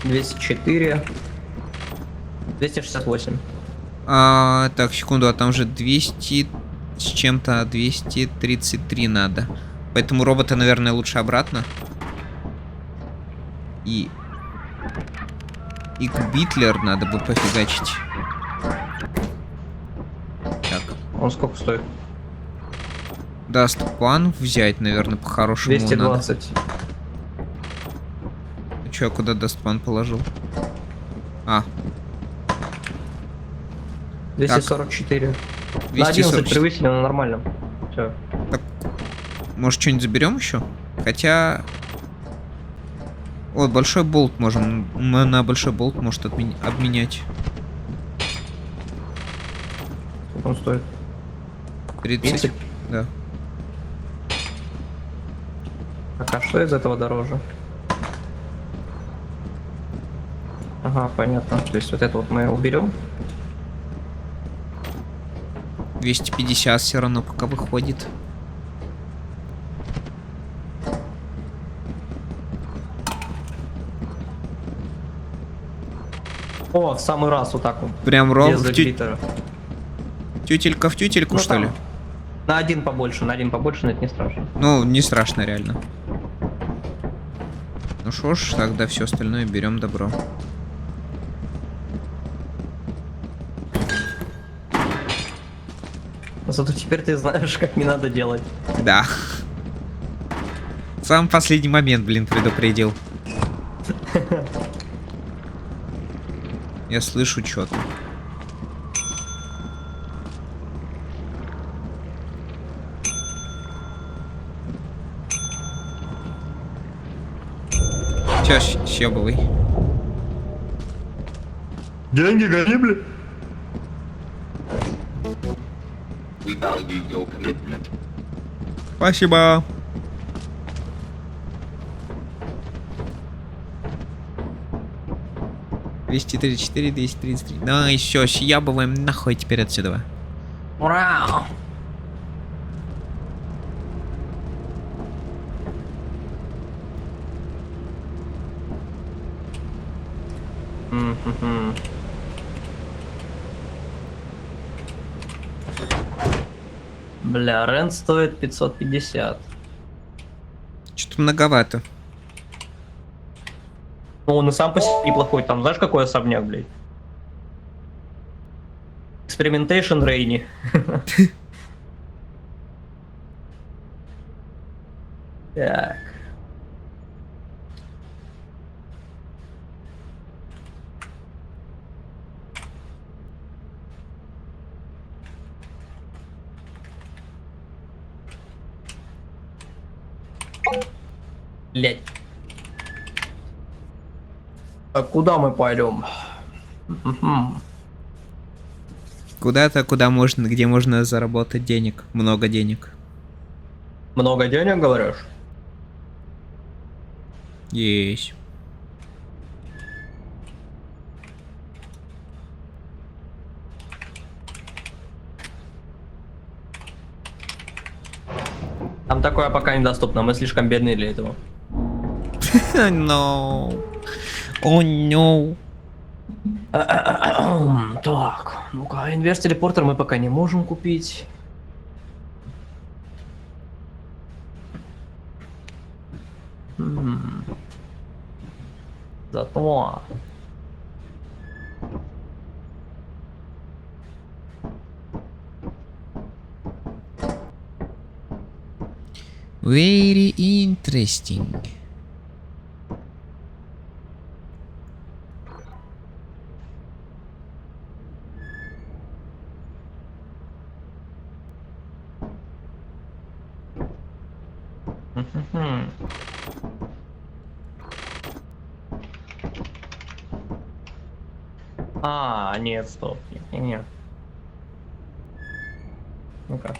$204. 268. Так, секунду, а там же 200 с чем-то, 233 надо. Поэтому робота, наверное, лучше обратно. И Битлер надо бы пофигачить. Так. Он сколько стоит? Даст план взять, наверное, по-хорошему. 220. Надо. Че, куда даст план положил? 244. Так. На 11 превысили, но нормально. Все. Так, может, что-нибудь заберем еще? Хотя... Вот, большой болт можем. Мы на большой болт может обменять. Сколько он стоит? 30? Да. А что из этого дороже? Ага, понятно. То есть вот это вот мы уберем. 250 все равно пока выходит. О, в самый раз вот так вот. Прям ровно. Тютелька в тютельку, ну, что там, ли? на один побольше, но это не страшно. Ну, не страшно, реально. Ну что ж, тогда все остальное берем добро. Зато теперь ты знаешь, как не надо делать. Да. В самый последний момент, блин, предупредил. Я слышу что-то. Чё, щебовый? Деньги гони, блин. Спасибо. $234, 233. Да, еще съябываем нахуй теперь отсюда. Ура! Бля, рент стоит 550. Что-то многовато. Ну, он и сам по себе неплохой. Там, знаешь, какой особняк, блядь? Experimentation Rainy. Так. Блять. А куда мы пойдем? Куда-то, куда можно, где можно заработать денег. Много денег. Много денег, говоришь? Есть. Там такое пока недоступно, мы слишком бедные для этого. No. О, no. Так, ну-ка, инверс-телепортер мы пока не можем купить. Зато... Very interesting. А, нет, стоп, нет. Ну-ка.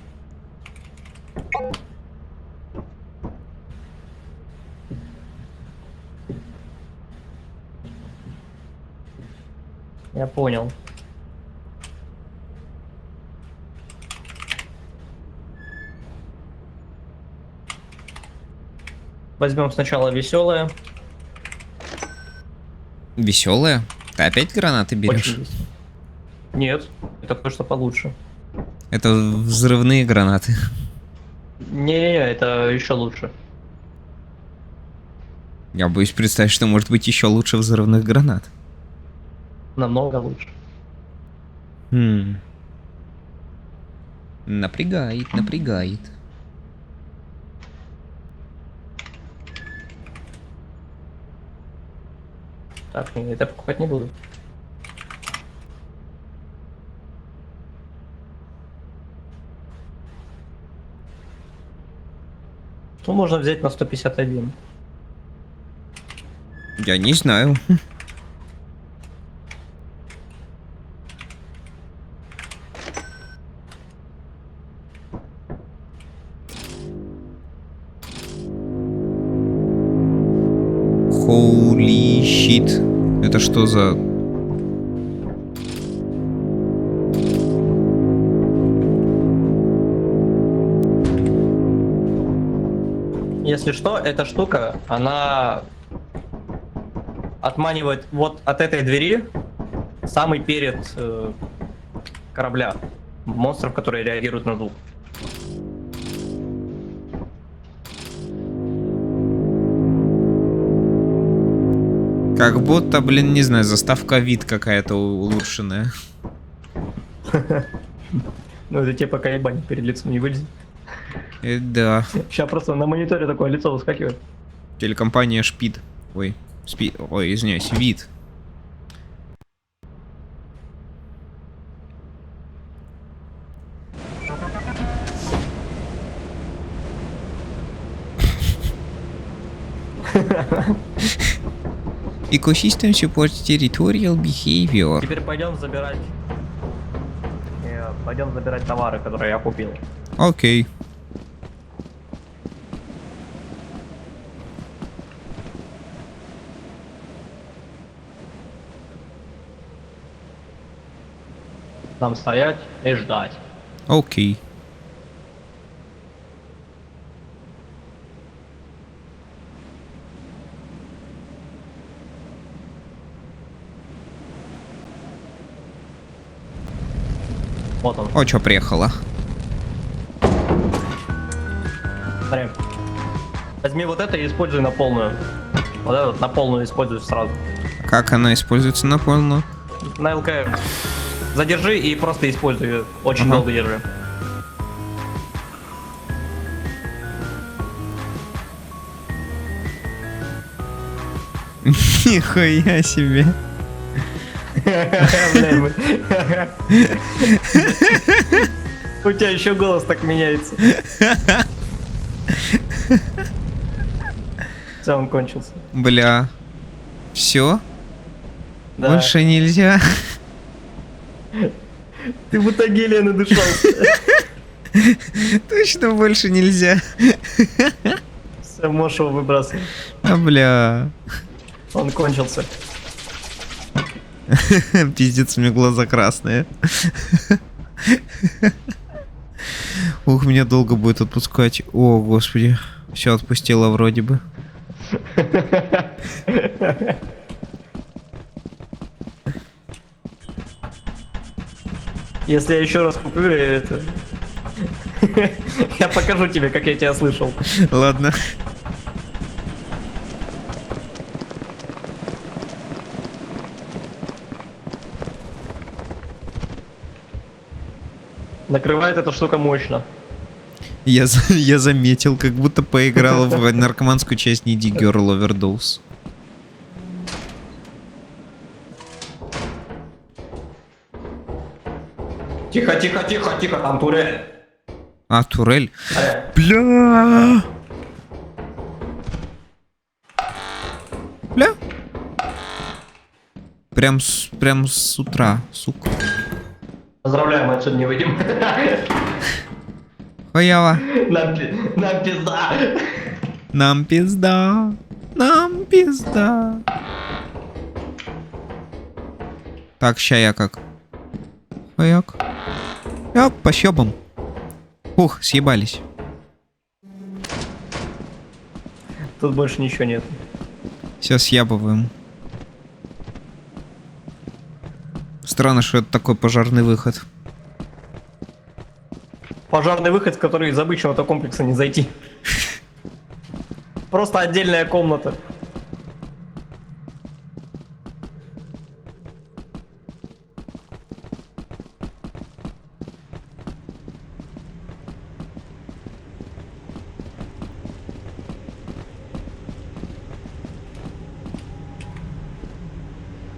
Я понял. Возьмем сначала веселое. Веселое? Ты опять гранаты берешь? Нет, это кое-что получше. Это взрывные гранаты. Не, это еще лучше. Я боюсь представить, что может быть еще лучше взрывных гранат. Намного лучше. Напрягает, напрягает. Так, это покупать не буду. Ну, можно взять на 151. Я не знаю. Holy shit. Это что за... Если что, эта штука, она отманивает вот от этой двери самый перед корабля. Монстров, которые реагируют на звук. Как будто, блин, не знаю, заставка вид какая-то улучшенная. Ну это тебе пока ебать перед лицом не вылезет. Да. Сейчас просто на мониторе такое лицо выскакивает. Телекомпания Шпид. Ой, Спид. Ой, извиняюсь, вид. Ecosystem supports territorial behavior. Теперь пойдем забирать товары, которые я купил. Окей. Нам стоять и ждать. Окей. Вот он. О, что приехала? Смотри. Возьми вот это и используй на полную. Вот это вот на полную используй сразу. Как она используется на полную? На ЛКМ. Задержи и просто используй ее. Очень долго держи. Нихуя себе. У тебя еще голос так меняется. Все, он кончился. Бля. Все? Да. Больше нельзя. Ты в Утагелия надышался. Точно больше нельзя. Все, можешь его выбрасывать. А бля. Он кончился. Пиздец, у меня глаза красные. Ух, меня долго будет отпускать. О, господи. Все отпустила вроде бы. Если я еще раз куплю, это... Я покажу тебе, как я тебя слышал. Ладно. Накрывает эта штука мощно. Я заметил, как будто поиграл в наркоманскую часть Needy Girl Overdose. Тихо, тихо, тихо, тихо, там турель. А, турель. Бля! Бля! Прям с утра, сука. Поздравляю, мы отсюда не выйдем. Хуява. Нам пизда. Нам пизда. Нам пизда. Так, ща я как. Хуяк. Як, по щебам. Ух, съебались. Тут больше ничего нет. Все съябываем. Странно, что это такой пожарный выход. Пожарный выход, в который из обычного-то комплекса не зайти. Просто отдельная комната.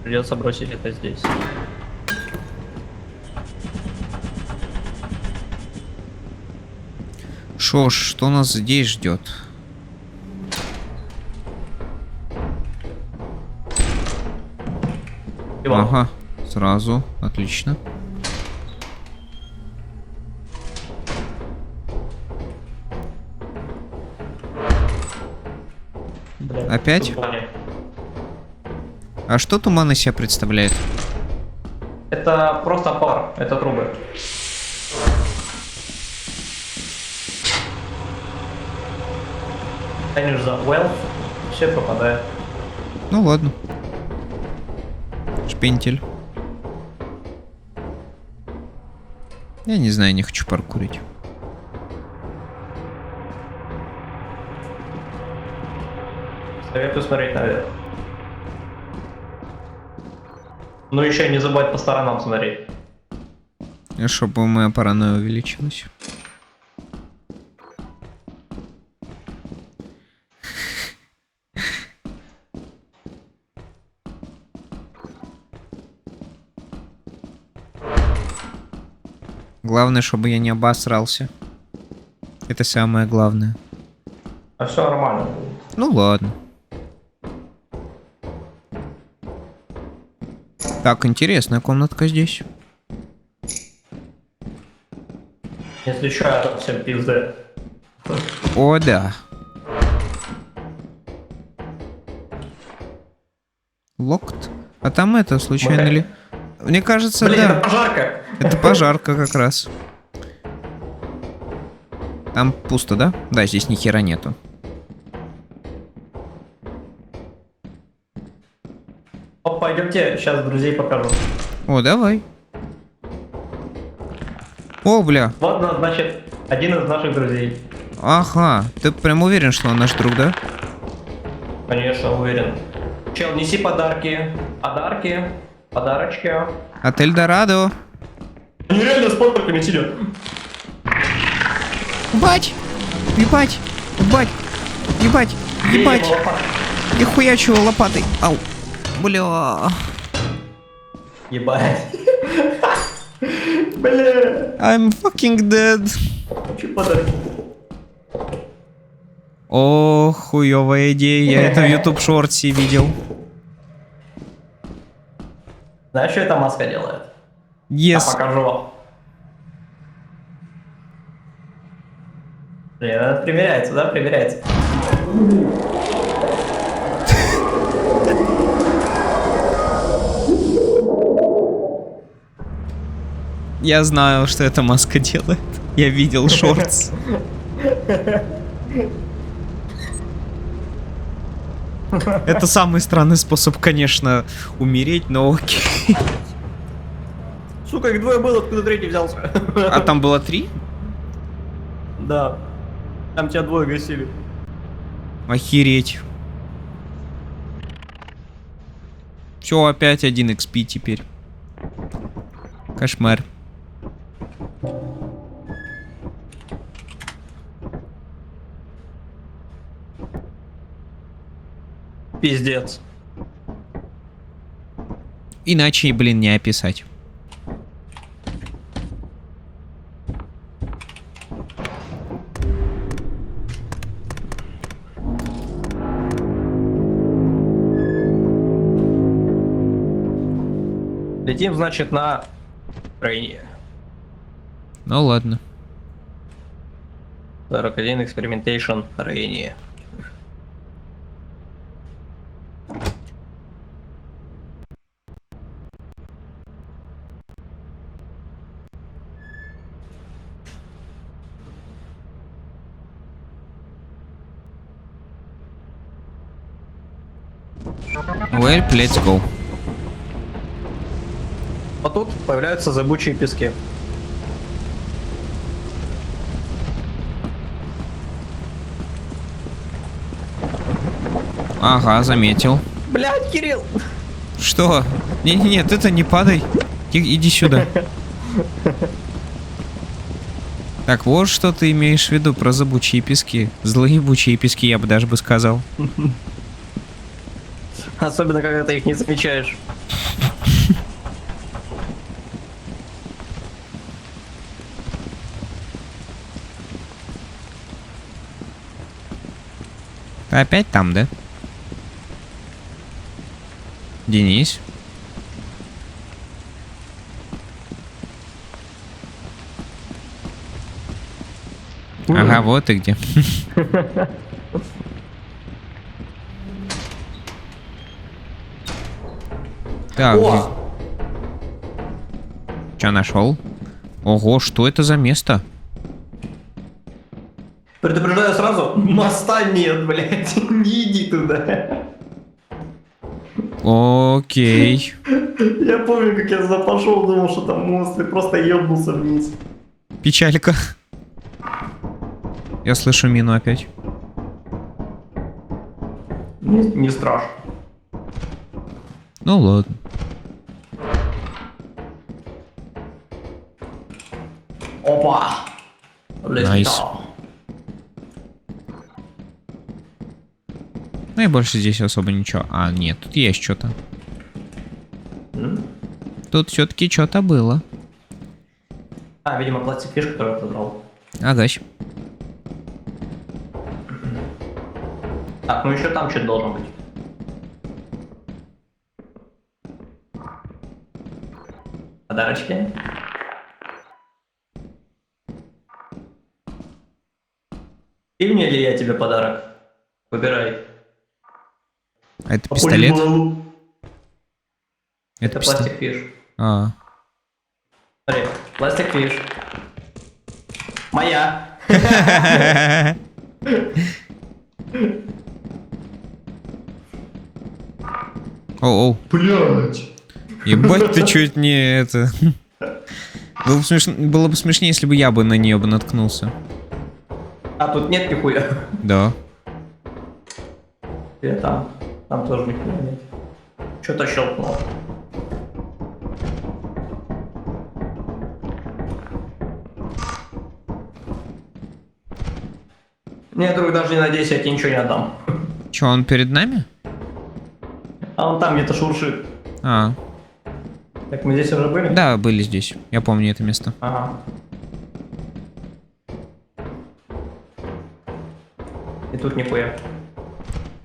Придется бросить это здесь. Шо ж, что нас здесь ждет? Ага, сразу, отлично. Опять? А что туман из себя представляет? Это просто пар, это трубы. Конечно, за wealth все пропадает. Ну ладно. Шпинтель. Я не знаю, не хочу паркурить. Советую смотреть наверх. Ну еще не забывать по сторонам смотреть. И чтобы моя паранойя увеличилась. Главное, чтобы я не обосрался. Это самое главное. А все нормально. Ну ладно. Так, интересная комнатка здесь. Если что, я тут всем пизды. О, да. Локт? А там это, случайно ли? Мне кажется, блин, да. Это пожарка. Это пожарка как раз. Там пусто, да? Да, здесь ни хера нету. О, пойдемте, сейчас друзей покажу. О, давай. О, бля. Вот, значит, один из наших друзей. Ага, ты прям уверен, что он наш друг, да? Конечно, уверен. Чел, неси подарки. Подарки. Подарочки. Отель Дорадо. Они реально с подарками сидят. Ебать! Ебать! Ебать! Ебать! Ебать! Я хуячу лопатой. Ау. Бля. Ебать. Бля. I'm fucking dead. Че подарки? О, хуёвая идея. Я это в YouTube шорте видел. Знаешь, что эта маска делает? Yes. Я покажу вам. Блин, это примеряется, да? Примеряется. Я знаю, что эта маска делает. Я видел шортс. Это самый странный способ, конечно, умереть, но окей. Сука, их двое было, откуда третий взялся? А там было 3? Да. Там тебя двое гасили. Охереть. Все, опять 1 XP теперь. Кошмар. Пиздец. Иначе, блин, не описать. Летим, значит, на Рейне. Ну ладно. 41 Experimentation Рейне. Well, let's go. А тут появляются зыбучие пески. Ага, заметил. Блядь, Кирилл! Что? Нет, это не падай. Иди сюда. Так, вот что ты имеешь в виду про зыбучие пески. Злоебучие пески, я бы даже бы сказал. Особенно, когда ты их не замечаешь. Ты опять там, да? Денис? Ага, вот ты где. Так. Чё нашел? Ого, что это за место? Предупреждаю сразу, моста нет, блядь. Не иди туда. Окей. Я помню, как я туда пошел, думал, что там мост, и просто ебнулся вниз. Печалька. Я слышу мину опять. Не страшно. Ну ладно. Опа! Найс. Ну и больше здесь особо ничего. А, нет, тут есть что-то. Тут все-таки что-то было. А, видимо, пластик фиш, который я забрал. Агась. Так, ну еще там что-то должно быть. Подарочки. И мне ли я тебе подарок? Выбирай. А это пистолет? Это пластик фиш. А. Смотри, пластик фиш. Моя. Оу. Блядь. Ебать, ты чуть не это. Было бы смешнее, если бы я бы на нее бы наткнулся. А тут нет нихуя. Да. Я там тоже нихуя нет. Что-то щелкнуло. Нет, друг, даже не надейся, я тебе ничего не отдам. Че, он перед нами? А он там где-то шуршит. А. Так, мы здесь уже были? Да, были здесь. Я помню это место. Ага. И тут нихуя.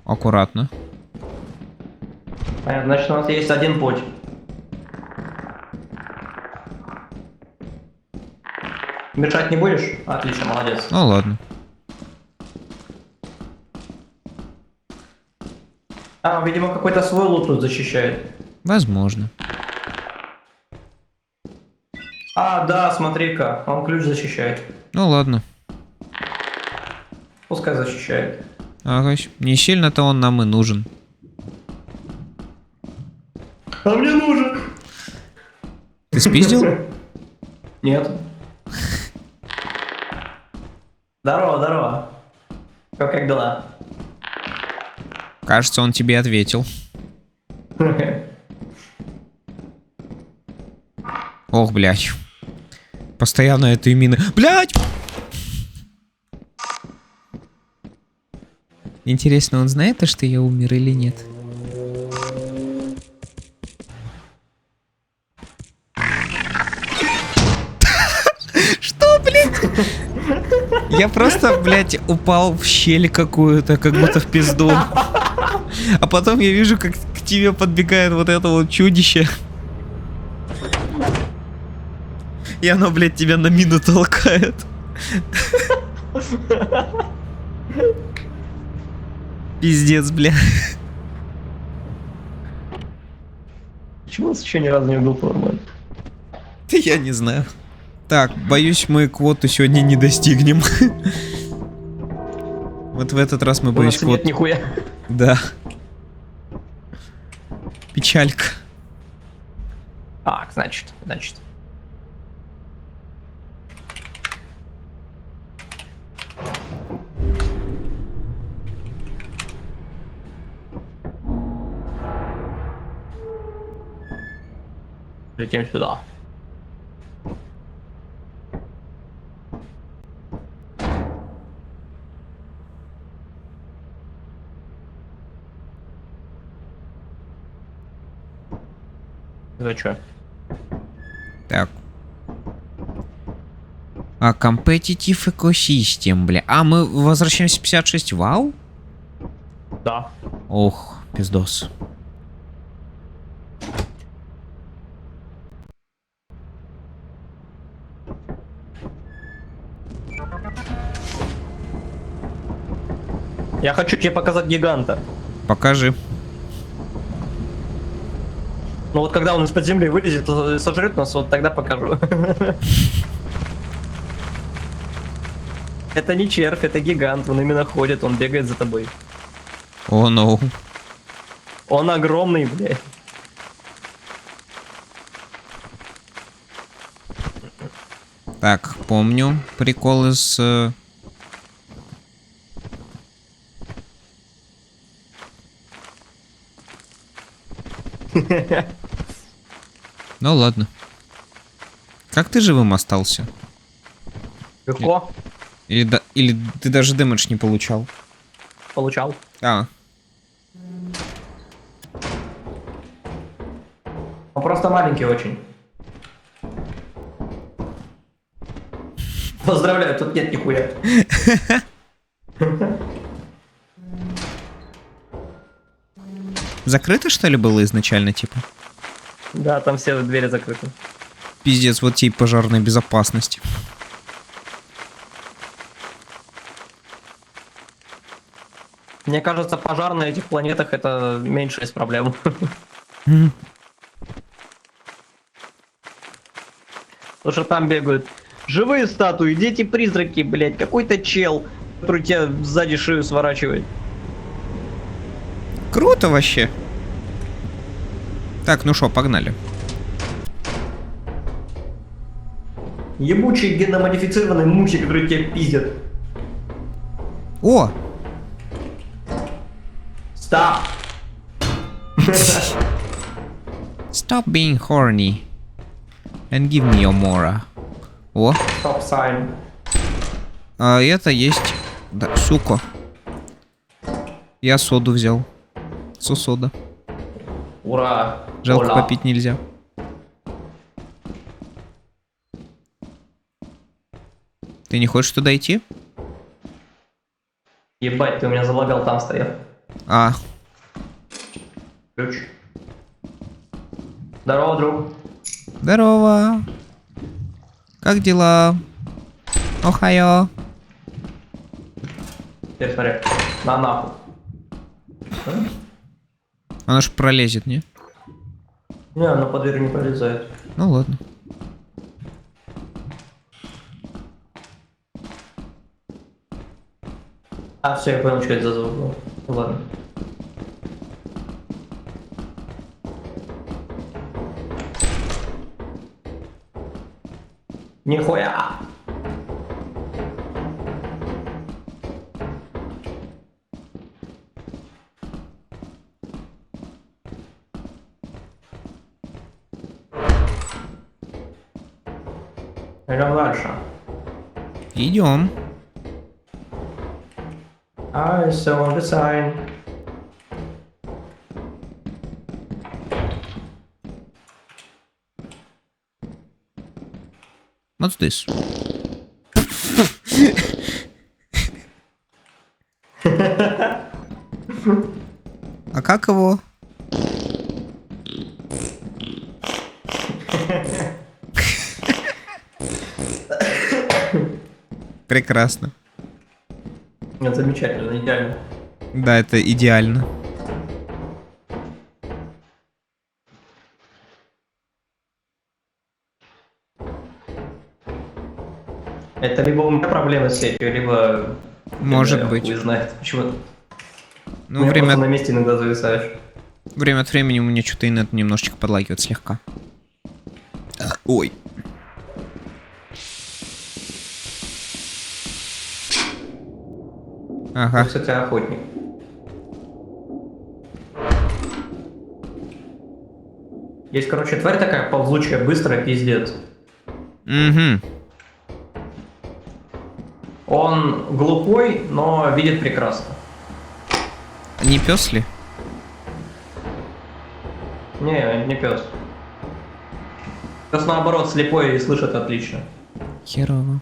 Аккуратно. Понятно, значит, у нас есть один путь. Мешать не будешь? Отлично, молодец. Ну ладно. А, видимо, какой-то свой лут тут защищает. Возможно. А, да, смотри-ка, он ключ защищает. Ну ладно. Пускай защищает. Ага, не сильно-то он нам и нужен. А мне нужен. Ты спиздил? Нет. Здорово, здорово. Как дела? Кажется, он тебе ответил. Ох, блядь. Постоянно это мины. Блядь! Интересно, он знает, что я умер или нет? Что, блядь? Я просто, блядь, упал в щель какую-то, как будто в пизду. А потом я вижу, как к тебе подбегает вот это вот чудище. И оно, блядь, тебя на мину толкает. Пиздец, бля. Почему он еще ни разу не убил нормально? Я не знаю. Так, боюсь, мы квоту сегодня не достигнем. Вот в этот раз мы, боюсь, квоту... нет нихуя. Да. Печалька. Так, значит. Летим сюда. За чё? Так. А, competitive ecosystem, бля. А, мы возвращаемся в 56 вау? Да. Ох, пиздос. Я хочу тебе показать гиганта. Покажи. Ну вот когда он из-под земли вылезет, сожрет нас, вот тогда покажу. Это не червь, это гигант, он именно ходит, он бегает за тобой. О, no. Он огромный, блядь. Так, помню приколы с... Ну ладно. Как ты живым остался? Легко. Или ты даже дэмэдж не получал? Получал. А. Он просто маленький очень. Поздравляю, тут нет нихуя. Закрыто, что ли, было изначально, типа? Да, там все двери закрыты. Пиздец, вот тип пожарной безопасности. Мне кажется, пожар на этих планетах это меньше из проблем. Потому что там бегают живые статуи, дети-призраки, блять, какой-то чел, который тебя сзади шею сворачивает. Круто вообще. Так, ну шо, погнали. Ебучий геномодифицированный мучи, который тебя пиздят. О! Stop! Stop being horny. And give me your mora. О. Stop sign. А это есть... Да, сука. Я соду взял. Сода. Ура! Жалко, Ола. попить нельзя. Ты не хочешь туда идти? Ебать, ты у меня залагал, там стоял. А. Ключ. Здорово, друг. Здорово. Как дела? Охайо. Теперь смотри. На нахуй. Она ж пролезет, не? Не, она по двери не пролезает. Ну ладно. А, все, я понял, что это за звук был. Ну ладно. Нихуя! Идем дальше. Идем. I saw the sign. What's this? А как его? Прекрасно. Это замечательно, идеально. Да, это идеально. Это либо у меня проблемы с сетью, либо... Может быть. Хуй знает, почему. Ну, время... на месте иногда зависаешь. Время от времени у меня что-то инет немножечко подлагивает слегка. Ой. Ага. Ну, кстати, охотник. Есть, короче, тварь такая ползучая, быстрая, пиздец. Угу. Он глухой, но видит прекрасно. Не пес ли? Не пес. Пес наоборот слепой и слышит отлично. Херово.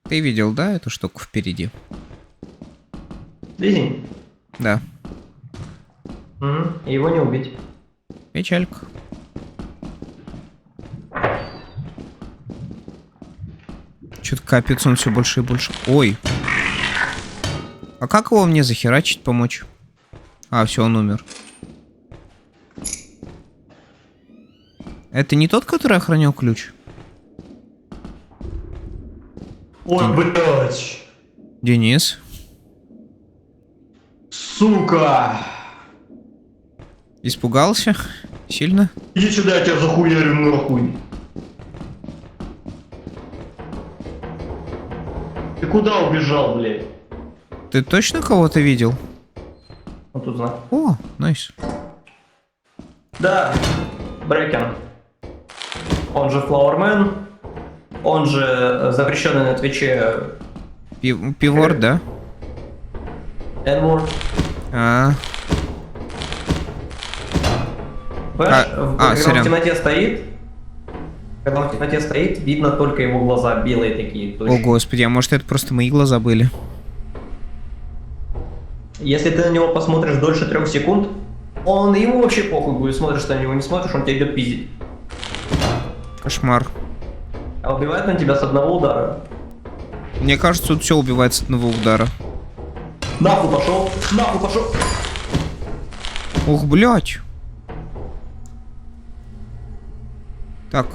Ты видел, да, эту штуку впереди? Слизень? Да. Угу. Его не убить. Печалька. Что-то капец, он все больше и больше. Ой. А как его мне захерачить, помочь? А, все, он умер. Это не тот, который охранял ключ? Ой, блядь. Денис. Сука. Испугался? Сильно? Иди сюда, я тебя захуярю нахуй. Ты куда убежал, блядь? Ты точно кого-то видел? Вот тут знак. О, найс. Да, Брекен. Он же Флауэрмен. Он же запрещенный на Твиче... Пивор, да? Энмор. А. Понимаешь, когда он в сорян. темноте стоит... Когда он в темноте стоит, видно только его глаза белые такие. О, господи, а может это просто мои глаза были? Если ты на него посмотришь дольше 3 секунд, он ему вообще похуй будет. Смотришь ты на него, не смотришь, он тебя идет пиздить. Кошмар. А убивает он тебя с одного удара. Мне кажется, тут все убивается с одного удара. Нахуй пошел! Нахуй пошел! Ух, блядь. Так.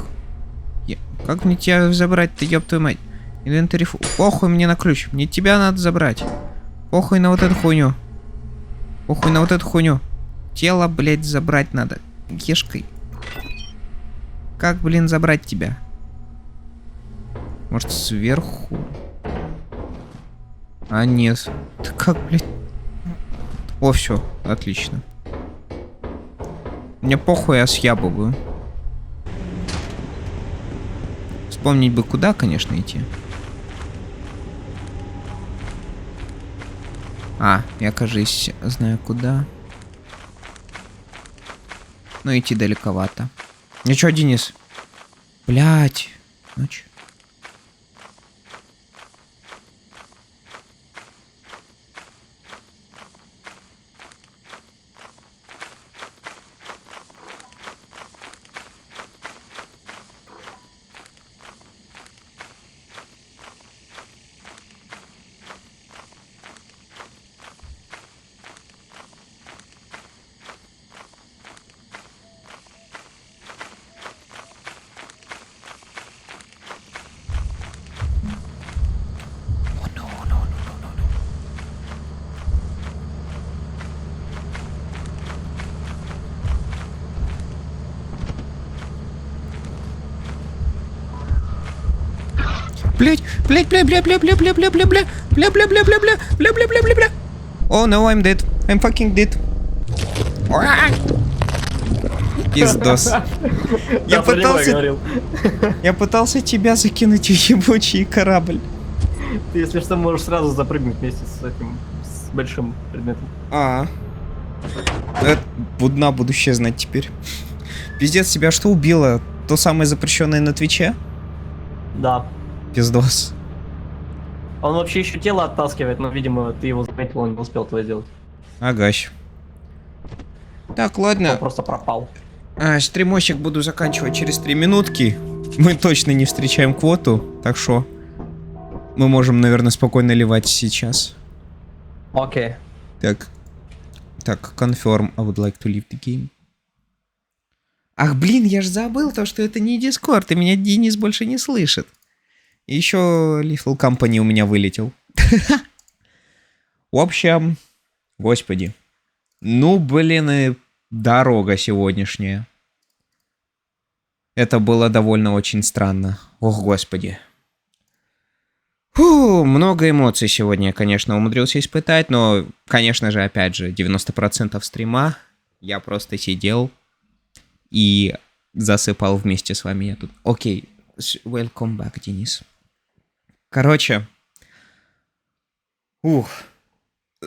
Как мне тебя забрать-то, ёб твою мать? Инвентарь. Похуй мне на ключ. Мне тебя надо забрать. Похуй на вот эту хуйню. Похуй на вот эту хуйню. Тело, блядь, забрать надо. Ешкой. Как, блин, забрать тебя? Может, сверху? А, нет. Да как, блядь? О, все, отлично. Мне похуй, я съябываю. Вспомнить бы, куда, конечно, идти. А, я, кажется, знаю куда. Но идти далековато. Ну чё, Денис? Блять. Ночь. Блять, блять, бля, бля, бля, бля, бля, бля, бля, бля, бля, бля, бля, бля, бля, бля, бля, бля, бля, бля. Oh no, I'm dead. I'm fucking dead. Пиздос. Я пытался тебя закинуть в ебучий корабль. Ты, если что, можешь сразу запрыгнуть вместе с этим, с большим предметом. Буду вообще знать теперь. Пиздец, тебя что убило? То самое запрещенное на Твиче? Да. Пиздос. Он вообще еще тело оттаскивает, но, видимо, ты его заметил, он не успел этого сделать. Агащ. Так, ладно. Он просто пропал. Стримочек буду заканчивать через 3 минутки. Мы точно не встречаем квоту, так что мы можем, наверное, спокойно ливать сейчас. Окей. Так, confirm, I would like to leave the game. Ах, блин, я ж забыл то, что это не Discord, и меня Денис больше не слышит. И еще Little Company у меня вылетел. В общем, господи. Ну, блин, и дорога сегодняшняя. Это было довольно очень странно. Ох, господи. Фу, много эмоций сегодня я, конечно, умудрился испытать, но, конечно же, опять же, 90% стрима я просто сидел и засыпал вместе с вами. Я тут... Окей, welcome back, Денис. Короче,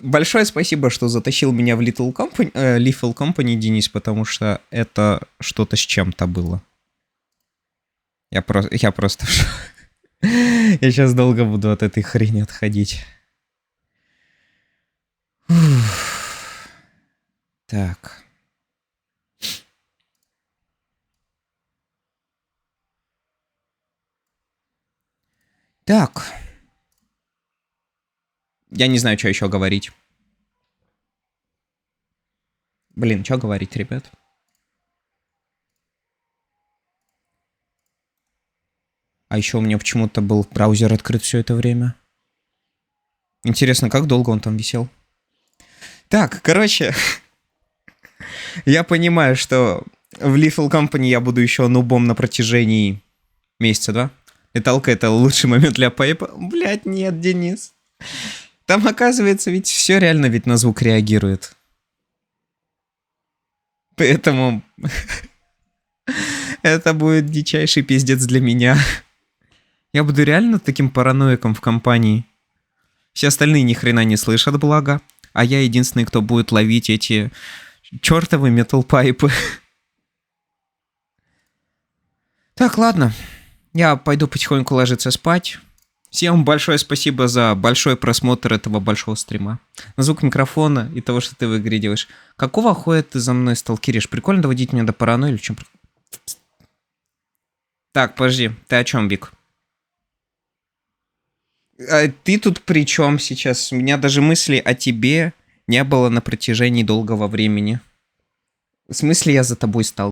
большое спасибо, что затащил меня в Little Company, Денис, потому что это что-то с чем-то было. Я просто... Я сейчас долго буду от этой хрени отходить. Так. Так. Я не знаю, что еще говорить. Блин, что говорить, ребят? А еще у меня почему-то был браузер открыт все это время. Интересно, как долго он там висел? Так, короче. Я понимаю, что в Little Company я буду еще нубом на протяжении месяца, да? Леталка — это лучший момент для пайпа. Блять, нет, Денис. Там, оказывается, ведь все реально ведь на звук реагирует. Поэтому... Это будет дичайший пиздец для меня. Я буду реально таким параноиком в компании. Все остальные ни хрена не слышат, благо. А я единственный, кто будет ловить эти чертовы метал-пайпы. Так, ладно. Я пойду потихоньку ложиться спать. Всем большое спасибо за большой просмотр этого большого стрима. На звук микрофона и того, что ты в игре делаешь. Какого хуя ты за мной сталкеришь? Прикольно доводить меня до паранойи или в чем? Так, подожди. Ты о чем, Вик? А ты тут при чем сейчас? У меня даже мысли о тебе не было на протяжении долгого времени. В смысле я за тобой стал?